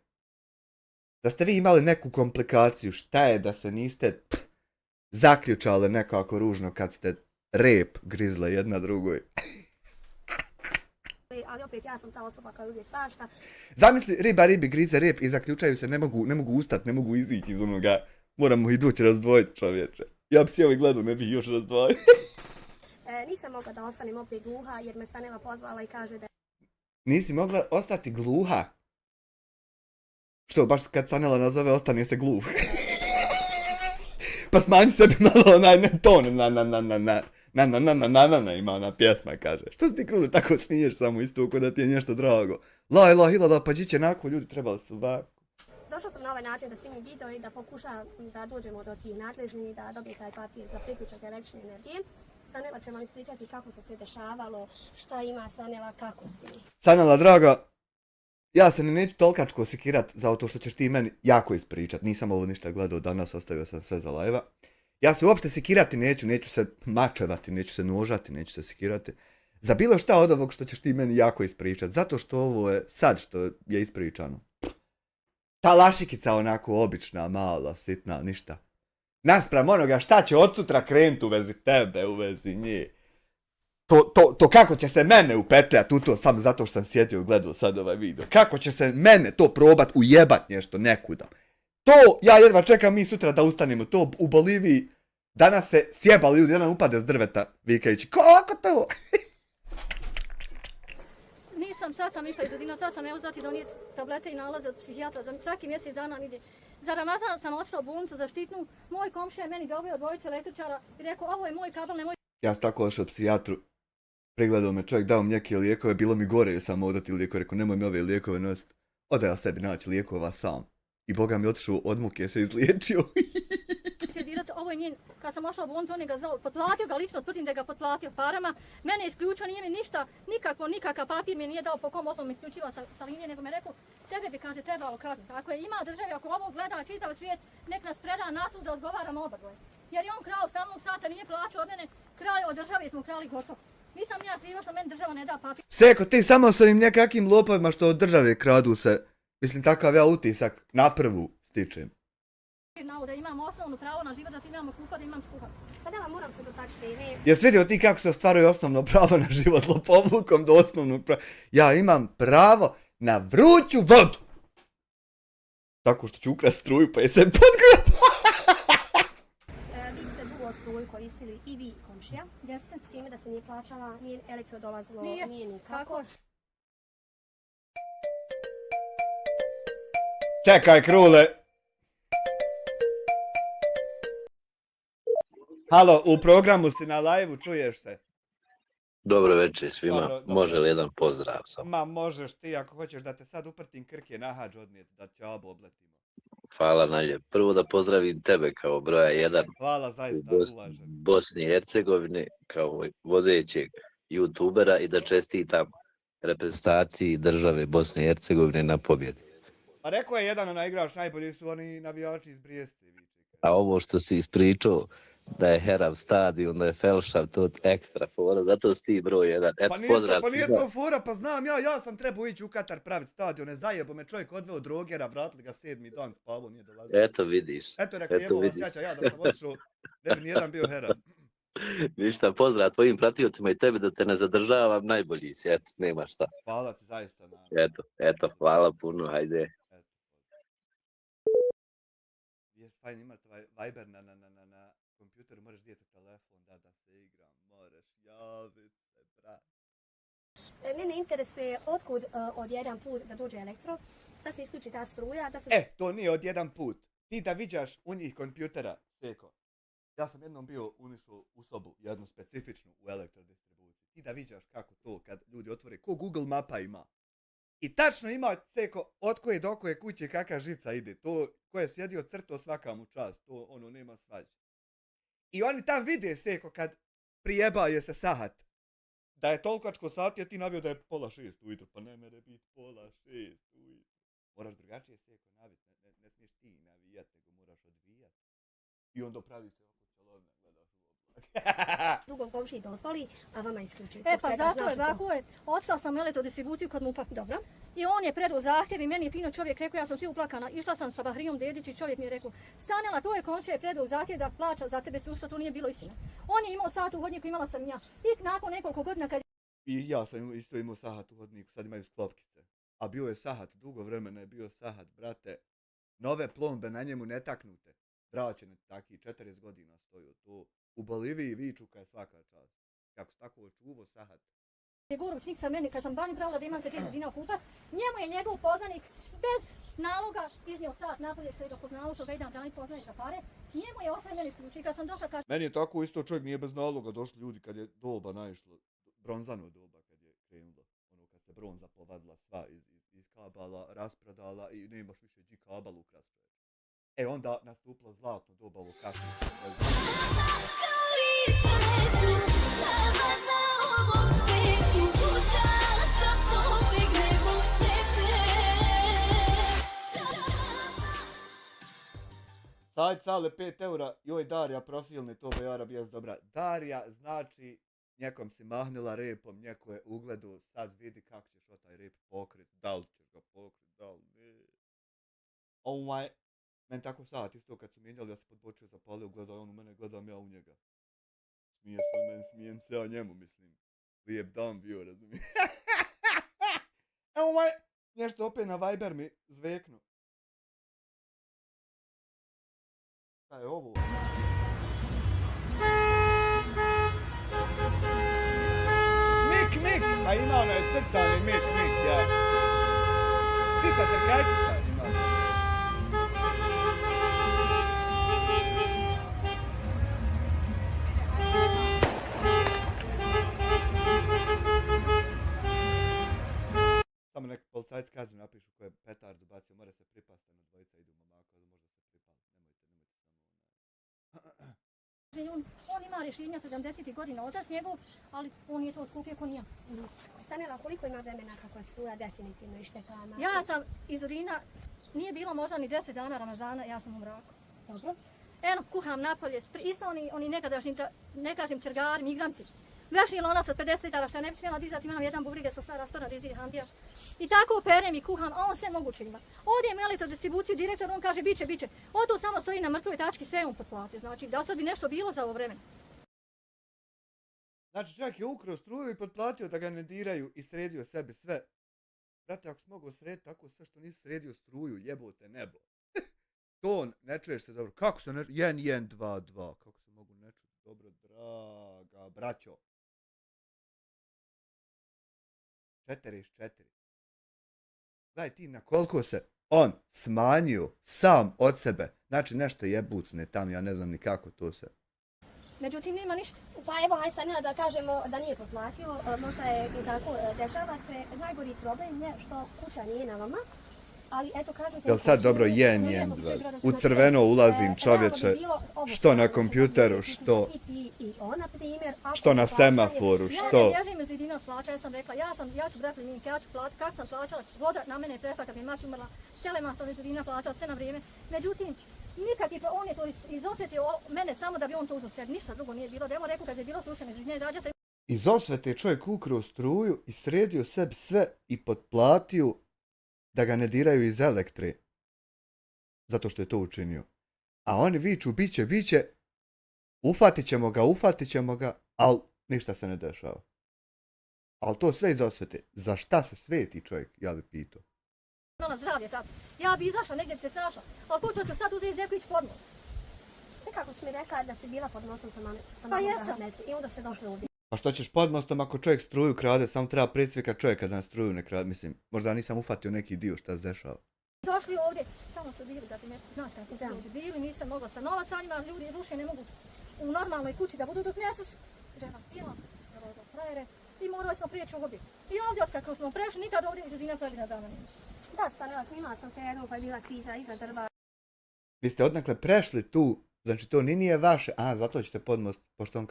da ste vi imali neku komplikaciju, šta je da se niste zaključali nekako ružno kad ste rep grizle jedna drugoj. Ali opet ja sam ta osoba koja uvijek prašta. Zamisli, riba ribi grize rep i zaključaju se, ne mogu ustati, ne mogu izići iz onoga. Moramo idući razdvojiti, čovječe. Ja bi si ovaj gledao, ne bih još razdvojio. Nisam mogla da ostanem opet gluha jer me Sanela pozvala i kaže da... Nisi mogla ostati gluha? Što, baš kad Sanela nazove, ostane se gluh. Pa smanji sebi malo onaj ton, na, ima ona pjesma, kaže. Što si ti Krule tako smiješ samo isto ko da ti je nešto drago? La ilaha illallah, pa džiće nako, ljudi trebali su ovako. Došla sam na ovaj način da snimim video i da pokušam da dođemo do tih nadležnih, da dobije taj papir za priključak električne energije. Sanela će vam ispričati kako se sve dešavalo, šta ima Sanela, kako si. Sanela, draga, ja se neću tolkačko sekirat za to što ćeš ti meni jako ispričat. Nisam ovo ništa gledao danas, ostavio sam sve za live-a. Ja se uopšte sekirati neću se mačevati, neću se nožati, neću se sekirati. Za bilo šta od ovog što ćeš ti meni jako ispričat, zato što ovo je sad što je ispričano. Ta lašikica onako obična, mala, sitna, ništa. Naspram onoga šta će od sutra krenut u vezi tebe, u vezi nje. To kako će se mene upetljat u to, samo zato što sam sjedio i gledao sad ovaj video. Kako će se mene to probat ujebat nešto nekuda. To, ja jedva čekam mi sutra da ustanemo. To u Boliviji danas se sjebali ljudi, jedan upade s drveta vikajući, kako to? Nisam, sad sam išla iz Udina, sad sam evo zati donijeti tablete i nalaze od psihijatra. Za svaki mjesec dana ide. Za Ramazan sam otišla u bolnicu za štitnu. Moj komšija je meni doveo dvojice električara i rekao, ovo je moj kabel, nemoj... Ja sam tako ošao psihijatru. Pregledao me čovjek, dao mi neke lijekove, bilo mi gore jer sam odati lijekove, rekao nemoj mi ove lijekove nositi. Ode ja sebi naći lijekova sam. I Boga mi otišao od muke se izliječio. Ovo je njen, kad sam ošla u bolnicu, on je ga znao, potplatio ga lično, tvrdim da je ga potplatio parama. Mene je isključio, nije mi ništa, nikakav papir mi nije dao po kom osnovu mi isključiva sa linije, nego mi rekao, tebe bi, kaže, trebalo kazniti. Ako je ima državi, ako ovo gleda čitav svijet, nek nas preda na sud da odgovaramo oboje. Jer je on krao samog sata, nije plaćao od mene, kraj od države smo krali gotovo. Nisam ja kriva što meni država ne da papir. Seko, ti samo s ovim nekakvim lopovima što od države kradu se, mislim takav ja utisak na prvu stičem. Da imam osnovno pravo na život, da se imamo kuha, da imam skuha. Sada vam moram se dotačiti. Jesi vidio ti kako se ostvaruje osnovno pravo na život lopovlukom do osnovnog prava? Ja imam pravo na vruću vodu. Tako što ću ukrast struju pa je se podgrao. Vi ste dugo struju koristili i vi i komšija. Jeste s time da se nije plaćala, nije elektro dolazilo, nije nikako. Čekaj, Krule. Halo, u programu si na live-u, čuješ se? Dobro večer svima, Dobro može li večer. jedan pozdrav samo? Ma možeš ti, ako hoćeš da te sad uprtim Krke na hađ odnijeti, da će obo obletimo. Hvala najljep. Prvo da pozdravim tebe kao broja 1 Hvala, u zaista, uvažen. Bosni i Hercegovini, kao vodećeg youtubera i da čestitam reprezentaciji države Bosne i Hercegovine na pobjedi. Pa rekao je jedan onaj igrač, najbolji su oni navijači iz Brijeste. A ovo što si ispričao, da je herav stadion, da je felšav, to ekstra fora, zato si ti broj 1. Eto, pozdrav. Pa nije to fora, pa znam ja sam trebao ići u Katar praviti stadione, zajebo me čovjek odveo drogera, vratili ga 7. dan, spavao, nije dolazio. Eto vidiš. Eto rekao, jebo vas čača, ja da sam otišao, ne bi nijedan bio herav. Ništa, pozdrav tvojim pratiocima i tebi da te ne zadržavam, najbolji si, eto, nema šta. Hvala ti zaista. Eto, hvala puno, hajde. Je fajn imati Viber na kompjuteru, možeš dijeti telefon, da se igram, moraš javit se, brat. Mene interesuje otkud od jedan put da dođe elektro, da se isključi ta struja, da se... To nije od jedan put. Ti da viđaš u njih kompjutera, Seko. Ja sam jednom bio unišao u sobu, jednu specifičnu u elektrodistribuciji. Ti da viđaš kako to kad ljudi otvore, ko Google mapa ima. I tačno ima, Seko, od koje do koje kuće kakva žica ide. To ko je sjedio crto svaka mu čast, to ono nema svađe. I oni tam vide, Seko, kad prijebaje se sahat. Da je tolkačko sati, a ti navio da je 5:30 ujutro. Pa ne mere biti 5:30 ujutro. Moraš drugačije, Seko, naviti. Ne smiješ ti navijati, nego moraš odvijati. I onda pravi se oko čalovne, gledaš u oblak. Drugom komšiji dozvoli, a vama isključi. Pa zato je, tako je. Otišla sam u elektrodistribuciju kod MUP-a. Dobro. I on je predao zahtjev i meni je fino čovjek rekao, ja sam svi uplakana. Išla sam sa Bahrijom Dedić i čovjek mi je rekao, Sanela, to je komšija je predao zahtjev da plaća za tebe susto, to nije bilo istina. On je imao sat u hodniku, imala sam ja. I nakon nekoliko godina kad... I ja sam isto imao sahat u hodniku, sad imaju sklopkice. A bio je sahat, dugo vremena je bio sahat, brate. Nove plombe na njemu netaknute. Vraćene taki, 40 godina stoju tu. U Boliviji viču kad je svaka čast. Kako se tako očuvo sahat. je Goručnik sa meni, kad sam banju pravila da imam se 10 dina kupat, njemu je njegov poznanik bez naloga iznio sat napolje što je ga poznalo, što ga jedan dan poznaje za pare. Njemu je ostavljen isključi. Kad sam došla kaže... Meni je tako isto, čovjek nije bez naloga, došli ljudi kad je doba naišlo, bronzano doba kad je krenulo, ono kad se bronza povadila sva iz kabala, rasprodala i nemaš više G kabal u krasu. Onda nastupilo zlatno doba ovo kasnije. Sajt Sale 5 eura, joj Darija profilni, to bi Jara bijes dobra. Darija znači, njekom si mahnila repom, njeko je ugledu, sad vidi kako ćeš o taj rep pokrit, da li ćeš ga pokrit, da li ne. Meni tako sad isto kad su mijenjali, ja se podbočio zapalio, gledao on u mene, gledam ja u njega. Smije se on meni, smijem se ja njemu, mislim. Lijep dan bio, razumijem. Nešto opet na Viber mi zveknu. Šta je ovo? Mik, pa ima onaj crtani mik, ja. Ptica trkačica ima. Samo neki policajci kaznu napišu ko je petardu bacio, mora se pripasti na dvojica, idu momaka, ali možda se pripali. On ima rješenja 70. godina, otac njegov, ali on je to otkupio ko nije. Sanela, koliko ima vremena kako je struja definitivno ištekla? Ja sam iz Udina, nije bilo možda ni 10 dana Ramazana, ja sam u mraku. Dobro. Eno, kuham napolje, isto oni nekadašnji, ne kažem čergari, migranti. Veši lonac od 50 litara što ne bi smjela dizati, imam jedan bubrige sa sva raspada dizi hambija. I tako perem i kuham, a on sve moguće ima. Odijem elektrodistribuciju, direktor, on kaže biće. Odu samo stoji na mrtvoj tački, sve on potplati. Znači, da sad bi nešto bilo za ovo vremena. Znači, čak je ukrao struju i potplatio da ga ne diraju i sredio sebi sve. Brate, ako si mogao srediti tako sve što nisi sredio struju, jebote nebo. Ton, ne čuješ se dobro. Kako se ne čuješ? 1, 1, 2, 2. Kako se mogu ne čuti? Dobro, draga, braćo. 4 iz 4. Gledaj ti na koliko se on smanjio sam od sebe. Znači nešto jebucne tam, ja ne znam ni kako to se. Međutim, nema ništa. Pa evo, aj sad da kažemo da nije potplatio, možda je i tako, dešava se, najgori problem je što kuća nije na vama, ali eto kažete... Jel sad dobro, jen, u crveno ulazim čovječe, što na kompjuteru, što na semaforu, što... Ja ne bježim iz jedina plaća, ja sam rekla, ja ću brati linke, ja ću platiti, kako sam plaćala, voda na mene je prešla kad mi je mati umrla, telema sam iz jedina plaćala sve na vrijeme, međutim, nikad je, on je to izosvetio mene samo da bi on to uzeo sve, ništa drugo nije bilo, da evo rekao kad je bilo slušano iz nje, izađe se... Iz osvete je čovjek ukrao struju i sredio sebi sve i potplatio da ga ne diraju iz elektre. Zato što je to učinio. A oni viču, biće, ufatit ćemo ga, ali ništa se ne dešava. Ali to sve iz osvete. Za šta se sveti čovjek, ja bi pitao. Na zdravlje tako. Ja bi izašla, negdje bi se sašla, ali ko ću sad uzeti Zeković pod nos? Nekako su mi rekla da si bila pod nosom sa Pa jesam. I onda se došli ovdje. Pa što ćeš pod mostom ako čovjek struju krade, samo treba pricvika čovjeka da na struju ne krade. Mislim, možda nisam ufatio neki dio šta se dešava. Došli ovdje, tamo su bili da bi ne znate kako su ljudi bili, nisam mogla stanovati sa njima, ljudi ruše, ne mogu u normalnoj kući da budu dok ne suš. Žena pila, do frajere i morali smo prijeći ovdje. I ovdje otkako smo prešli, nikad ovdje iz Udina pravila dana nema. Da, stanila snimala sam fermu pa je bila kriza iza drva. Vi ste odnakle prešli tu, znači to ni nije vaše, zato ćete pod most, pošto on...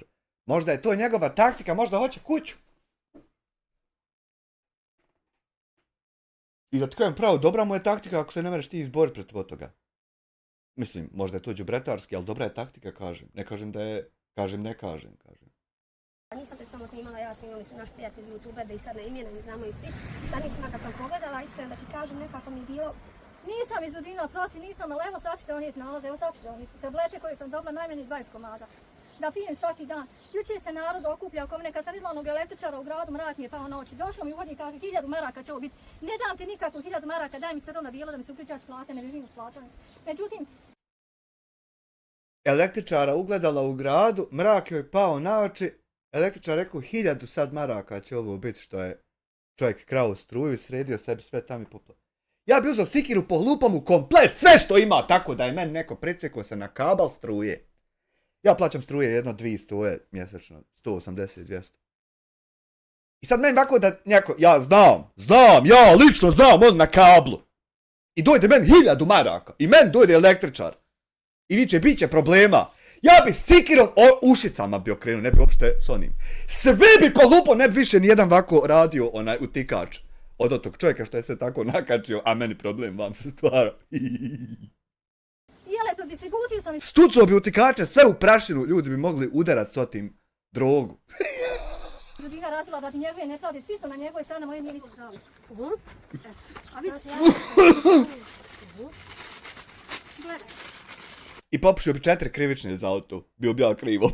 Možda je to njegova taktika, možda hoće kuću. I da ti kažem pravo, dobra mu je taktika ako se ne mereš ti izboriti protiv toga. Mislim, možda je to đubretarski, ali dobra je taktika, kažem. Ne kažem da je, ne kažem. Nisam te samo snimala, ja snimali su naš prijatelj youtuber, da i sad ne imenujem, znamo i svi. Sad nisam, kad sam pogledala, iskreno da ti kažem, nekako mi je bilo... Nisam iz Udina prosi, nisam, ali evo sad ću donijeti nalaze, evo sad ću donijeti tablete koje sam dobila najmanje 20 komada. Da pijem svaki dan. Jučer se narod okuplja oko mene, kad sam vidjela onog električara u gradu, mrak mi je pao na oči. Došlo mi uvodnik i kaže 1000 maraka će ovo biti. Ne dam ti nikako 1000 maraka, daj mi crveno bijelo da mi se uključač plate, ne živim od plaćanja. Međutim... Električara ugledala u gradu, mrak joj pao na oči, električar rekao 1000 sad maraka će ovo biti što je čovjek krao struju i sredio sebi sve tam i popla. Ja bi uzeo sikiru, pohlupam mu komplet sve što ima, tako da je meni neko precekao se na kabal struje. Ja plaćam struje 200 mjesečno, 180, 200. I sad meni ovako da neko, ja ja lično znam, on na kablu. I dojde meni 1000 maraka, i meni dojde električar. I viče, bit će problema. Ja bi sikirom ušicama bi okrenuo, ne bi uopšte s onim. Sve bi pohlupao, ne bi više nijedan ovako radio onaj utikač. Od tog čovjeka što je se tako nakačio, a meni problem vam se stvara. Elektrodistribuciju sam... Stucao bi utikače sve u prašinu, ljudi bi mogli udarat s otim drogu. Udina razvila da ti njegove nepravde, svi su na njegove strane, moje nije niko zdravlje. A vi... I popušio bi 4 krivične za auto, bio bi ja krivo.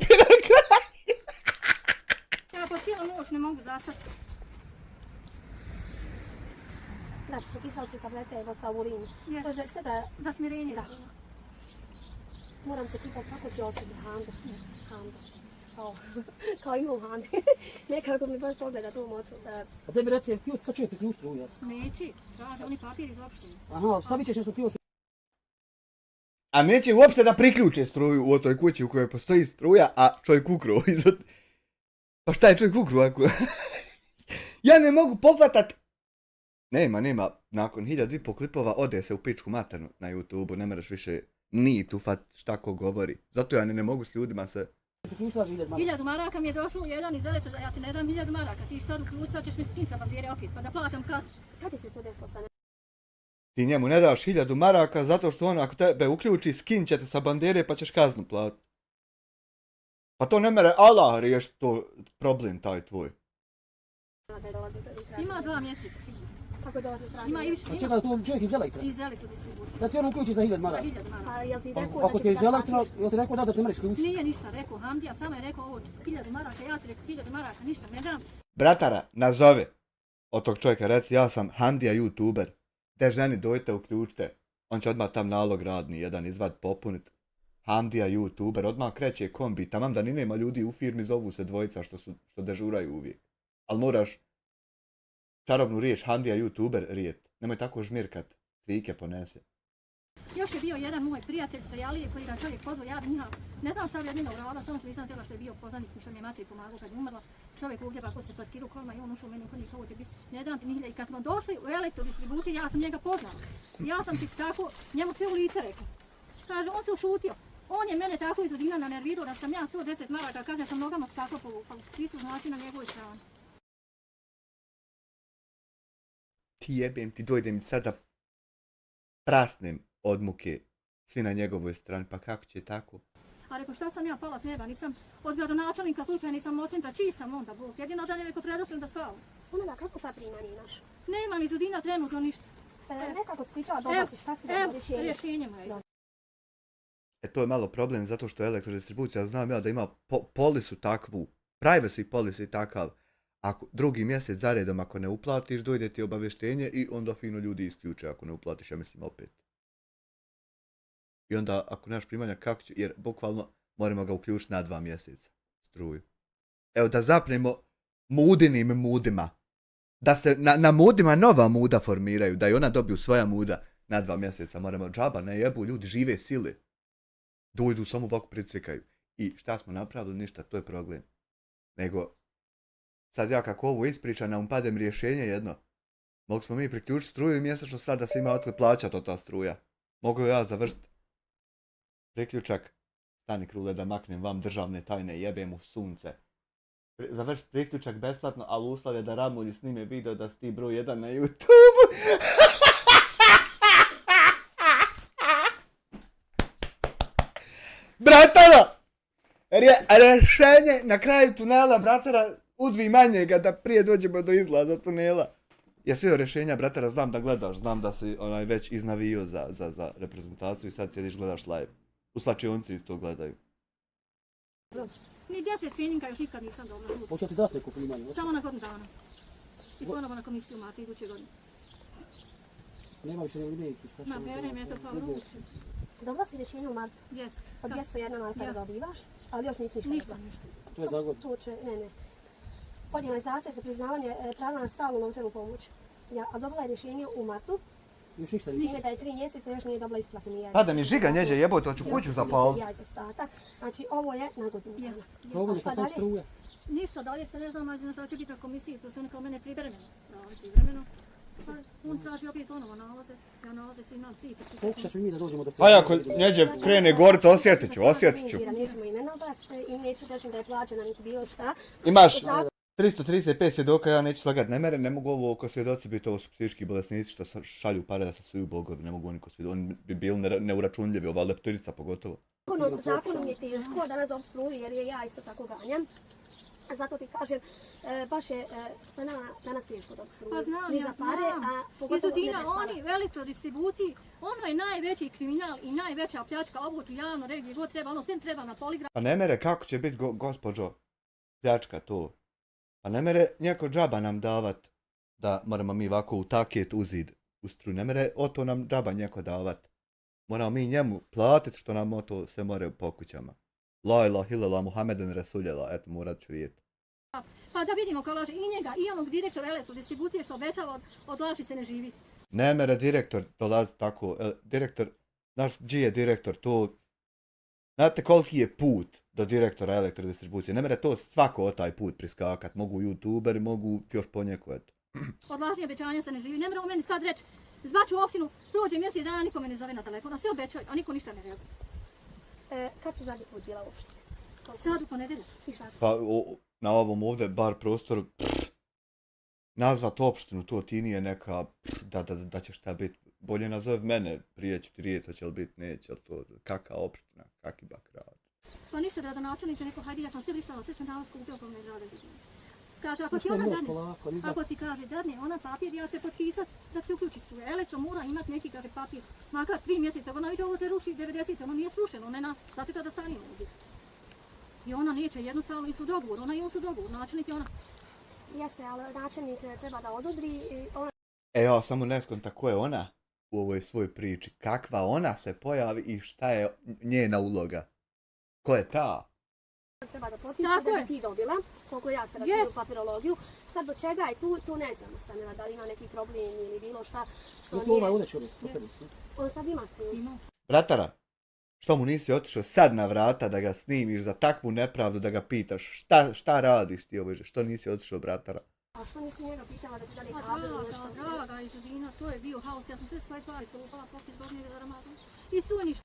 Ja po cijelu noć ne mogu zastati. Da, popisala si tablete evo sa urini. Sve za smirenje. Da. Moram te pitati kako ti oči Handa. Handa. Kao ima u Handi. Nekako mi baš pogleda tu mocu. A tebi reci, jer ti sad čujete ti ustruju? Neći, traže oni papir iz opštine. Aha, stavit ćeš nešto ti A neće uopšte da priključe struju u toj kući u kojoj postoji struja, a čovjek ukruo. Pa šta je čovjek ukruo ako... Ja ne mogu pohvatat. Nema, nakon 1500 klipova ode se u pičku maternu na YouTube-u, ne meraš više ni tufat šta ko govori. Zato ja ne mogu s ljudima se... 1000 maraka mi je došlo jedan iz elektra, ja ti ne dam 1000 maraka, ti sad uključi, sad ćeš mi skin sa bandere opet, pa da plaćam kaznu. Kad ti se to desilo sa Ti njemu ne daš 1000 maraka zato što on ako tebe uključi skin će te sa bandere pa ćeš kaznu platiti. Pa to ne mere Allah riješiti to problem taj tvoj. Ima 2 mjeseca sigurno. Kako dolazi traži? Ima i više. A čekaj, to čovjek iz elektra? Iz elektrodistribucije. Da ti on uključi za 1000 maraka? Za 1000 maraka. A jel ti rekao Ako ti je iz elektra, jel ti rekao da ti moraš ključiti? Nije ništa rekao, Hamdija, samo je rekao ovo 1000 maraka, ja ti rekao 1000 maraka, ništa, ne dam. Bratara, nazove od tog čovjeka, reci ja sam Hamdija YouTuber. Te ženi dojte uključite. On će odmah tam nalog radni, jedan izvad popunit. Hamdija YouTuber, odmah kreće kombi. Tamam da ni nema ljudi u firmi, zovu se dvojica što dežuraju uvijek. Ali moraš čarobnu riječ Hamdija YouTuber rijet. Nemoj tako žmirkat. Tvike ponese. Još je bio jedan moj prijatelj sa Jalije koji ga čovjek pozvao, ja bi njega, ne znam šta bi od njega uradila, samo što nisam htjela što je bio poznanik i što mi je materi pomagao kad je umrla. Čovjek ugljeba ko se parkirao kolima i on ušao u meni u hodnik, ovo će biti, ne dam ti ni hilja. I kad smo došli u elektrodistribuciju, ja sam njega poznala. Ja sam ti tako, njemu sve u lice rekla. Kaže, on se ušutio. On je mene tako iz Udina nanervirao da sam ja 110 maraka, kaže sam nogama skakao povukala. Svi su znači na njegovoj strani. Ti jebem ti, dojdem sada prasnem od muke. Svi na njegovoj strani, pa kako će tako? A reko, šta sam ja pala s neba, nisam od gradonačelnika slučaja, nisam od centra, čiji sam onda, Bog? Jedino da je reko predošlim da spavam. Samo da, kako sad primanje imaš? Nemam iz Udina trenutno ništa. Nekako si pričala dobro si, šta si dobro rješenje? Rješenje moje. To je malo problem zato što elektrodistribucija, znam ja da ima polisu takvu, privacy policy takav. Ako drugi mjesec za redom ako ne uplatiš, dojde ti obavještenje i onda fino ljudi isključe ako ne uplatiš, ja mislim opet. I onda ako nemaš primanja kako će, jer bukvalno moramo ga uključiti na 2 mjeseca struju. Evo da zapnemo mudinim mudima. Da se na mudima nova muda formiraju, da i ona dobiju svoja muda na 2 mjeseca. Moramo džaba, ne jebu, ljudi žive sile. Dojdu samo ovako pricvikaju. I šta smo napravili? Ništa, to je problem. Nego, sad ja kako ovo ispričam, nam padem rješenje jedno. Mogli smo mi priključiti struju i mjesečno sad da se ima otkud plaćati od ta struja. Mogu ja završiti priključak, stani krule da maknem vam državne tajne, jebem u sunce. Završiti priključak besplatno, ali uslov je da Ramulji snime video da si ti broj 1 na YouTube. Bratara! Rješenje na kraju tunela, bratara, udvi manjega da prije dođemo do izlaza tunela. Ja sve rješenja, bratara, znam da gledaš, znam da si već iznavio za reprezentaciju i sad sjediš gledaš live. U slačionci isto gledaju. Ni 10 treninga još nikad nisam dobila. Hoće ti dati neko primanje? Samo na godinu dana. I ponovo na komisiju Marta iduće godine. Nema više ne neki. Ma berem, eto pa ruši. Dobila si rješenje u martu? Jes. Od 201 marka da dobivaš, ali još nisi ništa. To je za godinu. To će, ne. Podnijela je zahtjev za priznavanje prava na stalnu novčanu pomoć. Ja, a dobila je rješenje u martu. Još ništa S time da je 3 mjeseca još nije dobila isplatu nijedno. Pa da mi žiga njeđe jebote, hoću kuću zapaliti. Ja za sata. Znači ovo je na godinu dana. Ovo je sa sam struje. Ništa dalje se ne znam, ali znači će biti na komisiji, to se neka mene privremeno. Privremeno. Pa on traži opet ponovo nalaze, ja nalaze svi nam 3. Pokušat ćemo mi da dođemo do... A ako njeđe krene govorit, osjetit ću. Nećemo imenovati i neću reći da je plaćena niti bilo šta. Imaš 335 svjedoka, ja neću slagat, ne mogu ovo ko svjedoci biti, ovo su psihički bolesnici što šalju pare da se suju bogovi, ne mogu oni ko svjedoci, oni bi bili neuračunljivi, ova leptirica pogotovo. Zakonom je teško da nas obstruju jer je ja isto tako ganjam. Zato ti kažem, baš je sa nama danas teško da obstruju. Pa znam, ni za pare, a pogotovo ne bez para. Oni u elektrodistribuciji, ono je najveći kriminal i najveća pljačka, obuču javno, regije, god treba, ono sve treba na poligraf. Pa ne mere, kako će biti gospođo pljačka to? Pa ne mere njeko džaba nam davat da moramo mi ovako u taket uzid u struju. Ne mere o to nam džaba njeko davat. Moramo mi njemu platit što nam o to sve more po kućama. La ilaha illallah Muhammeden Rasuljela, eto morat ću rijeti. Pa da vidimo kao laže i njega i onog direktora elektrodistribucije što obećava od laži se ne živi. Ne mere direktor dolazi tako, direktor, znaš gdje je direktor, to... Znate koliki je put do direktora elektrodistribucije, ne mere to svako o taj put priskakat, mogu youtuberi, mogu još ponijeko, eto. Od lažnje obećanja se ne živi, ne mere u meni sad reći, zvaću opštinu, prođe mjesec dana, niko me ne zove na telefon, a sve obećaju, a niko ništa ne reaguje. Kad si zadnji put bila u opštini? Sad u ponedjeljak. Pa na ovom ovdje bar prostoru, nazvat opštinu, to ti nije neka, da će šta biti. Bolje nazove mene, prije ću ti rijeti, hoće li biti, neće, ali to kaka opština, kaki bak rad. Pa ništa gradonačelnik je neko, hajde ja sam sve brisala, sve sam danas kupila po mene rade. Kaže, ako ti ona dadne, ako ti kaže dadne ona papir, ja se potpisat da se uključi struje. Elektro mora imati neki, kaže, papir, makar 3 mjeseca, ona vidio ovo se ruši 90, ono nije srušeno, ne nas, zato da stanimo ovdje. I ona neće, jednostavno nisu dogovor, ona i on su dogovor, načelnik je ona. Jeste, ali načelnik treba da odobri i ona... Ja samo ne skonta ko je ona u ovoj svoj priči, kakva ona se pojavi i šta je njena uloga. Ko je ta? treba da potpiše Tako da je. bi ti dobila, koliko ja se razumijem u papirologiju. Sad do čega je tu ne znam, Stanila, da li ima neki problem ili bilo šta što nije. On sad ima struju. Bratara, što mu nisi otišao sad na vrata da ga snimiš za takvu nepravdu, da ga pitaš šta radiš ti ovo, što nisi otišao, bratara? A što nisi njega pitala da ti da li kabel ili nešto? Draga Izudina, to je bio haos, ja sam sve svoje stvari polupala poslije zbog njega za Ramazan. I suniš.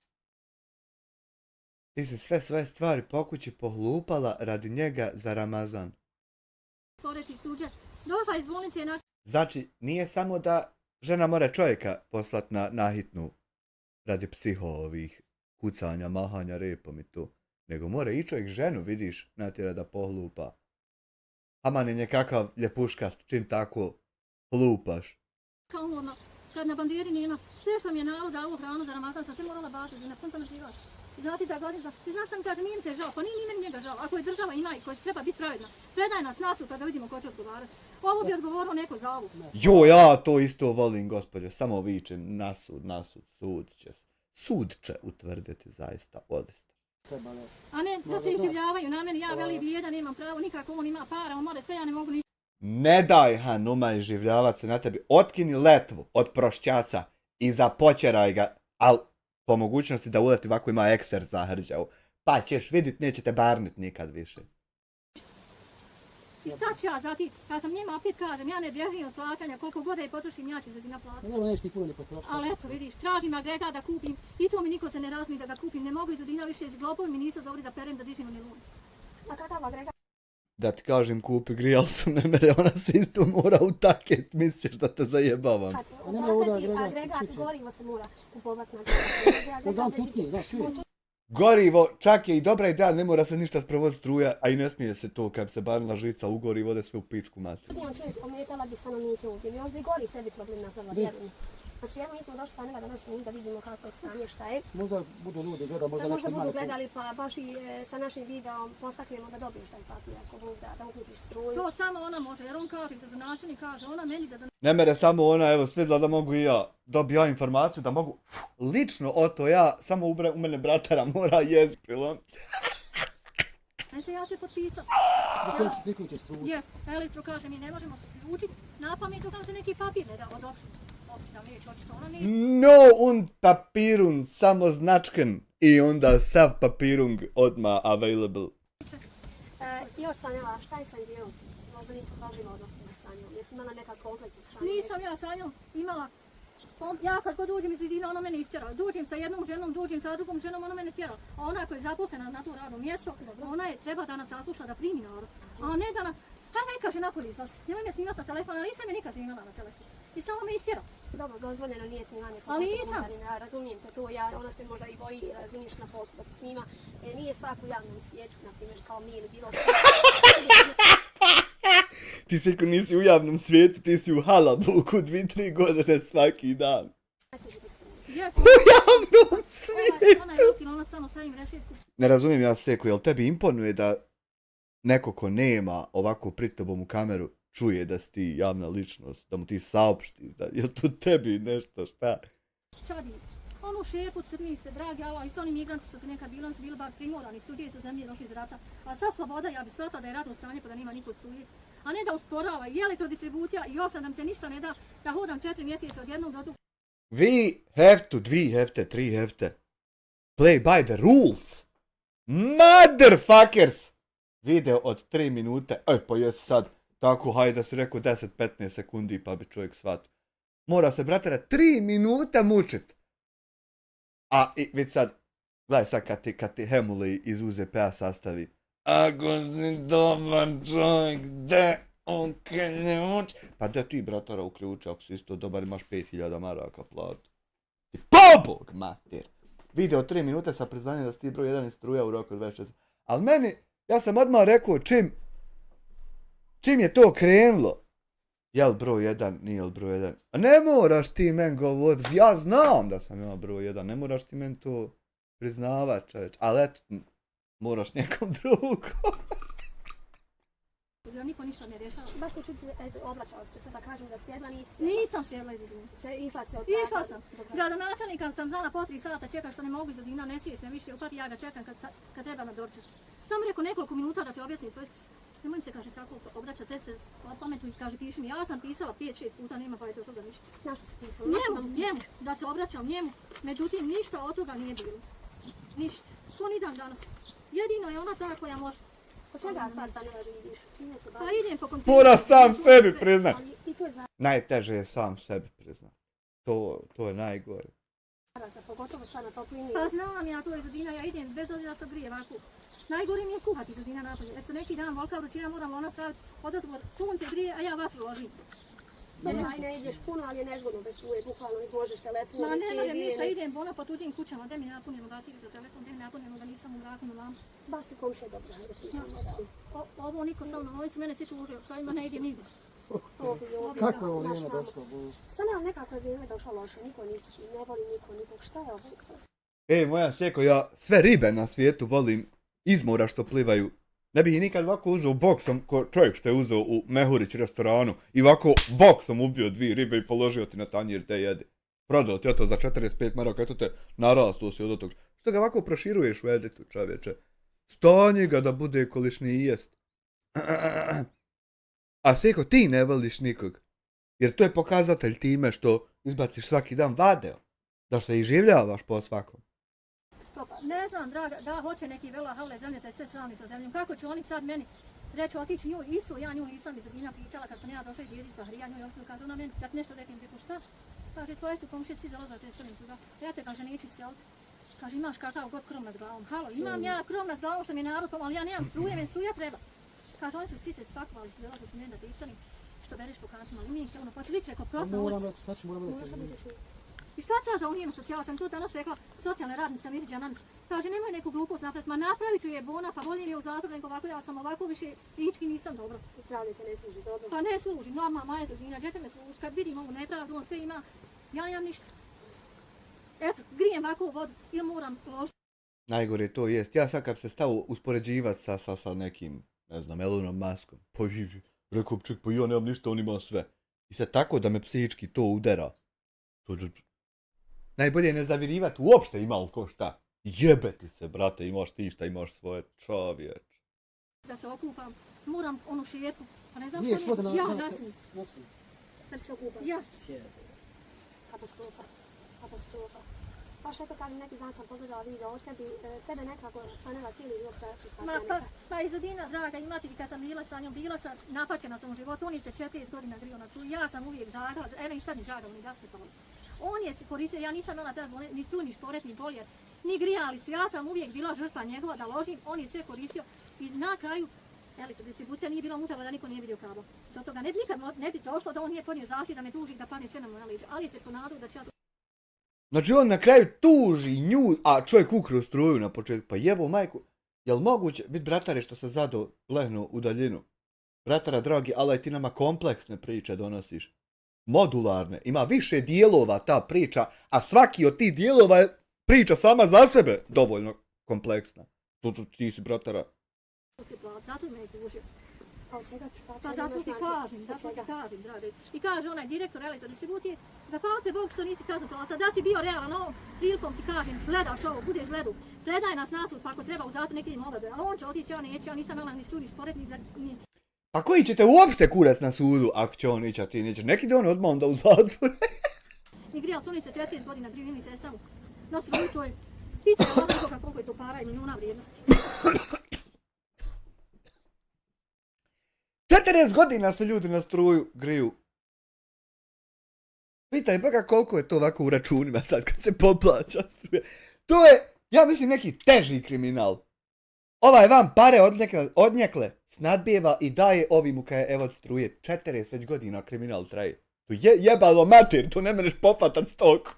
Ti si sve svoje stvari po kući pohlupala radi njega za Ramazan. Poreti suđe. Došla iz bolnice na... Znači, nije samo da žena mora čovjeka poslat na hitnu radi ovih kucanja, mahanja repom i to. Nego mora i čovjek ženu, vidiš, natjera da pohlupa. Aman je nekakav ljepuškast, čim tako hlupaš. Kao umorna, kad na bandiri nema. Sve što mi je narod dao hranu za Ramazan, sam sve morala bašiti, na pun sam živaš. I znati da godina, ti znaš šta mi kaže, nije mi te žao, pa nije ni meni njega žao. Ako je država ima i koja treba biti pravedna, predaj nas nasutra da vidimo ko će odgovarati. Ovo bi odgovorilo neko za ovu. Jo, ja to isto volim, gospođo, samo vičem, nasud, sud će utvrditi zaista odista. A ne, da se izdivljavaju na meni, ja veli bijedan, nemam pravo, nikako on ima para, on more sve, ja ne mogu ništa. Ne daj Hanuma iživljavati se na tebi, otkini letvu od prošćaca i zapoćeraj ga, ali po mogućnosti da uleti ovako ima ekser za hrđavu. Pa ćeš vidit, neće te barnit nikad više. I šta ću ja zati, kad sam njima opet kažem, ja ne bježim od plaćanja, koliko god da je potrošim, ja ću za ti naplatiti. Evo nešto ti puno ne potrošiti. Ali eto, vidiš, tražim agregat da kupim, i to mi niko se ne razmije da ga kupim, ne mogu iz Udina više iz globovi mi nisu dobri da perem da dižem u nilunicu. A kakav agregat? Da ti kažem kupi grijalcu, ne mere, ona se isto mora u taket, misliš da te zajebavam. Agregat, gorivo se mora kupovat na agregat. Gorivo, čak je i dobra ideja, ne mora se ništa sprovod struja, a i ne smije se to kad se barnila žica ugori i vode sve u pičku mati. Ja čovjek pometala bi stanovnike ovdje, mi ovdje gori sebi problem napravila, vjerujem. Znači evo mi smo došli Stanila danas da vidimo kako je stanje, šta je. Možda budu ljudi gledali, možda nešto budu gledali, pa baš i sa našim videom postaknemo da dobiješ taj papir, ako Bog da uključiš struju. To samo ona može, jer on kaže da načelnik kaže, ona meni da... Ne mere samo ona, evo svidla da mogu i ja, dobija informaciju da mogu, lično oto ja, samo u mene bratara mora jezik prilomiti. Znači ja se potpisao. Priključi struju. Jes, elektro kaže mi ne možemo se priključiti, na pamet dok nam se neki papir ne da od opština. No und papirun, samo značken i onda sav papirung odma available. Još Sanjela, šta je sa idejom? Možda nisam dobila odnosima sa njom, jesi imala nekak konflikt sa njom? Nisam ja sa njom imala. Ja kad god uđem iz Udina, ona mene istjera. Dođem sa jednom ženom, dođem sa drugom ženom, ona mene tjera. A ona koja je zaposlena na to radno mjesto, ona je treba da nas sasluša da primi narod. A ne da nas... Ha ne kaže napolje izlazi, nemoj me snimati na telefon, ali nisam je nikad snimala na telefon. I samo me istjera. Dobro, dozvoljeno nije snimanje. Ali nisam. Ja razumijem te to, ona se možda i boji, razumiješ na poslu da se snima. Nije svako u javnom svijetu, na primjer, kao mi ili bilo što. Ti si nisi u javnom svijetu, ti si u halabuku 2-3 godine svaki dan. U javnom svijetu! Ona samo stavim rešetku. Ne razumijem ja Seko, jel tebi imponuje da neko ko nema ovako pred tobom u kameru čuje da si ti javna ličnost, da mu ti saopštiš, da je to tebi nešto, šta? Čadi, onu šepu crni se, dragi Allah, i s oni migranti što se nekad bili, oni su bili bar primorani, studije sa zemlje došli iz rata, a sad sloboda, ja bi shvatila da je ratno stanje pa da nema niko studije, a ne da usporava i elektrodistribucija i opšta da mi se ništa ne da, da hodam 4 mjeseca od jednog do drugog. We have to, 2 hefte, 3 hefte, play by the rules, motherfuckers! Video od 3 minute, pa jesi sad, tako hajde da si rekao 10-15 sekundi pa bi čovjek shvatio. Mora se, bratara, 3 minuta mučit. A vidi sad, gledaj sad kad ti Hemuli iz UZP-a sastavi. Ako si dobar čovjek, de uključ. Pa da ti, bratara, uključi, ako si isto dobar imaš 5000 maraka platu. I pobog, mater. Video 3 minute sa priznanjem da si ti broj 1 iz struja u roku 26. Ali meni, ja sam odmah rekao čim je to krenulo, jel broj 1, nije li broj 1? A ne moraš ti men govoriti, ja znam da sam ja broj 1, ne moraš ti men to priznavat, čovječ, ali eto, moraš nekom drugom. Ja niko ništa ne rješava. Baš to čuti, obraćala ste se da kažem da sjedla, nisi Nisam sjedla iz Udina. Išla se od Išla sam. Gradonačelnika sam znala po 3 sata čekam što ne mogu iz Udina, ne smije se više upati, ja ga čekam kad treba na doručak. Samo rekao nekoliko minuta da ti objasni svoj... Nemoj im se, kaže, tako obraća, te se pametuj, kaže, piši mi. Ja sam pisala 5-6 puta, nema pa je to toga ništa. Znaš što si pisala? Njemu, da se obraćam njemu. Međutim, ništa od toga nije bilo. Ništa. To ni dan danas. Jedino je ona ta koja može. Po čega sad sa ne živiš? Čime se Pa baviš? idem po kontinu. Mora sam sebi priznat. I to je Najteže je sam sebi priznat. To je najgore. zaraza, pogotovo sad na toplini. Pa znam ja, to je Zadina, ja idem bez obzira što grije ovako. Najgore mi je kuhati Zadina napolje. Eto neki dan volka vrućina moram ono staviti, odozvor sunce grije, a ja vatru ložim. Dobro, aj ne ideš puno, ali je nezgodno bez struje, bukvalno ih možeš telefon. Ma ne moram ništa, idem ono po tuđim kućama, gdje mi napunimo bateriju za telefon, gdje mi napunimo da nisam u mraku na lampu. Baš ti komšije dobro, ajde pričamo da. Ovo niko sa mnom, ovi su mene svi tužio, sa ima ne idem nigdje. Kako je ovo vrijeme došlo? Sad nam nekako je vrijeme došlo loše, niko nisi, ne voli nikog, šta je ovo sad? Ej, moja sjeko, ja sve ribe na svijetu volim iz mora što plivaju. Ne bih ih nikad ovako uzeo boksom, ko čovjek što je uzeo u Mehurić restoranu i ovako boksom ubio 2 ribe i položio ti na tanjir te jede. Prodao ti to za 45 maraka, eto te narasto si od tog. Što ga ovako proširuješ u editu, čovječe? Stanje ga da bude kolišni i jest. A sjeko, ti ne voliš nikog. Jer to je pokazatelj time što izbaciš svaki dan video. Da se iživljavaš po svakom. Ne znam, draga, da hoće neki vela havle zemlje, te sve sravni sa zemljom. Kako će oni sad meni reći otići nju isto, ja nju nisam iz Zadina pitala kad sam ja došla iz Djedić Bahrija, nju je otkrio, kaže ona meni, kad nešto rekli, rekao šta? Kaže, tvoje su komšije svi dolazate selim tuda. Ja te, kaže, neću se, kaže, imaš kakav god krov nad glavom. Halo, imam ja krov nad glavom što mi je narod ali ja nemam struje, meni struja treba. Kaže, oni su svi se spakovali, su dolaze se meni da ti isanim, što bereš po kantima liminke, ono, pa ću lići, rekao, prosta ulica. I šta ću ja za unijenu socijala, sam tu danas rekla, socijalne radnice Mirđa Nanić. Kaže, nemoj neku glupost napraviti, ma napravit ću je bona, pa volim je u zatvoru, nego ovako, ja sam ovako više fizički nisam dobro. Zdravlje te ne služi dobro. Pa ne služi, norma Maja Zadina, gdje te me služi, kad vidim ovu nepravdu, on sve ima, ja nemam ništa. Eto, grijem ovako u vodu, ili moram ložiti. Najgore to jest, ja sad kad se stavu uspoređivati sa nekim, ne znam, Elonom Muskom, pa rekao bi ček, pa ja nemam ništa, on ima sve. I sad tako da me psihički to udara. Najbolje je ne zavirivati uopšte ima li ko šta. Jebe ti se, brate, imaš ti šta, imaš svoje, čovječ. Da se okupam, moram onu šepu, pa ne znam Nije što švoda mi... Ja, na suncu. Da se okupam. Ja. Katastrofa. Baš eto kažem, neki dan sam pogledala video o tebi, tebe nekako sanela cijeli život prepita. Pa i Zadina, draga, imati vi kad sam bila sa njom, bila sam, napaćena sam u životu, on je se 40 godina grio na struju, ja sam uvijek žagala, evo i sad ni žagala, ni gaspetala. On je se koristio, ja nisam imala tada ni struju, ni šporet, ni boljer, ni grijalicu, ja sam uvijek bila žrtva njegova da ložim, on je sve koristio i na kraju elektrodistribucija nije bila mutava da niko nije vidio kabel. Do toga nikad ne bi došlo da on nije podnio zahtjev da me tuži da padne sve na moja leđa, ali je se ponadao da će ja to... Znači on na kraju tuži nju, a čovjek ukrao struju na početku, pa jebo majku. Jel moguće, vid bratare što se zado lehnu u daljinu. Bratara dragi, ali ti nama kompleksne priče donosiš. Modularne, ima više dijelova ta priča, a svaki od tih dijelova je priča sama za sebe dovoljno kompleksna. Ti si bratara. Zato me je tužio. A od čega ćeš platiti? Pa zato ti kažem, drage. I kaže onaj direktor elektrodistribucije, zahvala se Bog što nisi kazao to, da si bio realan, ovom prilikom ti kažem, gledaš ovo, budeš gledu, predaj nas nasud, pa ako treba u zatvor neki idem obade, ali on će otići, ja neću, ja nisam imala ni struju, ni šporet, ni... Pa koji ćete uopšte kurac na sudu ako će on ići, a ti neće? Neki da on odmah onda u zatvor. I grijal, oni se 40 godina griju mi sestramu, na struju to je, pita je ovako koliko je to para i milijuna vrijednosti. 40 godina se ljudi na struju griju. Pitaj Boga koliko je to ovako u računima sad kad se poplaća struja. To je, ja mislim, neki teži kriminal. Ovaj vam pare odnjekle, snadbijeva i daje ovim u kaj evo struje. 40 već godina kriminal traje. To je jebalo mater, to ne mereš popatat stoku.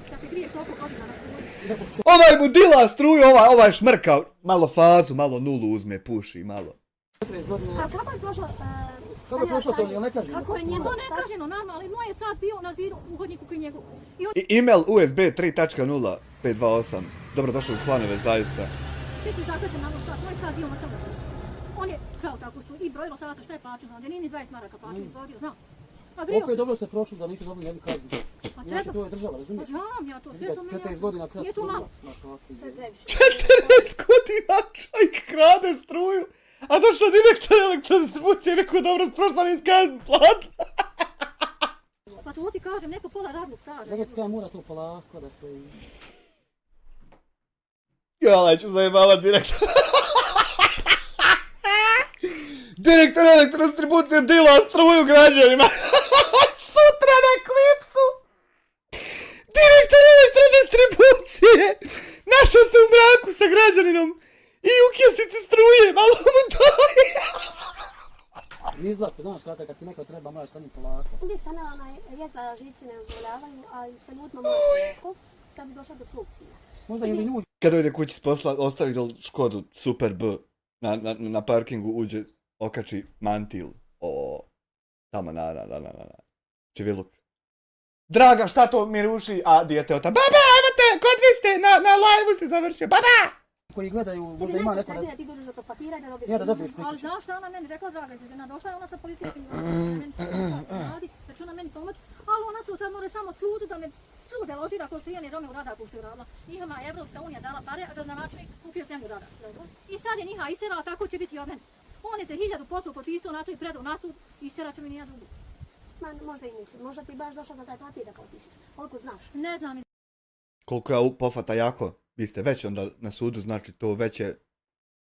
Kad se grije toliko godina na struju. Ovaj mu dila struju, ovaj šmrka, malo fazu, malo nulu uzme, puši, malo. A kako je prošlo? Kako je prošlo to, jel ne kažem? Kako je njemu ne kaženo nama, ali moj je sad bio na zidu u hodniku koji njegov. Email USB 3.0 528. Dobrodošli u članove, zaista. Ti si zakletan na moj sad, moj sad bio mrtav na zidu. On je kao tako struju i brojilo sata šta je plaćeno, onda nije ni 20 maraka plaću izvodio, znam. A grio Opet se. dobro ste prošli da nisu dobili jednu kaznu. A Znači, treba. to je država, Pa razumiješ? znam ja to, sve to meni 40 jasno. godina krasti. Nije to malo. To je previše. 40 godina čovjek krade struju, a došao direktor elektrodistribucije i rekao dobro sprošla nis kaznu platila. Pa to ti kažem, neko pola radnog staža. Zato ti kada mora to polako da se... Ja, ću zajebavat direktora. Direktor elektrodistribucije dila struju građanima. Sutra na klipsu. Direktor elektrodistribucije našao se u mraku sa građaninom i u kjesici struje, malo mu daje. Izlako, znaš kada kad ti neko treba, moraš sa njim polako. Uvijek sam jezda žici ne dozvoljavaju, ali sa ljudima moraš tako da bi došla do svog cilja. Možda im ljudi... Kad dojde kući s posla, ostavi dol Škodu Super B na parkingu, uđe, okači mantil. Tamo na čiviluk. Draga, šta to mi ruši? A dijete ota, baba, evo te, kod vi ste, na live-u si završio, baba! Koji gledaju, Tebi možda ima neko neko... treba da ti dođeš do tog papira i da dobiješ... Ja da dobiješ Ali priključak. znaš šta ona meni rekla, draga žena, došla je ona sa policijskim radi, da će ona meni pomoći, ali ona su sad more samo sudu da me sud deložira ko što je Rome u Radaku što je uradila. Njihama je Evropska unija dala pare, a gradonačelnik kupio zemlju Radak. I sad je njiha isterala, tako će biti i od mene. On je se 1000 poslov potpisao na to i predao na sud, isterat će mi nija drugu. Možda i neće, možda ti baš došla za taj papir da potpišeš. Koliko znaš? Ne znam. Koliko ja pofata jako, vi ste već onda na sudu, znači to već je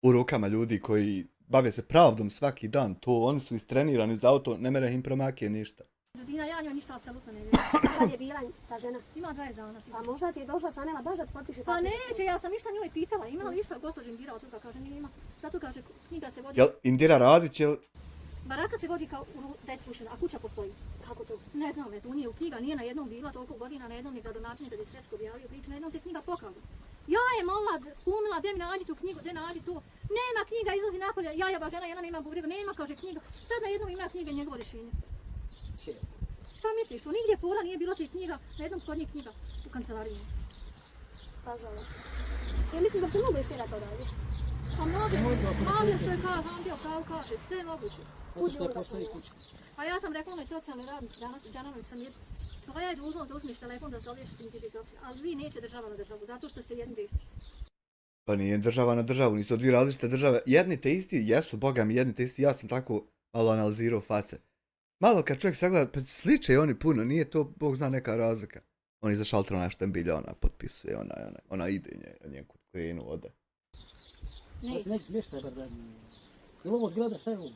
u rukama ljudi koji bave se pravdom svaki dan, to oni su istrenirani za auto, ne mere im promakije ništa. Zadina, ja njoj ništa apsolutno ne vjerujem. Kad je bila ta žena? Ima 20 dana. A možda ti je došla sa nema baš da ti potpiše Pa papir? neće, ja sam ništa njoj pitala, ima li ništa gospođa Indira od toga, kaže nema. Zato kaže, knjiga se vodi... Jel Indira Radić, jel... Baraka se vodi kao deslušena, a kuća postoji. Kako to? Ne znam, tu nije u knjiga, nije na jednom bila toliko godina, na jednom ni gradonačelnik kad je Srećko objavio priču, na jednom se knjiga pokazala. Ja je molila, kumila, gdje mi nađi tu knjigu, gdje nađi to. Nema knjiga, izlazi napolje, ja jeba žena, jedna nema bubrega, nema, kaže knjiga. Sad na jednom ima knjiga i njegovo rješenje. Šta misliš, tu nigdje fora nije bilo tih knjiga, na jednom kod njih knjiga u kancelariji. Pa žalost. Ja mislim da bi te mogu istirati odavdje. Pa može, ali što je kao Hamdio pravo kaže, sve moguće. Zato što je postoji kuća. A ja sam rekla onoj socijalnoj radnici danas, Đanović sam je, tvoja je dužnost da uzmeš telefon da se obješite niti bez opcije, ali vi neće država na državu, zato što ste jedni te isti. Pa nije država na državu, nisu to dvije različite države. Jedni te isti, jesu, boga mi, jedni te isti, ja sam tako malo analizirao face. Malo kad čovjek sagleda, pa sliče oni puno, nije to, bog zna, neka razlika. On iza šaltera ona štembilja, ona potpisuje, ona ide njen kod krenu, ode. Neće. Neće smještaj bar da... Je li ovo zgrada, šta je ovo?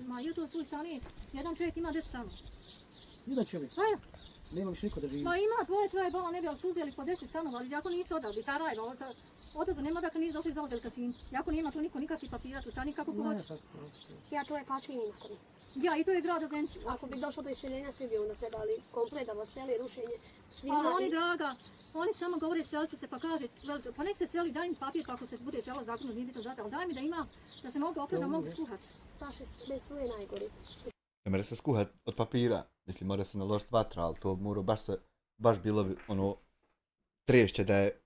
Ma i to tu sani, jedan čovjek ima 10 stanova. Jedan čovjek? Pa ja. Nema više niko da živi. Ma ima dvoje, troje bala ne bi, ali su uzeli po 10 stanova, ali jako nisu odali, Sarajeva, odazvu, nema dakle nisu došli zauzeli kasin. Jako nema tu niko nikakvih papira, tu sad nikako pohoći. Ja to je pačin inako. Ja, i to je grad Azenci. Ako bi došlo do iseljenja, svi bi onda trebali komplet da vas seli, rušenje, svima. Ali oni, draga, oni samo govore selit će se pa kaže, pa nek se seli, daj mi papir kako se bude selo zakonu, nije bitno zato, ali daj mi da ima, da se mogu opet da mogu skuhati. Baš je bez svoje najgori. Ne mere se skuhat od papira, mislim, mora se naložiti vatra, ali to mora baš bilo bi, triješće da je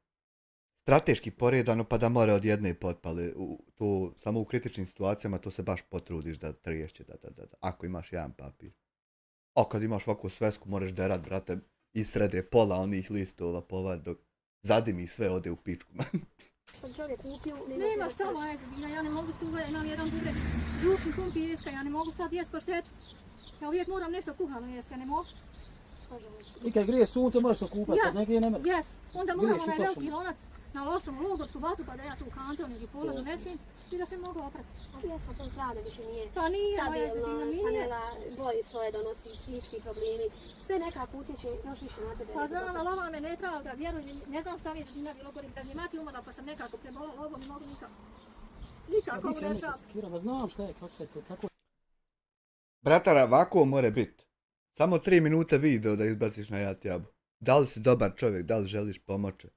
strateški poredano pa da more od jedne potpale. To, samo u kritičnim situacijama to se baš potrudiš da triješće, da, ako imaš jedan papir. A kad imaš ovakvu svesku, moraš derat, brate, i srede pola onih listova povar dok zadimi sve ode u pičku. Što čovjek kupio, nema šta moja Zadina, ja ne mogu se uvijek, imam jedan bubreg, žučni kumpirska, ja ne mogu sad jest paštetu. Ja uvijek moram nešto kuhano jest, ja ne mogu. I kad grije sunce, moraš se okupati, kad ne grije ne mreš. Jes, onda moram onaj veliki lonac na lošom logorsku vatu pa da ja tu kantom ili pola donesim i da se mogu oprati. Ali jesmo to zdravlje više nije pa nije moja Zadina, nije. Sanela boji svoje donosi, psihički problemi, sve nekako utječe još više na tebe. Pa znam, ali ova me nepravda, vjeruj, ne znam šta mi je Zadina bilo gorim, kad mi je mati umrla pa sam nekako prebolala, ovo mi mogu nikako. Nikako mu nepravda. Kirova, znam šta je, kako... Bratara, ovako more biti. Samo 3 minute video da izbaciš na jatjabu. Da li si dobar čovjek, da li želiš pomoći?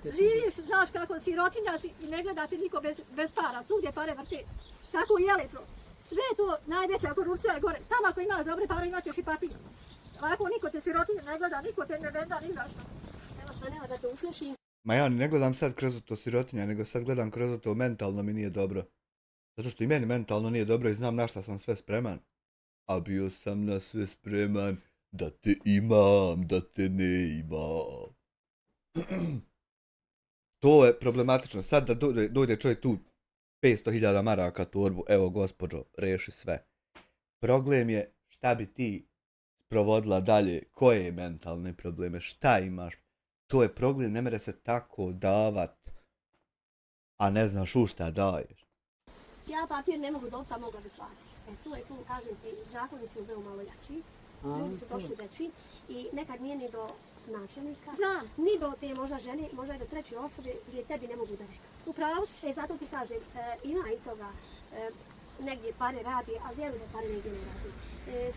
Živiš, znaš kako sirotinja si i ne gledate niko bez para, svugdje pare vrte. Tako i elektro. Sve to najveća korupcija je gore. Samo ako imaš dobre pare imat ćeš i papir. Ovako niko te sirotinja ne gleda, niko te ne venda ni zašto. Evo Sanela da te utješim. Ma ja ne gledam sad kroz to sirotinja, nego sad gledam kroz to mentalno mi nije dobro. Zato što i meni mentalno nije dobro i znam na šta sam sve spreman. a bio sam na sve spreman da te imam, da te ne imam. To je problematično. Sad da dojde čovjek tu 500.000 maraka torbu, evo gospođo, reši sve. Problem je šta bi ti provodila dalje, koje mentalne probleme, šta imaš. To je problem, ne mere se tako davat, a ne znaš u šta daješ. Ja papir ne mogu dobiti, a mogla bi platiti. Tu, kažem ti, zakoni su veoma malo jači, ljudi su došli veći i nekad nije ni do načelnika, ni do te možda žene, možda i do treće osobe gdje tebi ne mogu da rekao. Upravo se, zato ti kažem, ima i toga, negdje pare radi, a vjeruj da pare negdje ne radi.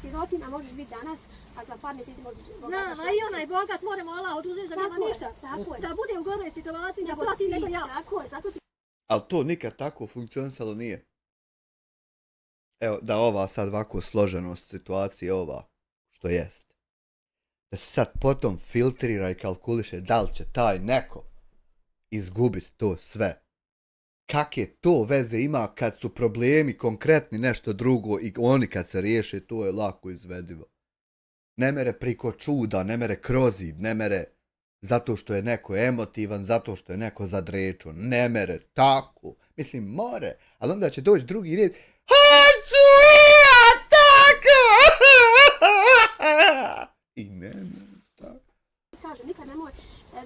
Sirotina možeš biti danas, a za par mjeseci možeš biti bogat. Znam, a i onaj bogat moramo Allah oduzeti za nema ništa. Tako je. Da budem u goroj situaciji, da platim nego ja. Tako je, zato ti... Ali to nikad tako funkcionisalo nije. Evo, da ova sad ovako složenost situacije, ova što jest. Da se sad potom filtrira i kalkuliše da li će taj neko izgubiti to sve. Kakve to veze ima kad su problemi konkretni nešto drugo i oni kad se riješe, to je lako izvedivo. Ne mere priko čuda, ne mere kroz zid, ne mere zato što je neko emotivan, zato što je neko zadrečen, ne mere tako. Mislim, more, ali onda će doći drugi red. Hoću ja tako! I ne tako. Kažem, nikad nemoj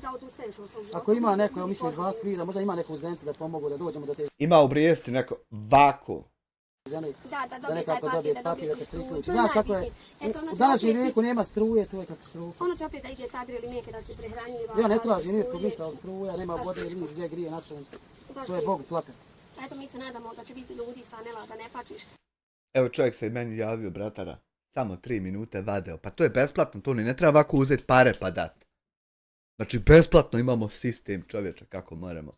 da odustaješ od svog života. Ako ima neko, ja mislim iz vas tri, da možda ima neko u Zenici da pomogu da dođemo do te Ima u Brijesti neko vako. žene. Da dobije taj papir, da dobije tu struju. Znaš kako je, u današnjem vijeku nema struje, to je katastrofa. Ono će opet da ide sadri ili neke da se prehranjiva. Ja ne traži nitko ništa od struja, nema vode, vidiš gdje grije na sunce. To je Bog plaka. Eto, mi se nadamo da će biti ljudi sa Nela, da ne pačiš. Evo čovjek se meni javio, bratara. Samo 3 minute vadeo. Pa to je besplatno, to ni ne treba ovako uzeti pare pa dat. Znači, besplatno imamo sistem, čovječe, kako moramo.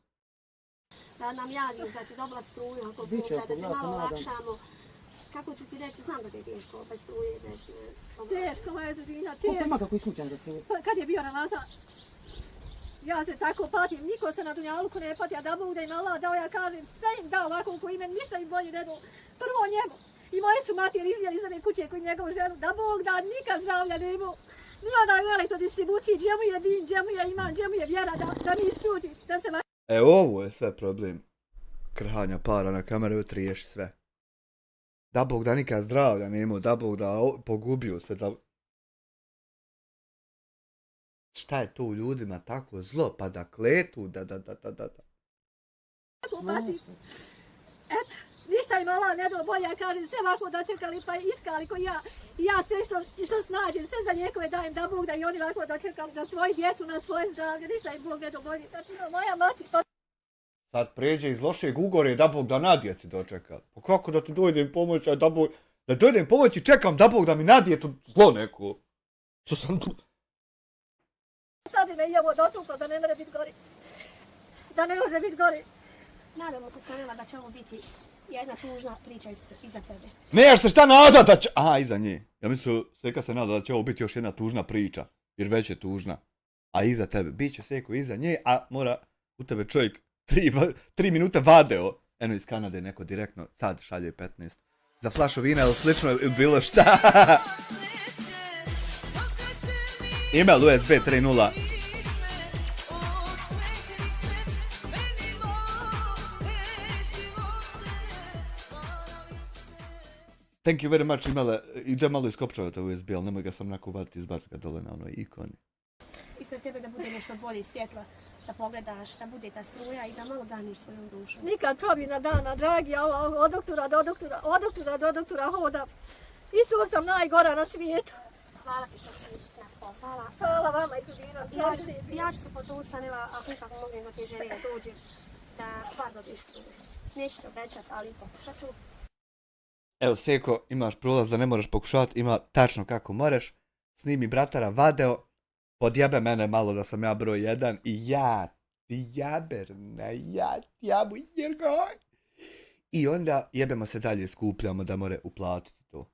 Da nam javiš, da si dobila struju, ako Bog, da te malo olakšamo. Kako ću ti reći, znam da ti je teško, bez struje, bez... Teško, moja Zedina, Koliko teško. ima kako isključen za struje? Kad je bio Ramazan, ja se tako patim, niko se na dunjaluku ne pati, a da Bog da im Allah dao, ja kažem, sve im dao ovako koji ime, ništa im bolje ne dao. Prvo njemu. I moje su materi izvjeli iz ove kuće koji njegovu ženu, da Bog da nikad zdravlja ne imao. Nije da u elektrodistribuciji, gdje mu je din, gdje mu je iman, gdje mu je vjera, da mi isputi, da se... Ovo je sve problem. Krhanja para na kameru, riješi sve. Da Bog da nikad zdravlja ne imao, da Bog da pogubio sve, da... Šta je to u ljudima tako zlo, pa da kletu, da. Tako pati. Eto, ništa im Allah ne dao bolje, ja kažem, sve ovako dočekali pa iskali koji ja. I ja sve što snađem, sve za lijekove dajem, da Bog da i oni ovako dočekali, da svoju djecu, na svoje zdravlje, ništa im Bog ne dao bolje. Znači, moja mati to... Sad pređe iz lošeg ugore, da Bog da na djeci dočeka. Pa kako da ti dojdem pomoći, da Bog... Da dojdem pomoći, čekam da Bog da mi na djetu zlo neko. Što sam tu... Sad me i ovo dotuklo da ne može biti gori. Da ne može biti gori. Nadamo se Sanela da će ovo biti jedna tužna priča iza tebe. Nemaš se šta nada da će... Aha, iza nje. Ja mislim, Seka se nada da će ovo biti još jedna tužna priča. Jer već je tužna. A iza tebe, bit će Seko iza nje, a mora u tebe čovjek 3 minute vadeo. Eno iz Kanade neko direktno, sad šalje 15. Za flašu vina ili slično ili bilo šta. Email USB 3.0. Thank you very much, Imele. Ide malo iskopčavati USB, ali nemoj ga sam onako uvati i izbaci ga dole na onoj ikoni. Ispred tebe da bude nešto bolje svjetlo, da pogledaš, da bude ta struja i da malo daniš svojom dušu. Nikad probina dana, dragi, od doktora do doktora hoda. Isus sam najgora na svijetu. Hvala ti što si nas pozvala. Hvala vama, Izudina. Ja ću se potusanila, ako nikako mogu do te žene da dođem, da bar dobiješ struju. Neću te obećat, ali pokušat ću. Evo, Seko, imaš prolaz da ne moraš pokušavati, ima tačno kako moraš. Snimi bratara vadeo, podjebe mene malo da sam ja broj 1 i ja ti jaberna, ja ti jabu jergoj. I onda jebemo se dalje, skupljamo da more uplatiti to.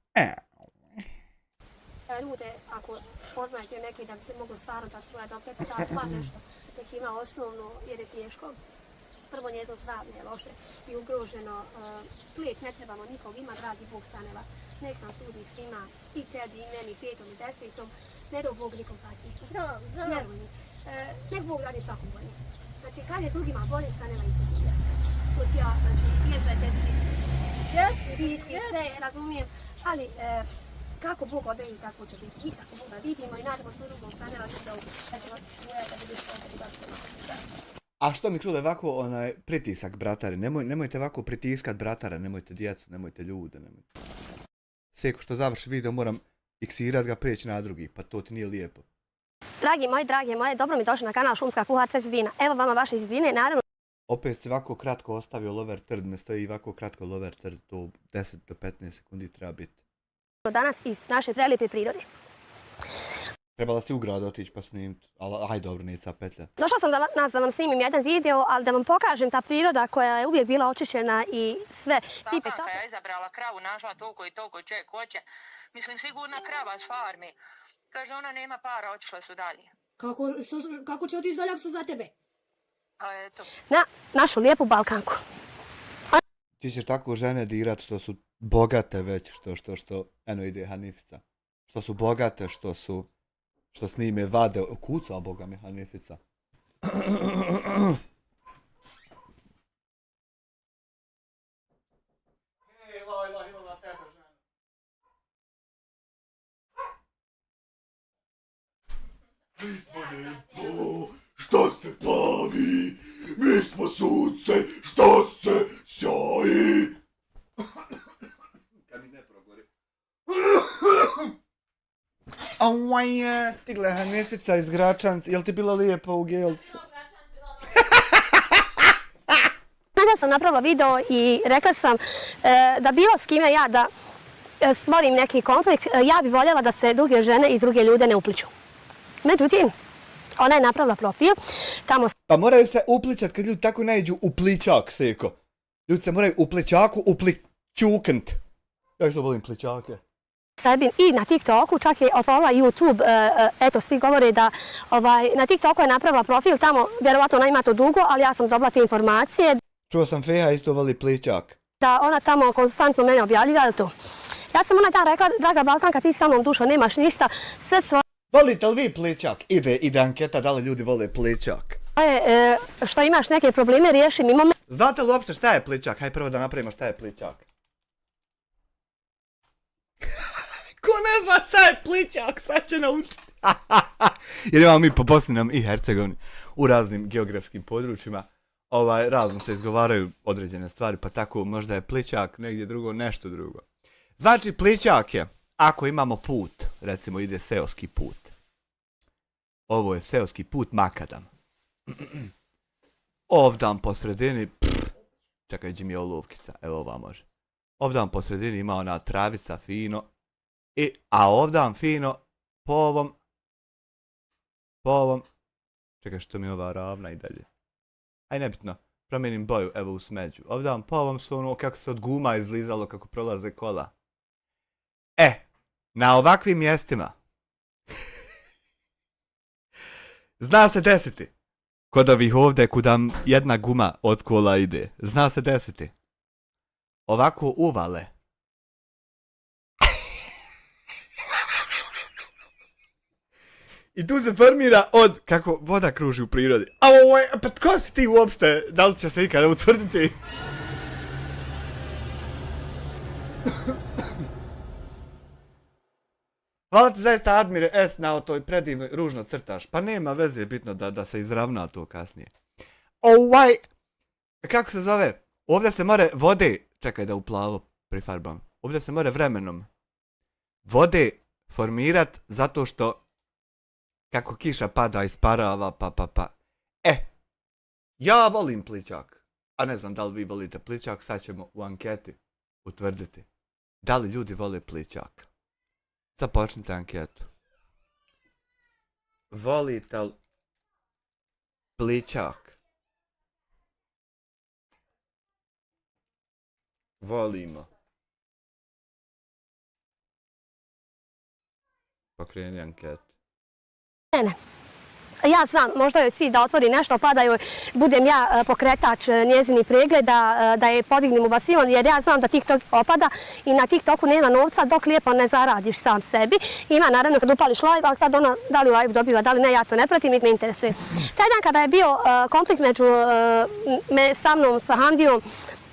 Ljude, ako poznajete neke da bi se mogu stvarno ta struja dopeti, da bar nešto, nek ima osnovno jer je teško. Prvo njezno zdravlje je loše i ugroženo. Lijek ne trebamo nikog, ima dragi Bog Sanela. nek nam sudi svima, i tebi, i meni, 5. i 10. Ne do Bog nikom pati. Znam. Vjeruj mi. Nek Bog radi svakom bolje. Znači, kad je drugima bolje, sad nema i to bolje. To ti ja, znači, jesle teči. Fizički, sve, razumijem, ali kako Bog odredi, tako će biti. I tako Boga vidimo i nadamo se u drugom strane, ali da ćemo ti svoje, da vidiš što ti baš. A što mi Krule, ovako pritisak bratare, nemojte ovako pritiskat bratara, nemojte djecu, nemojte ljude, nemojte. Seko što završi video moram iksirat ga, preći na drugi, pa to ti nije lijepo. Dragi moje, dobro mi došli na kanal Šumska kuharica Ždina. Evo vama vaše Ždine, naravno. Opet se ovako kratko ostavio lower third, ne stoji ovako kratko lower third, to 10 do 15 sekundi treba biti. Danas iz naše prelijepe prirode. Trebala si u grad otići pa snimiti, ali aj dobro, nije sad petlja. Došla sam da vam snimim jedan video, ali da vam pokažem ta priroda koja je uvijek bila očišćena i sve. Pasanka je izabrala kravu, našla toliko i toliko čovjek hoće. Mislim, sigurna krava s farmi. Kaže, ona nema para, otišle su dalje. Kako će otići dalje ako su za tebe? A eto. Na našu lijepu Balkanku. Ti ćeš tako žene dirat što su bogate već, što, eno ide Hanifica. Što su bogate, što snime vade, kuca boga mi Hanifica. Mi smo nebo, što se plavi, mi smo sunce, što se sjaji. Kad mi ne progori. Stigla je Hanifica iz Gračanca, jel ti bilo lijepo u Gelcu? Sada sam napravila video i rekla sam da bilo s kime ja da stvorim neki konflikt, ja bi voljela da se druge žene i druge ljude ne upliču. Međutim, ona je napravila profil, tamo... Pa moraju se upličat kad ljudi tako naiđu u pličak, Seko. Ljudi se moraju u pličaku upličukant. Ja isto volim pličake. Sebi i na TikToku, čak je otvorila YouTube, eto svi govore da na TikToku je napravila profil, tamo vjerovatno ona ima to dugo, ali ja sam dobila te informacije. Čuo sam Feha isto voli pličak. Da ona tamo konstantno mene objavljiva, ali to. Ja sam ona dan rekla, draga Balkanka, ti sa mnom dušo nemaš ništa, sve svoje... Volite li vi pličak? Ide anketa da li ljudi vole pličak. Što imaš neke probleme, riješi mimo me. Znate li uopšte šta je pličak? Hajde prvo da napravimo šta je pličak. Ko ne zna šta je pličak, sad će naučiti. Jer imamo mi po Bosni i Hercegovini u raznim geografskim područjima. Razno se izgovaraju određene stvari, pa tako možda je pličak negdje drugo, nešto drugo. Znači pličak je, ako imamo put, recimo ide seoski put. Ovo je seoski put makadam. Ovdam po sredini, čekaj, gdje mi je olovkica, evo ova može. Ovdam po sredini ima ona travica fino, a ovdam fino po ovom, čekaj što mi je ova ravna i dalje. Aj nebitno, promijenim boju, evo u smeđu. Ovdam po ovom su ono kako se od guma izlizalo kako prolaze kola. Na ovakvim mjestima zna se desiti kod ovih ovdje kuda jedna guma od kola ide. Zna se desiti ovako uvale. I tu se formira od kako voda kruži u prirodi. Pa tko si ti uopšte? Da li će se ikada utvrditi? Hvala ti zaista Admire S na toj predivnoj ružno crtaš. Pa nema veze, bitno da se izravna to kasnije. Kako se zove? Ovdje se more vode, čekaj da u plavo prifarbam. Ovdje se more vremenom vode formirat zato što kako kiša pada isparava pa. Ja volim pličak. A ne znam da li vi volite pličak, sad ćemo u anketi utvrditi. Da li ljudi vole pličak? Započnite anketu. Volite li pličak? Volimo. Pokreni anketu. Ne. Ja znam, možda joj cilj da otvori nešto, pa da joj budem ja pokretač njezini pregleda, da je podignem u basion, jer ja znam da TikTok opada i na TikToku nema novca dok lijepo ne zaradiš sam sebi. Ima naravno kad upališ live, ali sad ona da li live dobiva, da li ne, ja to ne pratim, niti me interesuje. Taj dan kada je bio konflikt među sa mnom, sa Hamdijom,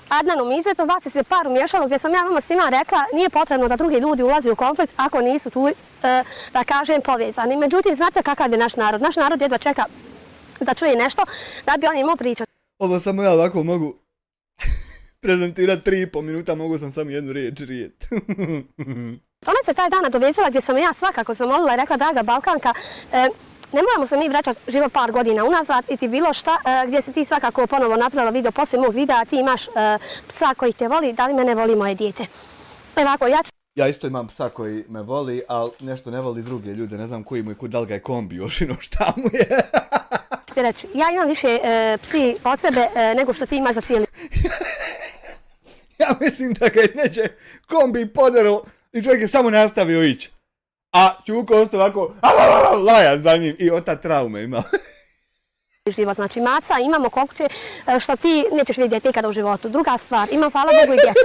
Adnanom i Izetom, vas je se par umješalo gdje sam ja vama svima rekla nije potrebno da drugi ljudi ulaze u konflikt ako nisu tu, da kažem, povezani. Međutim, znate kakav je naš narod? Naš narod jedva čeka da čuje nešto da bi on imao pričati. Ovo samo ja ovako mogu prezentirati 3,5 minuta, mogu sam samo jednu riječ rijet. Ona se taj dan nadovezala gdje sam ja svakako zamolila i rekla, draga Balkanka, ne moramo se mi vraćati život par godina unazad i ti bilo šta, gdje si ti svakako ponovo napravila video poslije mog videa, ti imaš psa koji te voli, da li mene voli moje dijete. Ovako, Ja isto imam psa koji me voli, ali nešto ne voli druge ljude, ne znam koji mu je, da li ga je kombi još ino šta mu je. ti reći, ja imam više psi od sebe nego što ti imaš za cijeli. Ja mislim da ga je neće kombi podarilo i čovjek je samo nastavio ići. A Ćuko ostao ovako lajan za njim i ota traume ima. Život, znači maca, imamo kokuće što ti nećeš vidjeti nikada u životu. Druga stvar, imam hvala Bogu i djecu.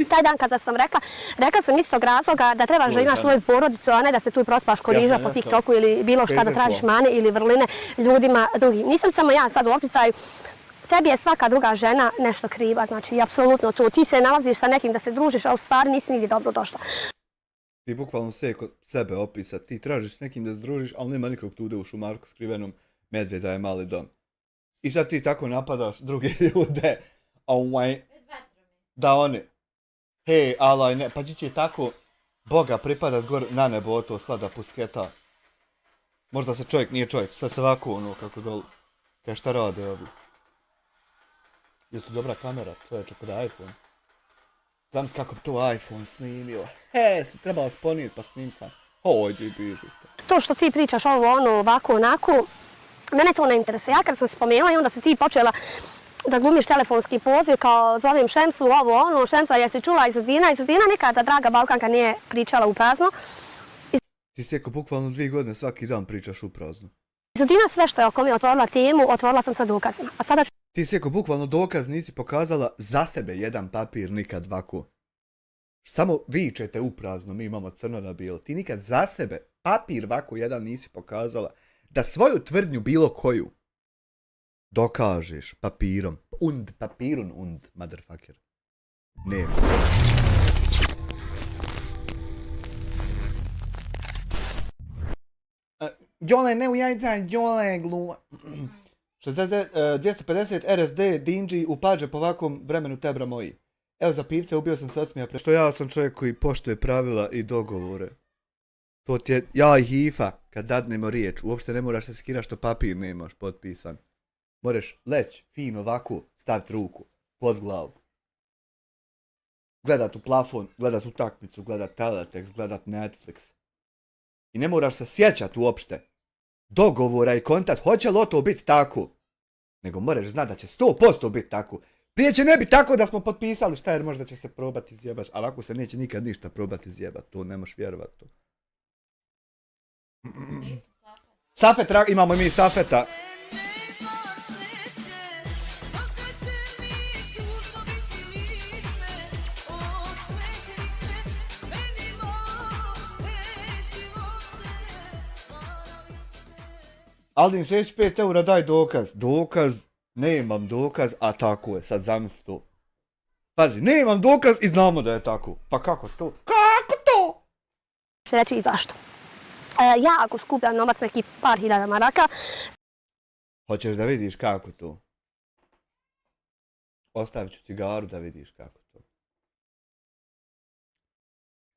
Taj dan kada sam rekla sam iz tog razloga da trebaš da imaš svoju porodicu, a ne da se tu prospaš koriža po TikToku ili bilo šta da tražiš mane ili vrline ljudima drugim. Nisam samo ja sad u opticaju. Tebi je svaka druga žena nešto kriva, znači apsolutno to. Ti se nalaziš sa nekim da se družiš, a u stvari nisi nigdje dobro došla. Ti bukvalno sve kod sebe opisat, ti tražiš s nekim da se družiš, ali nema nikog tude u šumarku skrivenom, medvjeda je mali dom. I sad ti tako napadaš druge ljude, da oni, hej, alaj, ne, pa će tako Boga pripadat gor na nebo to slada pusketa. Možda se čovjek nije čovjek, sve se ovako ono kako dol, kaj šta rade ovdje. Jesu dobra kamera, čovječe, kod iPhone. Znam se kako bi to iPhone snimio. Si trebalo sponiti pa snim sam. Hojde i biži. To što ti pričaš ovo, ono, ovako, onako, mene to ne interesuje. Ja kad sam spomenula i onda si ti počela da glumiš telefonski poziv kao zovem Šemsu, ovo, ono, Šemsa, jesi čula Izudina? Izudina nikada, draga Balkanka, nije pričala u prazno. Ti sjeko bukvalno 2 godine svaki dan pričaš u prazno. Izudina sve što je oko me otvorila temu, otvorila sam sa dokazima. A sada ti sjeko bukvalno dokaz nisi pokazala za sebe jedan papir nikad ovako. Samo vičete u prazno, mi imamo crno na bijelo. Ti nikad za sebe papir ovako jedan nisi pokazala da svoju tvrdnju bilo koju dokažeš papirom. Papirun, motherfucker. Nema. Jole, ne ujajca, jole, gluma. 250 RSD dinđi u pađe po ovakvom vremenu tebra moji. Evo za pivce ubio sam se od smija. Što ja sam čovjek koji poštuje pravila i dogovore. To ti je, ja i Hifa, kad dadnemo riječ, uopšte ne moraš se skirati što papir nemaš potpisan. Moraš leć, fino ovako, staviti ruku pod glavu. Gledat u plafon, gledat utakmicu, gledat teletext, gledat Netflix. I ne moraš se sjećat uopšte dogovora i kontakt, hoće li to biti tako? Nego moraš znati da će 100% biti tako. Prije će ne biti tako da smo potpisali šta jer možda će se probati zjebati, ali ako se neće nikad ništa probati zjebati, to ne možeš vjerovati to. Safet, imamo mi Safeta. Aldin, 65 eura, daj dokaz. Dokaz, nemam dokaz, a tako je, sad zamisli to. Pazi, nemam dokaz i znamo da je tako. Pa kako to? Kako to? Što reći i zašto? Ja ako skupljam novac neki par hiljada maraka... Hoćeš da vidiš kako to? Ostavit ću cigaru da vidiš kako to.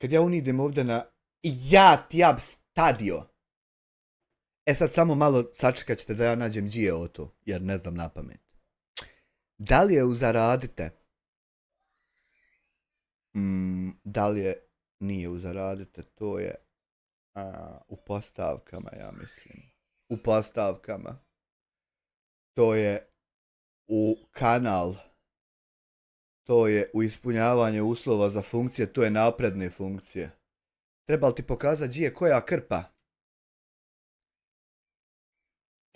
Kad ja unidem ovdje na Jab stadio. E sad samo malo sačekat ćete da ja nađem gdje je o to, jer ne znam na pamet. Da li je u zaradite? Da li je nije u zaradite, to je u postavkama, ja mislim. U postavkama. To je u kanal. To je u ispunjavanju uslova za funkcije, to je napredne funkcije. Treba li ti pokazati gdje je koja krpa?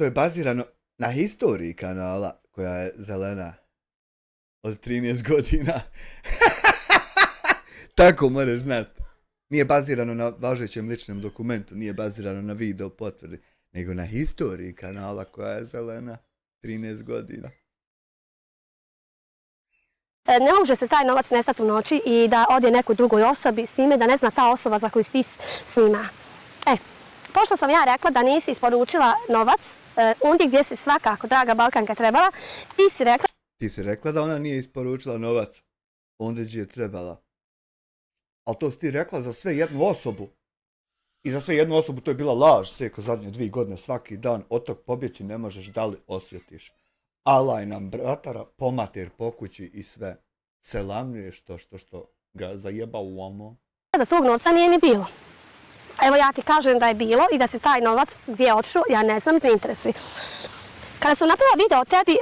To je bazirano na historiji kanala koja je zelena od 13 godina. Tako moraš znati. Nije bazirano na važećem ličnom dokumentu, nije bazirano na video potvrdi, nego na historiji kanala koja je zelena 13 godina. Ne može se taj novac nestati u noći i da ode nekoj drugoj osobi s time da ne zna ta osoba za koju si snima. Pošto sam ja rekla da nisi isporučila novac, ondje gdje si svakako, draga Balkanka, trebala, ti si rekla da ona nije isporučila novac ondje gdje je trebala. Ali to si ti rekla za sve jednu osobu. I za sve jednu osobu to je bila laž, Seko, zadnje 2 godine, svaki dan od tog pobjeći ne možeš, da li osjetiš. Alaj nam bratara, pomater po kući i sve. Selamljuješ to što ga zajeba u omo. Da tog novca nije ni bilo. Evo ja ti kažem da je bilo i da se taj novac gdje je otišao, ja ne znam, ne interesuje. Kada sam napravila video o tebi,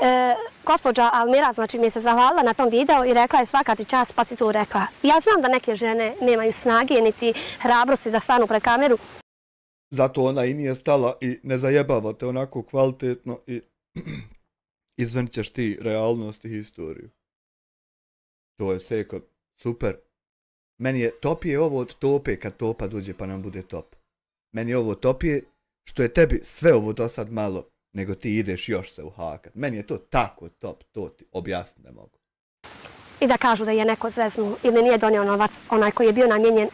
gospođa Almira, znači, mi se zahvalila na tom videu i rekla je svaka ti čast, pa si tu rekla. Ja znam da neke žene nemaju snage niti hrabrosti da stanu pred kameru. Zato ona i nije stala i ne zajebava te onako kvalitetno i izvenit ćeš ti realnost i historiju. To je Seko, super. Meni je topije ovo od tope kad topa dođe pa nam bude top. Meni je ovo topije što je tebi sve ovo do sad malo, nego ti ideš još se uhakat. Meni je to tako top, to ti objasniti ne mogu. I da kažu da je neko zeznuo ili nije donio novac, onaj koji je bio namijenjen,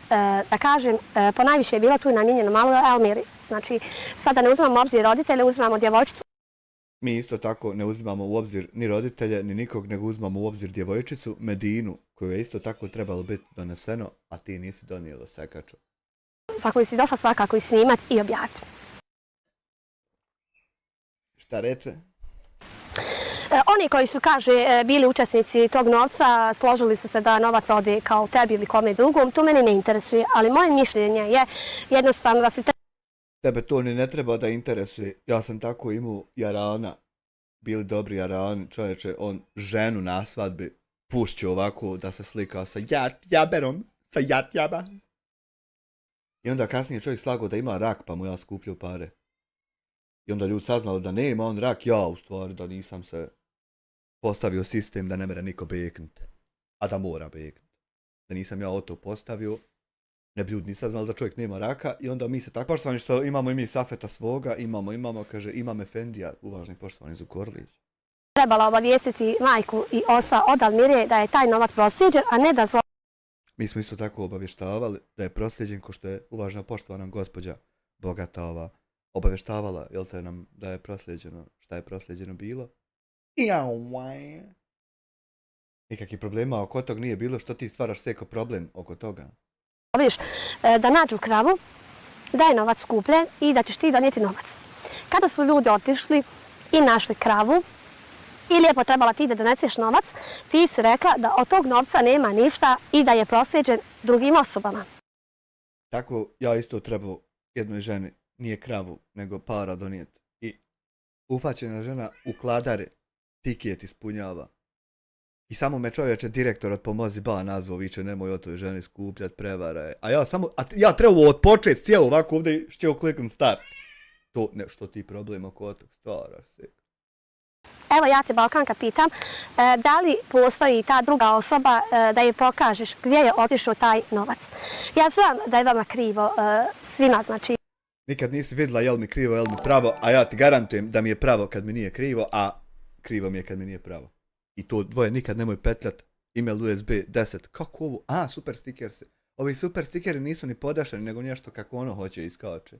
da kažem, ponajviše je bilo tu namijenjeno malo Almiri. Znači, sada ne uzmamo u obzir roditelje, uzmamo djevojčicu. Mi isto tako ne uzimamo u obzir ni roditelje, ni nikog, nego uzmamo u obzir djevojčicu Medinu, koju je isto tako trebalo biti doneseno, a ti nisi donijela Sekaču. Za koju si došla svakako i snimat i objaviti. Šta reče? Oni koji su, kaže, bili učesnici tog novca, složili su se da novac ode kao tebi ili kome drugom, to mene ne interesuje, ali moje mišljenje je jednostavno da se Tebe to ni ne treba da interesuje. Ja sam tako imao jarana. Bili dobri jarani, čovječe, on ženu na svadbi pušće ovako da se slika sa jaberom, sa jatjaba. I onda kasnije čovjek slagao da ima rak, pa mu ja skupljao pare. I onda ljudi saznali da nema on rak, ja u stvari da nisam se postavio sistem da ne mere niko beknut. A da mora beknut. Da nisam ja to postavio, ne bi ljudi ni saznali da čovjek nema raka i onda mi se tako poštovani što imamo i mi Safeta svoga, imamo, kaže, imam Efendija, uvaženi poštovani Zukorlić. Trebala obavijestiti majku i oca od Almire da je taj novac proslijeđen, a ne da Mi smo isto tako obavještavali da je proslijeđen, ko što je uvažena poštovana gospođa Bogata obavještavala, jel te nam da je proslijeđeno, šta je proslijeđeno bilo. Nikakvih problema oko tog nije bilo, što ti stvaraš Seko problem oko toga? Vidiš, da nađu kravu, da je novac skupljen i da ćeš ti donijeti novac. Kada su ljudi otišli i našli kravu i lijepo trebala ti da doneseš novac, ti si rekla da od tog novca nema ništa i da je proslijeđen drugim osobama. Tako ja isto trebao jednoj ženi, nije kravu, nego para donijeti. I ufaćena žena u kladare tiket ispunjava. I samo me čovječe direktor od Pomozi Ba nazvao, viče nemoj o toj ženi skupljat, prevara je. A ja trebao od počet cijelo ovako ovdje šćeo kliknut start. To nešto ti problem oko tog stvaraš se. Evo ja te Balkanka pitam, da li postoji ta druga osoba da je pokažeš gdje je otišao taj novac? Ja znam da je vama krivo, svima znači. Nikad nisi vidjela jel mi krivo, jel mi pravo, a ja ti garantujem da mi je pravo kad mi nije krivo, a krivo mi je kad mi nije pravo. I to dvoje nikad nemoj petljat, email USB 10. Kako ovo? A, super stiker se. Ovi super stikeri nisu ni podašeni, nego nešto kako ono hoće iskače.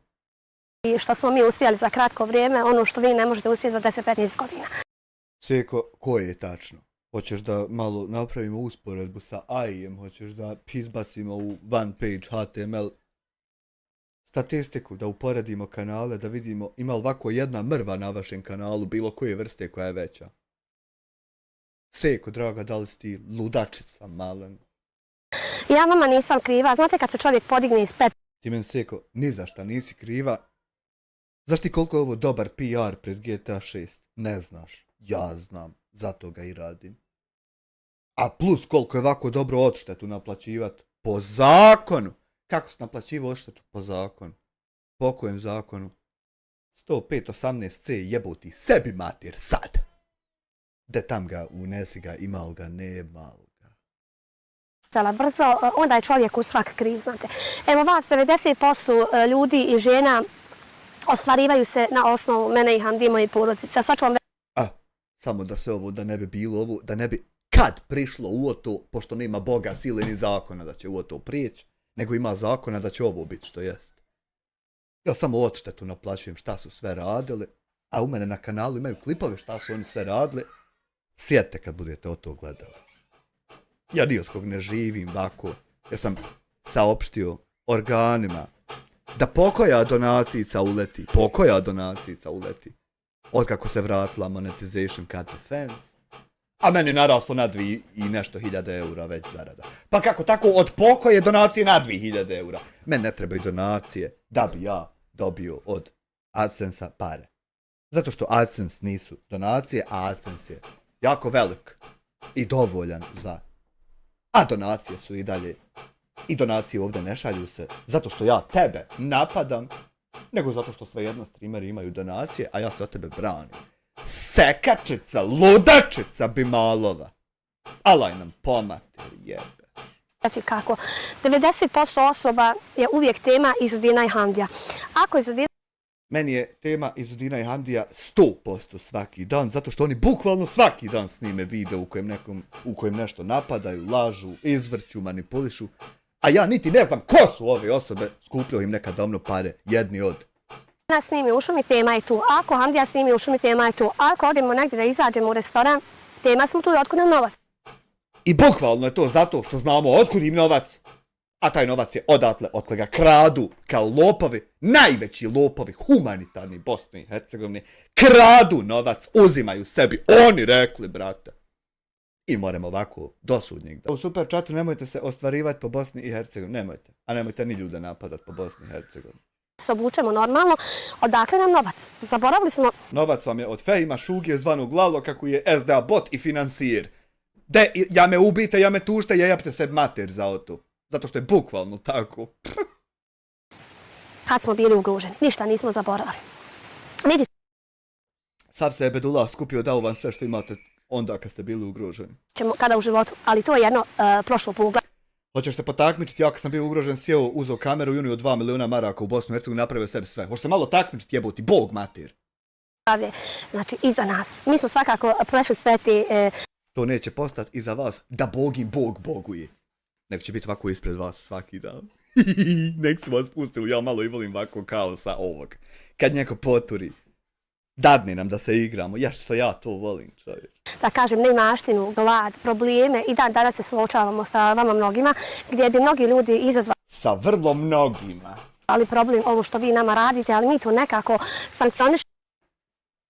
I što smo mi uspjeli za kratko vrijeme, ono što vi ne možete uspjeti za 10-15 godina. Seko, koje je tačno? Hoćeš da malo napravimo usporedbu sa AI-em, hoćeš da izbacimo u one page HTML statistiku, da uporedimo kanale, da vidimo ima li ovako jedna mrva na vašem kanalu, bilo koje vrste koja je veća. Seko, draga, da li si ti ludačica malen? Ja vama nisam kriva, znate kad se čovjek podigne iz pet... Ti meni, Seko, ni za šta nisi kriva. Znaš ti koliko je ovo dobar PR pred GTA 6? Ne znaš. Ja znam, zato ga i radim. A plus koliko je ovako dobro odštetu naplaćivat po zakonu. Kako se naplaćiva odštetu po zakonu? Po kojem zakonu? 105.18c jeboti sebi mater sad. De tam ga, unesi ga, imal ga, nemal ga. Brzo, onda je čovjek u svak kriz, znate. Evo vas, 90% ljudi i žena ostvarivaju se na osnovu mene i Hamdi i moje porodice. Sad ću vam Samo da se ovo, da ne bi bilo ovo, da ne bi kad prišlo u to, pošto nema Boga, sile ni zakona da će u to prijeći, nego ima zakona da će ovo biti što jest. Ja samo odštetu naplaćujem šta su sve radili, a u mene na kanalu imaju klipove šta su oni sve radili. Sjetite kad budete o to gledali. Ja ni od kog ne živim ovako. Ja sam saopštio organima da pokoja donacica uleti. Otkako se vratila monetization cut defense. A meni naraslo na 2 i nešto hiljade eura već zarada. Pa kako tako od pokoje donacije na 2000 eura? Meni ne trebaju donacije da bi ja dobio od AdSense-a pare. Zato što AdSense nisu donacije, a AdSense je jako velik i dovoljan za... A donacije su i dalje. I donacije ovdje ne šalju se zato što ja tebe napadam, nego zato što svejedno streameri imaju donacije, a ja se od tebe branim. Sekačica, ludačica Bimalova. Alaj nam pomater, jebe. Znači kako? 90% osoba je uvijek tema Izudina i Hamdija. Ako Izudina... Meni je tema Izudina i Hamdija 100% svaki dan, zato što oni bukvalno svaki dan snime video u kojem nešto napadaju, lažu, izvrću, manipulišu. A ja niti ne znam ko su ove osobe, skupljaju im nekad davno pare, jedni od. Nas snimi u šumi, tema je tu. Ako Hamdija snimi u šumi, tema je tu. Ako odemo negdje da izađemo u restoran, tema smo tu da otkud nam novac. I bukvalno je to zato što znamo otkud im novac. A taj novac je odatle od ga kradu kao lopovi, najveći lopovi humanitarni Bosne i Hercegovine. Kradu novac, uzimaju sebi. Oni rekli, brate. I moramo ovako do sudnjeg. U super chatu nemojte se ostvarivati po Bosni i Hercegovini. Nemojte. A nemojte ni ljude napadat po Bosni i Hercegovini. Se obučemo normalno, odakle nam novac? Zaboravili smo... Novac vam je od Fehima Šugije zvanog Lalo kako je SDA bot i financijer. De, ja me ubite, ja me tušte, ja jebite sebi mater za to. Zato što je bukvalno tako. Kad smo bili ugroženi, ništa nismo zaboravili. Vidite. Sav se je Bedullah skupio, dao vam sve što imate onda kad ste bili ugroženi. Kada u životu, ali to je jedno prošlo poglavlje. Hoćeš se potakmičiti, ja kad sam bio ugrožen, sjeo, uzeo kameru i unio 2 miliona maraka u Bosnu i Hercegovini, napravio sebi sve. Hoćeš se malo takmičiti, jeboti, Bog mater. Znači, iza nas. Mi smo svakako prešli sve te... To neće postati iza vas da Bog im Bog boguje. Nek će biti ovako ispred vas svaki dan. Nek su vas pustili, ja malo i volim ovako kaosa ovog. Kad neko poturi, dadne nam da se igramo, što ja to volim, čovječ. Da kažem, neimaštinu, glad, probleme i danas se suočavamo sa vama mnogima, gdje bi mnogi ljudi izazvali... Sa vrlo mnogima. Ali problem, ovo što vi nama radite, ali mi to nekako sankcionišemo.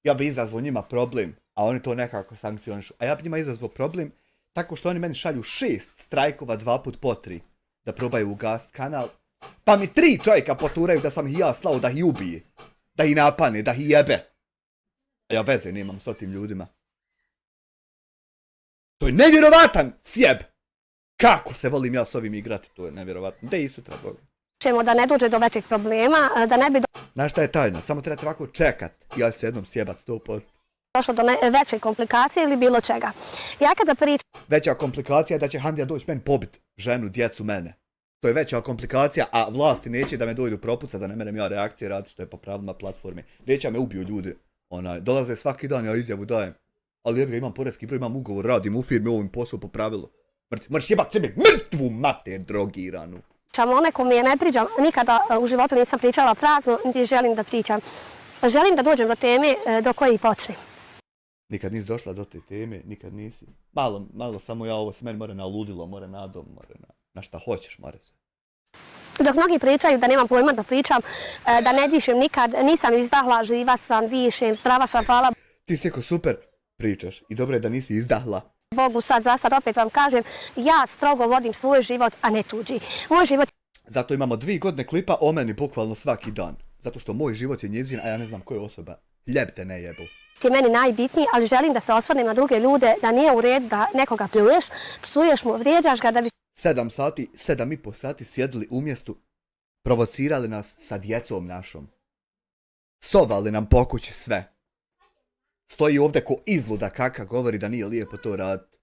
Ja bi izazvao njima problem, a oni to nekako sankcionišu. A ja bi njima izazvao problem tako što oni meni šalju 6 strajkova 2 put po 3 da probaju ugasiti kanal. Pa mi 3 čovjeka poturaju da sam ih ja slao da ih ubije. Da ih napane, da ih jebe. A ja veze nemam s tim ljudima. To je nevjerovatan sjeb! Kako se volim ja s ovim igrati, to je nevjerovatno. Gdje i sutra, Boga? Da ne dođe do većih problema, da ne bi... Znaš šta je tajna? Samo trebate ovako čekat i ja ću se jednom sjebat 100%. Došlo do veće komplikacije ili bilo čega. Ja kada pričam... Veća komplikacija je da će Hamdija doći meni pobit ženu, djecu, mene. To je veća komplikacija, a vlasti neće da me dojdu propuca, da ne merem ja reakcije raditi što je po pravilima platforme. Neće me ubiju ljudi. Dolaze svaki dan, ja izjavu dajem. Ali ja imam poreski broj, imam ugovor, radim u firmi, ovim posao po pravilu. Moraš jebat sebe mrtvu mater drogiranu. O nekome ne pričam, nikada u životu nisam pričala prazno, niti želim da pričam. Želim da dođem do teme do koje i počnem. Nikad nisi došla do te teme, nikad nisi. Malo samo ja ovo se meni more na ludilo, more na dom, more na šta hoćeš, more se. Dok mnogi pričaju da nemam pojma da pričam, da ne dišem nikad, nisam izdahla, živa sam, dišem, zdrava sam, hvala Ti si super pričaš i dobro je da nisi izdahla. Bogu za sad opet vam kažem, ja strogo vodim svoj život, a ne tuđi. Moj život... Zato imamo 2 godine klipa o meni bukvalno svaki dan. Zato što moj život je njezin, a ja ne znam koja je osoba. Ljeb te ne jebu. Ti je meni najbitniji, ali želim da se osvrnem na druge ljude, da nije u redu da nekoga psuješ mu, vrijeđaš ga da bi... 7,5 sati sjedili u mjestu, provocirali nas sa djecom našom. Sovali nam po kući sve. Stoji ovdje ko izluda kaka, govori da nije lijepo to raditi.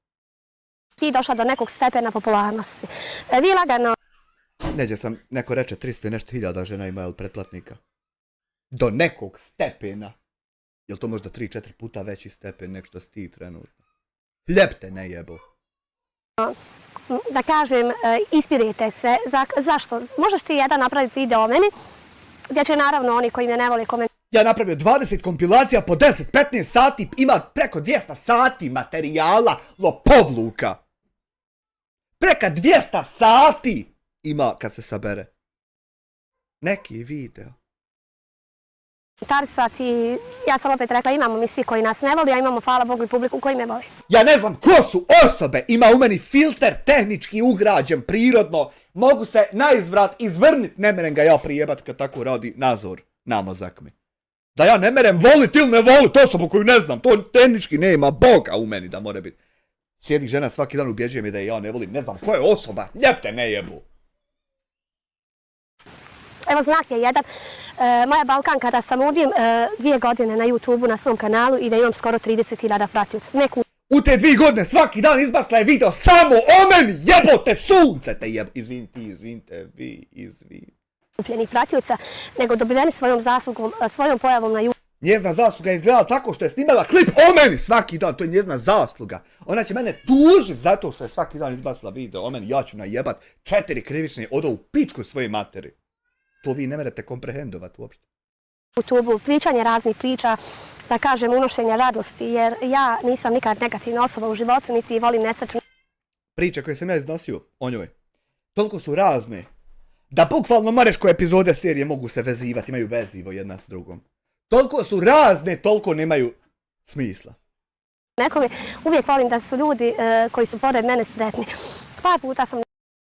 Ti došla do nekog stepena popularnosti. Vi lagano... Neđe sam, neko reče 300 i nešto hiljada žena imaju pretplatnika. Do nekog stepena. Jel to možda 3-4 puta veći stepen nek što si ti trenutno? Hljeb te ne jebo. Da kažem, ispirite se. Zašto? Možeš ti jedan napraviti video o meni, gdje će naravno oni koji me ne vole komentirati. Ja napravio 20 kompilacija po 10-15 sati, ima preko 200 sati materijala lopovluka. Preko 200 sati ima kad se sabere. Neki video. Tarsati, ja sam opet rekla, imamo mi svi koji nas ne voli, a imamo, hvala Bogu, i publiku koji me voli. Ja ne znam ko su osobe, ima u meni filter tehnički ugrađen, prirodno, mogu se na izvrat izvrnit, ne merem ga ja prijebat kad tako radi nazor na mozak mi. Da ja ne merem volit ili ne volit osobu koju ne znam, to tehnički nema Boga u meni da mora biti. Sjedi žena svaki dan ubjeđuje me da je ja ne volim, ne znam ko je osoba, ljepte ne jebu. Evo znak je jedan, moja Balkanka da sam uđem 2 godine na YouTube-u na svom kanalu i da imam skoro 30.000 pratioca. U te 2 godine svaki dan izbacila je video samo o meni, jebote sunce te izvinite, kupljenih pratioca, nego dobiveni svojom zaslugom, svojom pojavom na YouTube. Njezna zasluga je izgledala tako što je snimala klip o meni svaki dan, to je njezna zasluga. Ona će mene tužit zato što je svaki dan izbacila video o meni, ja ću najebat 4 krivične odo u pičku svoje materi. To vi ne merete komprehendovat uopšte. YouTube-u, pričanje raznih priča, da kažem unošenje radosti, jer ja nisam nikad negativna osoba u životu, niti volim nesreću. Priče koje sam ja iznosio o njoj, toliko su razne, da bukvalno mareško epizode serije mogu se vezivati, imaju vezivo jedna s drugom. Toliko su razne, toliko nemaju smisla. Nekome uvijek volim da su ljudi koji su pored mene sretni. Par puta sam...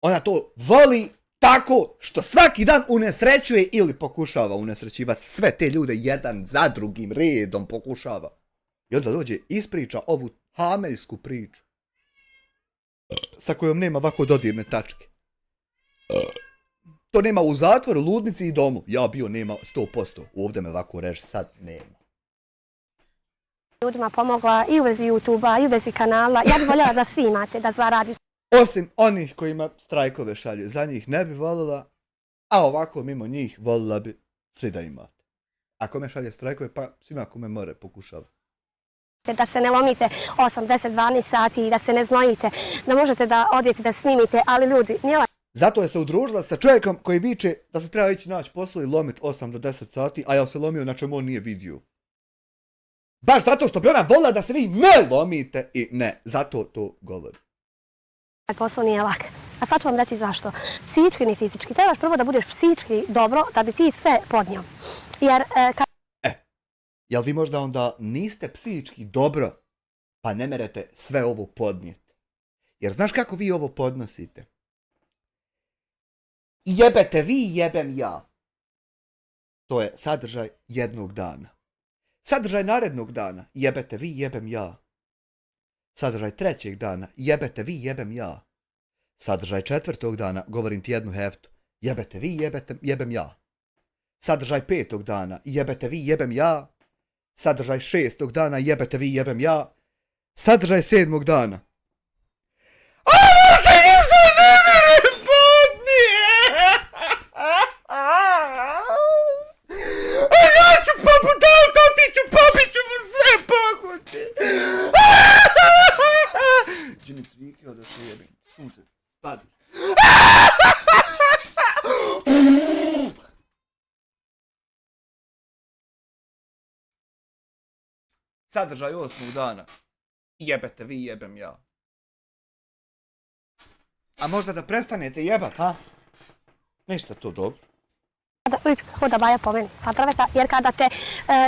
Ona to voli tako što svaki dan unesrećuje ili pokušava unesrećivati sve te ljude jedan za drugim redom pokušava. I onda dođe ispriča ovu hameljsku priču sa kojom nema ovako dodirne tačke. To nema u zatvoru, ludnici i domu. Ja bio nema 100%. Ovdje me ovako reži, sad nema. Ljudima pomogla i u vezi YouTube-a i u vezi kanala. Ja bih voljela da svi imate, da zaradite. Osim onih kojima strajkove šalje, za njih ne bi volila, a ovako mimo njih volila bi svi da imate. Ako me šalje strajkove, pa svima kome more pokušava. Da se ne lomite 8, 10, 12 sati i da se ne znojite, da možete da odjete da snimite, ali ljudi, nije... Zato je se udružila sa čovjekom koji viče da se treba ići naći posao i lomit 8 do 10 sati, a ja se lomio na čemu on nije vidio. Baš zato što bi ona volila da se vi ne lomite i ne, zato to govori. Posao nije lak. A sad ću vam reći zašto. Psihički ni fizički. Trebaš prvo da budeš psihički dobro da bi ti sve podnio. Jer... Jel vi možda onda niste psihički dobro pa ne merete sve ovo podnijeti? Jer znaš kako vi ovo podnosite? Jebete vi, jebem ja. To je sadržaj jednog dana. Sadržaj narednog dana. Jebete vi, jebem ja. Sadržaj 3. dana. Jebete vi, jebem ja. Sadržaj 4. dana. Govorim ti jednu heftu. Jebete vi, jebem ja. Sadržaj 5. dana. Jebete vi, jebem ja. Sadržaj 6. dana. Jebete vi, jebem ja. Sadržaj 7. dana. Ovo se nisam ne mere podnije! Ja ću poput auto, ti ću popit ću mu sve pokuti! Džini cvikio da se jebim. Sunce, padi. Sadržaj 8. dana. Jebete vi, jebem ja. A možda da prestanete jebat, ha? Ništa to dobro. Hoda baja po meni, satraveta, jer kada te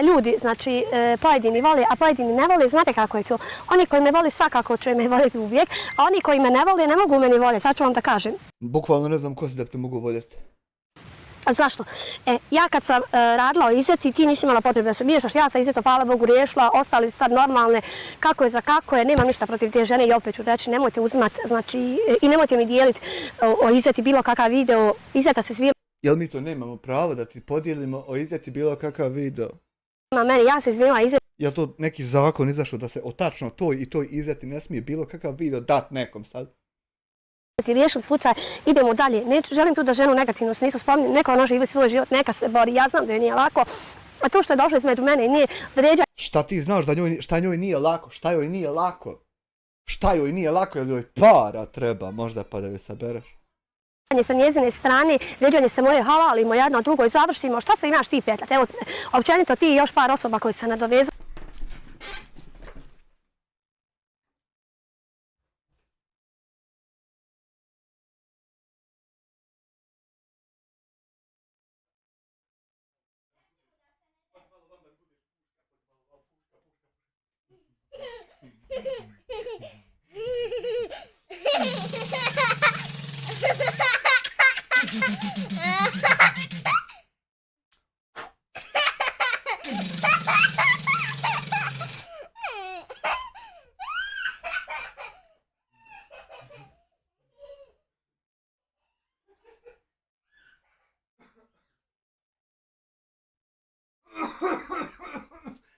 ljudi, znači pojedini vole, a pojedini ne vole, znate kako je to. Oni koji me vole svakako će me voljeti uvijek, a oni koji me ne vole ne mogu meni volje, sad ću vam da kažem. Bukvalno ne znam ko si da te mogu voljeti. A zašto? Ja kad sam radila o Izeti, ti nisi imala potrebe da se miješaš, ja sam Izeto, hvala Bogu, riješila, ostali sad normalne, kako je za kako je, nemam ništa protiv te žene i opet ću reći, nemojte uzimati, znači, i nemojte mi dijeliti o Izeti bilo kakav video, Izeta se svijela. Jel mi to nemamo pravo da ti podijelimo o izjeti bilo kakav video? meni, ja se izvinila izjeti. Jel to neki zakon izašao da se o tačno toj i toj izjeti ne smije bilo kakav video dat nekom sad? Riješili slučaj, idemo dalje. Ne želim tu da ženu u negativnom smislu spominjem, neka ona živi svoj život, neka se bori, ja znam da joj nije lako, a to što je došlo između mene i nije vređa. Šta ti znaš da šta njoj nije lako? Šta joj nije lako? Šta joj nije lako? Jel joj para treba možda pa da joj sabereš? Sa njezine strane, vređanje se moje halalimo jedna od drugoj, završimo, šta se imaš ti petljati? Evo, općenito ti i još par osoba koji se nadovezali.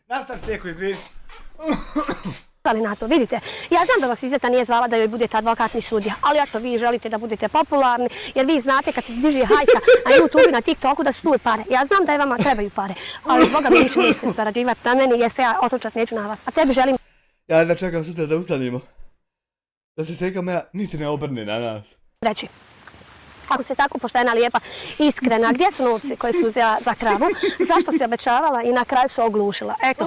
Nastav Seko, izvini. Na to, vidite, ja znam da vas Izeta nije zvala da joj budete advokatni sudija, ali eto vi želite da budete popularni, jer vi znate kad se diže hajka na YouTube i na TikToku da su tu pare. Ja znam da je vama trebaju pare, ali Boga mi više nećete zarađivati na meni jer se ja osvrćat neću na vas, a tebi želim... Ja jedva čekam sutra da ustanimo. Da se Seka moja niti ne obrne na nas. Reći. Ako si tako poštena, lijepa, iskrena, gdje su novci koji su uzela za kravu, zašto si obećavala i na kraju su oglušila? Eto,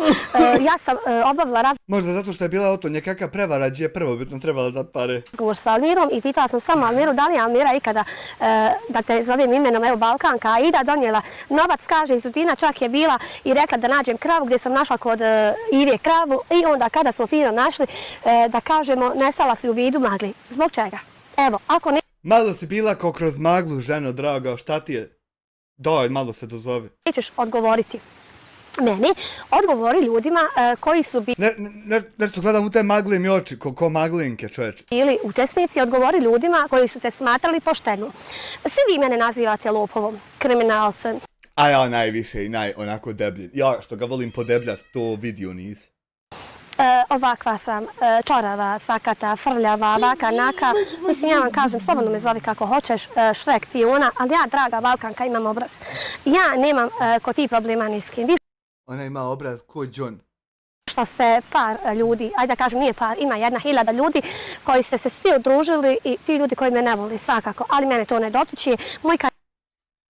ja sam obavila Možda zato što je bila o to nekakva prevara gdje je prvobitno trebala dati pare. razgovor sa Almirom i pitala sam samo Almiru da li je Almira ikada, da te zovem imenom, evo Balkanka, Aida donijela novac, kaže iz Udina, čak je bila i rekla da nađem kravu gdje sam našla kod Ive kravu i onda kada smo fino našli, da kažemo, nestala si u vidu magli. Zbog čega? Evo, ako ne... Malo si bila kao kroz maglu, ženo draga, šta ti je? Daj, malo se dozovi. Nećeš odgovoriti meni, odgovori ljudima koji su Nešto gledam u te maglim oči, ko maglinke, čoveče. bili učesnici, odgovori ljudima koji su te smatrali poštenu. Svi vi mene nazivate lopovom, kriminalcem. A ja najviše i onako deblji. Ja što ga volim podebljati, to vidio nisi. Ovakva sam, čorava, sakata, frljava, vaka, naka. Mislim, ja vam kažem, slobodno me zovi kako hoćeš, Šrek, Fiona, ali ja, draga Balkanka, imam obraz. Ja nemam ko ti problema ni s kim. Ona ima obraz ko John. Što ste par ljudi, ajde da kažem nije par, ima 1.000 ljudi koji ste se svi udružili i ti ljudi koji me ne voli svakako, ali mene to ne dotiče.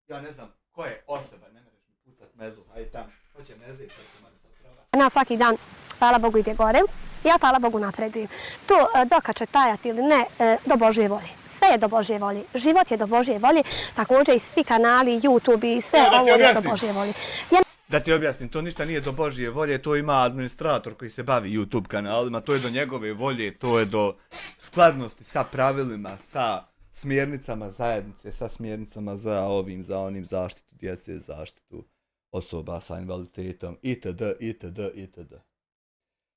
Ja ne znam ko je osoba, ne mereš mi pucat mezu, ajde tam, hoće meze i na svaki dan, hvala Bogu, ide gore. Ja, hvala Bogu, napredujem. To dokad će tajati ili ne, do Božje volje. Sve je do Božje volje. Život je do Božje volje. Također i svi kanali, YouTube i sve ovo je do Božje volje. Da ti objasnim, to ništa nije do Božje volje, to ima administrator koji se bavi YouTube kanalima, to je do njegove volje, to je do skladnosti sa pravilima, sa smjernicama zajednice, sa smjernicama za ovim, za onim, zaštitu djece, zaštitu osoba sa invaliditetom, itd., itd., itd.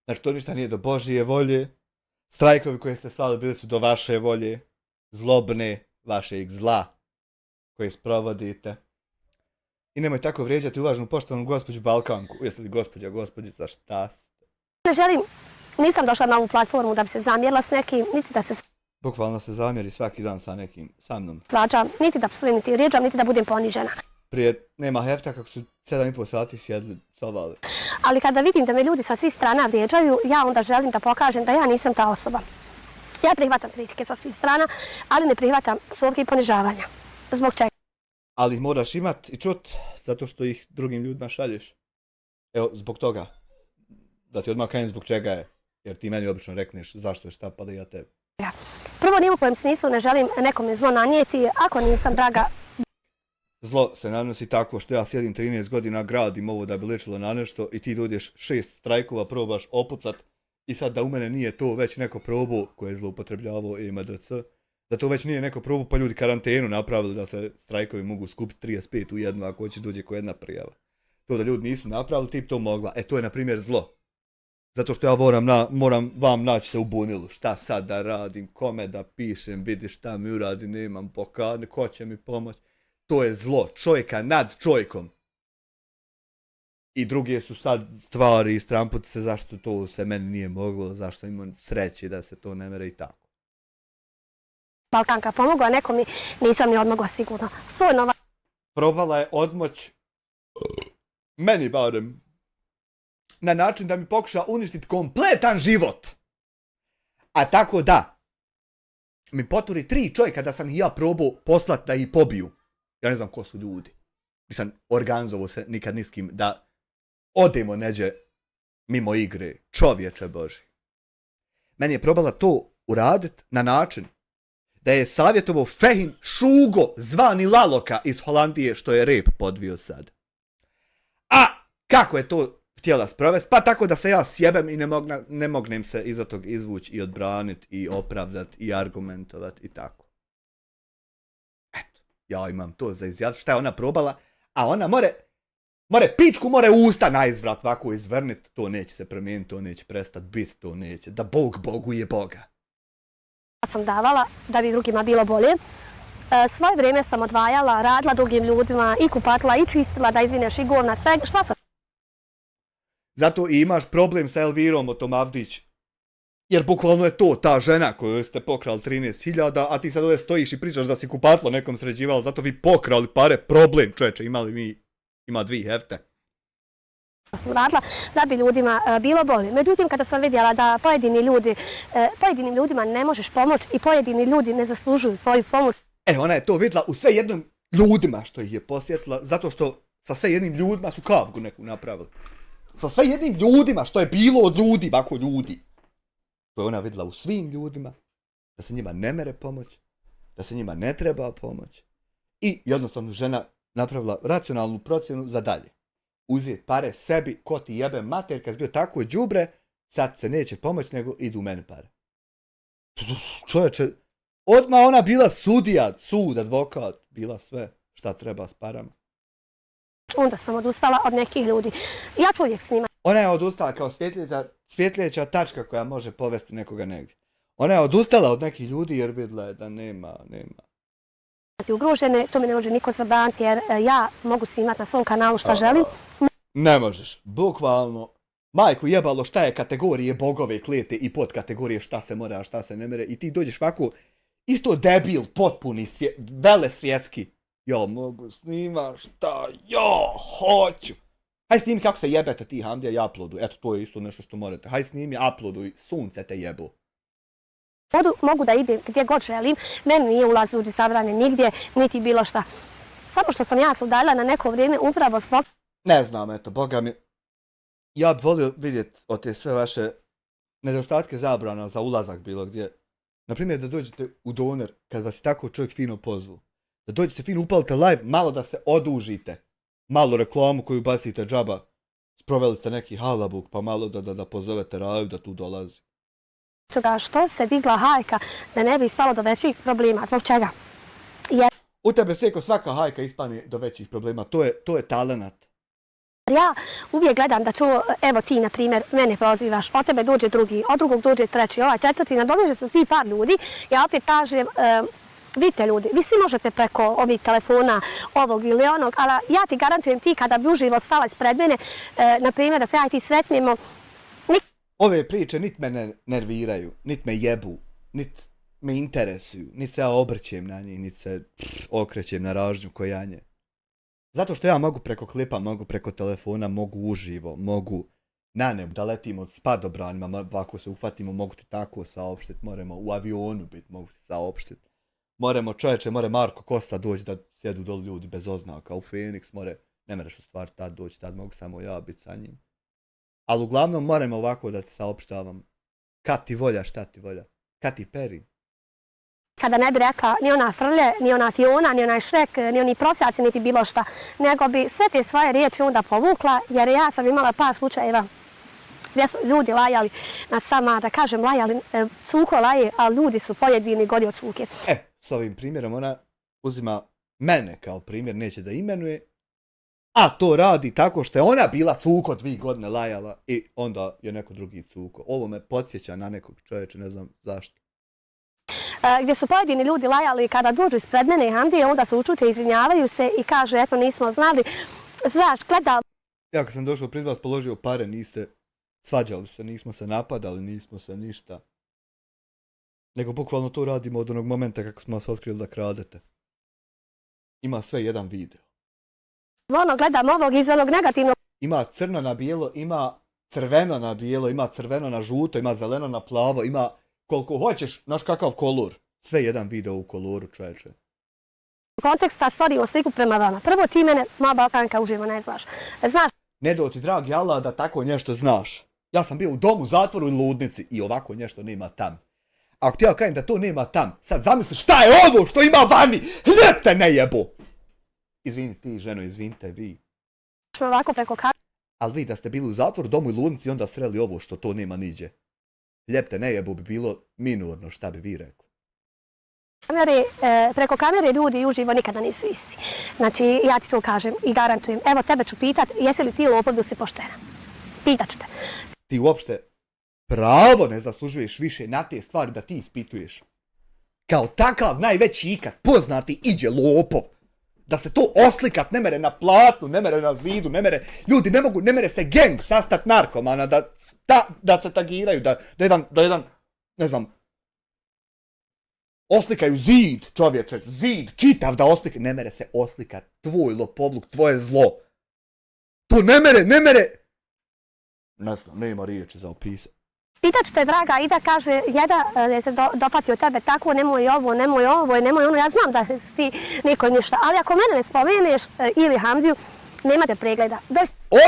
Znači, to ništa nije do Božje volje. Strajkovi koje ste slali bili su do vaše volje, zlobne, vašeg zla koje sprovodite. I nemoj tako vrijeđati uvaženu poštovanu gospođu Balkanku. Jeste li gospođica, šta ste? Ne želim, nisam došla na ovu platformu da bi se zamjerila s nekim, niti da se Bukvalno se zamjeri svaki dan sa mnom. svađam, niti da psujem, niti vrijeđam, niti da budem ponižena. Prije nema hefta kako su 7,5 sati sjedli, sovali. Ali kada vidim da me ljudi sa svih strana vrijeđaju, ja onda želim da pokažem da ja nisam ta osoba. Ja prihvatam kritike sa svih strana, ali ne prihvatam psovke i ponižavanja. Zbog čega? Ali ih moraš imat i čut, zato što ih drugim ljudima šalješ. Evo, zbog toga. Da ti odmah kažem zbog čega je. Jer ti meni obično rekneš zašto je šta, pa da ja tebi. Prvo, ni u kojem smislu ne želim nekome zlo nanijeti, ako nisam draga. Zlo se nanosi tako što ja sjedim 13 godina, gradim ovo da bi ličilo na nešto i ti dođeš 6 strajkova, probaš opucat i sad da u mene nije to već neko probao koje je zloupotrebljavao EMDC, da to već nije neko probao pa ljudi karantenu napravili da se strajkovi mogu skupiti 35 u jednu ako hoće dođe ko jedna prijava. To da ljudi nisu napravili, ti bi to mogla. To je na primjer zlo. Zato što ja moram vam naći se u bunilu. Šta sad da radim, kome da pišem, vidi šta mi uradi, nemam blokade, ko će mi pomoći. to je zlo, čovjeka nad čovjekom. I druge su sad stvari i stramputice zašto to se meni nije moglo, zašto sam imao sreće da se to ne mere i tako. Balkanka pomogla, nekom mi nisam ni odmogla sigurno. Svoj novac. Probala je odmoć, meni barem, na način da mi pokuša uništiti kompletan život. A tako da, mi poturi 3 čovjeka da sam ih ja probao poslat da ih pobiju. Ja ne znam ko su ljudi. Nisam organizovao se nikad ni s kim da odemo neđe mimo igre. Čovječe Boži. Meni je probala to uradit na način da je savjetovao Fehim Šugo, zvani Laloka iz Holandije, što je rep podvio sad. A kako je to htjela sprovesti? Pa tako da se ja sjebem i ne mognem se iza tog izvući i odbraniti i opravdati i argumentovati i tako. Eto, ja imam to za izjaviti. Šta je ona probala? A ona more pičku, more usta na izvrat ovako izvrniti. To neće se promijeniti, to neće prestati biti, to neće. Da Bog boguje Boga. Sam davala da bi drugima bilo bolje. Svoje vrijeme sam odvajala, radila drugim ljudima i kupatila i čistila da izvineš i govna, sve. Šta sam? Zato i imaš problem sa Elvirom Otomavdić. Jer bukvalno je to ta žena koju ste pokrali 13.000, a ti sad ovdje stojiš i pričaš da si kupatlo nekom sređivala, zato vi pokrali pare, problem čoveče, ima 2 hefte. Sam radila da bi ljudima bilo bolje. Međutim, kada sam vidjela da pojedinim ljudima ne možeš pomoći i pojedini ljudi ne zaslužuju tvoju pomoć. Ona je to vidjela u sve jednim ljudima što ih je posjetila, zato što sa sve jednim ljudima su kavgu neku napravili. Sa sve jednim ljudima što je bilo od ljudi, ovako ljudi. To je ona vidjela u svim ljudima, da se njima ne mere pomoć, da se njima ne treba pomoć. I jednostavno žena napravila racionalnu procjenu za dalje. Uzeti pare sebi, ko ti jebe mater, kad si bio tako đubre, sad se neće pomoći, nego idu meni pare. Čovječe, odmah ona bila sudija, sud, advokat, bila sve šta treba s parama. Onda sam odustala od nekih ljudi. Ja ću uvijek s njima. Ona je odustala kao svjetljeća tačka koja može povesti nekoga negdje. Ona je odustala od nekih ljudi jer vidjela je da nema. Ugrožene, to mi ne može niko zabraniti jer ja mogu snimati na svom kanalu šta želim. Ne možeš, bukvalno. Majku jebalo šta je kategorije bogove klete i podkategorije šta se mora, a šta se ne mere. I ti dođeš ovako, isto debil, potpuni, vele svjetski. Ja mogu snimat šta ja hoću. Haj snimi kako se jebete ti Hamdija i uploaduj. Eto, to je isto nešto što morate. Haj snimi, uploaduj, sunce te jebu. Mogu da idem gdje god želim, meni nije ulaz ljudi zabrane nigdje, niti bilo šta. Samo što sam ja se udaljila na neko vrijeme upravo zbog... Ne znam, eto, boga mi. Ja bih volio vidjeti od te sve vaše nedostatke zabrana za ulazak bilo gdje. Naprimjer, da dođete u Doner, kad vas je tako čovjek fino pozvu. Da dođete fino, upalite live, malo da se odužite. Malo reklamu koju bacite džaba. Sproveli ste neki halabuk, pa malo da pozovete Raju da tu dolazi. Toga što se digla hajka da ne bi ispalo do većih problema. Zbog čega? Jer... U tebe seko svaka hajka ispane do većih problema. To je talenat. Ja uvijek gledam da to, evo ti na primjer, mene prozivaš, od tebe dođe drugi, od drugog dođe treći, ovaj četvrti, nadoveže se ti par ljudi, ja opet kažem, vidite ljudi, vi svi možete preko ovih telefona, ovog ili onog, ali ja ti garantujem ti kada bi uživo stala ispred mene, na primjer da se ja i ti sretnemo. Ove priče nit me ne nerviraju, nit me jebu, nit me interesuju, nit se ja obrćem na njih, nit se okrećem na ražnju kojanje. Zato što ja mogu preko klipa, mogu preko telefona, mogu uživo, mogu na nebu da letimo od spadobranima, ovako se uhvatimo, mogu ti tako saopštiti, moramo u avionu biti, mogu ti saopštiti. More Marko Kosta doći da sjedu doli ljudi bez oznaka, u Phoenix, ne mereš u stvari tad doći, tad mogu samo ja biti sa njim. Ali uglavnom moramo ovako da ti saopštavam. Kad ti volja, šta ti volja, kad ti peri. Kada ne bi rekla ni ona Frlje, ni ona Fiona, ni onaj Šrek, ni oni prosjaci, niti bilo šta, nego bi sve te svoje riječi onda povukla, jer ja sam imala par slučajeva gdje su ljudi lajali na sama, da kažem lajali, cuko laje, a ljudi su pojedini gori od cuke. S ovim primjerom ona uzima mene kao primjer, neće da imenuje, a to radi tako što je ona bila cuko 2 godine lajala i onda je neko drugi cuko. Ovo me podsjeća na nekog čovječa, ne znam zašto. gdje su pojedini ljudi lajali kada dođu ispred mene Hamdije, onda se učute, izvinjavaju se i kaže, eto, nismo znali. Znaš, gleda... Ja kad sam došao pred vas, položio pare, niste svađali se, nismo se napadali, nismo se ništa. Nego bukvalno to radimo od onog momenta kako smo vas otkrili da kradete. Ima sve jedan video. Ono, gledam ovog iz onog negativnog... Ima crno na bijelo, ima crveno na bijelo, ima crveno na žuto, ima zeleno na plavo, ima koliko hoćeš, znaš kakav kolor. Sve jedan video u koloru, čoveče. konteksta stvorimo sliku prema vama. Prvo ti mene, moja Balkanka, uživo ne znaš. Znaš... Ne do ti, dragi Allah, da tako nešto znaš. Ja sam bio u domu, zatvoru i ludnici i ovako nešto nema tam. Ako ti ja kažem da to nema tam, sad zamisli šta je ovo što ima vani, hljeb te ne jebo! Izvini ti, ženo, izvinite vi. Ovako preko Ali vi da ste bili u zatvoru, domu i ludnici, onda sreli ovo što to nema niđe. Hljeb te ne jebo bi bilo minorno, šta bi vi rekli. Preko kamere ljudi uživo nikada nisu isti. Znači, ja ti to kažem i garantujem. Evo, tebe ću pitat, jesi li ti lopov ili si poštena? Pitat ću te. Ti uopšte pravo ne zaslužuješ više na te stvari da ti ispituješ. Kao takav najveći ikad poznati iđe lopov. Da se to oslikat ne mere na platnu, ne mere na zidu, ne mere... Ljudi ne mogu, ne mere se geng sastat narkomana, da se tagiraju, da jedan, ne znam, oslikaju zid, čovječe, zid, čitav da oslikaju. Ne mere se oslikat tvoj lopovluk, tvoje zlo. To ne mere... Ne znam, nema riječi za opisat. Pitat ću te, draga, i da kaže, je se dofatio tebe tako, nemoj ovo, nemoj ono, ja znam da si ti niko ništa, ali ako mene ne spomeneš ili Hamdiju, nemate pregleda.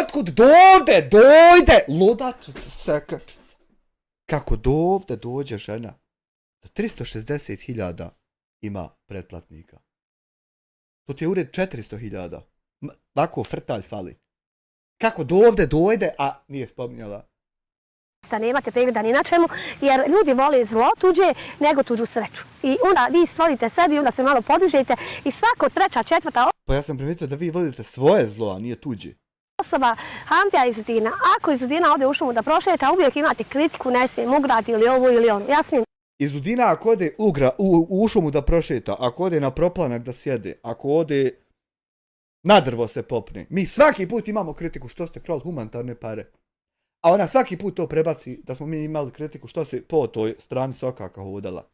Otkud dovde dojde ludačica sekačica? Kako dovde dođe žena da 360.000 ima pretplatnika? To ti je ured 400.000. Ovako frtalj fali. Kako dovde dojde, a nije spominjala? Nemate pregleda ni na čemu, jer ljudi vole zlo tuđe nego tuđu sreću. I onda vi stvorite sebi, onda se malo podižete i svako treća, četvrta Pa ja sam primijetio da vi volite svoje zlo, a nije tuđe. Osoba Hamdija iz Udina. Ako iz Udina ode u šumu da prošeta, uvijek imate kritiku, ne smijem ugrati ili ovo ili ono. Ja smijem. Iz Udina ako ode u šumu da prošeta, ako ode na proplanak da sjede, ako ode na drvo se popne. Mi svaki put imamo kritiku što ste krali humanitarne pare. A ona svaki put to prebaci da smo mi imali kritiku što se po toj strani sokaka hodala.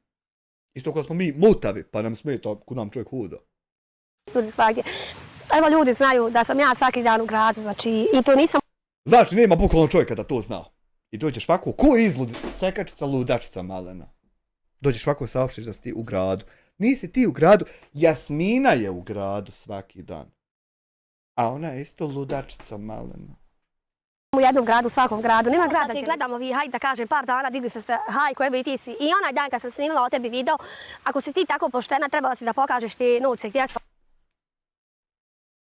Isto kao smo mi mutavi, pa nam smeta kud nam čovjek huda. Ljudi svakdje. Evo ljudi znaju da sam ja svaki dan u gradu, znači i to nisam... Znači nema bukvalno čovjeka da to zna. I dođeš ovako, ko je izlud? Sekačica, ludačica malena. Dođeš ovako saopštiš da si ti u gradu. Nisi ti u gradu, Jasmina je u gradu svaki dan. A ona je isto ludačica malena. U jednom gradu, svakom gradu, nema grada. Ti gledamo vi, hajde da kažem, par dana digli ste se, hajko, evo i ti si. I onaj dan kad sam snimila o tebi video, ako si ti tako poštena, trebala si da pokažeš ti novce gdje su.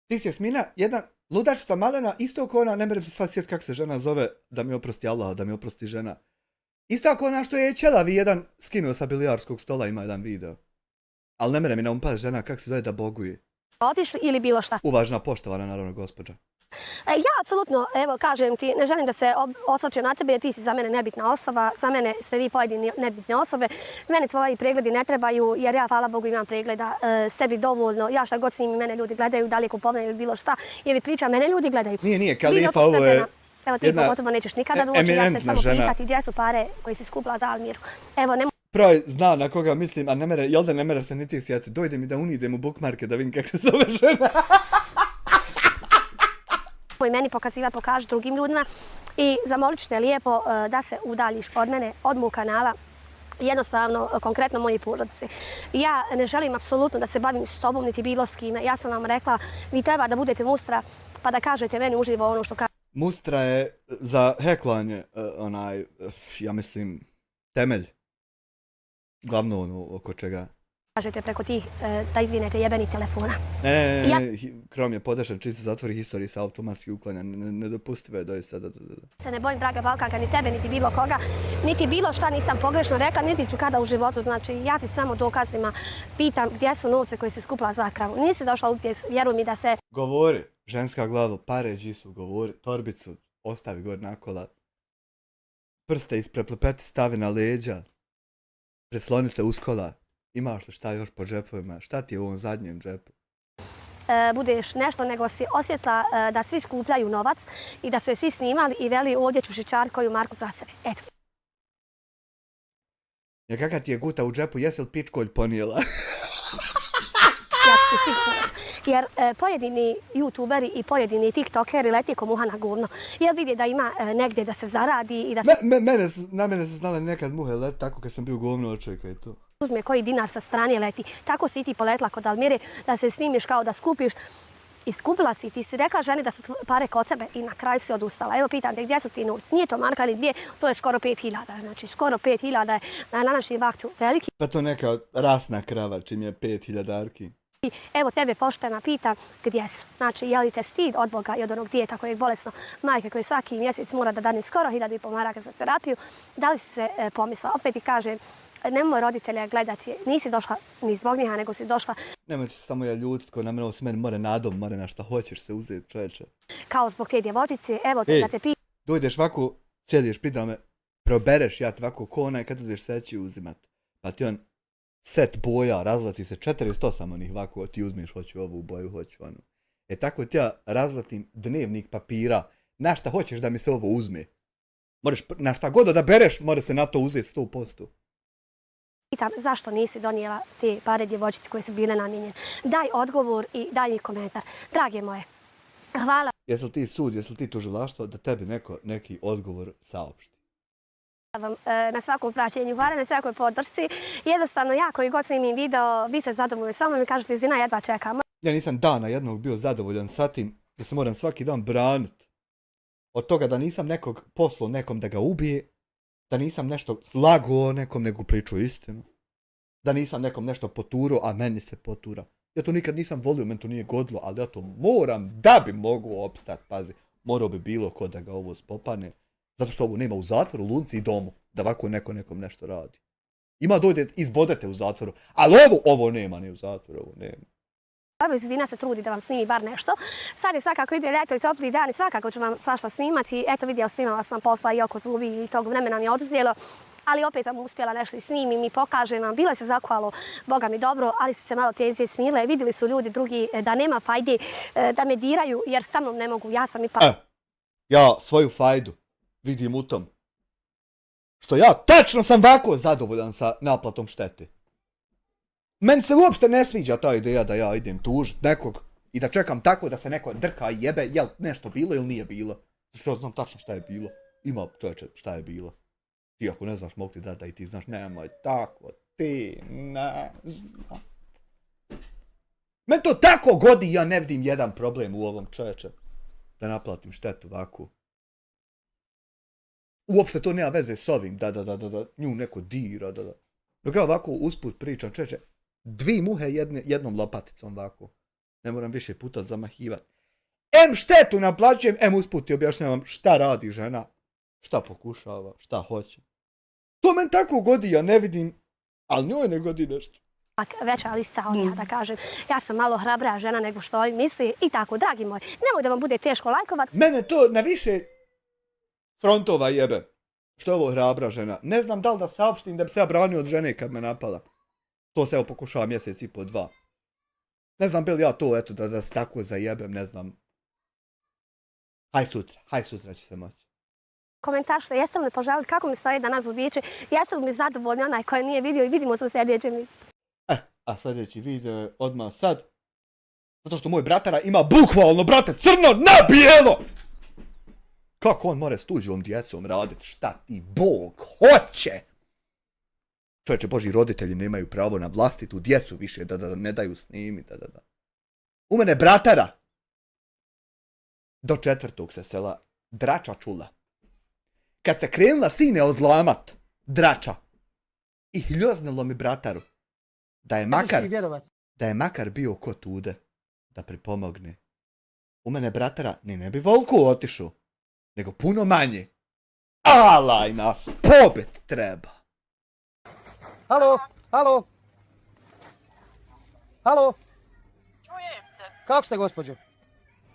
Ti si Jasmina, jedna ludačica malena, isto kao ona, ne merem se sad sjet kako se žena zove, da mi oprosti Allah, da mi oprosti žena. Isto kao ona što je Ćelavi jedan skinuo sa bilijarskog stola, ima jedan video. Ali ne merem mi na umpad žena kako se zove da boguje. Otišli ili bilo šta. Uvažena, poštovana, naravno, gospođa. Ja, apsolutno, evo, kažem ti, ne želim da se osvrćem na tebe, jer ti si za mene nebitna osoba, za mene ste vi pojedini nebitne osobe. Mene tvoji pregledi ne trebaju, jer ja, hvala Bogu, imam pregleda sebi dovoljno. Ja šta god s njim, mene ljudi gledaju, da li je kupovna ili bilo šta, ili priča, mene ljudi gledaju. Nije, Kalifa, ovo je evo, ti pogotovo nećeš nikada doći, ja se samo pitati gdje su pare koji si skupila za Almiru. Evo, ne Proj zna na koga mislim, a ne mere, jel da ne mere se niti sjeti, dojde mi da unidem u bookmarke da vidim kako se zove žena. I meni pokaži drugim ljudima i zamolit ću te lijepo da se udaljiš od mene, od mog kanala, jednostavno, konkretno moje porodice. Ja ne želim apsolutno da se bavim s tobom niti bilo s kime. Ja sam vam rekla, vi treba da budete mustra pa da kažete meni uživo ono što kažete. Mustra je za heklanje ja mislim, temelj. Glavno ono oko čega. Kažete preko tih, da izvinete, jebeni telefona. Ne, Krom je podešen, čim se zatvori historiji sa automatski uklanja. Nedopustive je doista da... Se ne bojim, draga Balkanka, ni tebe, niti bilo koga, niti bilo šta nisam pogrešno rekla, niti ću kada u životu. Znači, ja ti samo dokazima pitam gdje su novce koje si skupila za kravu. Nisi došla u tjes, vjeruj mi da se... Govori, ženska glava, pare džisu, govori, torbicu, ostavi gore na kola. Prste ispreplepeti stavi na leđa. Presloni se uskola. Imaš li šta još po džepovima? Šta ti je u ovom zadnjem džepu? Budeš nešto, nego si osjetila da svi skupljaju novac i da su je svi snimali i veli ovdje ću šičar koju marku za sebe. Eto. Ja kakav ti je guta u džepu, jesi li pičkolj ponijela? Ja ću ti sigurno reći. Jer pojedini youtuberi i pojedini tiktokeri leti ko muha na govno. Jer vidi da ima negdje da se zaradi i da se... Na mene su znale nekad muhe let, tako kad sam bio govno očekaj to. Uzme koji dinar sa strane leti. Tako si ti poletla kod Almire da se snimiš kao da skupiš. I skupila si, ti si rekla ženi da su pare kod tebe i na kraju si odustala. Evo pitam te gdje su ti novci? Nije to marka ili dvije, to je skoro 5.000. Znači skoro 5.000 je na današnjem vaktu veliki. Pa to neka rasna krava čim je 5.000-arki. Evo tebe poštena pita gdje su. Znači je li te stid od Boga i od onog dijeta koje je bolesno majke koji svaki mjesec mora da dane skoro 1.500 maraka za terapiju. Da li si se pomislila? Opet ti kažem, nemoj roditelja gledati, nisi došla ni zbog njiha, nego si došla... Nemoj se samo ja ljutit, ko namjerno se meni more nadom, more na šta hoćeš se uzeti, čovječe. Kao zbog te djevojčice, evo te da te pita... Dojdeš ovako, sjediš, pita me, probereš ja ovako ko onaj kad ideš seći uzimat. Pa ti on set boja, razlati se 408 onih ovako, ti uzmeš, hoću ovu boju, hoću onu. E tako ti ja razlatim dnevnik papira, na šta hoćeš da mi se ovo uzme. Moraš, na šta god da bereš, mora se na to uzeti 100%. Pitam zašto nisi donijela te pare djevojčice koje su bile namijenjene. Daj odgovor i daj mi komentar. Drage moje, hvala Jesi li ti sud, jesi li ti tužilaštvo da tebi neki odgovor saopšti? vam na svakom praćenju, hvala na svakoj podršci. Jednostavno, ja koji god snimim video, vi se zadovoljni sa mnom i kažete Zina, jedva čekam. Ja nisam dana jednog bio zadovoljan sa tim da se moram svaki dan braniti. Od toga da nisam nekog poslao nekom da ga ubije, da nisam nešto slagao nekom nego pričao istinu, da nisam nekom nešto poturao, a meni se potura. Ja to nikad nisam volio, meni to nije godilo, ali ja to moram da bi mogu opstati, pazi. Morao bi bilo ko da ga ovo spopane, zato što ovo nema u zatvoru, lunci i domu, da ovako neko nekom nešto radi. Ima dojde izbodete u zatvoru, ali ovo nema ni u zatvoru, ovo nema. Zina se trudi da vam snimi bar nešto. Sad je svakako ide ljeto i topli dan i svakako ću vam svašta snimati. Eto vidjela snimala sam posla i oko zubi i tog vremena mi je oduzelo. Ali opet sam uspjela nešto i snimim i pokažem vam. Bilo se zakuvalo, Boga mi dobro, ali su se malo tenzije smile. Vidjeli su ljudi drugi da nema fajde, da me diraju jer sa mnom ne mogu. Ja sam ipak... Ja svoju fajdu vidim u tom što ja tačno sam ovako zadovoljan sa naplatom štete. Meni se uopšte ne sviđa ta ideja da ja idem tužit nekog i da čekam tako da se neko drka i jebe, jel nešto bilo ili nije bilo. Zato znam tačno šta je bilo. Ima čovječe šta je bilo. Ti ako ne znaš mogu ti da i ti znaš, nemoj tako, ti ne znaš. Meni to tako godi, ja ne vidim jedan problem u ovom čovječe. Da naplatim štetu ovako. Uopšte to nema veze s ovim, da nju neko dira, da. Dok ja ovako usput pričam, čovječe, 2 muhe jednom lopaticom ovako. Ne moram više puta zamahivati. Em štetu naplaćujem, em usput ti objašnjavam šta radi žena, šta pokušava, šta hoće. To meni tako godi, ja ne vidim, ali njoj ne godi nešto. Veća lista od ja da kažem. Ja sam malo hrabra žena nego što ovi misli i tako, dragi moji. Nemoj da vam bude teško lajkovat. Mene to na više frontova jebe. Što je ovo hrabra žena? Ne znam da li da saopštim da bi se ja branio od žene kad me napala. To se evo pokušava mjesec i po 2. Ne znam bi li ja to eto da se tako zajebem, ne znam. Haj sutra će se moći. Komentar što jeste li poželili kako mi stoji danas u biće, jeste li mi zadovoljni onaj koji nije vidio i vidimo se u sljedećem videu. A sljedeći video je odmah sad. Zato što moj bratara ima bukvalno, brate, crno na bijelo! Kako on more s tuđom djecom raditi? Šta ti Bog hoće? Čovječe, Boži roditelji nemaju pravo na vlastitu djecu više, da ne daju snimi, da. U mene bratara do 4. se sela drača čula. Kad se krenula sine odlamat, drača, i hljoznilo mi brataru, da je makar bio ko tude, da pripomogne. U mene bratara ne bi volku otišao, nego puno manje. Alaj nas, pobet treba. Halo? Čujem te. Kako ste, gospođo?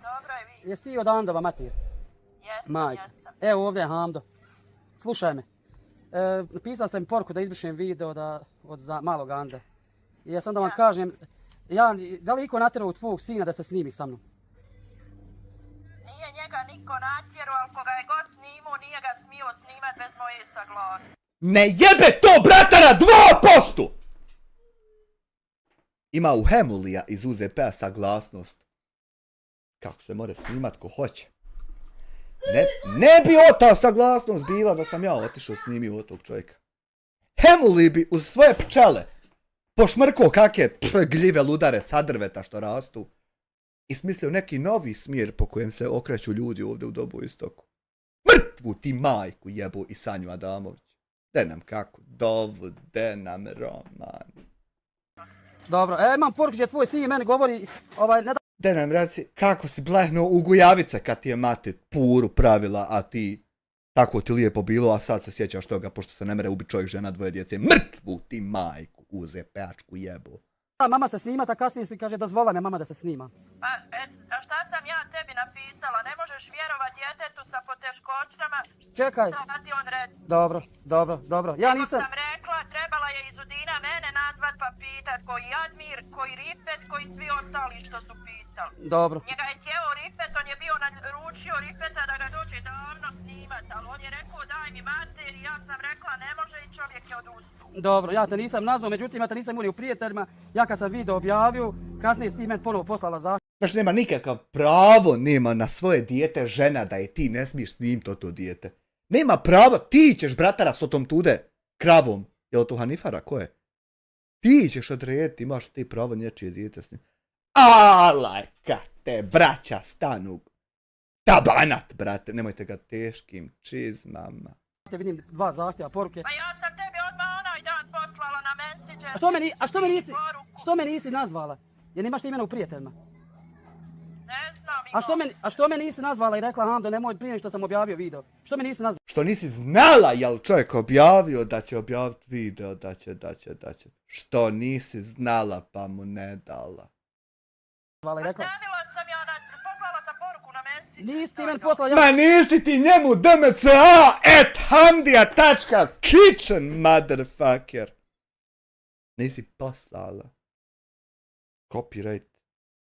Dobro je vi. Jesi ti od Andova, mater? Jesam, Majka. jesam. Evo ovdje je Hamdo. Slušaj me. napisali ste mi poruku da izbrišem video za malog Anda. I ja sam da vam kažem, da li iko natjerao tvojeg sina da se snimi sa mnom? Nije njega niko natjerao, ali koga je god snimao, nije ga smio snimat bez moje saglasnosti. Ne jebe to bratara 2%! Ima u Hemulija iz UZP-a saglasnost. Kako se more snimat ko hoće. Ne bi ta saglasnost bila da sam ja otišao snimio od tog čovjeka. Hemuli bi uz svoje pčele pošmrko kakve gljive ludare sadrveta što rastu i smislio neki novi smjer po kojem se okreću ljudi ovdje u Dobu istoku. Mrtvu ti majku jebu i Sanju Adamović. De nam kako dovu, de nam roman. Dobro, imam poruku gdje tvoj sin meni govori, De nam reci, kako si blehnuo u Gujavice kad ti je mati puru pravila, a ti tako ti lijepo bilo, a sad se sjećaš toga pošto se ne mere ubiti čovjek, žena, dvoje djece. Mrtvu ti majku, uze peačku jebu. Mama se snima, a kasnije si kaže dozvola me mama da se snima. Pa, a šta sam ja tebi napisala? Ne možeš vjerovat djetetu sa poteškoćama. Čekaj. Šta ti on reći? Dobro. Ja nisam... sam rekla, trebala je Izudina mene nazvat pa pitat koji Admir, koji Rifet, koji svi ostali što su pitali. Dobro. Njega je tijelo Rifet, on je bio naručio Rifeta da ga dođe davno snimat, ali on je rekao daj mi mater i ja sam rekla ne može i čovjek je odustao. Dobro, ja te nisam nazvao, međutim ja te nisam imao u prijateljima, ja kad sam video objavio, kasnije s tim meni ponovo poslala zahtjev. Znači nema nikakav pravo nema na svoje dijete žena da je ti ne smiješ snimiti to dijete. Nema pravo, ti ćeš bratara s otom tude kravom. Je li to Hanifara, ko je? Ti ćeš odrediti, imaš ti pravo nječije dijete snimiti. Alaj, kad te braća stanu. Tabanat, brate, nemojte ga teškim čizmama. Vidim 2 zahtjeva, poruke. Pa ja sam tebi odmah onaj dan poslala na Messenger. Što me nisi nazvala? Jer nemaš ti imena u prijateljima. Ne znam. A što me nisi nazvala i rekla Hando nemoj prije što sam objavio video? Što me nisi nazvala? Što nisi znala jel čovjek objavio da će objaviti video, da će. Što nisi znala pa mu ne dala. Stavila sam ja, poslala sam poruku na Messenger. Nisi ti meni poslala... Ma nisi ti njemu dmca@hamdia.kitchen, motherfucker. Nisi poslala. Copyright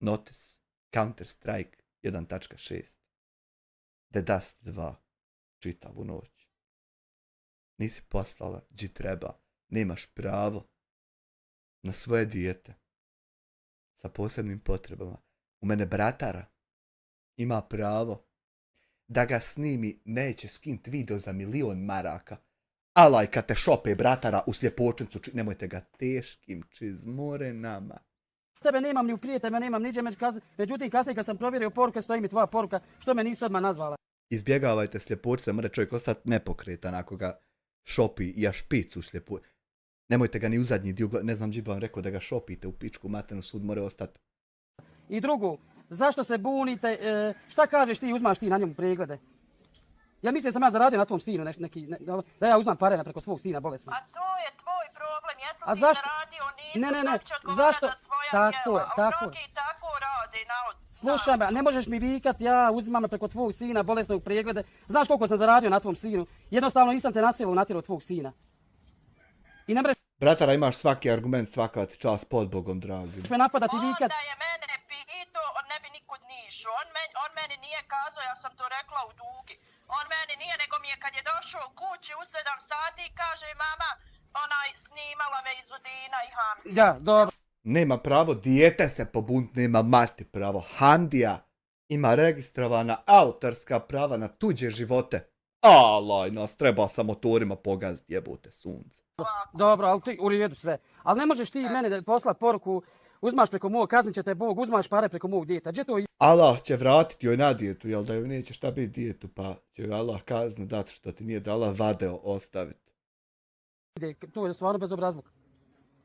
notice. Counter Strike 1.6. The Dust 2. Čitavu noć. Nisi poslala gdje treba. Nemaš pravo na svoje dijete sa posebnim potrebama. U mene bratara ima pravo da ga snimi, neće skint video za 1.000.000 maraka. Alaj kad te šope bratara u sljepočnicu, nemojte ga teškim čizmore nama. Tebe nemam ni u prijateljima, nemam niđe, međutim kasnije kad sam provjerio poruke, stoji mi tvoja poruka, što me nisi odmah nazvala. Izbjegavajte sljepočice, mora čovjek ostati nepokretan ako ga šopi i ja špicu sljepu. Nemojte ga ni u zadnji dio, ne znam gdje bi vam rekao da ga šopite u pičku materinu, sud mora ostati. I drugo, zašto se bunite, šta kažeš ti, uzmaš ti na njemu preglede? Ja mislim da sam ja zaradio na tvom sinu, da ja uzmam pare preko tvog sina bolesnog. A to je tvoj problem, A jesi zašto? ti zaradio, Ne, sad će odgovarati zašto? za svoja Tako djela, je, a tako je. mnogi tako rade, Slušaj me, ne možeš mi vikat, ja uzimam preko tvog sina bolesnog preglede. Znaš koliko sam zaradio na tvom sinu? Jednostavno nisam te nasilno natjerao tvog sina. I ne mreš Bratara, imaš svaki argument, svaka ti čast pod Bogom, dragi. me napadati vikat. Onda je mene pitao, on ne bi nikud nišao. On meni nije kazao, ja sam to rekla u dugi. On meni nije, nego mi je kad je došao kući u 7 sati, kaže mama, snimala me Izudina i Hamdija. Da, dobro. Nema pravo dijete se pobunt, nema mati pravo. Hamdija ima registrovana autorska prava na tuđe živote. Alaj, nas treba sa motorima pogaziti, jebote sunce. Dobro, ali ti u redu sve. Ali ne možeš ti meni poslati poruku, uzmaš preko mog, kaznit će te Bog, uzmaš pare preko mog djeta. Gdje to je? Allah će vratiti joj na dijetu, jel da joj neće šta biti dijetu, pa će joj Allah kaznu dati što ti nije dala vadeo ostaviti. To je stvarno bezobrazluk.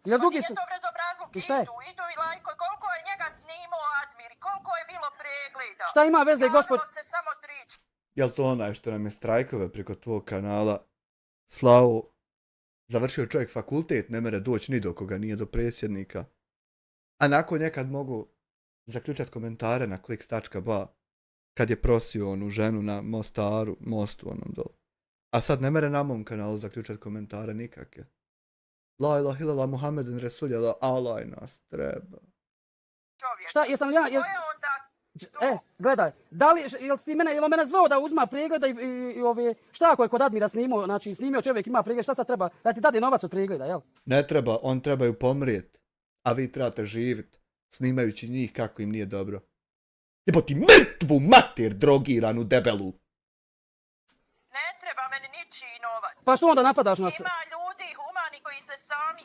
Jer drugi su... Nije to bezobrazluk, I šta je? idu i lajko, koliko je njega snimao Admir, koliko je bilo pregleda. Šta ima veze, gospod... Javilo se samo 3. Jel to onaj što nam je strajkove preko tvog kanala Slavu? Završio čovjek fakultet, ne mere doći ni do koga, nije do predsjednika. A nakon nekad mogu zaključati komentare na kliks.ba kad je prosio onu ženu na mostu onom dolu. A sad ne mere na mom kanalu zaključat komentare nikakve. La ilaha illallah Muhammeden Resulullah, Allah nas treba. Šta, jesam ja... Gledaj, da li, jel mene zvao da uzma pregleda i ove, šta ako je kod Admira snimao, znači snimio čovjek ima pregled, šta sad treba, da ti dade novac od pregleda, jel? Ne treba, on trebaju pomrijet, a vi trebate živit, snimajući njih kako im nije dobro. Jebo ti mrtvu mater drogiranu debelu. Ne treba meni ničiji novac. Pa što onda napadaš nas? Ima ljudi humani koji se sami...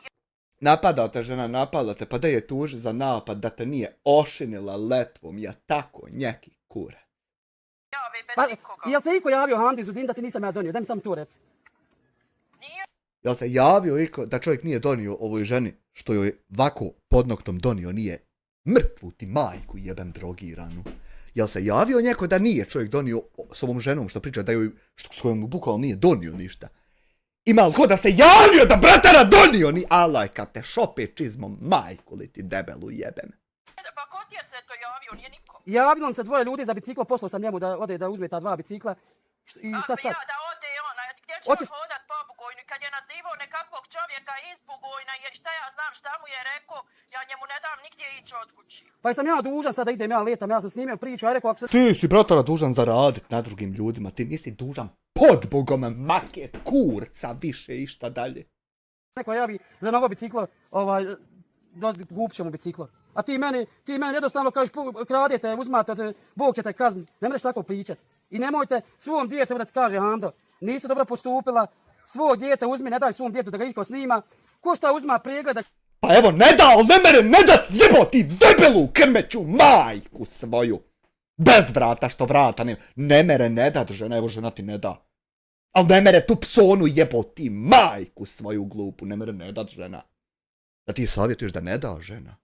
Napadao te žena, napadao te, pa da je tuži za napad da te nije ošinila letvom, ja tako njeki kurac. Javi bez Pa, nikoga. jel se iko javio Handi Zudin da ti nisam ja donio, daj mi sam to reci. Jel se javio iko da čovjek nije donio ovoj ženi, što joj vako pod noktom donio, nije mrtvu ti majku jebem drogiranu. Jel se javio njeko da nije čovjek donio s ovom ženom što priča da joj, s kojom bukvalno nije donio ništa? Ima li ko da se javio da bratara donio ni alaj kad te šope čizmom majku li ti debelu jebem. Pa ko ti je se to javio, nije niko. Javilo mi se dvoje ljudi za biciklo, poslao sam njemu da ode da uzme ta 2 bicikla. I šta sad? Ja, da ode on, a gdje će Hoćeš- on hodat po Bugojnu? Kad je nazivao nekakvog čovjeka iz Bugojna, šta ja znam šta mu je rekao, ja njemu ne dam nigdje ići od kući. Pa sam ja dužan sad da idem, ja letam, ja sam snimio priču, a rekao ako se... Ti si bratara dužan zaradit na drugim ljudima, ti nisi dužan pod Bogom maket kurca više i šta dalje. Neko javi za novo biciklo, kupit ćemo biciklo. A ti meni jednostavno kažeš, kradete, uzmate, Bog će te kazniti. Ne možeš tako pričat. I nemojte svom djetetu da ti kaže, Hando, nisi dobro postupila, svog djeta uzmi, ne daj svom djetu da ga iko snima. Ko šta uzma pregleda? Pa evo, ne da, ali ne mere ne dat, jebo ti debelu krmeću majku svoju. Bez vrata, što vrata nema. Ne mere ne dat žena, evo žena ti ne da. Al ne mere tu psonu jebo ti majku svoju glupu, ne mere ne dat žena. Da ti savjetuješ da ne da žena.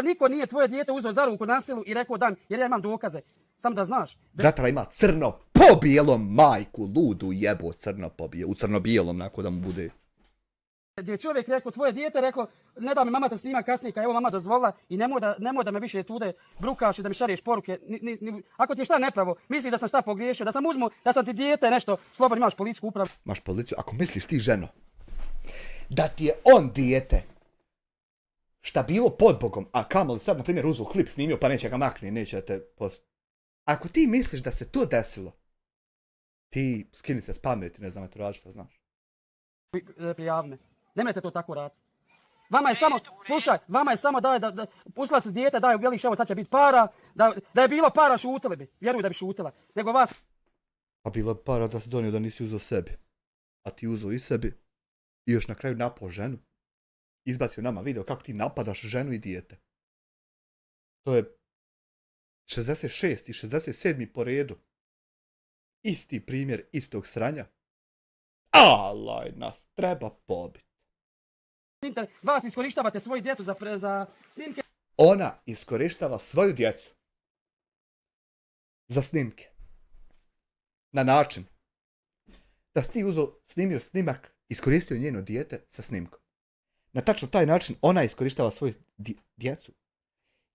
Niko nije tvoje dijete uzeo za ruku na silu i rekao dam, jer ja imam dokaze. Sam da znaš. Bratara ima crno po bijelom majku, ludu jebo crno po bijelom, u crno-bijelom, nakon da mu bude. Gdje je čovjek rekao, tvoje dijete rekao, ne da mi mama se snima kasnije, kad evo mama dozvolila i nemoj da me više tude brukaš i da mi šariješ poruke. Ako ti je šta nepravo, misliš da sam šta pogriješio, da sam uzmu, da sam ti dijete nešto, slobodno imaš policijsku upravu. Imaš policiju, ako misliš ti ženo, da ti je on dijete, šta bilo pod Bogom, a kamoli sad, na primjer, uzu klip snimio, pa neće ga makni, neće da te Ako ti misliš da se to desilo, ti skini se s pameti, ne znam, eto radi šta znaš. Prijavi me. Nemojte to tako raditi. Vama je samo, slušaj, vama je samo da pustila se s dijete, daj ubijeliš, evo sad će biti para, da je bilo para šutili bi, vjeruj da bi šutila, nego vas... Pa bilo je para da si donio da nisi uzeo sebi, a ti uzeo i sebi i još na kraju napao ženu. Izbacio nama video kako ti napadaš ženu i dijete. To je 66. i 67. po redu. Isti primjer istog sranja. Alaj, nas treba pobiti. Vas iskorištavate svoju djecu za snimke. Ona iskorištava svoju djecu za snimke. Na način da si ti snimio snimak, iskoristio njeno dijete sa snimkom. Na tačno taj način ona iskorištava svoju djecu.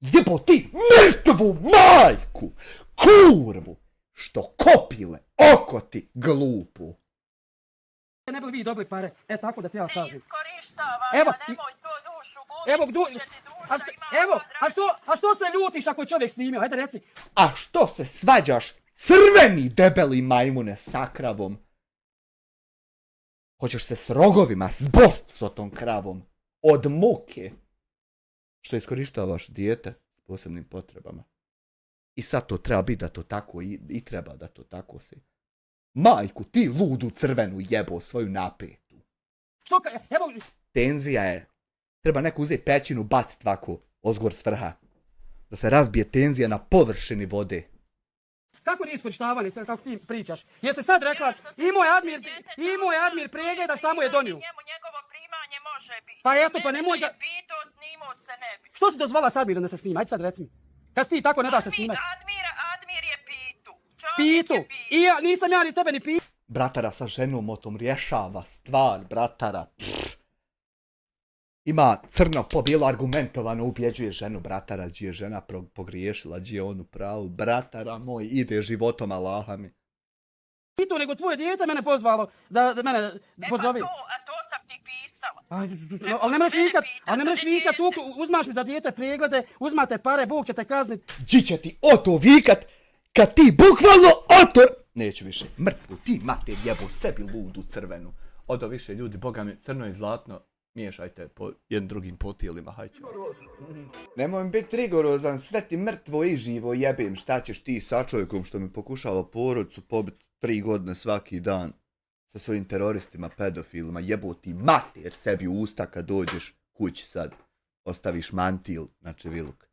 Jebo ti mrtvu majku, kurvu, što kopile oko ti glupu. Ne bi li vi dobili pare, tako da ti ja kažem. Iskorištava, Evo, nemoj to dušu gubiti. A što se ljutiš ako je čovjek snimio, ajde reci. A što se svađaš, crveni debeli majmune sa kravom? Hoćeš se s rogovima zbost s tom kravom od muke. Što iskorištavaš dijete s posebnim potrebama. I sad to treba biti da to tako i treba da to tako se. Majku, ti ludu crvenu jebo svoju napetu. Što evo... Tenzija je. Treba neko uzeti pećinu, bacit ovako ozgor s vrha. Da se razbije tenzija na površini vode. Kako nije iskorištavanje, kako ti pričaš? Jer se sad rekla, imao je Admir pregleda šta mu je donio. Njemu njegovo primanje može biti. Pa eto, pa nemoj ga... Pitao, snimao se ne bi. Što si dozvala s Admirom da se snima? Ajde sad reci mi. Kad ti tako ne daš se snimati? Admir je pitu. Pitu. I ja, nisam ja ni tebe ni pitu. Bratara sa ženom o tom rješava stvar, bratara. Ima crno po bijelo argumentovano, ubjeđuje ženu, bratara, gdje je žena pogriješila, gdje je on u pravu. Bratara moj, ide životom Allaha mi. I to nego tvoje dijete mene pozvalo da mene pozovi. To sam ti pisala. Ali ne mreš vikat, uzmaš mi za dijete preglede, uzmate pare, Bog će te kaznit. Gdje će ti oto vikat kad ti bukvalno otor... Neću više, mrtvu ti mater jebo sebi ludu crvenu. Odo više ljudi, boga mi, crno i zlatno, miješajte po jednim drugim potijelima, hajde. Nemoj mi biti rigorozan, sve ti mrtvo i živo jebem, šta ćeš ti sa čovjekom što mi pokušava porodicu pobiti 3 godine svaki dan sa svojim teroristima, pedofilima, jebo ti mater sebi u usta kad dođeš kući sad, ostaviš mantil na čeviluk.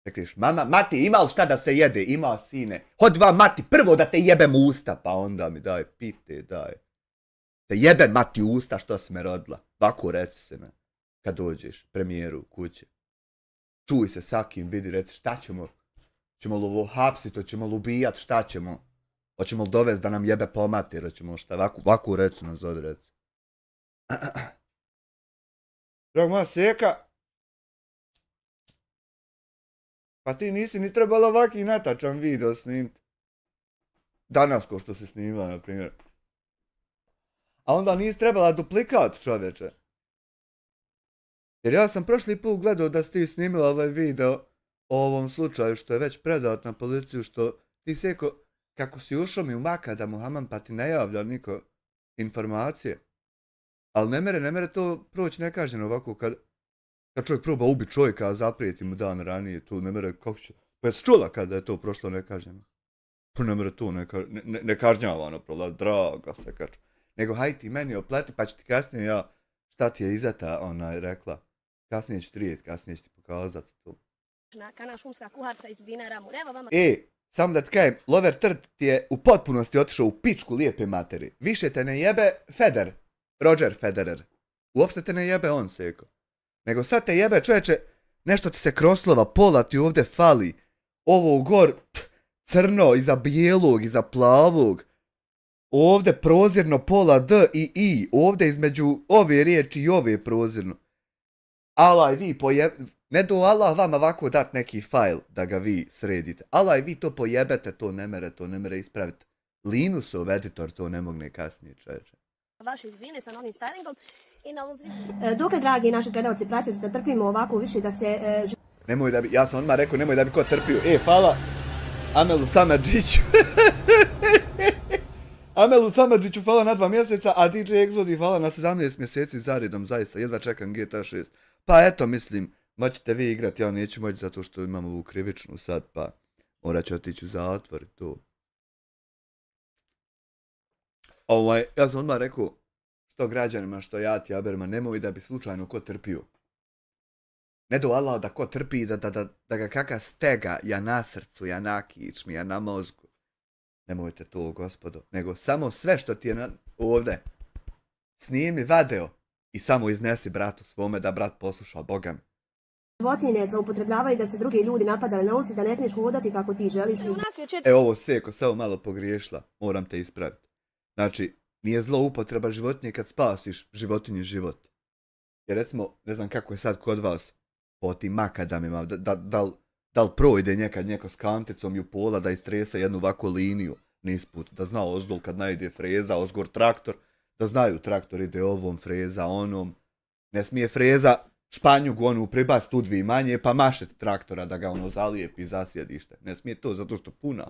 Rekliš, mama, mati, ima li šta da se jede? Ima, sine. Hod dva, mati, prvo da te jebem u usta, pa onda mi daj, pite, daj. Te jebem, mati, u usta što si me rodila. Ovako reci se, ne. Kad dođeš, premijeru, kuće. Čuj se sa kim, vidi, reci, šta ćemo? Ćemo li ovo hapsit, hoćemo li ubijat, šta ćemo? Hoćemo li dovesti da nam jebe pomatir, hoćemo li šta? Ovako reci nas zove, reci. Drag moja Seka, pa ti nisi ni trebala ovaki natačan video snimiti. Danas ko što se snima, na primjer. A onda nisi trebala duplikat, čovječe. Jer ja sam prošli put gledao da si ti snimila ovaj video o ovom slučaju što je već predat na policiju, što ti Seko, kako si ušao mi u makadamu, haman, pa ti ne javlja niko informacije. Ali ne mere to proći nekažnjeno ovako kad čovjek proba ubiti čovjeka, a zaprijeti mu dan ranije, tu ne mere kako će... Pa jesi čula kada je to prošlo nekažnjeno? Pa ne mere to nekažnjavano prolazi, draga se kač. Nego haj ti meni opleti, pa ću ti kasnije ja, šta ti je Izeta rekla. Kasnije ću ti rijet, kasnije ću ti pokazati to. Kana šumska kuharca iz Dinaramu, evo vama... Samo da ti kajem, Lover Trt ti je u potpunosti otišao u pičku lijepe materi. Više te ne jebe Federer, Roger Federer. Uopšte te ne jebe on, Seko. Nego sad te jebe, čovječe, nešto ti se kroslova, pola ti ovdje fali. Ovo gor, crno, iza bijelog, iza plavog. Ovdje prozirno pola D i I. Ovdje između ove riječi i ove prozirno. Alaj vi ne do Allah vama ovako dat neki fajl da ga vi sredite. Alaj vi to pojebete, to ne mere ispraviti. Linusov editor to ne mogne kasnije, čovječe. Vaše izvine sa novim stylingom i novom frizom. Dokle, dragi naši gledalci, pratioci da trpimo ovako više da se... Nemoj da bi, ja sam odmah rekao, nemoj da bi ko trpio. Hvala Amelu Samadžiću. Amelu Samadžiću hvala na 2 mjeseca, a DJ Exodi hvala na 17 mjeseci zaredom, zaista, jedva čekam GTA 6. Pa eto, mislim, moćete vi igrati, ja neću moći zato što imam ovu krivičnu sad, pa morat ću otići u zatvor i to. Ja sam odmah rekao, što građanima, što ja ti, Aberma, nemoj da bi slučajno ko trpio. Ne do Allah da ko trpi, da ga kaka stega, ja na srcu, ja na kičmi, ja na mozgu. Nemojte to, gospodo. Nego samo sve što ti je ovdje. Snimi video i samo iznesi bratu svome da brat posluša, Boga mi. Životinje zaupotrebljavaju da se drugi ljudi napadali na ulici, da ne smiješ hodati kako ti želiš. Ovo Seko, samo malo pogriješila. Moram te ispraviti. Znači, nije zlo upotreba životinje kad spasiš životinji život. Jer recimo, ne znam kako je sad kod vas po tim makadamima, da li projde nekad neko s kanticom i u pola da istresa jednu ovakvu liniju nisput, da zna ozdol kad najde freza, ozgor traktor, da znaju traktor ide ovom, freza onom. Ne smije freza španjugu onu pribaciti u 2 manje pa mašet traktora da ga ono zalijepi zasjedište. Ne smije to zato što puna.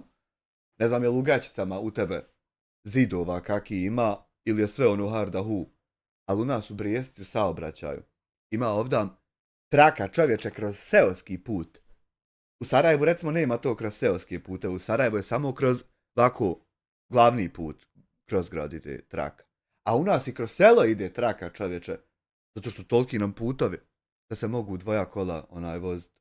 Ne znam je lugačicama u tebe zidova kaki ima ili je sve ono harda hu. Ali u nas u Brijesti u saobraćaju ima ovdje traka čovječe kroz seoski put. U Sarajevu recimo nema to kroz seoske pute, u Sarajevu je samo kroz ovako glavni put, kroz grad ide traka. A u nas i kroz selo ide traka čovječe, zato što toliki nam putovi da se mogu 2 kola voziti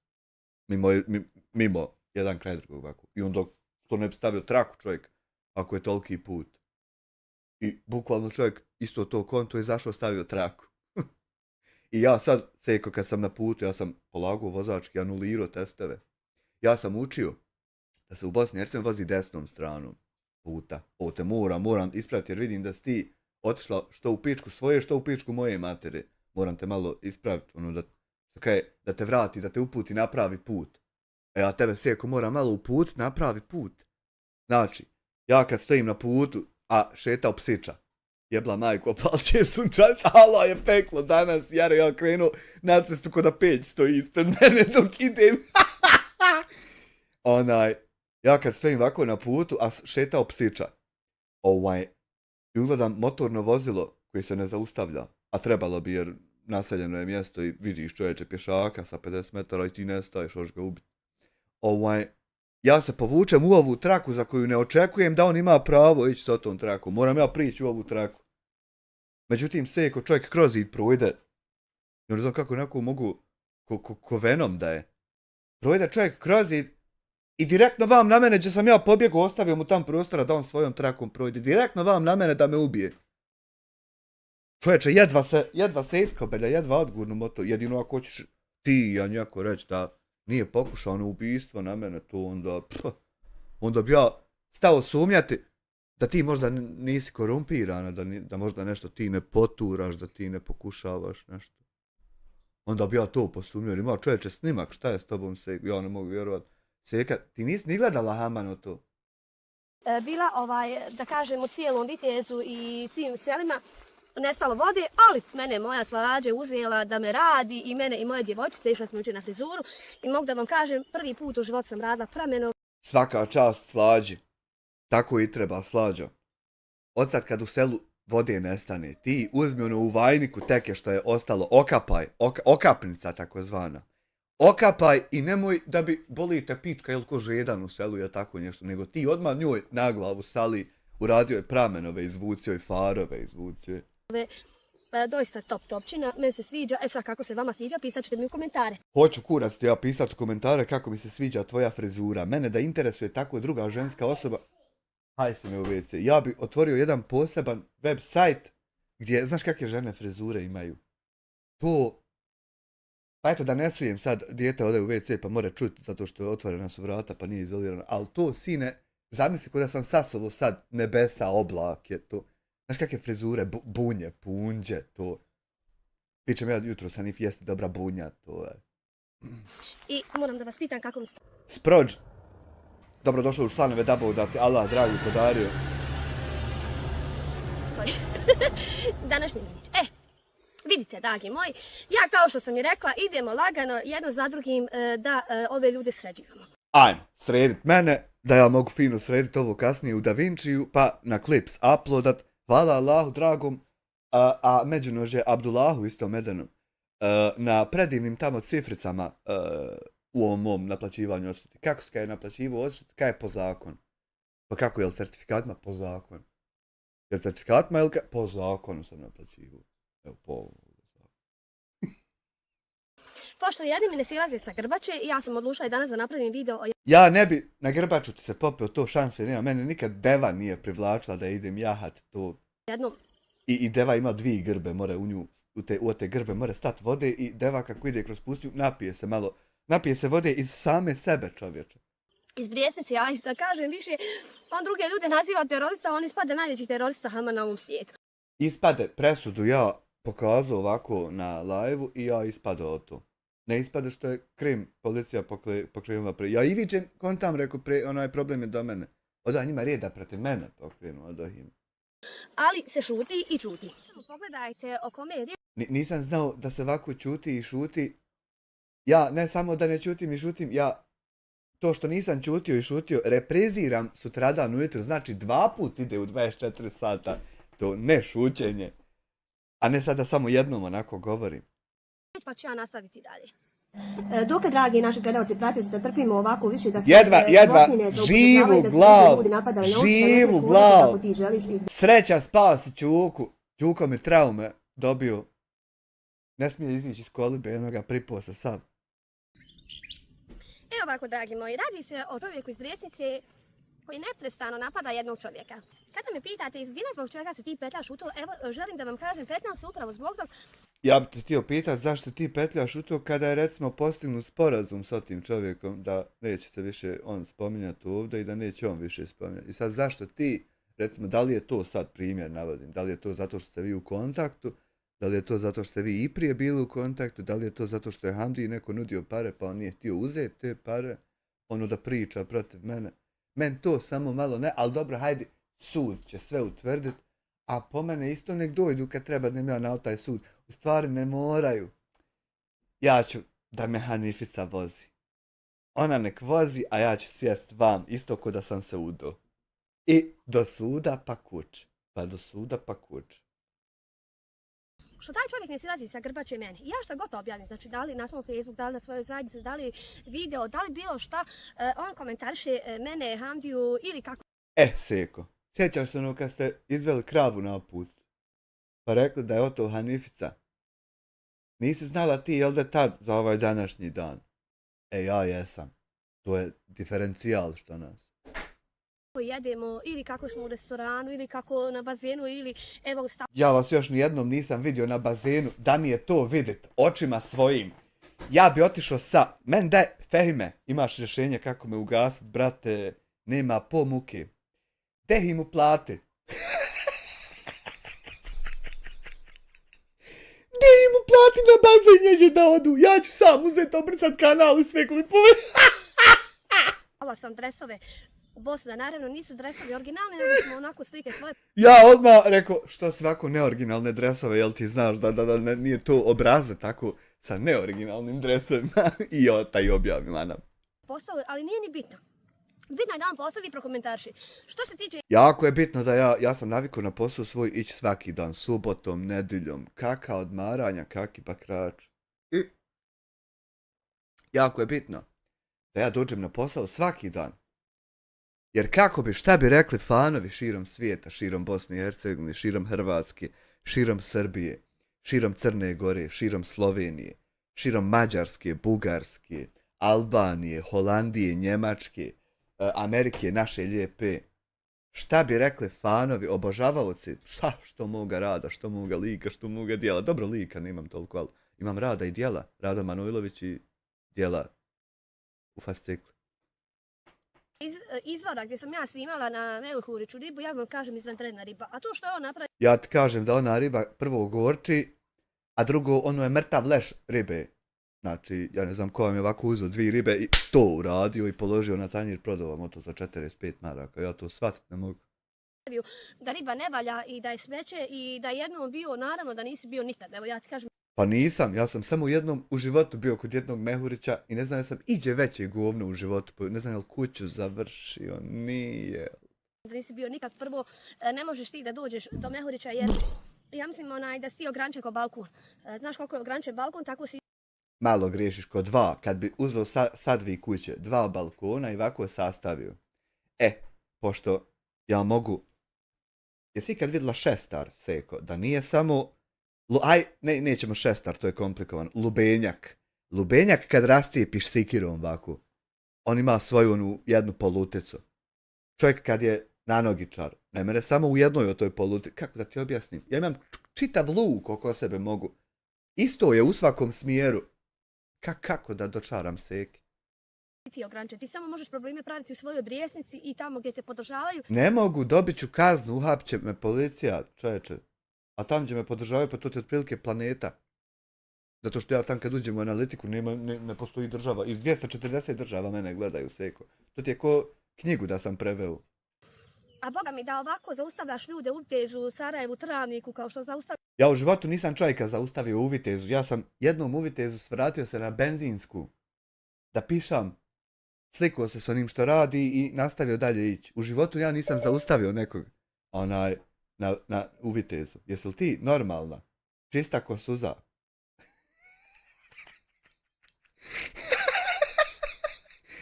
mimo jedan kraj drugog ovako. I onda to ne bi stavio traku čovjek ako je toliki put. I bukvalno čovjek isto to konto je zašao stavio traku. I ja sad, Seko, kad sam na putu, ja sam polagao vozački, anulirao testove. Ja sam učio da se u Bosni i Hercegovini vozi desnom stranom puta. Ovo te moram ispraviti jer vidim da si ti otišla što u pičku svoje, što u pičku moje matere. Moram te malo ispraviti, da te vrati, da te uputi na pravi put. A ja tebe, Seko, moram malo uputiti na pravi put. Znači, Ja kad stojim na putu, a šetao psića, jebla majko, palče sunčanca, alo je peklo danas, jer ja krenuo na cestu ko da peć stoji ispred mene dok idem. Ja kad stojim ovako na putu, a šetao psića, i ugledam motorno vozilo koje se ne zaustavlja, a trebalo bi jer naseljeno je mjesto i vidiš čovječe pješaka sa 50 metara i ti ne staješ, hoš ga ubiti. Ja se povučem u ovu traku za koju ne očekujem da on ima pravo ići sa tom trakom. Moram ja prići u ovu traku. Međutim, sve ko čovjek kroz zid projde, ne znam kako neko mogu, ko Venom da je. Projde čovjek kroz zid i direktno vam na mene, gdje sam ja pobjegao, ostavio mu tam prostora da on svojom trakom projde. Direktno vam na mene da me ubije. Čovječe, jedva se iskobelja, jedva odgurnu motor. Jedino ako hoćeš ti ja njako reći da nije pokušao ono ubijstvo na mene, to onda bi ja stao sumnjati da ti možda nisi korumpirana, da možda nešto ti ne poturaš, da ti ne pokušavaš nešto. Onda bi ja to posumnio, jer ima čovječe snimak, šta je s tobom, ja ne mogu vjerovat. Seka, ti nisi ni gledala Hamano to? Bila, da kažem, u cijelom Vitezu i svim selima nestalo vode, ali mene moja Slađe uzela da me radi i mene i moje djevojčice, išla smo jučer na frizuru i mogu da vam kažem, prvi put u životu sam radila prameno. Svaka čast Slađi. Tako i treba, Slađo. Od sad kad u selu vode nestane, ti uzmi ono u vajniku teke što je ostalo, okapaj, okapnica takozvana. Okapaj i nemoj da bi boli te pička ili ko žedan u selu ili tako nešto, nego ti odmah njoj na glavu sali, uradio je pramenove, izvucio je farove, izvucio je. Doista topčina, meni se sviđa, sad kako se vama sviđa, pisat ćete mi u komentare. Hoću kurac ti ja pisat u komentare kako mi se sviđa tvoja frizura. Mene da interesuje tako druga ženska osoba, haj se me u WC. Ja bi otvorio jedan poseban web sajt gdje, znaš kakve žene frizure imaju? To, pa eto da ne sujem sad, dijete ode u WC pa mora čuti zato što je otvorena su vrata pa nije izolirana, ali to sine, zamisli ko da sam sasovo sad nebesa, oblake, to. Znaš kakve frizure, bunje, punđe, to. Pičem ja jutro sam i jesti dobra bunja, to je. I moram da vas pitam kako mi se... Sprođ, dobrodošao u Šlanove Dabov da ti Allah dragi podario. Današnji danić. Vidite, dragi moji, ja kao što sam i rekla, idemo lagano jedno za drugim da ove ljude sređivamo. Ajmo, sredit mene, da ja mogu fino srediti ovo kasnije u DaVinciju, pa na Clips uploadat. Hvala Allahu dragom, a međunože Abdullahu isto medanom, na predivnim tamo cifricama u ovom mom naplaćivanju odštete. Kako se je naplaćivao odštete, kaj je po zakonu? Pa kako je li certifikatima? Po zakonu. Je li certifikatima ili po zakonu sam naplaćivao? Evo po ovom. Pošto jedni mi ne silaze sa grbače, ja sam odlučila i danas da napravim video o... Ja ne bi na grbaču ti se popeo, to šanse nema. Mene nikad deva nije privlačila da idem jahat to. Jednom. I deva ima 2 grbe, mora u nju, u te grbe mora stat vode i deva kako ide kroz pustnju napije se vode iz same sebe, čovječe. Iz Brijesnice, ja da kažem više, on druge ljude naziva terorista, on ispade najveći terorista Hama na ovom svijetu. Ispade presudu ja pokazao ovako na live-u i ja ispadao to. Ne ispade što je krim policija pokrenula pre. Ja i viđem, kontam rekao, onaj problem je do mene. Oda njima reda protiv mene pokrenuo do him. Ali se šuti i čuti. Pogledajte o kome je riječ. Nisam znao da se ovako čuti i šuti. Ja ne samo da ne čutim i šutim, ja to što nisam čutio i šutio repriziram sutradan ujutro, znači 2 put ide u 24 sata. To ne šućenje. A ne sada samo jednom onako govorim. Pa ću ja nastaviti dalje. Dokle, dragi naši gledalci, pratioci da trpimo ovako više da se... Jedva, živu glavu. Sreća spasi Čuku. Čuko mi traume dobio. Ne smije izići iz kolibe, jednoga pripao se sav. Evo ovako, dragi moji, radi se o čovjeku iz Brijesnice koji neprestano napada jednog čovjeka. Kada me pitate izvina zbog čega se ti petljaš u to, evo želim da vam kažem, petljam se upravo zbog tog. Ja bih te htio pitati zašto ti petljaš u to kada je recimo postignut sporazum s tim čovjekom da neće se više on spominjati ovdje i da neće on više spominjati. I sad zašto ti, recimo, da li je to sad primjer navodim, da li je to zato što ste vi u kontaktu, da li je to zato što ste vi i prije bili u kontaktu, da li je to zato što je Hamdi neko nudio pare pa on nije htio uzeti te pare, ono da priča protiv mene. Men to samo malo ne, ali dobro, hajde, sud će sve utvrdit, a po mene isto nek dojdu kad treba da ja na taj sud. U stvari ne moraju. Ja ću da me Hanifica vozi. Ona nek vozi, a ja ću sjest vam, isto ko da sam se udo. I do suda pa kuć. Pa do suda pa kuć. Što taj čovjek ne silazi sa grbače meni. Ja šta god objavim, znači da li na svom Facebook, da li na svojoj zajednici, da li video, da li bilo šta, on komentariše mene, Hamdiju ili kako. Seko, sjećaš se ono kad ste izveli kravu na put? Pa rekli da je to Hanifica. Nisi znala ti, jel da tad za ovaj današnji dan? Ja jesam. To je diferencijal što nas. Jedemo ili kako smo u restoranu ili kako na bazenu ili evo Ja vas još nijednom nisam vidio na bazenu, da mi je to vidjet očima svojim. Ja bi otišao men daj, Fehime, imaš rješenje kako me ugasit, brate, nema po muke. Dej im uplati. Dej im uplati na bazen, jeđe da odu. Ja ću sam uzeti obrisat kanal i sve klipove. Hvala sam dresove u Bosni, naravno nisu dresovi originalni, nego smo onako slike svoje. Ja odmah rekao, što svako neoriginalne dresove, jel ti znaš da nije to obraze tako sa neoriginalnim dresovima i taj objavim, Ana. Poslali, ali nije ni bitno. Bitno je da vam postavi prokomentarši. Što se tiče... Jako je bitno da ja sam navikao na posao svoj ići svaki dan, subotom, nedeljom, kaka odmaranja, kaki bakrač. Jako je bitno da ja dođem na posao svaki dan. Jer šta bi rekli fanovi širom svijeta, širom Bosne i Hercegovine, širom Hrvatske, širom Srbije, širom Crne Gore, širom Slovenije, širom Mađarske, Bugarske, Albanije, Holandije, Njemačke, Amerike, naše lijepe. Šta bi rekli fanovi, obožavaoci, što moga rada, što moga lika, što moga dijela. Dobro, lika nemam toliko, ali imam rada i dijela. Rada Manojlović i dijela u fasciklu. Izvora gdje sam ja snimala na Melhuriću ribu, ja vam kažem izvanredna riba. A to što je on napravi... Ja ti kažem da ona riba prvo gorči, a drugo ono je mrtav leš ribe. Znači, ja ne znam ko vam je ovako uzeo 2 ribe i to uradio i položio na tanjir, prodao vam to za 45 maraka. Ja to shvatit ne mogu. Da riba ne valja i da je smeće i da je jednom bio, naravno da nisi bio nikad. Evo ja ti kažem... Pa nisam, ja sam samo jednom u životu bio kod jednog Mehurića i ne znam da sam iđe veće govno u životu, ne znam je li kuću završio, nije. Da nisi bio nikad prvo, ne možeš ti da dođeš do Mehurića jer ja mislim da si ti ograničen ko balkon. Znaš koliko je ograničen balkon, tako si... Malo griješiš ko 2, kad bi uzeo sa 2 kuće, 2 balkona i ovako sastavio. Pošto ja mogu... Jesi ikad vidjela šestar, Seko, da nije samo... nećemo šestar, to je komplikovan. Lubenjak. Lubenjak kad rascijepiš sikirom ovako, on ima svoju onu jednu poluticu. Čovjek kad je nanogičar, ne mene samo u jednoj od toj polutici. Kako da ti objasnim? Ja imam čitav luk oko sebe mogu. Isto je u svakom smjeru. Kako da dočaram Seki? Ti ograničen, ti samo možeš probleme praviti u svojoj brijesnici i tamo gdje te podržavaju. Ne mogu, dobit ću kaznu, uhapće me policija, čoveče. A tam gdje me podržavaju, pa to ti je otprilike planeta. Zato što ja tam kad uđem u analitiku ne postoji država. I 240 država mene gledaju, Seko. To ti je ko knjigu da sam preveo. A boga mi da ovako zaustavljaš ljude u Vitezu, Sarajevu, Travniku, kao što zaustavljaš... Ja u životu nisam čovjeka zaustavio u Vitezu. Ja sam jednom u Vitezu svratio se na benzinsku. Da pišam. Slikao se s onim što radi i nastavio dalje ići. U životu ja nisam zaustavio nekog u Vitezu. Jesi li ti normalna? Čista ko suza.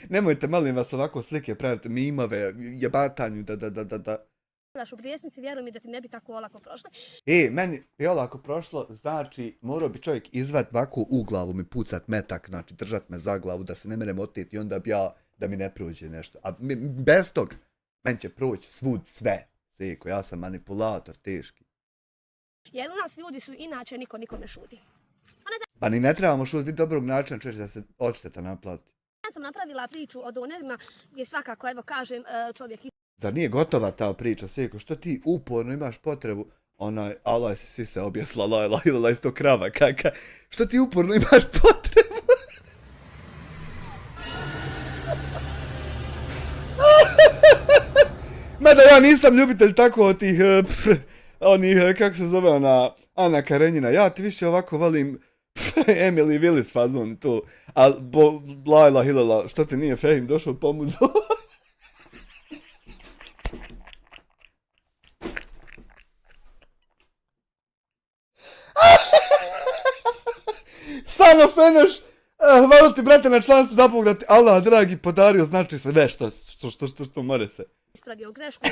Nemojte, molim vas, ovako slike pravite mimove, jebatanju, da. U brijesnici, vjeruj mi da ti ne bi tako olako prošlo. Meni je olako prošlo, znači, morao bi čovjek izvat ovako u glavu mi pucat metak, znači držat me za glavu, da se ne merem oteti i onda bi da mi ne prođe nešto. A bez tog, meni će proći svud sve. Seko, ja sam manipulator, teški. Jer u nas ljudi su inače niko nikome šudi. Pa ni ne trebamo šuditi dobrog načina, češ da se odšteta naplati. Ja sam napravila priču od onedma gdje svakako, evo kažem, čovjek... Zar nije gotova ta priča, Seko? Što ti uporno imaš potrebu, Allah si se objesla, la ilaha isto krava, kaka. Što ti uporno imaš potrebu? Mada ja nisam ljubitelj tako od tih, onih, kako se zove ona, Ana Karenjina. Ja ti više ovako volim Emily Willis fazon to. A Lajla Hilala, što ti nije Fehim došao pomoć? Sano Feneš, hvala ti brate na članstvu, da Bog da ti Allah dragi podario, znači sve što more se. Ispravio grešku,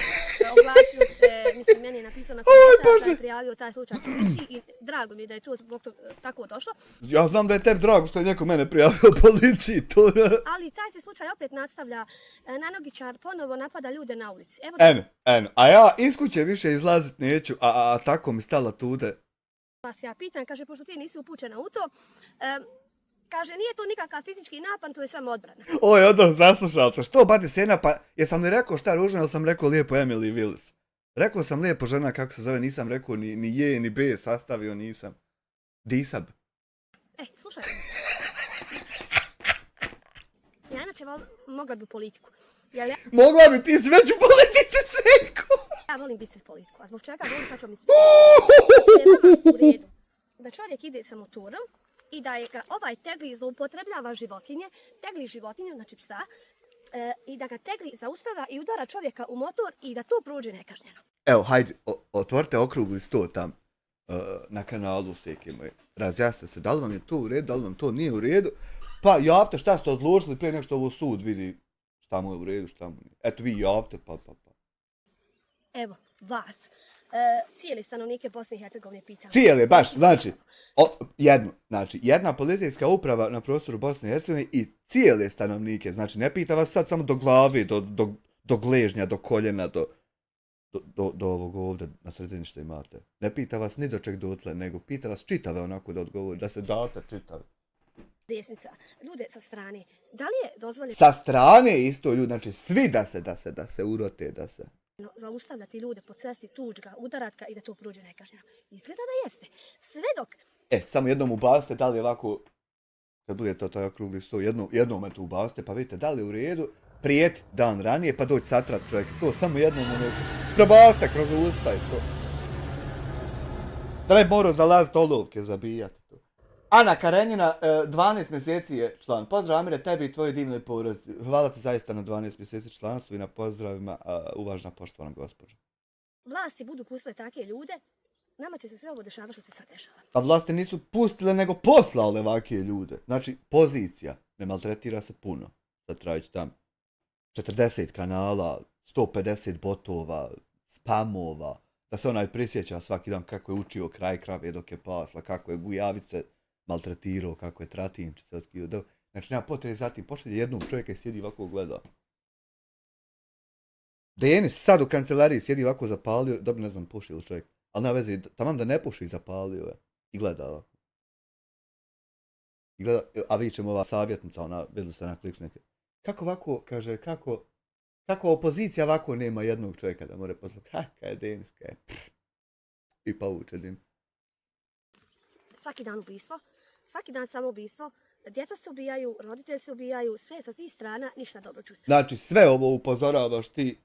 oglasio se, mislim, meni je napisao na komentar da je prijavio taj slučaj policiji i drago mi je da je to zbog tako došlo. Ja znam da je tebi drago što je neko mene prijavio policiji, to... Ali taj se slučaj opet nastavlja, nanogičar ponovo napada ljude na ulici. Evo Eno, a ja iz kuće više izlazit neću, a tako mi stala tude. Vas ja pitan, kaže, pošto ti nisi upućena u to, kaže, nije to nikakav fizički napad, to je samo odbrana. Oj, zaslušalca, što bati sena, pa jesam li rekao šta ružno, ili sam rekao lijepo Emily Willis? Rekao sam lijepo žena, kako se zove, nisam rekao ni je, ni B, sastavio nisam. Disab. Slušaj. Ja inače mogla bi u politiku. Mogla bi ti već u politici, Senko! Ja volim bistrit politiku, a zbog čega volim, sad ću vam ispričati. U redu. Da čovjek ide sa motorom i da je ovaj tegli zloupotrebljava životinje, tegli životinju, znači psa, i da ga tegli zaustavlja i udara čovjeka u motor i da to prođe nekažnjeno. Evo, hajde, otvorite okrugli sto tam na kanalu Seke moje. Razjasnite se, da li vam je to u redu, da li vam to nije u redu. Pa javite šta ste odlučili prije nego što ovo sud vidi šta mu je u redu, šta mu nije. Eto vi javite, pa. Evo, vas, cijeli stanovnike Bosne i Hercegovine pitam. Cijeli, baš, znači, jedna policijska uprava na prostoru Bosne i Hercegovine i cijele stanovnike, znači ne pita vas sad samo do glave, do gležnja, do koljena, do ovog ovdje na sredini što imate. Ne pita vas ni do čeg dotle, nego pita vas čitave onako da odgovori, da se date čitave. Desnica, ljude sa strane, da li je dozvoljeno... Sa strane isto ljudi, znači svi da se urote, da se... Zaustavljati ljude po cesti, tuđga, udaratka i da to prođe nekažnjeno. Izgleda da jeste. Sve dok... Samo jednom ubacite, da li je ovako, kad bude to taj okrugli sto, jednom me tu ubacite, pa vidite da li je u redu, prijet dan ranije, pa doći satrat čovjek, to samo jednom probacite kroz usta i to. Treba morao zalaziti olovke, zabijati to. Ana Karenjina, 12 mjeseci je član. Pozdrav Amire, tebi i tvojoj divnoj porodici. Hvala ti zaista na 12 mjeseci članstvu i na pozdravima, uvažena poštovana gospođa. Vlasti budu pustile takve ljude, nama će se sve ovo dešava što se sad dešava. Pa vlasti nisu pustile, nego poslale ovakve ljude. Znači, pozicija ne maltretira se puno. Sad trajići tam 40 kanala, 150 botova, spamova, da se onaj prisjeća svaki dan kako je učio kraj krave dok je pasla, kako je gujavice maltretirao, kako je tratinčice otkrio. Znači, nema potrebe zatim, pošalje jednog čovjeka i sjedi ovako gleda. Denis sad u kancelariji sjedi ovako zapalio, dobro ne znam puši li čovjek, ali na vezi, tamam da ne puši zapalio je i gleda ovako. I gleda, a vidit ćemo ova savjetnica, ona, vidjeli se na klik s neke. Kako ovako, kaže, kako opozicija ovako nema jednog čovjeka da more poslati, kaka je Denis, kaj je, i povuče dim. Svaki dan ubistvo, svaki dan samoubistvo, djeca se ubijaju, roditelji se ubijaju, sve sa svih strana, ništa dobro čuti. Znači, sve ovo upozoravaš ti,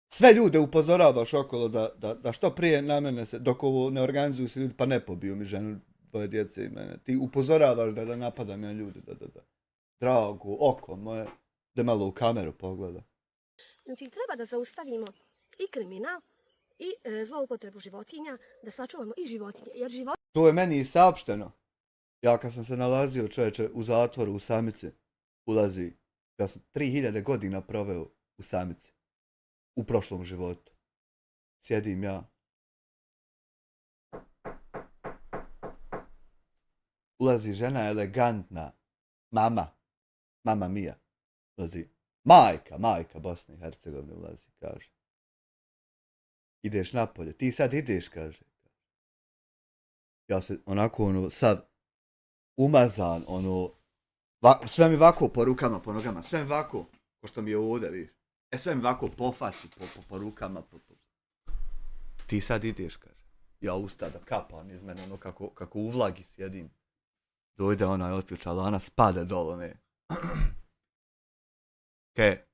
sve ljude upozoravaš okolo da što prije na mene se, dok ovo ne organizuju se ljudi, pa ne pobiju mi ženu, dvoje djece i mene. Ti upozoravaš da napadam ja ljude, da. Drago, oko moje, da malo u kameru pogleda. Znači, treba da zaustavimo i kriminal, i zloupotrebu životinja, da sačuvamo i životinje, jer To je meni i saopšteno. Ja kad sam se nalazio, čovječe, u zatvoru u Samici, ulazi, ja sam 3000 godina proveo u Samici, u prošlom životu. Sjedim ja. Ulazi žena elegantna, mama Mija, ulazi, majka Bosne i Hercegovine ulazi, kaže. Ideš napolje, ti sad ideš, kaže. Ja se onako, sad, umazan, sve mi ovako po rukama, po nogama, sve mi ovako, ko što mi je ovdje, vidiš. Sve mi ovako po faci, po rukama, Ti sad ideš, kaže. Ja usta da kapam iz mene, kako u vlagi sjedim. Dojde onaj otključa lana, spade dole, ne. Ke,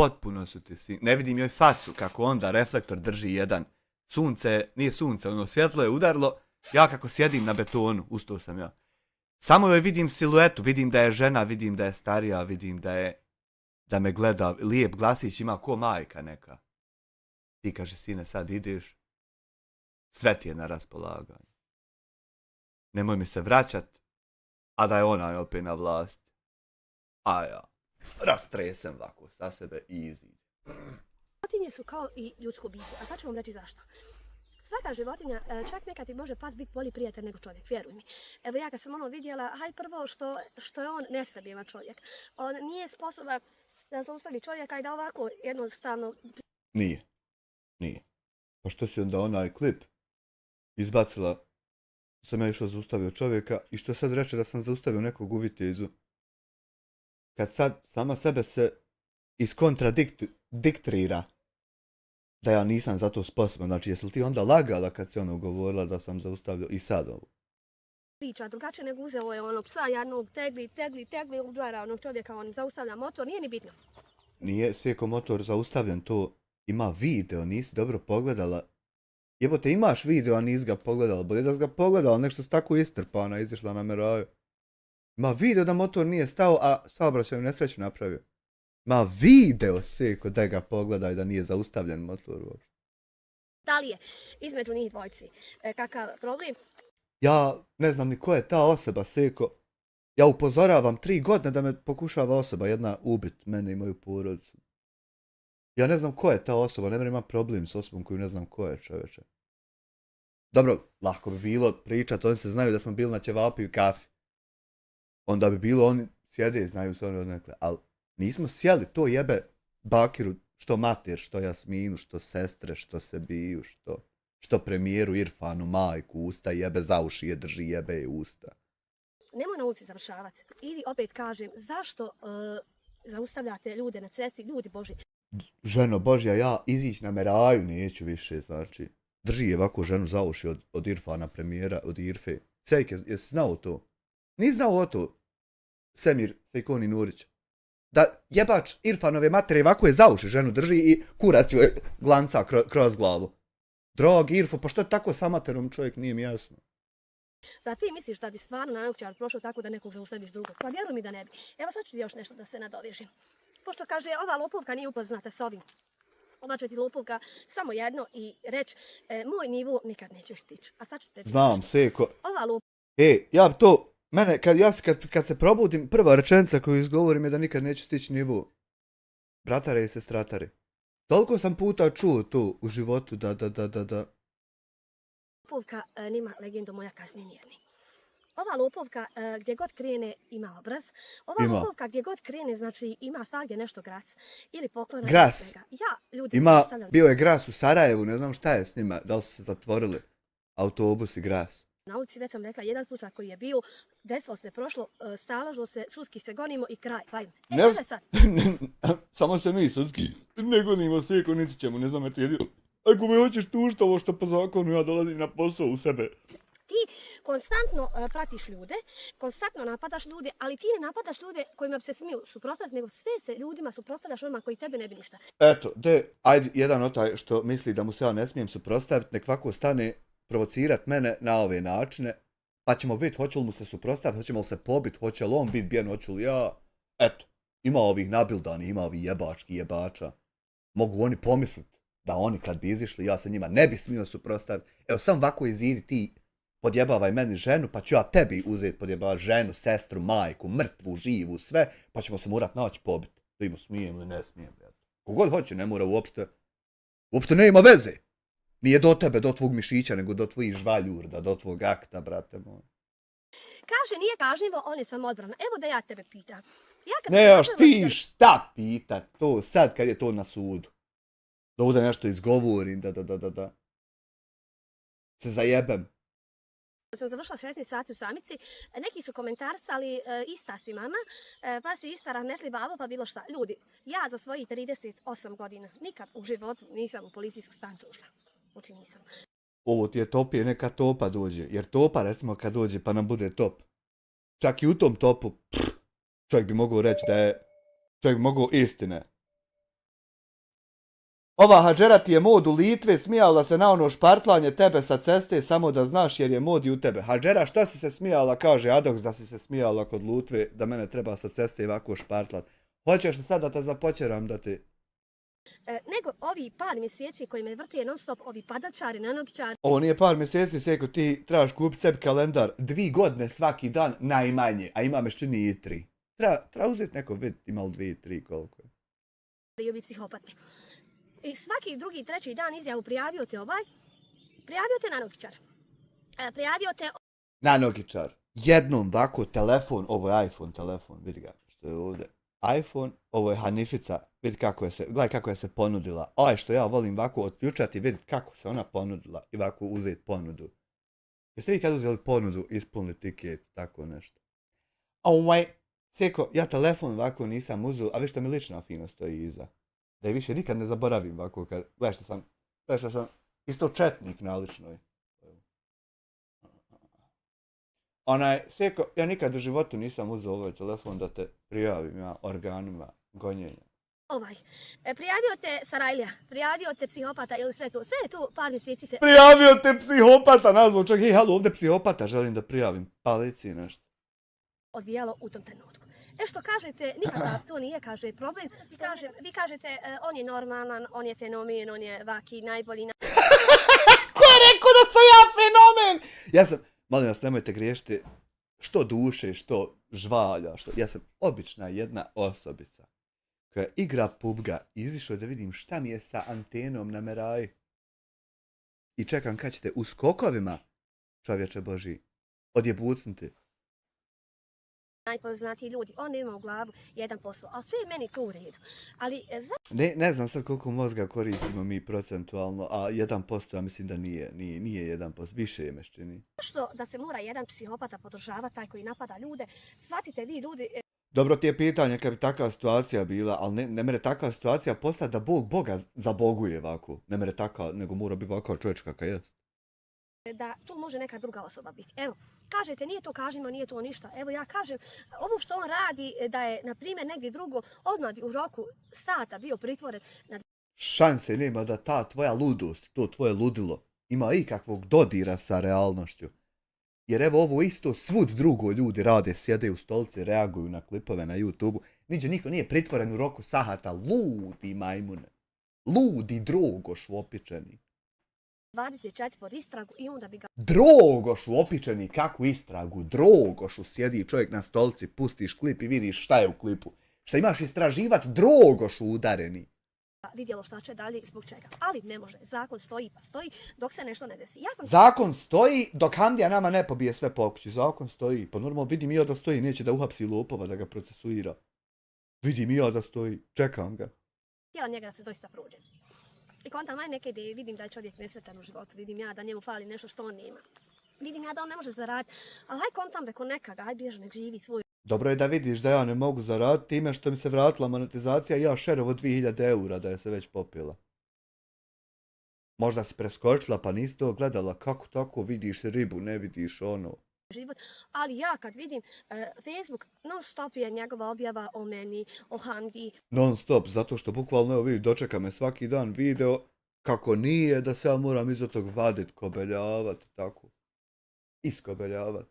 potpuno su ti svi, ne vidim joj facu kako onda reflektor drži jedan. Sunce, nije sunce, ono svjetlo je udarilo, ja kako sjedim na betonu, ustao sam ja. Samo joj vidim siluetu, vidim da je žena, vidim da je starija, vidim da me gleda, lijep glasić ima ko majka neka. Ti kaže, sine, sad ideš, sve ti je na raspolaganju. Nemoj mi se vraćat, a da je ona opet na vlast. A ja, rastresem ovako sa sebe i izidem. Životinje su kao i ljudsko biće, a sad ću vam reći zašto. Svaka životinja, čak nekad ti može pas biti bolji prijatelj nego čovjek, vjeruj mi. Evo ja kad sam ono vidjela, haj prvo što je on nestabilan čovjek. On nije sposoban da zaustavi čovjeka i da ovako jednostavno... Nije. Pa što si onda onaj klip izbacila, sam ja išao zaustavio čovjeka i što sad reče da sam zaustavio nekog u Vitezu. Kad sad sama sebe se iskontradiktira da ja nisam za to sposoban. Znači, jesi li ti onda lagala kad si ono govorila da sam zaustavio i sad ovo? Priča drugačije nego uzeo je ono psa jednog, tegli, udžara onog čovjeka, on zaustavlja motor, nije ni bitno. Nije Seko motor zaustavljen, to ima video, nisi dobro pogledala. Jebote, imaš video, a nisi ga pogledala, bolje da si ga pogledala, nešto si tako istrpana, izišla na meraju. Ima video da motor nije stao, a saobraćajnu nesreću napravio. Ma video, Seko, da ga pogledaj da nije zaustavljen motor uopšte. Da li je između njih dvojci kakav problem? Ja ne znam ni ko je ta osoba, Seko. Ja upozoravam 3 godine da me pokušava osoba jedna ubit, mene i moju porodicu. Ja ne znam ko je ta osoba, ne ima problem s osobom koju ne znam ko je, čoveče. Dobro, lako bi bilo pričat, oni se znaju da smo bili na ćevapi i kafi. Onda bi bilo, oni sjede, znaju se oni odnekle, ali nismo sjeli, to jebe Bakiru, što mater, što Jasminu, što sestre, što se biju, što premijeru Irfanu, majku, usta jebe za uši je drži, jebe je usta. Nemoj na ulici završavati. Ili opet kažem, zašto zaustavljate ljude na cesti, ljudi Boži? Ženo Božja, ja izići na meraju neću više, znači. Drži je ovako ženu za uši od Irfana, premijera, od Irfe. Sejke, jesi znao to? Nisi znao o to? Semir Sejkoni Nurić. Da jebač Irfanove materije ovako je za uši ženu drži i kurac joj glanca kroz glavu. Drog Irfo, pa što je tako sa materom čovjek, nije mi jasno. Zar ti misliš da bi stvarno naukčar prošao tako da nekog zaustaviš dugo? Pa vjeruj mi da ne bi. Evo sad ću ti još nešto da se nadovežem. Pošto kaže, ova lopovka nije upoznata s ovim. Ova će ti lopovka samo jedno i reći, moj nivo nikad nećeš stići. A sad ću te... Znam, Seko. Ova lopovka... Ja bi to, mene, kad se probudim, prva rečenica koju izgovorim je da nikad neću stići nivo. Bratare i sestratare. Toliko sam puta čuo to u životu da. Lopovka nima legendu moja kazni mjerni. Ova lopovka gdje god krene ima obraz. Ova lopovka gdje god krene znači ima svagdje nešto gras. Ili poklona. Gras. Ja, ljudi, Bio je gras u Sarajevu, ne znam šta je s njima, da li su se zatvorili autobus i gras. Na ulici već sam rekla jedan slučaj koji je bio, desilo se prošlo, stalažilo se, sudski se gonimo i kraj. Sad. Samo se mi sudski ne gonimo, Seko, niti ćemo, ne znam, eto jedino. Ako me hoćeš tužiti ovo što po zakonu ja dolazim na posao u sebe. Ti konstantno pratiš ljude, konstantno napadaš ljude, ali ti ne napadaš ljude kojima bi se smiju suprotstaviti, nego sve se ljudima suprotstavljaš onima koji tebe ne bi ništa. Eto, ajde, jedan od taj što misli da mu se ja ne smijem suprotstaviti, nek ovako stane provocirat mene na ove načine, pa ćemo vidjeti hoće li mu se suprotstaviti, hoćemo li se pobiti, hoće li on biti bijen, hoće li ja. Eto, ima ovih nabildani, ima ovih jebački jebača. Mogu oni pomisliti da oni kad bi izišli, ja se njima ne bi smio suprotstaviti. Evo, sam ovako izidi ti, podjebavaj meni ženu, pa ću ja tebi uzeti podjebavati ženu, sestru, majku, mrtvu, živu, sve, pa ćemo se morat naći pobiti. Da ima smijem ili ne smijem. Kogod hoće, ne mora uopšte ne ima veze. Nije do tebe, do tvog mišića, nego do tvojih žvaljurda, do tvog akta, brate moj. Kaže, nije kažnjivo, on je samo odbrana. Evo da ja tebe pitam. Ne, još ti šta pita to sad kad je to na sudu? Da ovdje nešto izgovorim, da. Se zajebem. Sam završila 16 sati u samici, neki su komentarsali ista si mama, pa si ista rahmetli babo, pa bilo šta. Ljudi, ja za svojih 38 godina nikad u životu nisam u policijsku stanicu ušla. Znači nisam. Ovo ti je topije, neka topa dođe, jer topa recimo kad dođe pa nam bude top. Čak i u tom topu, čovjek bi mogao reći da je, čovjek bi mogao istine Ova Hadžera ti je mod u Litvi, smijala se na ono špartlanje tebe sa ceste, samo da znaš jer je mod i u tebe. Hadžera, što si se smijala, kaže Adoks da si se smijala kod Litve, da mene treba sa ceste ovako špartlat. Hoćeš li sad da te započeram da ti... Nego ovi par mjeseci koji me vrte non stop, ovi padačari, nanogičari. Ovo nije par mjeseci, Seko, ti trebaš kupiti sebi kalendar 2 godine svaki dan najmanje, a ima mešćini i 3. Treba uzeti neko vid, ima li 2, 3, koliko je. I ovi psihopati. I svaki drugi, treći dan izjavu prijavio te nanogičar. Prijavio te... Nanogičar. Jednom ovako telefon, ovo je iPhone telefon, vidi ga što je ovdje. iPhone, ovo je Hanifica, vidi gledaj kako je se ponudila. Ovo što ja volim ovako otključati, vidi kako se ona ponudila i ovako uzeti ponudu. Jeste vi kad uzeli ponudu, ispunili tiket, tako nešto? Seko, ja telefon ovako nisam uzeo, a vi što mi lična fino stoji iza. Da je više nikad ne zaboravim ovako kad, gledaj što sam isto četnik na ličnoj. Seko, ja nikad u životu nisam uzeo ovaj telefon da te prijavim ja organima gonjenja. Prijavio te Sarajlija, prijavio te psihopata ili sve je to par mjeseci se... Prijavio te psihopata, nazvao čak, hej, halo, ovdje psihopata, želim da prijavim, policiji nešto. Odvijalo u tom trenutku. Što kažete, nikada to nije, kaže, problem. Vi kažete, on je normalan, on je fenomen, on je vaki, najbolji... Ko je rekao da sam ja fenomen? Ja sam, molim vas, nemojte griješiti, što duše, što žvalja, ja sam obična jedna osobica koja igra PUBG-a i izišao da vidim šta mi je sa antenom na meraji. I čekam kad ćete u skokovima, čovječe Boži, odjebucnuti. Najpoznatiji ljudi, on ima u glavu jedan posao, ali sve je meni to u redu. Ali, ne znam sad koliko mozga koristimo mi procentualno, a 1% ja mislim da nije 1%, više je mešćini. Zašto da se mora jedan psihopata podržavati, taj koji napada ljude? Shvatite vi ljudi... Dobro ti je pitanje kad bi takva situacija bila, ali ne mere takva situacija postati da Bog Boga zaboguje ovako. Ne mere takva, nego mora biti ovako čovječ kakav jest. Da tu može neka druga osoba biti. Evo, kažete, nije to kažemo, nije to ništa. Evo ja kažem, ovo što on radi, da je, na primjer, negdje drugo, odmah u roku sata bio pritvoren. Šanse nema da ta tvoja ludost, to tvoje ludilo, ima ikakvog dodira sa realnošću. Jer evo ovo isto svud drugo ljudi rade, sjede u stolici, reaguju na klipove na YouTube-u. Niđe niko nije pritvoren u roku sahata, ludi majmune. Ludi drogoš uopičeni. 24 pod istragu i onda bi ga... Drogošu opičeni, kakvu istragu, drogošu, sjedi čovjek na stolici, pustiš klip i vidiš šta je u klipu. Šta imaš istraživat, drogošu udareni. Vidjelo šta će dalje, zbog čega. Ali ne može, zakon stoji pa stoji dok se nešto ne desi. Zakon stoji dok Hamdija nama ne pobije sve po kući, zakon stoji. Pa normalno vidim i ja da stoji, neće da uhapsi lopova, da ga procesuira. Vidim i ja da stoji, čekam ga. Htjela njega da se doista prođe. I kontam neke ideje, vidim da je čovjek nesretan u životu, vidim ja da njemu fali nešto što on nema. Vidim ja da on ne može zaraditi, ali haj kontam reko neka, aj bježe, nek živi svoj. Dobro je da vidiš da ja ne mogu zaraditi time što mi se vratila monetizacija i ja šerovo 2000 eura da je se već popila. Možda si preskočila pa nisi to gledala, kako tako vidiš ribu, ne vidiš ono. Život, ali ja kad vidim Facebook, non stop je njegova objava o meni, o Hamdi. Non stop, zato što bukvalno evo vidi, dočeka me svaki dan video kako nije da se ja moram iza tog vadit, kobeljavat, tako. Iskobeljavat.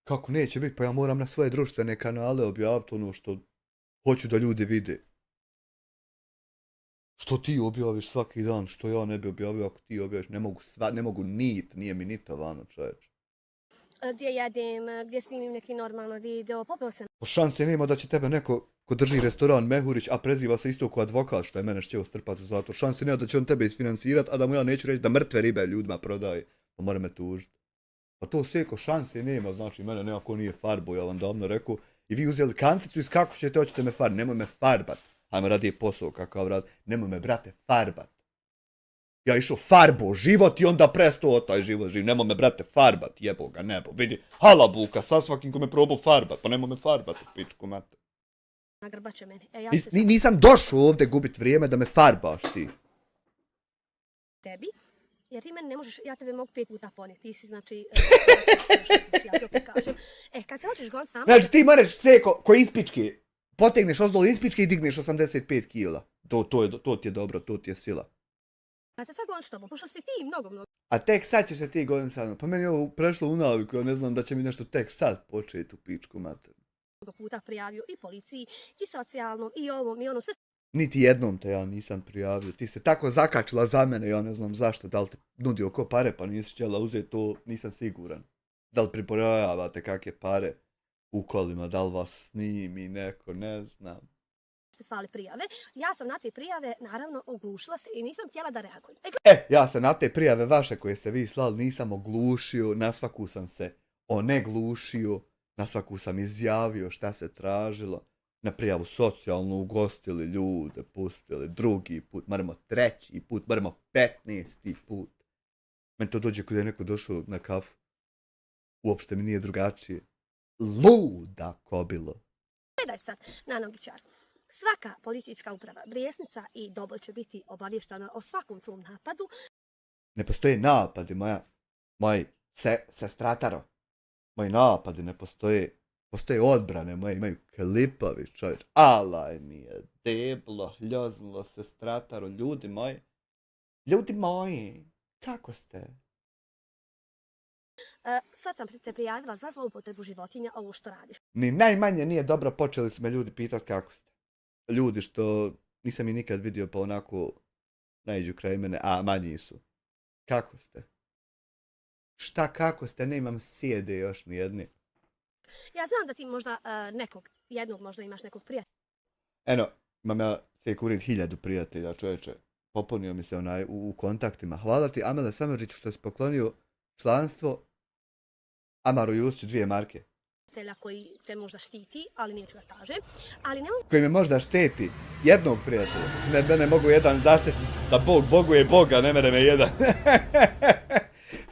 Kako neće biti, pa ja moram na svoje društvene kanale objaviti ono što hoću da ljudi vide. Što ti objaviš svaki dan, što ja ne bi objavio ako ti objaviš, ne mogu nije mi nitovano čovječe. Gdje jedem, gdje snimim neki normalan video, popio sam. Šanse nema da će tebe neko ko drži restoran Mehurić, a preziva se isto ko advokat što je mene štjeo strpati u zatvor. Šanse nema da će on tebe isfinancirat, a da mu ja neću reći da mrtve ribe ljudima prodaje. Pa mora me tužiti. Pa to Seko, šanse nema, znači mene nekako nije farbo, ja vam davno rekao. I vi uzeli kanticu i kako ćete, hoćete me farbati, nemoj me farbat. Hajmo radi posao kakav rad, nemoj me brate farbat. Ja išao farbo život i onda prestao taj život živ. Nemoj me, brate, farbat, jebo ga nebo. Vidi, halabuka, sa svakim ko me probao farbat, pa nemoj me farbat u pičku mate. Nagrbaće meni. Nisam došao ovdje gubit vrijeme da me farbaš ti. Tebi, jer ti meni ne možeš, ja tebe mogu 5 puta ponijeti. Ti si, znači, ja to kažem. Kad se hoćeš gon sam... Znači ti moraš, Seko, ko ispičke, potegneš ozdol ispičke i digneš 85 kila. To ti je dobro, to ti je sila. Ja se sad govorim s tobom, pošto si ti mnogo A tek sad ćeš se ti godin sa mnom. Pa meni je ovo prešlo u naviku, ja ne znam da će mi nešto tek sad početi u pičku mater. puta prijavio i policiji, i socijalnom, i ovom, i ono, sve Niti jednom te ja nisam prijavio. Ti se tako zakačila za mene, ja ne znam zašto. Da li ti nudio ko pare pa nisi htjela uzeti, to nisam siguran. Da li pribrojavate kakve pare u kolima, da li vas snimi neko, ne znam. se slali prijave. Ja sam na te prijave, naravno, oglušila se i nisam htjela da reagujem. Ja se na te prijave vaše koje ste vi slali nisam oglušio, na svaku sam se oneglušio, na svaku sam izjavio šta se tražilo. Na prijavu socijalno ugostili ljude, pustili drugi put, moramo treći put, moramo 15. put. Meni to dođe kada je neko došao na kafu. Uopšte mi nije drugačije. Luda kobilo. Gledaj sad, na Nogićar. Svaka policijska uprava, Brijesnica i Doboj će biti obavještena o svakom tvom napadu. Ne postoje napadi, moji sestrataro. Moji napadi ne postoje. Postoje odbrane moje, imaju klipovi, čovječ. Alaj mi je deblo, hljoznulo se strataro, ljudi moji. Ljudi moji, kako ste? Sad sam te prijavila za zloupotrebu životinja, ovo što radiš. Ni najmanje nije dobro, počeli su me ljudi pitati kako ste. Ljudi što nisam i nikad vidio pa onako naiđu kraj mene, a manji su. Kako ste? Šta kako ste, ne imam sjede još nijedni. Ja znam da ti možda jednog možda imaš nekog prijatelja. Eno, imam ja se kurit 1000 prijatelja, čovječe. Popunio mi se onaj u kontaktima. Hvala ti Amele Samardžiću što si poklonio članstvo Amaru Jusiću 2 marke. Koji te možda štiti, ali neću da kažem. Ali ne mogu... Koji me možda šteti. Jednog prijatelja. Ne mogu jedan zaštiti. Da Bog boguje Boga, ne mere me jedan.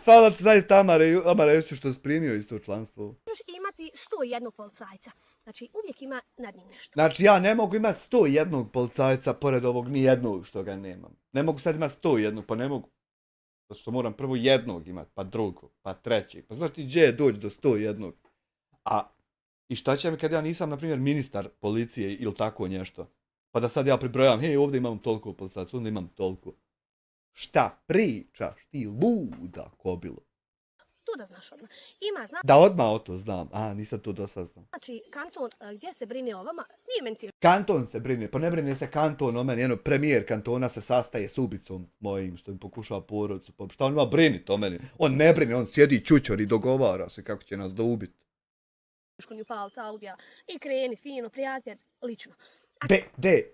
Hvala ti zaista Amara Jusiću što si primio iz to članstvo. Možeš imati 101 policajca. Znači, uvijek ima nad njim nešto. Znači, ja ne mogu imati 101 policajca pored ovog nijednog što ga nemam. Ne mogu sad imati 101, pa ne mogu. Zato što moram prvo jednog imati, pa drugog, pa trećeg. Pa znaš ti gdje doći do 101? I šta će mi kad ja nisam, na primjer, ministar policije ili tako nešto? Pa da sad ja pribrojavam, hej, ovdje imam toliko policajaca, ovdje imam toliko. Šta pričaš ti luda kobilo? Tu da znaš odmah. Da odmah o to znam. Nisam to do sad znam. Znači, kanton gdje se brine o vama, nije mentir. Kanton se brine, pa ne brine se kanton o meni. Premijer kantona se sastaje s ubicom mojim što mi pokušava porodicu. Pa šta on ima brinit o meni? On ne brine, on sjedi čučor i dogovara se kako će nas da ubiti. Palca, Audija i kreni, fino, prijatelj, lično.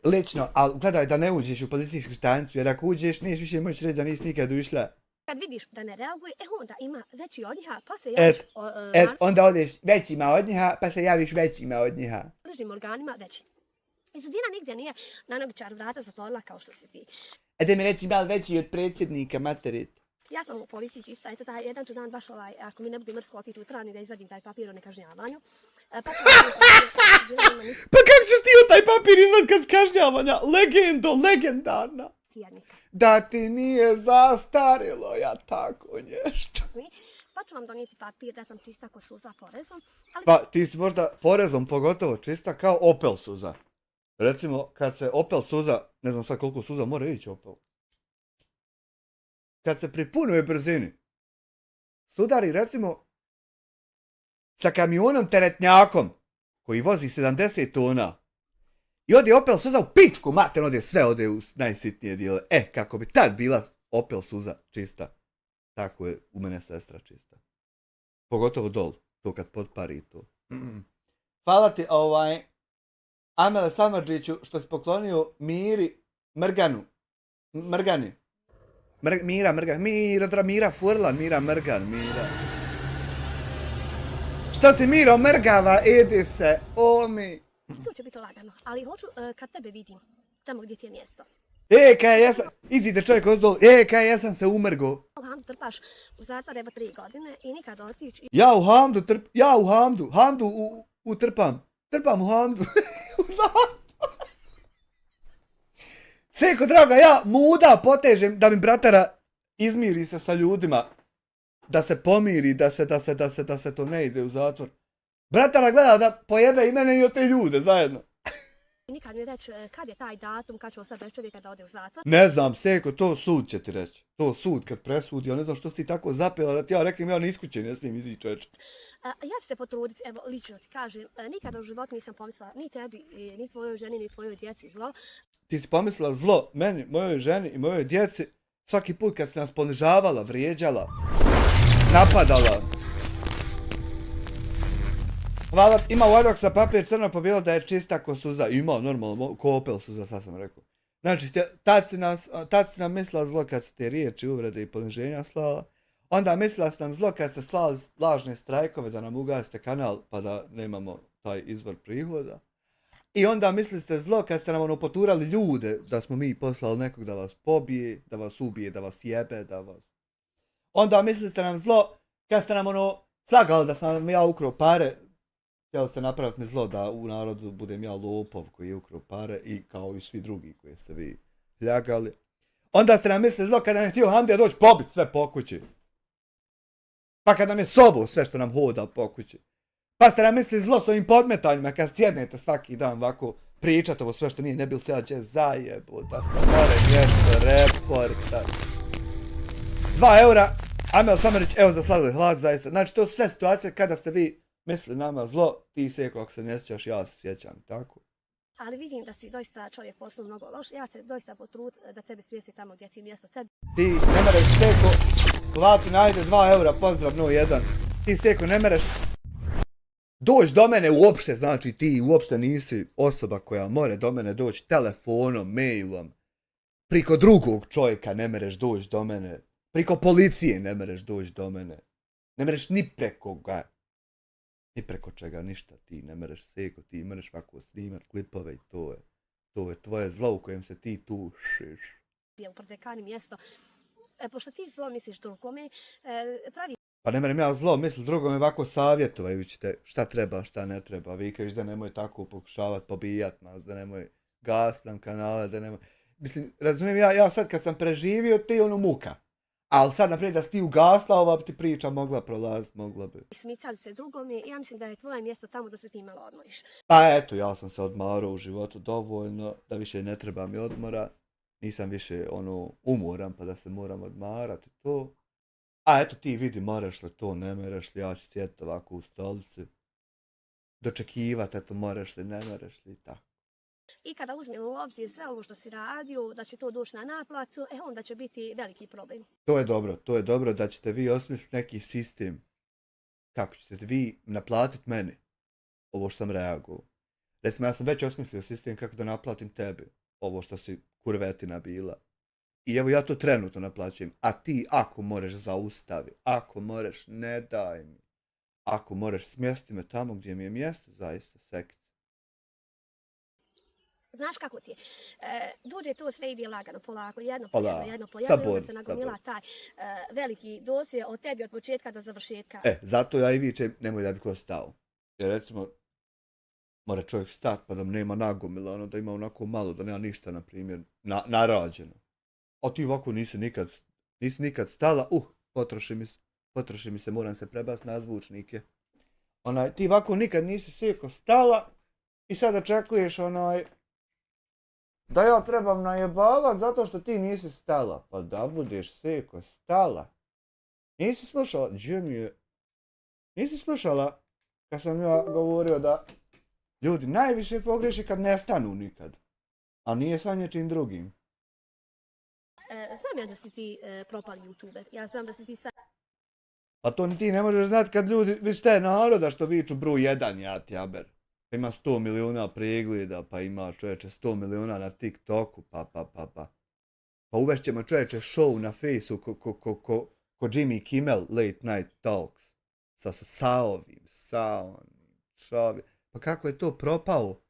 Lično, ali gledaj da ne uđeš u policijsku stanicu, jer ako uđeš, neš više moći reći da nisi nikad ušla. Kad vidiš da ne reaguje, onda ima veći od njiha, pa se javiš... Onda odeš većima od njiha, pa se javiš većima od njiha. Držnim organima veći. I sudina nigdje nije na Nogićar vrata zatvorila kao što si ti. Da mi reći mal veći od predsjednika, materit. Ja sam u policiji čisto, eto taj jedan ću dan baš ako mi ne bude mrsko otići u trani da izvadim taj papir o nekažnjavanju. Pa kako ćeš ti u taj papir izvaditi kad kažnjavanja? Legendarna. Da ti nije zastarilo, ja tako nešto. Pa ću vam donijeti papir da sam čista ko suza porezom. Pa ti si možda porezom pogotovo čista kao Opel suza. Recimo kad se Opel suza, ne znam sad koliko suza mora ići Opel. Kad se pri punoj brzini sudari recimo sa kamionom teretnjakom koji vozi 70 tona i ode Opel suza u pičku mater, ode u najsitnije dijele. Kako bi tad bila Opel suza čista, tako je u mene sestra čista. Pogotovo dol, to kad potpari to. Hvala ti Amele Samardžiću što si poklonio Miri Mrgani. Mira Furlan, Mira Mrgan, Mira. Što si Miro mrgava, idi se, mi. To će biti lagano, ali hoću kad tebe vidim, tamo gdje ti je mjesto. Kaj ja sam, izide čovjek ozdol, kaj ja sam se umrgo. U Hamdu trpaš u zatvor 3 godine i nikad otići. Ja u Hamdu trpam u Hamdu, u zatvor. Seko draga, ja muda potežem da mi bratara izmiri se sa ljudima. Da se pomiri, da se to ne ide u zatvor. Bratara gleda da pojebe i mene i o te ljude zajedno. Nikad mi reći kad je taj datum, kad ću ostati bez čovjeka da ode u zatvor. Ne znam, Seko, to sud će ti reći. To sud kad presudi, ja ne znam što si ti tako zapela da ti ja reklim, ja iz kuće ne smijem izići čoveče. Ja ću se potruditi, evo, lično ti kažem, nikada u životu nisam pomislila ni tebi, ni tvojoj ženi, ni tvojoj djeci zlo. Ti si pomislila zlo meni, mojoj ženi i mojoj djeci svaki put kad si nas ponižavala, vrijeđala, napadala. Hvala, ima vodak sa papir crno po bijelo da je čista ko suza. Ima, normalno, ko opel suza, sad sam rekao. Znači, tad si nam mislila zlo kad ste riječi, uvrede i poniženja slala. Onda mislila si nam zlo kad ste slali lažne strajkove da nam ugasite kanal pa da nemamo taj izvor prihoda. I onda mislili ste zlo kad ste nam poturali ljude da smo mi poslali nekog da vas pobije, da vas ubije, da vas jebe, da vas... Onda mislili ste nam zlo kad ste nam slagali da sam ja ukrao pare. Htjeli ste napraviti mi zlo da u narodu budem ja lopov koji je ukrao pare i kao i svi drugi koji ste vi pljagali. Onda ste nam mislili zlo kada nam je htio Hamdija doći pobiti sve po kući. Pa kad nam je sovo sve što nam hoda po kući. Pa ste nam mislili zlo s ovim podmetanjima kad sjednete svaki dan ovako pričati ovo sve što nije, ne bil se ja će zajebo da se more nešto reporta. 2 eura, Amel Samarić, evo za sladoled hlad zaista. Znači to su sve situacije kada ste vi mislili nama zlo, ti Seko ako se ne sjećaš, ja se sjećam, tako? Ali vidim da si doista čovjek poslu mnogo loš, ja ću doista potruditi da tebe svijesti tamo gdje ti je mjesto. Ti ne mereš Seko, plati najde 2 eura, pozdrav no 1. Ti Seko ne mereš doći do mene uopšte, znači ti uopšte nisi osoba koja more do mene doći telefonom, mailom. Priko drugog čovjeka ne mereš doći do mene. Priko policije ne mereš doći do mene. Ne mereš ni preko ga. Ni preko čega ništa ti ne mereš Seko, ti mereš ovako snimat klipove i to je tvoje zlo u kojem se ti tušiš. Je u Prdekani mjesto. Pošto ti zlo misliš drugome, pravi... Pa ne merem ja zlo, misli drugome ovako savjetovajući te šta treba, šta ne treba. Vi kažeš da nemoj tako pokušavati pobijat nas, da nemoj gas nam kanale, da nemoj... Mislim, razumijem ja sad kad sam preživio ti muka. Ali sad naprijed da si ti ugasla, ova bi ti priča mogla prolaziti, mogla bi. Smicali se drugome, ja mislim da je tvoje mjesto tamo da se ti malo odmoriš. Pa eto, ja sam se odmarao u životu dovoljno, da više ne treba mi odmora. Nisam više umoran pa da se moram odmarati, to. A eto ti vidi, moraš li to, ne mereš li, ja ću sjediti ovako u stolici. Dočekivati, eto, moraš li, ne mereš li, tako. I kada uzmemo u obzir sve ovo što si radio, da će to doći na naplatu, onda će biti veliki problem. To je dobro da ćete vi osmisliti neki sistem. Kako ćete vi naplatiti meni ovo što sam reagovao. Recimo, ja sam već osmislio sistem kako da naplatim tebi ovo što si kurvetina bila. I evo ja to trenutno naplaćujem. A ti ako možeš zaustavi, ako možeš ne daj mi. Ako možeš smjesti me tamo gdje mi je mjesto, zaista sekcija. Znaš kako ti je? Dođe to sve ide lagano, polako, jedno po jedno, onda se nagomila taj veliki dosje od tebi od početka do završetka. Zato ja i vičem, nemoj da bi ko stao. Jer recimo, mora čovjek stat pa da nema nagomila, da ima onako malo, da nema ništa, na primjer, narađeno. A ti ovako nisi nikad stala, potroši mi se, moram se prebasti na zvučnike. Ti ovako nikad nisi Seko stala i sad očekuješ da ja trebam najebavat zato što ti nisi stala. Pa da budeš Seko stala. Nisi slušala, nisi slušala kad sam ja govorio da ljudi najviše pogreše kad ne stanu nikad. A nije sa nečim drugim. Znam ja da si ti propali youtuber. Ja znam da si ti sad... A to ni ti ne možeš znati kad ljudi, viš te naroda što viču broj 1 jatjaber. Ima 100 miliona pregleda, pa ima čovječe 100 miliona na TikToku, pa. Pa uvešćemo čovječe show na Faceu ko Jimmy Kimmel Late Night Talks. Sa ovim. Pa kako je to propao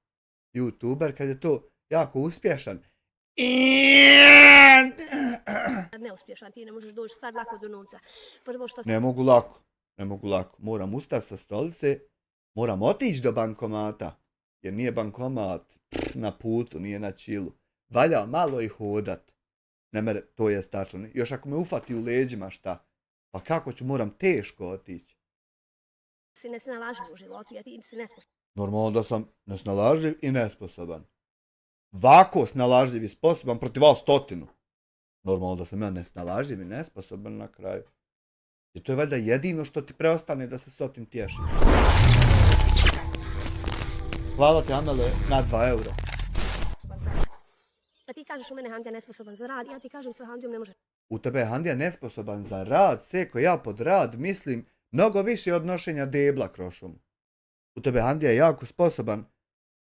YouTuber kad je to jako uspješan? Neuspješan, ti ne možeš doći sad lako do novca. Prvo što... Ne mogu lako. Moram ustati sa stolice, moram otići do bankomata, jer nije bankomat na putu, nije na čilu. Valja malo i hodat. To je tačno. Još ako me ufati u leđima, šta? Pa kako ću, moram teško otići. Si nesnalažljiv u životu, jer ti si nesposoban. Normalno da sam nesnalažljiv i nesposoban. Vako snalažljiv i sposoban protiv vas 100. Normalno da sam ja nesnalažljiv i nesposoban na kraju. I to je valjda jedino što ti preostane da se 100 tješiš. Hvala ti, Amele, na 2 eura. A ti kažeš u mene Handija nesposoban za rad, ja ti kažem sa Handijom ne može. U tebe je Handija nesposoban za rad, seko, ja pod rad mislim mnogo više od nošenja debla krošom. U tebe Handija je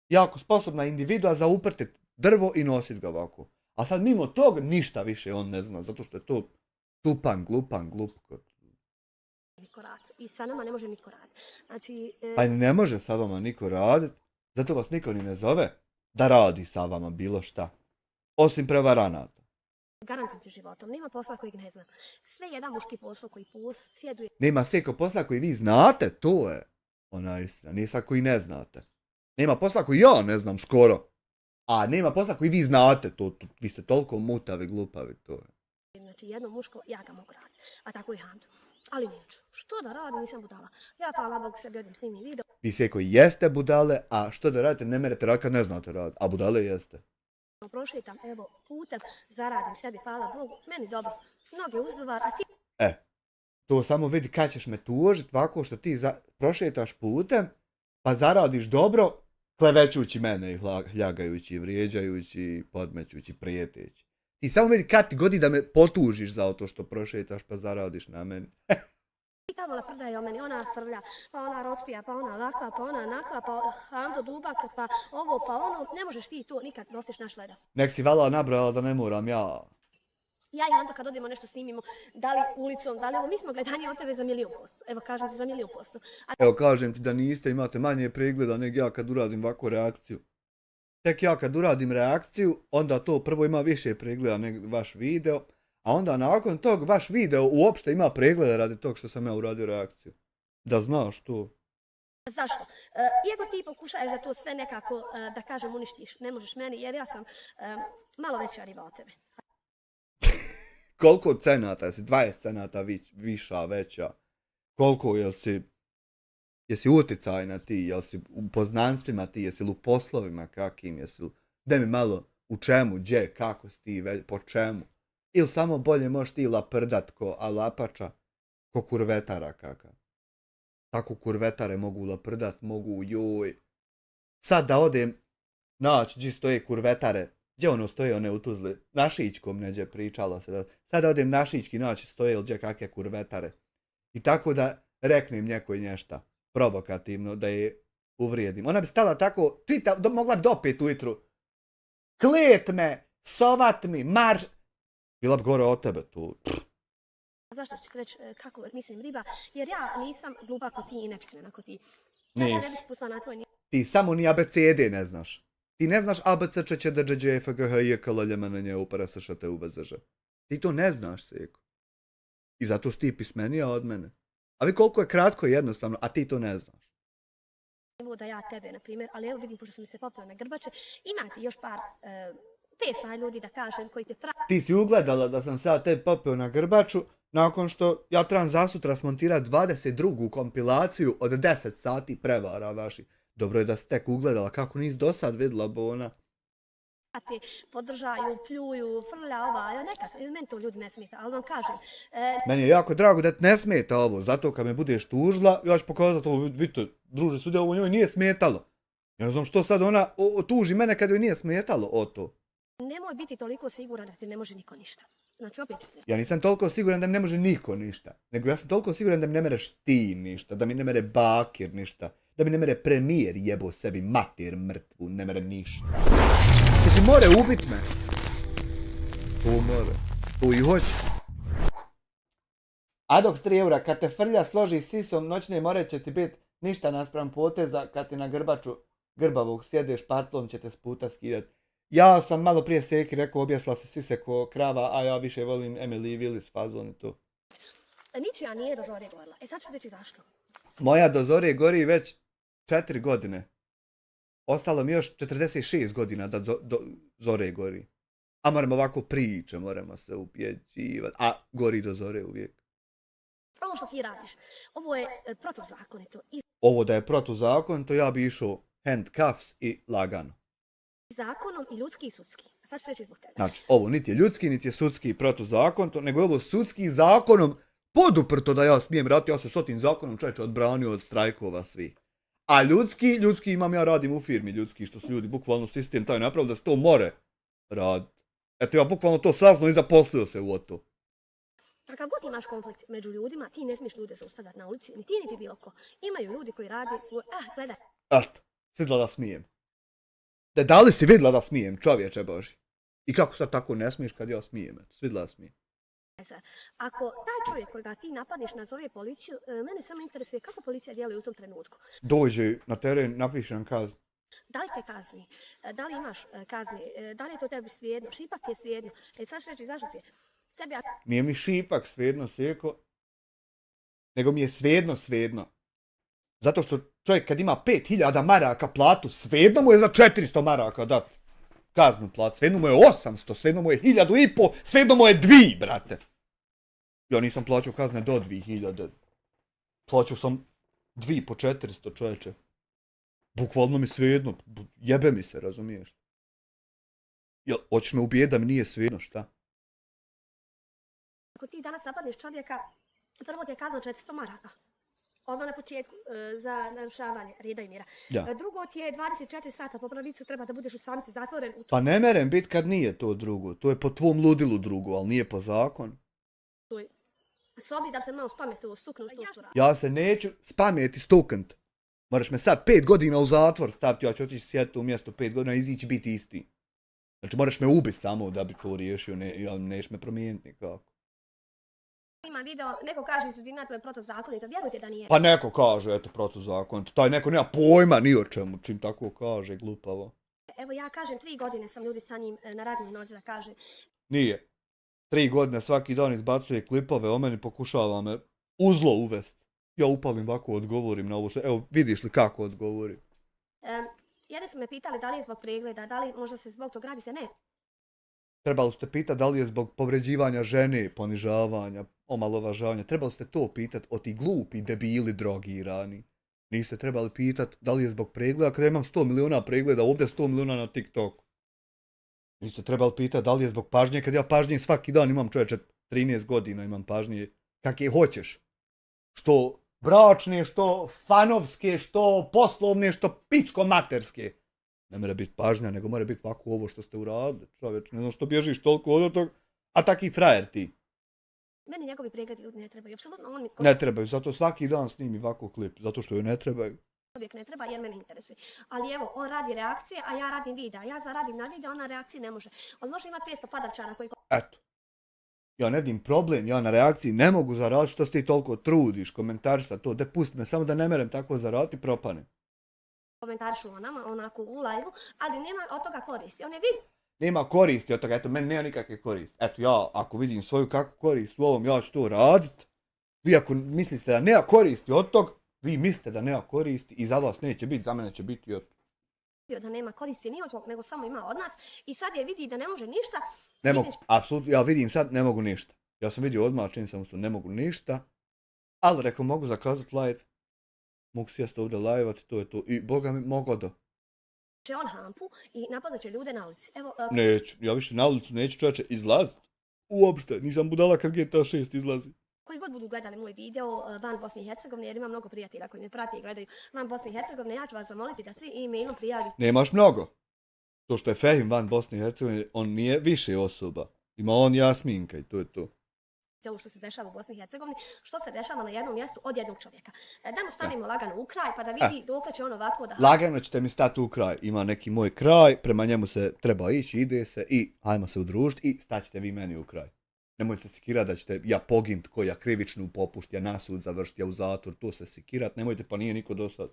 jako sposobna individua za uprtit drvo i nosit ga ovako. A sad mimo tog ništa više on ne zna, zato što je to tupan, glupan, glup. Niko rad. I sa nama ne može niko rad. Znači... Pa ne može sa vama niko radit, zato vas niko ni ne zove da radi sa vama bilo šta. Osim prevaranata. Garantujem ti životom, nema posla kojeg ne znam. Sve jedan muški posao koji posjeduje. Nema seko posla koji vi znate, to je ona istina, nije sad koji ne znate. Nema posla koji ja ne znam skoro. A nema posla koji vi znate, vi ste toliko mutavi, glupavi, to je. Znači jedno muško, ja ga mogu raditi. A tako i Handu. Ali neću. Što da radim, nisam budala. Ja hvala Bogu sebi odim snimim video. Vi seko jeste budale, a što da radite ne merete raditi kad ne znate raditi. A budale jeste. Prošetam, evo, putem, zaradim sebi, hvala Bogu. Meni dobro. Noge uzduvar, a ti... To samo vidi kad ćeš me tužit, ovako što ti prošetaš putem, pa zaradiš dobro, klevećući mene i hljagajući, vrijeđajući, podmećući, prijeteći. Ti samo vidi kad ti godi da me potužiš za to što prošetaš pa zaradiš na meni. I tamo naprdaje o meni, ona frlja, pa ona rospija, pa ona lakla, pa ona nakla, pa Hando dubak, pa ovo, pa ono. Ne možeš ti to nikad nosiš naš leda. Nek si vala nabrojala da ne moram ja. Ja i Hando kad odemo nešto snimimo, da li ulicom, da li ovo, mi smo gledaniji od tebe za 1.000.000%. Evo kažem ti za 1.000.000%. Evo kažem ti da niste, imate manje pregleda nego ja kad uradim ovakvu reakciju. Tek ja kad uradim reakciju, onda to prvo ima više pregleda nego vaš video, a onda nakon tog vaš video uopšte ima pregleda radi tog što sam ja uradio reakciju. Da znaš to. Zašto? Iako ti pokušaješ da to sve nekako, da kažem, uništiš, ne možeš meni, jer ja sam malo veća riba od tebe. Koliko cenata? Jesi 20 cenata viša, veća? Koliko, jesi uticajna ti? Jesi u poznanstvima ti? Jesi u poslovima kakim? Daj mi malo u čemu, gdje, kako si ti, po čemu? Ili samo bolje možeš ti laprdat ko alapača, ko kurvetara kakav. Tako kurvetare mogu laprdat, mogu joj. Sad da odem naći gdje stoje kurvetare. Gdje ono stoje one u Tuzli? Na Šičkom neđe pričalo se. Sad da odem na Šički naći stoje ili gdje kakve kurvetare. I tako da reknem njekoj nješta provokativno da je uvrijedim. Ona bi stala tako, mogla bi do 5 ujutru. Klet me, sovat mi, marš. Bila bi gore od tebe tu. Zašto ću ti reći kako mislim riba? Jer ja nisam glupa ko ti i nepismena ko ti. Nis. Ja se ne bih spustila na tvoj nivo. Ti samo ni ABCD ne znaš. Ti ne znaš ABC, č, č, d, dž, dž, f, g, h, j, k, l, lj, m, n, j, u, p, r, s, š, t, u, v, z, ž. Ti to ne znaš, seko. I zato si ti pismenija od mene. A vi koliko je kratko i jednostavno, a ti to ne znaš. Evo da ja tebe, na primjer, ali evo vidim, pošto su mi se popile na grbače, ima ti još par pesa ljudi, da kažem, koji te prati. Ti si ugledala da sam sad te popeo na grbaču, nakon što ja trebam zasutra smontirati 22. kompilaciju od 10 sati prevara vaših. Dobro je da si tek ugledala, kako nisi do sad vidjela Bona. Te podržaju, pljuju, frlja neka, meni to ljudi ne smeta, ali vam kažem. Meni je jako drago da ti ne smeta ovo, zato kad me budeš tužila, ja ću pokazati ovo, vidite, druže, sudje, ovo njoj nije smetalo. Ja ne znam što sad ona tuži mene kad joj nije smetalo o to. Nemoj biti toliko siguran da ti ne može niko ništa. Znači, opet ću ti. Ja nisam toliko siguran da mi ne može niko ništa, nego ja sam toliko siguran da mi ne mereš ti ništa, da mi ne mere Bakir ništa, da mi ne mere premijer jebo sebi mater mrtvu, ne mere ništa. Ti si more ubit me. To more. To i hoće. Adox 3 eura, kad te frlja složi sisom, noćne more će ti biti ništa naspram poteza, kad ti na grbaču grbavog sjedeš, partlom će te s puta skidat. Ja sam malo prije Seki rekao, objesla se sise ko krava, a ja više volim Emily Willis fazon i to. Ničija nije do zore gorila. Sad ću reći zašto. Moja do zore gori već 4 godine. Ostalo mi još 46 godina da do zore gori. A moramo ovako priče, moramo se upjećivati. A gori do zore uvijek. Ovo što ti radiš, ovo je protuzakonito. Ovo da je protuzakonito, ja bi išao handcuffs i lagano. zakonom i ljudski i sudski. A sad ću reći zbog tebe. Znači, ovo niti je ljudski, niti je sudski protuzakonito, nego je ovo sudski zakonom poduprto da ja smijem raditi. Ja se s tim zakonom čovječe odbranio od strajkova svi. A ljudski imam, ja radim u firmi ljudski, što su ljudi bukvalno sistem taj napravili da se to more raditi. Eto, ja bukvalno to saznao i zaposlio se u to. A kad god imaš konflikt među ljudima, ti ne smiješ ljude zaustavljati na ulici, ni ti niti bilo ko. Imaju ljudi koji rade svoj... gledaj. Eto, vidjela da smijem. Da li si vidjela da smijem, čovječe Boži? I kako sad tako ne smiješ kad ja smijem? Eto, vidjela da smijem. Ako taj čovjek kojega ti napadiš nazove policiju, mene samo interesuje kako policija djeluje u tom trenutku. Dođe na teren, napiše nam kaznu. Da li te kazni? Da li imaš kazne? Da li je to tebi svejedno? Šipak ti je svejedno? Sad ću reći zašto ti je. Tebi, Nije mi šipak svejedno, Seko, nego mi je svejedno. Zato što čovjek kad ima 5000 maraka platu, svejedno mu je za 400 maraka dat kaznu platu, svejedno mu je 800, svejedno mu je 1500, svejedno mu je 2, brate. Ja nisam plaćao kazne do 2000. Plaćao sam 2 po 400, čovječe. Bukvalno mi svejedno, jebe mi se, razumiješ? Jel, hoćeš me ubijeti da mi nije svejedno, šta? ako ti danas napadneš čovjeka, prvo ti je kazna 400 maraka. Odmah na početku za narušavanje reda i mira. Ja. Drugo ti je 24 sata po pravicu treba da budeš u samici zatvoren. Pa ne merem bit kad nije to drugo. To je po tvom ludilu drugo, ali nije po zakonu. Sobi da se malo spametu stuknu. Ja se neću spameti stuknut. Moraš me sad 5 godina u zatvor staviti, ja ću otići sjediti u mjesto 5 godina i izići biti isti. Znači moraš me ubiti samo da bi to riješio, neš me promijeniti nikako. Ima video, neko kaže sredina to je protuzakonito, vjerujte da nije. Pa neko kaže, eto, protuzakonito. Taj neko nema pojma ni o čemu, čim tako kaže, glupavo. Evo ja kažem, 3 godine sam ljudi sa njim na radnoj nozi da kaže. Nije. 3 godine svaki dan izbacuje klipove o meni, pokušava me u zlo uvest. Ja upalim ovako, odgovorim na ovo sve. Evo, vidiš li kako odgovorim? Jedni su me pitali da li je zbog pregleda, da li možda se zbog tog radite, ne. Trebali ste pitati da li je zbog povređivanja žene, ponižavanja, omalovažavanja. Trebali ste to pitati o ti glupi debili drogirani. Niste trebali pitati da li je zbog pregleda, kada imam 100 miliona pregleda, ovdje 100 miliona na TikToku. Niste trebali pitati da li je zbog pažnje, kad ja pažnje svaki dan imam, čovječe, 13 godina imam pažnje, kakve hoćeš. Što bračne, što fanovske, što poslovne, što pičko materske. Ne mora biti pažnja, nego mora biti ovako ovo što ste uradili, čovječ. Ne znam što bježiš toliko od tog, a taki frajer ti. Meni njegovi pregledi ljudi ne trebaju, apsolutno on mi... Ne trebaju, zato svaki dan snimi ovako klip, zato što joj ne trebaju. Čovjek ne treba jer mene interesuje. Ali evo, on radi reakcije, a ja radim videa. Ja zaradim na video, on na reakcije ne može. On može imati 500 padačara koji... Eto. Ja ne vidim problem, ja na reakciji ne mogu zaraditi što ti toliko trudiš, komentariša to, de pusti me, samo da ne merem tako zaraditi, propanem. Komentarišu o nama, onako u live-u, ali nema od toga koristi. On je vidi. Nema koristi od toga, eto, meni nema nikakve koristi. Eto, ja, ako vidim svoju kakvu korist u ovom, ja ću to radit. Vi ako mislite da nema koristi od tog, vi mislite da nema koristi i za vas neće biti, za mene će biti i od toga. Da nema koristi ni od tog, nego samo ima od nas. I sad je vidi da ne može ništa. Ne mogu, apsolutno, ja vidim sad, ne mogu ništa. Ja sam vidio odmah, čini sam što ne mogu ništa. Ali rekao, mogu zakazati live. Mogu sjesti ovdje live-ati, to je to. I boga mi, mogo do. Će on hampu i napadat će ljude na ulici. Evo, Neću, ja više na ulicu neću, čovječe, izlaziti. Uopšte, nisam budala kad GTA 6 izlazi. Koji god budu gledali moj video van Bosne i Hercegovine, jer imam mnogo prijatelja koji me prati i gledaju van Bosne i Hercegovine, ja ću vas zamoliti da svi e-mailom prijavite. Nemaš mnogo. To što je Fehim van Bosne i Hercegovine, on nije više osoba. Ima on Jasminka i to je to. Ovo što se dešava u Bosni i Hercegovini, što se dešava na jednom mjestu od jednog čovjeka. Da mu stavimo lagano u kraj, pa da vidi dokle će on ovako da... Lagano ćete mi stati u kraj. Ima neki moj kraj, prema njemu se treba ići, ide se i hajmo se udružiti i staćete vi meni u kraj. Nemojte se sikirati da ćete ja pogint ko ja krivičnu popušt, ja na sud završiti, ja u zatvor, to se sikirati, nemojte, pa nije niko do sad.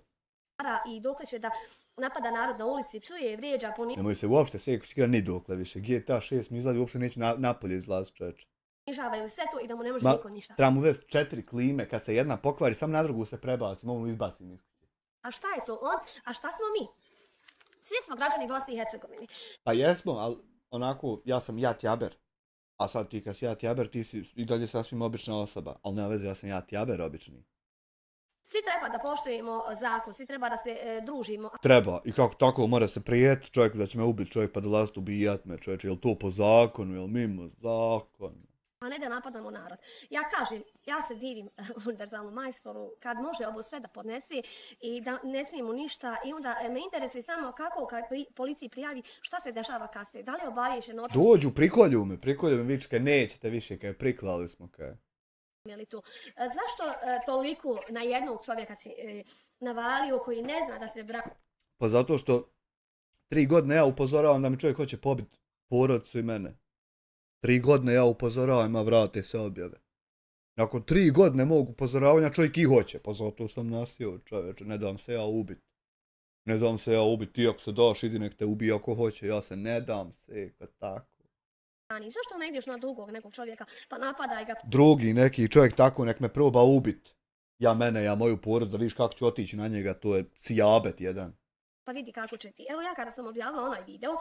I dokle će da napada narod na ulici, psuje, vrijeđa, Nemoj se uopšte sikirati ni dokle više. GTA 6 mi izlazi, uopšte neće napolje izlaziti, čovječe. Ponižavaju sve to i da mu ne može niko ništa. Trebam uvesti 4 klime, kad se jedna pokvari, sam na drugu se prebacim, ovu izbacim iz kuće. A šta je to on, a šta smo mi? Svi smo građani Bosne i Hercegovine. Pa jesmo, ali onako, ja sam jatjaber. A sad ti kad si jatjaber, ti si i dalje sasvim obična osoba. Ali nema veze, ja sam jatjaber obični. Svi treba da poštujemo zakon, svi treba da se družimo. Treba. I kako tako mora se prijeti čovjeku da će me ubiti čovjek pa dolaziti ubijat me čovječe. Jel to po zakonu, jel mimo zakonu? A ne da napadamo narod. Ja kažem, ja se divim univerzalnom majstoru kad može ovo sve da podnese i da ne smijemo ništa i onda me interesuje samo kako kad policiji prijavi šta se dešava kasnije. Da li je obavješeno? Dođu, prikolju me, viče kaj nećete više, kaj priklali smo kaj. Zašto toliko na jednog čovjeka si navalio koji ne zna da se brani? Pa zato što 3 godine ja upozoravam da mi čovjek hoće pobiti porodicu i mene. 3 godine ja upozoravam, a vrate se objave. Nakon 3 godine mog upozoravanja čovjek i hoće, pa zato sam nasio čovječe, ne dam se ja ubit. Ne dam se ja ubit, ti ako se daš, idi nek te ubije ako hoće, ja se ne dam se, kad tako. Zašto ne ideš na drugog nekog čovjeka, pa napadaj ga? Drugi neki čovjek tako nek me proba ubit. Ja moju porodicu, da vidiš kako ću otići na njega, to je sjabet jedan. Pa vidi kako će ti. Evo ja kada sam objavila onaj video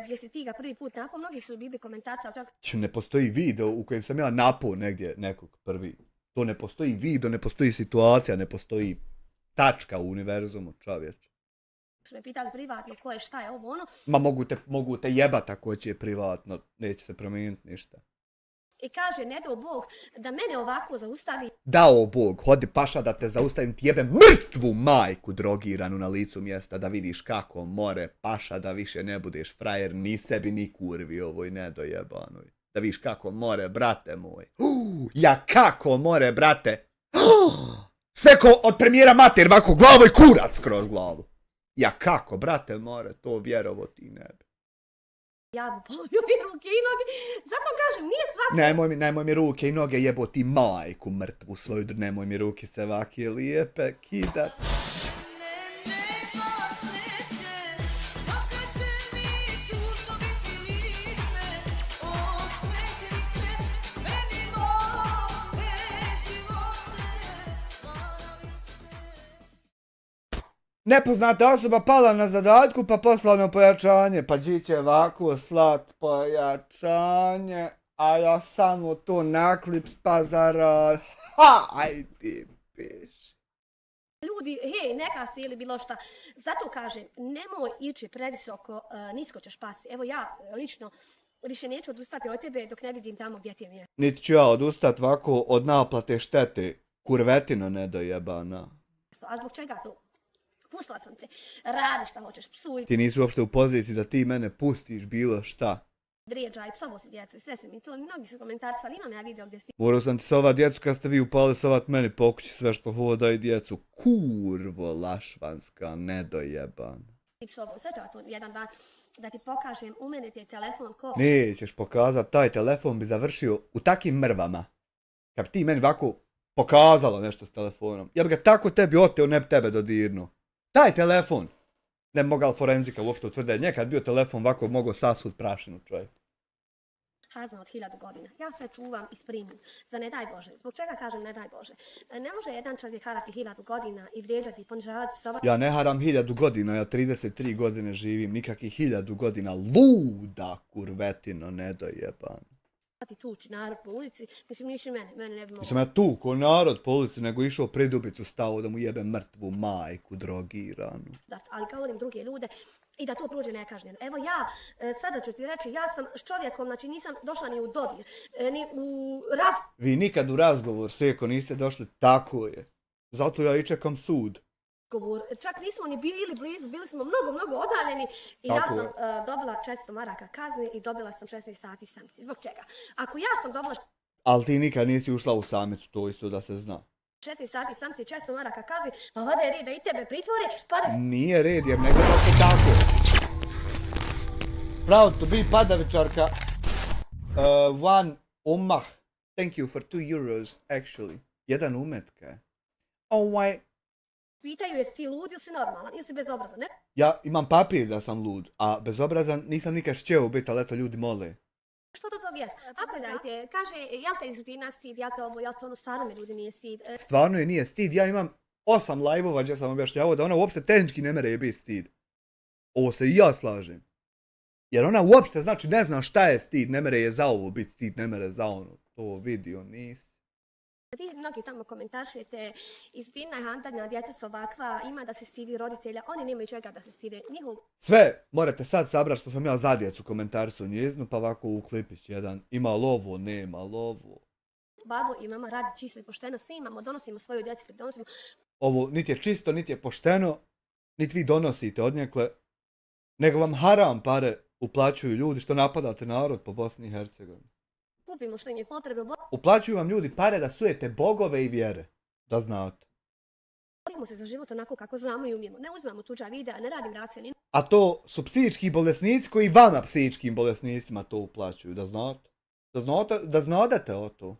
gdje si ti ga prvi put napao, mnogi su bili komentarci, ali čak... Ne postoji video u kojem sam ja napao negdje nekog prvi. To ne postoji video, ne postoji situacija, ne postoji tačka u univerzumu, čovječe. Su me pitali privatno ko je, šta je ovo ono. Ma mogu te jebat ako će privatno, neće se promijeniti ništa. I kaže, ne dao Bog da mene ovako zaustavi. Dao Bog, hodi paša da te zaustavim, ti jebem mrtvu majku drogiranu na licu mjesta, da vidiš kako more paša, da više ne budeš frajer ni sebi ni kurvi ovoj nedojebanoj. Da vidiš kako more, brate moj. Ja kako more, brate. Sve ko od premijera mater, ovako glavo i kurac kroz glavu. Ja kako, brate more, to vjerovo ti ne bi. Ja polju mi ruke i noge, zato kažem, nije svaki... Nemoj mi ruke i noge jeboti majku mrtvu svoju, nemoj mi rukice ovakje lijepe kidat. Nepoznata osoba pala na zadatku pa poslano pojačanje, pa gdje će ovako slat pojačanje, a ja samo to naklip s pazara, hajde piš. Ljudi, hej, neka si ili bilo šta, zato kažem, nemoj ići previsoko, nisko ćeš pasti. Evo ja, lično, više neću odustati od tebe dok ne vidim tamo gdje ti je mjesto. Niti ću ja odustati ovako od naplate štete, kurvetino nedojebana. A zbog čega to? Pustila sam te, radi šta hoćeš, psuj. Ti nisi uopšte u poziciji da ti mene pustiš bilo šta. Vrijeđaj, psovo si djecu i sve se mi to, mnogi su komentarci, imam ja video gdje si... Morao sam ti sovat djecu kad ste vi upali sovat meni po kući sve što hoda i djecu. Kurvo lašvanska, nedojebana. I psovo, sve to jedan dan da ti pokažem, u mene ti je telefon ko... Nećeš pokazat, taj telefon bi završio u takim mrvama. Kad bi ti meni ovako pokazala nešto s telefonom, ja bi ga tako tebi oteo, ne bi tebe dodirnuo. Taj telefon, ne bi mogao forenzika uopšte utvrditi, nekad bio telefon ovako mogao sasut prašinu čovjek. Hazna od 1000 godina. Ja sve čuvam i sprimim. Za ne daj Bože. Zbog čega kažem ne daj Bože? Ne može jedan čovjek harati 1000 godina i vrijeđati, ponižavati, psovati. Ja ne haram 1000 godina, ja 33 godine živim, nikakvih 1000 godina, luda kurvetino nedojeban. Tući narod po ulici, mislim nisi mene ne bi mogao. Mislim ja tuko narod po ulici, nego išao pridubicu stavo da mu jebe mrtvu majku drogiranu. Ali kao onim druge ljude i da to prođe nekažnjeno. Evo ja, sada ću ti reći, ja sam s čovjekom, znači nisam došla ni u dodir, ni u razgovor. Vi nikad u razgovor, Seko, niste došli, tako je. Zato ja i čekam sud. Čak nismo ni bili blizu, bili smo mnogo odaljeni i ja sam dobila 400 maraka kazne i dobila sam 16 sati sankcije. Zbog čega? Ako ja sam dobila... Ali ti nikad nisi ušla u samicu, to isto da se zna. 16 sati sankcije, 400 maraka kazne, pa vada je red da i tebe pritvore, pa da... Nije red, jer ne gleda se tako. Proud to be padavičarka. One ummah. Thank you for 2 euros, actually. Jedan umetka je. Pitaju jesi ti lud ili si normalan, ili si bezobrazan, ne? Ja imam papir da sam lud, a bezobrazan nisam nikad šćeo biti, ali eto ljudi mole. Što do tog jest? Ako dajte, kaže, jel te izutina stid, jel te ovo, jel te ono, stvarno me ljudi nije stid. Stvarno je nije stid, ja imam 8 live-ova gdje sam objašnjavao da ona uopšte tehnički ne mere je biti stid. Ovo se i ja slažem. Jer ona uopšte znači ne zna šta je stid, ne mere je za ovo biti stid, ne mere za ono. To vidio nisi. Vi mnogi tamo komentaršujete, Izutina je hantadna, djeca su ovakva, ima da se stidi roditelja, oni nemaju čega da se stide. Njihov Sve morate sad sabrati što sam ja za djecu komentarisao njezinu, pa ovako u klipić jedan. Ima lovo, nema lovo. babo i mama radi čisto i pošteno, snimamo, donosimo svoju djeci, donosimo. Ovo niti je čisto, niti je pošteno, niti vi donosite odnjekle, nego vam haram pare uplaćuju ljudi što napadate narod po Bosni i Hercegovini. Kupimo što im je potrebno, Uplaćuju vam ljudi pare da sujete bogove i vjere, da znate. borimo se za život onako kako znamo i umijemo. Ne uzimamo tuđa videa, ne radim reakcije, ni A to su psihički bolesnici koji vama psihičkim bolesnicima to uplaćuju, da znate. Da znadete o to.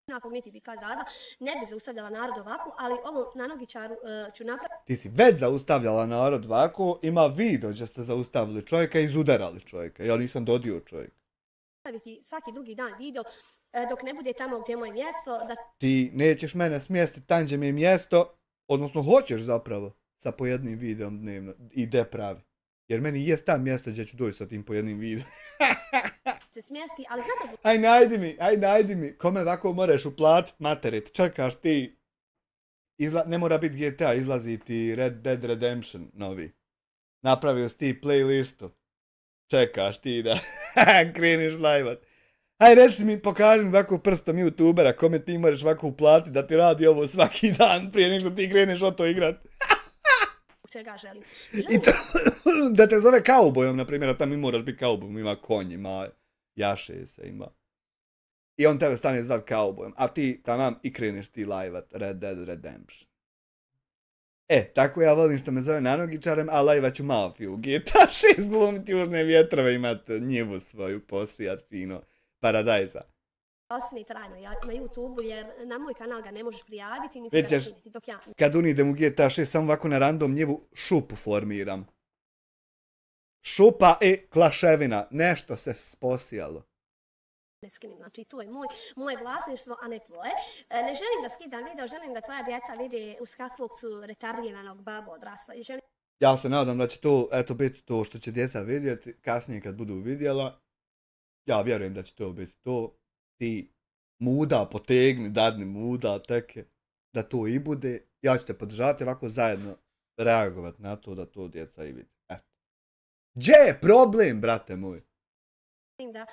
nakog niti bi kad rada, ne bi zaustavljala narod ovako, ali ovo na nogičaru ću napraviti. Ti si već zaustavljala narod ovako, ima video gdje ste zaustavili čovjeka i izudarali čovjeka. Ja nisam dodio čovjeka. Svaki drugi dan video, dok ne bude tamo gdje je moje mjesto, da Ti nećeš mene smjestiti tam gdje mi je mjesto, odnosno hoćeš zapravo sa po jednim videom dnevno i de pravi. Jer meni jest tam mjesto gdje ću doći sa tim po jednim videom. se smjesti, ali znate Aj najdi mi, kome ovako moraš uplatit materit, čekaš ti, ne mora biti GTA, izlazi ti Red Dead Redemption novi. Napravio si ti playlistu, čekaš ti da kreniš lajvat. Aj reci mi, pokaži mi ovako prstom youtubera, kome ti moraš ovako uplatiti da ti radi ovo svaki dan prije nego što ti kreneš o to igrat. čega želim. I to, da te zove kaubojom, na primjer, a tam i moraš biti kaubojom, ima konj, ima jaše se, ima. I on tebe stane zvat kaubojom, a ti tamam i kreneš ti lajvat Red Dead Redemption. Tako ja volim što me zove nanogičarem, a lajvat ću mafiju. GTA 6 glumiti južne vjetrove, imate njivu svoju posijat fino, paradajza. Ostani trajno na YouTube-u jer na moj kanal ga ne možeš prijaviti niti Već ga ćeš, skiniti dok ja kad unidem u GTA 6, samo ovako na random njivu šupu formiram. Šupa i klaševina, nešto se sposijalo. ne skinem. Znači to je moje vlasništvo, a ne tvoje. Ne želim da skidam video, želim da tvoja djeca vide uz kakvog su retardiranog baba odrasla. I želim Ja se nadam da će to, biti to što će djeca vidjeti, kasnije kad budu vidjela. Ja vjerujem da će to biti to. Ti muda potegni, dadni muda, teke, da to i bude. Ja ću te podržati ovako zajedno reagovati na to da to djeca i vidi. Gdje je problem, brate moj? da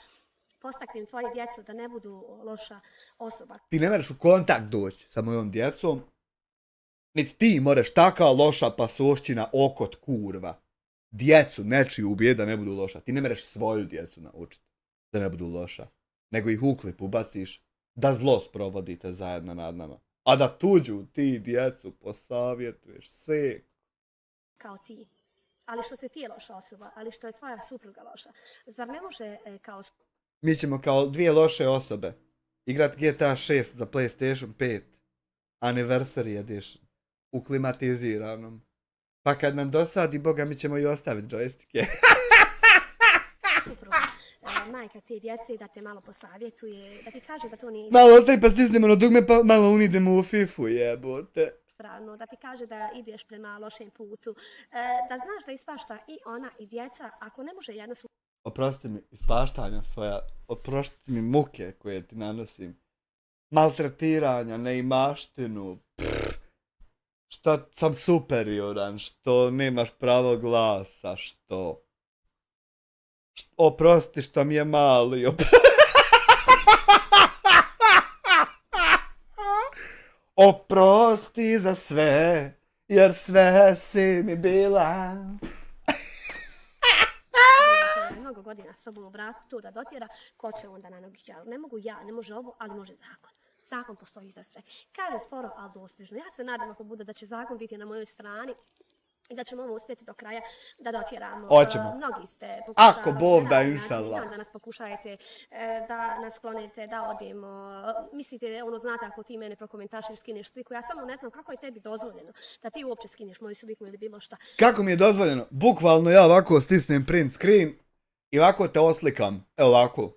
postaknem tvoju djecu da ne budu loša osoba. Ti ne moraš u kontakt doći sa mojom djecom, niti ti moraš taka loša pasošćina okot kurva. Djecu nečiju ubije da ne budu loša. Ti ne moraš svoju djecu naučiti da ne budu loša. Nego ih u klip ubaciš da zlo sprovodite zajedno nad nama. A da tuđu ti djecu posavjetuješ se. Kao ti. Ali što se ti je loša osoba, ali što je tvoja supruga loša. Zar ne može kao Mi ćemo kao dvije loše osobe igrat GTA 6 za PlayStation 5 Anniversary Edition u klimatiziranom. Pa kad nam dosadi, boga, mi ćemo i ostaviti džojstike. supruga, majka te djece da te malo posavjetuje, da ti kaže da to nije Malo ostavi pa stisnemo na dugme pa malo unidemo u Fifu, jebote. ispravno, da ti kaže da ideš prema lošem putu, da znaš da ispašta i ona i djeca, ako ne može jedna Oprosti mi ispaštanja svoja, oprosti mi muke koje ti nanosim. Maltretiranja, neimaštinu, što sam superioran, što nemaš pravo glasa, što... Oprosti što mi je mali, Oprosti za sve, jer sve si mi bila. mnogo godina s sobom u braku, to da dotjera, ko će onda na nogičaru? Ne mogu ja, ne može ovo, ali može zakon. Zakon postoji za sve. Kaže sporo, ali dostižno. Ja se nadam ako bude da će zakon biti na mojoj strani i da ćemo ovo uspjeti do kraja da dotjeramo. Hoćemo. Mnogi ste pokušavali. Ako Bog da, inšallah. Da nas pokušajete, da nas sklonite, da odemo. Mislite, znate, ako ti mene prokomentaršiš, skineš sliku, ja samo ne znam kako je tebi dozvoljeno da ti uopće skineš moju sliku ili bilo šta. Kako mi je dozvoljeno? Bukvalno ja ovako stisnem print screen i ovako te oslikam. Evo ovako.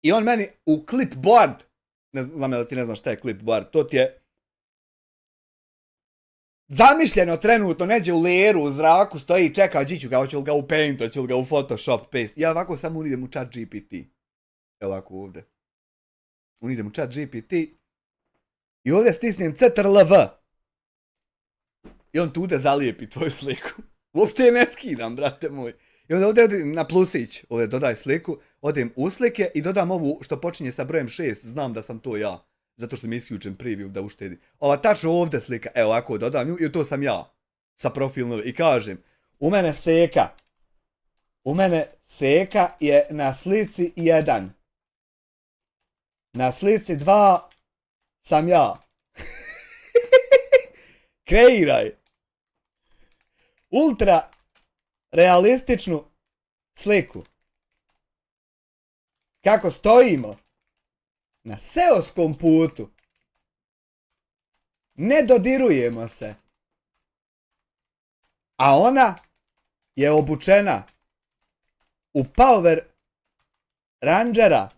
I on meni u clipboard, ne znam da ti ne znaš šta je clipboard, to ti je zamišljeno trenutno, neđe u leru, u zraku, stoji i čeka, ću ga, hoće li ga u Paint, hoće li ga u Photoshop, Paste. Ja ovako samo unidem u chat GPT. Evo ovako ovdje. Unidem u chat GPT I ovdje stisnem CTRL-V. I on tude zalijepi tvoju sliku. Uopšte je ne skidam, brate moj. I onda ovdje odim na plusić, ovdje dodaj sliku, odem u slike i dodam ovu što počinje sa brojem 6, znam da sam to ja. Zato što mi je isključen preview da uštedi. Ova tačno ovdje slika, evo ovako dodam nju i to sam ja. Sa profilnom i kažem, u mene Seka je na slici 1. Na slici 2 sam ja. Kreiraj ultra realističnu sliku. Kako stojimo na seoskom putu. Ne dodirujemo se. A ona je obučena u Power Rangera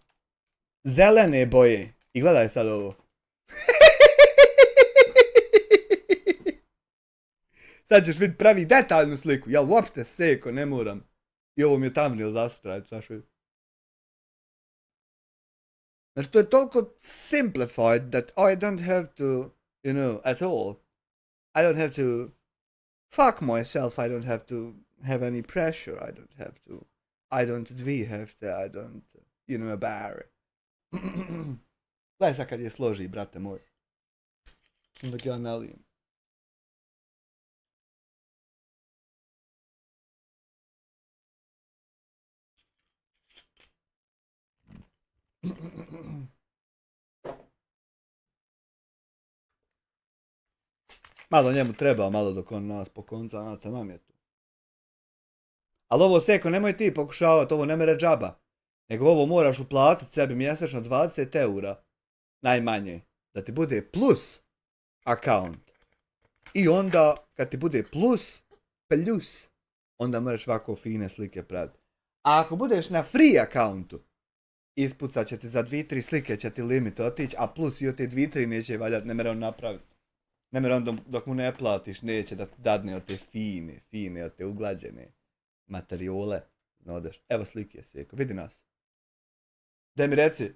zelene boje. I gledaj sad ovo. Sad ćeš vidjeti pravi detaljnu sliku. Ja uopšte Seko ne moram. I ovo mi je thumbnail zasutra. Znači to je toliko simplified that I don't have to, you know, at all. I don't have to fuck myself. I don't have to have any pressure. I don't have to. I don't have to. I don't, you know, about it. Gledaj sad kad je složi, brate moj. Dok ja nalijem. Malo njemu treba, malo dok on nas pokonta, tamam je tu. Ali ovo Seko, nemoj ti pokušavati, ovo ne mere džaba. Nego ovo moraš uplatiti sebi mjesečno 20 eura. Najmanje. Da ti bude plus account. I onda, kad ti bude plus, onda moraš ovako fine slike praviti. A ako budeš na free accountu, ispucat će ti za 2-3 slike, će ti limit otići, a plus i od te 2-3 neće valjati, ne mere on napraviti. Ne mere on dok mu ne platiš, neće da dadne od te fine, od te uglađene materijole. Odeš. Evo slike Seko, vidi nas. Daj mi reci,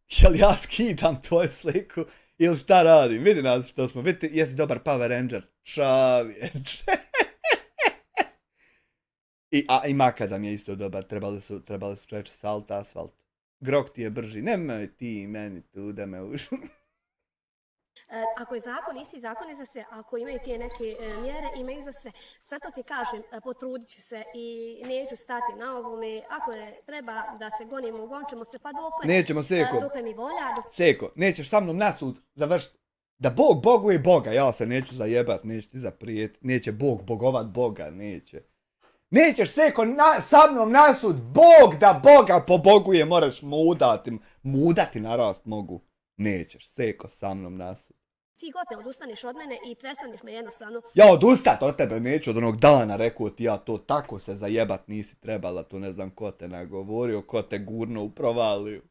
jel ja skidam tvoju sliku ili šta radim? Vidi nas što smo, vidi, jesi dobar Power Ranger. Čovječe. I makadam je isto dobar, trebali su čovječe salt, asfalt. Grok ti je brži, nemoj ti meni tu da me uš... Ako je zakon, isti zakon je za sve. Ako imaju tije neke mjere, imaju za sve. Zato ti kažem, potrudit ću se i neću stati na ovome. Ako je treba da se gonimo, gončemo se pa dokle. Nećemo, Seko. Dokle mi volja. Seko, nećeš sa mnom na sud završiti. Da Bog boguje Boga, ja se neću zajebat, neću ti zaprijeti. Neće Bog bogovat Boga, neće. Nećeš Seko sa mnom na sud, Bog da Boga poboguje, moraš mudati narast mogu. Nećeš Seko sa mnom na sud. Ti god ne odustaneš od mene i prestaneš me jednostavno. Ja odustat od tebe neću od onog dana, rekao ti ja to tako se zajebat nisi trebala, tu ne znam ko te nagovorio, ko te gurno u provaliju.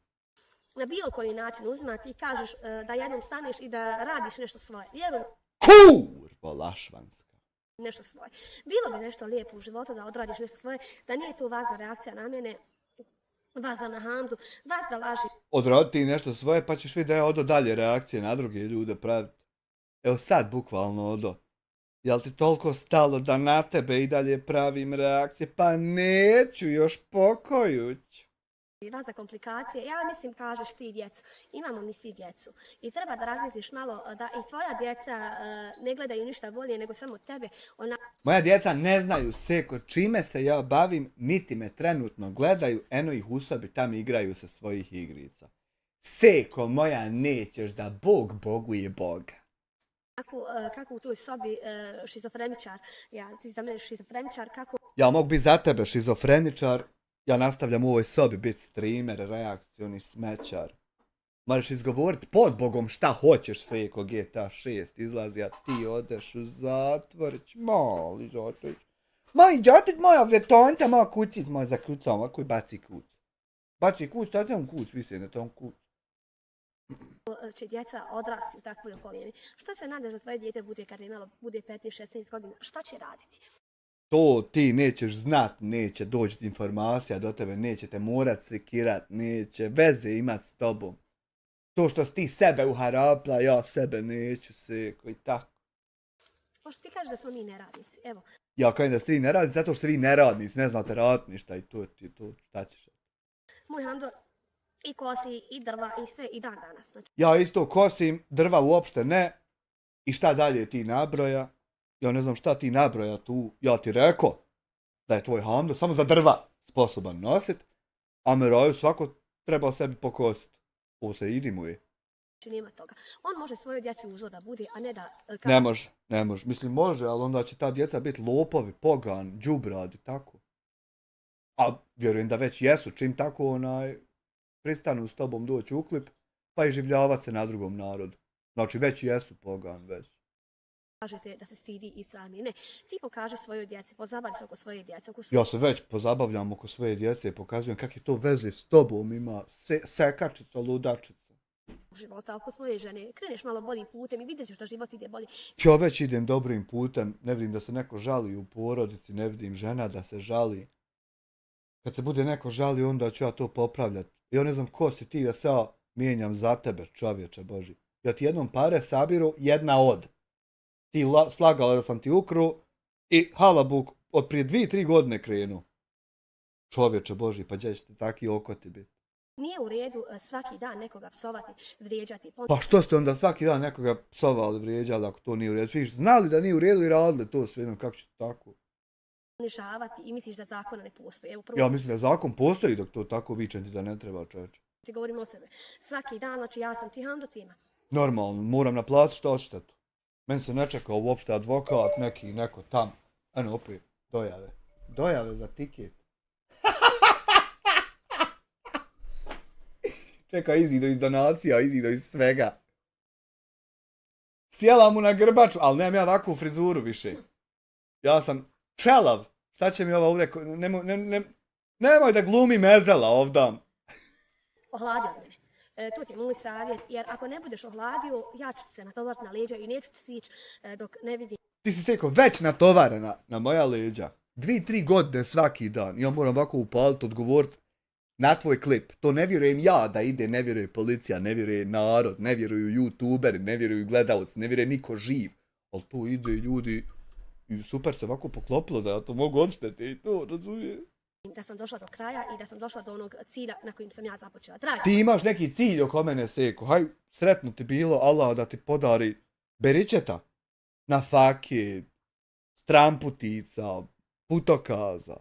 Na bilo koji način uzimati i kažeš da jednom staneš i da radiš nešto svoje. Vjerujem. Kurvo lašvanska. Nešto svoje. Bilo bi nešto lijepo u životu da odradiš nešto svoje, da nije to važna reakcija na mene, vaza na Hamdu, vas da laži. Odradi ti nešto svoje pa ćeš vidjeti da ja odo dalje reakcije na druge ljude praviti. Evo sad bukvalno odo. Jel ti toliko stalo da na tebe i dalje pravim reakcije? Pa neću još pokojuć. Vas za komplikacije, ja mislim kažeš ti djecu, imamo mi svi djecu i treba da razmisliš malo da i tvoja djeca ne gledaju ništa bolje nego samo tebe. Moja djeca ne znaju Seko čime se ja bavim, niti me trenutno gledaju, eno ih u sobi tam igraju sa svojih igrica. Seko moja nećeš da Bog boguje Boga. Kako u toj sobi šizofreničar, ti za mene šizofreničar, kako... Ja mogu biti za tebe šizofreničar. Ja nastavljam u ovoj sobi biti streamer, reakcioni smećar. Možeš izgovoriti pod Bogom šta hoćeš Seko, GTA 6 izlazi, a ti odeš u zatvorić, mali zatvorić. Moj džatić, moja vetonca, moja kucic, moja zakucam, ako i baci kuc. Baci kuc, tada on kuc, visi na tom kuc. Će djeca odrasti u takvoj okolini. Što se nadaš da tvoje dijete bude kad bude 15-16 godina? Šta će raditi? To ti nećeš znat, neće doći informacija do tebe, neće te morat sekirat, neće veze imat s tobom. To što si ti sebe uharapla, ja sebe neću, seko, i tako. Pošto ti kažeš da smo mi neradnici, evo. Ja kažem da ste vi neradnici, zato što ste vi neradnici, ne znate raditi ništa i to ti to, šta ćeš? Moj Hando i kosi, i drva, i sve, i dan danas. Znači, Ja isto kosim, drva uopšte ne. I šta dalje ti nabroja? Ja ne znam šta ti nabroja tu. Ja ti rekao da je tvoj Hando samo za drva sposoban nosit, a Meraju svako treba sebi pokositi. Ovo se idimuje. nema toga. On može svojoj djeci uzor da bude, a ne da... Ne može. Mislim može, ali onda će ta djeca biti lopovi, pogan, đubrad i tako. A vjerujem da već jesu, čim tako pristanu s tobom doći u klip, pa i življavati se na drugom narodu. Znači već jesu pogan, već. Kažete da se stidi i sami. Ne, ti pokaži svojoj djeci, pozabavi se oko svoje djece. Ja se već pozabavljam oko svoje djece i pokazujem kakve to veze s tobom ima. Sekačica, ludačica. Života oko svoje žene. Kreneš malo boljim putem i vidjet ćeš da život ide bolje. Ja već idem dobrim putem, ne vidim da se neko žali u porodici, ne vidim žena da se žali. Kad se bude neko žali, onda ću ja to popravljati. Ja ne znam ko si ti da se ja mijenjam za tebe, čovječe Boži. Ja ti jednom pare sabiru, jedna od. Ti slagala da sam ti ukru i halabuk od prije 2-3 godine krenu. Čovječe Boži, pa gdje ćete taki okoti biti? Nije u redu svaki dan nekoga psovati, vrijeđati. Pa što ste onda svaki dan nekoga psovali, vrijeđali ako to nije u redu? Svi znali da nije u redu i radili to sve, kako ćete tako? Unižavati i misliš da zakona ne postoji. Evo, Ja mislim da zakon postoji dok to tako vičenti da ne treba, čovječe. Ti govorim o sebe. Svaki dan, znači ja sam ti Hando tima. Normalno, moram naplatiti odštetu. Meni se ne čeka uopšte advokat, neko tam. Eno opet, dojave. Dojave za tiket. Čeka, izido iz donacija, izido iz svega. Sjela mu na grbaču, ali nemam ja ovakvu frizuru više. Ja sam čelav. Šta će mi ova ovdje... Nemoj da glumi mezela ovdam. Ohladio mene. To ti je moj savjet, jer ako ne budeš ohladio, ja ću se natovariti na leđa i neću ti sići dok ne vidim. Ti si seko već natovarena na moja leđa. 2-3 godine svaki dan. Ja moram ovako upaliti, odgovoriti na tvoj klip. To ne vjerujem ja da ide, ne vjeruje policija, ne vjeruje narod, ne vjeruju youtuberi, ne vjeruju gledalci, ne vjeruje niko živ. Ali to ide ljudi i super se ovako poklopilo da ja to mogu odšteti i to, razumijem. Da sam došla do kraja i da sam došla do onog cilja na kojim sam ja započela. Traga. Ti imaš neki cilj oko mene, seko. Haj, sretno ti bilo, Allah da ti podari beričeta na fake, stramputica, putokaza.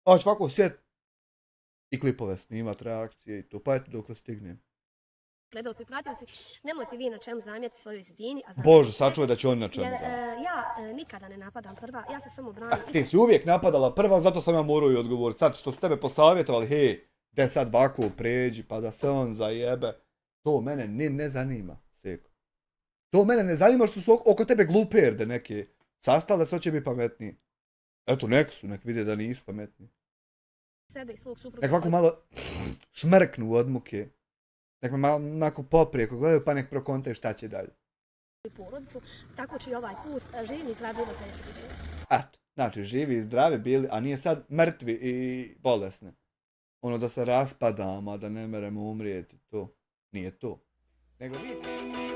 A ću ovako sjet i klipove snimat, reakcije i to, pa eto dok stignem. Gledalci, pratioci, nemojte vi na čemu zamijeti svojoj zidini. Bože, sačuvaj da će oni na čemu zamijeti. Ja nikada ne napadam prva, ja se samo branim. Ti si uvijek napadala prva, zato sam ja morao i odgovoriti. Sad što su tebe posavjetovali, hej, de sad ovako pređi, pa da se on zajebe. To mene ne zanima, seko. To mene ne zanima što su oko tebe gluperde neke sastale, sve će biti pametniji. Eto, nek vide da nisu pametniji. Sebe i svog supruga. Nek ovako malo šmrknu od muke. Nek me malo onako poprijeko gledaju, pa nek prokontaju šta će dalje. Porodicu, tako će i ovaj put živim i zdravi do sljedećeg videa. Eto, znači živi i zdravi bili, a nije sad mrtvi i bolesni. Ono da se raspadamo, a da ne meremo umrijeti, to nije to. Nego vidite...